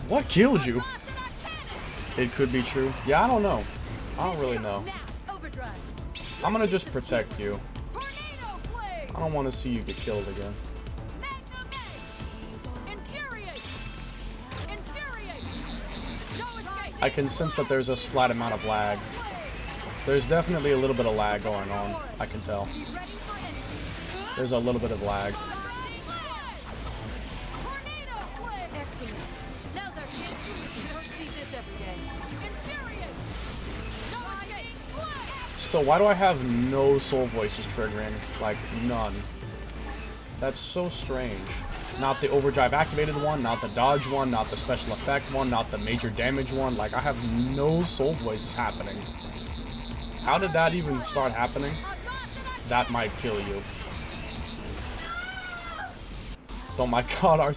What killed you? It could be true. Yeah, I don't know. I don't really know. Now, overdrive. I'm gonna just protect you. Tornado blade. I don't want to see you get killed again. Infuriate. Infuriate. No escape. I can sense that there's a slight amount of lag. There's definitely a little bit of lag going on. I can tell. Be ready for anything. There's a little bit of lag. Tornado blade. Excellent. Now's our chance. You don't see this every day. Infuriate. No escape. Still, why do I have no soul voices triggering? Like, none. That's so strange. Not the overdrive activated one, not the dodge one, not the special effect one, not the major damage one. Like, I have no soul voices happening. How did that even start happening? That might kill you. Oh my god,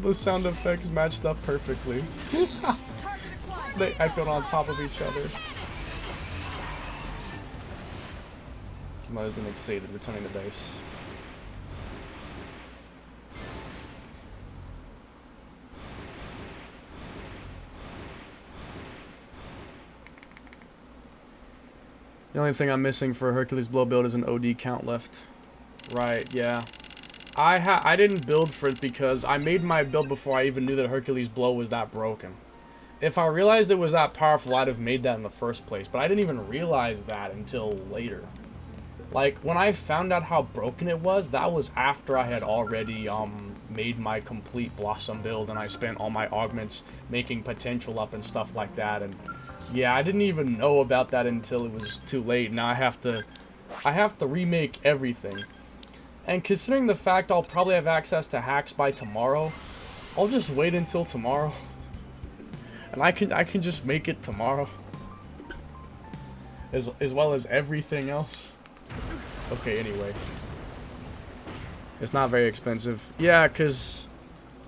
the sound effects matched up perfectly. They echoed on top of each other. Somebody's been excited, returning to base. The only thing I'm missing for Hercules Blow build is an OD count left. Right, yeah. I didn't build for it because I made my build before I even knew that Hercules Blow was that broken. If I realized it was that powerful, I'd have made that in the first place. But I didn't even realize that until later. Like, when I found out how broken it was, that was after I had already made my complete Blossom build. And I spent all my augments making potential up and stuff like that. And yeah, I didn't even know about that until it was too late. Now I have to remake everything. And considering the fact I'll probably have access to hacks by tomorrow, I'll just wait until tomorrow. And I can just make it tomorrow. As well as everything else. Okay, anyway. It's not very expensive. Yeah, cause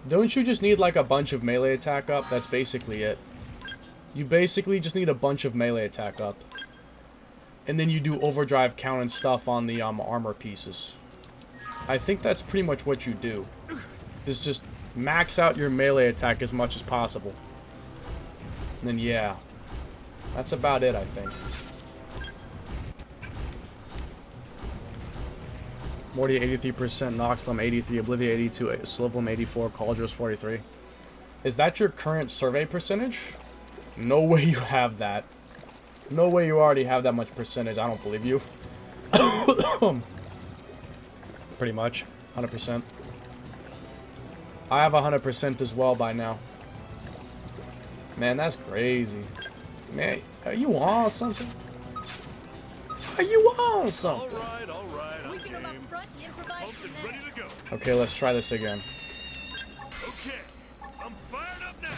don't you just need like a bunch of melee attack up? That's basically it. You basically just need a bunch of melee attack up. And then you do overdrive count and stuff on the armor pieces. I think that's pretty much what you do. Is just max out your melee attack as much as possible. And then yeah. That's about it, I think. Morty 83%, Noxlum 83, Oblivia 82, Slivlum 84, Cauldros 43. Is that your current survey percentage? No way you have that. No way you already have that much percentage. I don't believe you. Pretty much. 100%. I have 100% as well by now. Man, that's crazy. Man, are you on something? Are you on something? Alright, I'm We can game. up front, improvise, Pumped and and ready then... to go. Okay, let's try this again. Okay, I'm fired up now.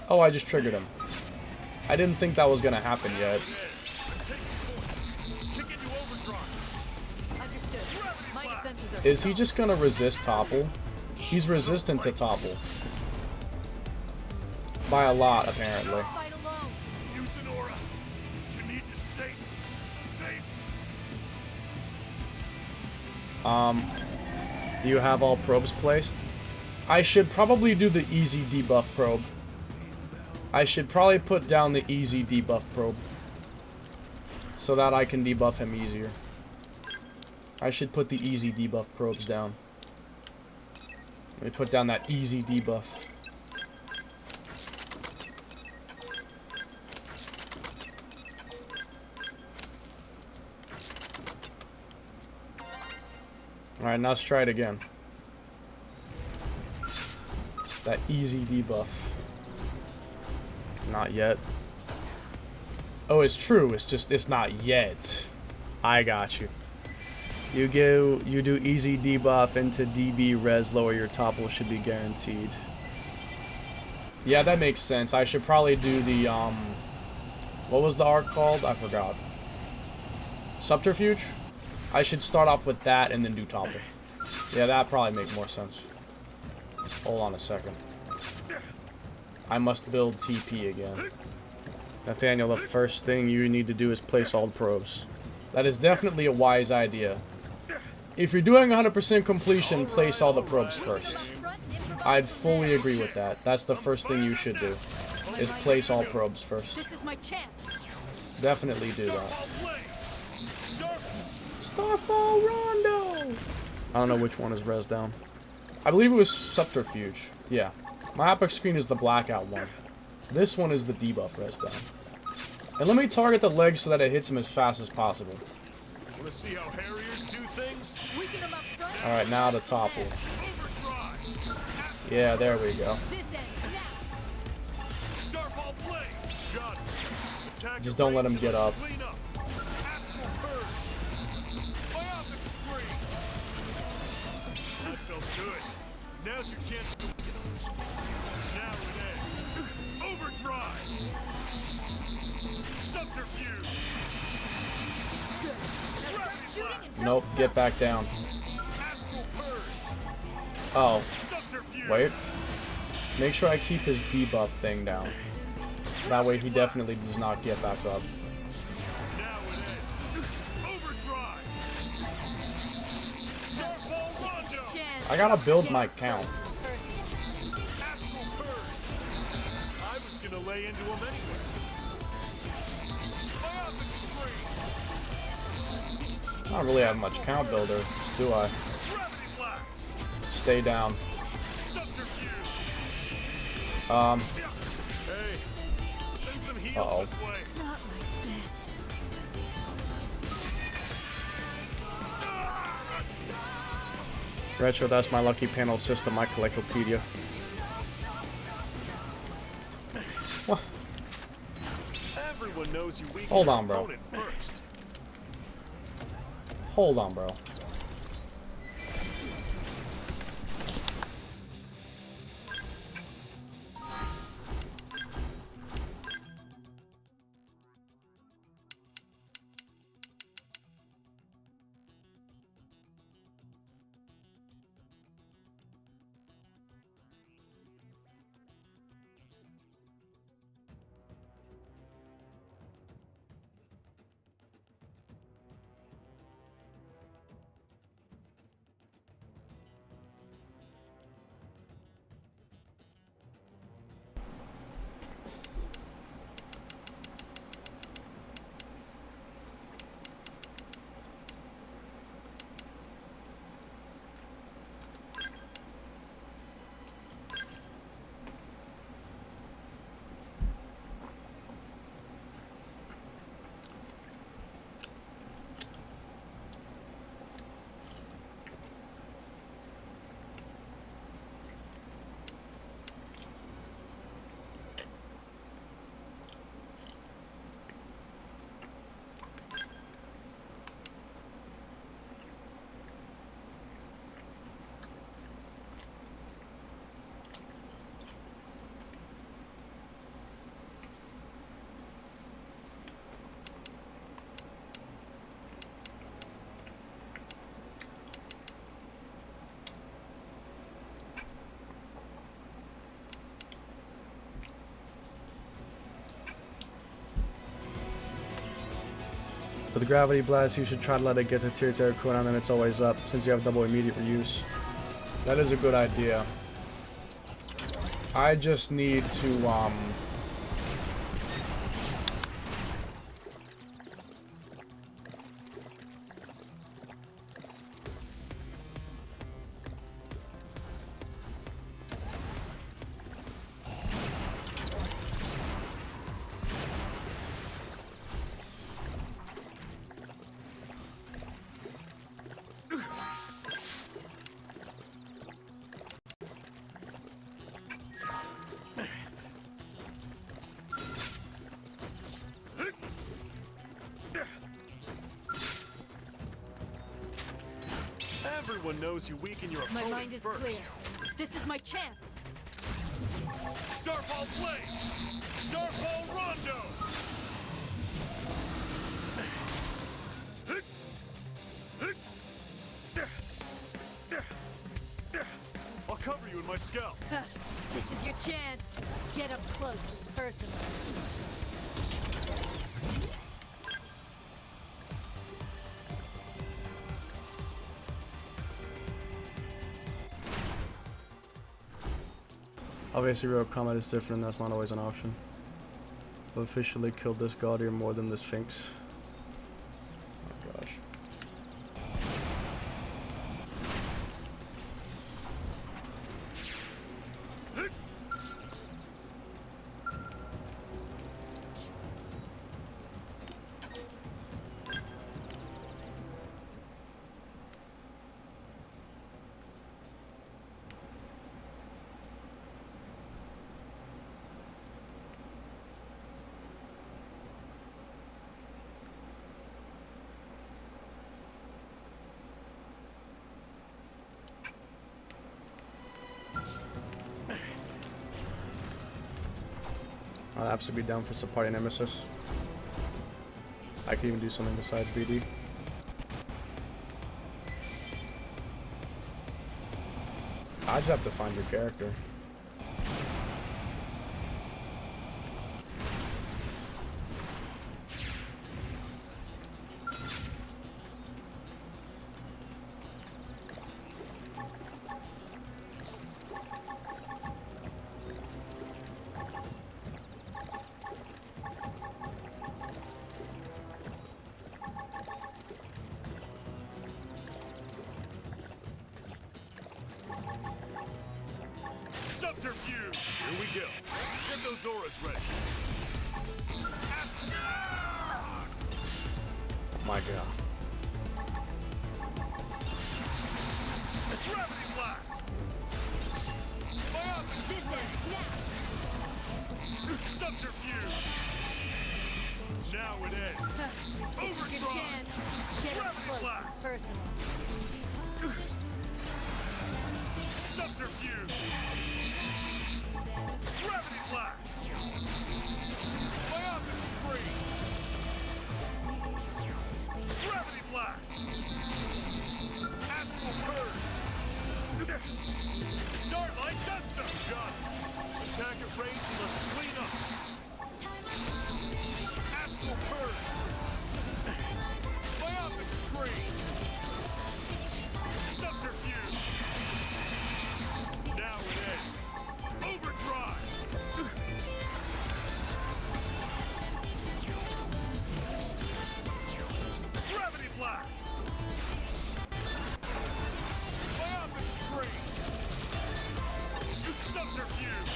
Oh, I just triggered him. I didn't think that was gonna happen yet. Kick into overdrive. Understood. My defenses are Is he just gonna resist topple? He's resistant to topple. By a lot, apparently. fight alone. Use an aura. You need to stay safe. Do you have all probes placed? I should probably do the easy debuff probe. I should probably put down the easy debuff probe. So that I can debuff him easier. I should put the easy debuff probes down. Let me put down that easy debuff. Alright, now let's try it again. That easy debuff. Not yet. Oh, it's true. It's just, it's not yet. I got you. You do easy debuff into DB res, lower your topple should be guaranteed. Yeah, that makes sense. I should probably do the, what was the arc called? I forgot. Subterfuge? I should start off with that and then do topple. Yeah, that'd probably make more sense. Hold on a second. I must build TP again. Nathaniel, the first thing you need to do is place all the probes. That is definitely a wise idea. If you're doing 100% completion, place all the probes first. I'd fully agree with that. That's the first thing you should do, is place all probes first. This is my chance. Definitely do that. Starfall Rondo! I don't know which one is res down. I believe it was Subterfuge. Yeah. My epic screen is the blackout one. This one is the debuff res down. And let me target the leg so that it hits him as fast as possible. Wanna see how Harriers do things? Weaken them up front. Alright, now the topple. Yeah, there we go. This end now. Starfall blade. Got it. Attack Just don't let him get up. Clean up. Astral bird. Myopic scream. That felt good. Now's your chance to now it ends. Overdrive. Subterfuge. Nope, get back down. Astral bird. Oh, Subterfuge. wait. Make sure I keep his debuff thing down. That way he definitely does not get back up. Now it ends. Overdrive. Starfall Rondo. I gotta build my count. Astral bird. I was gonna lay into him anyway. Myopic scream. I don't really have much count builder, do I? Gravity blast. Stay down. Subterfuge. Hey, send some heals Uh-oh. this way. Not like this. Retro, that's my lucky panel system, my collectopedia. What? Everyone knows you weaken Hold your on, bro. opponent first. Hold on, bro. For the gravity blast, you should try to let it get to tier cooldown, then it's always up, since you have double immediate reuse. That is a good idea. I just need to, Everyone knows you weaken your My opponent mind is first. clear. This is my chance. Starfall blade. Starfall Rondo. my scalp. This is your chance. Get up close and personal. Obviously, real combat is different, and that's not always an option. I've officially killed this god here more than the Sphinx. Oh gosh. I'll absolutely be down for supporting Nemesis. I could even do something besides BD. I just have to find your character. Subterfuge! Here we go. Get those auras ready. My god. Gravity blast! My opposite! This ends now. Subterfuge! Now it ends. This is your chance. Get up close and personal. Subterfuge! Gravity blast! Myopic screen! Gravity blast! Astral purge! Starlight dust up! Gun! Attack at range and let's clean up! Astral purge! Myopic screen! Subterfuge! Now it ends. Overdrive! Gravity blast! Myopic screen! Subterfuge!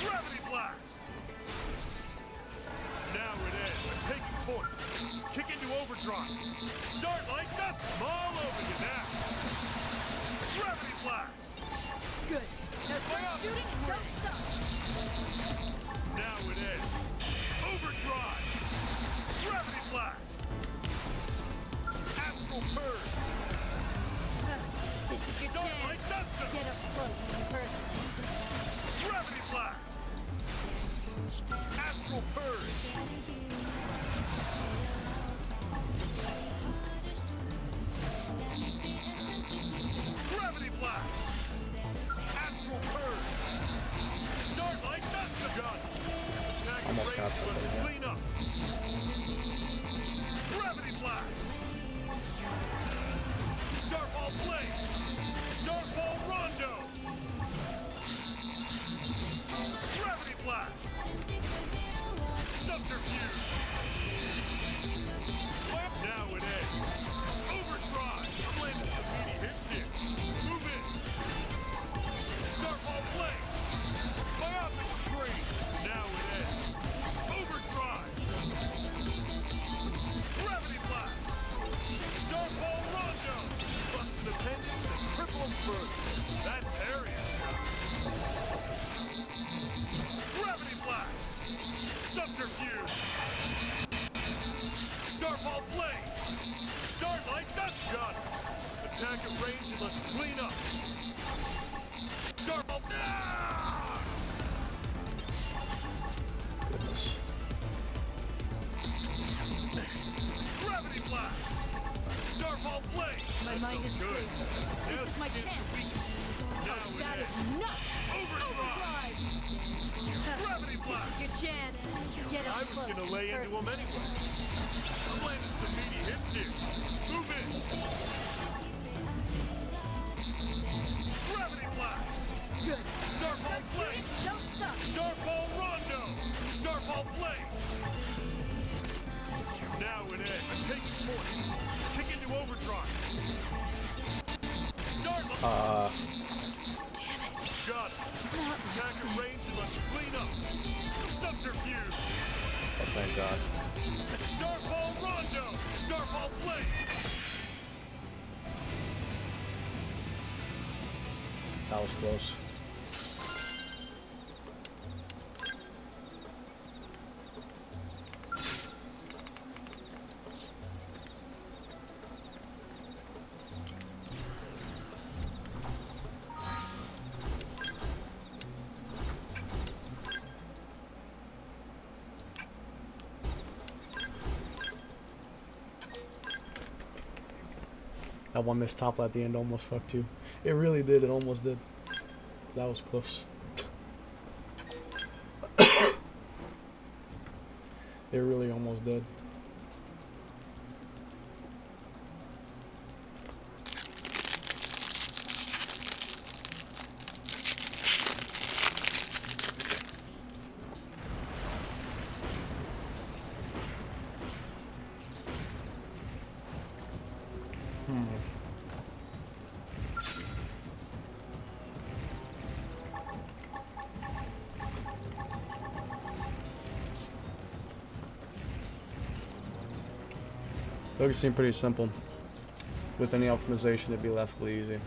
Gravity blast! Now it ends. A taking point. Kick into overdrive. Start like dust. I'm all over you now. Gravity blast! Good. Now start shooting and don't stop. Now it ends. Overdrive! Gravity blast! Astral purge! This is your Start like chance. dust. Get up close and personal. Gravity blast! Astral purge! Gravity blast! Astral purge! Start like dust gun! Attack and Almost got range, let's something, yeah. clean up! Gravity blast! Starfall blade! Starfall rondo! Gravity blast! Subterfuge! Now it ends. Overdrive! I'm landing some meaty hits here. Move in. Starfall blade! Myopic screen! Now it ends. Overdrive! Gravity blast! Starfall rondo! Busting appendix and cripple them further. That's Harriet style. Gravity blast! Subterfuge! Starfall blade! Starlight dust gun! Attack at range and let's clean up! Starfall... Ah! Goodness. Gravity blast! Starfall blade! My mind is Good. clear. This is my chance. That is nuts! Overdrive! Gravity blast! Your chance. Get up I was close gonna lay and into him personal. anyway. I'm landing some meaty hits here. Move in. Gravity blast! Good. Starfall blade! Don't stop. Starfall rondo! Starfall blade! Now in edge. I'm taking point. Kick into overdrive. Start. Damn it. Got it. Attacker range and let's clean up. Subterfuge. Oh, thank God. Starfall rondo! Starfall blade! That was close. That one missed top at the end almost fucked you. It really did, it almost did. That was close. It really almost did. Those seem pretty simple. With any optimization, it'd be relatively easy.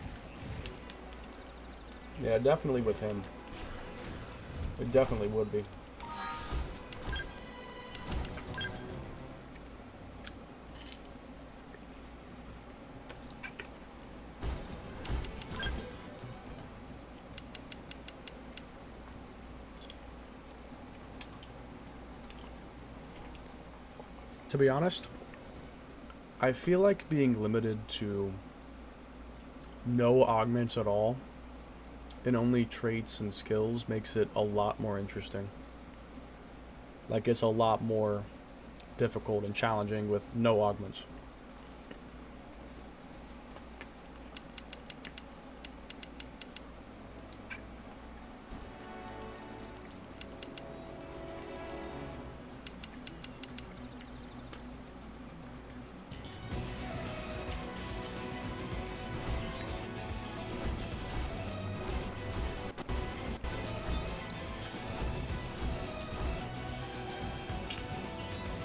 Yeah, definitely with him. It definitely would be. To be honest, I feel like being limited to no augments at all and only traits and skills makes it a lot more interesting. Like, it's a lot more difficult and challenging with no augments.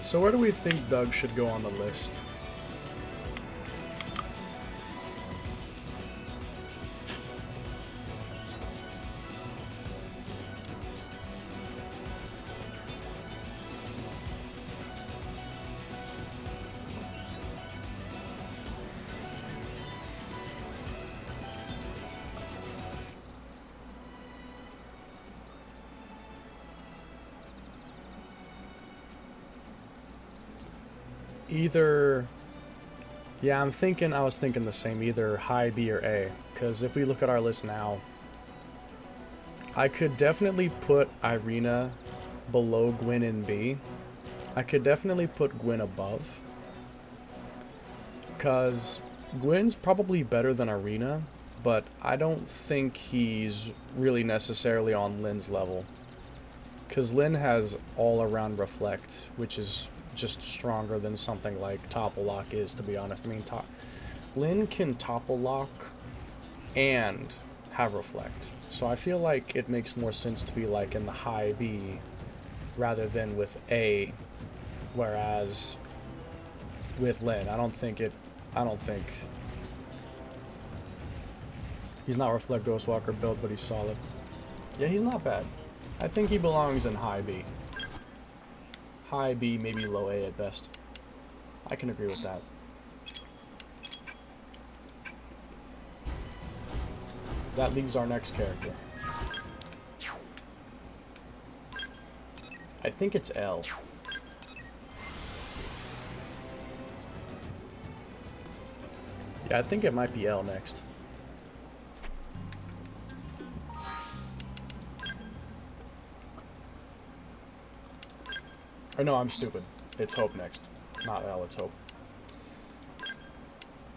So where do we think Doug should go on the list? Either, yeah, I was thinking the same, either high B or A, because if we look at our list now, I could definitely put Irina below Gwen in B. I could definitely put Gwen above, because Gwen's probably better than Irina, but I don't think he's really necessarily on Lynn's level, because Lynn has all-around reflect, which is just stronger than something like topple lock is, to be honest. I mean, Lynn can topple lock and have reflect, so I feel like it makes more sense to be like in the high B rather than with A, whereas with Lynn, I don't think he's not reflect Ghostwalker build, but he's solid. Yeah, he's not bad. I think he belongs in high B. High B, maybe low A at best. I can agree with that. That leaves our next character. I think it's L. Yeah, I think it might be L next. Or no, I'm stupid. It's Hope next. Not L, it's Hope.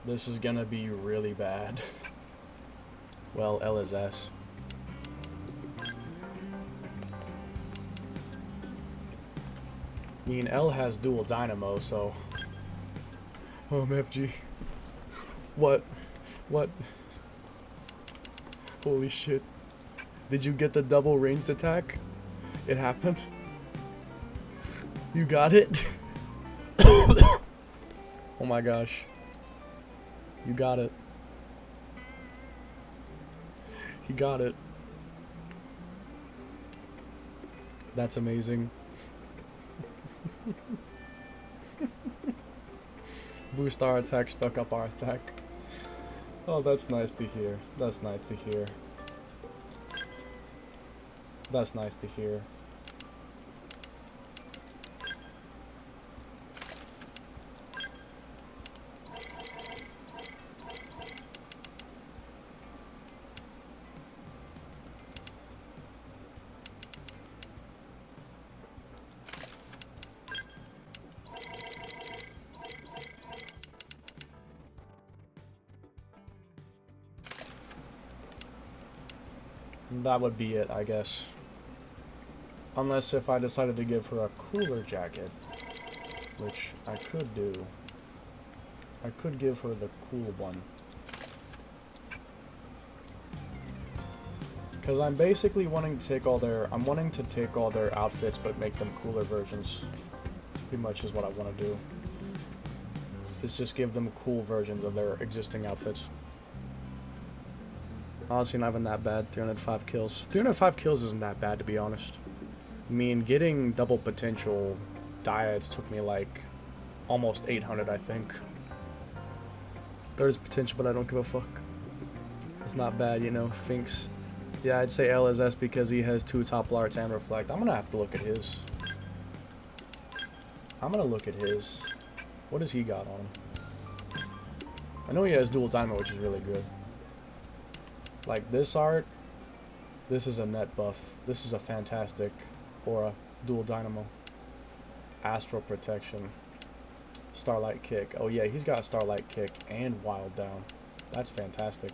This is gonna be really bad. Well, L is S. I mean, L has dual dynamo, so... OMFG. What? What? Holy shit. Did you get the double ranged attack? It happened? You got it? Oh my gosh. You got it. He got it. That's amazing. Boost our attack, spec up our attack. Oh, that's nice to hear. That's nice to hear. That's nice to hear. That would be it, I guess. Unless if I decided to give her a cooler jacket, which I could do. I could give her the cool one. Because I'm basically wanting to take all their... I'm wanting to take all their outfits but make them cooler versions. Pretty much is what I want to do. Is just give them cool versions of their existing outfits. Honestly, not even that bad. 305 kills. 305 kills isn't that bad, to be honest. I mean, getting double potential dyads took me like almost 800, I think. There's potential, but I don't give a fuck. It's not bad, you know. Finks. Yeah, I'd say L is S because he has 2 top larts and reflect. I'm gonna have to look at his. I'm gonna look at his. What does he got on him? I know he has dual dynamo, which is really good. Like this art, this is a net buff. This is a fantastic aura. Dual dynamo. Astral protection. Starlight kick. Oh yeah, he's got starlight kick and wild down. That's fantastic.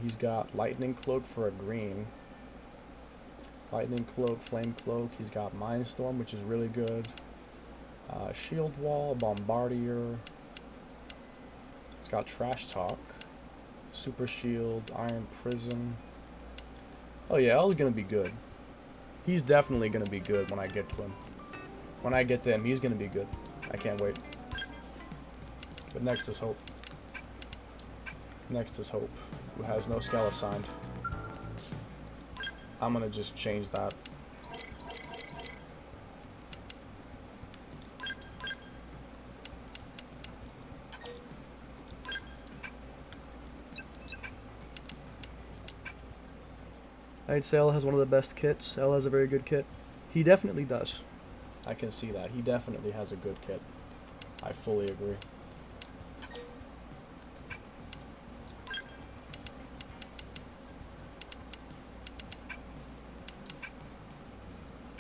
He's got lightning cloak for a green. Lightning cloak, flame cloak. He's got mind storm, which is really good. Shield wall, bombardier. He's got trash talk. Super shield, iron prison. Oh yeah, L's gonna be good. He's definitely gonna be good when I get to him. When I get to him, he's gonna be good. I can't wait. But next is Hope. Next is Hope, who has no scale assigned. I'm gonna just change that. I'd say L has one of the best kits. L has a very good kit. He definitely does. I can see that. He definitely has a good kit. I fully agree.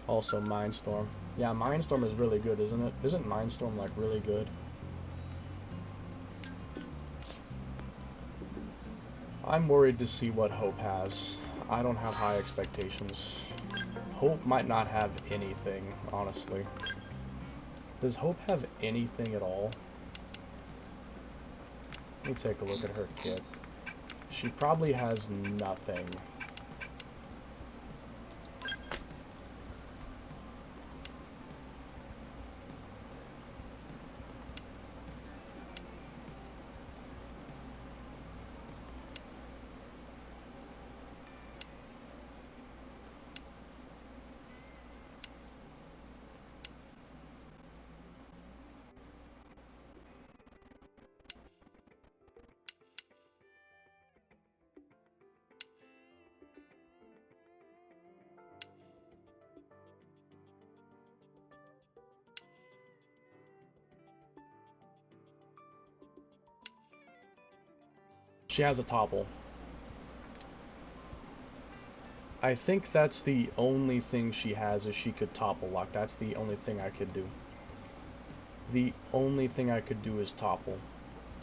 Also, Mindstorm. Yeah, Mindstorm is really good, isn't it? Isn't Mindstorm, like, really good? I'm worried to see what Hope has. I don't have high expectations. Hope might not have anything, honestly. Does Hope have anything at all? Let me take a look at her kit. She probably has nothing. She has a topple. I think that's the only thing she has, is she could topple lock. That's the only thing I could do. The only thing I could do is topple.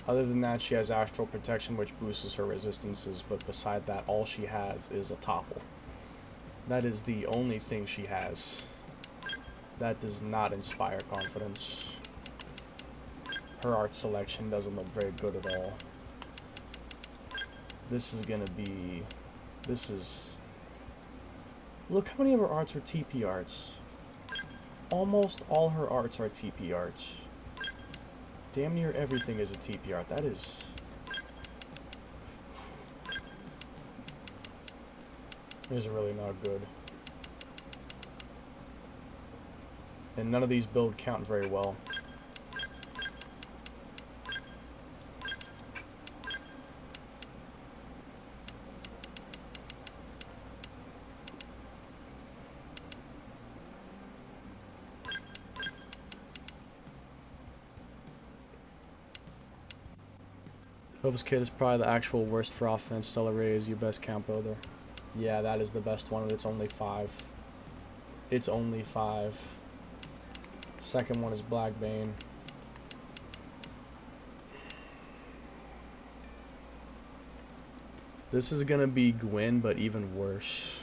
Other than that, she has astral protection, which boosts her resistances, but beside that, all she has is a topple. That is the only thing she has. That does not inspire confidence. Her art selection doesn't look very good at all. This is gonna be... This is... Look how many of her arts are TP arts. Almost all her arts are TP arts. Damn near everything is a TP art. That is... is really not good. And none of these build count very well. Hope's Kid is probably the actual worst for offense. Stellar Ray is your best count builder. Yeah, that is the best one, and it's only 5. It's only 5. Second one is Black Bane. This is gonna be Gwen, but even worse.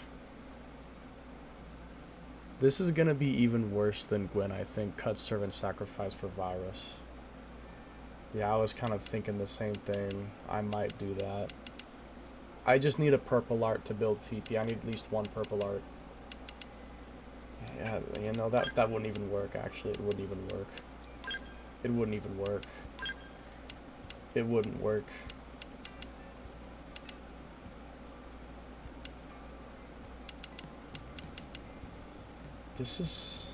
This is gonna be even worse than Gwen, I think. Cut Servant Sacrifice for Virus. Yeah, I was kind of thinking the same thing. I might do that. I just need a purple art to build TP. I need at least one purple art. Yeah, you know, that wouldn't even work, actually. It wouldn't even work. It wouldn't even work. It wouldn't work. This is...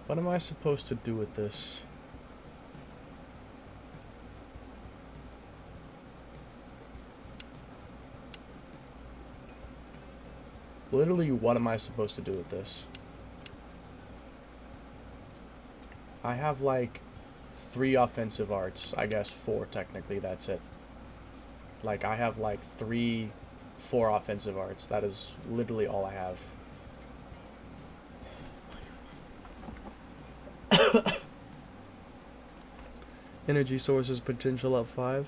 What am I supposed to do with this? Literally, what am I supposed to do with this? I have like 3 offensive arts. I guess 4 technically, that's it. Like, I have like 4 offensive arts. That is literally all I have. Energy sources potential up 5.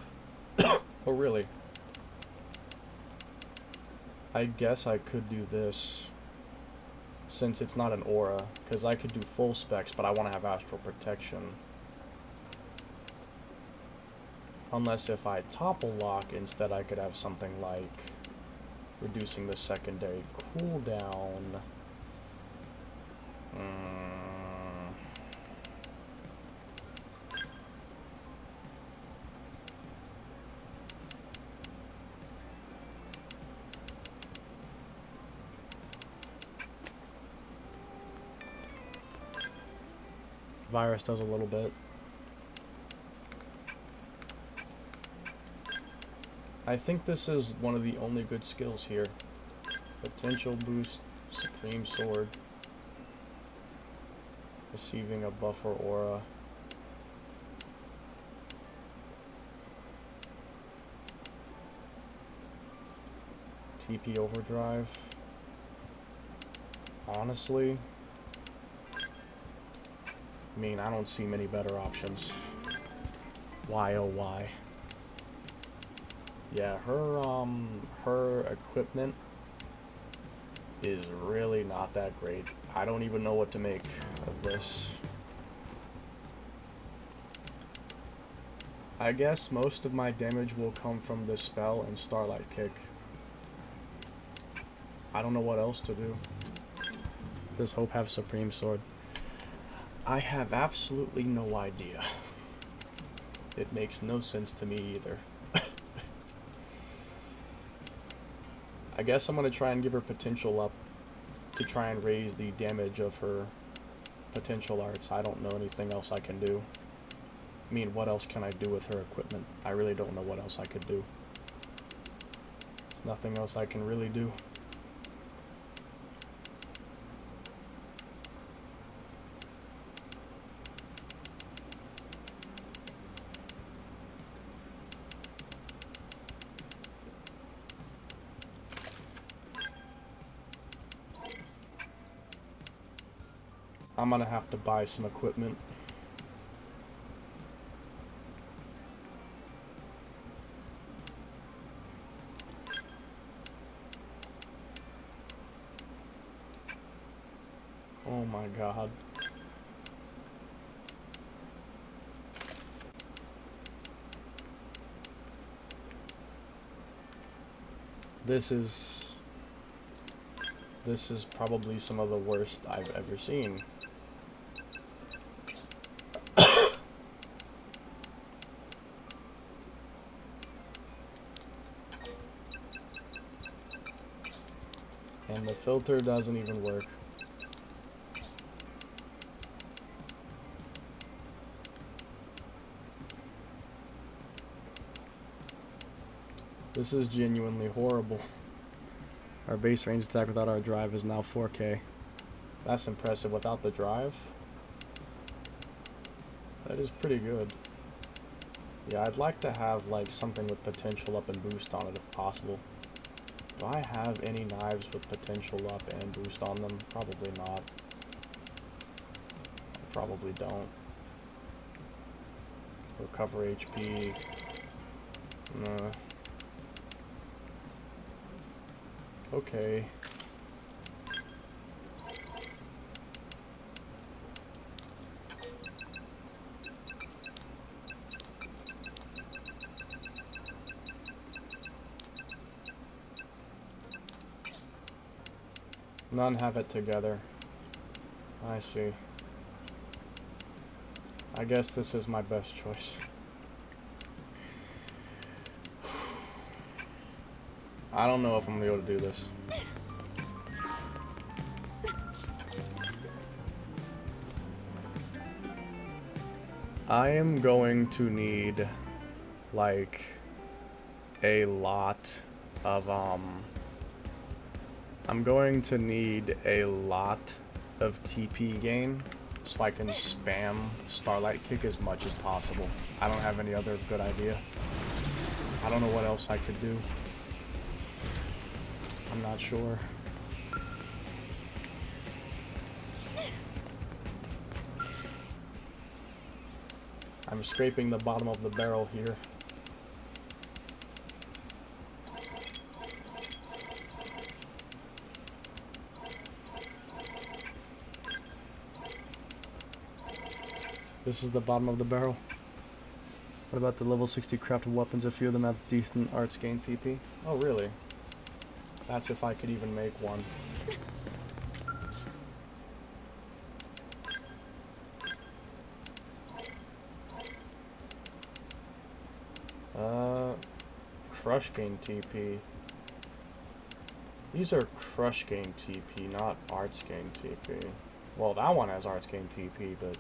Oh, really? I guess I could do this, since it's not an aura, because I could do full specs, but I want to have astral protection. Unless if I topple lock, instead I could have something like reducing the secondary cooldown. Virus does a little bit. I think this is one of the only good skills here. Potential boost, Supreme Sword, receiving a buffer aura. TP Overdrive. Honestly, I mean, I don't see many better options. Why, oh why? Yeah, her equipment is really not that great. I don't even know what to make of this. I guess most of my damage will come from this spell and Starlight Kick. I don't know what else to do. Does Hope have Supreme Sword? I have absolutely no idea. It makes no sense to me either. I guess I'm gonna try and give her potential up to try and raise the damage of her potential arts. I don't know anything else I can do. I mean, what else can I do with her equipment? I really don't know what else I could do. There's nothing else I can really do. I'm gonna have to buy some equipment. Oh my god. This is probably some of the worst I've ever seen. And the filter doesn't even work. This is genuinely horrible. Our base range attack without our drive is now 4K. That's impressive without the drive. That is pretty good. Yeah, I'd like to have like something with potential up and boost on it if possible. Do I have any knives with potential up and boost on them? Probably not. I probably don't. Recover HP. Nah. Okay. None have it together. I see. I guess this is my best choice. I don't know if I'm gonna be able to do this. I am going to need like a lot of I'm going to need a lot of TP gain so I can spam Starlight Kick as much as possible. I don't have any other good idea. I don't know what else I could do. I'm not sure. I'm scraping the bottom of the barrel here. This is the bottom of the barrel. What about the level 60 crafted weapons? A few of them have decent arts gain TP. Oh really? That's if I could even make one. Crush gain TP. These are crush gain TP, not arts gain TP. Well, that one has arts gain TP, but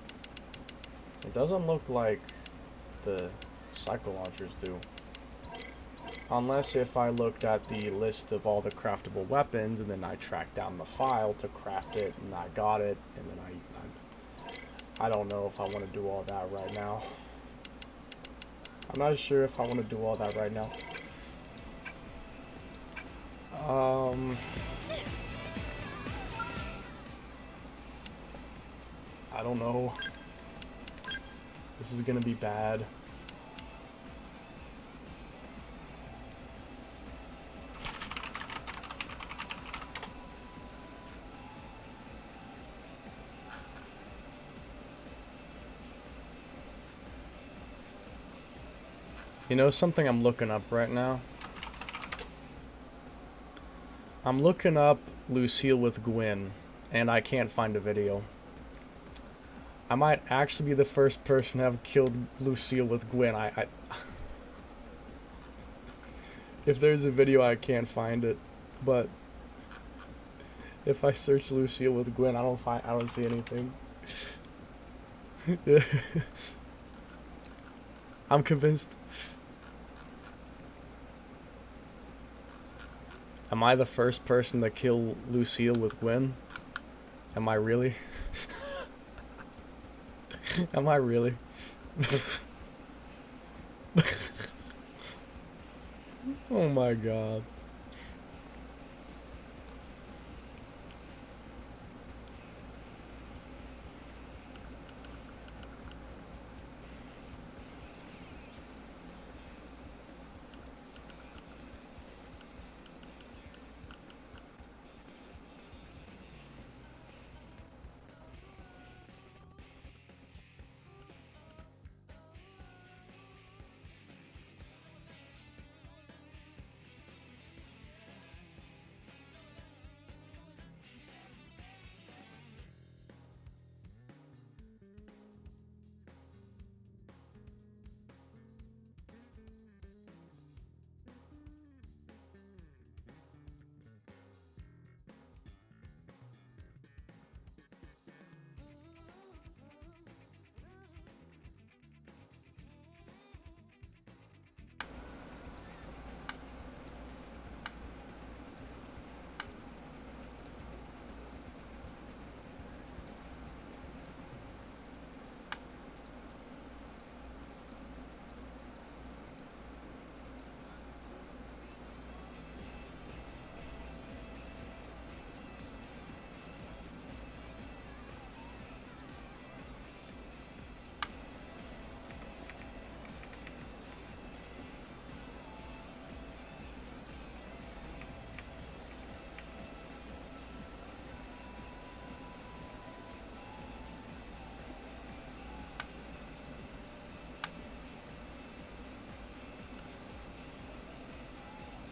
it doesn't look like the cycle launchers do. Unless if I looked at the list of all the craftable weapons and then I tracked down the file to craft it and I got it, and then I don't know if I want to do all that right now. I'm not sure if I want to do all that right now. I don't know. This is gonna be bad. You know something I'm looking up right now? I'm looking up Lucille with Gwen, and I can't find a video. I might actually be the first person to have killed Lucille with Gwen. If there's a video, I can't find it. But if I search Lucille with Gwen, I don't see anything. I'm convinced. Am I the first person to kill Lucille with Gwen? Am I really? Am I really? Oh my god.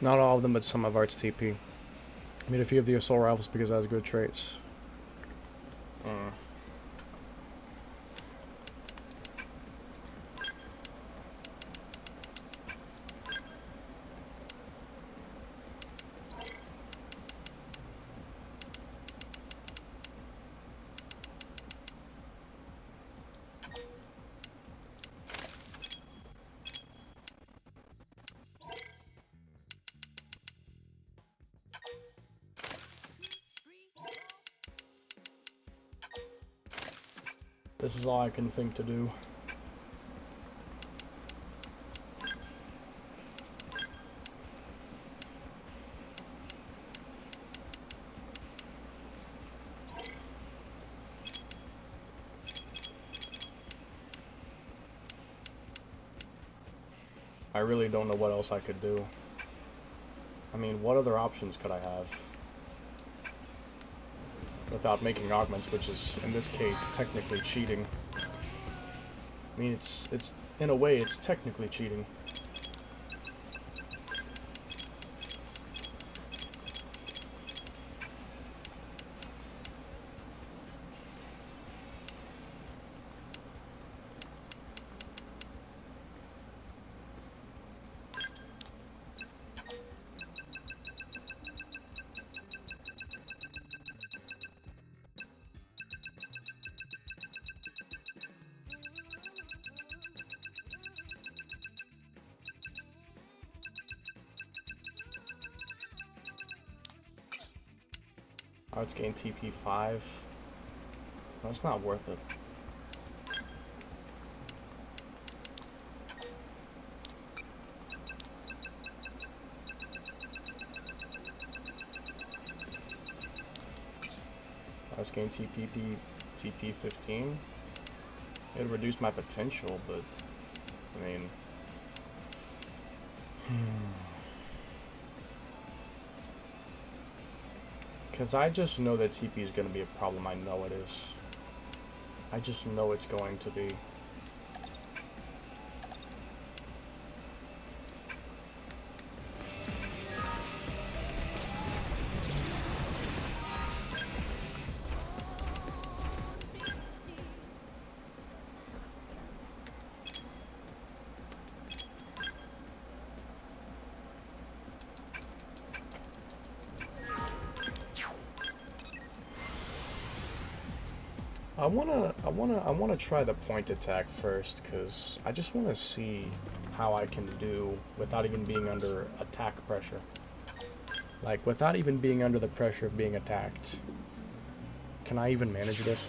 Not all of them, but some of Art's TP. Made a few of the assault rifles because it has good traits. This is all I can think to do. I really don't know what else I could do. I mean, what other options could I have? Without making augments, which is, in this case, technically cheating. I mean, it's in a way, it's technically cheating. Oh, it's gained TP 5. No, it's not worth it. Let's gain TP 15. It reduced my potential, but I mean, because I just know that TP is going to be a problem. I know it is. I just know it's going to be. I wanna try the point attack first, cause I just wanna see how I can do without even being under attack pressure. Like, without even being under the pressure of being attacked. Can I even manage this?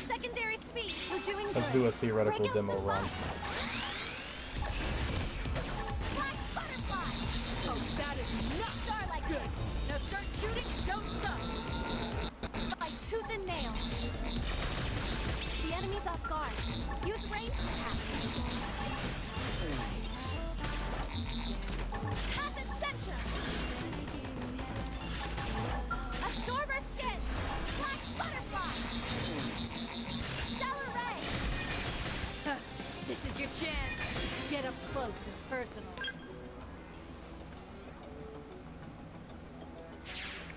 Secondary speed. We're doing Let's do a theoretical demo run. This is your chance. Get up close and personal.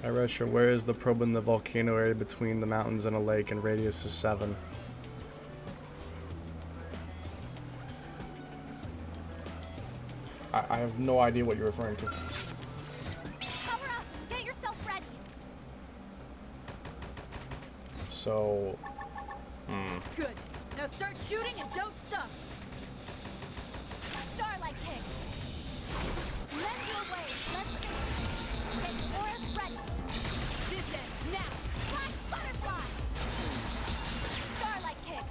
Russia, where is the probe in the volcano area between the mountains and a lake, and radius is 7? I have no idea what you're referring to. Power up! Get yourself ready! So... Good. Now start shooting and don't stop. Starlight King! Lend your way. Let's finish this. Get auras ready. This ends now. Black Butterfly! Starlight King!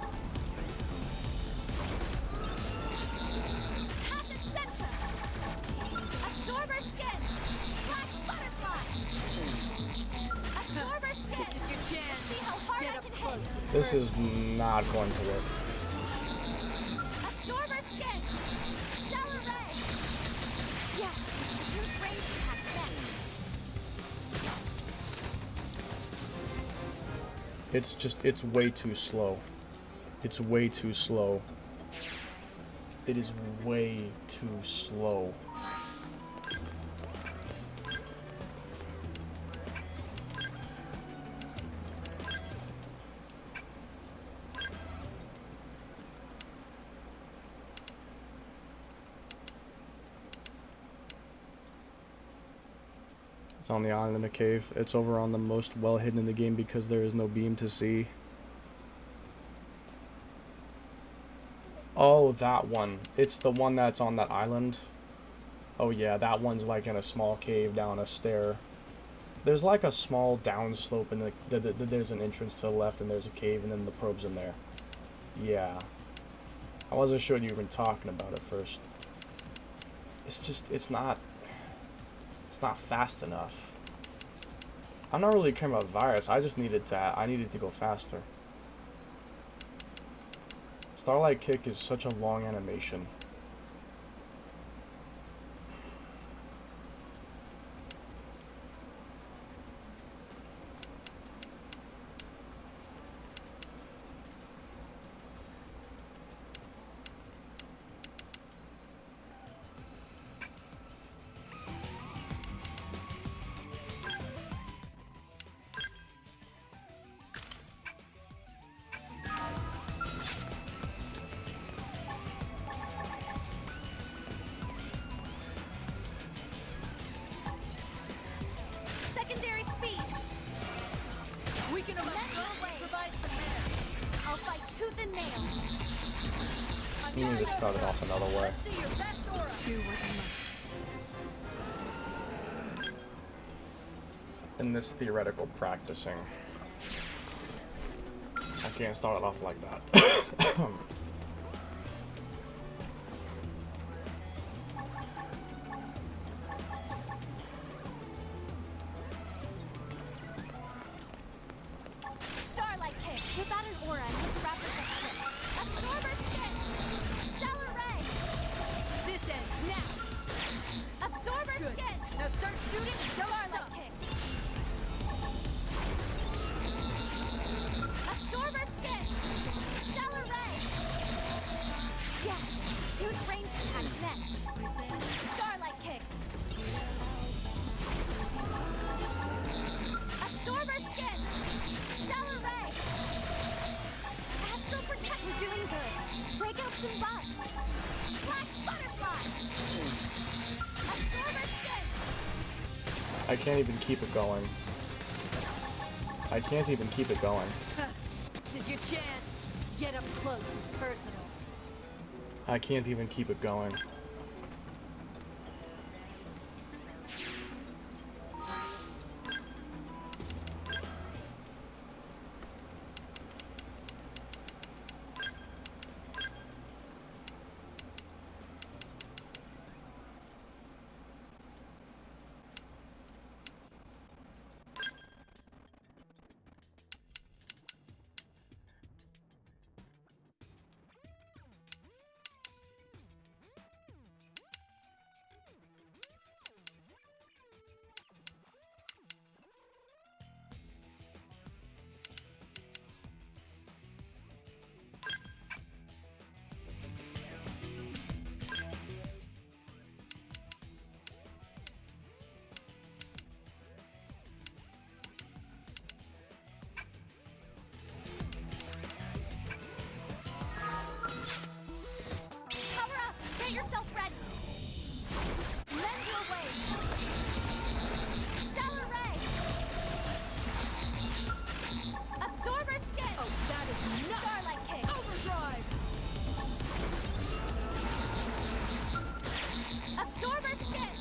Tacit Sencha! Absorber Skin! Black Butterfly! Absorber Skin! This is your chance. See how hard Get I up can close hit! and This is not going to work. Absorber Skin! Stellar Ray! Yes! Use range attacks next. it's way too slow. It's way too slow. It is way too slow. It's on the island in a cave. It's over on the most well hidden in the game because there is no beam to see. Oh, that one. It's the one that's on that island. Oh yeah, that one's like in a small cave down a stair. There's like a small downslope and there's an entrance to the left and there's a cave and then the probe's in there. Yeah. I wasn't sure you were even talking about it first. It's not fast enough. I'm not really caring about virus. I needed to go faster. Starlight Kick is such a long animation. Secondary speed. Weaken them up. Provide some air. I'll fight tooth and nail. You need to start it off another way. Let's see your best aura. Do what you must. In this theoretical practicing. I can't start it off like that. Starlight Kick. Without an aura, and let's wrap this up quick. Absorber Skin. Stellar Ray. This ends now. Absorber Good. Skin. Now start shooting. Starlight Kick. Absorber Skin. Stellar Ray. Yes. Use ranged attacks next. Starlight Kick. Absorber Skin. Stellar Ray. Astral Protect. We're doing good. Breakouts and buffs. Black Butterfly. Absorber Skin. I can't even keep it going. I can't even keep it going. This is your chance. Get up close and personal. I can't even keep it going. Power up. Get yourself ready. Lend your ways. Stellar Ray. Absorber Skin. Oh, that is not Starlight Kick. overdrive. Absorber Skin.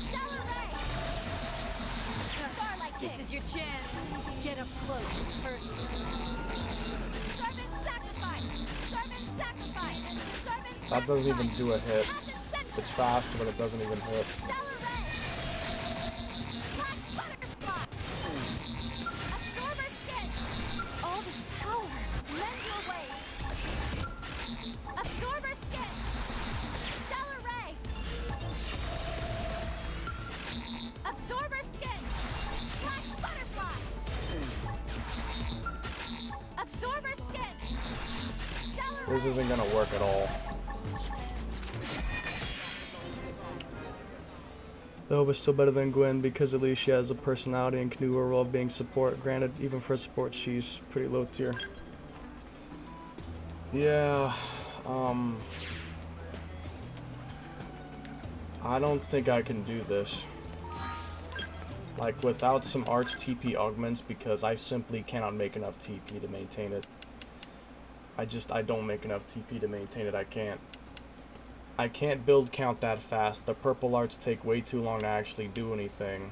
Stellar Ray. Starlight Kick. This is your chance. Get up close and personal. Servant Sacrifice. Servant Sacrifice. Servant That doesn't even do a hit. Acid Sentry. It's fast, but it doesn't even hit. Stellar Ray. Black Butterfly. Absorber Skin. All this power. Lend your ways. Absorber Skin. Stellar Ray. Absorber Skin. Black Butterfly. This isn't gonna work at all. The hope is still better than Gwen because at least she has a personality and can do her role of being support. Granted, even for support, she's pretty low tier. Yeah, I don't think I can do this. Like, without some arch TP augments, because I simply cannot make enough TP to maintain it. I don't make enough TP to maintain it. I can't build count that fast. The purple arts take way too long to actually do anything.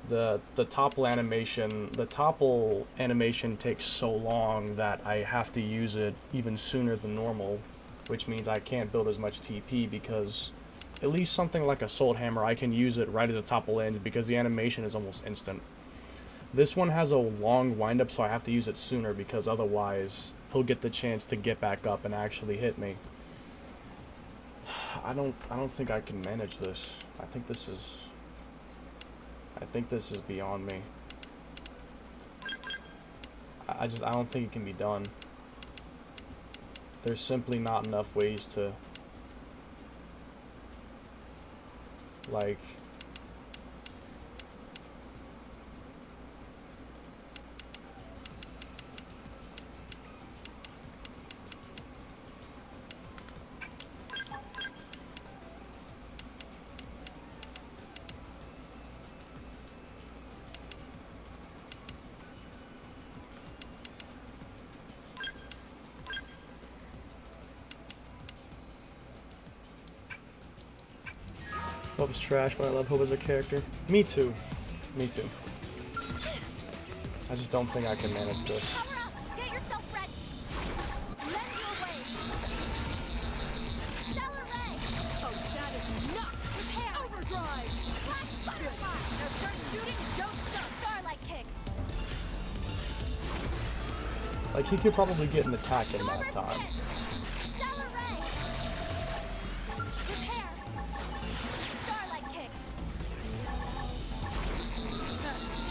The topple animation takes so long that I have to use it even sooner than normal, which means I can't build as much TP because at least something like a Soul Hammer, I can use it right as the topple ends because the animation is almost instant. This one has a long windup, so I have to use it sooner because otherwise he'll get the chance to get back up and actually hit me. I don't think I can manage this. I think this is beyond me. I don't think it can be done. There's simply not enough ways to, like, Hope's trash, but I love Hope as a character. Me too. Me too. I just don't think I can manage this. Power up! Get yourself ready! Lend your ways! Stellar Ray! Oh, that is not Repair! overdrive. Black Butterfly! Now start shooting and don't stop. Starlight Kick! Like, he could probably get an attack in that Absorber time. Spin! Stellar Ray! Repair! Starlight Kick!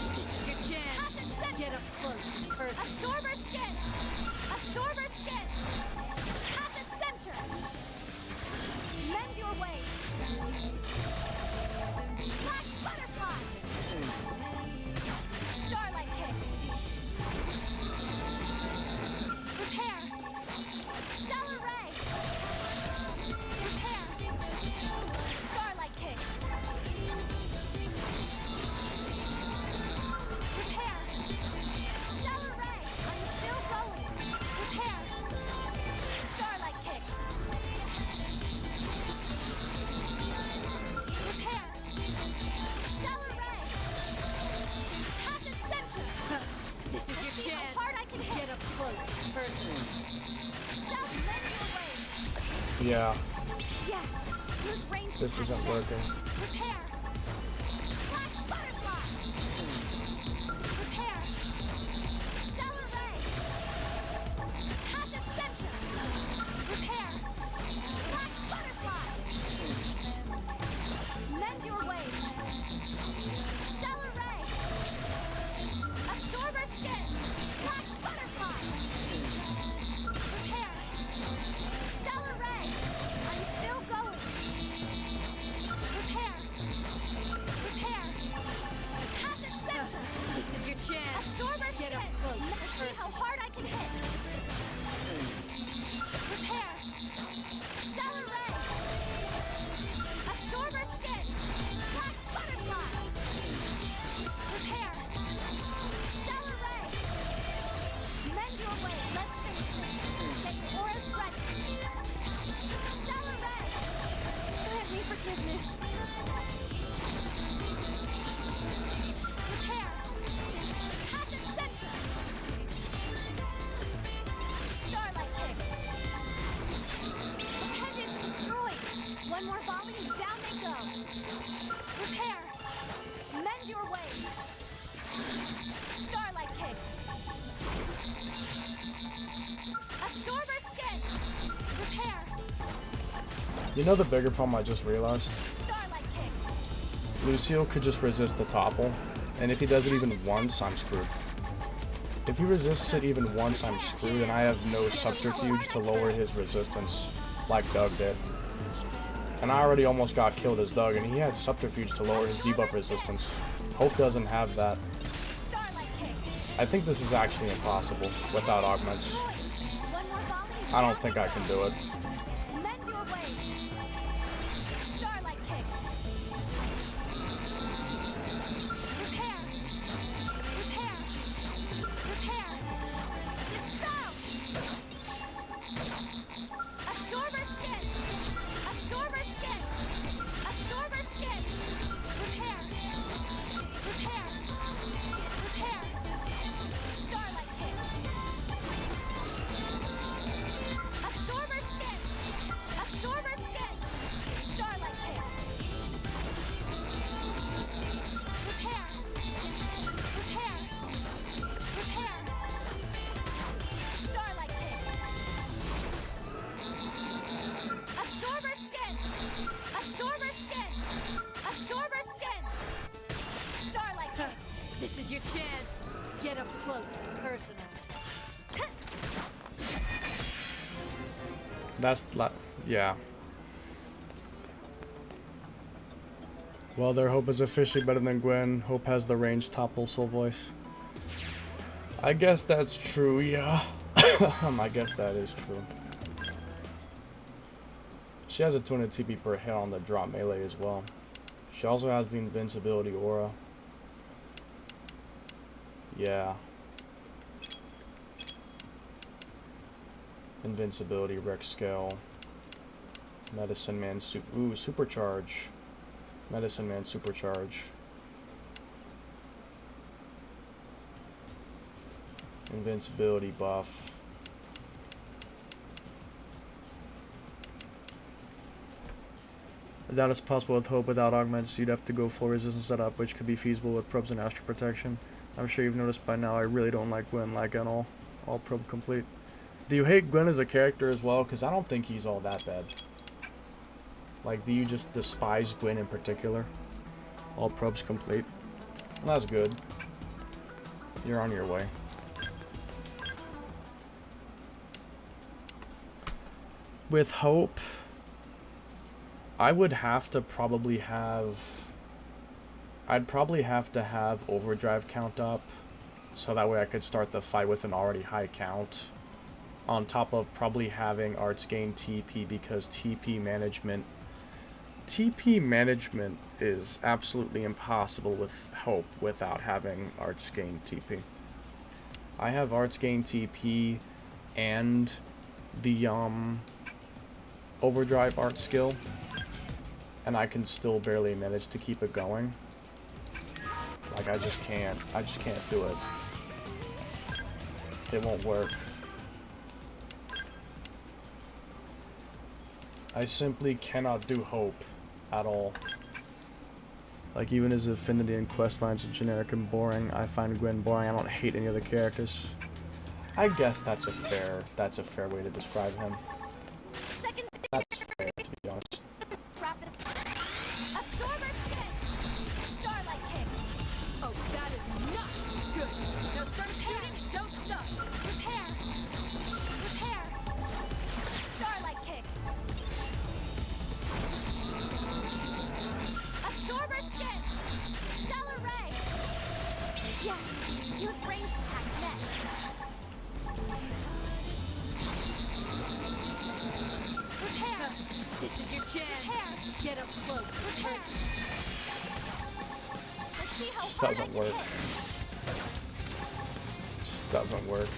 This is your chance. Acid Censure! Get up close and personal. Absorber Skin! Absorber Skin! Acid Censure! Mend your ways! Black Butterfly! Starlight Kick! Repair! Stellar Ray! Repair! Starlight Kick! Repair! Stellar Ray! Are you still going? Repair! Starlight Kick! Repair! Stellar Ray! Acid Censure! This is your See chance. how hard I can hit! Get up close and personal. Stop mending your ways! Yeah, Yes! Use range this attack isn't next. working. Repair! Black Butterfly! Repair! Stellar Ray! Acid Censure! Repair! Black Butterfly! Mend your ways! Stellar Ray! Absorber Skin! Black Butterfly! Repair! Stellar Ray! Are you still going? Repair! Repair! Acid Censure! This is your chance. Absorber Get Skin! up close and Let's see personal. how hard I can hit! Repair! Stellar Ray! Absorber Skin! Black Butterfly! Repair! Stellar Ray! Mend your way! Let's finish this! Get your auras ready! Stellar Ray! Grant me forgiveness! Repair! Acid Censure! Starlight Kick! Appendage destroyed! One more volley and down they go! Repair! Mend your ways! Starlight Kick! Absorber Skin! Repair! You know the bigger problem I just realized? Starlight Kick! Lucio could just resist the topple, and if he does it even once, I'm screwed. If he resists it even once, I'm screwed, and I have no subterfuge to lower his resistance, like Doug did. And I already almost got killed as Doug, and he had subterfuge to lower his debuff resistance. Hope doesn't have that. I think this is actually impossible without augments. I don't think I can do it. Mend your ways. Starlight kick. Repair. Repair. Repair. Dispel. Absorber skin. Absorber skin. Absorber skin. Repair. Repair. Repair. Starlight kick. Absorber skin. Absorber skin. Starlight kick. Repair. Repair. Repair. Starlight kick. Absorber skin. Absorber skin. Absorber skin. Starlight kick. This is your chance. Get up close and personal. Yeah. Well, their Hope is officially better than Gwen. Hope has the range topple soul voice. I guess that's true, yeah. I guess that is true. She has a 200 TP per hit on the drop melee as well. She also has the invincibility aura. Yeah. Invincibility, Rex Scale. Medicine Man, Supercharge. Medicine Man, Supercharge. Invincibility buff. I doubt it's possible with Hope without augments. You'd have to go full resistance setup, which could be feasible with probes and astral protection. I'm sure you've noticed by now I really don't like Gwen like at all. All probe complete. Do you hate Gwen as a character as well? Because I don't think he's all that bad. Like, do you just despise Gwen in particular? All probes complete. Well, that's good. You're on your way. With Hope, I would have to probably have... I'd probably have to have overdrive count up, so that way I could start the fight with an already high count. On top of probably having arts gain TP, because TP management is absolutely impossible with Hope without having arts gain TP. I have arts gain TP and the overdrive art skill, and I can still barely manage to keep it going. Like, I just can't do it. It won't work. I simply cannot do Hope at all. Like, even his affinity and quest lines are generic and boring. I find Gwen boring. I don't hate any other characters. I guess that's a fair way to describe him. Second. That's fair, to be honest. Wrap this. Absorber skin. Starlight kick. Oh, that is not good. Now start shooting and don't stop. Repair. Repair. Starlight kick. Absorber skin. Stellar ray. Yes. Use range attacks next. Repair. This is your chance. Repair. Get up close. Repair. Let's see how Just hard I doesn't can work. hit. Just doesn't work.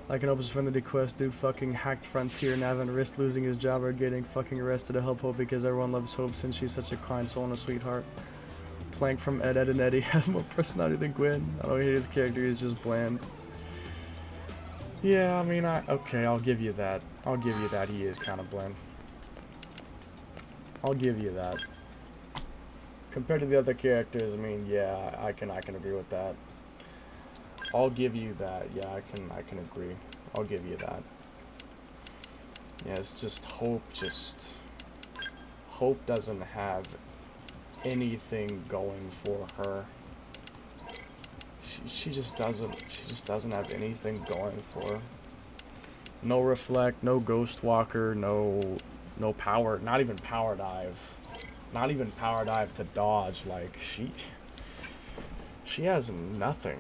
Like an Opus Infinity quest, dude fucking hacked Frontier Nav and risked losing his job or getting fucking arrested to help Hope because everyone loves Hope since she's such a kind soul and a sweetheart. Plank from Ed, and Eddie has more personality than Gwen. I don't hate his character, he's just bland. Yeah, I mean, okay, I'll give you that. I'll give you that, he is kind of bland. I'll give you that. Compared to the other characters, I mean, yeah, I can agree with that. I'll give you that. Yeah, I can agree. I'll give you that. Yeah, it's just Hope doesn't have anything going for her. She just doesn't have anything going for her. No reflect, no ghost walker, no power, not even power dive. Not even power dive to dodge. Like she has nothing.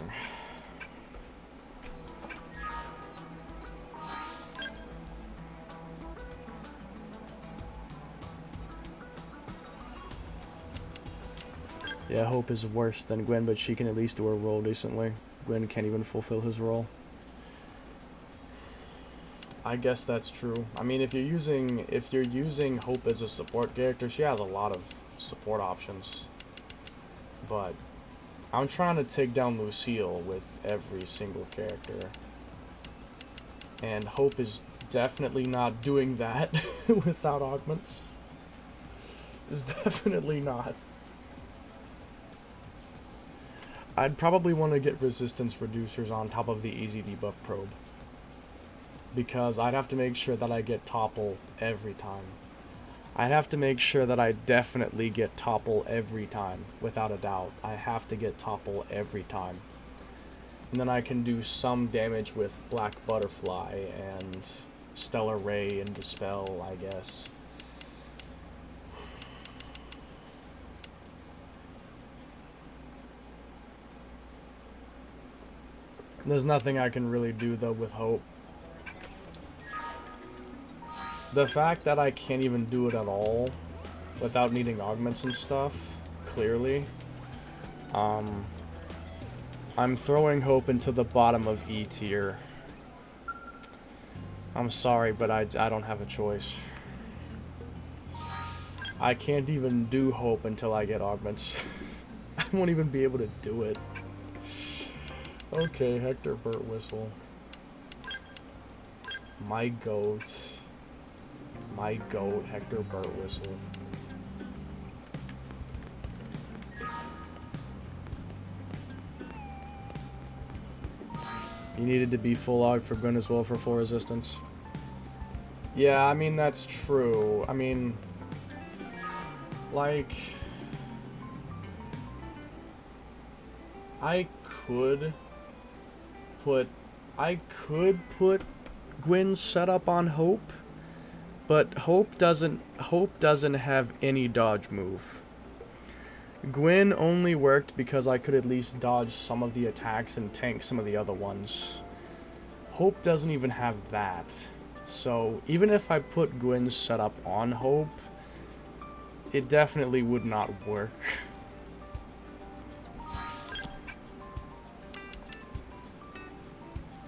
Yeah, Hope is worse than Gwen, but she can at least do her role decently. Gwen can't even fulfill his role. I guess that's true. I mean, if you're using Hope as a support character, she has a lot of support options. But I'm trying to take down Lucille with every single character. And Hope is definitely not doing that without augments. Is definitely not. I'd probably want to get resistance reducers on top of the easy debuff probe, because I'd have to make sure that I get topple every time. I'd have to make sure that I definitely get topple every time, without a doubt. I have to get topple every time. And then I can do some damage with Black Butterfly and Stellar Ray and Dispel, I guess. There's nothing I can really do though with Hope. The fact that I can't even do it at all without needing augments and stuff, clearly, I'm throwing Hope into the bottom of E tier. I'm sorry, but I don't have a choice. I can't even do Hope until I get augments. I won't even be able to do it. Okay, Hector Burt Whistle. My goat. My goat, Hector Burt Whistle. You needed to be full aug for Gwen as well for full resistance. Yeah, I mean, that's true. I mean, like, I could put Gwen's setup on Hope, but Hope doesn't have any dodge move. Gwen only worked because I could at least dodge some of the attacks and tank some of the other ones. Hope doesn't even have that. So even if I put Gwen's setup on Hope, it definitely would not work.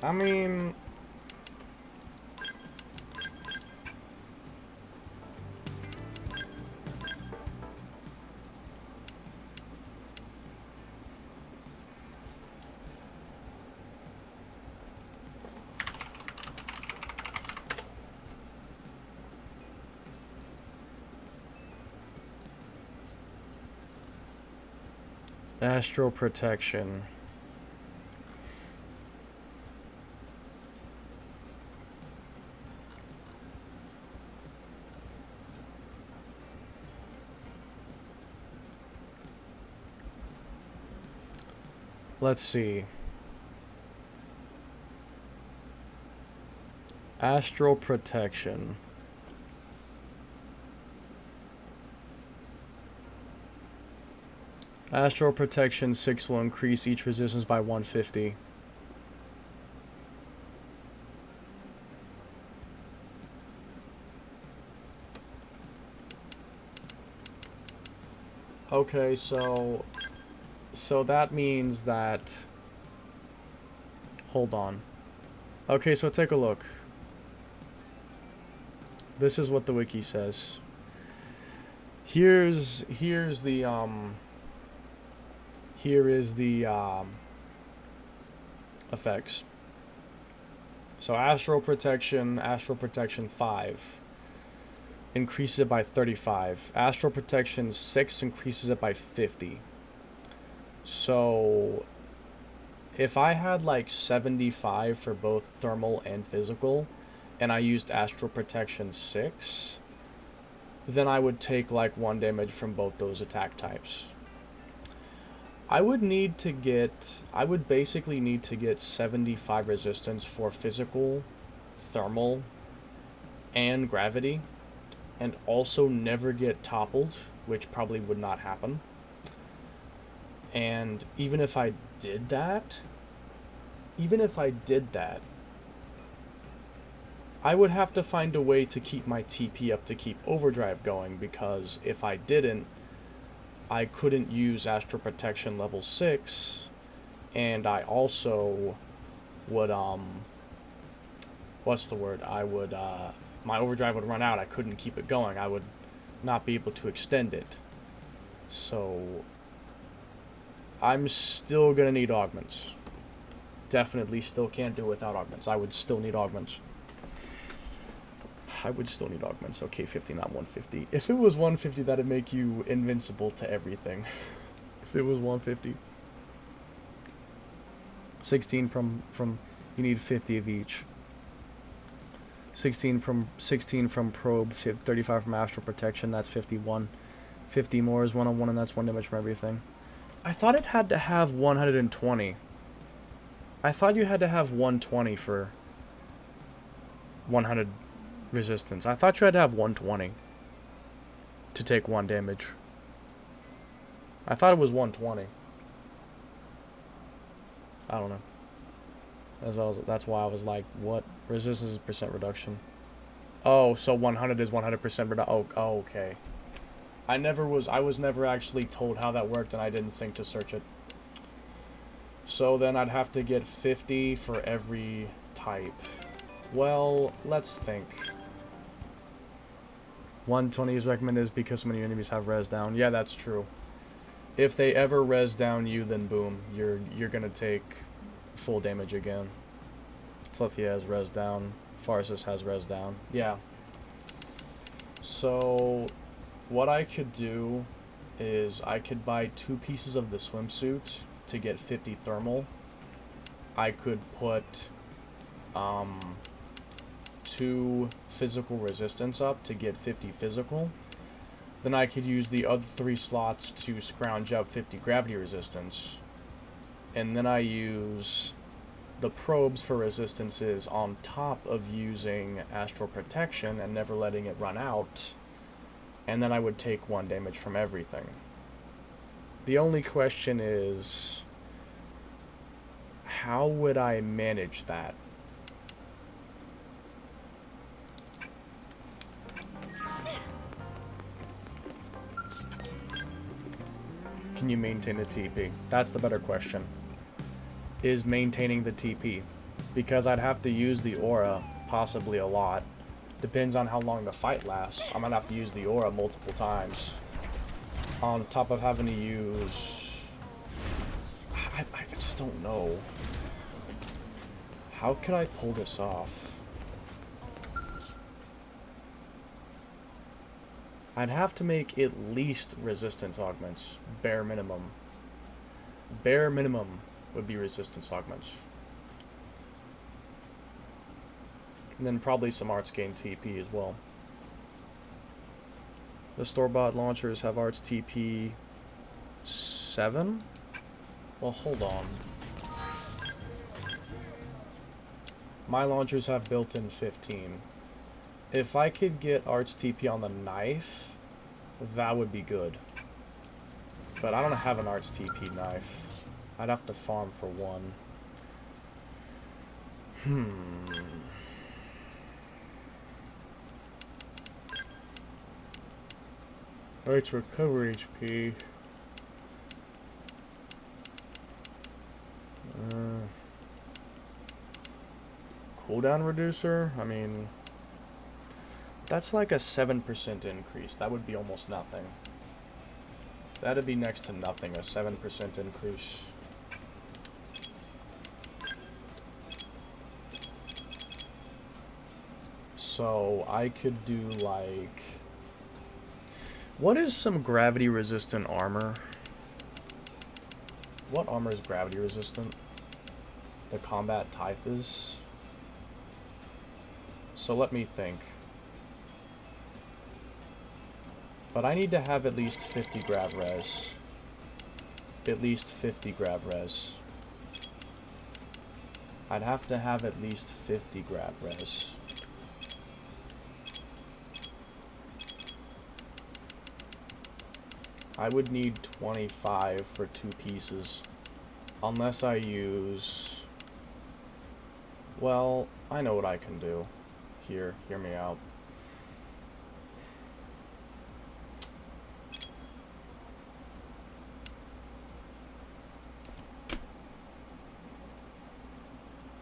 I mean, Astral Protection. Let's see. Astral Protection. Astral Protection 6 will increase each resistance by 150. Okay, so that means that, hold on. Okay, so take a look. This is what the wiki says. Here is the effects. So Astral Protection 5 increases it by 35. Astral Protection 6 increases it by 50. So if I had like 75 for both thermal and physical, and I used Astral Protection 6, then I would take like 1 damage from both those attack types. I would basically need to get 75 resistance for physical, thermal, and gravity, and also never get toppled, which probably would not happen. And even if I did that, I would have to find a way to keep my TP up to keep overdrive going, because if I didn't, I couldn't use Astral Protection level 6, and I also would, what's the word? My overdrive would run out. I couldn't keep it going. I would not be able to extend it. So, I'm still gonna need augments. Definitely still can't do without augments. I would still need augments. Okay, 50, not 150. If it was 150, that'd make you invincible to everything. If it was 150. 16 from you need 50 of each. 16 from probe, 35 from astral protection, that's 51. 50 more is 101, and that's 1 damage from everything. I thought it had to have 120. I thought you had to have 120 for 100 resistance. I thought you had to have 120 to take 1 damage. I thought it was 120. I don't know. That's why I was like, what? Resistance is percent reduction. Oh, so 100 is 100% reduction. Oh, okay. I was never actually told how that worked, and I didn't think to search it. So then I'd have to get 50 for every type. Well, let's think. 120 is recommended because so many enemies have res down. Yeah, that's true. If they ever res down you, then boom, you're gonna take full damage again. Tlethyia has res down. Farsis has res down. Yeah. So what I could do is I could buy 2 pieces of the swimsuit to get 50 thermal. I could put 2 physical resistance up to get 50 physical. Then I could use the other 3 slots to scrounge up 50 gravity resistance. And then I use the probes for resistances on top of using astral protection and never letting it run out. And then I would take 1 damage from everything. The only question is, how would I manage that? Can you maintain a TP? That's the better question. Is maintaining the TP. Because I'd have to use the aura possibly a lot. Depends on how long the fight lasts. I'm gonna have to use the aura multiple times. On top of having to use... I just don't know. How could I pull this off? I'd have to make at least resistance augments. Bare minimum. Bare minimum would be resistance augments. And then probably some arts gain TP as well. The store-bought launchers have arts TP 7? Well, hold on. My launchers have built-in 15. If I could get arts TP on the knife, that would be good. But I don't have an arts TP knife. I'd have to farm for one. Arts recover HP. Cooldown reducer? I mean, that's like a 7% increase. That would be almost nothing. That'd be next to nothing, a 7% increase. So I could do like... What is some gravity resistant armor? What armor is gravity resistant? The combat tithe is. So let me think. But I need to have at least 50 grav res. At least 50 grav res. I'd have to have at least 50 grav res. I would need 25 for 2 pieces. Unless I use... Well, I know what I can do. Here, hear me out.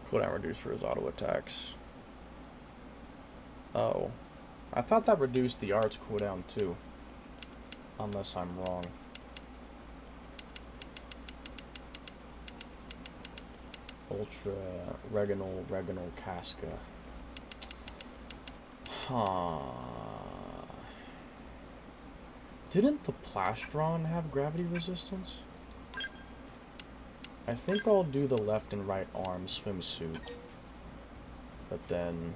Cooldown reduced for his auto attacks. Oh. I thought that reduced the art's cooldown too. Unless I'm wrong. Ultra Reginal Casca. Huh. Didn't the Plastron have gravity resistance? I think I'll do the left and right arm swimsuit. But then...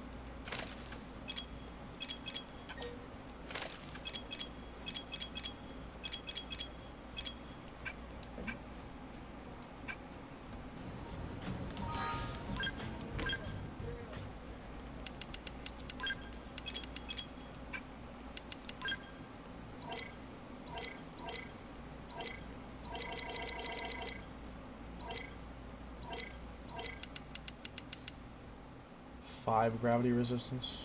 gravity resistance.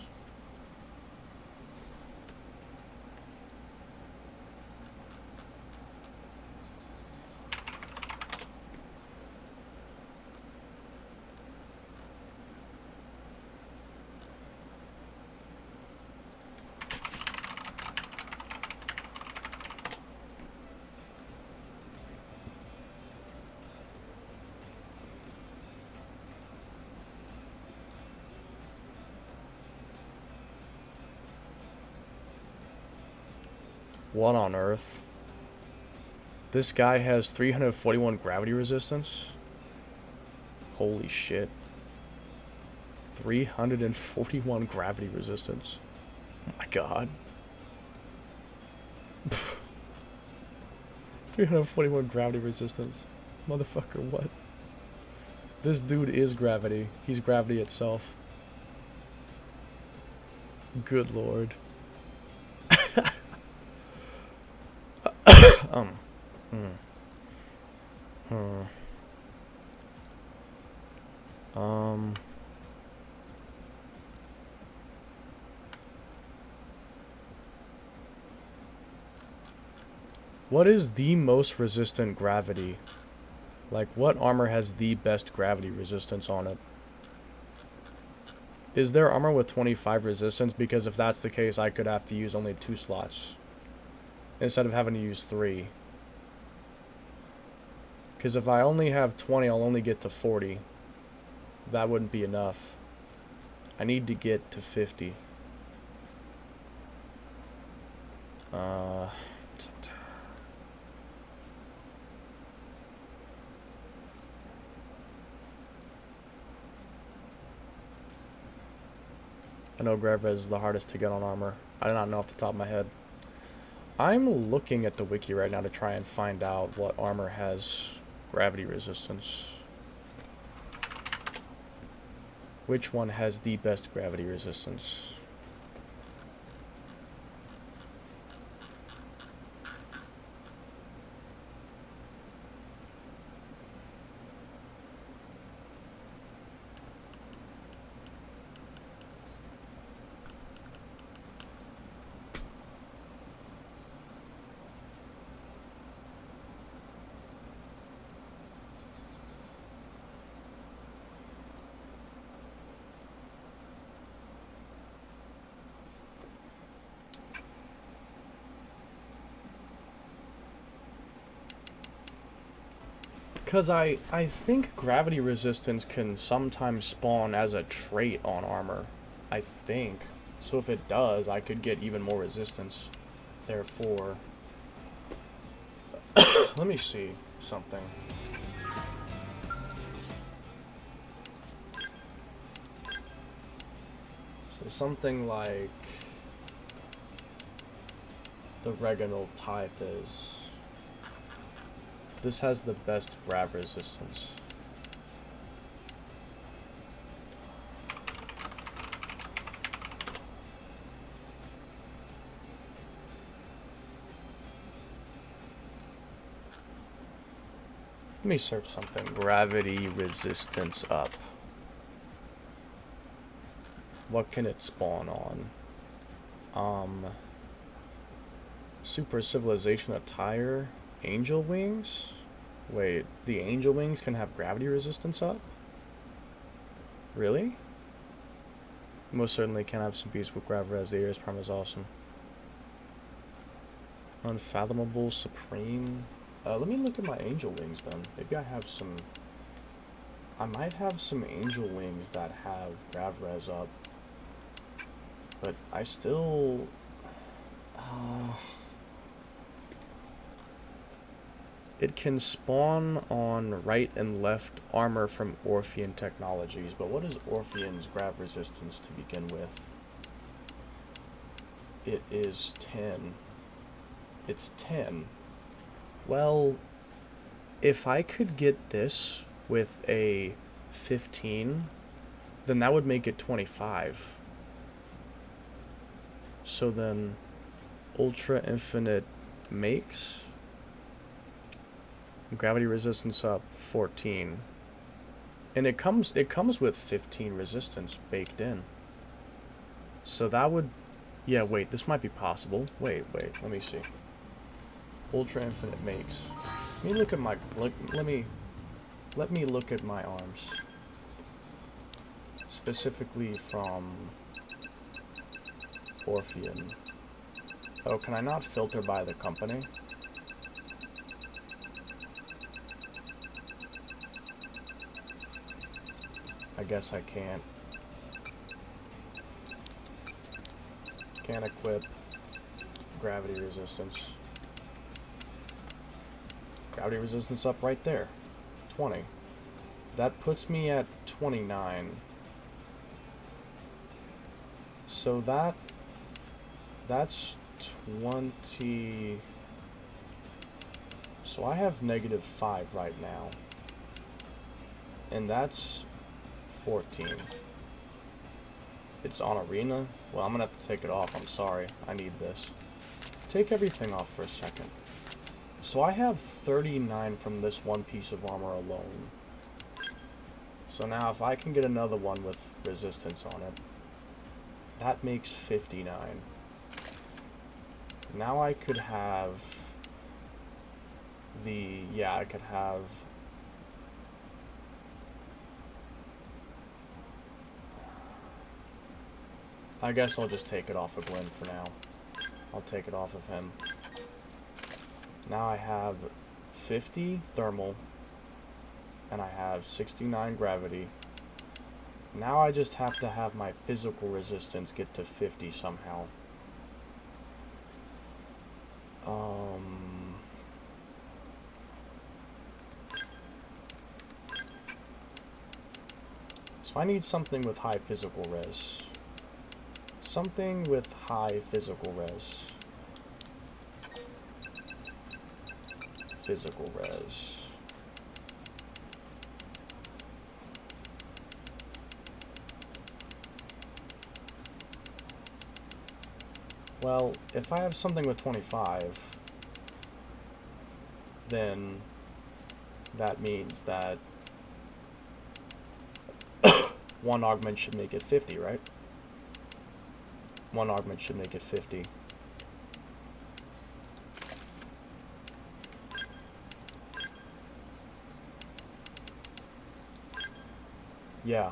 What on earth? This guy has 341 gravity resistance? Holy shit. 341 gravity resistance. Oh my god. 341 gravity resistance. Motherfucker, what? This dude is gravity. He's gravity itself. Good lord. What is the most resistant gravity? Like, what armor has the best gravity resistance on it? Is there armor with 25 resistance? Because if that's the case, I could have to use only 2 slots instead of having to use 3. Because if I only have 20, I'll only get to 40. That wouldn't be enough. I need to get to 50. I know grav res is the hardest to get on armor. I do not know off the top of my head. I'm looking at the wiki right now to try and find out what armor has gravity resistance. Which one has the best gravity resistance? Because I think gravity resistance can sometimes spawn as a trait on armor. I think. So if it does, I could get even more resistance. Therefore... Let me see something. So something like... the Reginald Tithe is. This has the best grab resistance. Let me search something. Gravity resistance up. What can it spawn on? Super Civilization Attire. Angel Wings? Wait, the Angel Wings can have gravity resistance up? Really? Most certainly can have some beast with gravity res. The Ares Prime is awesome. Unfathomable Supreme. Let me look at my Angel Wings then. Maybe I have some... I might have some Angel Wings that have grav res up. But I still... It can spawn on right and left armor from Orphean Technologies, but what is Orphean's grav resistance to begin with? It is 10. It's 10. Well, if I could get this with a 15, then that would make it 25. So then, Ultra Infinite makes gravity resistance up 14, and it comes with 15 resistance baked in. So that would, yeah. Wait, this might be possible. Wait. Let me see. Ultra Infinite makes. Let me look at my let me look at my arms, specifically from Orphean. Oh, can I not filter by the company? I guess I can't. Can't equip gravity resistance. Gravity resistance up right there. 20. That puts me at 29. So that's 20. So I have -5 right now. And that's 14. It's on arena? Well, I'm gonna have to take it off. I'm sorry. I need this. Take everything off for a second. So I have 39 from this one piece of armor alone. So now if I can get another one with resistance on it, that makes 59. Now I could have the, yeah, I could have I guess I'll just take it off of Glenn for now. I'll take it off of him. Now I have 50 thermal, and I have 69 gravity. Now I just have to have my physical resistance get to 50 somehow. So I need something with high physical res. Something with high physical res. Physical res. Well, if I have something with 25, then that means that one augment should make it 50, right? One augment should make it 50. Yeah.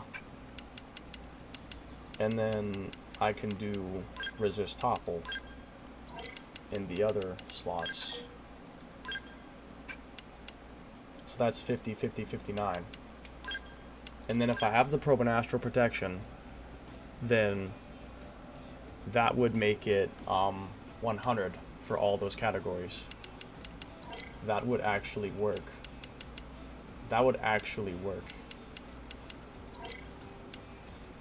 And then I can do resist topple in the other slots. So that's 50, 50, 59. And then if I have the probe and astral protection, then that would make it 100 for all those categories. That would actually work. That would actually work.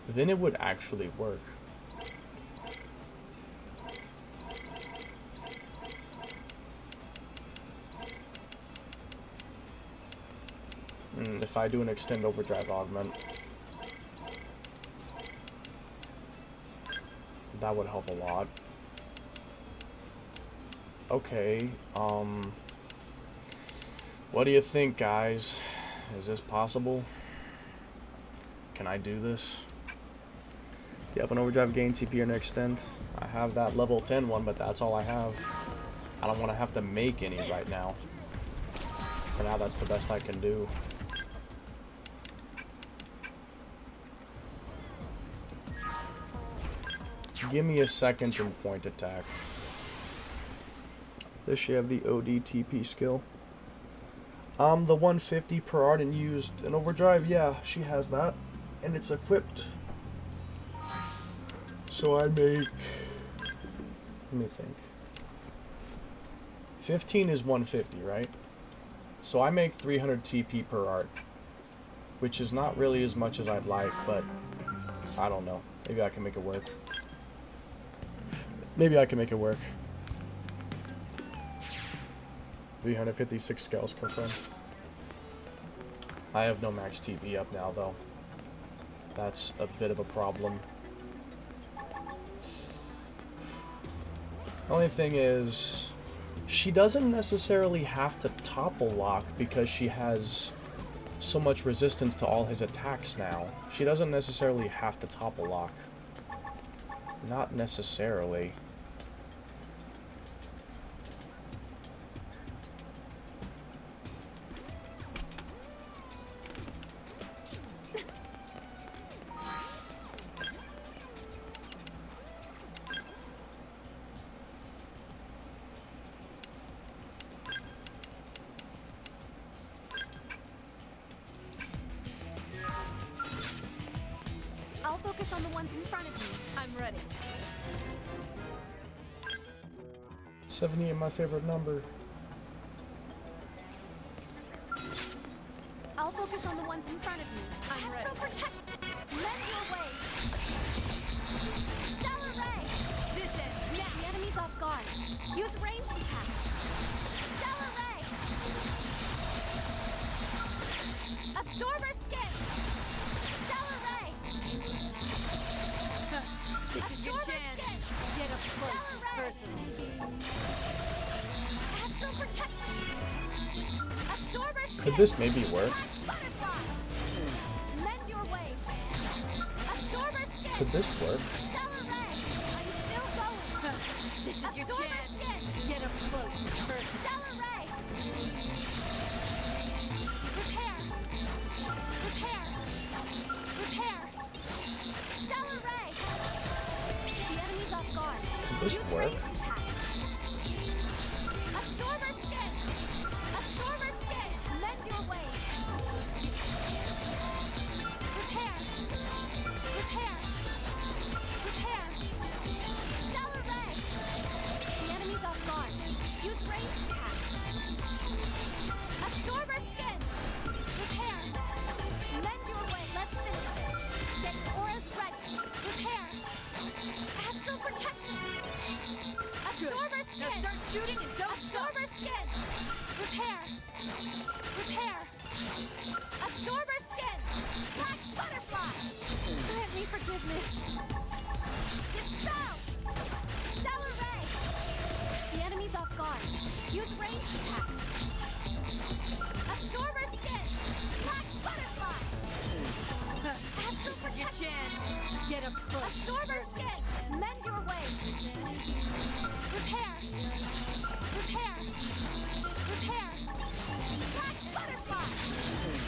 Then it would actually work. if I do an extend overdrive augment. That would help a lot. Okay, what do you think, guys? Is this possible? Can I do this? Yep, an overdrive gain TP and extend. I have that level 10 one, but that's all I have. I don't want to have to make any right now. For now, that's the best I can do. Give me a second and point attack. Does she have the ODTP skill? The 150 per art and used an overdrive, yeah, she has that. And it's equipped. So I make, let me think. 15 is 150, right? So I make 300 TP per art, which is not really as much as I'd like, but I don't know. Maybe I can make it work. Maybe I can make it work. 356 scales confirmed. I have no max TP up now, though. That's a bit of a problem. Only thing is, she doesn't necessarily have to topple lock because she has so much resistance to all his attacks now. She doesn't necessarily have to topple lock. Not necessarily. I'll focus on the ones in front of me. I'm ready. 70 is my favorite number. I'll focus on the ones in front of me. I'm ready. Astral protection. Mend your ways. Stellar ray. This ends now. The enemy's off guard. Use ranged attacks. Stellar ray. Absorber skin. Stellar ray. This is your Absorber chance. skin. Get up close Stellar and ray. personal. Astral protection. Absorber skin. Could this maybe work? Butterfly. Mend your ways. Absorber skin. Could this work? Stellar ray. I'm still going. This is your Absorber chance. skin. Get up close and personal. Stellar ray. Repair. Repair. Repair. Stellar ray. The enemy's off guard. Could this Use work? ranged attacks. Absorber skin. Absorber skin. Mend your ways. Repair. Repair. Repair. Stellar ray. The enemy's off guard. Use ranged attacks. Absorber skin. Repair. Mend your way. Let's finish this. Get auras ready. Repair. Astral protection. Absorber Now skin. start shooting and don't stop. Absorber skin. Repair. Repair. Absorber skin. Black butterfly. Grant me forgiveness. Dispel. Stellar ray. The enemy's off guard. Use ranged attacks. Absorber skin. Black butterfly. Astral This is your protection. chance. Get up close. Absorber skin. Mend your ways. Repair. Repair. Repair. Black butterfly.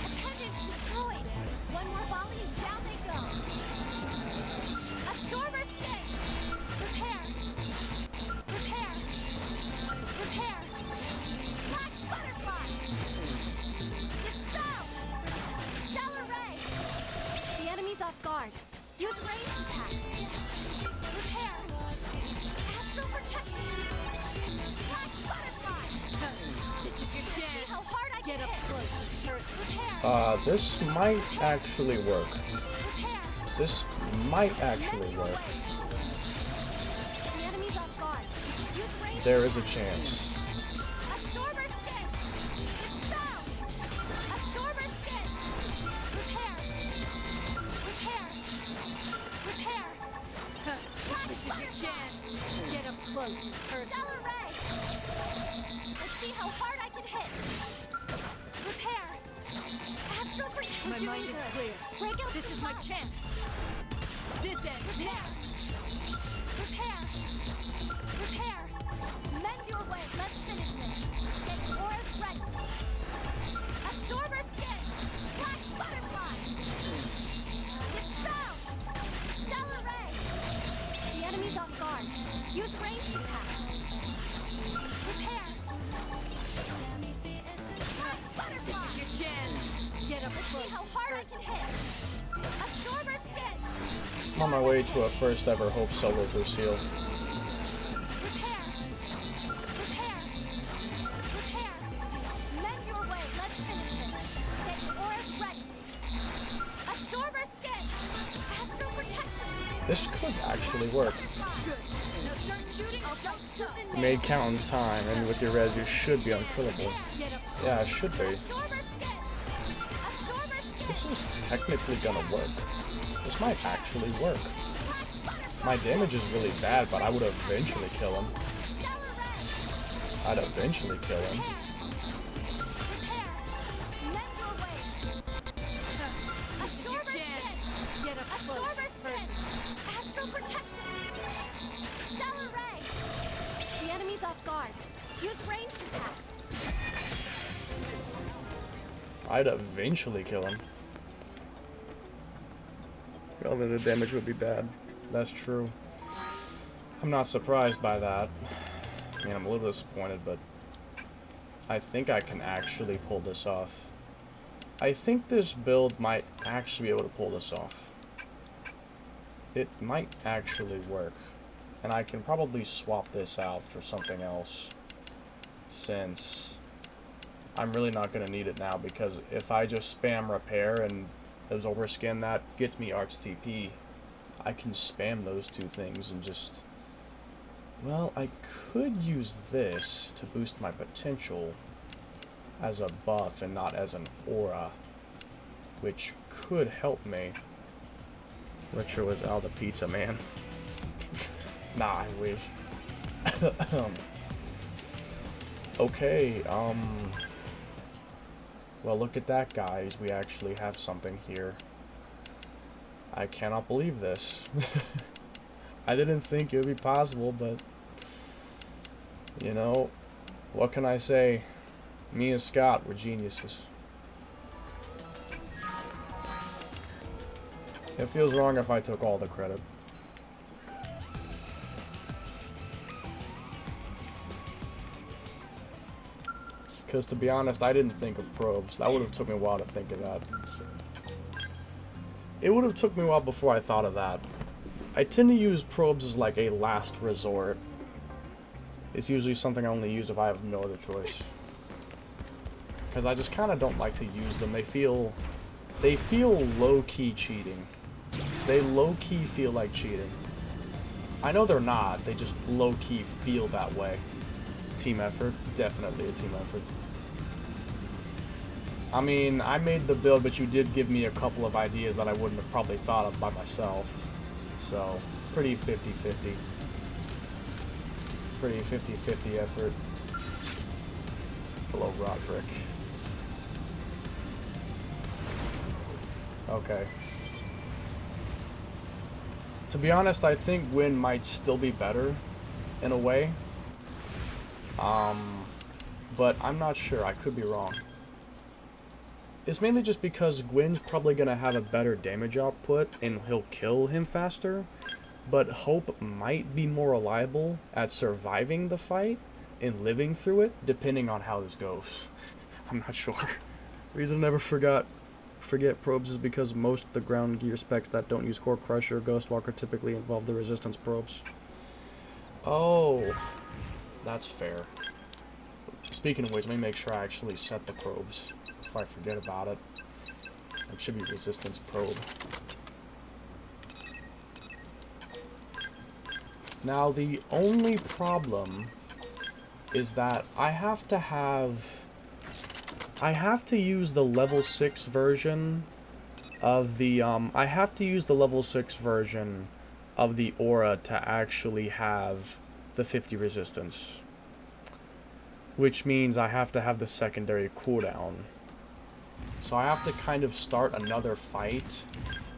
Appendage destroyed. One more volley and down they go. Absorber skin. Repair. Repair. Repair. Black butterfly. Dispel. Stellar ray. The enemy's off guard. Use ranged attacks. Repair. Astral protection. Black butterfly. This is your See chance. how hard I Get can up hit. close and personal. Repair. This might actually work. Repair. This might Mend actually your work. ways. The enemy's off guard. Use ranged There is a attacks. chance. Absorber skin. Dispel. Absorber skin. close. Stellar ray! Let's see how hard I can hit. Repair. Astral protection. My mind is clear. Break out This some is my punch. chance. This ends Repair. now. Repair. Repair. Mend your way. Let's finish this. Get your auras ready. Absorber skin. Black butterfly. Dispel. Stellar ray. The enemy's off guard. Use ranged attacks. Repair. Black butterfly. This is your chance. Get up Let's close. see how hard I can hit. Absorber skin. I'm on my way to a first ever Hope Solo Lucille. Repair. Repair. Repair. Mend your way. Let's finish this. Get your auras ready. Absorber skin. Astral protection. This could actually work. Good. Now start shooting. I'll Don't tooth and You nail. made count in time, and with your res, you should be unkillable. Get up close. Yeah, it should be. Absorber skin. Absorber skin. This is technically gonna work. This might actually work. Black butterfly. My damage is really bad, but I would eventually kill him. Stellar ray. I'd eventually kill him. Repair. Mend your ways. This is your Absorber chance. skin. Get up close. Absorber skin. Astral protection. Stellar ray. The enemy's off guard. Use ranged attacks. I'd eventually kill him. Well, then the damage would be bad. That's true. I'm not surprised by that. I mean, I'm a little disappointed, but I think I can actually pull this off. I think this build might actually be able to pull this off. It might actually work. And I can probably swap this out for something else, since I'm really not going to need it now, because if I just spam repair and absorber skin, that gets me Arch TP. I can spam those two things and just... Well, I could use this to boost my potential as a buff and not as an aura, which could help me. Retro was out the pizza man. Nah, I wish. Okay, well, look at that, guys. We actually have something here. I cannot believe this. I didn't think it would be possible, but... You know, what can I say? Me and Scott were geniuses. It feels wrong if I took all the credit. Because to be honest, I didn't think of probes. That would have took me a while to think of that. It would have took me a while before I thought of that. I tend to use probes as like a last resort. It's usually something I only use if I have no other choice. Because I just kind of don't like to use them. They feel low-key cheating. They low-key feel like cheating. I know they're not. They just low-key feel that way. Team effort. Definitely a team effort. I mean, I made the build, but you did give me a couple of ideas that I wouldn't have probably thought of by myself. So, pretty 50-50. Pretty 50-50 effort. Hello, Roderick. Okay. To be honest, I think Gwyn might still be better, in a way. But I'm not sure. I could be wrong. It's mainly just because Gwyn's probably going to have a better damage output and he'll kill him faster. But Hope might be more reliable at surviving the fight and living through it, depending on how this goes. I'm not sure. The reason I never forget probes is because most of the ground gear specs that don't use Core Crusher or Ghostwalker typically involve the resistance probes. Oh, that's fair. Speaking of which, let me make sure I actually set the probes before I forget about it. It should be resistance probe. Now the only problem is that I have to use the level 6 version of the I have to use the level 6 version of the aura to actually have the 50 resistance, which means I have to have the secondary cooldown. So I have to kind of start another fight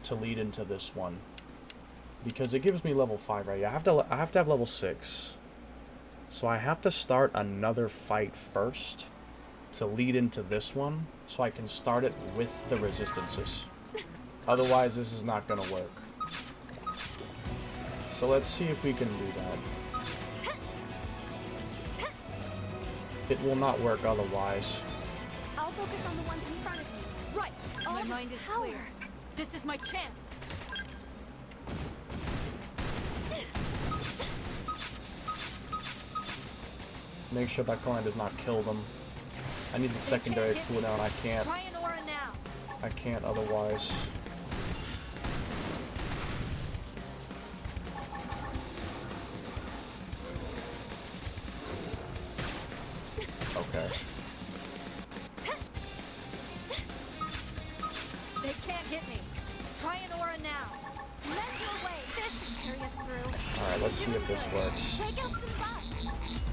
to lead into this one, because it gives me level 5, right? I have to have level 6, so I have to start another fight first to lead into this one, so I can start it with the resistances. Otherwise, this is not gonna work. So let's see if we can do that. It will not work otherwise. I'll focus on the ones in front of me. Right. All My this mind is power. clear. This is my chance. Make sure that coin does not kill them. I need the secondary cooldown. I can't. Try an aura now. I can't otherwise. Okay. They can't hit me. Try an aura now. Lend your way. This should carry us through. Alright, let's see if this works. Break out some buffs.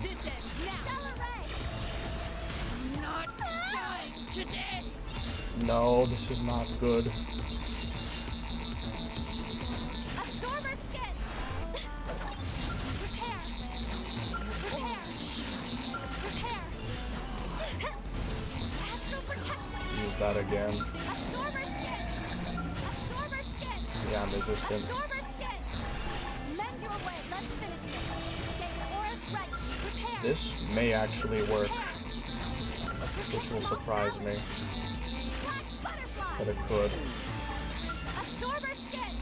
This ends now. Stellar ray. Not dying today. No, this is not good. Absorber skin. Prepare. Prepare. Prepare. Astral protection. Use that again. Absorber skin. Absorber skin. Yeah, I'm resistant. Absorber skin. Lend your way. Let's finish this. Get your auras ready. Prepare. This may actually work, which will surprise me, Black butterfly. but it could. Absorber skin.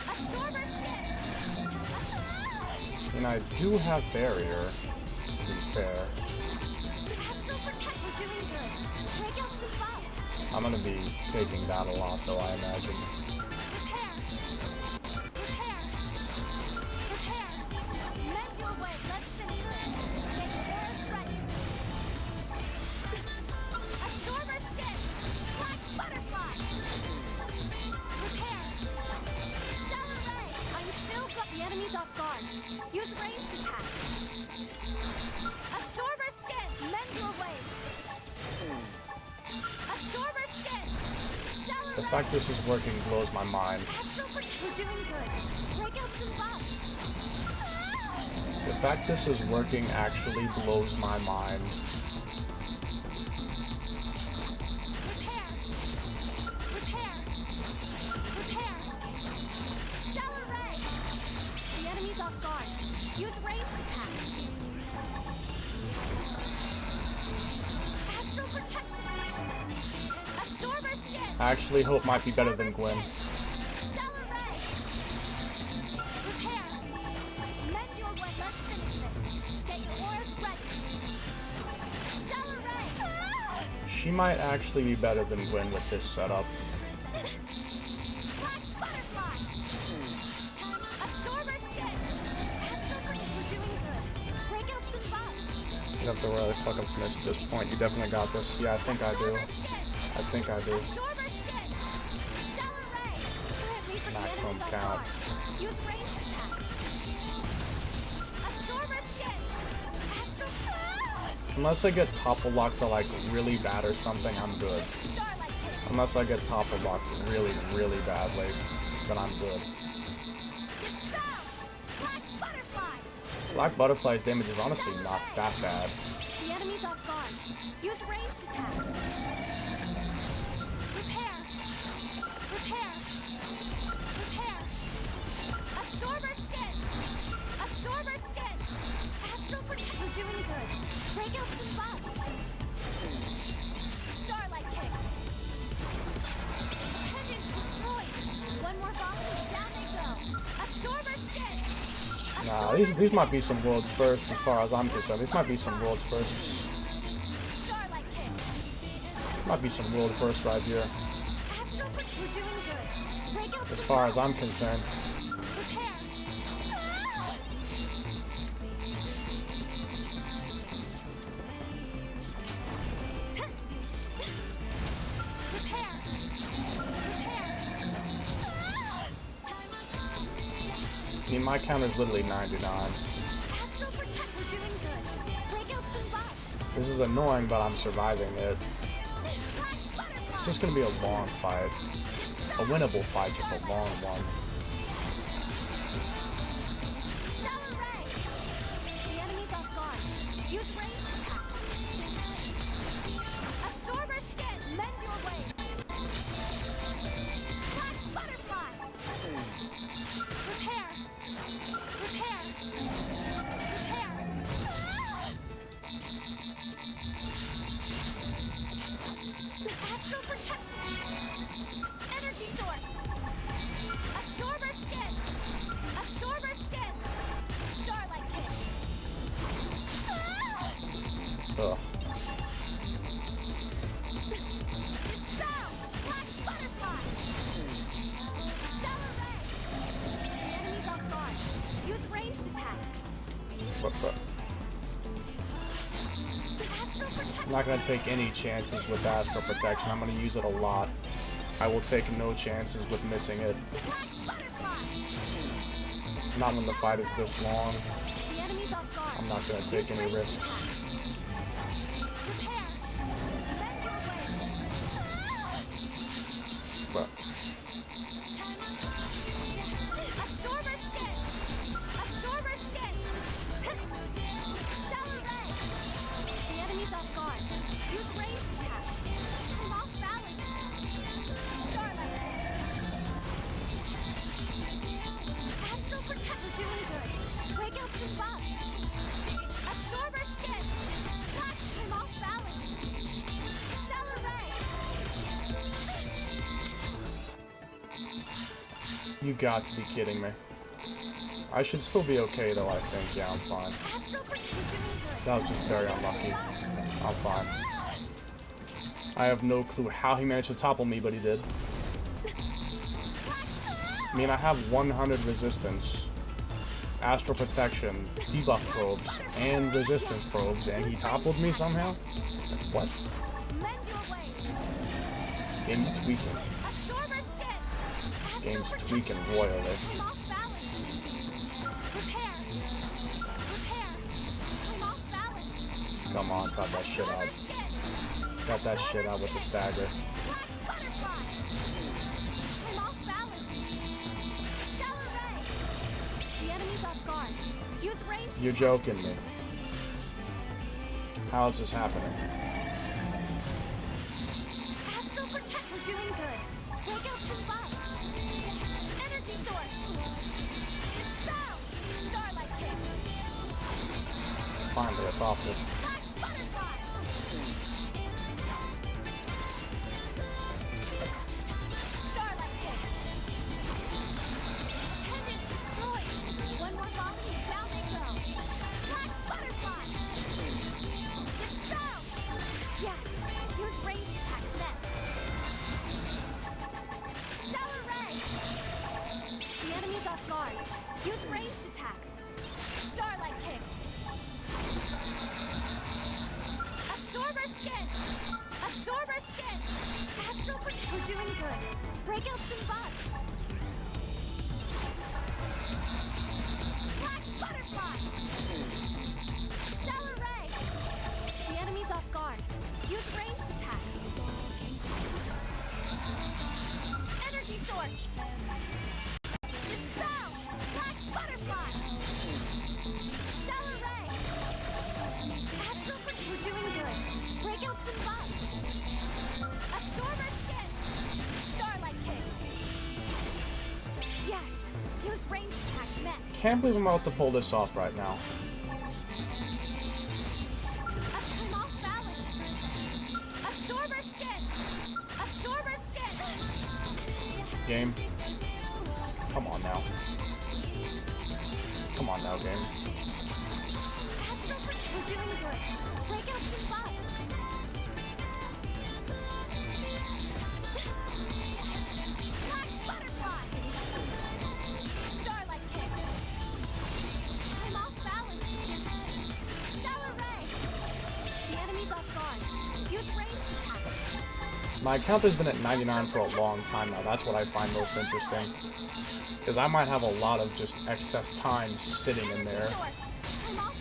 Absorber skin. And I do have barrier, to be fair. Astral protect. We're doing good. Break out some buffs. I'm gonna be taking that a lot though, I imagine. Prepare. Prepare. Prepare. Mend your way. Let's finish this. Get your auras ready. Absorber skin. Black butterfly. Prepare. Stellar ray. I'm still got the enemies off guard. Use ranged attacks. Absorber skin. Mend your ways. Absorber skin. Stellar The ray. fact this is working blows my mind. Astral protect. We're doing good. Break out some buffs. The fact this is working actually blows my mind. Prepare. Prepare. Prepare. Stellar ray. The enemy's off guard. Use ranged attacks. Astral protection. Absorber skin. I actually hope might be better than Gwen. Stellar ray. Prepare. Mend your way. Let's finish this. Get your auras ready. Stellar ray. She might actually be better than Gwen with this setup. Black butterfly. Absorber skin. Astral protect. We're doing good. Break out some buffs. You don't have to really fuck up miss at this point. You definitely got this. Yeah, I think I do. Absorber skin. I think I do. Absorber skin. Stellar ray. Currently for the Maximum enemies off count. guard. Use ranged attacks. Absorber skin. Astral. Unless I get topple locked to like really bad or something, I'm good. Starlight kick. Unless I get topple locked really, really badly, then I'm good. Dispel. Black butterfly. Black Butterfly's damage is honestly not that bad. The enemy's off guard. Use ranged attacks. Prepare. Prepare. Prepare. Absorber skin. Absorber skin. Astral protect. We're doing good. Break out some buffs. Starlight kick. Tendons destroyed. One more bomb and down they go. Absorber skin. Nah, Absorber these might skin. be some world's first as far as I'm concerned. These might be some world's firsts. Starlight kick. Might be some world firsts right here, Astral protect. We're doing good. Break out as some far as buffs. I'm concerned. Prepare. Prepare. Prepare. I mean, my counter's literally 99. Astral Astral Protect, we're doing good. Break out some buffs. This is annoying, but I'm surviving it. Black Butterfly. It's just gonna be a long fight. A winnable fight, just a long one. Stellar Ray. The enemy's off guard. Use ranged attacks. Absorber Skin. Mend your ways. Black Butterfly. Repair. Repair. Repair. Astral Protection. Energy Source. Absorber Skin. Absorber Skin. Starlight Kick. Ugh. Dispel. Black Butterfly. Stellar Ray. The enemy's off guard. Use ranged attacks. But Astral Protection. I'm not gonna take any chances with Astral Protection. I'm gonna use it a lot. I will take no chances with missing it. Black Butterfly. Not when the fight is this long. The enemy's off guard. I'm not gonna take any risks. Prepare. Bend your ways. But Absorber Skin. Absorber Skin. Stellar Ray. The enemy's off guard. Use ranged attacks. I'm off balance. Starlight Ray. Astral Protect, we're doing good. Break out some buffs. Absorber Skin. Black, I'm off balance. Stellar Ray. you got to be kidding me. I should still be okay though, I think. Yeah, I'm fine. Astral Protect, we're doing good. That was just very unlucky. I'm fine. I have no clue how he managed to topple me, but he did. I mean, I have 100 resistance, astral protection, debuff probes, and resistance probes, and he toppled me somehow? What? Mend your ways. Game tweaking. Absorber Skin. Astral Game's Protect. tweaking royally. I'm off balance. Repair. Repair. I'm off balance. Come on, got that shit Absorber out. Skin. Got that shit out with the stagger. Black Butterfly. I'm off balance. Stellar Ray. The enemy's off guard. Use ranged You're attacks. joking me. How is this happening? Astral Protect, we're doing good. Break out some buffs. Energy Source. Dispel. Starlight Kick. Finally, it's awful. Black Butterfly. Starlight Kick. Pendant destroyed. One more volley and down they go. Black Butterfly. Dispel. Yes. Use ranged attacks next. Stellar Ray. The enemy's off guard. Use ranged attacks. Starlight Kick. Absorber Skin. Absorber Skin. Astral Protect. We're doing good. Break out some buffs. Black Butterfly. Stellar Ray. The enemy's off guard. Use ranged attacks. Energy Source. Dispel. Black Butterfly. Stellar Ray. Astral Protect. We're doing good. Break out some buffs. Absorber Skin. Starlight Kick. Yes. Use ranged attacks next. Can't believe I'm about to pull this off right now. I'm off balance. Absorber Skin. Absorber Skin. Game. Come on now. Come on now, game. Astral Protect. We're doing good. Break out some buffs. Black Butterfly. Starlight Kick. I'm off balance. Stellar Ray. The enemy's off guard. Use ranged attacks. My count has been at 99 for a long time now. That's what I find most interesting. Because I might have a lot of just excess time sitting in there. Source. I'm off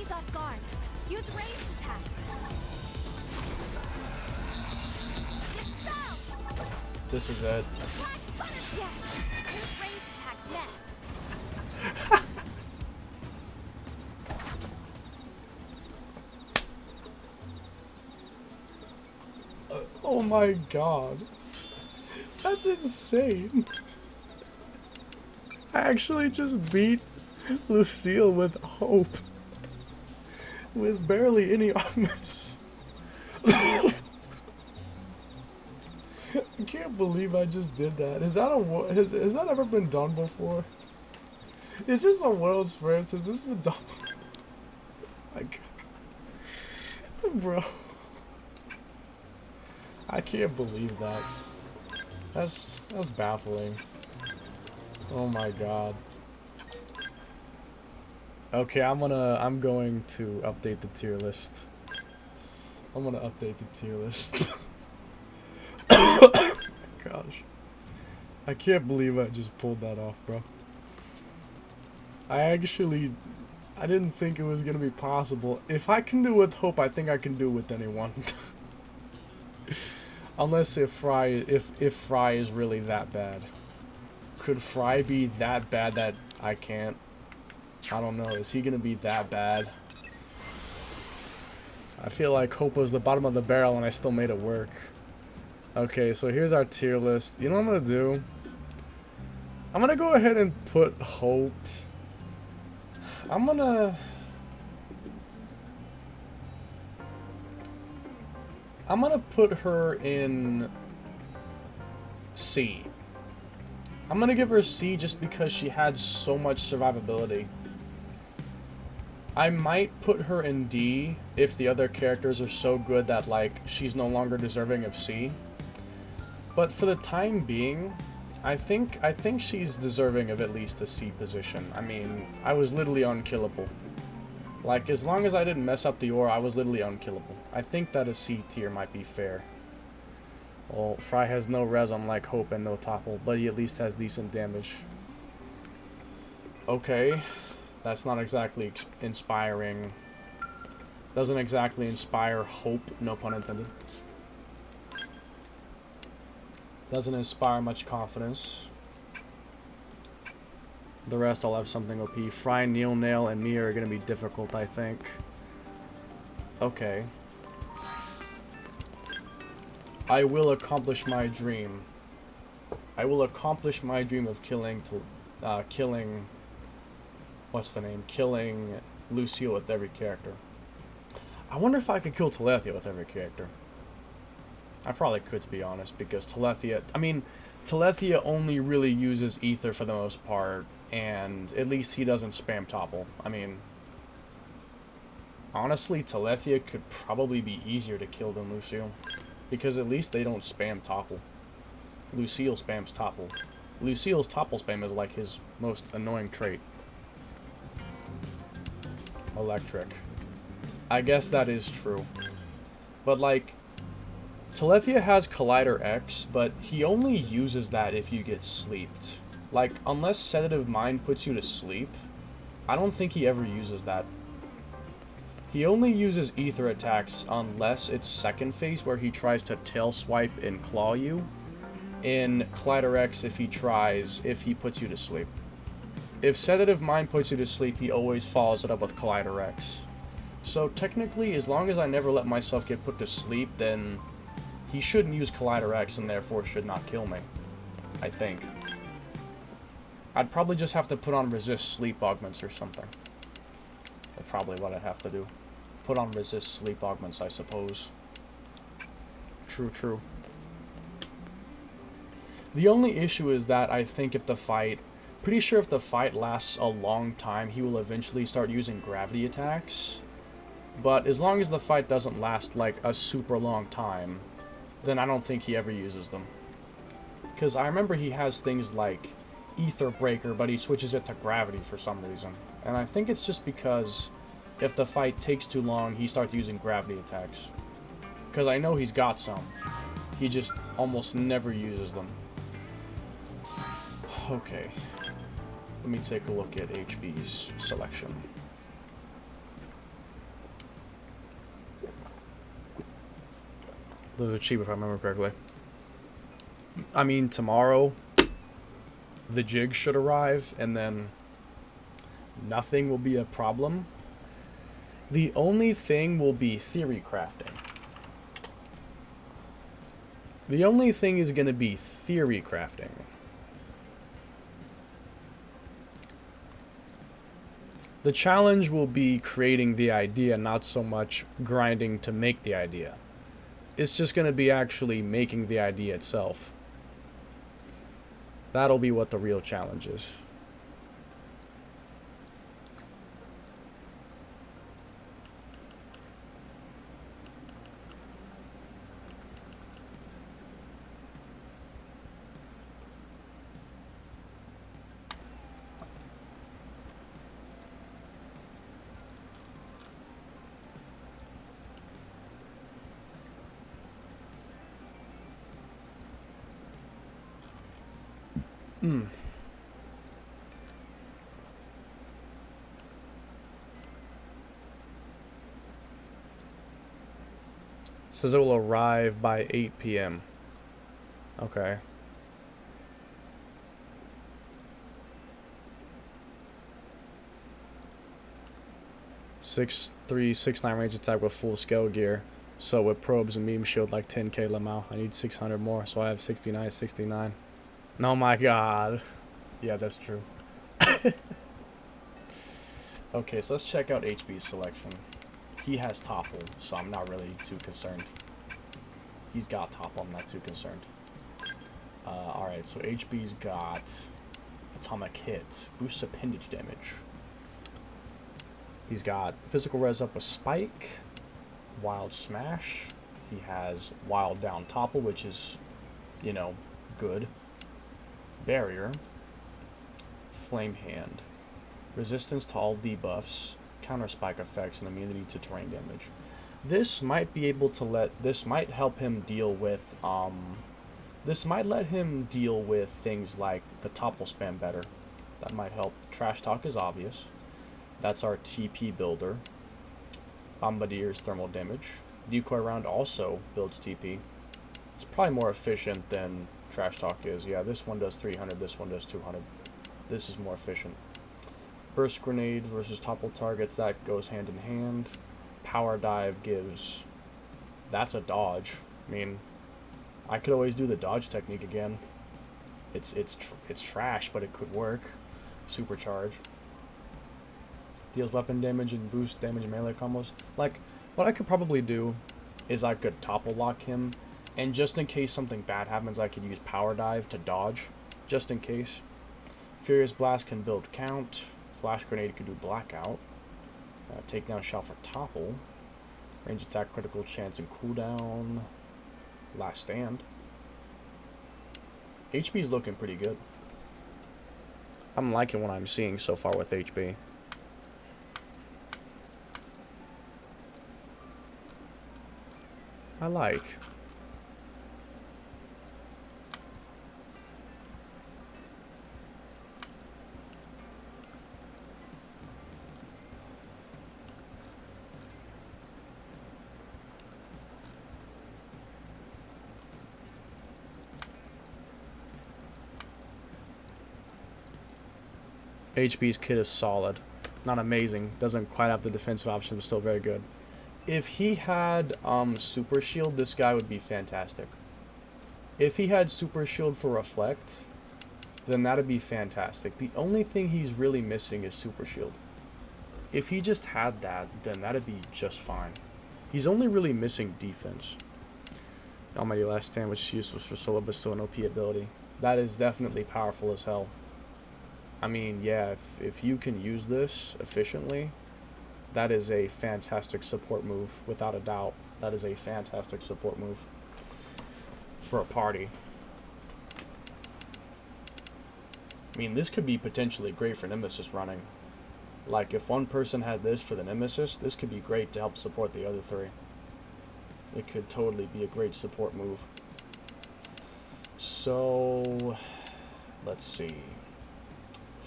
enemies off guard. Use ranged attacks. Dispel! This is it. Black butter! Yes! Use ranged attacks next. Oh my god. That's insane. I actually just beat Lucille with hope. With barely any augments. I can't believe I just did that. Is that has that ever been done before? Is this a world's first? Has this been done? Like, bro. I can't believe that. That's baffling. Oh my god. Okay, I'm going to update the tier list. I'm gonna update the tier list. Gosh. I can't believe I just pulled that off, bro. I didn't think it was gonna be possible. If I can do it with Hope, I think I can do it with anyone. Unless if Fry is really that bad. Could Fry be that bad that I can't? I don't know. Is he gonna be that bad? I feel like Hope was the bottom of the barrel and I still made it work. Okay, so here's our tier list. You know what I'm gonna do? I'm gonna go ahead and put Hope. I'm gonna put her in C. I'm gonna give her C just because she had so much survivability. I might put her in D if the other characters are so good that, like, she's no longer deserving of C. But for the time being, I think she's deserving of at least a C position. I mean, I was literally unkillable. Like, as long as I didn't mess up the ore, I was literally unkillable. I think that a C tier might be fair. Well, Fry has no res unlike Hope and no topple, but he at least has decent damage. Okay, that's not exactly inspiring. Doesn't exactly inspire hope, no pun intended. Doesn't inspire much confidence. The rest I'll have something OP. Fry, Neil, Nail, and me are going to be difficult, I think. Okay. I will accomplish my dream. I will accomplish my dream of killing what's the name? Killing Lucille with every character. I wonder if I could kill Telethia with every character. I probably could, to be honest, because Telethia only really uses Ether for the most part, and at least he doesn't spam topple. I mean, honestly, Telethia could probably be easier to kill than Lucille, because at least they don't spam topple. Lucille spams topple. Lucille's topple spam is like his most annoying trait. Electric. I guess that is true. But, like, Telethia has Collider X, but he only uses that if you get sleeped. Like, unless Sedative Mind puts you to sleep, I don't think he ever uses that. He only uses Ether attacks unless it's second phase, where he tries to tail swipe and claw you. In Collider X, if he puts you to sleep. If Sedative Mind puts you to sleep, he always follows it up with Collider X. So technically, as long as I never let myself get put to sleep, then he shouldn't use Collider X and therefore should not kill me. I think. I'd probably just have to put on resist sleep augments or something. That's probably what I'd have to do. Put on resist sleep augments, I suppose. True, true. The only issue is that I think if the fight... Pretty sure if the fight lasts a long time, he will eventually start using gravity attacks. But as long as the fight doesn't last, like, a super long time, then I don't think he ever uses them. Because I remember he has things like Ether Breaker, but he switches it to gravity for some reason. And I think it's just because if the fight takes too long, he starts using gravity attacks. Because I know he's got some. He just almost never uses them. Okay. Let me take a look at HB's selection. A little cheap if I remember correctly. I mean, tomorrow the jig should arrive, and then nothing will be a problem. The only thing will be theory crafting. The only thing is going to be theory crafting. The challenge will be creating the idea, not so much grinding to make the idea. It's just going to be actually making the idea itself. That'll be what the real challenge is. Says it will arrive by 8 p.m. Okay. 6.369 range attack with full scale gear. So with probes and beam shield like 10k Lamau. I need 600 more, so I have 69. Oh my god. Yeah, that's true. Okay, so let's check out HB's selection. He has topple, so I'm not really too concerned. He's got topple, I'm not too concerned. Alright, so HB's got atomic hit, boosts appendage damage. He's got physical res up with spike, wild smash. He has wild down topple, which is, you know, good. Barrier, flame hand, resistance to all debuffs, counter spike effects, and immunity to terrain damage. This might be able to this might help him deal with, this might let him deal with things like the topple spam better. That might help. Trash talk is obvious. That's our TP builder. Bombardier's thermal damage. Decoy round also builds TP. It's probably more efficient than trash talk is. Yeah, this one does 300, this one does 200. This is more efficient. Burst grenade versus topple targets, that goes hand in hand. Power dive gives, that's a dodge. I mean, I could always do the dodge technique again. It's trash, but it could work. Supercharge. Deals weapon damage and boost damage in melee combos. Like, what I could probably do is I could topple lock him, and just in case something bad happens, I could use power dive to dodge, just in case. Furious blast can build count. Flash grenade can do blackout. Takedown shot for topple. Range attack, critical chance, and cooldown. Last stand. HB's looking pretty good. I'm liking what I'm seeing so far with HB. I like. HB's kit is solid. Not amazing. Doesn't quite have the defensive option, but still very good. If he had super shield, this guy would be fantastic. If he had super shield for reflect, then that'd be fantastic. The only thing he's really missing is super shield. If he just had that, then that'd be just fine. He's only really missing defense. Almighty Last Stand, which is useless for solo, but still an OP ability. That is definitely powerful as hell. I mean, yeah, if you can use this efficiently, that is a fantastic support move, without a doubt. That is a fantastic support move for a party. I mean, this could be potentially great for Nemesis running. Like, if one person had this for the Nemesis, this could be great to help support the other three. It could totally be a great support move. So, let's see.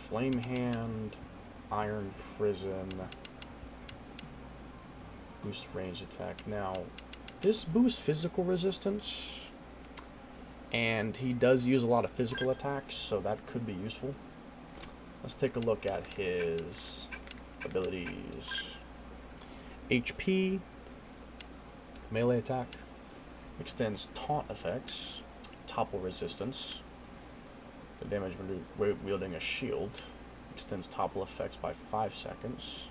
Flame Hand, Iron Prison, boost range attack. Now, this boosts physical resistance, and he does use a lot of physical attacks, so that could be useful. Let's take a look at his abilities. HP, melee attack, extends taunt effects, topple resistance, the damage when wielding a shield, extends topple effects by 5 seconds,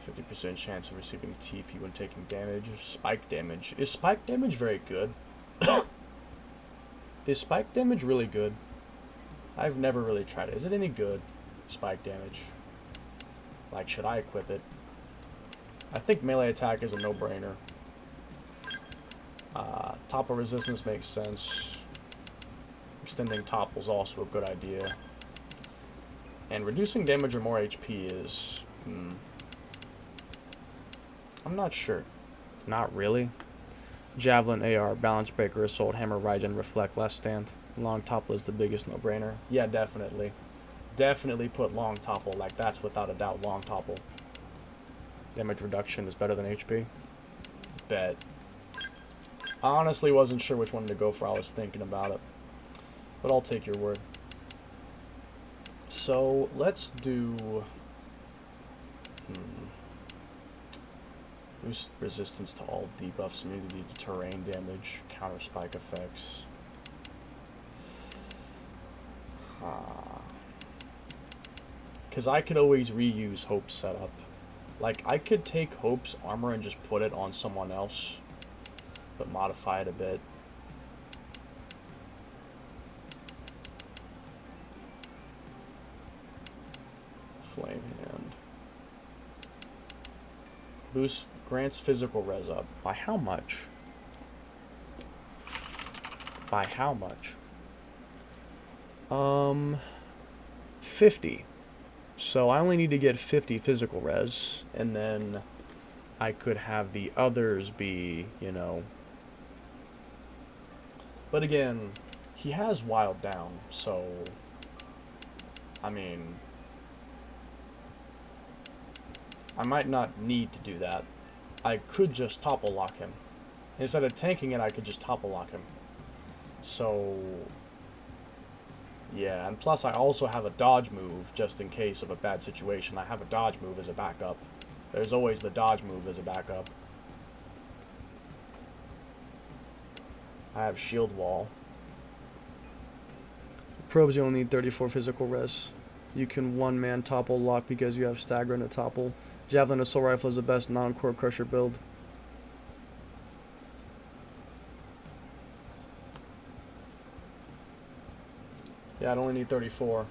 50% chance of receiving TP when taking damage, spike damage. Is spike damage very good? Is spike damage really good? I've never really tried it. Is it any good, spike damage? Like, should I equip it? I think melee attack is a no-brainer. Topple resistance makes sense. Extending topple is also a good idea. And reducing damage or more HP is... I'm not sure. Not really. Javelin, AR, Balance Breaker, Assault, Hammer, Raijin, Reflect, Last Stand. Long topple is the biggest no-brainer. Yeah, definitely. Definitely put long topple. Like, that's without a doubt long topple. Damage reduction is better than HP. Bet. I honestly wasn't sure which one to go for. I was thinking about it. But I'll take your word. So, let's do... Boost resistance to all debuffs, immunity to terrain damage, counter spike effects. Because I could always reuse Hope's setup. Like, I could take Hope's armor and just put it on someone else, but modify it a bit. Flame Hand. Boost grants physical res up. By how much? By how much? 50. So I only need to get 50 physical res, and then I could have the others be, you know... But again, he has Wild Down, so... I mean... I might not need to do that. I could just topple lock him. Instead of tanking it, I could just topple lock him. So... yeah, and plus I also have a dodge move just in case of a bad situation. I have a dodge move as a backup. There's always the dodge move as a backup. I have shield wall. Probes, you only need 34 physical res. You can one-man topple lock because you have stagger and a topple. Javelin Assault Rifle is the best non-core crusher build. Yeah, I'd only need 34.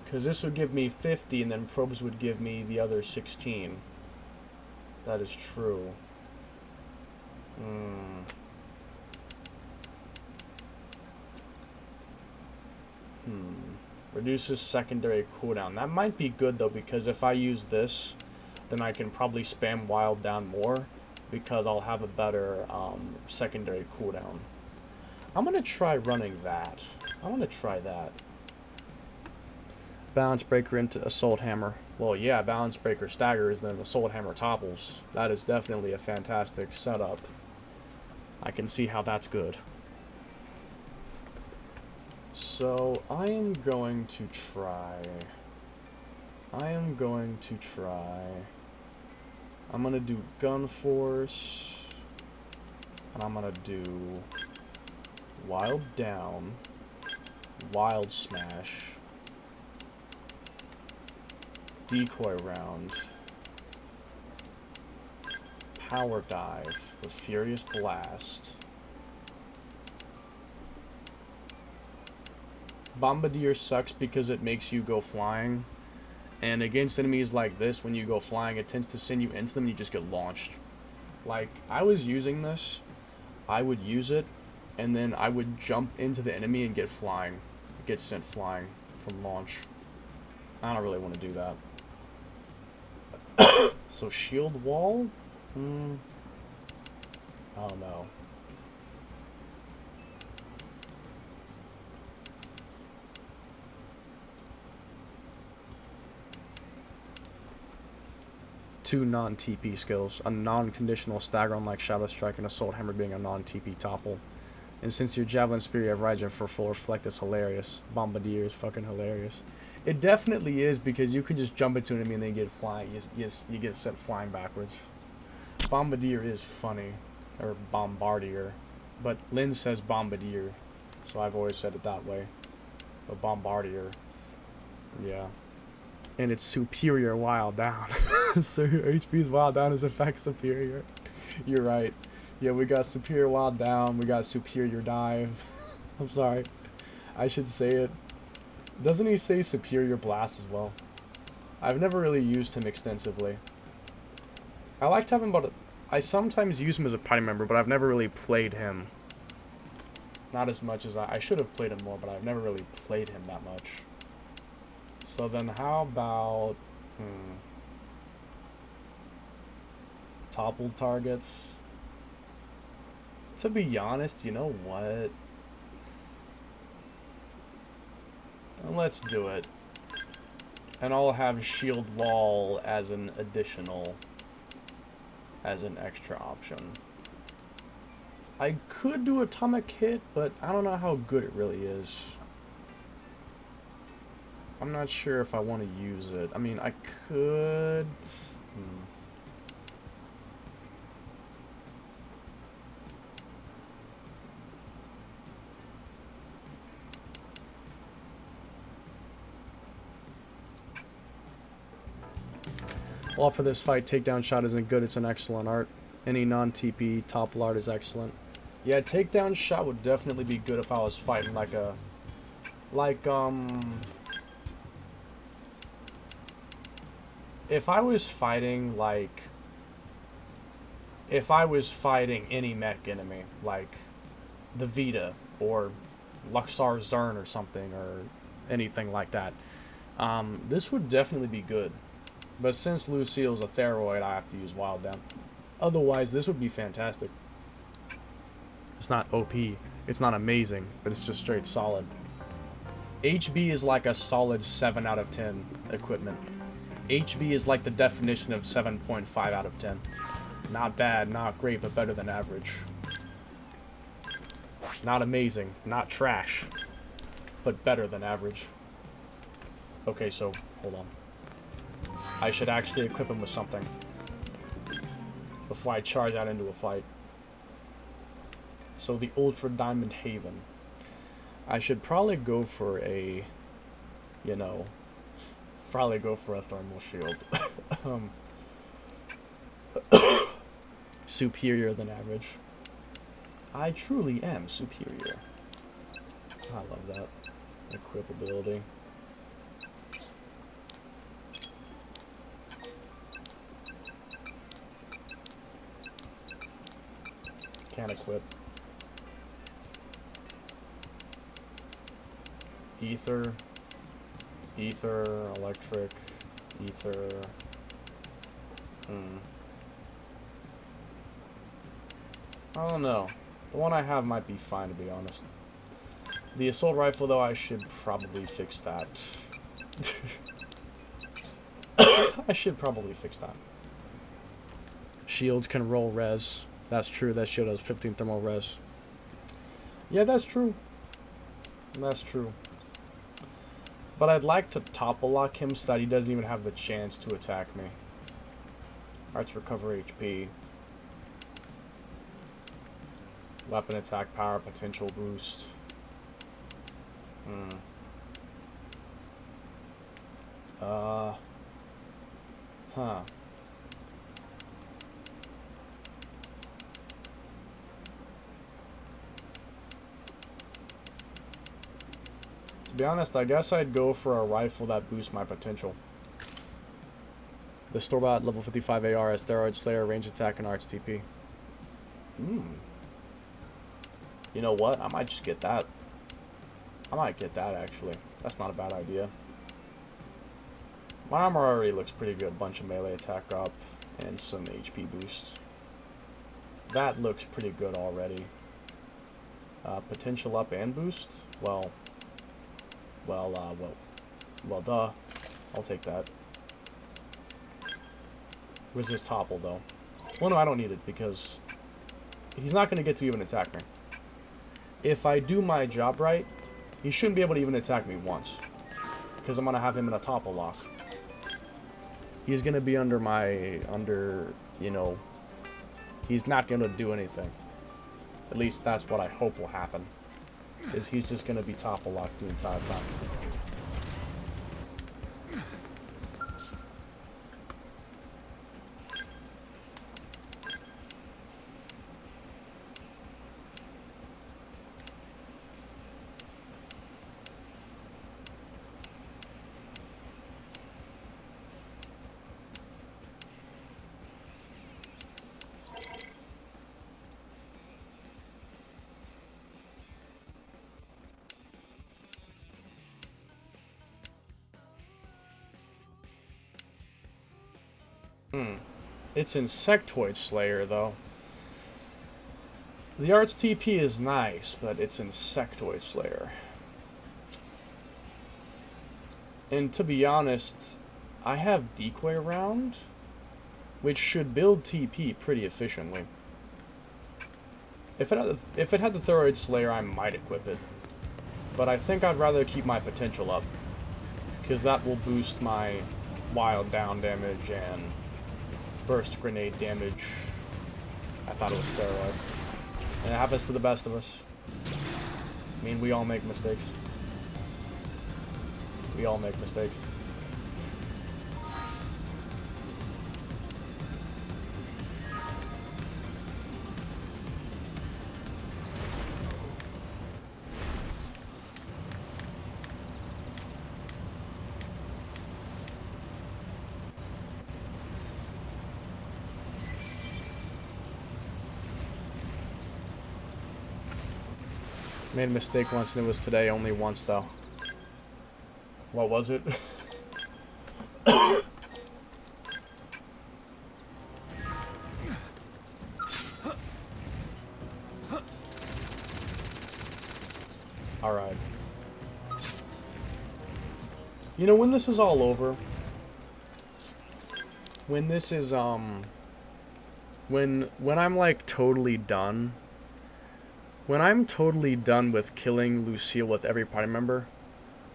Because this would give me 50, and then probes would give me the other 16. That is true. Reduces secondary cooldown. That might be good, though, because if I use this, then I can probably spam Wild Down more, because I'll have a better secondary cooldown. I'm going to try running that. I want to try that. Balance Breaker into Assault Hammer. Well, yeah, Balance Breaker staggers, then Assault Hammer topples. That is definitely a fantastic setup. I can see how that's good. So, I am going to try... I'm going to do Gun Force, and I'm going to do Wild Down, Wild Smash, Decoy Round, Power Dive with Furious Blast, Bombardier sucks because it makes you go flying, and against enemies like this, when you go flying, it tends to send you into them and you just get launched. Like, I was using this, I would use it, and then I would jump into the enemy and get flying. Get sent flying from launch. I don't really want to do that. So shield wall? I don't know. 2 non-TP skills, a non-conditional stagger unlike Shadow Strike and Assault Hammer being a non-TP topple. And since your Javelin Spear you have Raijin for full reflect, it's hilarious. Bombardier is fucking hilarious. It definitely is, because you can just jump into an enemy and then get flying. You get sent flying backwards. Bombardier is funny, or Bombardier, but Lynn says Bombardier, so I've always said it that way. But Bombardier, yeah. And it's superior while down. So your HP's while down is in fact superior. You're right. Yeah, we got superior while down, we got superior dive. I'm sorry. I should say it. Doesn't he say superior blast as well? I've never really used him extensively. I liked having about I sometimes use him as a party member, but I've never really played him. Not as much as I should have played him more, but I've never really played him that much. So then how about toppled targets? To be honest, you know what? Let's do it. And I'll have shield wall as an additional, as an extra option. I could do atomic hit, but I don't know how good it really is. I'm not sure if I want to use it. I mean, I could. Well, for this fight, takedown shot isn't good. It's an excellent art. Any non-TP topple art is excellent. Yeah, takedown shot would definitely be good if I was fighting like a, if I was fighting like, if I was fighting any mech enemy, like the Vita or Luxar Zern or something, or anything like that, this would definitely be good. But since Lucille's a Theroid, I have to use Wild Down. Otherwise, this would be fantastic. It's not OP, it's not amazing, but it's just straight solid. HB is like a solid 7 out of 10 equipment. HB is like the definition of 7.5 out of 10. Not bad, not great, but better than average. Not amazing, not trash, but better than average. Okay, so, hold on. I should actually equip him with something before I charge out into a fight. So the Ultra Diamond Haven. I should probably go for a, you know, probably go for a thermal shield. Superior than average. I truly am superior. I love that. Equip ability. Can't equip. Ether, electric, ether. I don't know. The one I have might be fine, to be honest. The assault rifle, though, I should probably fix that. I should probably fix that. Shields can roll res. That's true, that shield has 15 thermal res. Yeah, that's true. That's true. But I'd like to topple lock him so that he doesn't even have the chance to attack me. Arts recover HP. Weapon attack power, potential boost. Huh. To be honest, I guess I'd go for a rifle that boosts my potential. The store-bought level 55 AR has Steroid Slayer, range attack, and arts TP. You know what? I might just get that. I might get that, actually. That's not a bad idea. My armor already looks pretty good. Bunch of melee attack up and some HP boost. That looks pretty good already. Potential up and boost? Well, duh. I'll take that. resist topple, though. Well, no, I don't need it, because he's not going to get to even attack me. If I do my job right, he shouldn't be able to even attack me once, because I'm going to have him in a topple lock. He's going to be you know, he's not going to do anything. At least that's what I hope will happen, is he's just going to be topple locked the entire time. It's Insectoid Slayer, though. The art's TP is nice, but it's Insectoid Slayer. And to be honest, I have Decoy Round, which should build TP pretty efficiently. If it had the Thoroid Slayer, I might equip it. But I think I'd rather keep my potential up, because that will boost my wild down damage and burst grenade damage. I thought it was steroid. And it happens to the best of us. I mean, we all make mistakes. We all make mistakes. Made a mistake once and it was today, only once though. What was it? Alright. You know, when this is all over, when this is, when I'm like totally done, when I'm totally done with killing Lucille with every party member,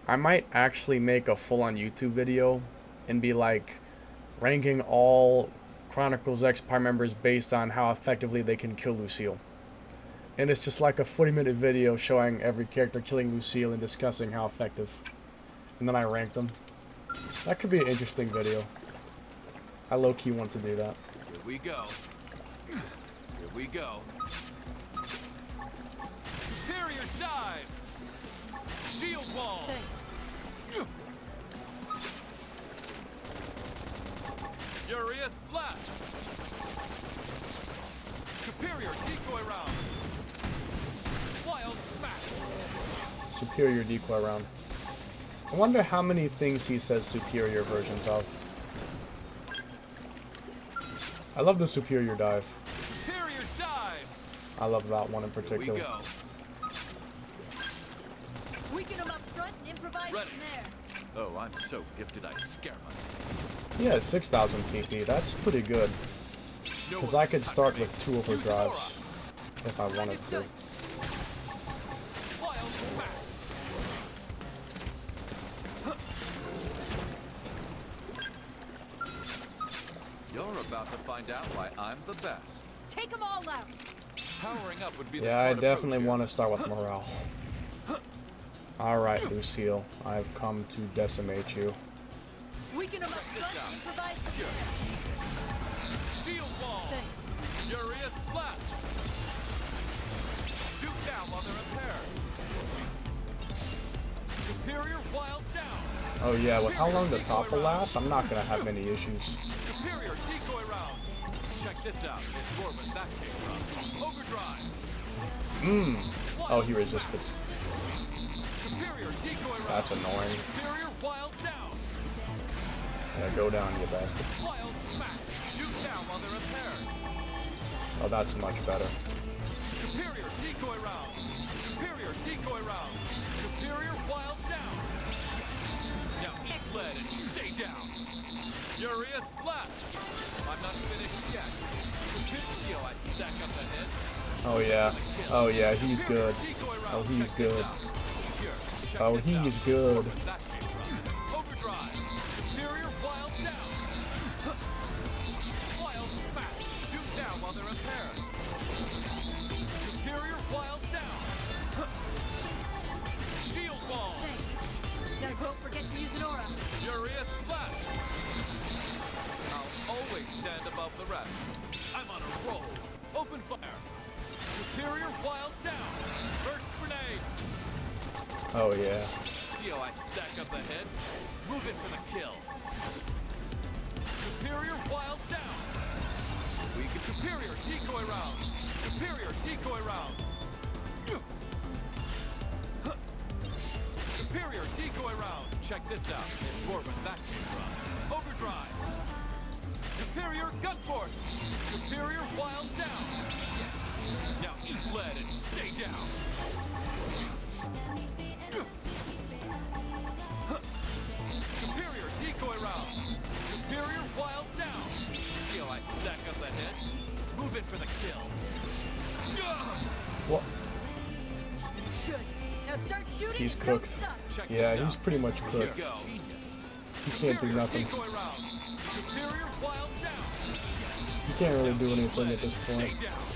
I might actually make a full-on YouTube video and be like ranking all Chronicles X party members based on how effectively they can kill Lucille. And it's just like a 40-minute video showing every character killing Lucille and discussing how effective. And then I rank them. That could be an interesting video. I low-key want to do that. Here we go. Here we go. Superior dive! Shield wall! Thanks. Furious blast! Superior decoy round! Wild smash! Superior decoy round. I wonder how many things he says superior versions of. I love the superior dive. Superior dive! I love that one in Here we particular. go. Weaken them up front and improvise Ready. from there. Oh, I'm so gifted I scare myself. Yeah, 6,000 TP. That's pretty good. No Because one I can could touch start me. with 2 Use an overdrives if I wanted to. Understood. Wild smash! You're about to find out why I'm the best. Take them all out. Powering up would be the Yeah, I smart definitely approach want to start with morale. Alright, Lucille. I've come to decimate you. Weaken them up Check this front out. and improvise from here. there. Shield wall! Thanks. Furious blast! Shoot down while they're impaired. Superior wild down! Oh yeah, with how long the topple lasts, I'm not gonna have many issues. Superior decoy round! Check this out. It's more where that came from. Overdrive! Oh, he resisted. Superior decoy round! That's annoying. Superior wild down! Yeah, go down, you bastard. Wild smash! Shoot down while they're impaired! Oh, that's much better. Superior decoy round! Superior decoy round! Superior wild down! Now eat lead and stay down! Furious blast! I'm not finished yet. See how I stack up the hits? Oh yeah. Oh yeah, he's good. Oh, he's good. Oh, he's good. Overdrive. Superior wild down. Wild smash. Shoot down while they're impaired. Superior wild down. Shield ball. Thanks. Gotta quote, forget to use an aura. Furious blast. I'll always stand above the rest. I'm on a roll. Open fire. Superior wild down. First grenade. Oh yeah. See how I stack up the hits? Move it for the kill. Superior wild down. We get superior decoy round. Superior decoy round. Superior decoy round. Check this out. It's more where that came from. Overdrive. Superior gun force. Superior wild down. Yes. Now eat lead and stay down. Superior decoy round. Superior wild down. See how I stack up the hits? Move it for the kill. What? Good. Now start shooting. He's and don't cooked. stop. Check Yeah, this he's out. pretty much Here cooked. you go. He can't do nothing. Decoy round. Superior wild down. Yes. He can't really Now do eat anything lead at this and point. Stay down.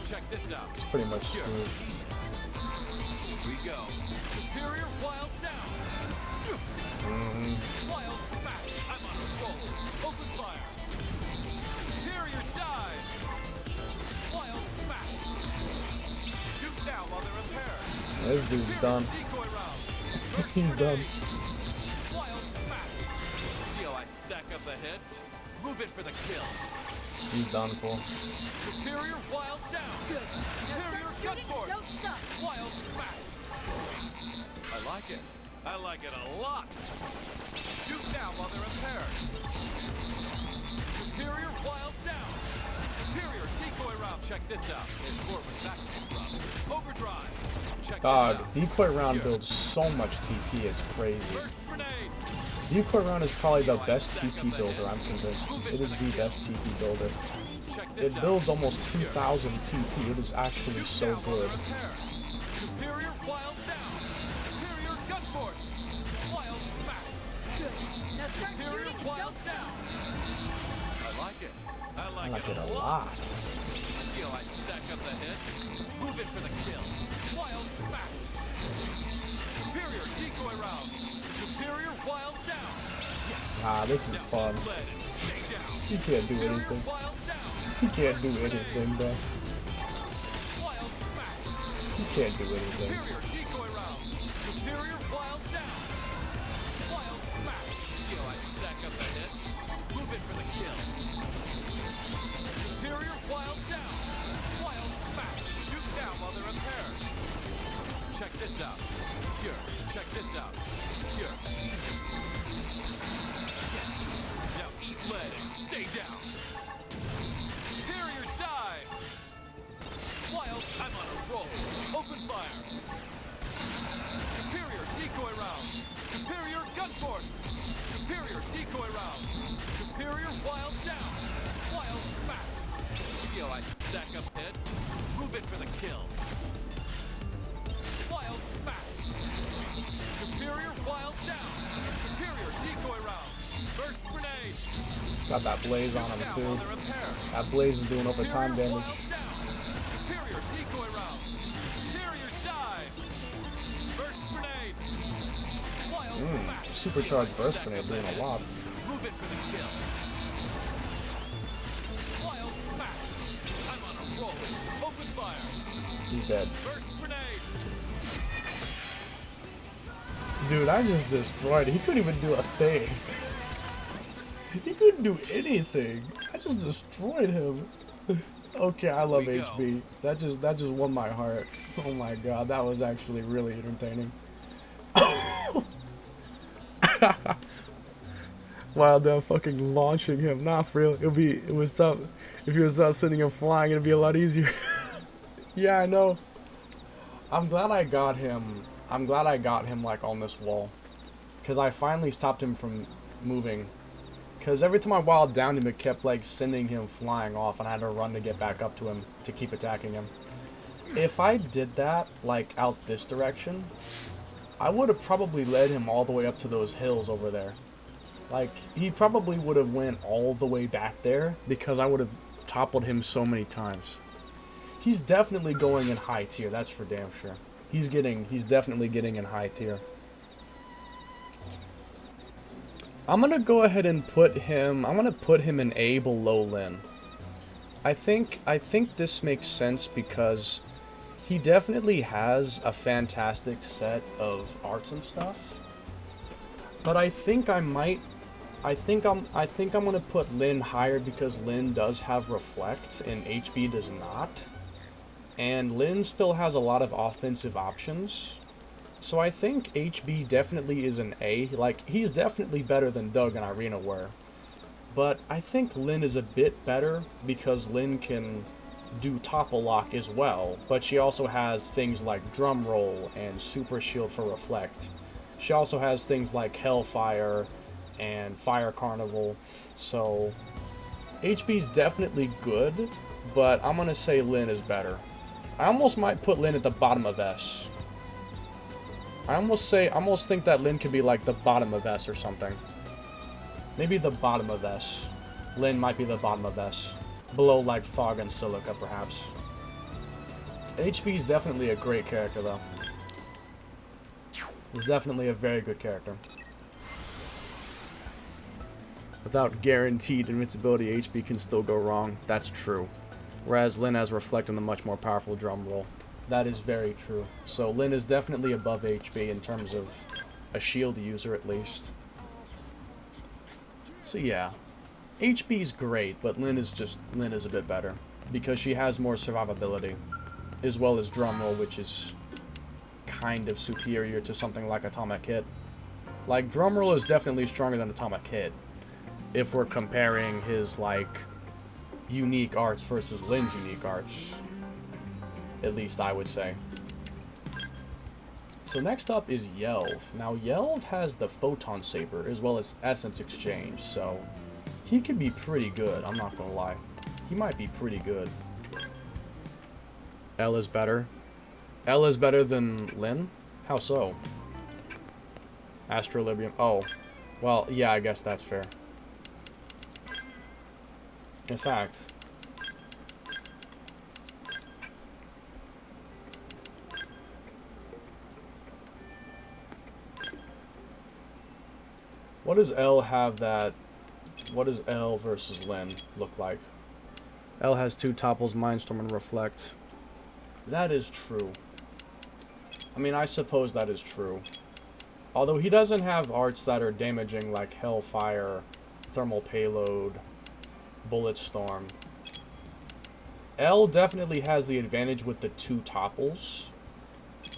Check this out. It's pretty much Here. screwed. We go. Superior wild down. Wild smash. I'm on a roll. Open fire. Superior dive. Wild smash. Shoot down while they're impaired. This dude's done. Decoy round. First He's done. grenade. Wild smash. See how I stack up the hits? Move it for the kill. He's done for. Superior wild down. Good. Now Superior start gun shooting and force. don't stop. Wild smash. I like it. I like it a lot. Shoot down while they're impaired. Superior wild down. Superior decoy round. Check this out. It's more where that came from. Overdrive. Check God, this out. decoy round Here. builds so much TP, it's crazy. First grenade. Decoy round is probably the best TP builder, I'm convinced. It is the best TP builder. Check this It out. builds almost 2,000 TP, it is actually Shoot so down while good. they're impaired. Superior wild down. Superior gun force. Wild smash. Good. Now start Superior shooting and wild don't stop. down. I like it. I I like, like it it a a lot. lot. See how I stack up the hits? Move it for the kill. Wild smash. Superior decoy round. Superior wild down. Yes. Ah, this is Now fun. eat lead and stay down. He can't do Superior anything. wild down. He can't do anything, bro. Wild smash. He can't do anything. Superior decoy round. Superior wild down. Wild smash. See how I stack up the hits? Move it for the kill. Superior wild down. Wild smash. Shoot down while they're impaired. Check this out. Here. Check this out. Here. Yes. Now eat lead and stay down. Superior dive. Wild. I'm on a roll. Open fire. Superior decoy round. Superior gun force. Superior decoy round. Superior wild down. Wild smash. See how I stack up hits? Move it for the kill. Wild smash. Superior wild down. Superior decoy round. First grenade. Got that blaze on him Down too. while they're impaired. That blaze is doing over time Superior damage. wild down. Superior decoy round. Superior dive. First grenade. Wild smash. Supercharged burst Stack grenade up the doing a hits. lot. Move it for the kill. Wild smash. I'm on a roll. Open fire. He's dead. First grenade. Dude, I just destroyed it. He couldn't even do a thing. He couldn't do anything. I just destroyed him. Okay, I love We go. HB. That just won my heart. Oh my god, that was actually really entertaining. Wow, they're fucking launching him. Not for real. It was tough. If he was sending him flying, it'd be a lot easier. Yeah, I know. I'm glad I got him. I'm glad I got him like on this wall, cause I finally stopped him from moving. Because every time I wild downed him, it kept like sending him flying off, and I had to run to get back up to him to keep attacking him. If I did that, like, out this direction, I would have probably led him all the way up to those hills over there. Like, he probably would have went all the way back there, because I would have toppled him so many times. He's definitely going in high tier, that's for damn sure. He's definitely getting in high tier. I'm gonna go ahead and put him in A below Lin. I think this makes sense because he definitely has a fantastic set of arts and stuff. But I think I'm gonna put Lin higher because Lin does have Reflect and HB does not. And Lin still has a lot of offensive options. So I think HB definitely is an A. Like, he's definitely better than Doug and Irina were. But I think Lin is a bit better because Lin can do topple lock as well. But she also has things like drum roll and super shield for reflect. She also has things like Hellfire and Fire Carnival. So HB's definitely good, but I'm gonna say Lin is better. I almost might put Lin at the bottom of S. I almost think that Lin could be like the bottom of S or something. Maybe the bottom of S. Lin might be the bottom of S. Below like Fog and Silica perhaps. HB is definitely a great character though. He's definitely a very good character. Without guaranteed invincibility, HB can still go wrong. That's true. Whereas Lin has Reflect and a much more powerful drum roll. That is very true. So Lin is definitely above HB in terms of a shield user at least. So yeah, HB is great, but Lin is a bit better because she has more survivability, as well as drum roll, which is kind of superior to something like Atomic Hit. Like, drum roll is definitely stronger than Atomic Hit if we're comparing his like unique arts versus Lin's unique arts. At least I would say. So next up is Yelv. Now Yelv has the Photon Saber as well as Essence Exchange, so he could be pretty good, I'm not gonna lie. He might be pretty good. L is better. L is better than Lin? How so? Astrolibium. Oh. Well, yeah, I guess that's fair. In fact, what does L have that... What does L versus Lin look like? L has 2 topples, Mindstorm, and Reflect. That is true. I mean, I suppose that is true. Although he doesn't have arts that are damaging like Hellfire, Thermal Payload, Bullet Storm. L definitely has the advantage with the 2 topples,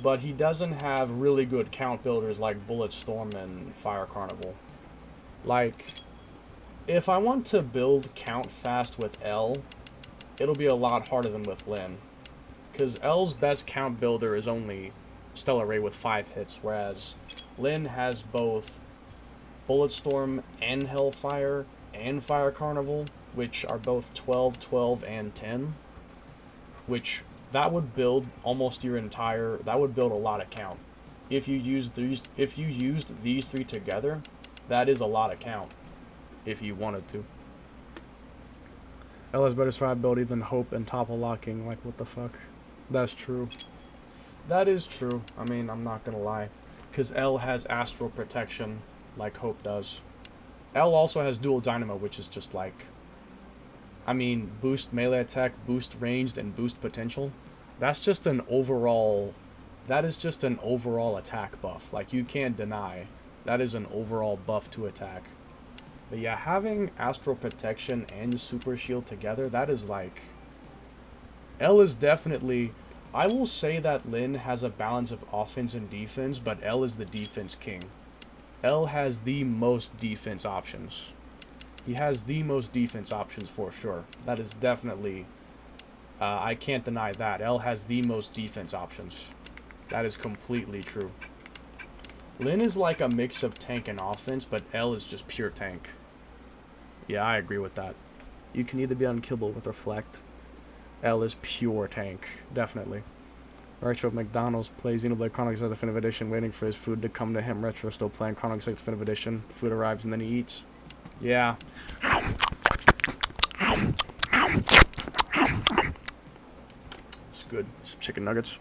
but he doesn't have really good count builders like Bullet Storm and Fire Carnival. Like, if I want to build count fast with L, it'll be a lot harder than with Lin. Because L's best count builder is only Stellar Ray with 5 hits, whereas Lin has both Bullet Storm and Hellfire and Fire Carnival, which are both 12, 12, and 10. Which, that would build almost your entire... That would build a lot of count. If you used these 3 together, that is a lot of count. If you wanted to. L has better survivability than Hope and topple locking. Like, what the fuck? That's true. That is true. I mean, I'm not gonna lie. Because L has Astral Protection, like Hope does. L also has Dual Dynamo, which is just like... I mean, boost melee attack, boost ranged, and boost potential. That's just an overall... That is just an overall attack buff. Like, you can't deny. That is an overall buff to attack. But yeah, having Astral Protection and Super Shield together, that is like... L is definitely... I will say that Lin has a balance of offense and defense, but L is the defense king. L has the most defense options. He has the most defense options for sure. That is definitely... I can't deny that. L has the most defense options. That is completely true. Lin is like a mix of tank and offense, but L is just pure tank. Yeah, I agree with that. You can either be unkillable with reflect. L is pure tank, definitely. Retro McDonald's plays Xenoblade Chronicles as Definitive Edition, waiting for his food to come to him. Retro still playing Chronicles Definitive Edition. Food arrives and then he eats. Yeah. It's good. Some chicken nuggets.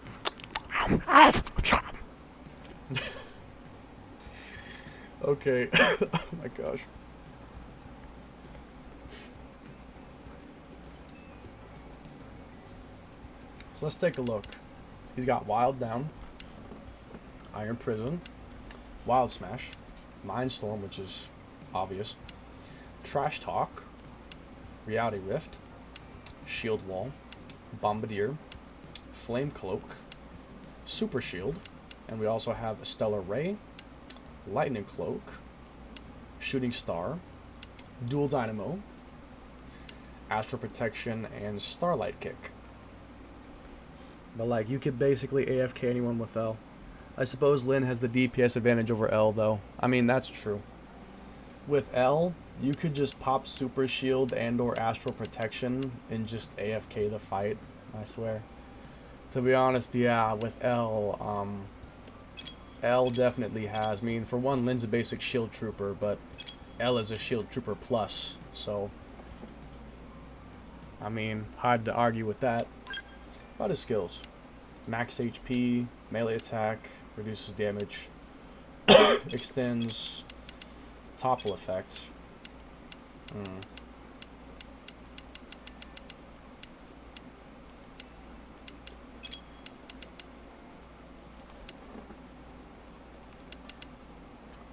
Okay. Oh my gosh. So let's take a look. He's got Wild Down, Iron Prison, Wild Smash, Mindstorm, which is obvious, Trash Talk, Reality Rift, Shield Wall, Bombardier, Flame Cloak, Super Shield, and we also have Stellar Ray, Lightning Cloak, Shooting Star, Dual Dynamo, Astral Protection, and Starlight Kick. But like, you could basically AFK anyone with L. I suppose Lyn has the DPS advantage over L though. I mean, that's true. With L, you could just pop Super Shield and or Astral Protection and just AFK the fight, I swear. To be honest, yeah, with L, L definitely has. I mean, for one, Lyn's a basic shield trooper, but L is a shield trooper plus, so I mean, hard to argue with that. About his skills. Max HP, melee attack, reduces damage, extends, topple effect.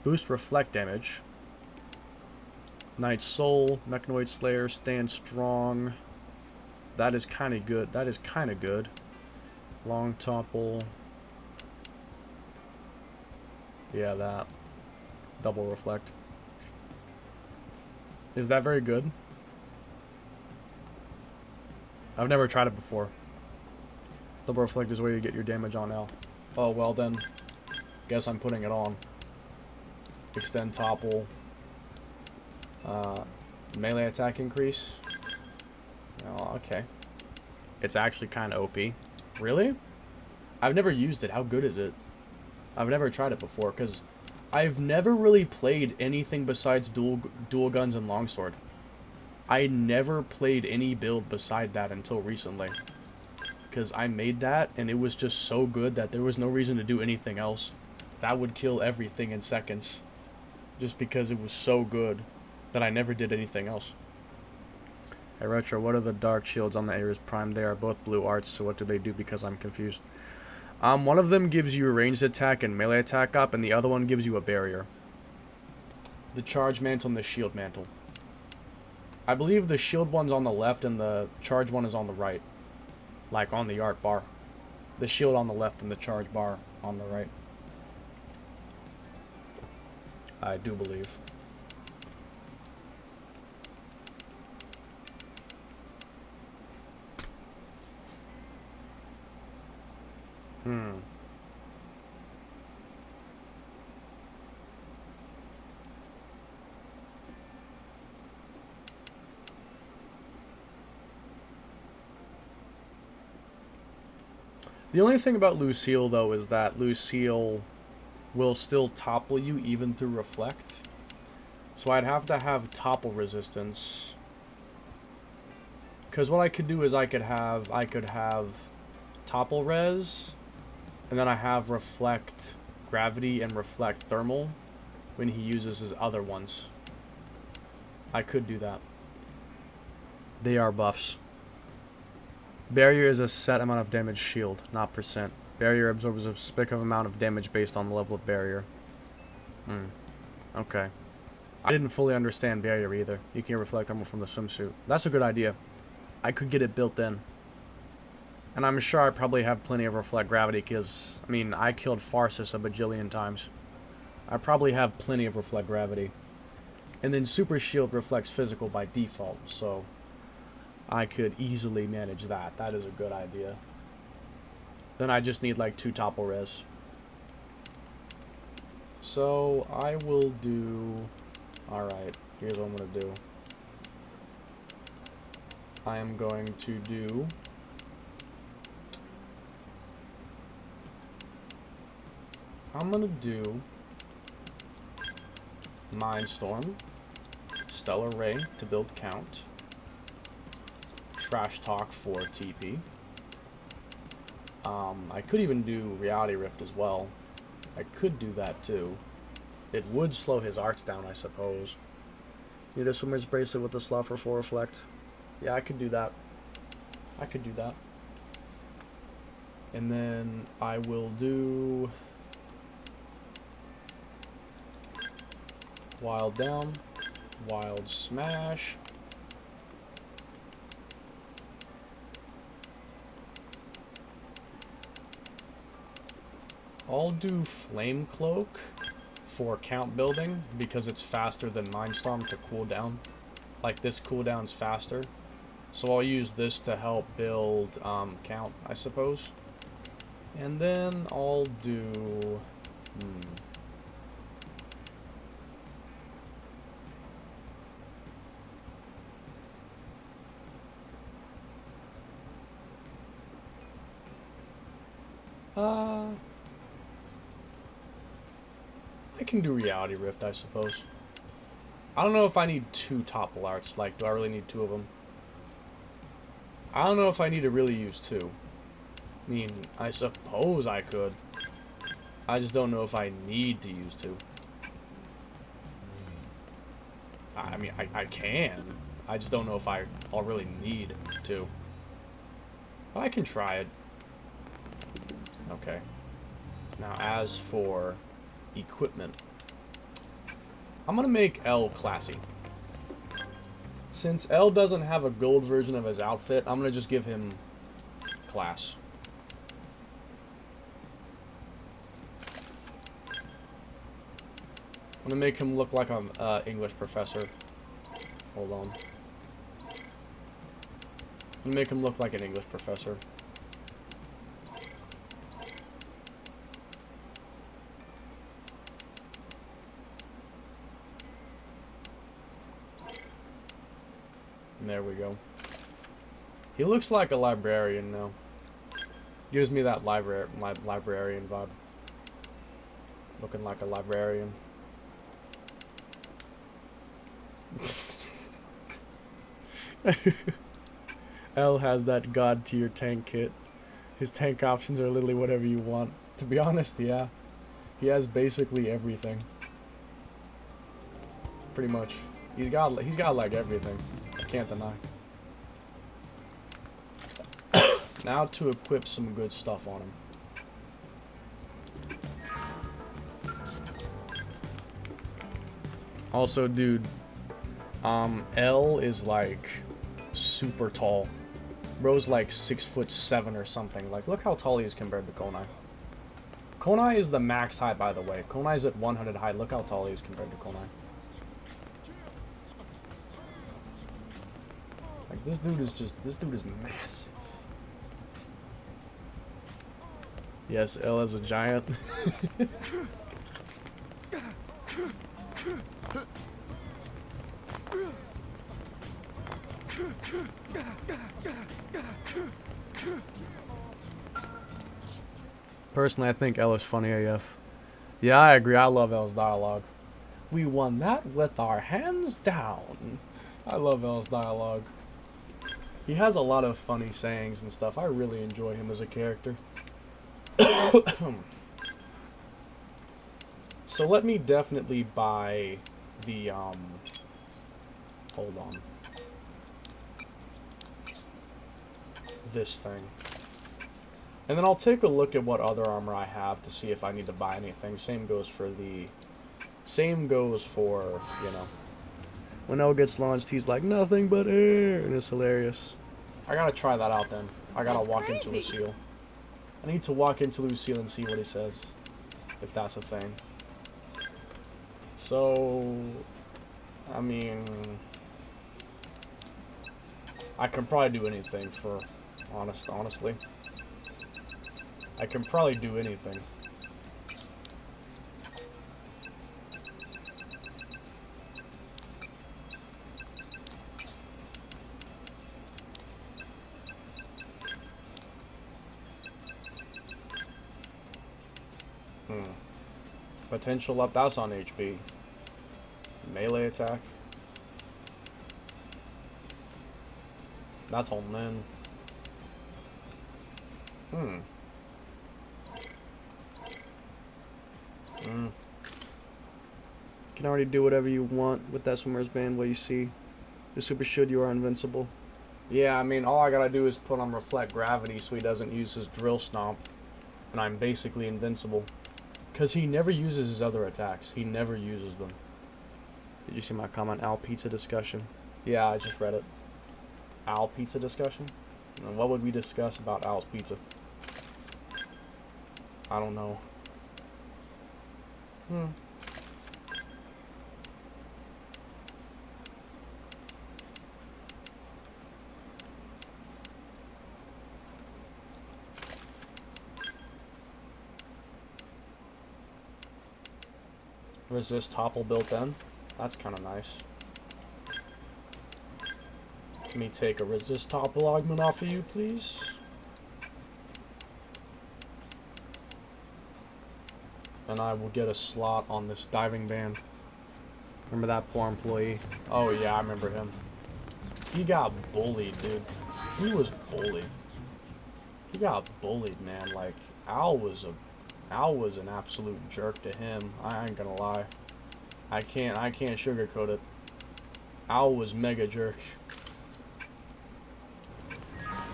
Boost reflect damage. Night Soul, Mechanoid Slayer, stand strong. That is kind of good. That is kind of good. Long topple. Yeah, that. Double reflect. Is that very good? I've never tried it before. Double reflect is where you get your damage on L. Oh, well then. Guess I'm putting it on. Extend topple. Melee attack increase. Oh, okay. It's actually kind of OP. Really? I've never used it. How good is it? I've never tried it before, because I've never really played anything besides dual guns and longsword. I never played any build beside that until recently. Because I made that, and it was just so good that there was no reason to do anything else. That would kill everything in seconds. Just because it was so good that I never did anything else. Hey Retro, what are the dark shields on the Ares Prime? They are both blue arts, so what do they do, because I'm confused. One of them gives you a ranged attack and melee attack up, and the other one gives you a barrier. The charge mantle and the shield mantle. I believe the shield one's on the left and the charge one is on the right. Like on the art bar. The shield on the left and the charge bar on the right. I do believe. The only thing about Lucille, though, is that Lucille will still topple you even through reflect. So I'd have to have topple resistance. Because what I could do is I could have topple res, and then I have reflect gravity and reflect thermal when he uses his other ones. I could do that. They are buffs. Barrier is a set amount of damage shield, not percent. Barrier absorbs a specific amount of damage based on the level of barrier. Okay. I didn't fully understand barrier either. You can reflect thermal from the swimsuit. That's a good idea. I could get it built in. And I'm sure I probably have plenty of reflect gravity because, I mean, I killed Farsis a bajillion times. I probably have plenty of reflect gravity. And then super shield reflects physical by default, so I could easily manage that. That is a good idea. Then I just need like 2 topple res. So I will do... Alright, here's what I'm going to do. I am going to do Mindstorm, Stellar Ray to build count, Trash Talk for TP. I could even do Reality Rift as well. I could do that too. It would slow his arcs down, I suppose. Need a swimmer's bracelet with a slot for 4 reflect. Yeah, I could do that. I could do that. And then I will do Wild Down, Wild Smash. I'll do Flame Cloak for count building because it's faster than Mindstorm to cool down. Like, this cooldown's faster. So I'll use this to help build count, I suppose. And then I'll do... I can do Reality Rift, I suppose. I don't know if I need 2 topple arts. Like, do I really need 2 of them? I don't know if I need to really use 2. I mean, I suppose I could. I just don't know if I need to use 2. I mean, I can. I just don't know if I'll really need 2. But I can try it. Okay. Now, as for equipment, I'm gonna make L classy. Since L doesn't have a gold version of his outfit, I'm gonna just give him class. I'm gonna make him look like an English professor. Hold on. I'm gonna make him look like an English professor. There we go. He looks like a librarian now. Gives me that librarian vibe. Looking like a librarian. L has that god tier tank kit. His tank options are literally whatever you want. To be honest, yeah. He has basically everything. Pretty much. He's got like everything. I can't deny. Now to equip some good stuff on him. Also, dude, L is like super tall. Bro's like 6'7" or something. Like, look how tall he is compared to Konai. Konai is the max height, by the way. Konai's at 100 height. Look how tall he is compared to Konai. Like, this dude is massive. Yes, L is a giant. Personally, I think L is funny AF. Yeah, I agree. I love L's dialogue. We won that with our hands down. I love L's dialogue. He has a lot of funny sayings and stuff. I really enjoy him as a character. So let me definitely buy the, hold on. This thing. And then I'll take a look at what other armor I have to see if I need to buy anything. Same goes for, you know. When L gets launched, he's like, nothing but air, and it's hilarious. I gotta try that out then. I gotta walk into Lucille. I need to walk into Lucille and see what he says. If that's a thing. So, I mean, I can probably do anything for, honestly. I can probably do anything. Potential up, that's on HB. Melee attack. That's on then. Can already do whatever you want with that swimmer's band. What you see. The super should, you are invincible. Yeah, I mean, all I gotta do is put on reflect gravity so he doesn't use his drill stomp. And I'm basically invincible. Because he never uses his other attacks. He never uses them. Did you see my comment? Al pizza discussion. Yeah, I just read it. Al pizza discussion? And what would we discuss about Al's pizza? I don't know. Resist topple built in. That's kind of nice. Let me take a resist topple augment off of you, please. And I will get a slot on this diving band. Remember that poor employee? Oh yeah, I remember him. He got bullied, dude. He was bullied. He got bullied, man. Like, Al was an absolute jerk to him. I ain't gonna lie. I can't sugarcoat it. Al was mega jerk.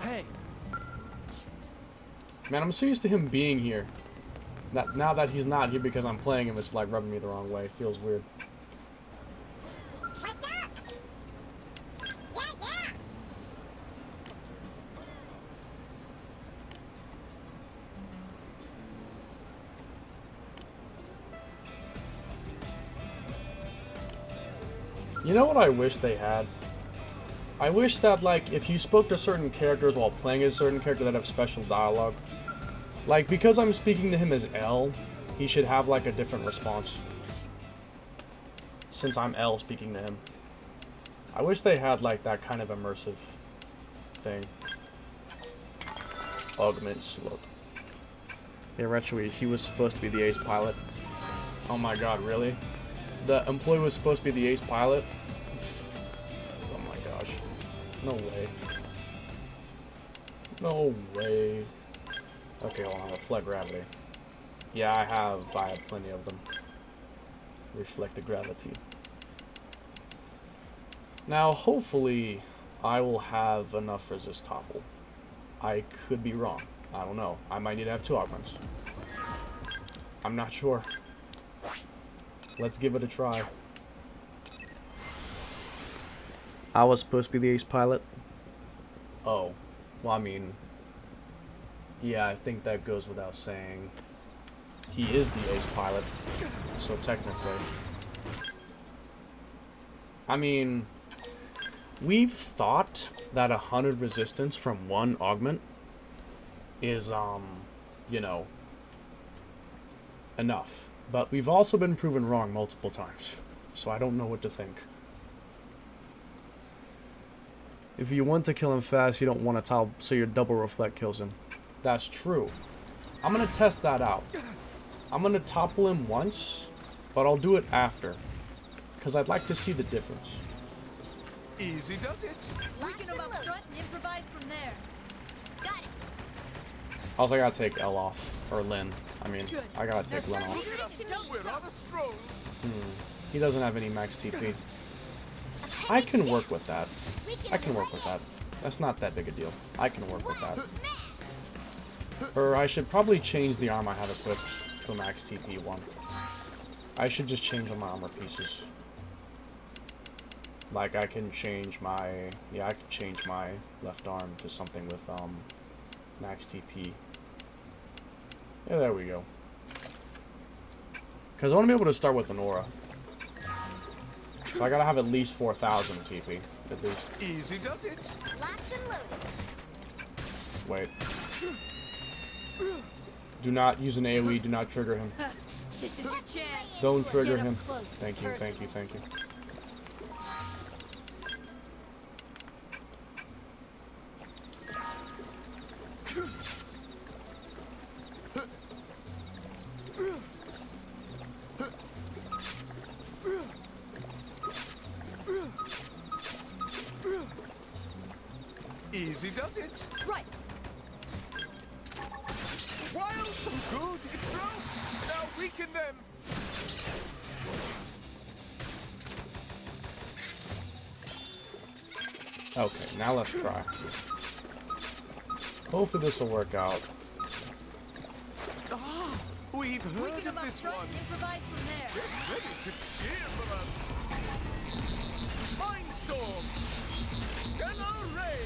Hey, Man, I'm so used to him being here. Now that he's not here because I'm playing him, it's like rubbing me the wrong way. It feels weird. What's up? Yeah. You know what I wish they had? I wish that, like, if you spoke to certain characters while playing as a certain character that have special dialogue, like, because I'm speaking to him as L, he should have, like, a different response. Since I'm L speaking to him. I wish they had, like, that kind of immersive thing. Augment slot. Yeah, Retro, he was supposed to be the ace pilot. Oh my god, really? The employee was supposed to be the ace pilot? Oh my gosh. No way. No way. Okay, hold on. Reflect gravity. Yeah, I have plenty of them. Reflect the gravity. Now, hopefully, I will have enough resist topple. I could be wrong. I don't know. I might need to have 2 augments. I'm not sure. Let's give it a try. I was supposed to be the ace pilot. Oh. Well, I mean... yeah, I think that goes without saying. He is the ace pilot. So technically... I mean... we've thought that 100 resistance from 1 augment is, you know, enough. But we've also been proven wrong multiple times. So I don't know what to think. If you want to kill him fast, you don't want to topple, so your double reflect kills him. That's true. I'm going to test that out. I'm going to topple him once, but I'll do it after. Because I'd like to see the difference. Easy does it. Weaken them up front and improvise from there. Got it. Also, I gotta take L off. Or Lynn. I mean, I gotta take Lynn off. Look at us. We're on a stroll. He doesn't have any max TP. I can work with that. I can work with that. That's not that big a deal. I can work with that. Or I should probably change the arm I have equipped to a max TP one. I should just change all my armor pieces. Like I can change my... yeah, I can change my left arm to something with max TP. Yeah, there we go. Because I want to be able to start with an aura. So I gotta have at least 4,000 TP. At least. Easy does it. Locked and loaded. Wait. Do not use an AoE, do not trigger him. This is your chance. Don't trigger Get up him. close, Thank you, thank you, thank you. Easy does it. Right. Wild, good, it broke. Now weaken them. Okay, now let's try. Hopefully this will work out. Ah, we've heard Weaken of them up this front one. and improvise from there. Get ready to cheer for us. Mindstorm. Scanner Ray.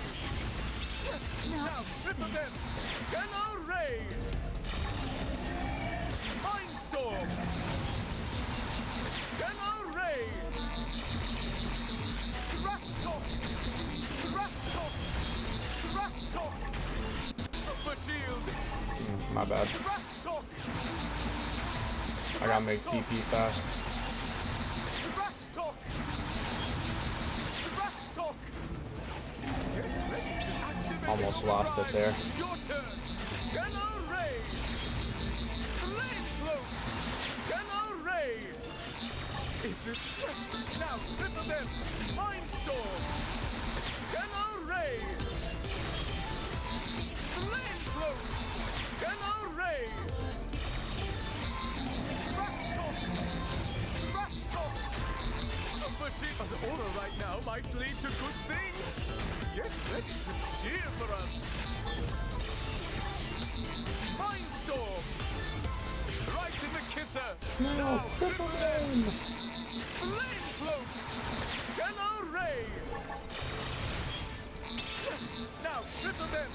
Yes, now triple them. Scanner Ray. Mindstorm. Scanner Ray. Trash talk. Trash talk. Trash talk. Super shield. My bad. Trash talk. I gotta make TP fast. Trash talk. Trash talk. Get ready to activate Almost lost it overdrive. there. Your turn. Scanner Ray. Flame float. Scanner Ray. Is this yes? Now triple them. Mindstorm. Scanner Ray. Flame float. Scanner Ray. Trash talk. Trash talk. Super sheep. An aura right now might lead to good things. Get ready to cheer for us. Mindstorm. Right in the kisser. Now triple them. Flame float. Scanner Ray. Yes. Now triple them.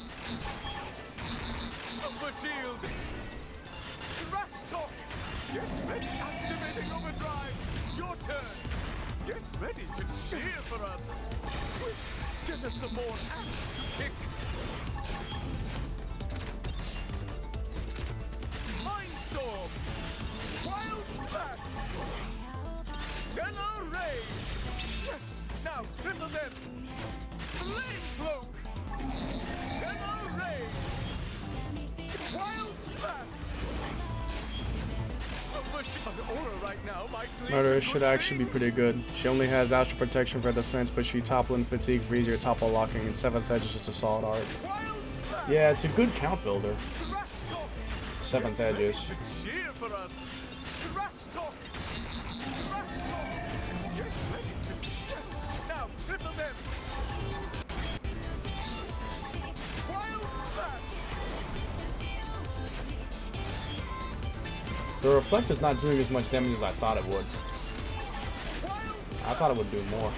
Super shield. Trash talk. Get ready. Activating overdrive. Your turn. Get ready to cheer for us. Quick, get us some more axe to kick. Mindstorm. Wild smash. Scanner Ray. Yes. Now triple them. Flame cloak. Scanner Ray. Wild smash. Super shield. An aura right now might lead to Murder good should actually be things. pretty good. She only has astral protection for defense, but she toppling, fatigue for easier topple locking, and 7th edge is just a solid art. Wild smash. Yeah, it's a good count builder. Trash talk. 7th Get ready edges. to cheer for us. Trash talk. Trash talk. Get ready to yes. Now triple them. Wild smash. The reflect is not doing as much damage as I thought it would. Wild I thought it would do more.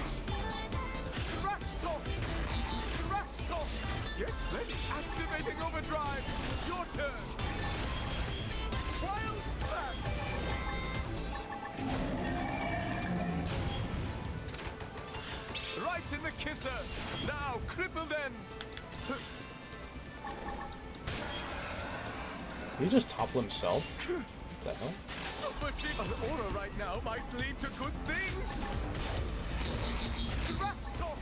trash talk. Trash talk. Get ready. Activating overdrive. Your turn. Wild smash. Right in the kisser. Now cripple them. Did he just topple himself? What the hell? Super sheep. An aura right now might lead to good things. Trash talk.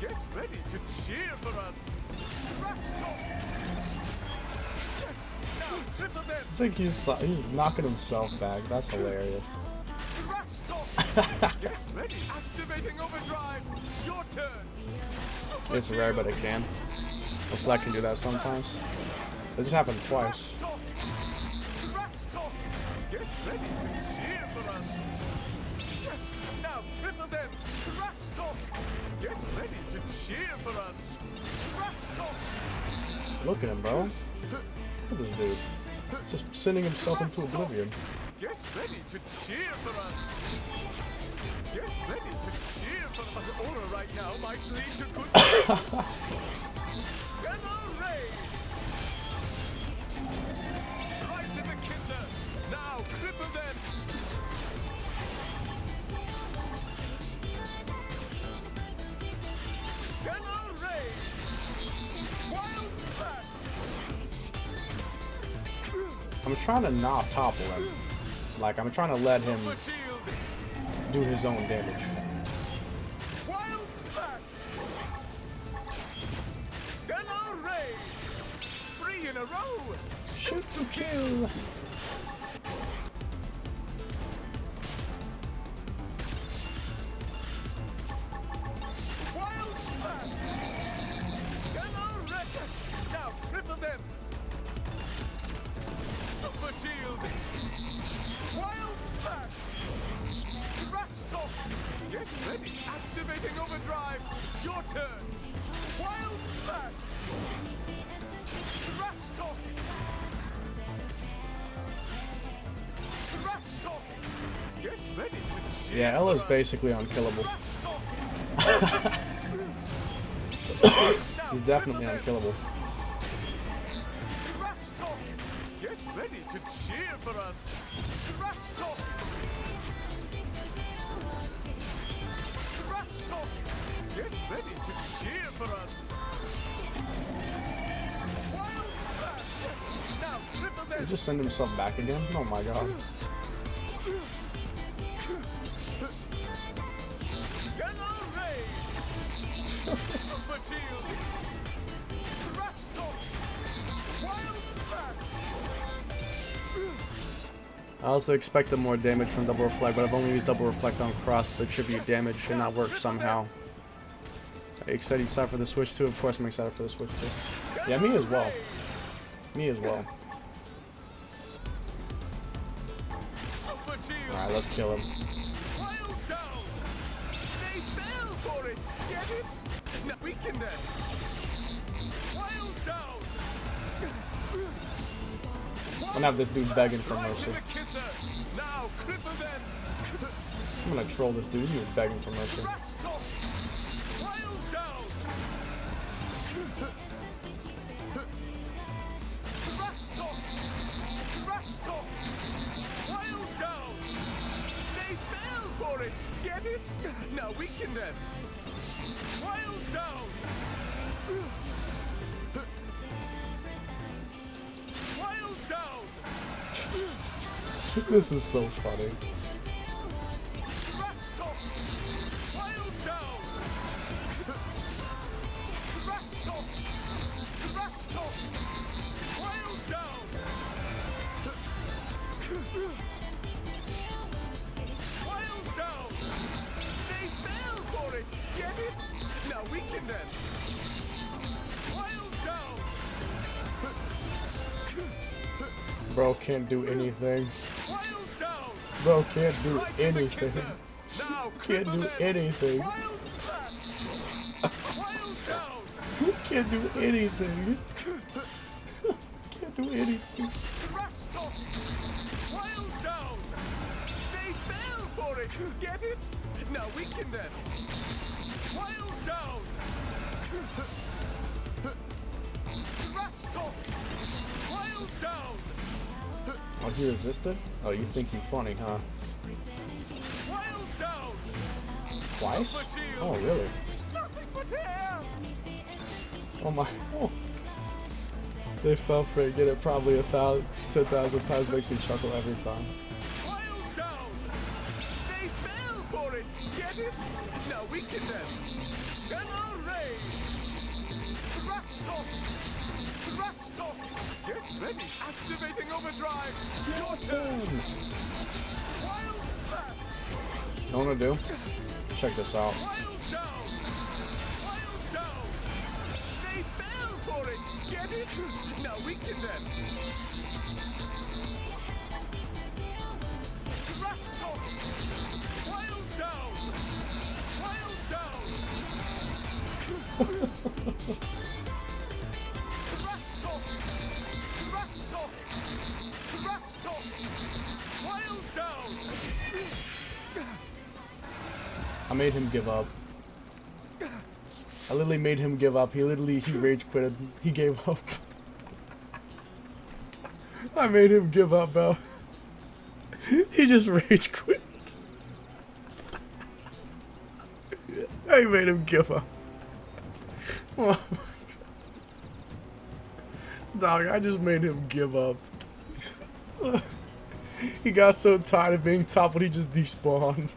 Get ready to cheer for us. Trash talk. Yes. Now cripple them. I think he's knocking himself back. That's hilarious. Trash talk. Get ready. Activating overdrive. Your turn. Super It's rare, but shield. it can. Reflect can do that sometimes. It just happened twice. Trash talk. Trash talk. Get ready to cheer for us. Yes. Now triple them. Trash talk. Get ready to cheer for us. Trash talk. Look at him, bro. Look at this dude. Just sending himself into oblivion. Get ready to cheer for us. Get ready to cheer for us. An aura right now might lead to good things. Scanner Ray. Right in the kisser. Now cripple them. Scanner Ray. Wild smash. I'm trying to not topple him. Like, I'm trying to let him Super shield. do his own damage. Wild smash. Scanner Ray. 3 in a row. Shoot to kill. Wild smash. Scanner ready. Activating overdrive. Your turn. Wild Slash! Trash Talk! Trash Talk! Get ready to cheer. Yeah, Ella's for us. basically unkillable. He's definitely unkillable. Trash Talk! Get ready to cheer for us. Trash Talk! Trash Talk! Get ready to cheer for us. Wild Slash! Yes! Now, cripple He them! just send himself back again? Oh my god. Xenoblade. Super shield. Trash Talk! Wild Slash! I also expected more damage from double reflect, but I've only used double reflect on cross to attribute damage and not work somehow. Are you excited for the Switch too? Of course I'm excited for the Switch too. Yeah, me as well. Me as well. Super shield. Alright, let's kill him. Wild down. They fell for it. Get it? Now weaken them. Wild down. I'm gonna have this dude begging for Right mercy. to the kisser. Now cripple them. I'm gonna troll this dude. He's begging for mercy. Trash talk. Wild down. Trash Talk! Trash Talk! Wild down. They fell for it. Get it? Now weaken them. Wild down. Wild down. This is so funny. Trash Talk! Wild down. Trash Talk! Trash Talk! Wild down. Wild down. They fell for it. Get it? Now weaken them. Wild down. Bro can't do anything. Wild down. Bro can't do Right to the kisser. anything. Now Can't cripple do them. anything. Wild Slash! Wild down. Can't do anything. Can't do anything. Trash Talk! Wild down. They fell for it. Get it? Now weaken them. Wild down. Trash Talk! Wild down. Oh, he resisted? Oh, you think you funny, huh? Wild down. Twice? Super shield. Oh, really? Nothing but hair. Oh my. Oh. They fell for it. Get it probably 1,000, 10,000 times. Makes me chuckle every time. Wild down. They fell for it. Get it? Now weaken them. Xenoblade. Trash Talk! Trash Talk! Get ready. Activating overdrive. Your turn. Wild Slash! You know what I'm gonna do? Check this out. Wild down. Wild down. They fell for it. Get it? Now weaken them. Trash Talk! Wild down. Wild down. Trash Talk! Trash Talk! Trash Talk! Wild down. I made him give up. I literally made him give up. He rage quitted. He gave up. I made him give up, bro. He just rage quit. I made him give up. Oh my god. Dog, I just made him give up. He got so tired of being toppled, he just despawned.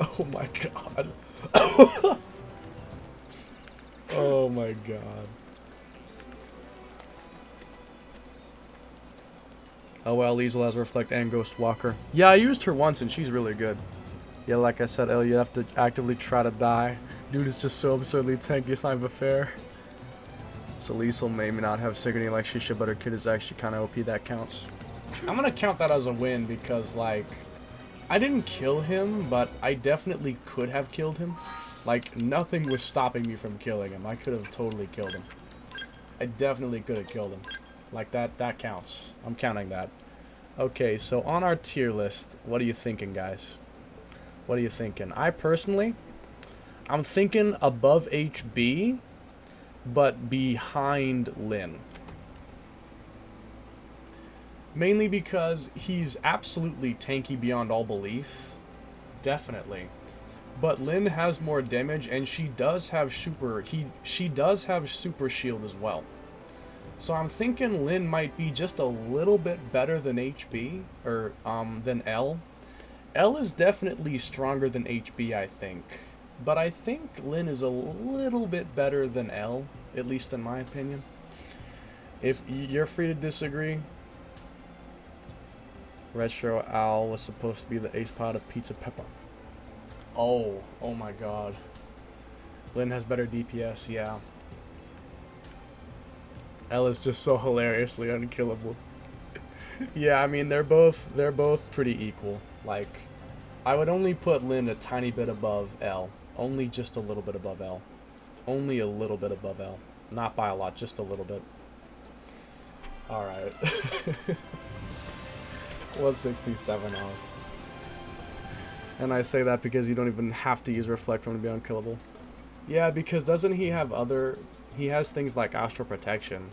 Oh my god. Oh my god. Oh well, Liesel has Reflect and Ghost Walker. Yeah, I used her once and she's really good. Yeah, like I said, you have to actively try to die. Dude is just so absurdly tanky, it's not even fair. So Liesel may not have Sigourney like she should, but her kid is actually kind of OP, that counts. I'm gonna count that as a win because, like, I didn't kill him, but I definitely could have killed him. Like, nothing was stopping me from killing him. I could have totally killed him. I definitely could have killed him. Like, that counts. I'm counting that. Okay, so on our tier list, what are you thinking, guys? What are you thinking? I personally, I'm thinking above HB, but behind Lin. Mainly because he's absolutely tanky beyond all belief. Definitely. But Lin has more damage, and she does have she does have super shield as well. So I'm thinking Lin might be just a little bit better than HB, or than L. L is definitely stronger than HB, I think. But I think Lin is a little bit better than L, at least in my opinion. If you're free to disagree. Retro Owl was supposed to be the ace pod of Pizza Pepper. Oh my god. Lin has better DPS, yeah. L is just so hilariously unkillable. Yeah, I mean they're both pretty equal. Like, I would only put Lin a tiny bit above L. Only just a little bit above L. Only a little bit above L. Not by a lot, just a little bit. Alright. 167 hours. And I say that because you don't even have to use Reflect for him to be unkillable. Yeah, because doesn't he have other... He has things like Astral Protection.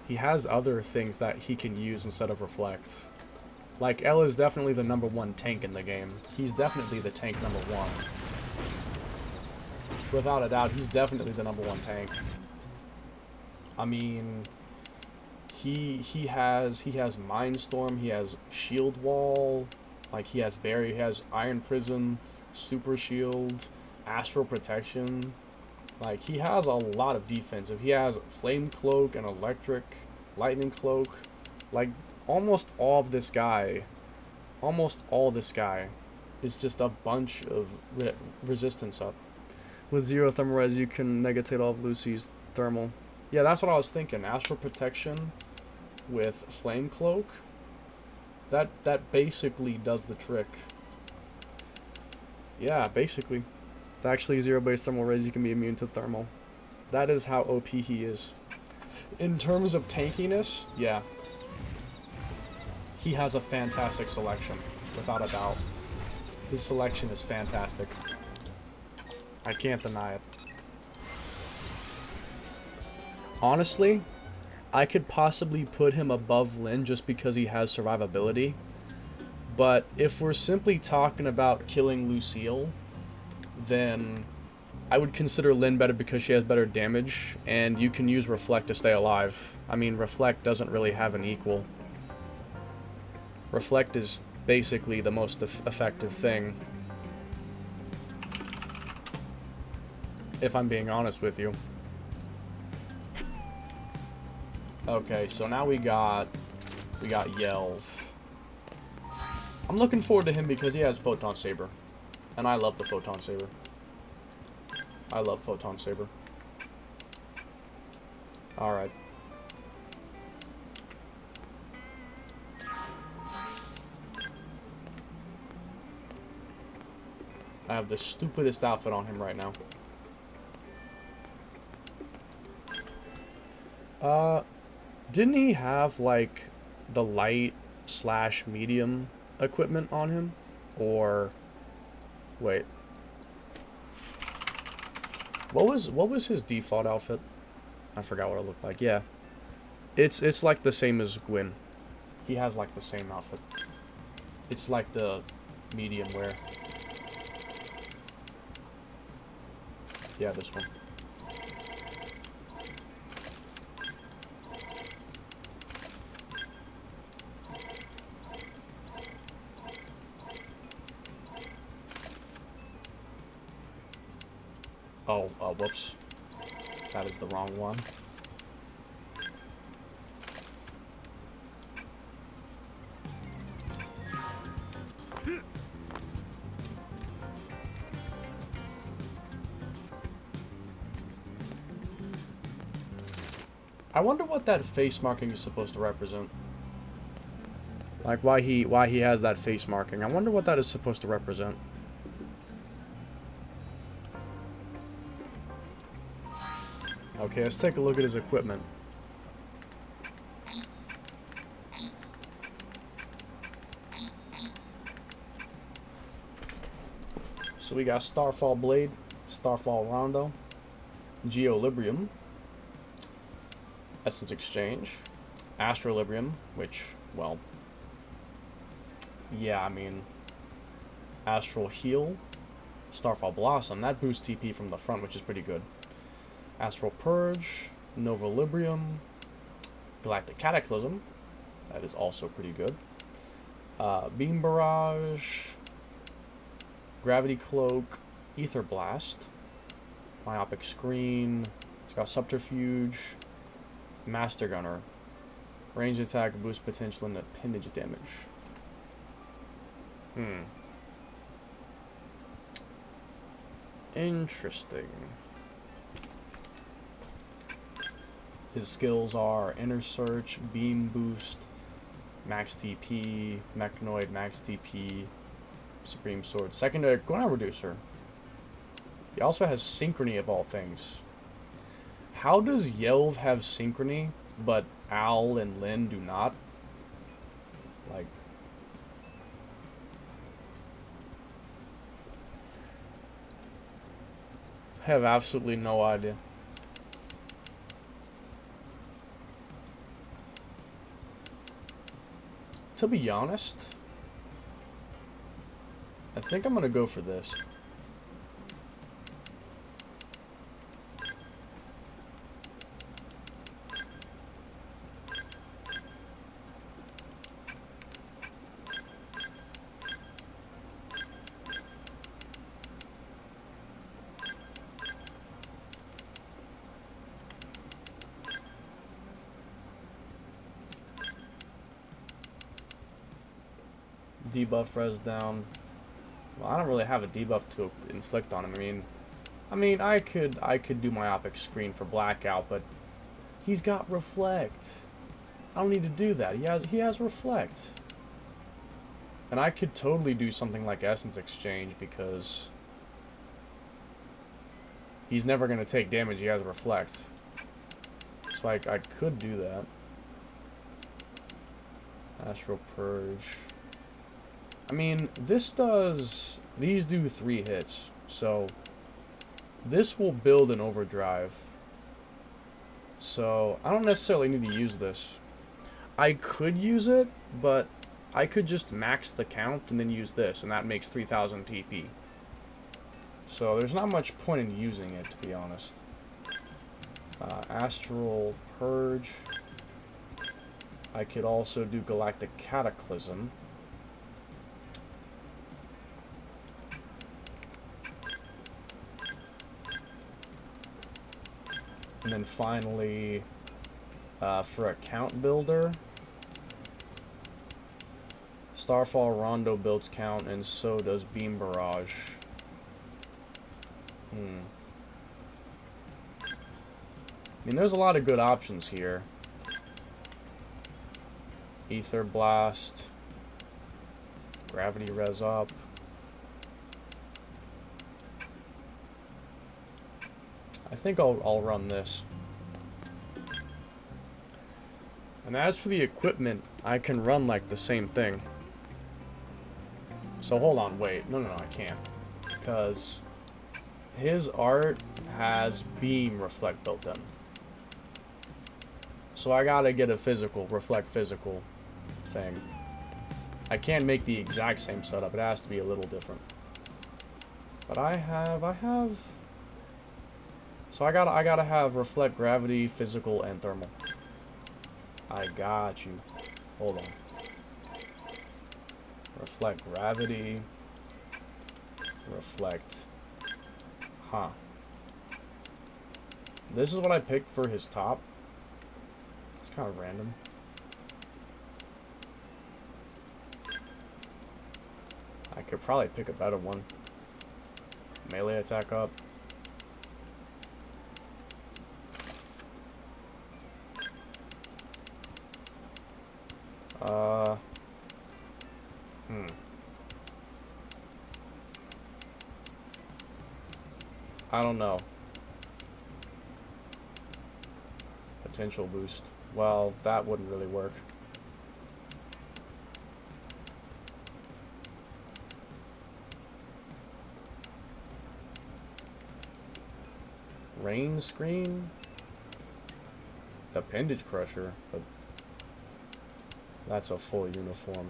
He has other things that he can use instead of Reflect. Like, L is definitely the #1 tank in the game. He's definitely the tank #1. Without a doubt, he's definitely the #1 tank. I mean... He has Mindstorm, he has Shield Wall, like he has Barrier, he has Iron Prism, Super Shield, Astral Protection. Like, he has a lot of defense. If he has Flame Cloak and Electric, Lightning Cloak, like almost all this guy is just a bunch of resistance up. With 0 thermal res, you can negate all of Lucy's thermal. Yeah, that's what I was thinking. Astral Protection with Flame Cloak, that basically does the trick. Yeah, basically. It's actually 0 base thermal raise, you can be immune to thermal. That is how OP he is. In terms of tankiness, yeah. He has a fantastic selection, without a doubt. His selection is fantastic. I can't deny it. Honestly, I could possibly put him above Lin just because he has survivability. But if we're simply talking about killing Lucille, then I would consider Lin better because she has better damage, and you can use Reflect to stay alive. I mean, Reflect doesn't really have an equal. Reflect is basically the most effective thing, if I'm being honest with you. Okay, so now we got Yelv. I'm looking forward to him because he has Photon Saber, and I love the Photon Saber. I love Photon Saber. All right. I have the stupidest outfit on him right now. Didn't he have, like, the light/medium equipment on him? Or... wait. What was his default outfit? I forgot what it looked like. Yeah. It's like the same as Gwyn. He has, like, the same outfit. It's like the medium wear. Yeah, this one. Oh, whoops. That is the wrong one. I wonder what that face marking is supposed to represent. Like why he has that face marking. I wonder what that is supposed to represent. Okay, let's take a look at his equipment. So we got Starfall Blade, Starfall Rondo, Geolibrium, Essence Exchange, Astrolibrium, which, well, yeah, I mean, Astral Heal, Starfall Blossom, that boosts TP from the front, which is pretty good. Astral Purge, Nova Librium, Galactic Cataclysm, that is also pretty good. Beam Barrage, Gravity Cloak, Ether Blast, Myopic Screen, it's got Subterfuge, Master Gunner, range attack, boost potential, and appendage damage. Interesting. His skills are Inner Search, Beam Boost, Max TP, Mechanoid, Max TP, Supreme Sword, Secondary Cooldown Reducer. He also has Synchrony of all things. How does Yelv have Synchrony, but Al and Lyn do not? Like, I have absolutely no idea. To be honest, I think I'm gonna go for this. Debuff res down. Well, I don't really have a debuff to inflict on him. I mean, I could do myopic screen for blackout, but he's got reflect. I don't need to do that. He has reflect, and I could totally do something like essence exchange because he's never gonna take damage. He has reflect, so I could do that. Astral Purge. I mean, these do 3 hits, so this will build an overdrive. So I don't necessarily need to use this. I could use it, but I could just max the count and then use this, and that makes 3000 TP. So there's not much point in using it, to be honest. Astral Purge. I could also do Galactic Cataclysm. And then finally, for a count builder, Starfall Rondo builds count, and so does Beam Barrage. I mean, there's a lot of good options here. Ether Blast, Gravity Res up. I think I'll run this. And as for the equipment, I can run like the same thing. So hold on, wait. No, I can't. Because his art has beam reflect built in. So I gotta get a physical, reflect physical thing. I can't make the exact same setup. It has to be a little different. But I have so I gotta have reflect gravity, physical, and thermal. I got you. Hold on. Reflect gravity. Reflect. Huh. This is what I picked for his top. It's kind of random. I could probably pick a better one. Melee attack up. I don't know. Potential boost. Well, that wouldn't really work. Rain screen? Appendage crusher, but that's a full uniform.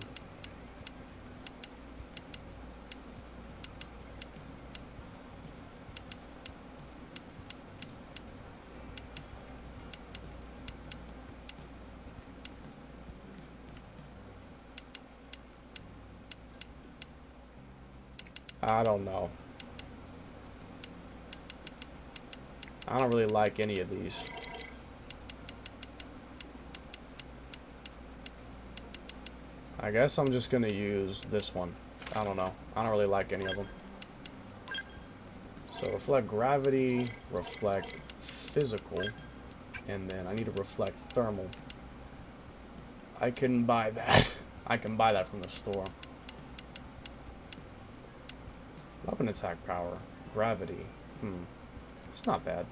I don't know. I don't really like any of these. I guess I'm just gonna use this one. I don't know. I don't really like any of them. So reflect gravity, reflect physical, and then I need to reflect thermal. I can buy that. I can buy that from the store. Weapon attack power, gravity. It's not bad.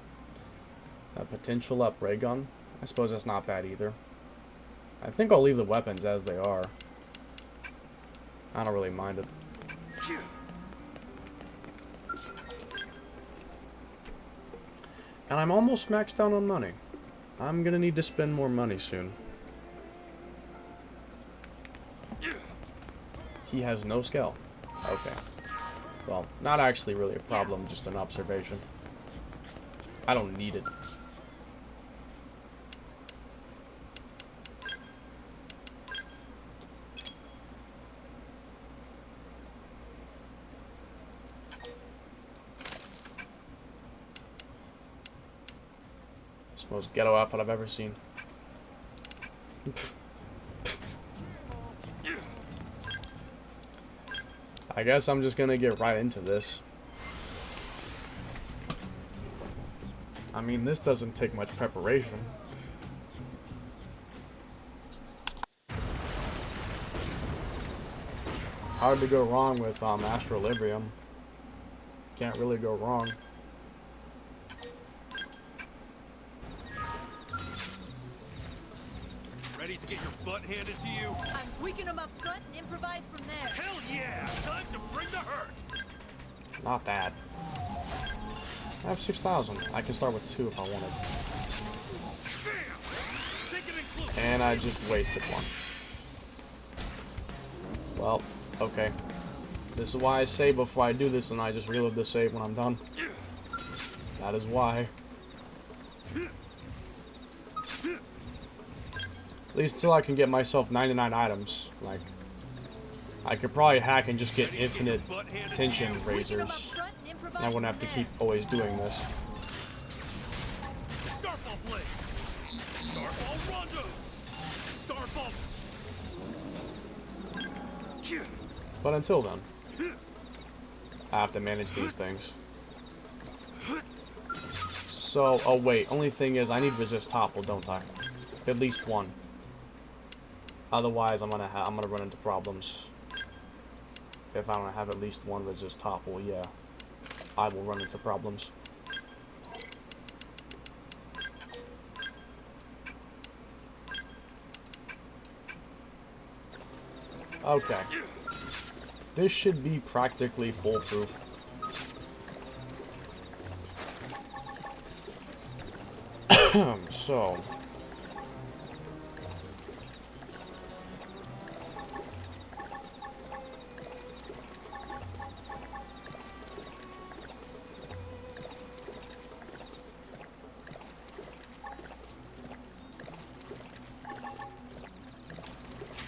Potential up ray gun. I suppose that's not bad either. I think I'll leave the weapons as they are. I don't really mind it. And I'm almost maxed out on money. I'm gonna need to spend more money soon. He has no skill. Okay. Well, not actually really a problem, just an observation. I don't need it. It's the most ghetto outfit I've ever seen. I guess I'm just gonna get right into this. I mean, this doesn't take much preparation. Hard to go wrong with Astrolibrium. Can't really go wrong. Ready to get your butt handed to you? I'm weaken them up front and improvise from there. Hell yeah! Time to bring the hurt! Not that. I have 6,000. I can start with 2 if I wanted. Bam! Take it in close. And I just wasted one. Well, okay. This is why I save before I do this, and I just reload the save when I'm done. That is why. At least until I can get myself 99 items. Like, I could probably hack and just get infinite tension razors. And I wouldn't have to keep always doing this. Starfall blade! Starfall rondo! Starfall! But until then, I have to manage these things. So, oh wait, only thing is I need resist topple, don't I? At least one. Otherwise, I'm gonna run into problems. If I don't have at least one resist topple, yeah, I will run into problems. Okay. This should be practically foolproof. So.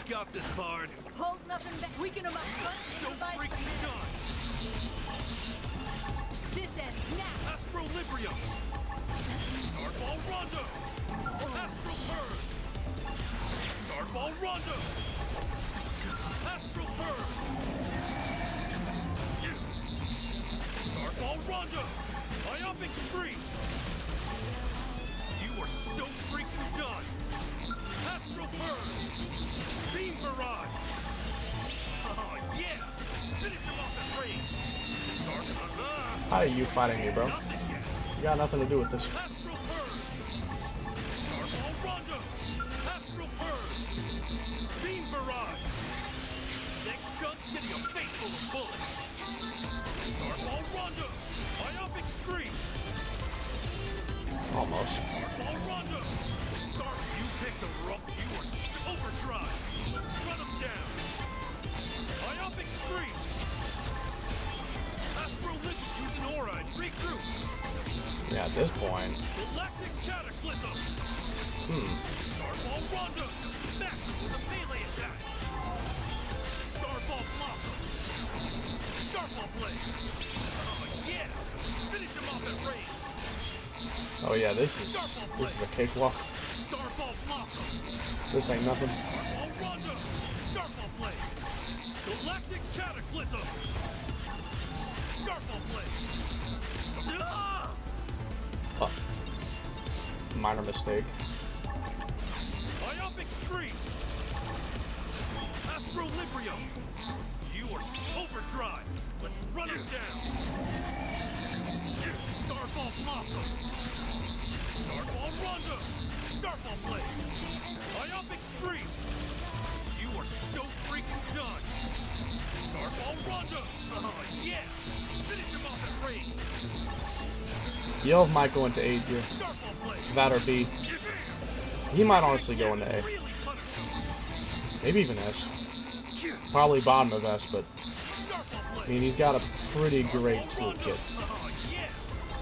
Got this, Bard. Hold nothing back. Weaken them up front and So improvise from freaking there. done. This ends now. Astrolibrium. Starfall rondo. Astral purge. Starfall rondo. Astral purge. Starfall rondo. Myopic streak. You are so freaking done. Astral purge. Beam barrage. Oh Why are you fighting me, bro? You got nothing to do with this. Astral Purge! Starball Rondo! Astral Purge! Beam Barrage! Next jump's getting a face full of bullets! Starball Rondo! Myopic Scream! Almost. Starball Rondo! You picked the rope. You are overdrive! Let's run him down! Myopic Scream! Astral Lift, use an aura and regroup! Yeah, at this point. Galactic Cataclysm! Starball Rondo! Smash him with a melee attack! Starball Blossom! Starball Blade! Oh yeah! Finish him off at range! Oh yeah, this is a cakewalk. Starball Blossom! This ain't nothing. Starball Rondo! Starball Blade! Galactic Cataclysm! Starball Blade! Ah! Oh. Minor mistake. Myopic Scream! Astro Librio! You are overdrive! Let's run him down! Starball Blossom! Starball Rondo! Starball Blade! Myopic Scream! You are so freaking done! Starball Rondo! Oh yeah! Finish him off at range! Yelv might go into A tier. Starball Blade! That or B. He might honestly go into A. Really punish him! Maybe even S. Probably bottom of S, but Starball Blade! I mean, he's got a pretty great toolkit. Oh yeah!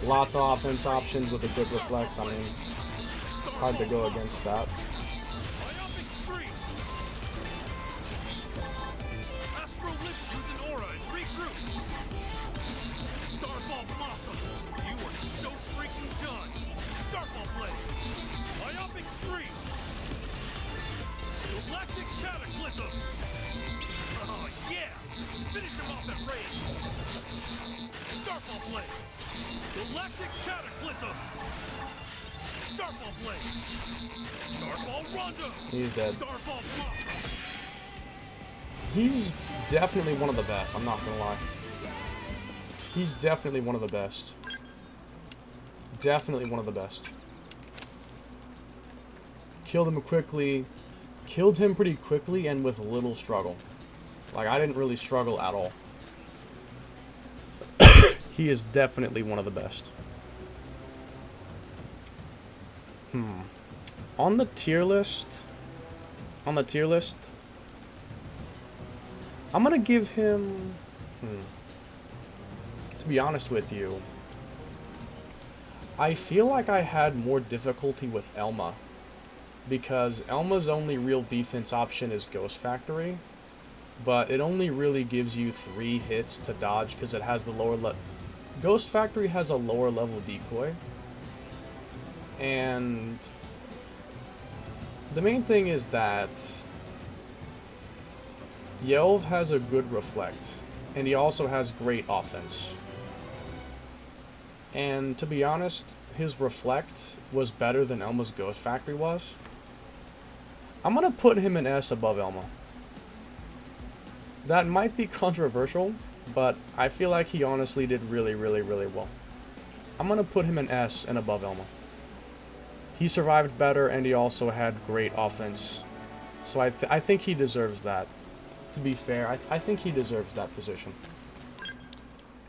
Lots of offense options with a good reflect. I mean, hard to go against that. Myopic Scream! Astro Lift, use an aura and regroup! Starball Blossom! You are so freaking done! Starball Blade! Myopic Scream! Galactic Cataclysm! Oh yeah! Finish him off at range! Starball Blade! Galactic Cataclysm! Starball Blade! Starball Rondo! He's dead. Starball Blossom! He's definitely one of the best, I'm not gonna lie. He's definitely one of the best. Definitely one of the best. Killed him quickly. Killed him pretty quickly and with little struggle. Like, I didn't really struggle at all. He is definitely one of the best. On the tier list, I'm gonna give him, to be honest with you, I feel like I had more difficulty with Elma, because Elma's only real defense option is Ghost Factory, but it only really gives you 3 hits to dodge because it has the lower Ghost Factory has a lower level decoy, and the main thing is that Yelv has a good reflect, and he also has great offense. And to be honest, his reflect was better than Elma's Ghost Factory was. I'm gonna put him in S above Elma. That might be controversial, but I feel like he honestly did really, really, really well. I'm gonna put him in S and above Elma. He survived better, and he also had great offense. So I think he deserves that. To be fair, I think he deserves that position.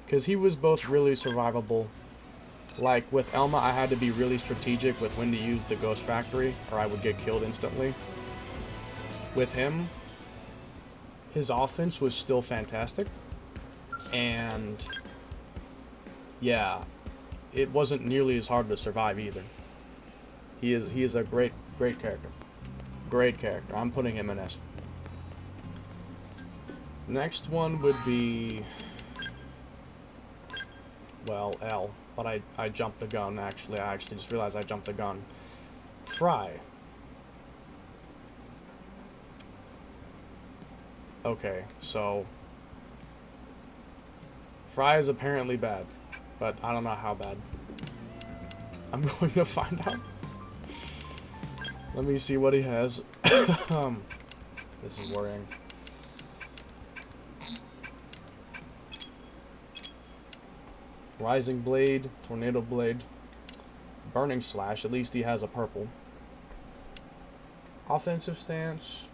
Because he was both really survivable. Like, with Elma, I had to be really strategic with when to use the Ghost Factory, or I would get killed instantly. With him, his offense was still fantastic. And yeah, it wasn't nearly as hard to survive either. He is a great character. Great character. I'm putting him in S. Next one would be, well, L, but I jumped the gun, actually. I actually just realized I jumped the gun. Fry. Okay, so Fry is apparently bad, but I don't know how bad. I'm going to find out. Let me see what he has. This is worrying. Rising Blade, Tornado Blade, Burning Slash, at least he has a purple. Offensive Stance,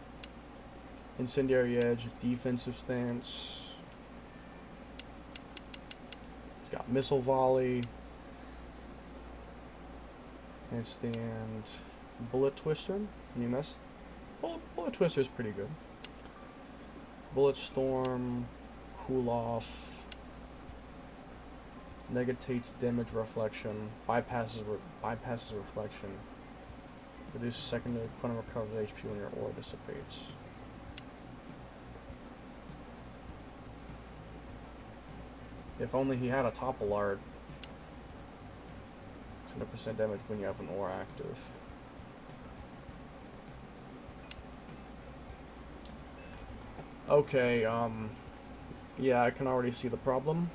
Incendiary Edge, Defensive Stance. He's got Missile Volley, Handstand, Bullet Twister. I mean, that's... Bullet Twister is pretty good. Bullet Storm, Cool Off, negates damage reflection, bypasses reflection, reduces secondary opponent recovers HP when your aura dissipates. If only he had a topple art. 100% damage when you have an aura active. Okay, yeah, I can already see the problem.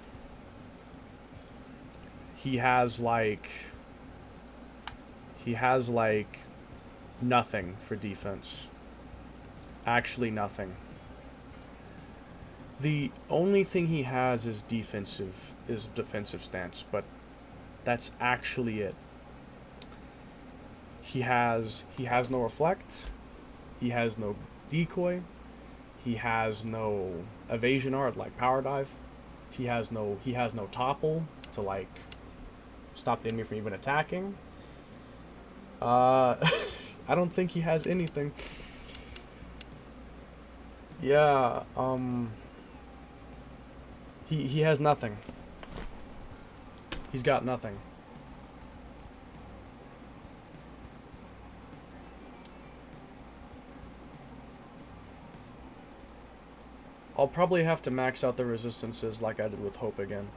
He has like nothing for defense. Actually nothing. The only thing he has is defensive stance, but that's actually it. He has no reflect, he has no decoy, he has no evasion art like power dive, he has no topple to like stop the enemy from even attacking. I don't think he has anything. Yeah, he has nothing. He's got nothing. I'll probably have to max out the resistances like I did with Hope again.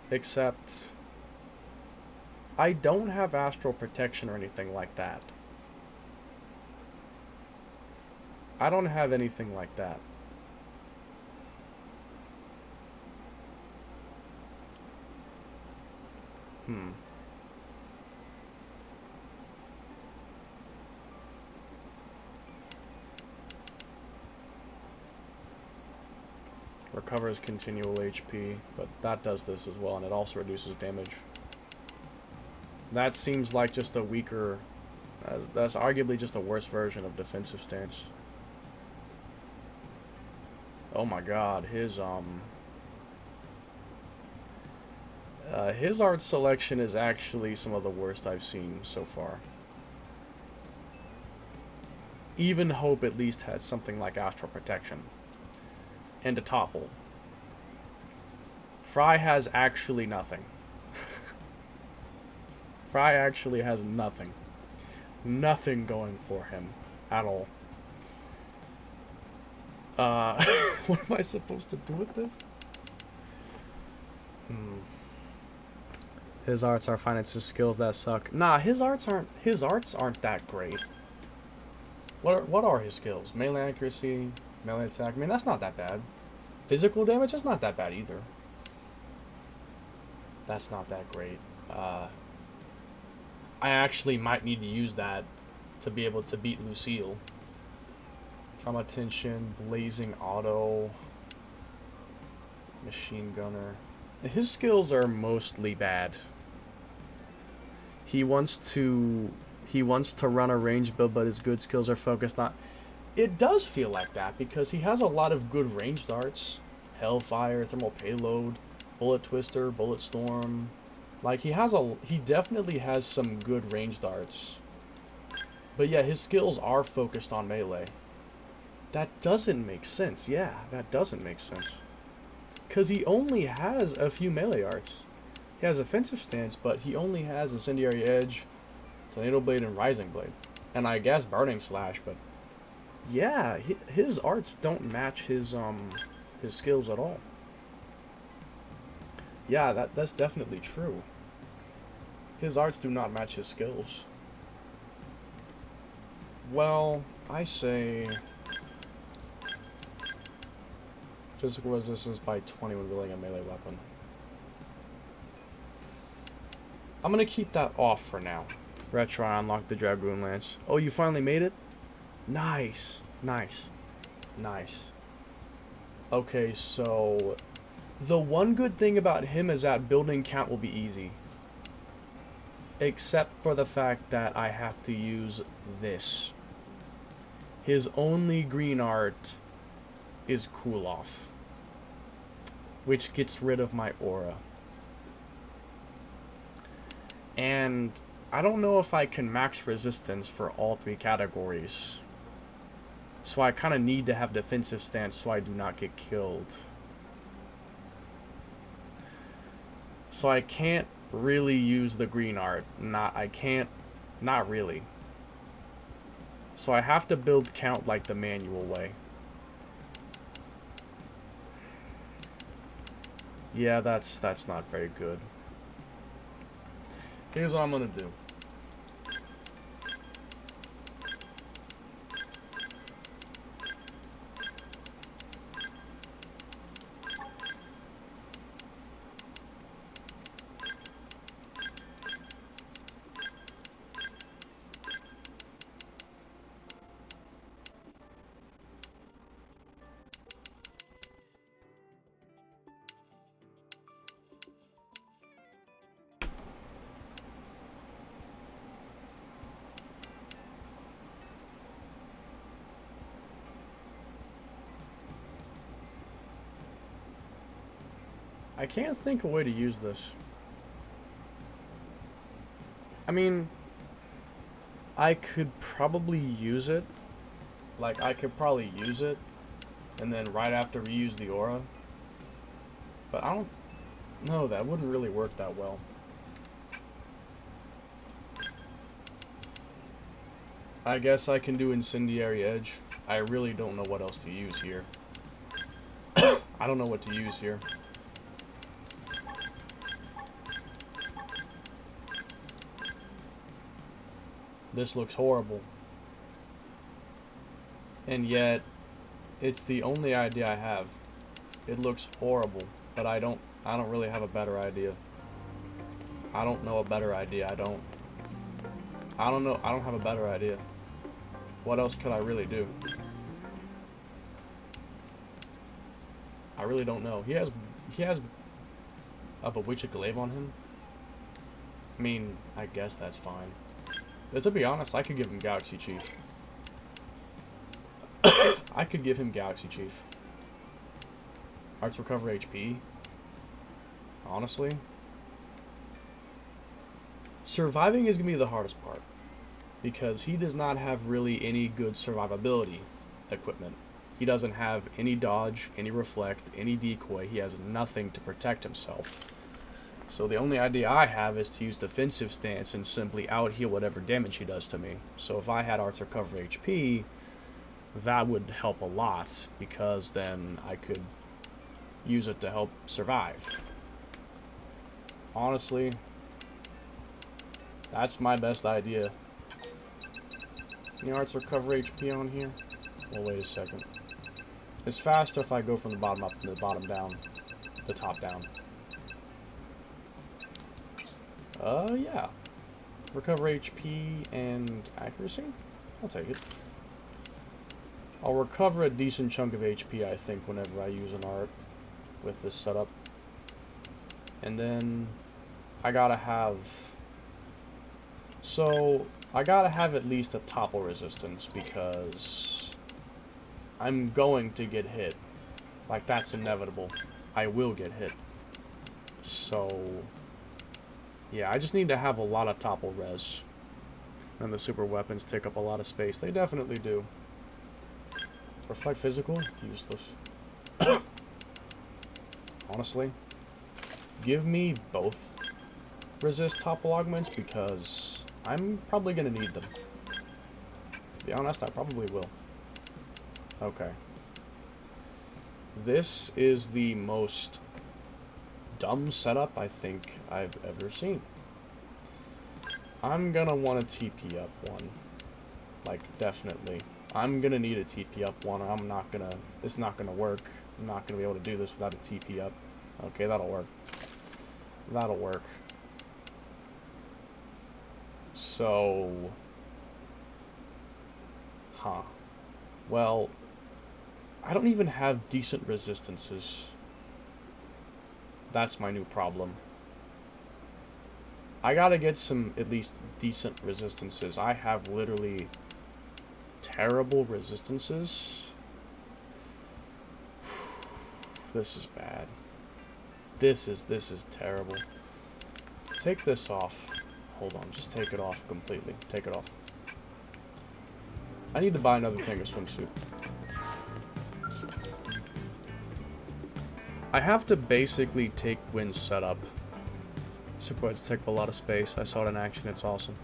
Except I don't have Astral Protection or anything like that. I don't have anything like that. Recovers continual HP, but that does this as well, and it also reduces damage. That seems like just a weaker... that's arguably just a worse version of defensive stance. Oh my god, his art selection is actually some of the worst I've seen so far. Even Hope at least had something like Astral Protection. And a topple. Fry has actually nothing. Fry actually has nothing. Nothing going for him at all. What am I supposed to do with this? His arts are fine, it's his skills that suck. Nah, his arts aren't that great. What are his skills? Melee accuracy, melee attack. I mean, that's not that bad. Physical damage, that's not that bad either. That's not that great. I actually might need to use that to be able to beat Lucille. Trauma Tension, Blazing Auto, Machine Gunner. His skills are mostly bad. He wants to run a range build, but his good skills are focused on... It does feel like that, because he has a lot of good ranged arts. Hellfire, Thermal Payload, Bullet Twister, Bullet Storm. Like, he definitely has some good ranged arts. But yeah, his skills are focused on melee. That doesn't make sense. Yeah, that doesn't make sense. Because he only has a few melee arts. He has Offensive Stance, but he only has Incendiary Edge, Tornado Blade, and Rising Blade. And I guess Burning Slash, but... yeah, his arts don't match his skills at all. Yeah, that's definitely true. His arts do not match his skills. Well, I say... physical resistance by 20 when wielding a melee weapon. I'm gonna keep that off for now. Retro, unlock the Dragoon Lance. Oh, you finally made it? Nice. Nice. Nice. Okay, so... The one good thing about him is that building count will be easy. Except for the fact that I have to use this. His only green art is Cool Off, which gets rid of my aura. And I don't know if I can max resistance for all 3 categories. So I kind of need to have defensive stance so I do not get killed. So I can't really use the green art. Not really. So I have to build count like the manual way. Yeah, that's not very good. Here's what I'm gonna do. I can't think of a way to use this. I mean, I could probably use it. Like, I could probably use it, and then right after reuse the aura. But I don't know, that wouldn't really work that well. I guess I can do Incendiary Edge. I really don't know what else to use here. I don't know what to use here. This looks horrible. And yet, it's the only idea I have. It looks horrible, but I don't really have a better idea. I don't know a better idea. I don't know. I don't have a better idea. What else could I really do? I really don't know. He has a Bewitched Glaive on him. I mean, I guess that's fine. But to be honest, I could give him Galaxy Chief. I could give him Galaxy Chief. Arts Recover HP. Honestly. Surviving is going to be the hardest part. Because he does not have really any good survivability equipment. He doesn't have any dodge, any reflect, any decoy. He has nothing to protect himself. So the only idea I have is to use defensive stance and simply out-heal whatever damage he does to me. So if I had Arts Recover HP, that would help a lot, because then I could use it to help survive. Honestly, that's my best idea. Any Arts Recover HP on here? Well, wait a second. It's faster if I go from the bottom up to the bottom down. The top down. Yeah. Recover HP and accuracy? I'll take it. I'll recover a decent chunk of HP, I think, whenever I use an art with this setup. And then I gotta have... So, I gotta have at least a topple resistance, because I'm going to get hit. Like, that's inevitable. I will get hit. So... yeah, I just need to have a lot of topple res. And the super weapons take up a lot of space. They definitely do. Reflect physical? Useless. Honestly. Give me both resist topple augments, because I'm probably going to need them. To be honest, I probably will. Okay. This is the most dumb setup I think I've ever seen. I'm gonna want to TP up one. Like, definitely. I'm gonna need a TP up one, or it's not gonna work. I'm not gonna be able to do this without a TP up. Okay, that'll work. That'll work. So... huh. Well, I don't even have decent resistances. That's my new problem. I gotta get some at least decent resistances. I have literally terrible resistances. This is bad. This is terrible. Take this off. Hold on, just take it off completely. Take it off. I need to buy another thing of swimsuit. I have to basically take Wynn's setup. Supposed to take up a lot of space. I saw it in action, it's awesome.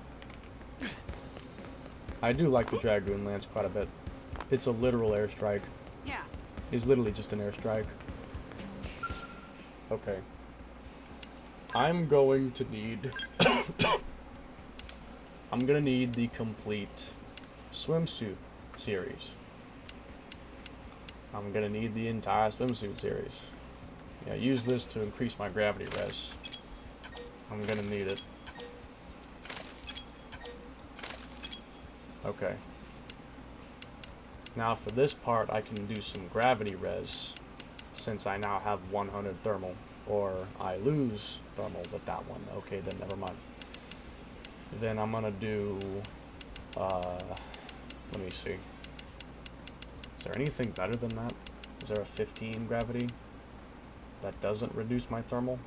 I do like the Dragoon Lance quite a bit. It's a literal airstrike. Yeah. It's literally just an airstrike. Okay. I'm going to need... I'm gonna need the complete swimsuit series. I'm gonna need the entire swimsuit series. Yeah, use this to increase my gravity res. I'm gonna need it. Okay. Now for this part, I can do some gravity res, since I now have 100 thermal. Or I lose thermal with that one. Okay, then never mind. Then I'm gonna do, let me see. Is there anything better than that? Is there a 15 gravity that doesn't reduce my thermal?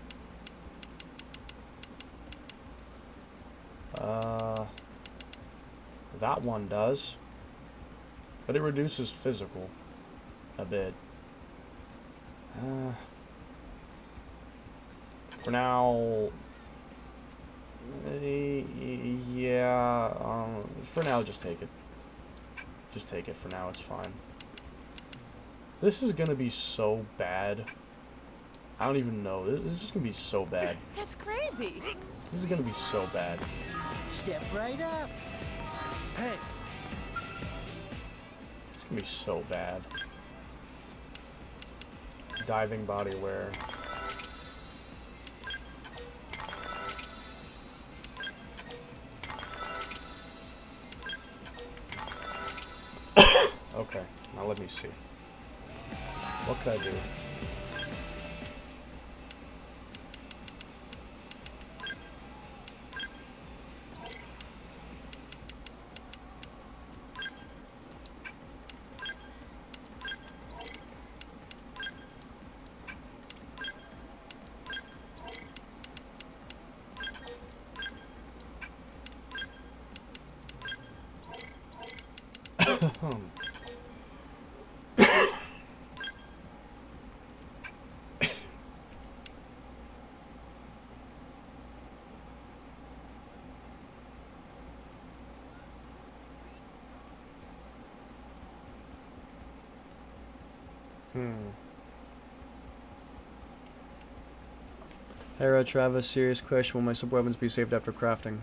That one does, but it reduces physical a bit. For now, yeah, for now, just take it. Just take it for now, it's fine. This is gonna be so bad. I don't even know. This is just gonna be so bad. That's crazy. This is gonna be so bad. Step right up. Hey, It's gonna be so bad. Diving body wear. Okay, now let me see. What could I do? Hera, Travis, serious question. Will my sub-weapons be saved after crafting?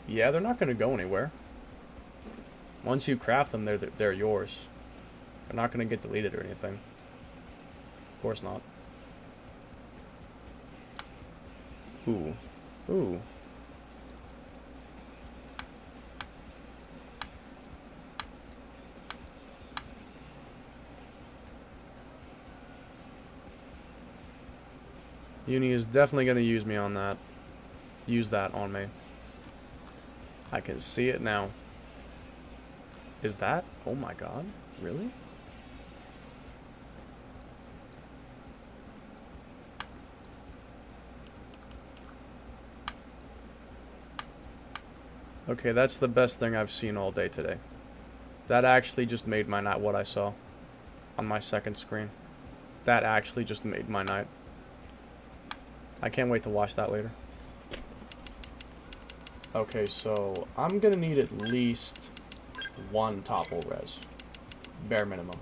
Yeah, they're not going to go anywhere. Once you craft them, they're yours. They're not going to get deleted or anything. Of course not. Ooh. Ooh. Uni is definitely going to use me on that. Use that on me. I can see it now. Is that? Oh my god. Really? Okay, that's the best thing I've seen all day today. That actually just made my night what I saw on my second screen. That actually just made my night. I can't wait to watch that later. Okay, so I'm gonna need at least one topple res. Bare minimum.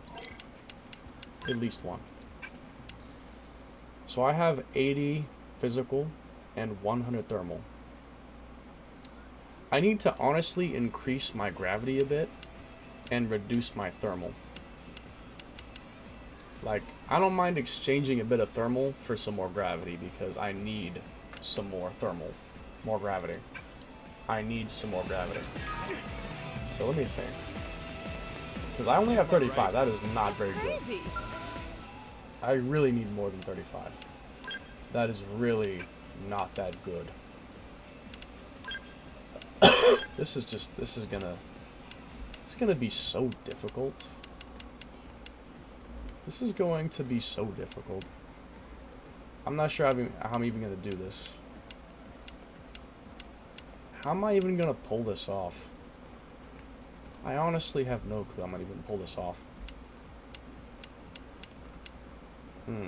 At least one. So I have 80 physical and 100 thermal. I need to honestly increase my gravity a bit and reduce my thermal. Like, I don't mind exchanging a bit of thermal for some more gravity because I need some more thermal. More gravity. I need some more gravity. So let me think. Because I only have 35. That is not very good. Crazy. I really need more than 35. That is really not that good. This is gonna be so difficult. This is going to be so difficult. I'm not sure how I'm even gonna do this. How am I even gonna pull this off? I honestly have no clue how I'm gonna even pull this off.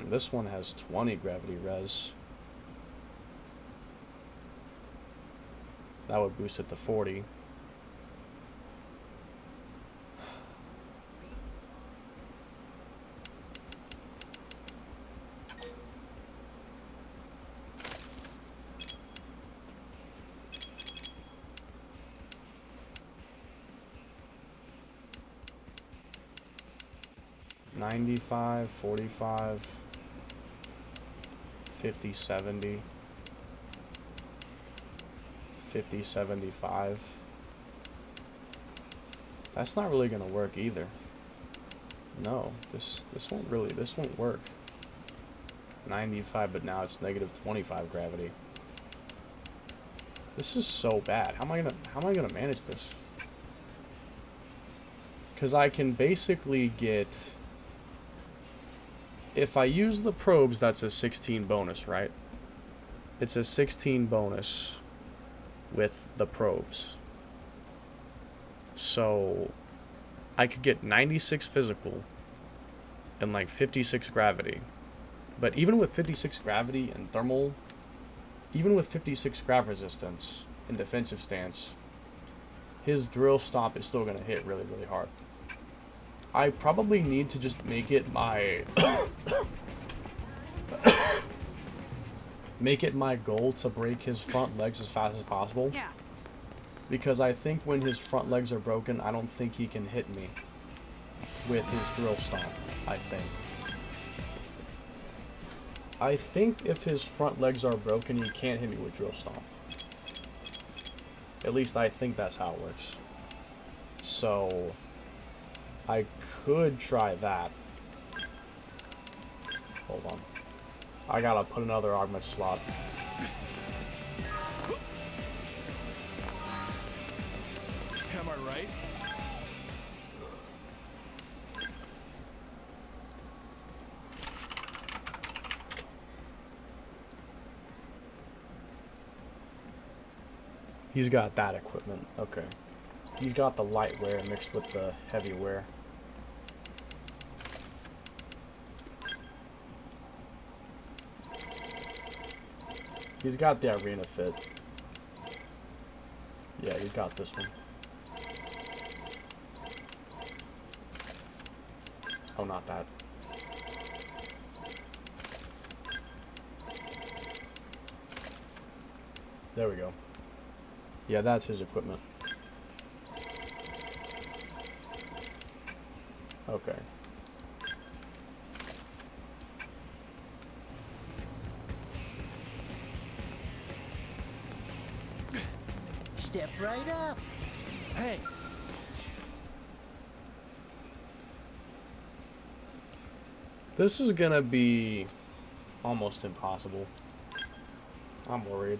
This one has 20 gravity res. That would boost it to 40. $95, $45, $50, $70, $50, $75. That's not really gonna work either. No, this won't work. 95, but now it's negative 25 gravity. This is so bad. How am I gonna manage this? Because I can basically get, if I use the probes, that's a 16 bonus, right? It's a 16 bonus with the probes. So I could get 96 physical and like 56 gravity. But even with 56 gravity and thermal, even with 56 grav resistance and defensive stance, his drill stomp is still going to hit really, really hard. I probably need to just make it my make it my goal to break his front legs as fast as possible. Yeah. Because I think when his front legs are broken, I don't think he can hit me with his drill stomp, I think if his front legs are broken, he can't hit me with drill stomp. At least I think that's how it works. So I could try that. Hold on. I gotta put another augment slot. Am I right? He's got that equipment. Okay. He's got the light wear mixed with the heavy wear. He's got the arena fit. Yeah, he's got this one. Oh, not that. There we go. Yeah, that's his equipment. Okay. Step right up. Hey, This is gonna be almost impossible. I'm worried.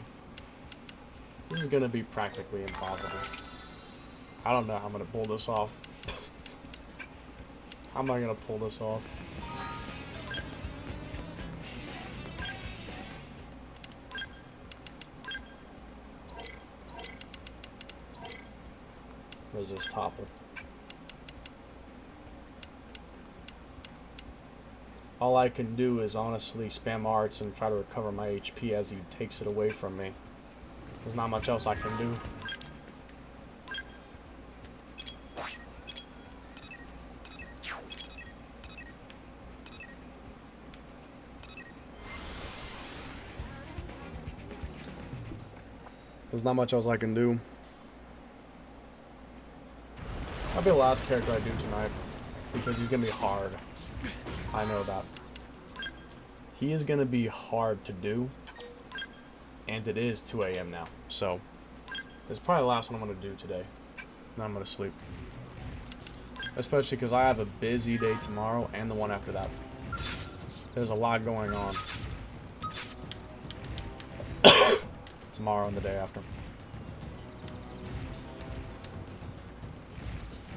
This is gonna be practically impossible. I don't know how I'm gonna pull this off. How am I gonna pull this off? Where's this topper? All I can do is honestly spam arts and try to recover my HP as he takes it away from me. There's not much else I can do. There's not much else I can do. That'll be the last character I do tonight, because he's gonna be hard. I know that. He is gonna be hard to do, and it is 2 AM now, so it's probably the last one I'm gonna do today. Then I'm gonna sleep. Especially because I have a busy day tomorrow and the one after that. There's a lot going on. tomorrow and the day after.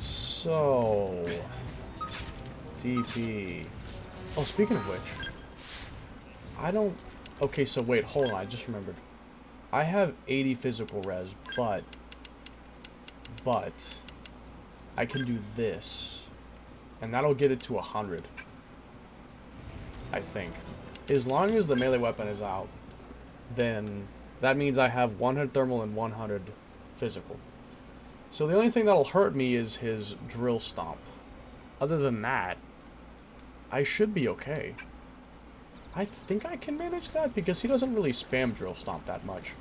So, DP. Oh, speaking of which, I don't. Okay, so wait, hold on. I just remembered. I have 80 physical res, but I can do this, and that'll get it to 100. I think, as long as the melee weapon is out, then that means I have 100 thermal and 100 physical. So the only thing that'll hurt me is his drill stomp. Other than that, I should be okay. I think I can manage that because he doesn't really spam drill stomp that much.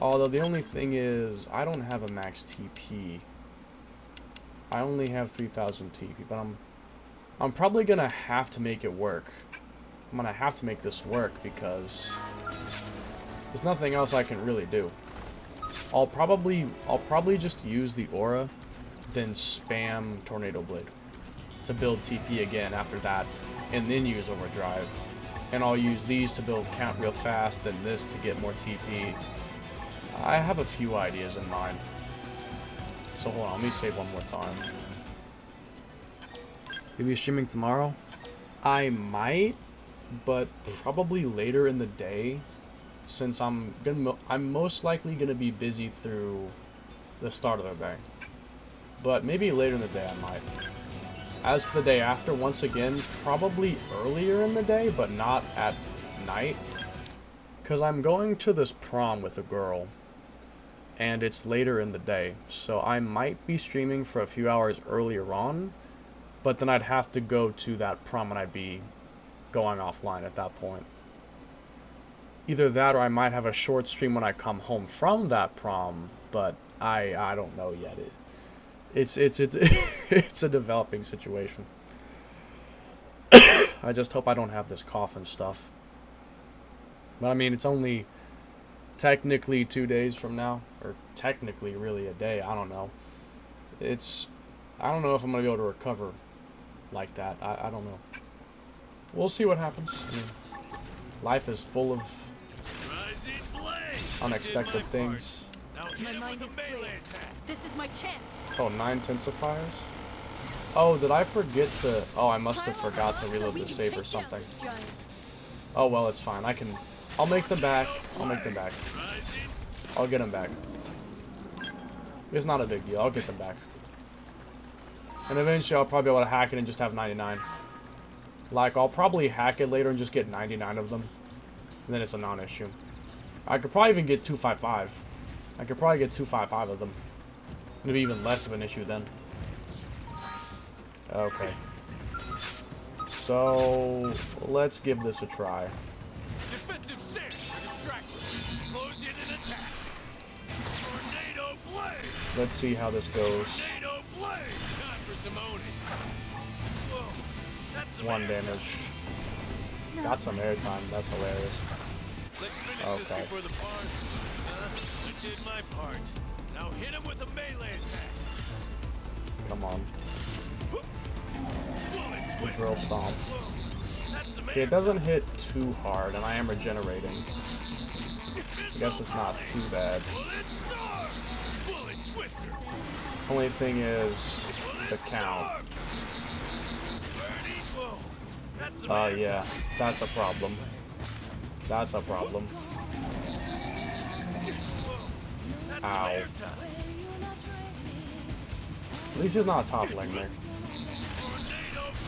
Although the only thing is, I don't have a max TP. I only have 3000 TP, but I'm probably gonna have to make it work. I'm gonna have to make this work because there's nothing else I can really do. I'll probably just use the aura, then spam Tornado Blade to build TP again after that, and then use overdrive. And I'll use these to build count real fast, then this to get more TP. I have a few ideas in mind. So hold on, let me save one more time. You'll be streaming tomorrow? I might, but probably later in the day, since I'm most likely gonna be busy through the start of the day. But maybe later in the day I might. As for the day after, once again, probably earlier in the day, but not at night. Because I'm going to this prom with a girl, and it's later in the day, so I might be streaming for a few hours earlier on, but then I'd have to go to that prom and I'd be going offline at that point. Either that or I might have a short stream when I come home from that prom, but I don't know yet. It's it's a developing situation. I just hope I don't have this cough and stuff. But I mean, it's only technically 2 days from now, or technically really a day. I don't know. I don't know if I'm gonna be able to recover like that. I don't know. We'll see what happens. I mean, life is full of unexpected things. My mind is clear. This is my chance. Oh, 9 intensifiers? Oh, did I forget to... Oh, I must have forgot to reload the save or something. Oh, well, it's fine. I'll make them back. I'll make them back. I'll get them back. It's not a big deal. I'll get them back. And eventually I'll probably be able to hack it and just have 99. Like, I'll probably hack it later and just get 99 of them. And then it's a non-issue. I could probably even get 255. I could probably get 255 of them. It'll be even less of an issue then. Okay. So, let's give this a try. Defensive stance for distraction. Close in and attack. Tornado blade. Let's see how this goes. Tornado blade. Time for some owning. Whoa, that's some One air damage. Got some airtime. That's hilarious. Let's finish this before the bars. I did my part. Now hit him with a melee attack. Come on. Bullet twist. Drill stomp. That's some Okay, it doesn't hit too hard, and I am regenerating. I guess it's not too bad. Bullet star. Bullet twister. Only thing is the count. Birdie. Whoa. That's some Yeah, that's a problem. That's a problem. Ow. At least he's not a top laner.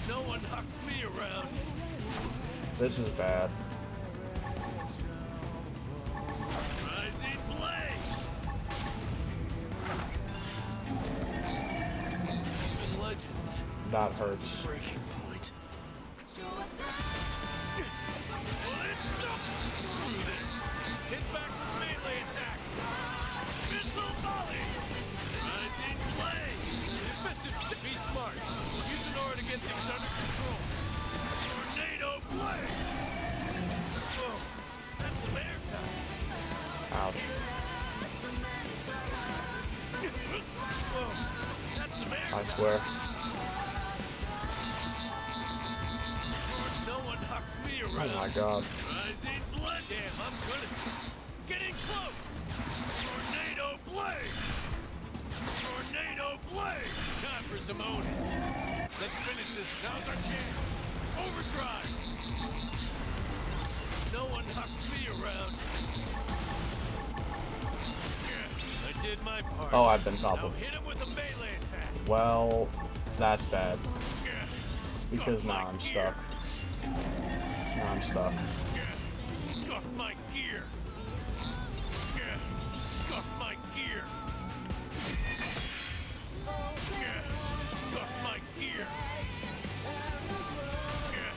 No one knocks me around. This is bad. Rising blade. Even legends. That hurts. Breaking point. Hit back with melee attacks. Missile volley. Rising blade. Defensive. Be smart. Use an aura to get things under control. Tornado blade. Whoa, that's some airtime. Ouch. Whoa, that's some airtime. I swear. No one knocks me Oh around. my god. Rising blood. Damn, I'm good at this. Getting close! Tornado blade! Tornado blade! Time for some ownage. Let's finish this. Now's our chance. Overdrive! No one hucks me around. Yeah, I did my part. Oh, I've been Now toppled. hit him with a melee attack. Well, that's bad. Yeah. Because now I'm stuck. Now I'm stuck. Yeah. Scuff my gear. Yeah. Scuff my gear. Yeah. Scuff my gear. Yeah.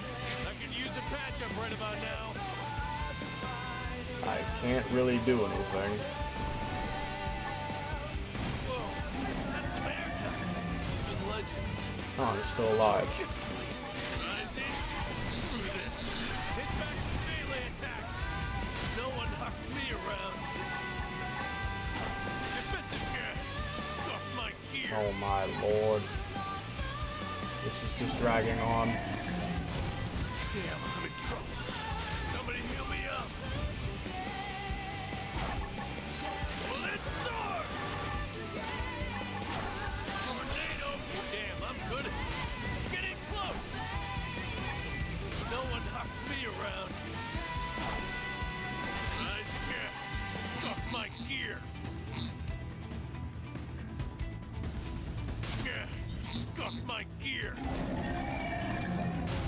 I can use a patch up right about now. I can't really do anything. Whoa. That's some airtime. Even legends. Oh, I'm still alive. Rising. Through this. Hit back with melee attacks. No one hucks me around. Defensive gear. Scuff my gear. Oh my lord. This is just dragging on. Damn, I'm in trouble. Somebody heal me up. Well, it's dark. Tornado. Damn, I'm good at this. Getting close. No one hucks me around. Rise here. Scuff my gear. Yeah, scuff my gear.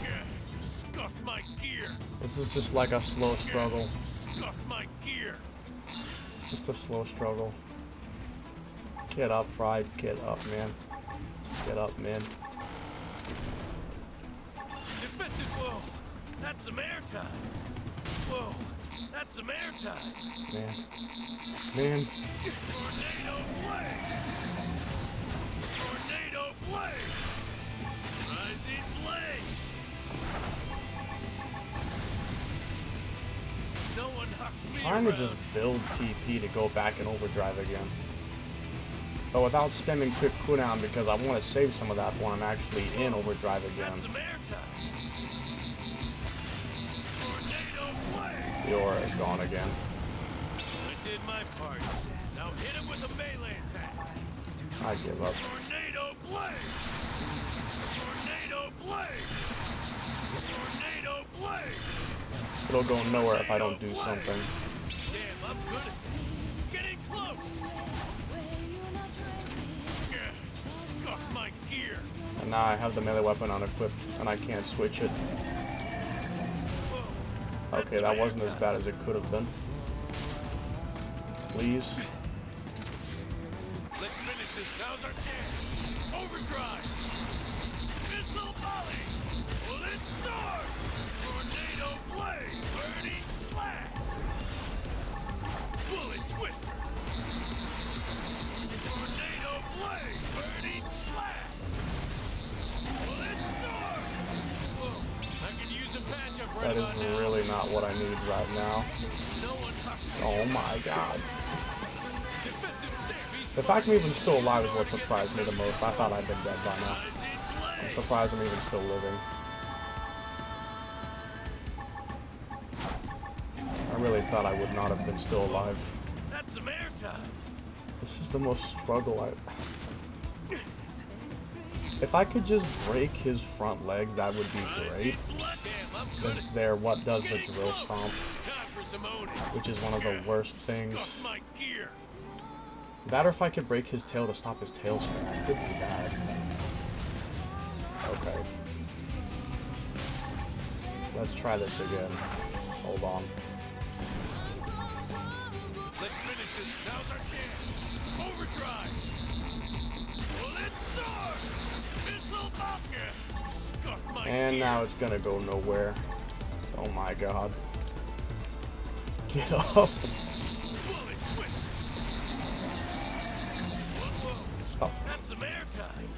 Yeah, scuff my gear. This is just like a slow struggle. Scuff my gear. It's just a slow struggle. Get up, Fried. Get up, man. Get up, man. Defensive. Whoa, that's some airtime. Whoa, that's some airtime. Man. Man. Tornado blade. Tornado blade. Rising blade. No one hucks me Trying to around. just build TP to go back and overdrive again. But without spending quick cooldown because I want to save some of that when I'm actually in overdrive again. That's some airtime. Tornado blade. The aura is gone again. I did my part. Now hit him with a melee attack. I give up. Tornado blade. Tornado blade. Tornado blade. It'll go nowhere if I don't do something. Damn, I'm good at this. Getting close. Yeah, scuff my gear. And now I have the melee weapon unequipped and I can't switch it. Whoa. Okay, that wasn't as bad as it could have been. Please. Let's finish this. Now's our chance. Overdrive. Missile volley. Bullet start. Tornado blade. Burning slash. Bullet twister. Tornado blade. Burning slash. Bullet start. Whoa. I can use a patch up right That about is now. really not what I need right now. No one hucks me Oh around. my god. Defensive stare. The fact I'm even still alive is what surprised me the most. I thought I'd been dead by now. Rising I'm blade. surprised I'm even still living. I really thought I would not have been still alive. That's some airtime. This is the most struggle I... If I could just break his front legs, that would be great. Since they're what does the drill stomp, which is one of the worst things. That or if I could break his tail to stop his tail spin, that could be bad. Okay. Let's try this again. Hold on. Let's finish this. Now's our chance. Overdrive. Bullet start. Missile Falcon. Scuff my And gear. now it's gonna go nowhere. Oh my god. Get up. Bullet twist. Whoa. Oh, That's some airtime.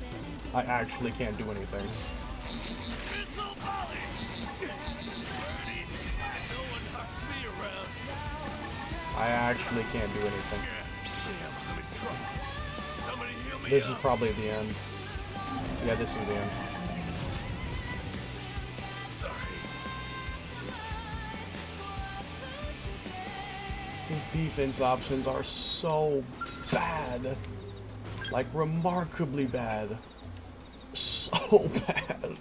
I actually can't do anything. Missile volley. Burning slash. No one hucks me around. I actually can't do anything. Damn, I'm in trouble. Somebody heal me This is up. probably the end. Yeah, this is the end. Sorry. This is defense options are so bad. Like, remarkably bad. So bad. The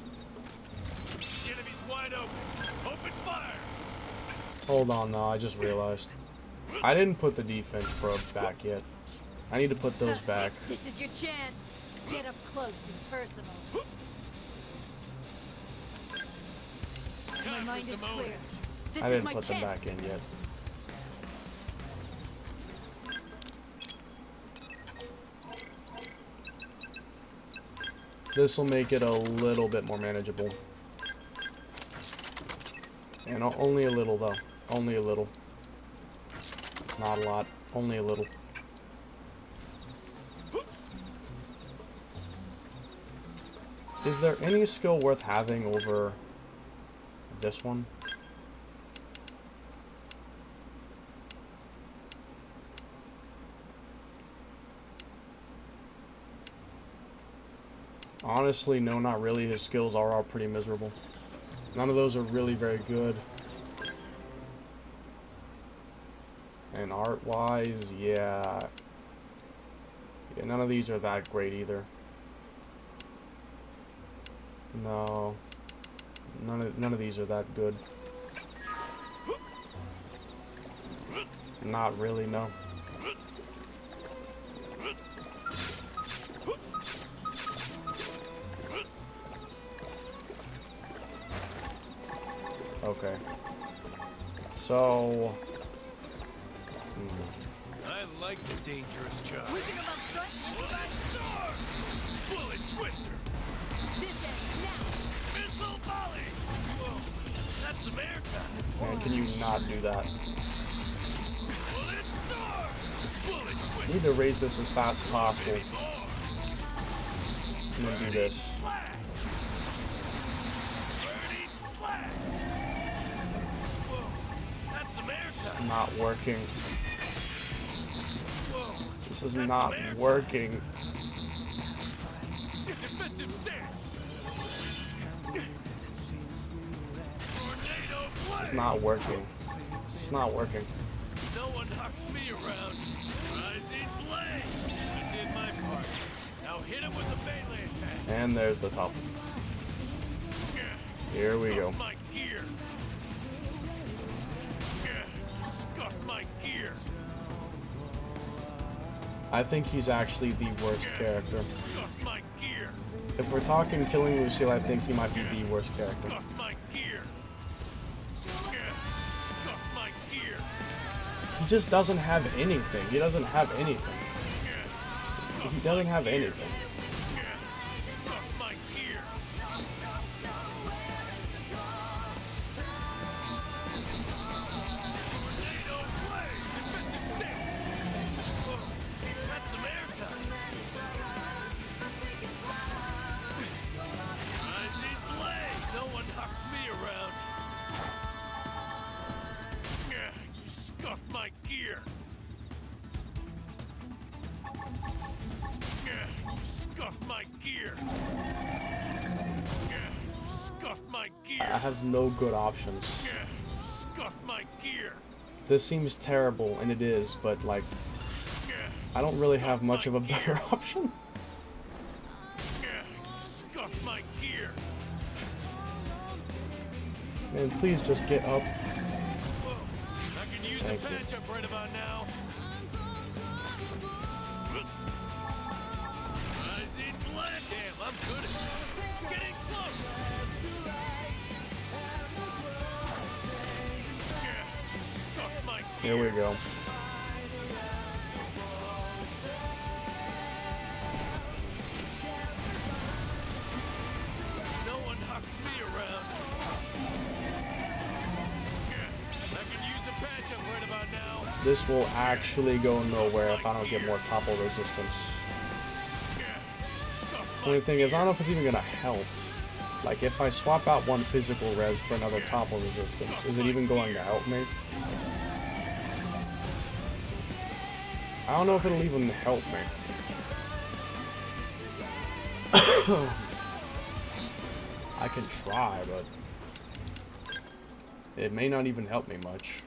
enemy's wide open. Open fire. Hold on, no, I just realized. I didn't put the defense probes back yet. I need to put those back. This is your chance. Get up close and personal. My Time mind for is some clear. ownage. This I is didn't my put them chance. back in yet. This will make it a little bit more manageable. And only a little though. Only a little. Not a lot. Only a little. Is there any skill worth having over this one? Honestly, no, not really. His skills are all pretty miserable. None of those are really very good. And art-wise, yeah. Yeah, none of these are that great either. No. None of these are that good. Not really, no. Okay. So... I like the dangerous job. We can about strike this guy. Star! Bullet twister! This ends now. Missile volley! Whoa, that's some airtime. Man, can you not do that? Bullet star! Bullet I twister! need to raise this as fast as possible. Maybe more. And then do this. Slash! Burning slash! Whoa, that's some airtime. Not working. Whoa, This is that's not some airtime. working. Defensive stance. Tornado blade. It's not working. It's not working. No one knocks me around. Rising blade. I did my part. Now hit him with a melee attack. And there's the top. Here we go. Scuff my gear. Scuff my gear. I think he's actually the worst character. Scuff my gear. If we're talking killing Lucille, I think he might be the worst character. Scuff my gear. Scuff my gear. He just doesn't have anything. He doesn't have anything. He doesn't have anything. Scuff my gear. Tornado blade. Defensive stance. Whoa, that's some airtime. Rising blade. No one knocks me around. You scuffed my gear. You scuffed my gear. You scuffed my gear. I have no good options. You scuffed my gear. This seems terrible, and it is, but like, I don't really have much of a better option. You scuffed my gear. Man, please just get up. Whoa, I can use Thank a you. patch up right about now. Rising blade. Damn, I'm good at this. Getting close. Scuffed my gear. Here we go. No one knocks me around. I can use a patch up right about now. This will actually go nowhere if I don't get more topple resistance. Scuff Only thing is, I don't know if it's even gonna help. Like, if I swap out one physical res for another topple resistance, is it even going to help me? I don't know if it'll even help me. I can try, but it may not even help me much.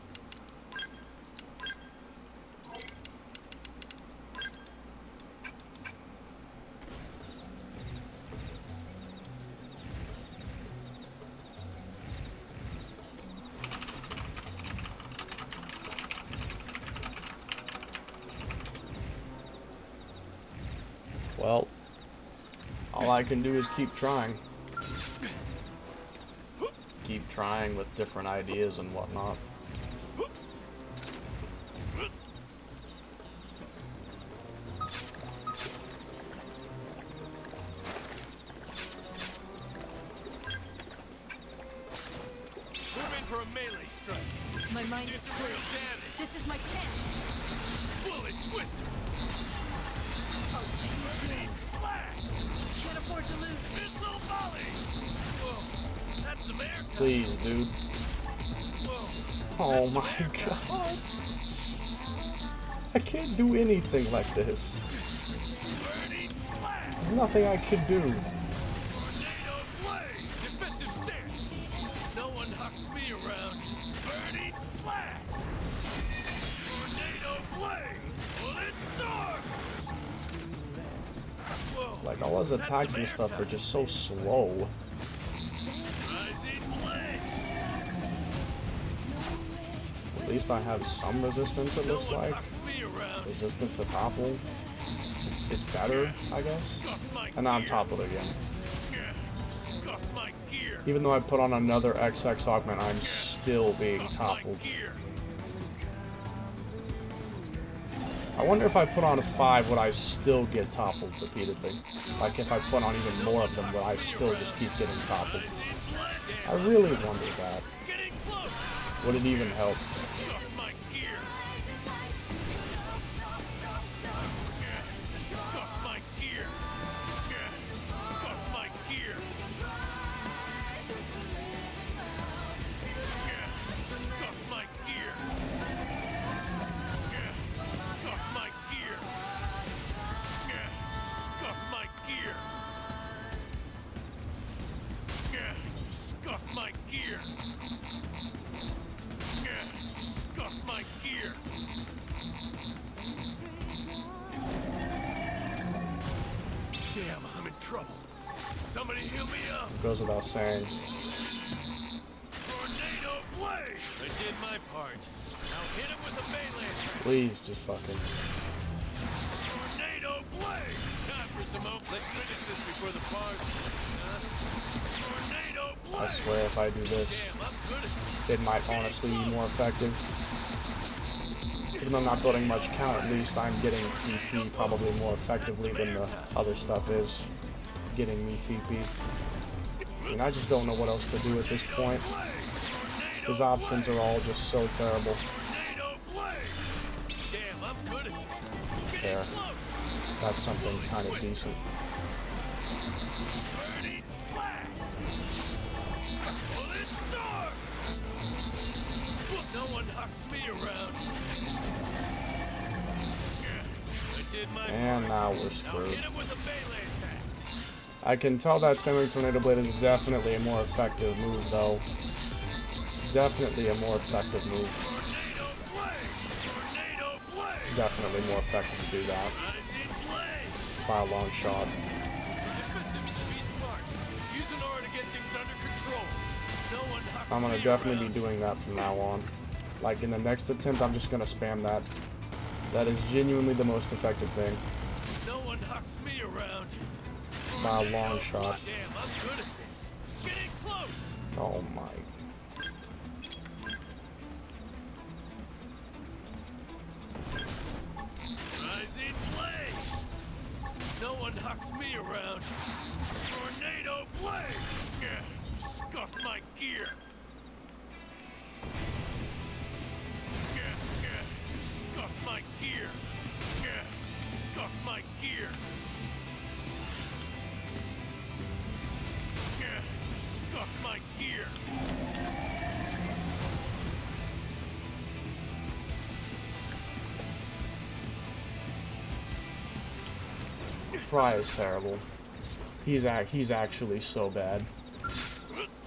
Well, all I can do is keep trying. Keep trying with different ideas and whatnot. Move in for a melee strike. My mind Do is some clear. real damage. This is my chance. Bullet twister. Oh, Grenade slash. can't afford to lose. Missile volley. Whoa. That's some air time. Please, dude. Whoa. Oh my god. I can't do anything like this. Burning slash. There's nothing I could do. Tornado blade. Defensive stance. No one hucks me around. Burning slash. Tornado blade. Bullet storm. Whoa. Like, all his That's attacks some and air stuff are time. just so slow. Rising blade. At least I have some resistance, it No looks one like. hucks me around. Resistance to topple is better, I guess. Scuff my And now I'm gear. toppled again. Scuff my gear. Even though I put on another XX augment, I'm still being Scuff toppled. my gear. I wonder if I put on 5, would I still get toppled repeatedly? Like, if I put on even more of them, would I still just keep getting toppled? I really wonder that. Getting close. Would it even help? Scuff my gear. Scuff my gear. Scuff my gear. Scuff my gear. Scuff my gear. Scuff my gear. Scuff my gear. Scuff my gear. Damn, I'm in trouble. Somebody heal me up. Goes without saying. Tornado blade. I did my part. Now hit him with a melee attack. Please, just fucking... Tornado blade. Time for some hope. Let's finish this before the bars. Tornado blade. I swear if I do this, Damn, I'm good at this. it might honestly be more effective. Even though I'm not building much count, at least I'm getting TP probably more effectively than the other stuff is getting me TP. I mean, I just don't know what else to do at this point. His options are all just so terrible. Tornado blade. Damn, I'm good at this. Getting There. close. That's something kind of decent. Burning slash. Bullet storm. No one hucks me around. I did my And part. now we're Now screwed. hit him with a melee attack. I can tell that spamming Tornado Blade is definitely a more effective move, though. Definitely a more effective move. Tornado blade. Tornado blade. Definitely more effective to do that Rising blade. by a long shot. Defensive should be smart. Use an aura to get things under control. No one hucks I'm gonna me definitely around. be doing that from now on. Like in the next attempt, I'm just gonna spam that. That is genuinely the most effective thing No one hucks me around. by a long shot. Damn, I'm good at this. Getting close. Oh my. Rising blade. No one hucks me around. Tornado blade. Scuff my gear. Scuff my gear. Scuff my gear. Scuff my gear. Fry is terrible. He's actually so bad.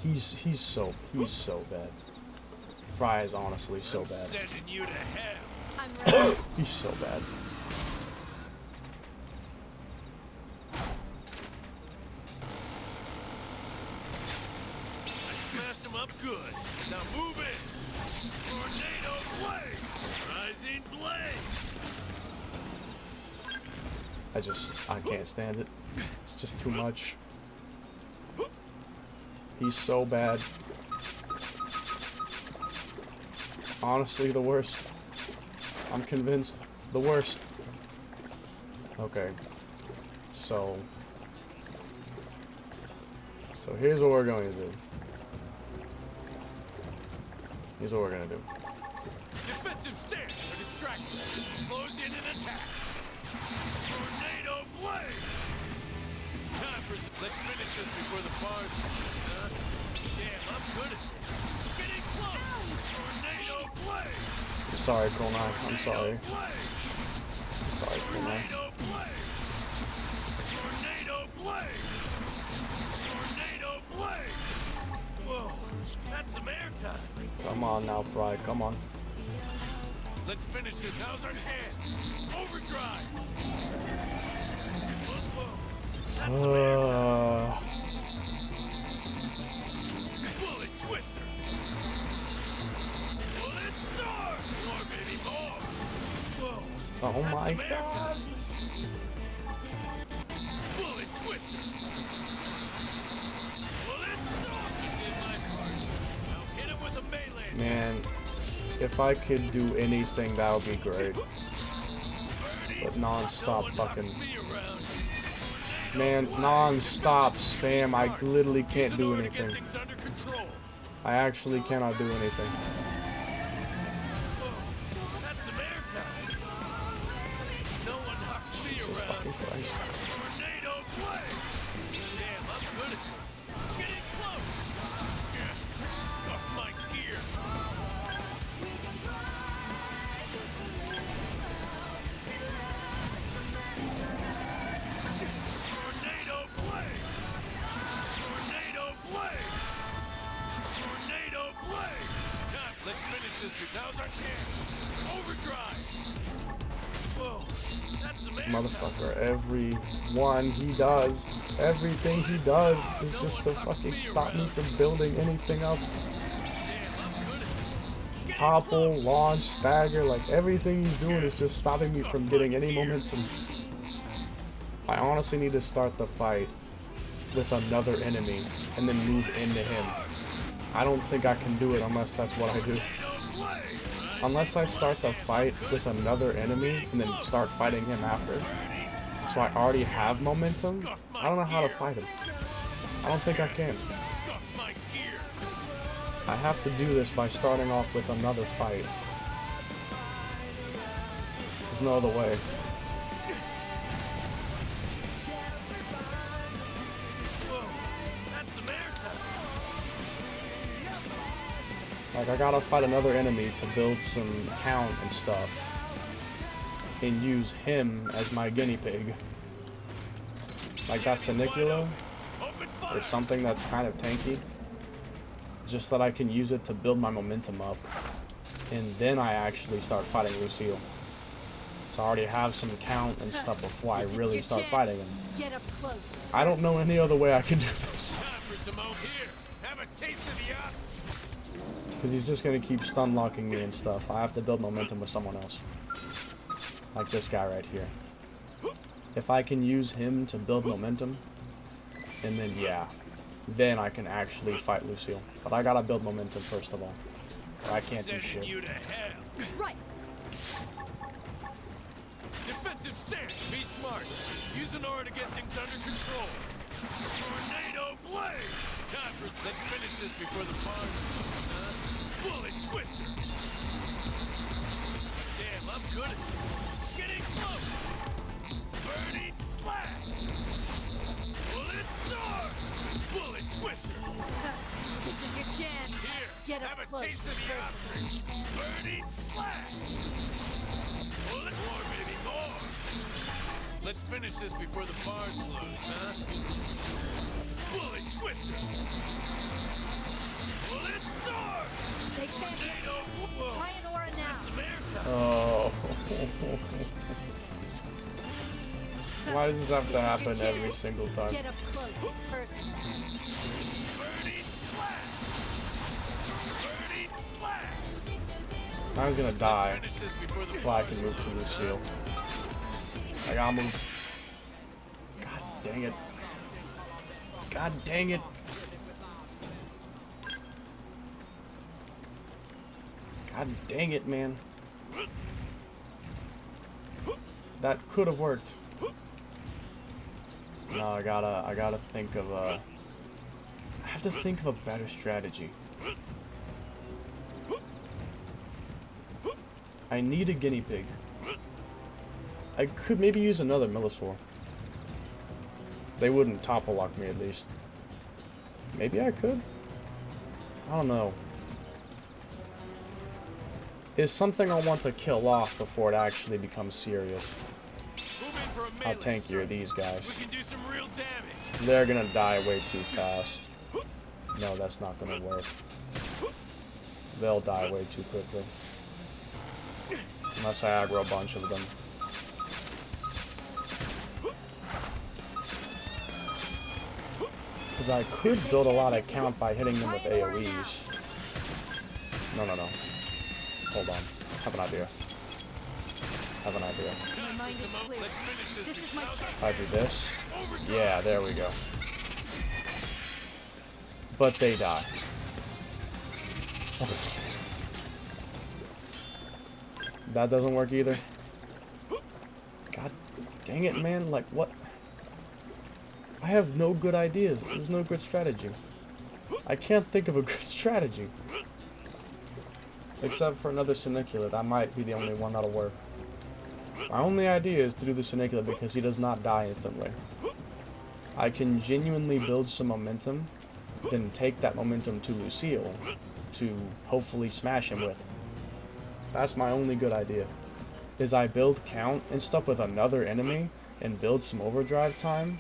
He's so bad. Fry is honestly so I'm bad. sending you to hell. I'm ready. He's so bad. I smashed him up good. Now move in. Tornado blade. Rising blade. I can't stand it. It's just too much. He's so bad. Honestly, the worst. I'm convinced. The worst. Okay. So here's what we're going to do. Here's what we're going to do. Defensive stance for distraction. Explosion and attack. Tornado blade. Time for some. Let's finish this before the bars. Damn, I'm good at this. Getting close. Tornado blade. Sorry, Kronai. I'm sorry. Blade. Sorry, Kronai. Tornado blade. Tornado blade. Tornado blade. Whoa, that's some airtime. Come on now, Fry. Come on. Let's finish this. Now's our chance. Overdrive. Whoa, that's some airtime. Bullet twister. Bullet star. More, baby, more. Whoa. Oh That's my some god. airtime. Bullet twister. Bullet star. He did my part. Now hit him with a melee. Man, if I could do anything, that would be great. But non-stop fucking... Man, non-stop spam. I literally can't do anything. I actually cannot do anything. That's some airtime. No one knocks me Jesus around. fucking Christ. Tornado blade. Damn, I'm good at this. Getting close. Yeah, scuff my gear. Tornado blade. Tornado blade. Tornado blade. Time. Let's finish this. Now's our chance. Overdrive. Whoa, that's some airtime. Motherfucker, everything he does is just to fucking stop me from building anything up. Topple, launch, stagger, like everything he's doing is just stopping me from getting any momentum. I honestly need to start the fight with another enemy and then move into him. I don't think I can do it unless that's what I do. Unless I start the fight with another enemy and then start fighting him after. So I already have momentum. I don't know how to fight him. I don't think I can. I have to do this by starting off with another fight. There's no other way. Like, I gotta fight another enemy to build some count and stuff. And use him as my guinea pig. Like that Senicula, or something that's kind of tanky. Just that I can use it to build my momentum up. And then I actually start fighting Lucille. So I already have some count and stuff before I really start fighting him. Get up close. I don't know any other way I can do this. Because he's just going to keep stun locking me and stuff. I have to build momentum with someone else. Like this guy right here. If I can use him to build momentum, and then yeah, then I can actually fight Lucille. But I gotta build momentum first of all. Or I can't do shit. Right. Defensive stance. Be smart. Use an aura to get things under control. Tornado blade. Time for. Let's finish this before the pause. Bullet twister. Damn, I'm good at this. Getting close. Burning slash. Bullet star. Bullet twister. This is your chance. Here. Get up have a close. taste of the ostrich. Burning slash. Bullet more, baby, more. Let's finish this before the bars close, huh? Bullet twister. Bullet star. They can't hit me. Try an aura now. Oh. Why does this have to happen every single time? Get up close. First attack. Burning slash. Burning slash. I was gonna die Finish this before the before I can move to Lucille. I gotta move. dang it. God dang it. God dang it, man. That could have worked. No, I gotta think of a... I have to think of a better strategy. I need a guinea pig. I could maybe use another Millisor. They wouldn't topple lock me at least. Maybe I could? I don't know. Is something I want to kill off before it actually becomes serious. How tanky are these guys? We can do some real damage. They're gonna die way too fast. No, that's not gonna work. They'll die way too quickly. Unless I aggro a bunch of them. Because I could build a lot of count by hitting them with AoEs. No. Hold on. Have an idea. Have an idea. My mind is clear. This is my chance. If I do this. Yeah, there we go. But they die. That doesn't work either. God dang it, man. Like, what? I have no good ideas. There's no good strategy. I can't think of a good strategy. Except for another Sunicular. That might be the only one that'll work. My only idea is to do the Sunicular because he does not die instantly. I can genuinely build some momentum, then take that momentum to Lucille to hopefully smash him with. That's my only good idea. Is I build count and stuff with another enemy and build some overdrive time,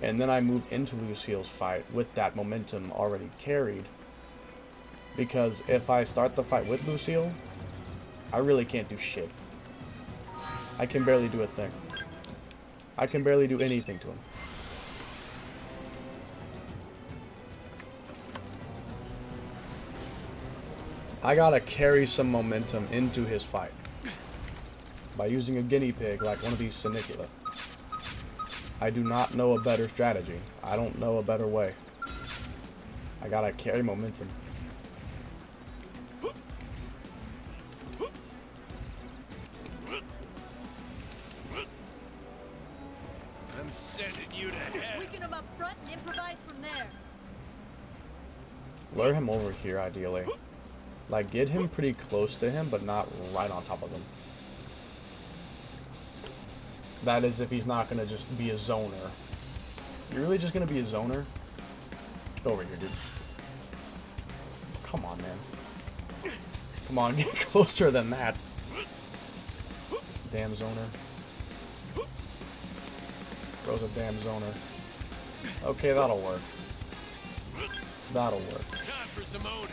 and then I move into Lucille's fight with that momentum already carried. Because if I start the fight with Lucille, I really can't do shit. I can barely do a thing. I can barely do anything to him. I gotta carry some momentum into his fight by using a guinea pig like one of these Sunicula. I do not know a better strategy. I don't know a better way. I gotta carry momentum. I'm sending you to hell. Weaken him up front and improvise from there. Lure him over here, ideally. Like, get him pretty close to him, but not right on top of him. That is if he's not gonna just be a zoner. You're really just gonna be a zoner? Get over here, dude. Come on, man. Come on, get closer than that. Damn zoner. Throws a damn zoner. Okay, that'll work. That'll work. Time for some owning.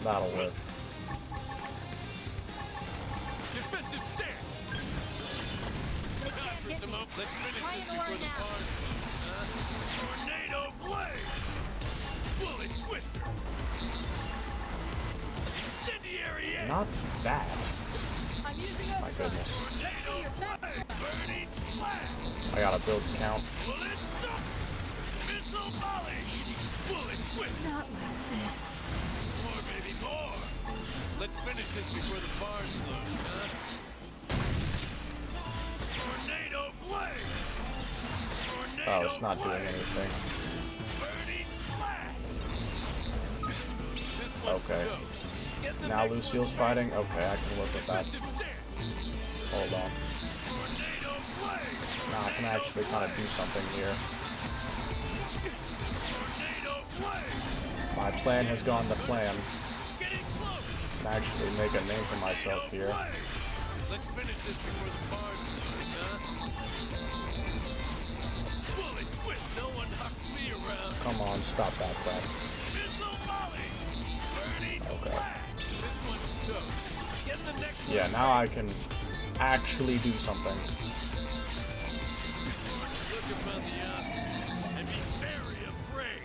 That'll work. Defensive stance. They Time can't for hit some me. Let's finish Try this and lure before the now. bars. Tornado blade. Bullet twister. Incendiary edge. Not bad. I'm using My overdrive. goodness. Let's see your back. Burning slash. I gotta build count. Bullet stop. Missile volley. Bullet twist. Not like this. More, baby, more. Let's finish this before the bars close, huh? Tornado blaze. Tornado Oh, it's not doing blaze. anything. Burning slash. This one's Okay. toast. Get the Now next Lucille's one fighting. Okay, I can work with that. defensive stance. Hold on. Tornado blaze. Now I can actually kind of do something here. Tornado blaze. My plan has gone to plan. Getting close. I can actually make a name for myself here. Let's finish this before the bars close, huh? Bullet twist, no one hucks me around. Come on, stop that crap. Missile volley. Burning Okay. slash. This one's toast. Get the next one. Yeah, now I can actually do something. Look upon the Oscars and be very afraid.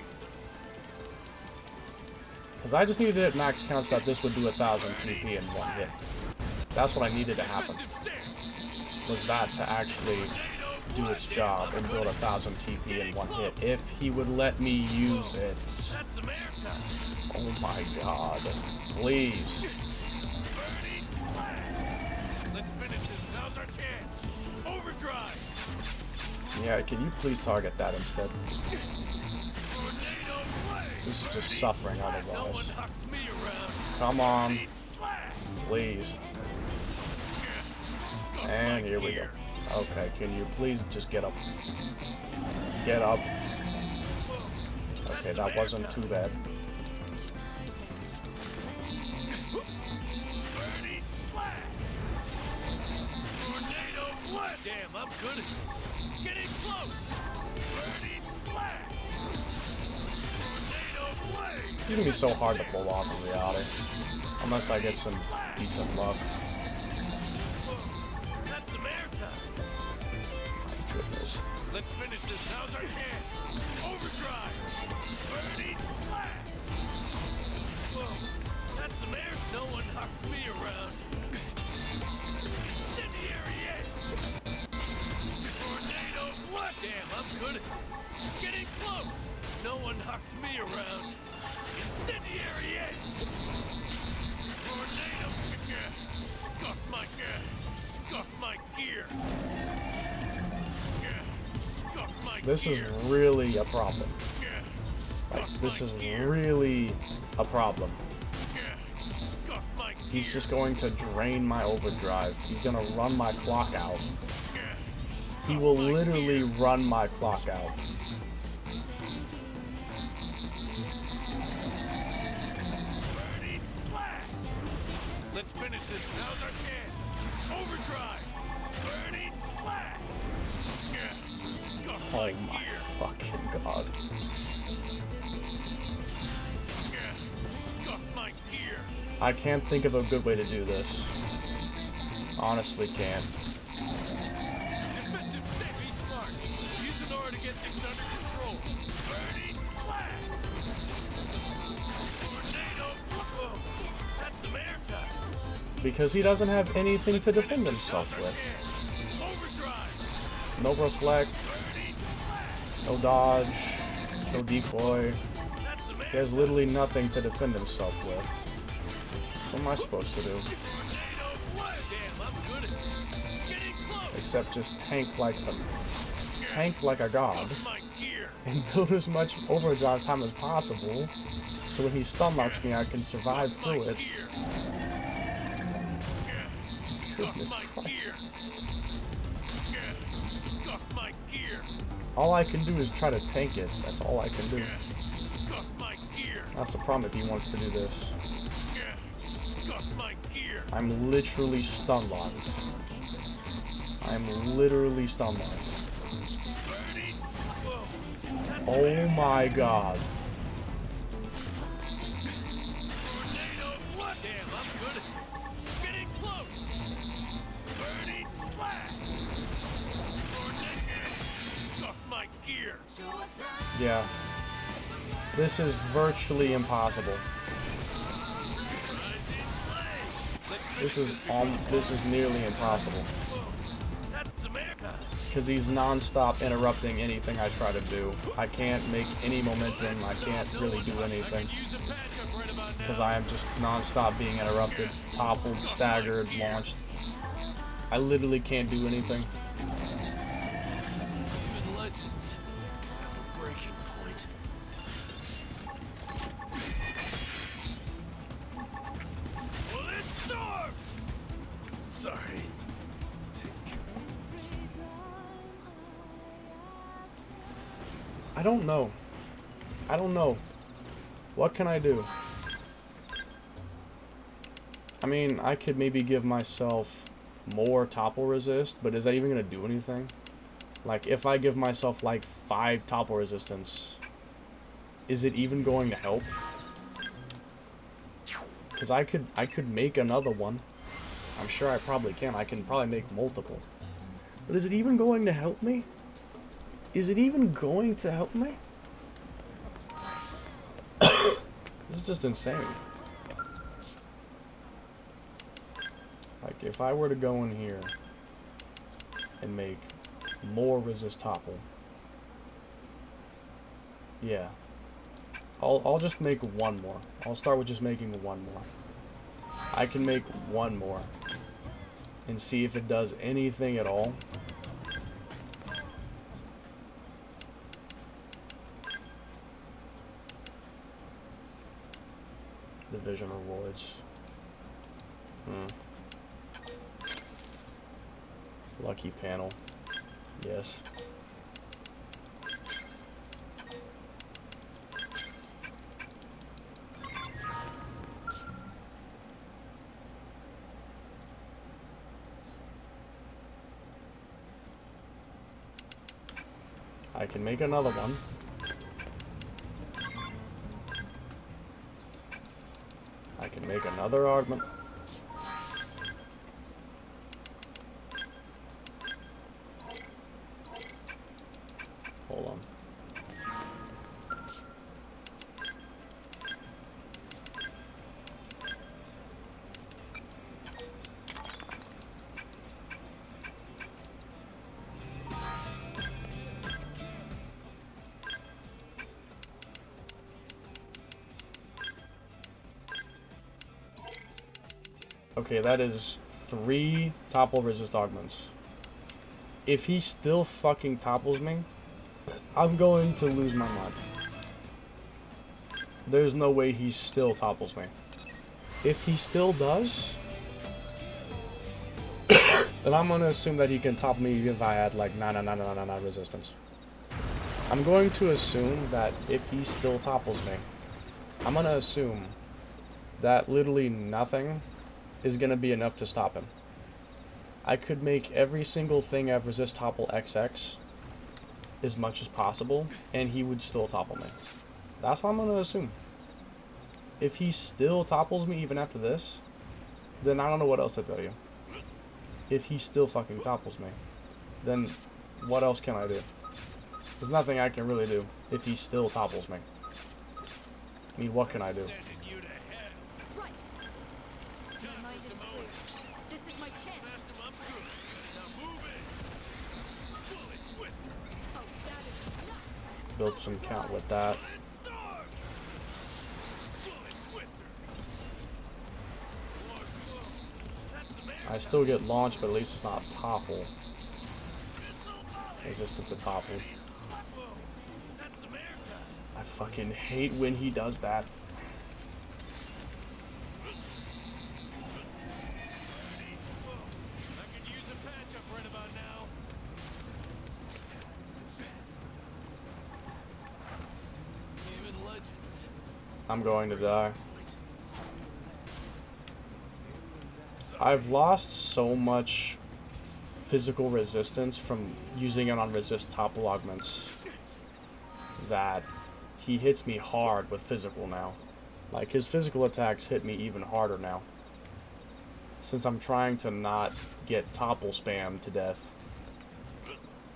Because I just needed to hit max count so that this would do 1,000 TP in one hit. That's what I needed to happen. Defensive stance. Was that to actually Tornado do its job and build 1,000 TP in one hit if he would let me use it. That's some airtime. Oh my god. Please. Burning slash. Let's finish this. Now's our chance. Overdrive. Yeah, can you please target that instead? Tornado blade. This is just suffering No otherwise. one hucks me around. Come on, Burning slash. please. And here we go. Okay, can you please just get up? Get up. Okay, that wasn't too bad. Burning slash. Tornado blade. Damn, I'm good at this. Getting close. Burning slash. Tornado blade. It's gonna be so hard to pull off in reality. Unless I get some decent luck. That's some airtime. My goodness. Let's finish this. Now's our chance. Overdrive. Burning slash. Whoa. That's some air. No one hucks me around. Incendiary edge. Tornado blood. Damn, I'm good at this. Getting close. No one hucks me around. Incendiary edge. Tornado. Scuffed my gear. Scuffed my This gear. is really a problem. Like, Scuffed this my is gear. really a problem. Scuffed my He's gear. just going to drain my overdrive. He's gonna run my clock out. He will literally run my clock out. Burning slash. Let's finish this. Now's our chance. Overdrive. Burning slash. Scuffed Oh my my gear. fucking god. Scuffed my gear. I can't think of a good way to do this. Honestly can't. Defensive stay. Be smart. Use an aura to get things under control. Burning slash. Tornado. Whoa. That's some airtime. Because he doesn't have anything to defend himself with. Overdrive. No reflect, Burning slash. no dodge, no decoy. That's some He has literally nothing to defend himself with. What am I supposed to do? Tornado blood. Damn, I'm good at this. Getting close. Except just tank like a god Scuffed my gear. and build as much overdrive time as possible so when he stun locks me I can survive Scuffed my through it. gear. Goodness Scuffed my Christ. gear. Scuffed my gear. All I can do is try to tank it. That's all I can do. Scuffed my gear. That's the problem if he wants to do this. Scuffed my gear. I'm literally stun locked. I'm literally stun locked. Burning. Whoa. That's Oh my god. tornado blood. Damn, I'm good at this. Getting close. Burning slash. Tornado. Scuffed my gear. Yeah. This is virtually impossible. Rising flame. This is nearly impossible. That's some air. Because he's non-stop interrupting anything I try to do. I can't make any momentum, I can't really do anything. Use a patch-up right about now. Because I am just non-stop being interrupted, toppled, staggered, launched. I literally can't do anything. Even legends have a breaking point. Well, it's storm! Sorry. Take care. I don't know. I don't know. What can I do? I mean, I could maybe give myself more topple resist, but is that even going to do anything? Like, if I give myself like 5 topple resistance, is it even going to help? Because I could make another one. I'm sure I probably can. I can probably make multiple. But is it even going to help me? Is it even going to help me? This is just insane. Like, if I were to go in here and make more resist topple. Yeah. I'll just make one more. I'll start with just making one more. I can make one more and see if it does anything at all. Division rewards. Lucky panel. Yes. I can make another one. I can make another augment. Hold on. Okay, that is 3 topple resist augments. If he still fucking topples me, I'm going to lose my mind. There's no way he still topples me. If he still does, then I'm gonna assume that he can topple me even if I had like 99999 resistance. I'm going to assume that if he still topples me, I'm gonna assume that literally nothing is gonna be enough to stop him. I could make every single thing have resist topple XX as much as possible, and he would still topple me. That's what I'm gonna assume. If he still topples me even after this, then I don't know what else to tell you. If he still fucking topples me, then what else can I do? There's nothing I can really do if he still topples me. I mean, what can I do? Right. My mind is clear. This is my chance. Oh, that is not. Build some count with that. I still get launched, but at least it's not topple. Resistant to topple. I fucking hate when he does that. I'm going to die. I've lost so much physical resistance from using it on resist topple augments that he hits me hard with physical now. Like, his physical attacks hit me even harder now, since I'm trying to not get topple spammed to death.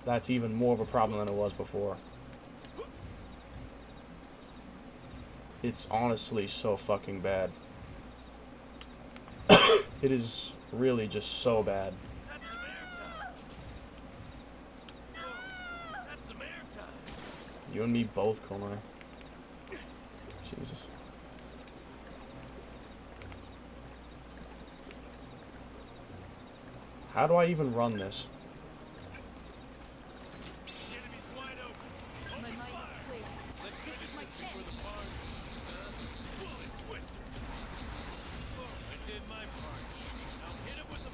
That's even more of a problem than it was before. It's honestly so fucking bad. It is really just so bad. You and me both, Conor. Jesus. How do I even run this? My mind is clear. This is my chance.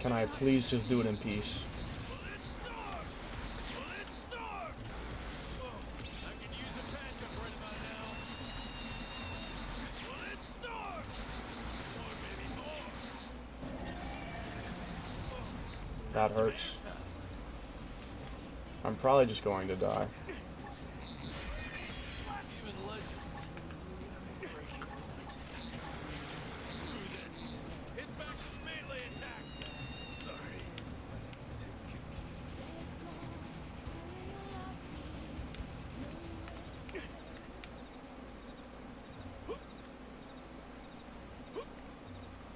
Can I please just do it in peace? That hurts. I'm probably just going to die.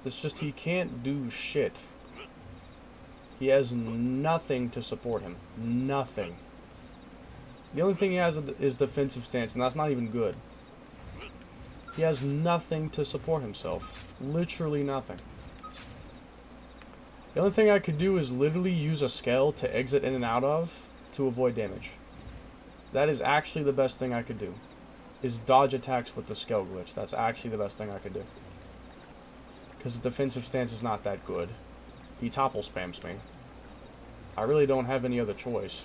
It's just he can't do shit. He has nothing to support him. Nothing. The only thing he has is defensive stance, and that's not even good. He has nothing to support himself. Literally nothing. The only thing I could do is literally use a scale to exit in and out of to avoid damage. That is actually the best thing I could do. Is dodge attacks with the scale glitch. That's actually the best thing I could do. Because the defensive stance is not that good. He topple spams me. I really don't have any other choice.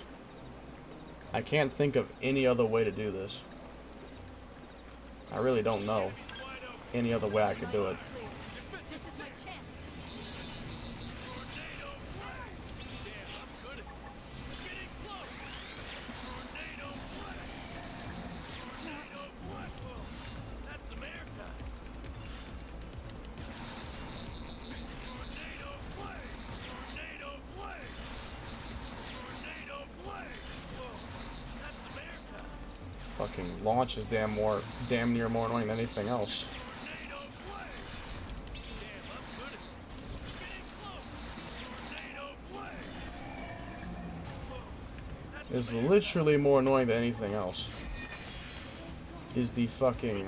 I can't think of any other way to do this. I really don't know any other way I could do it. This is my chance. That's some airtime. Tornado blade. Tornado blade. Whoa, that's some airtime. Fucking launch is damn near more annoying than anything else. Tornado blade. Damn, I'm good at this. Getting close. Tornado blade. Whoa, that's Is some literally more annoying than anything else. Is the fucking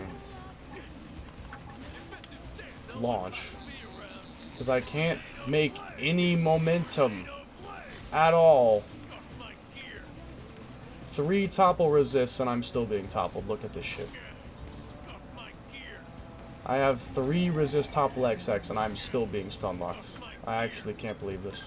launch. Because I can't make any momentum at all. 3 topple resists and I'm still being toppled. Look at this shit. I have 3 resist topple XX and I'm still being stun locked. I actually can't believe this.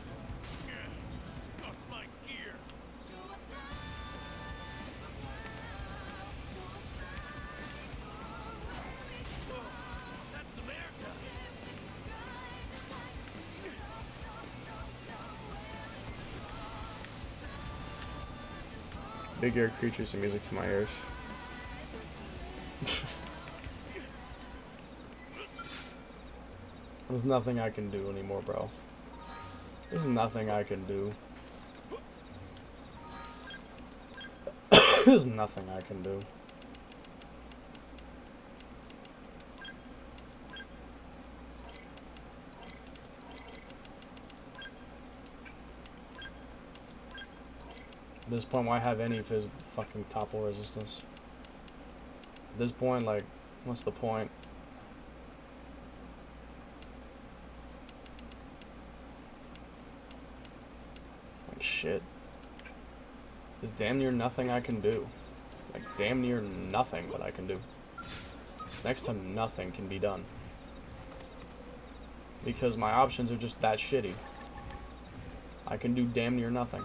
Big air creatures and music to my ears. There's nothing I can do anymore, bro. There's nothing I can do. There's nothing I can do. At this point, why have any of his fucking topple resistance? At this point, like, what's the point? Like, shit. There's damn near nothing I can do. Like, damn near nothing that I can do. Next to nothing can be done. Because my options are just that shitty. I can do damn near nothing.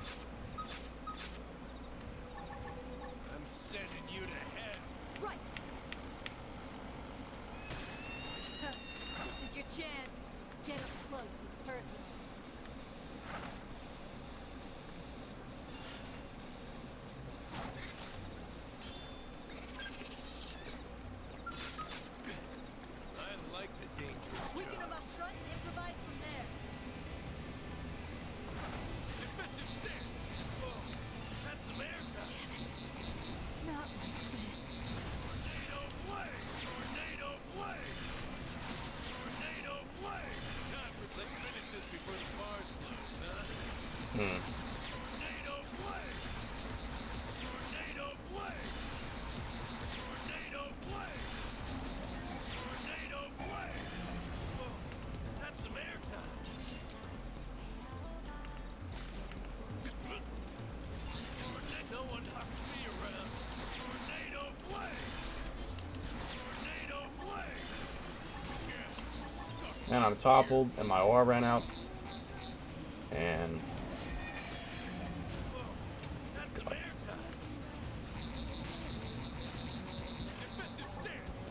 I'm sending you to hell. Right. This is your chance. Get up close and personal. I like the dangerous Weaken them job. up front and improvise from there. Defensive stance. Oh, that's some airtime. Not like this. Tornado blade. Tornado blade. Tornado blade. Time for let's finish this before the bars close, huh? Tornado blade. Tornado blade. Tornado blade. Tornado blade. Whoa, that's some airtime. No one knocks me around. Tornado blade. Tornado blade. And I'm toppled, and my aura ran out. And That's some airtime. Defensive stance.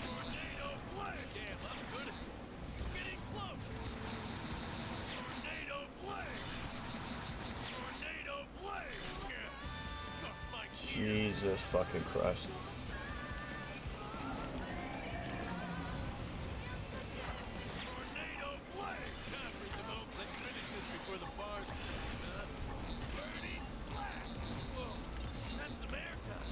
Tornado blade. Damn, I'm good at this. Getting close. Tornado blade. Tornado blade. Scuff my gear. Jesus fucking Christ. Tornado blade. Time for some hope. Let's finish this before the bars close, huh? Burning slack. Whoa, that's some airtime.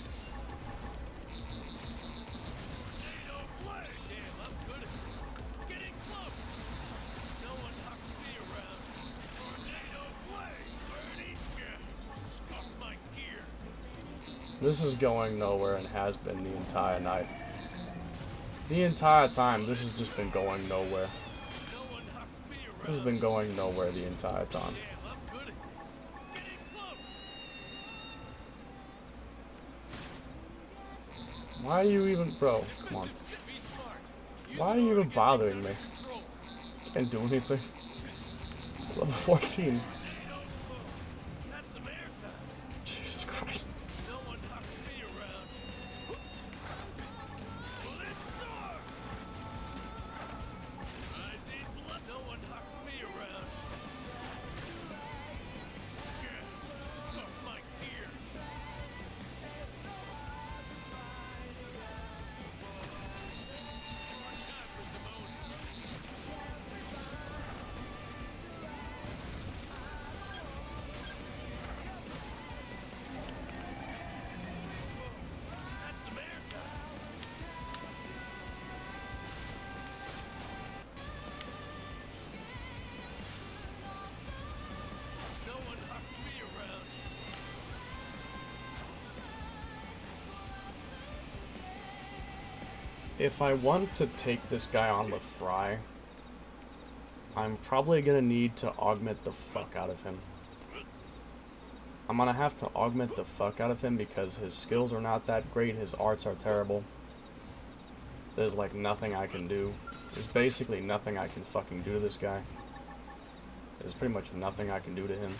Tornado blade. Damn, I'm good at this. Getting close. No one This is going nowhere and has been the entire night. The entire time, this has just been going nowhere. This has been going nowhere the entire time. Why are you even... Bro, come on. Why are you even bothering me? Can't do anything. Level 14. Jesus Christ. If I want to take this guy on with Fry, I'm probably gonna need to augment the fuck out of him. I'm gonna have to augment the fuck out of him because his skills are not that great, his arts are terrible. There's like nothing I can do. There's basically nothing I can fucking do to this guy. There's pretty much nothing I can do to him.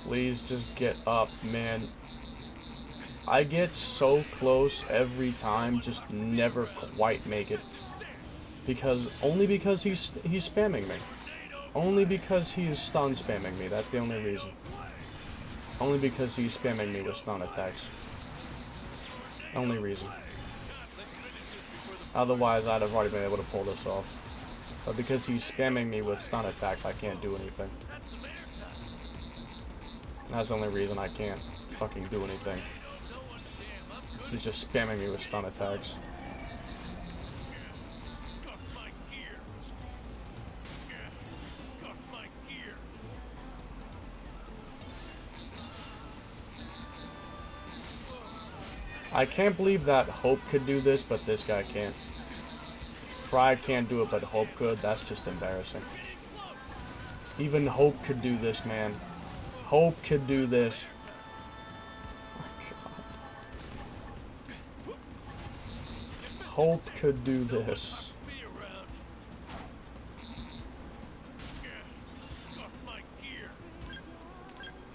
Please just get up, man. I get so close every time, just never quite make it. Only because he's spamming me. Only because he's stun spamming me, that's the only reason. Only because he's spamming me with stun attacks. Only reason. Otherwise, I'd have already been able to pull this off. But because he's spamming me with stun attacks, I can't do anything. That's the only reason I can't fucking do anything. He's just spamming me with stun attacks. I can't believe that Hope could do this, but this guy can't. Fry can't do it, but Hope could. That's just embarrassing. Even Hope could do this, man. Hope could do this. Hope could do this.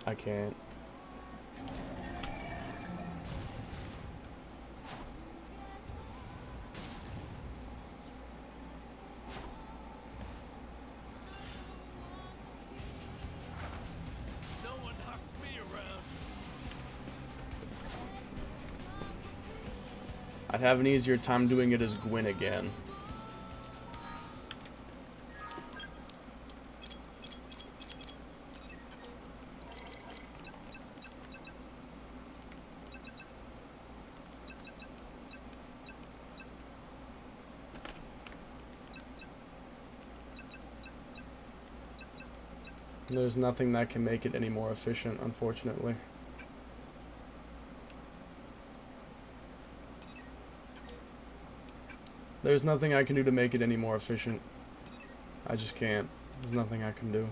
I can't. I'd have an easier time doing it as Gwyn again. There's nothing that can make it any more efficient, unfortunately. There's nothing I can do to make it any more efficient. I just can't. There's nothing I can do.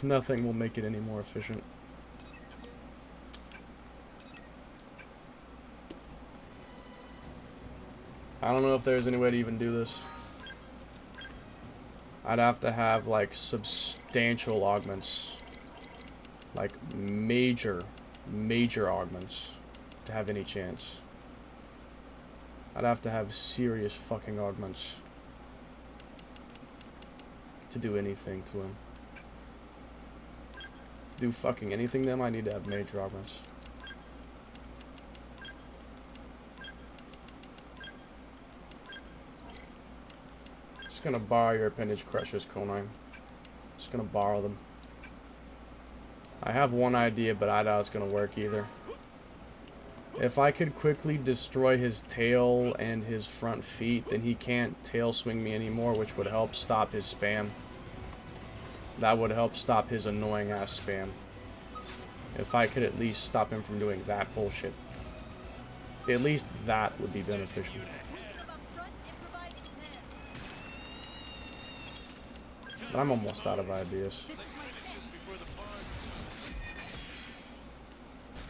Nothing will make it any more efficient. I don't know if there's any way to even do this. I'd have to have like substantial augments. Like major augments to have any chance. I'd have to have serious fucking augments to do anything to him. To do fucking anything to him, I need to have major augments. Just gonna borrow your appendage crushers, Konai. Just gonna borrow them. I have one idea, but I doubt it's gonna work either. If I could quickly destroy his tail and his front feet, then he can't tail swing me anymore, which would help stop his spam. That would help stop his annoying ass spam. If I could at least stop him from doing that bullshit. At least that would be beneficial. But I'm almost out of ideas.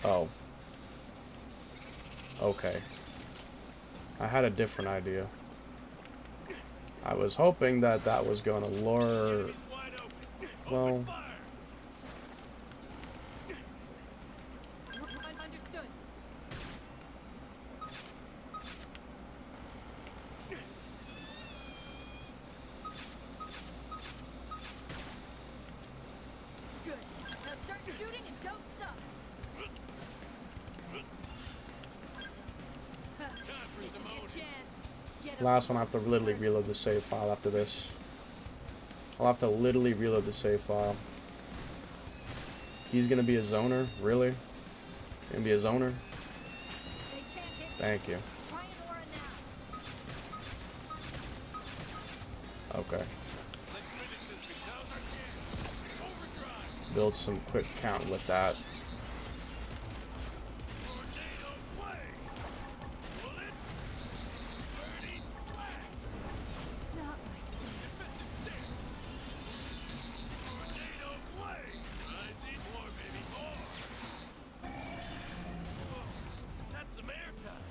Oh. Okay. I had a different idea. I was hoping that that was going to lure... Well... Understood. Good. Now start shooting and don't stop. This is your chance. Get Last one, I have to literally reload the save file after this. I'll have to literally reload the save file. He's gonna be a zoner? Really? Gonna be a zoner? They can't hit. Thank you. Try an aura now. Okay. Let's finish this thing. Now's our chance. Overdrive. Build some quick count with that. Tornado blade. Bullet. Burning slash. Not like this. Defensive stance. Tornado blade. Rising more, baby. More. That's some airtime.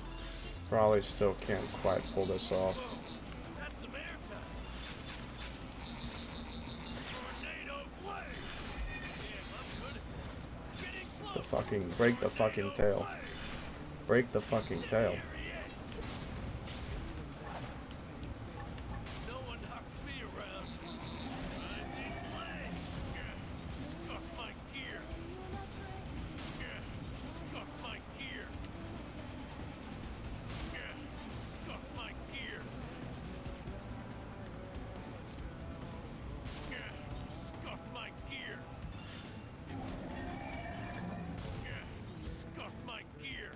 Probably still can't quite pull this off. That's some airtime. Tornado blade. Damn, I'm good at this. Getting close. The fucking... Break the fucking tail. Break the fucking tail. No one knocks me around. Rising blade. Scuff my gear. Scuff my gear. Scuff my gear. Scuff my gear. Scuff my gear.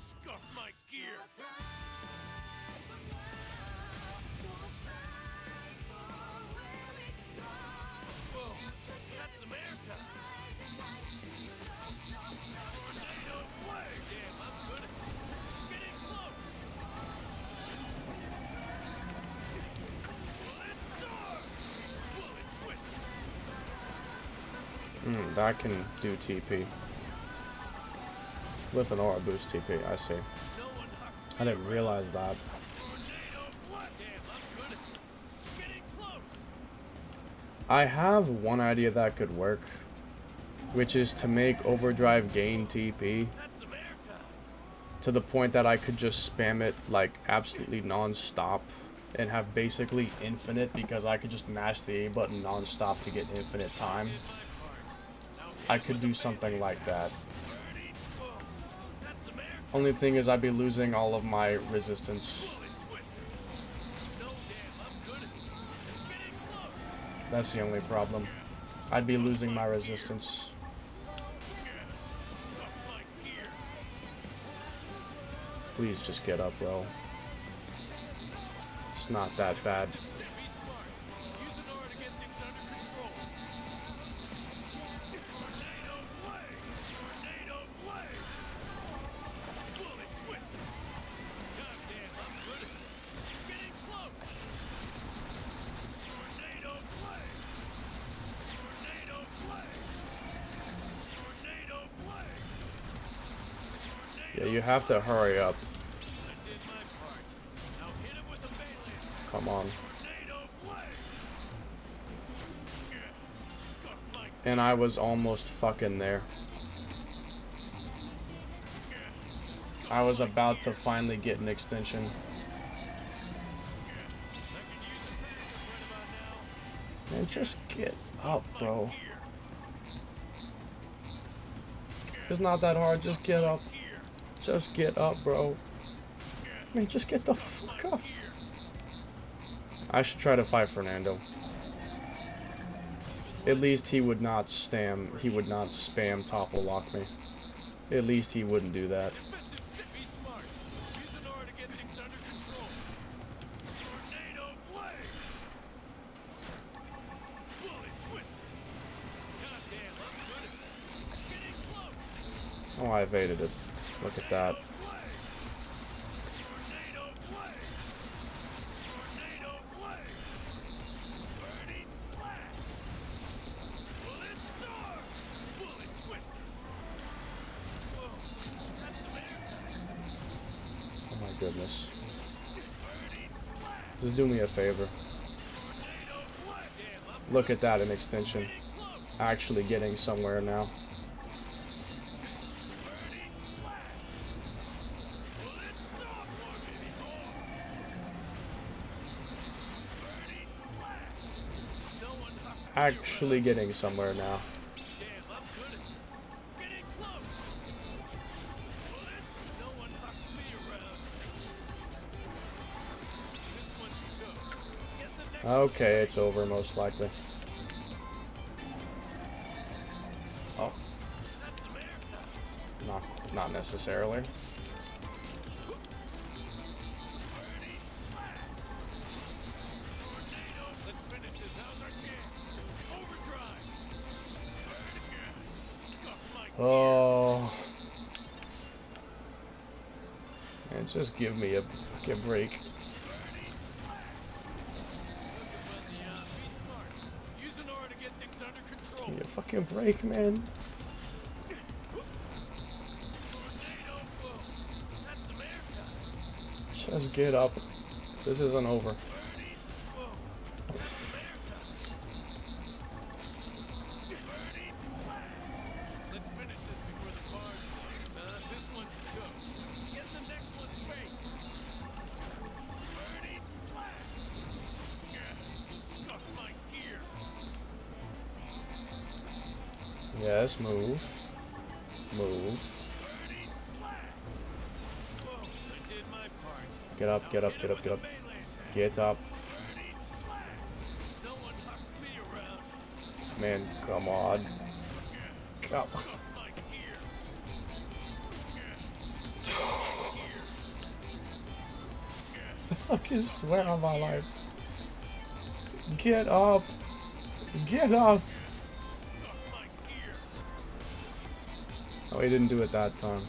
Scuff my gear. Whoa, that's some airtime. Tornado blade. Damn, I'm good at this. Getting close. Bullet star. Bullet twist. That can do TP. With an aura boost TP, I see. No one knocks I didn't realize that. tornado blade. Damn, I'm good at this. Getting close. I have one idea that could work, which is to make overdrive gain TP That's some airtime. to the point that I could just spam it like absolutely non-stop and have basically infinite, because I could just mash the A button non-stop to get infinite time. I could do something like that. Burning. Whoa, that's some airtime. Only thing is I'd be losing all of my resistance. Bullet twister. No, damn, I'm good at this. Getting close. That's the only problem. I'd be losing my resistance. Scuff my gear. Please just get up, bro. It's not that bad. Be smart. Use an aura to get things under control. Tornado blade. Tornado blade. Bullet twister. God damn, I'm good at this. Getting close. Tornado blade. Tornado blade. Tornado blade. Yeah, you have to hurry up. I did my part. Now hit him with a melee. Come on. Tornado blade. Scuff my And I was almost fucking there. I was about to finally get an extension. Man, just get up, bro. It's not that hard, just get up. Just get up, bro. I mean, just get the fuck up. I should try to fight Fernando. At least he would not spam topple lock me. At least he wouldn't do that. Be smart. Use an aura to get things under control. Tornado blade. Bullet twisted. Goddamn, I'm good at this. Getting close. Oh, I evaded it. Look at that. Tornado blade. Tornado blade. Burning slash. Bullet sword. Bullet twisted. Whoa, that's some airtime. Oh my goodness. Burning slash. Just do me a favor. Tornado blade. Damn, I'm Look at that, an extension. getting close. Actually getting somewhere now. Burning slash. Bullet sword. More, baby, more. Burning slash. No one hucks me Actually getting somewhere now. around. Damn, I'm good at this. Getting close. Bullet. No one hucks me around. This one's toast. Get the next Okay, it's over most likely. Oh, That's some airtime. not necessarily. Burning slash. Tornado. Let's finish this. Now's our chance. Overdrive. Burn again. Scuff my Oh. Man, just give me a fucking break. burning slash. Be smart. Use an aura to get things under control. Give me a fucking break, man. Tornado blow. That's some airtime. Just get up. This isn't over. Burning. Whoa. That's some airtime. Burning slash. Let's finish this before the bars close, huh? This one's toast. Get the next one's face. Burning slash. Scuff my gear. Yes, move. Move. Burning slash. Whoa, I did my part. Get up, get up, get up, get up. Get up. Burning slash. No one hucks me around. Man, come on. Come. Scuff my gear. The fucking swear on my life. Get up. Get up. Scuff my gear. Oh, he didn't do it that time.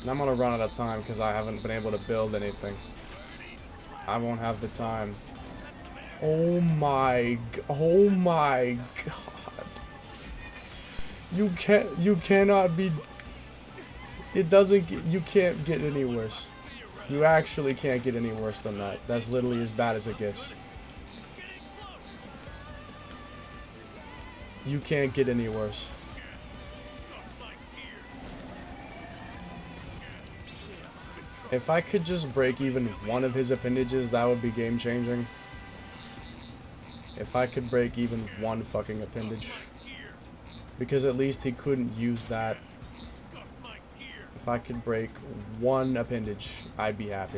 And I'm gonna run out of time because I haven't been able to build anything. I won't have the time. Oh my god. You cannot be, it doesn't get, you can't get any worse. You actually can't get any worse than that. That's literally as bad as it gets. You can't get any worse. If I could just break even one of his appendages, that would be game changing. If I could break even one fucking appendage. Because at least he couldn't use that. If I could break one appendage, I'd be happy.